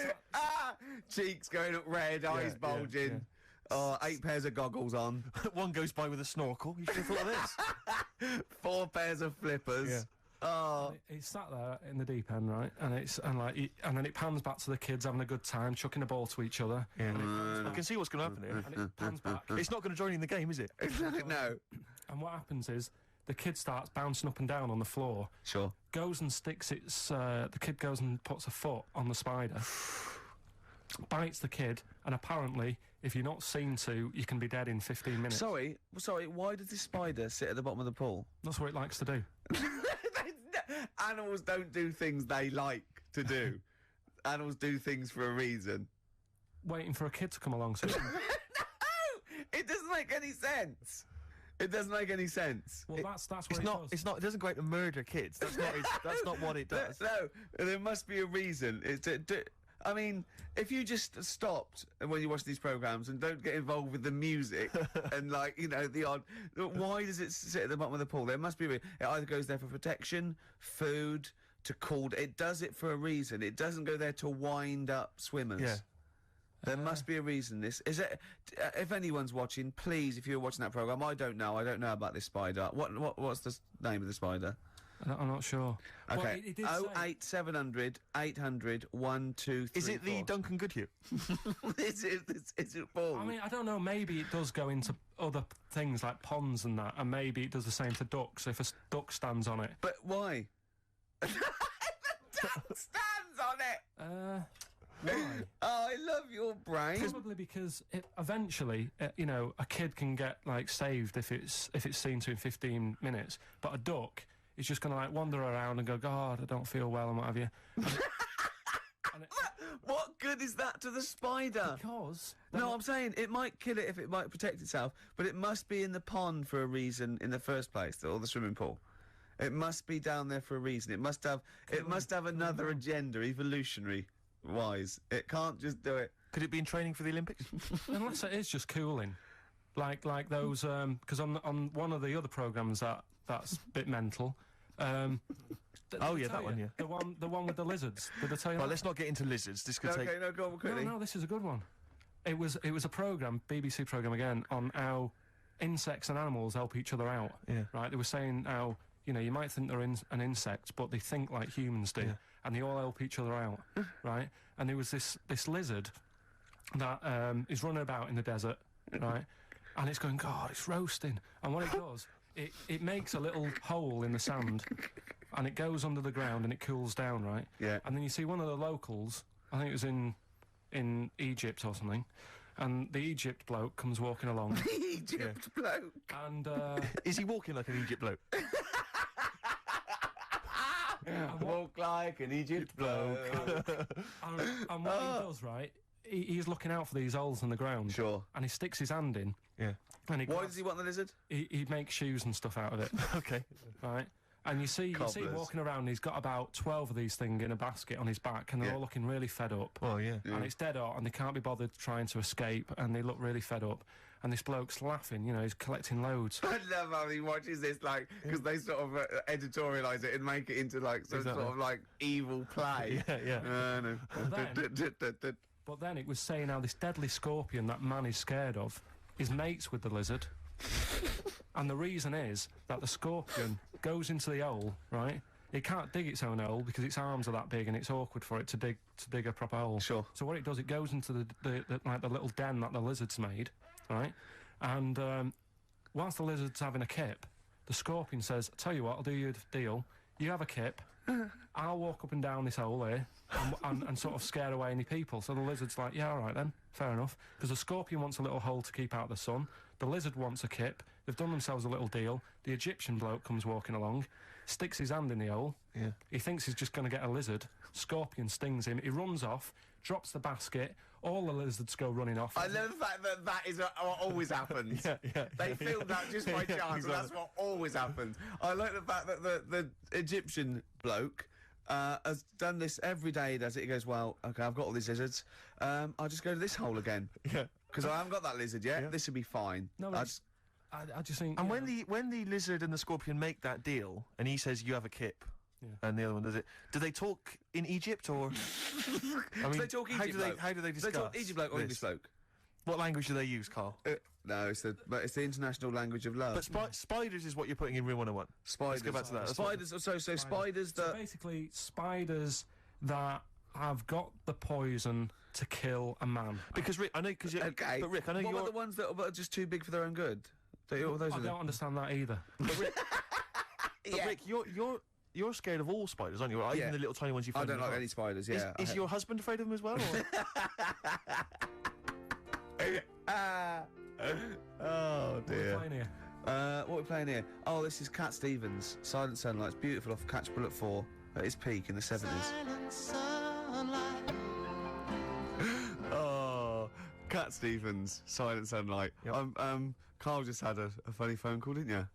Cheeks going up red, eyes bulging. yeah. Oh, 8 pairs of goggles on. One goes by with a snorkel. You should have thought of this. 4 pairs of flippers. Yeah. Oh. It's sat there in the deep end, right? And then it pans back to the kids having a good time, chucking a ball to each other. Yeah. I can see what's going to happen here. And it pans back. It's not going to join in the game, is it? No. And what happens is the kid starts bouncing up and down on the floor. Sure. Goes and sticks its. The kid goes and puts a foot on the spider. Bites the kid, and apparently, if you're not seen to, you can be dead in 15 minutes. Sorry, why does this spider sit at the bottom of the pool? That's what it likes to do. Animals don't do things they like to do. Animals do things for a reason. Waiting for a kid to come along. So No! It doesn't make any sense. It doesn't make any sense. well, that's what It's it not. does. It's not. It doesn't go out to murder kids. That's not. That's not what it does. No, there must be a reason. I mean, if you just stopped when you watch these programmes and don't get involved with the music and, like, you know, the odd... Why does it sit at the bottom of the pool? There must be a reason. It either goes there for protection, food, to cool... It does it for a reason. It doesn't go there to wind up swimmers. Yeah. There must be a reason. This is it. If anyone's watching, please, if you're watching that programme, I don't know about this spider. What's the name of the spider? I'm not sure. Okay. Well, it did say- 08700 800 123. Is it the Duncan Goodhue? Is it Paul? I mean, I don't know. Maybe it does go into other things like ponds and that, and maybe it does the same for ducks. If a duck stands on it, But why? The duck stands on it! why? Oh, I love your brain. Probably because eventually, you know, a kid can get like saved if it's seen to in 15 minutes, but a duck is just going to like wander around and go, God, I don't feel well and what have you. What good is that to the spider? Because No, I'm saying it might kill it if it might protect itself, but it must be in the pond for a reason in the first place, or the swimming pool. It must be down there for a reason. It must have another agenda, evolutionary-wise. It can't just do it. Could it be in training for the Olympics? unless it is just cooling, like those, because on one of the other programmes that's a bit mental. Oh, yeah, that one, yeah. The one with the lizards. Did I tell you? Well, that? let's not get into lizards. This could take. Okay, no, go on quickly. No, this is a good one. It was a programme, BBC programme again, on how insects and animals help each other out. Yeah. Right? They were saying how, you know, you might think they're an insect, but they think like humans do, Yeah. and they all help each other out, right? And there was this lizard that is running about in the desert, right? And it's going, God, it's roasting. And what it does, it makes a little hole in the sand, and it goes under the ground and it cools down, right? Yeah. And then you see one of the locals, I think it was in Egypt or something, and the Egypt bloke comes walking along. Egypt bloke. And Is he walking like an Egypt bloke? Walk like an Egypt bloke. and what he does, right, he's looking out for these holes in the ground. Sure. And he sticks his hand in. Yeah. And Why does he want the lizard? he makes shoes and stuff out of it. Okay. Right? And you see him Cobblers. walking around, he's got about 12 of these things in a basket on his back, and they're Yeah. all looking really fed up. Oh, yeah. And it's dead hot, and they can't be bothered trying to escape, and they look really fed up. And this bloke's laughing, you know, he's collecting loads. I love how he watches this, like, because they sort of editorialise it and make it into, like, some Exactly. sort of, like, evil play. Yeah. No. But then it was saying how this deadly scorpion that man is scared of is mates with the lizard. And the reason is that the scorpion goes into the hole, right? It can't dig its own hole because its arms are that big and it's awkward for it to dig a proper hole. Sure. So what it does, it goes into the little den that the lizard's made, right? And whilst the lizard's having a kip, the scorpion says, "Tell you what, I'll do you a deal. You have a kip, I'll walk up and down this hole here and sort of scare away any people." So the lizard's like, "Yeah, all right then, fair enough." Because the scorpion wants a little hole to keep out the sun. The lizard wants a kip. They've done themselves a little deal. The Egyptian bloke comes walking along, sticks his hand in the hole. Yeah. He thinks he's just going to get a lizard. Scorpion stings him. He runs off, drops the basket. All the lizards go running off. I love the fact that that is what always happens. They filmed that just by chance, and that's what always happens. I like the fact that the Egyptian bloke has done this every day. He does it. He goes, "Well, okay, I've got all these lizards. I'll just go to this hole again." Yeah. Because I haven't got that lizard yet. Yeah. This will be fine. No, I it's I just think. And you when the lizard and the scorpion make that deal, and he says you have a kip, Yeah. and the other one does it, do they talk in Egypt or? I mean, they talk Egypt bloke? How do they discuss? They talk Egypt bloke or this? English bloke? What language do they use, Carl? No, it's the international language of love. But spiders is what you're putting in room 101. Spiders. Let's go back to that. That's Spiders. So spiders So that. basically, spiders that have got the poison to kill a man. Because Rick, I know, because Okay. But Rick, I know what you're. about the ones that are just too big for their own good? Those I are don't understand that either. But Rick, you're scared of all spiders, aren't you? Or Yeah. even the little tiny ones you I find. don't in the like garden. any spiders. Yeah. Is your husband afraid of them as well? Or? Oh What are we dear. playing here? What are we playing here? Oh, this is Cat Stevens, Silent Sunlight. It's beautiful off Catch Bullet 4 at its peak in the 70s. Oh, Cat Stevens, Silent Sunlight. Yep. Carl just had a funny phone call, didn't you?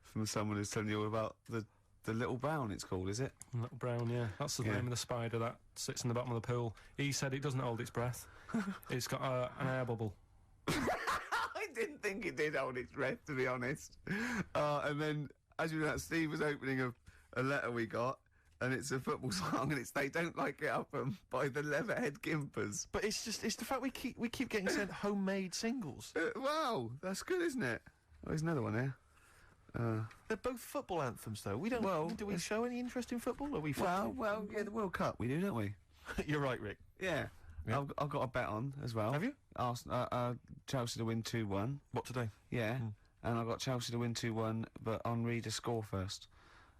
From someone who's telling you all about the Little Brown, it's called, is it? Little Brown, yeah. That's the Yeah. name of the spider that sits in the bottom of the pool. He said it doesn't hold its breath. It's got an air bubble. I didn't think it did hold its breath, to be honest. And then, as you know, Steve was opening a letter we got, and it's a football song, and it's They Don't Like It Up by the Leatherhead Gimpers. But it's the fact we keep getting sent homemade singles. Wow, that's good, isn't it? Oh, there's another one here. They're both football anthems, though. We don't. Well, do we show any interest in football? Are we? Well, yeah, the World Cup we do, don't we? You're right, Rick. Yeah. Yeah. I've got a bet on as well. Have you? Chelsea to win 2-1. What today? Yeah. And I've got Chelsea to win 2-1, but Henri to score first.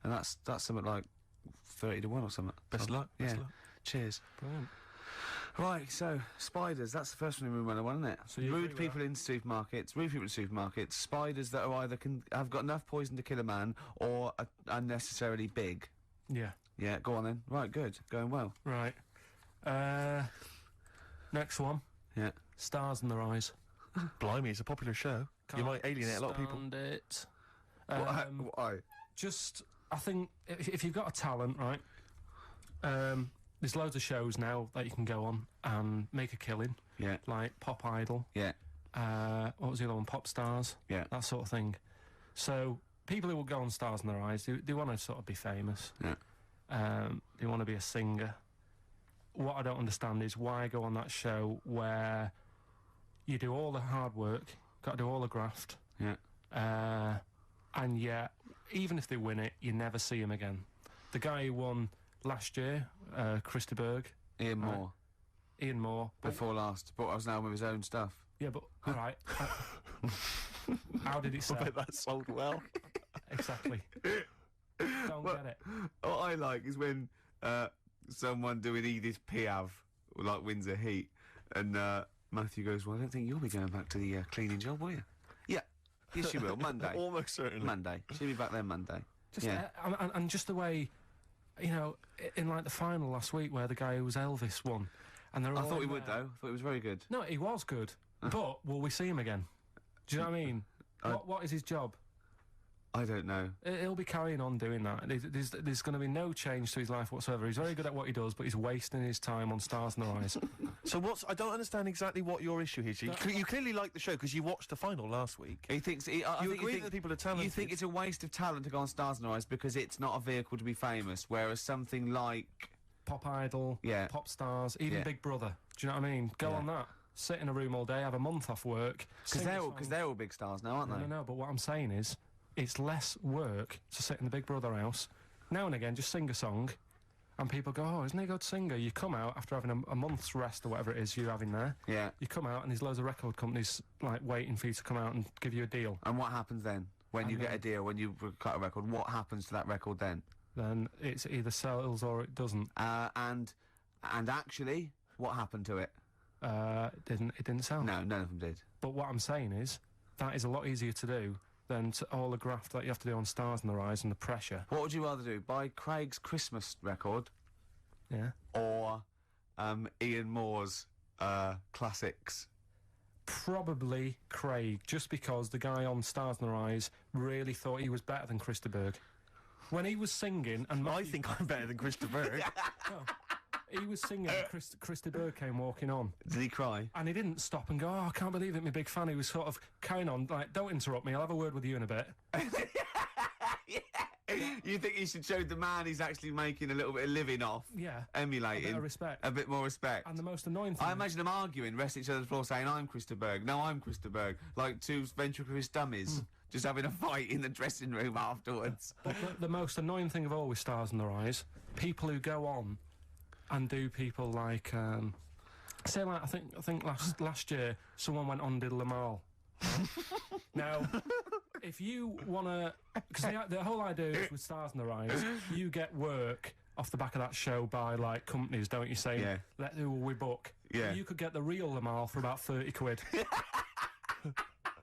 And that's something like 30-1 or something. Best So, luck. Yeah. Best luck. Brilliant. Right, so spiders, that's the first one in room 101, isn't it? So you agree Rude with people in supermarkets, spiders that are either have got enough poison to kill a man or are unnecessarily big. Yeah. Yeah, go on then. Right, good. Going well. Right. Next one. Yeah. Stars in Their Eyes. Blimey, it's a popular show. You might alienate a lot of people. Stand it. Why? Just, I think, if you've got a talent, right, there's loads of shows now that you can go on and make a killing, Yeah. like Pop Idol, Yeah. what was the other one, Pop Stars, Yeah. that sort of thing. So, people who will go on Stars in Their Eyes, they want to sort of be famous. Yeah. They want to be a singer. What I don't understand is why go on that show where you do all the hard work, got to do all the graft, Yeah. and yet, even if they win it, you never see him again. The guy who won last year, Christa Berg, Ian Right. Moore. Ian Moore. But, Before last. Brought us now with his own stuff. yeah, but, alright. How did it I sell? bet that sold well. Exactly. Don't get it. What I like is when someone doing Edith Piaf like wins a heat, and Matthew goes, "Well, I don't think you'll be going back to the cleaning job, will you?" Yeah, yes, you will. Monday. Almost certainly. Monday. She'll be back there Monday. Just, yeah. and just the way, you know, in like the final last week where the guy who was Elvis won, and they're all I thought he in would there. though. I thought he was very good. No, he was good, but will we see him again? Do you know what I mean? What is his job? I don't know. He'll be carrying on doing that. There's going to be no change to his life whatsoever. He's very good at what he does, but he's wasting his time on Stars in Their Eyes. So I don't understand exactly what your issue is. You clearly like the show because you watched the final last week. He thinks. I You think agree he that people are talented. You think it's a waste of talent to go on Stars in Their Eyes because it's not a vehicle to be famous, whereas something like Pop Idol, Yeah. Pop Stars, even Yeah. Big Brother. Do you know what I mean? Go Yeah. on that. Sit in a room all day, have a month off work. because they're all big stars now, aren't they? No, but what I'm saying is, it's less work to sit in the Big Brother house. Now and again, just sing a song, and people go, "Oh, isn't he a good singer?" You come out after having a month's rest or whatever it is you're having there. Yeah. You come out, and there's loads of record companies like waiting for you to come out and give you a deal. And what happens then when you And get a then- deal? When you cut a record, what happens to that record then? Then it's either sells or it doesn't. And actually, what happened to it? It didn't sell. No, none of them did. But what I'm saying is, that is a lot easier to do than all the graft that you have to do on Stars in Their Eyes and the pressure. What would you rather do? Buy Craig's Christmas record Yeah. or Ian Moore's classics? Probably Craig, just because the guy on Stars in Their Eyes really thought he was better than Christa Berg. When he was singing, and I Matthew, think I'm better than Christa Berg. he was singing, Christy Berg came walking on. Did he cry? And he didn't stop and go, oh, I can't believe it, my big fan. He was sort of carrying on, like, don't interrupt me, I'll have a word with you in a bit. You think he should show the man he's actually making a little bit of living off? Yeah. Emulating. A bit of respect. A bit more respect. And the most annoying thing... I imagine them arguing, resting each other's floor, saying, I'm Christa Berg. No, I'm Christa Berg. Like two ventriloquist dummies. Just having a fight in the dressing room afterwards. But the most annoying thing of all with Stars in Their Eyes, people who go on and do people like... say, like, I think last year, someone went on and did Lamal. Now... If you want to... Because the whole idea is with Stars in Their Eyes, you get work off the back of that show by, like, companies, don't you, saying, who will we book? Yeah. You could get the real Lamal for about 30 quid.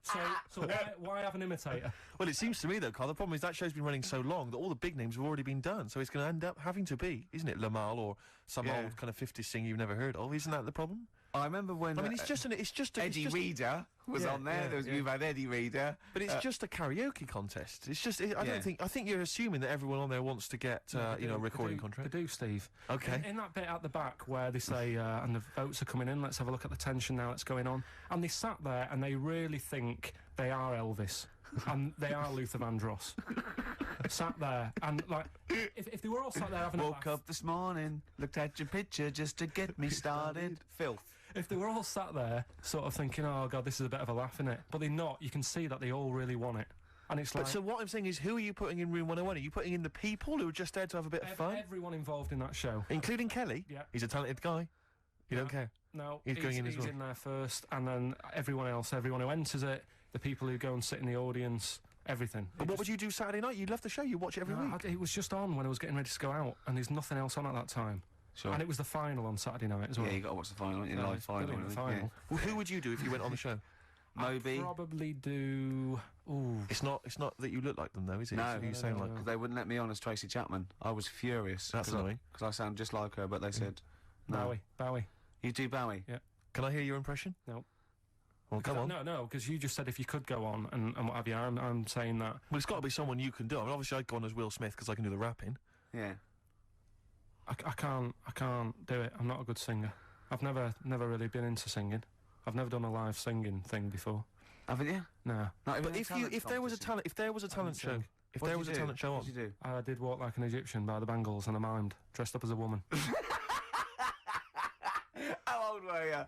So why have an imitator? Well, it seems to me, though, Carl, the problem is that show's been running so long that all the big names have already been done, so it's going to end up having to be, isn't it, Lamal or some old kind of 50s singer you've never heard of? Isn't that the problem? I remember when... I mean, it's just Eddie Reader was on there. You've had Eddie Reader. But it's just a karaoke contest. It's just... I think you're assuming that everyone on there wants to get, a recording contract. They do, Steve. Okay. In that bit at the back where they say, and the votes are coming in, let's have a look at the tension now that's going on. And they sat there and they really think they are Elvis. And they are Luther Vandross. Sat there, and, like, if they were all sat there having a laugh... Woke up this morning, looked at your picture just to get me started. Filth. If they were all sat there, sort of thinking, oh, God, this is a bit of a laugh, innit? But they're not. You can see that they all really want it. And it's like... So what I'm saying is, who are you putting in Room 101? Are you putting in the people who are just there to have a bit of fun? Everyone involved in that show. Including Kelly? Yeah. He's a talented guy. You don't care? No. He's going in as well. He's in there first, and then everyone else, everyone who enters it, the people who go and sit in the audience... Everything. But what would you do Saturday night? You'd love the show. You watch it every week. It was just on when I was getting ready to go out, and there's nothing else on at that time. Sure. And it was the final on Saturday night as well. Yeah, you got to watch the final, live final. Final. Well, who would you do if you went on the show? Moby. I'd probably do... Ooh. It's not that you look like them, though, is it? No. You sound like... Because they wouldn't let me on as Tracy Chapman. I was furious. That's annoying. Because I sound just like her, but they said... No. Bowie. You do Bowie? Yeah. Can I hear your impression? No. Well, come on. No, because you just said if you could go on and what have you. I'm saying that. Well, it's got to be someone you can do. I mean, obviously I'd go on as Will Smith because I can do the rapping. Yeah. I can't do it. I'm not a good singer. I've never really been into singing. I've never done a live singing thing before. Haven't you? No. But if there was a talent show, on, what did you do? I did Walk Like an Egyptian by the Bangles, and I mimed, dressed up as a woman. How old were you?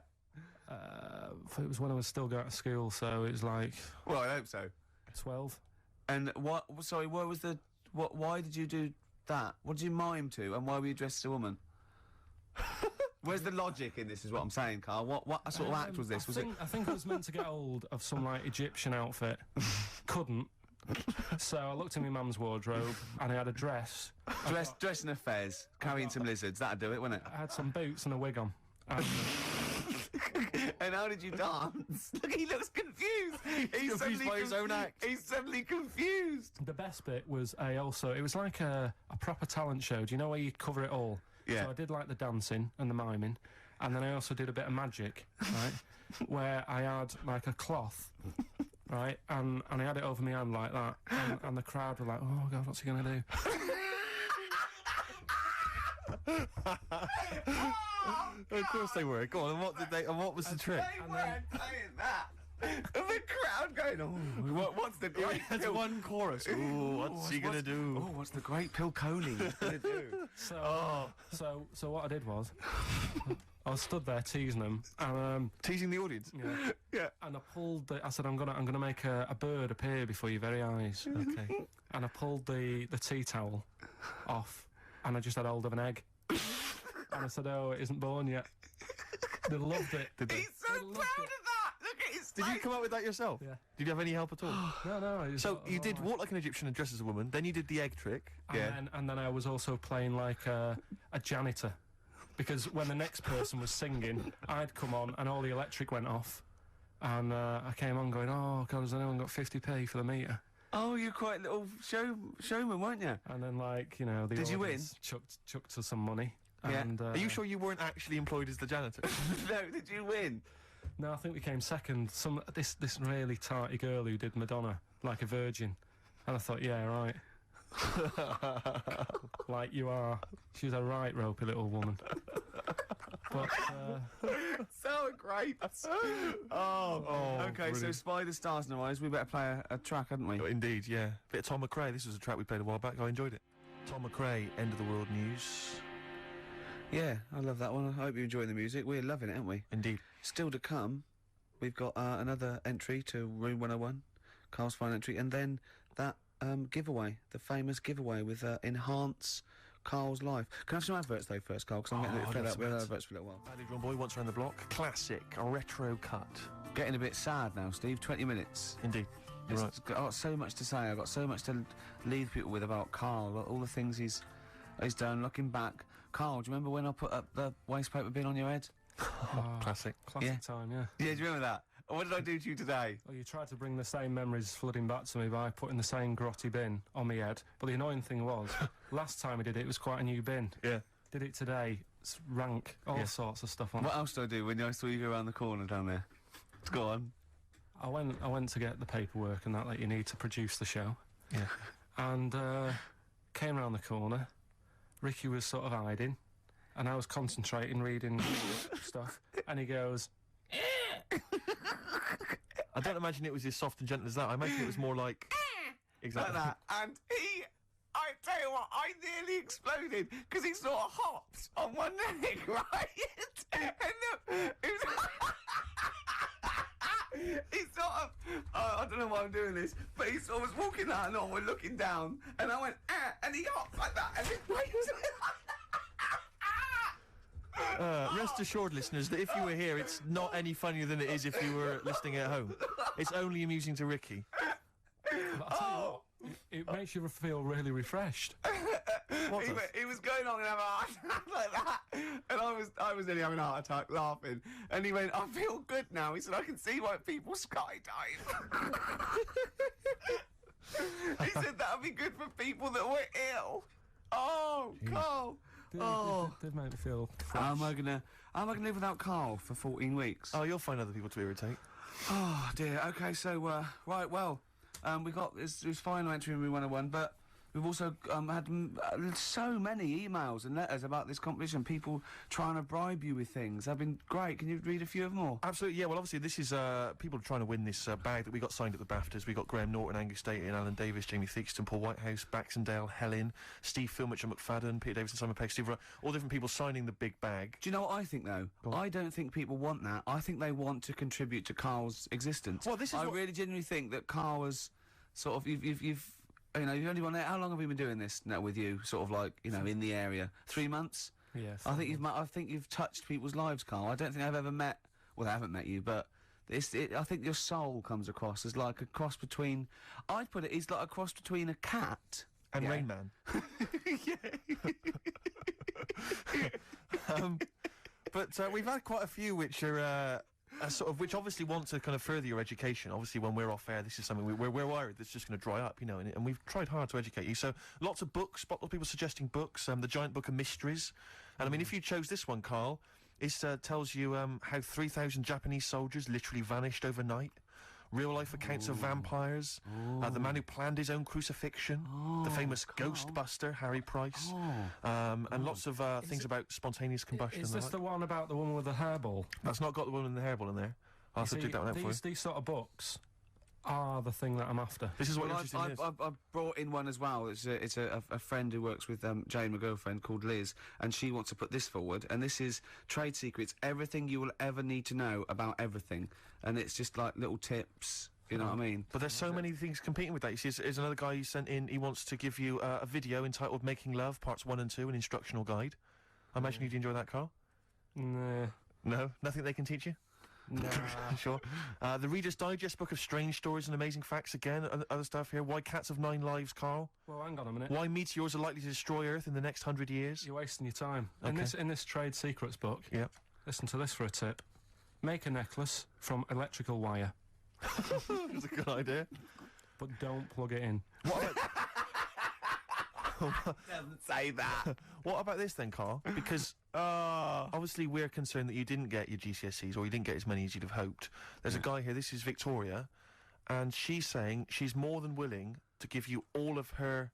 It was when I was still going to school, so it was like... Well, I hope so. 12. And what... Sorry, what was the... Why did you do that? What did you mime to, and why were you dressed as a woman? Where's the logic in this, is what I'm saying, Carl? What sort of act was this? I think I was meant to get hold of some, like, Egyptian outfit. Couldn't. So I looked in my mum's wardrobe, and I had a dress. Dress in a fez, carrying some lizards. That'd do it, wouldn't it? I had some boots and a wig on. And how did you dance? Look, he looks confused. He's confused by his own act. He's suddenly confused. The best bit was it was like a proper talent show. Do you know where you cover it all? Yeah. So I did like the dancing and the miming, and then I also did a bit of magic, right? Where I had like a cloth, right, and I had it over my hand like that, and the crowd were like, oh God, what's he gonna do? Of course they were. Go on, and what did they? And what was the trick? They weren't saying that. And the crowd going, oh, what's the great... That's one chorus. Ooh, what's he gonna do? Oh, what's the great Pilkington gonna do? So what I did was, I was stood there teasing them, and teasing the audience. Yeah. Yeah. And I pulled I said, I'm gonna make a bird appear before your very eyes. Okay. And I pulled the tea towel off, and I just had hold of an egg. And I said, oh, it isn't born yet. They loved it. He's so proud of that! Look at his face! Did you come up with that yourself? Yeah. Did you have any help at all? No. So you did Walk Like an Egyptian and Dress as a Woman, then you did the egg trick. And then I was also playing like a janitor. Because when the next person was singing, I'd come on and all the electric went off. And I came on going, oh, God, has anyone got 50p for the meter? Oh, you're quite a little showman, weren't you? And then, like, you know, Did you win? Chucked us some money. Yeah. And, are you sure you weren't actually employed as the janitor? No, did you win? No, I think we came second. This really tarty girl who did Madonna, like a virgin. And I thought, yeah, right. Like you are. She was a right ropey little woman. But, So great. Okay, so Spy the Stars in Our Eyes, we better play a track, hadn't we? Indeed, yeah. Bit of Tom McRae. This was a track we played a while back. I enjoyed it. Tom McRae, End of the World News. Yeah, I love that one. I hope you're enjoying the music. We're loving it, aren't we? Indeed. Still to come, we've got another entry to Room 101, Carl's final entry, and then that giveaway, the famous giveaway with Enhance Carl's Life. Can I have some adverts though first, Carl, because I'm getting a bit fed up. We'll have adverts for a little while. Badly Drawn Boy, Once Around the Block. Classic, a retro cut. Getting a bit sad now, Steve. 20 minutes. Indeed. You're right. I've got so much to say. I've got so much to leave people with about Carl, all the things he's done. Looking back, Carl, do you remember when I put up the waste paper bin on your head? Classic. Classic time, yeah. Yeah, do you remember that? What did I do to you today? Well, you tried to bring the same memories flooding back to me by putting the same grotty bin on my head. But the annoying thing was, last time we did it, it was quite a new bin. Yeah. Did it today, it's rank, all sorts of stuff on What it. else did I do when I saw you go around the corner down there? Go on. I went to get the paperwork and that you need to produce the show. Yeah. And came around the corner. Ricky was sort of hiding, and I was concentrating, reading stuff, and he goes... I don't imagine it was as soft and gentle as that. I imagine it was more like... Exactly. Like that. And I tell you what, I nearly exploded, because he sort of hopped on one leg, right? And look, he sort of, I don't know why I'm doing this, but he sort of was walking out and on, we're looking down, and I went, and he hopped like that, and his weight was... Rest assured, listeners, that if you were here, it's not any funnier than it is if you were listening at home. It's only amusing to Ricky. But I'll tell you what, it makes you feel really refreshed. He was going on and having a heart attack like that, and I was nearly having a heart attack laughing. And he went, "I feel good now." He said, "I can see why people skydive." He said that would be good for people that were ill. Oh, Carl. They've made me feel fresh. How am I gonna live without Carl for 14 weeks? Oh, you'll find other people to irritate. Oh dear. Okay, so right, well, we got this final entry in Room 101, but we've also had so many emails and letters about this competition. People trying to bribe you with things. They've been great. Can you read a few of them all? Absolutely, yeah. Well, obviously, this is people trying to win this bag that we got signed at the BAFTAs. We got Graham Norton, Angus Staten, Alan Davis, Jamie Theakston, Paul Whitehouse, Baxendale, Helen, Steve Filmich and McFadden, Peter Davison, Simon Pegg, Steve Rowe, all different people signing the big bag. Do you know what I think, though? I don't think people want that. I think they want to contribute to Carl's existence. Well, this is I really genuinely think that Carl was sort of... You know, you've only been there. How long have we been doing this now with you? Sort of like, you know, in the area. 3 months? Yes. I think you've touched people's lives, Carl. I don't think I've ever met... Well, I haven't met you, but... I think your soul comes across as like a cross between... I'd put it, he's like a cross between a cat... And Rain Man. But we've had quite a few which are... which obviously want to kind of further your education. Obviously, when we're off air, this is something we're worried that's just going to dry up, you know, and we've tried hard to educate you. So, lots of books, lots of people suggesting books, the Giant Book of Mysteries. And I mean, if you chose this one, Carl, it tells you how 3,000 Japanese soldiers literally vanished overnight. Real-life accounts of vampires, the man who planned his own crucifixion, the famous Ghostbuster, Harry Price, and lots of things about spontaneous combustion. Is this the one about the woman with the hairball? That's not got the woman with the hairball in there. I'll have to dig that one out for you. These sort of books are the thing that I'm after. This is what interesting is. I've brought in one as well. It's a friend who works with Jane, my girlfriend, called Liz, and she wants to put this forward. And this is Trade Secrets, everything you will ever need to know about everything. And it's just like little tips, you know what I mean? But there's so many things competing with that. You see, there's another guy who sent in, he wants to give you a video entitled Making Love, Parts 1 and 2, an instructional guide. I imagine you'd enjoy that, Carl? Nah. No? Nothing they can teach you? Nah. Sure. The Reader's Digest book of strange stories and amazing facts again. Other stuff here. Why cats have 9 lives, Carl? Well, hang on a minute. Why meteors are likely to destroy Earth in the next 100 years. You're wasting your time. Okay. In this Trade Secrets book, Yep. listen to this for a tip. Make a necklace from electrical wire. That's a good idea. But don't plug it in. What about... Doesn't say that. What about this then, Carl? Because obviously we're concerned that you didn't get your GCSEs, or you didn't get as many as you'd have hoped. There's a guy here, this is Victoria, and she's saying she's more than willing to give you all of her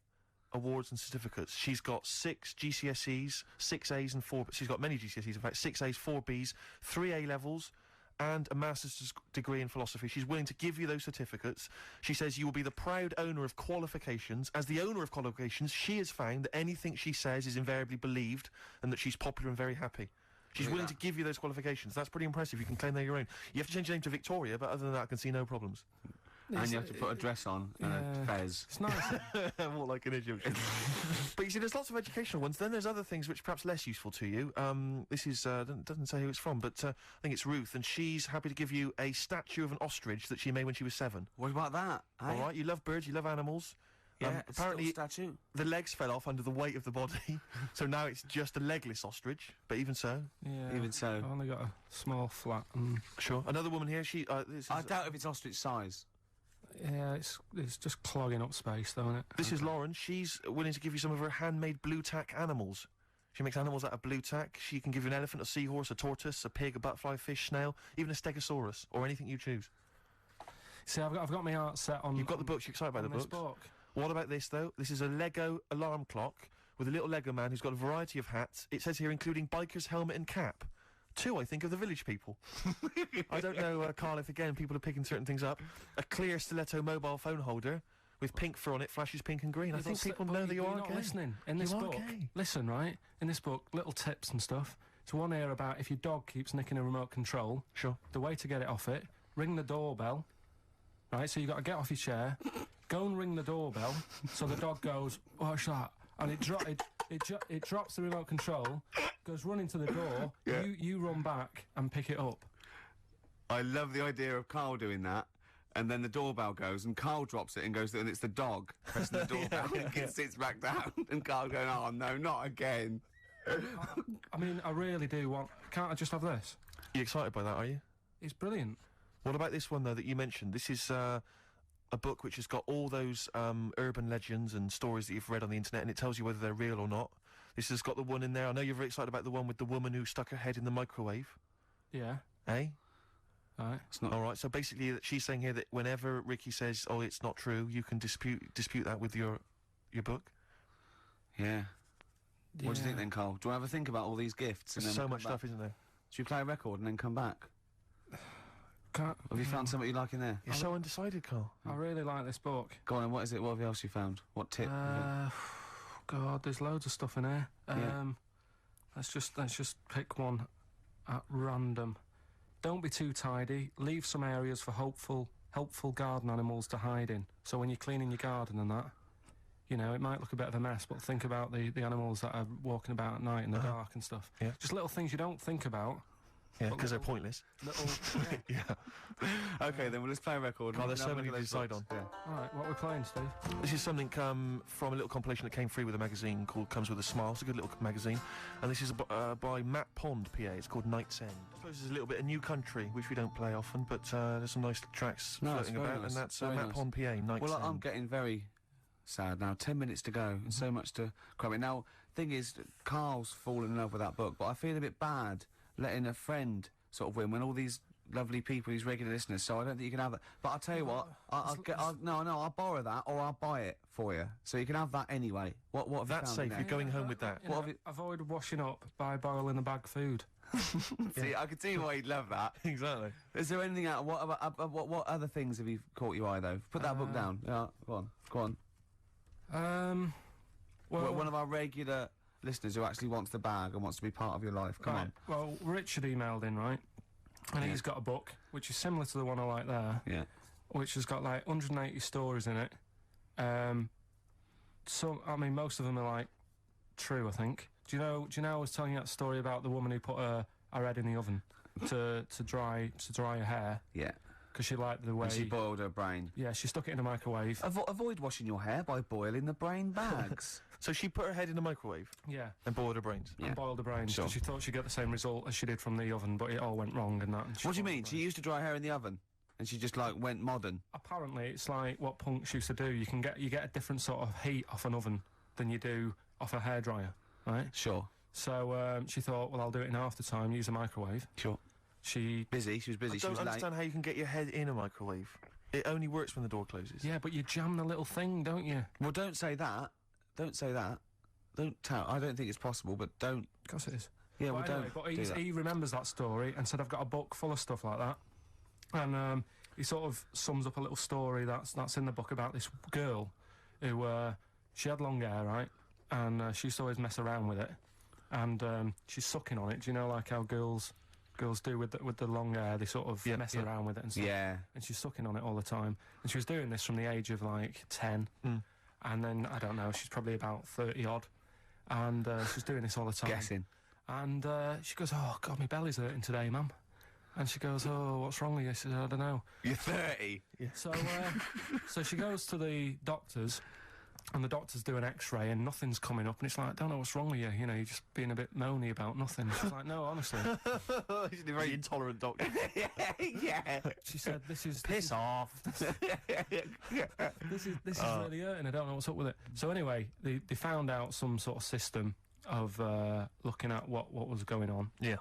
awards and certificates. She's got 6 GCSEs, 6 A's and 4... She's got many GCSEs, in fact, 6 A's, 4 B's, 3 A-levels, and a master's degree in philosophy. She's willing to give you those certificates. She says you will be the proud owner of qualifications. As the owner of qualifications, she has found that anything she says is invariably believed and that she's popular and very happy. She's willing to give you those qualifications. That's pretty impressive. You can claim they're your own. You have to change your name to Victoria, but other than that, I can see no problems. And you have to put a dress on and a fez. It's nice. More like an Egyptian. But you see, there's lots of educational ones. Then there's other things which are perhaps less useful to you. This is, doesn't say who it's from, but I think it's Ruth, and she's happy to give you a statue of an ostrich that she made when she was 7. What about that? All right, you love birds, you love animals. Yeah, apparently statue. The legs fell off under the weight of the body, so now it's just a legless ostrich. But even so, Yeah. Even so. I've only got a small flat. Sure. Another woman here. She. I doubt if it's ostrich size. Yeah, it's just clogging up space, though, isn't it? This is Lauren. She's willing to give you some of her handmade blue tack animals. She makes animals out of blue tack. She can give you an elephant, a seahorse, a tortoise, a pig, a butterfly, fish, snail, even a stegosaurus, or anything you choose. See, I've got my art set on. You've got the books. You're excited by the this books. book. What about this, though? This is a Lego alarm clock with a little Lego man who's got a variety of hats. It says here, including biker's helmet and cap. 2, I think, of the village people. I don't know, Karl, if, again, people are picking certain things up. A clear stiletto mobile phone holder with pink fur on it, flashes pink and green. I think people know that you are not gay. listening. In this book, listen, right? In this book, little tips and stuff. There's one here about if your dog keeps nicking a remote control. Sure. The way to get it off it, ring the doorbell. Right, so you got to get off your chair, go and ring the doorbell, so the dog goes, what's that? And it drops the remote control, goes running to the door, you run back and pick it up. I love the idea of Karl doing that, and then the doorbell goes, and Karl drops it and goes, and it's the dog pressing the doorbell, and it sits back down, and Karl going, oh no, not again. I mean, I really do want... Can't I just have this? You excited by that, are you? It's brilliant. What about this one, though, that you mentioned? This is a book which has got all those urban legends and stories that you've read on the internet, and it tells you whether they're real or not. This has got the one in there. I know you're very excited about the one with the woman who stuck her head in the microwave. Yeah. Eh? Right. It's not... All right, so basically she's saying here that whenever Ricky says, oh, it's not true, you can dispute that with your book. Yeah. What do you think then, Karl? Do you ever think about all these gifts? There's so much stuff, isn't there? Should we play a record and then come back? Can't... Have you found something you like in there? You're so undecided, Karl. I really like this book. Go on, and what is it? What else you found? What tip? God, there's loads of stuff in here. Let's just pick one at random. Don't be too tidy. Leave some areas for helpful garden animals to hide in. So when you're cleaning your garden and that, you know, it might look a bit of a mess, but think about the animals that are walking about at night in the dark and stuff. Yeah. Just little things you don't think about. Yeah, because they're pointless. Little, Yeah. Okay, then let's play a record. Karl, there's so many to decide on. Yeah. Alright, what are we playing, Steve? This is something from a little compilation that came free with a magazine called Comes With a Smile. It's a good little magazine. And this is by Matt Pond, PA. It's called Night's End. I suppose there's a little bit of New Country, which we don't play often, but there's some nice tracks floating about, nice. and that's Very Matt nice. Pond, PA, Night's End. Well, I'm getting very sad now. 10 minutes to go, and so much to cram in. Now, thing is, Karl's fallen in love with that book, but I feel a bit bad letting a friend sort of win when all these lovely people, these regular listeners, so I don't think you can have that. But I'll tell you what, I'll borrow that, or I'll buy it for you, so you can have that anyway. What have you That's found safe. in there? You're going home with that. What avoid washing up by boiling the bag food. See, I can see why you'd love that. Exactly. Is there anything out? What other things have you caught your eye though? Put that book down. Yeah, go on. Well, One of our regular listeners who actually wants the bag and wants to be part of your life. Come on. Well, Richard emailed in, right? And he's got a book which is similar to the one I like there. Yeah. Which has got like 180 stories in it. So I mean, most of them are like true, I think. Do you know I was telling you that story about the woman who put her head in the oven to dry her hair? Yeah. Because she liked the way... And she boiled her brain. Yeah, she stuck it in a microwave. Avoid washing your hair by boiling the brain bags. So she put her head in the microwave Yeah. and boiled her brains. And boiled her brains. Sure. Because she thought she'd get the same result as she did from the oven, but it all went wrong and that. And What do you mean? She used to dry hair in the oven, and she just like went modern. Apparently, it's like what punks used to do. You get a different sort of heat off an oven than you do off a hairdryer, right? Sure. So she thought, well, I'll do it in half the time. Use a microwave. Sure. She was busy. She I was don't late. understand how you can get your head in a microwave. It only works when the door closes. Yeah, but you jam the little thing, don't you? Well, don't say that, Don't say that. Don't tell. I don't think it's possible, but don't. Of course it is. Yeah, well, anyway, don't but do that. he remembers that story and said, I've got a book full of stuff like that. And he sort of sums up a little story that's in the book about this girl who, she had long hair, right? And she used to always mess around with it. And she's sucking on it. Do you know, like how girls do with the long hair? They sort of mess around with it and stuff. Yeah. And she's sucking on it all the time. And she was doing this from the age of, like, 10. And then, I don't know, she's probably about 30-odd. And she's doing this all the time. Guessing. And she goes, oh, God, my belly's hurting today, Mum. And she goes, oh, what's wrong with you? She says, I don't know. You're 30? Yeah. So she goes to the doctors, and the doctors do an X-ray, and nothing's coming up. And it's like, I don't know what's wrong with you. You know, you're just being a bit moany about nothing. She's like, no, honestly. He's a very intolerant doctor. Yeah. She said, this is... Piss off. This is really hurting. I don't know what's up with it. So anyway, they found out some sort of system of looking at what was going on. Yeah.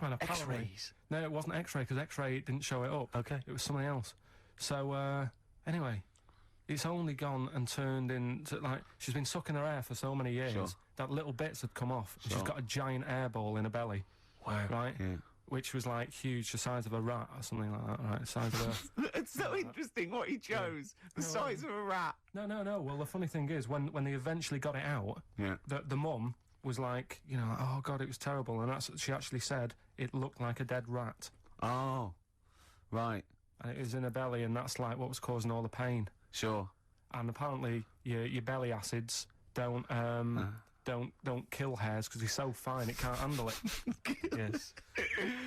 And apparently, X-rays? No, it wasn't X-ray, because X-ray didn't show it up. Okay. It was something else. So, anyway, it's only gone and turned into, like, she's been sucking her hair for so many years Sure. that little bits had come off. Sure. She's got a giant air ball in her belly. Wow. Right? Yeah. Which was, like, huge, the size of a rat or something like that, right? The size of a... It's so interesting what he chose. The No, size of a rat. No. Well, the funny thing is, when they eventually got it out, Yeah. the mum was like, you know, oh, God, it was terrible. And she actually said it looked like a dead rat. Oh. Right. And it was in her belly, and that's, like, what was causing all the pain. Sure. And apparently, your belly acids don't kill hairs because it's so fine it can't handle it. Yes.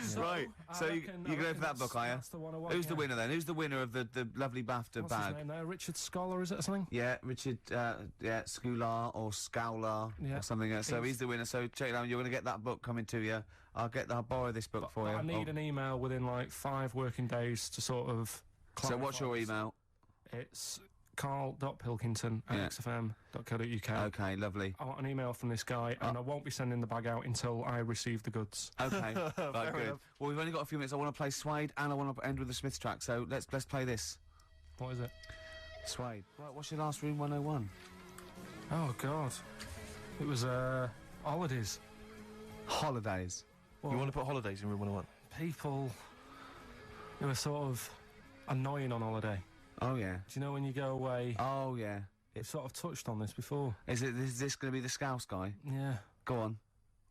So, Right. So you're going for that book, are you? That's the one I want, Who's the yeah. winner then? Who's the winner of the lovely BAFTA What's bag? his name there? Richard Scholar, is it or something? Yeah, Richard, Scular or Scowler Yeah. or something. So he's the winner. So check it out. You're going to get that book coming to you. I'll borrow this book for you. I need an email within like 5 working days to sort of. So what's your clarify. email? It's carl.pilkington@xfm.co.uk. Okay, lovely. I want an email from this guy, and I won't be sending the bag out until I receive the goods. Okay, right, Fair good. enough. Well, we've only got a few minutes. I want to play Suede, and I want to end with the Smiths track. So let's play this. What is it? Suede. Right, what's your last Room 101? Oh God, it was holidays. Holidays. Well, You want to put holidays in room 101? people who are sort of annoying on holiday. Oh yeah. Do you know when you go away? Oh yeah. We've sort of touched on this before. Is this going to be the Scouse guy? Yeah. Go on.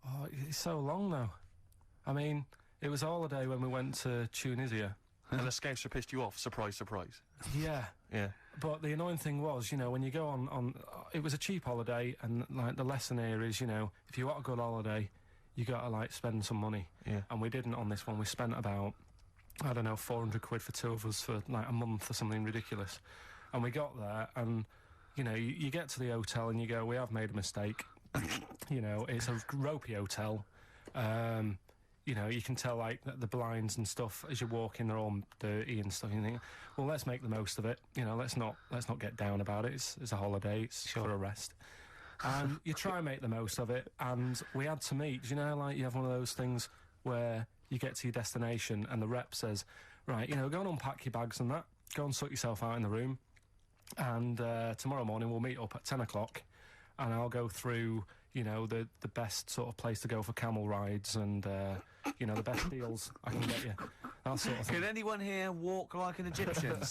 Oh, it's so long though. I mean, it was a holiday when we went to Tunisia. And the Scouser pissed you off. Surprise, surprise. Yeah. Yeah. But the annoying thing was, you know, when you go on it was a cheap holiday, and like the lesson here is, you know, if you want a good holiday, you gotta like spend some money. Yeah. And we didn't on this one. We spent about, I don't know, 400 quid for 2 of us for like a month or something ridiculous. And we got there, and you know, you get to the hotel and you go, we have made a mistake. You know, it's a ropey hotel. You know, you can tell like the blinds and stuff as you walk in, they're all dirty and stuff. You think, well, let's make the most of it. You know, let's not get down about it. It's a holiday. It's for a rest. And you try and make the most of it. And we had to meet. You know, like you have one of those things where you get to your destination and the rep says, right, you know, go and unpack your bags and that. Go and sort yourself out in the room. And tomorrow morning we'll meet up at 10 o'clock, and I'll go through, you know, the best sort of place to go for camel rides and, you know, the best deals I can get you. That sort of thing. Can anyone here walk like an Egyptian?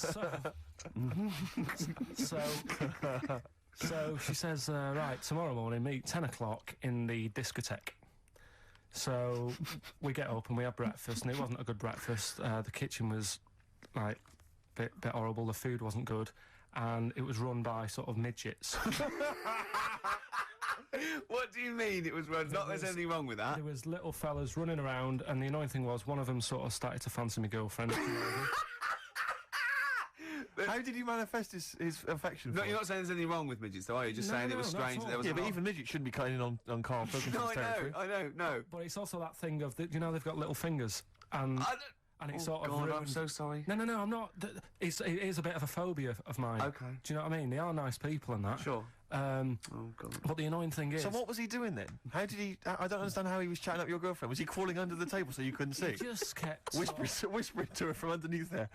So she says, right, tomorrow morning, meet 10 o'clock in the discotheque. So we get up and we have breakfast, and it wasn't a good breakfast. The kitchen was, like, bit horrible. The food wasn't good. And it was run by sort of midgets. What do you mean it was run? Not there's anything wrong with that. There was little fellas running around, and the annoying thing was one of them sort of started to fancy my girlfriend. How did you manifest his affection No, for you're it? not saying there's anything wrong with midgets, though, are you? Just saying it was not strange at that there was Yeah, a but lot- even midgets shouldn't be cutting in on Karl Pilkington's No, territory. I know. But it's also that thing of, you know, they've got little fingers, and it sort of God, I'm ruined... so sorry. No, I'm not. It is a bit of a phobia of mine. Okay. Do you know what I mean? They are nice people and that. Sure. Oh, God. But the annoying thing is... So what was he doing then? How did he... I don't understand how he was chatting up your girlfriend. Was he crawling under the table so you couldn't see? He just kept... Whispering to her from underneath there.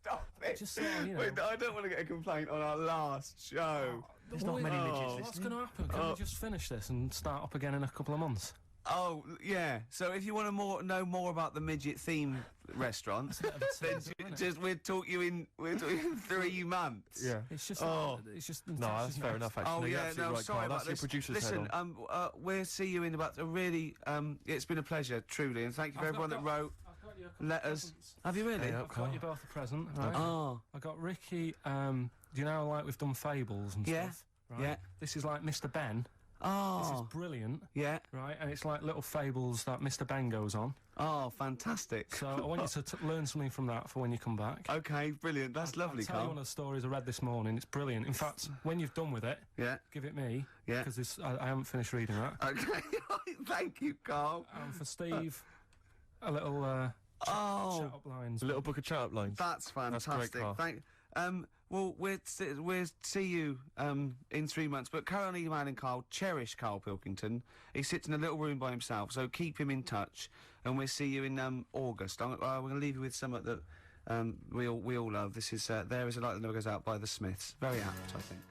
Stop it. Just sort of, you know... Wait, I don't want to get a complaint on our last show. There's not many midgets What's listening. going to happen? Can we just finish this and start up again in a couple of months? Oh, yeah. So if you want to know more about the midget theme restaurant, then we'll talk you in 3 months. Yeah. It's just. It's just. No, that's fair enough, actually. Oh, No, you're yeah, absolutely no, right, sorry Karl. about That's your this. producer's Listen, head on. we'll see you in about a really, it's been a pleasure, truly, and thank you for everyone that wrote letters. Have you really? Hey, I've got you both a present, right? Oh. I got Ricky, do you know, like, we've done fables and Yeah. stuff, right? Yeah. This is like Mr. Ben. This is Oh. brilliant, Yeah. right? And it's like little fables that Mr. Ben goes on. Oh, fantastic. So I want you to learn something from that for when you come back. Okay, brilliant. That's lovely, I'll tell you Karl. one of the stories I read this morning. It's brilliant. In fact, when you've done with it, Yeah. give it me. Yeah. Because I haven't finished reading that. Okay. Thank you, Karl. And for Steve, a little Oh. chat up lines. A little book of chat-up lines. That's fantastic. Karl. Well, we'll see you in 3 months. But currently, man and Karl cherish Karl Pilkington. He sits in a little room by himself, so keep him in touch. And we'll see you in August. We're going to leave you with something that we all love. This is "There Is a Light That Never Goes Out" by the Smiths. Very apt, I think.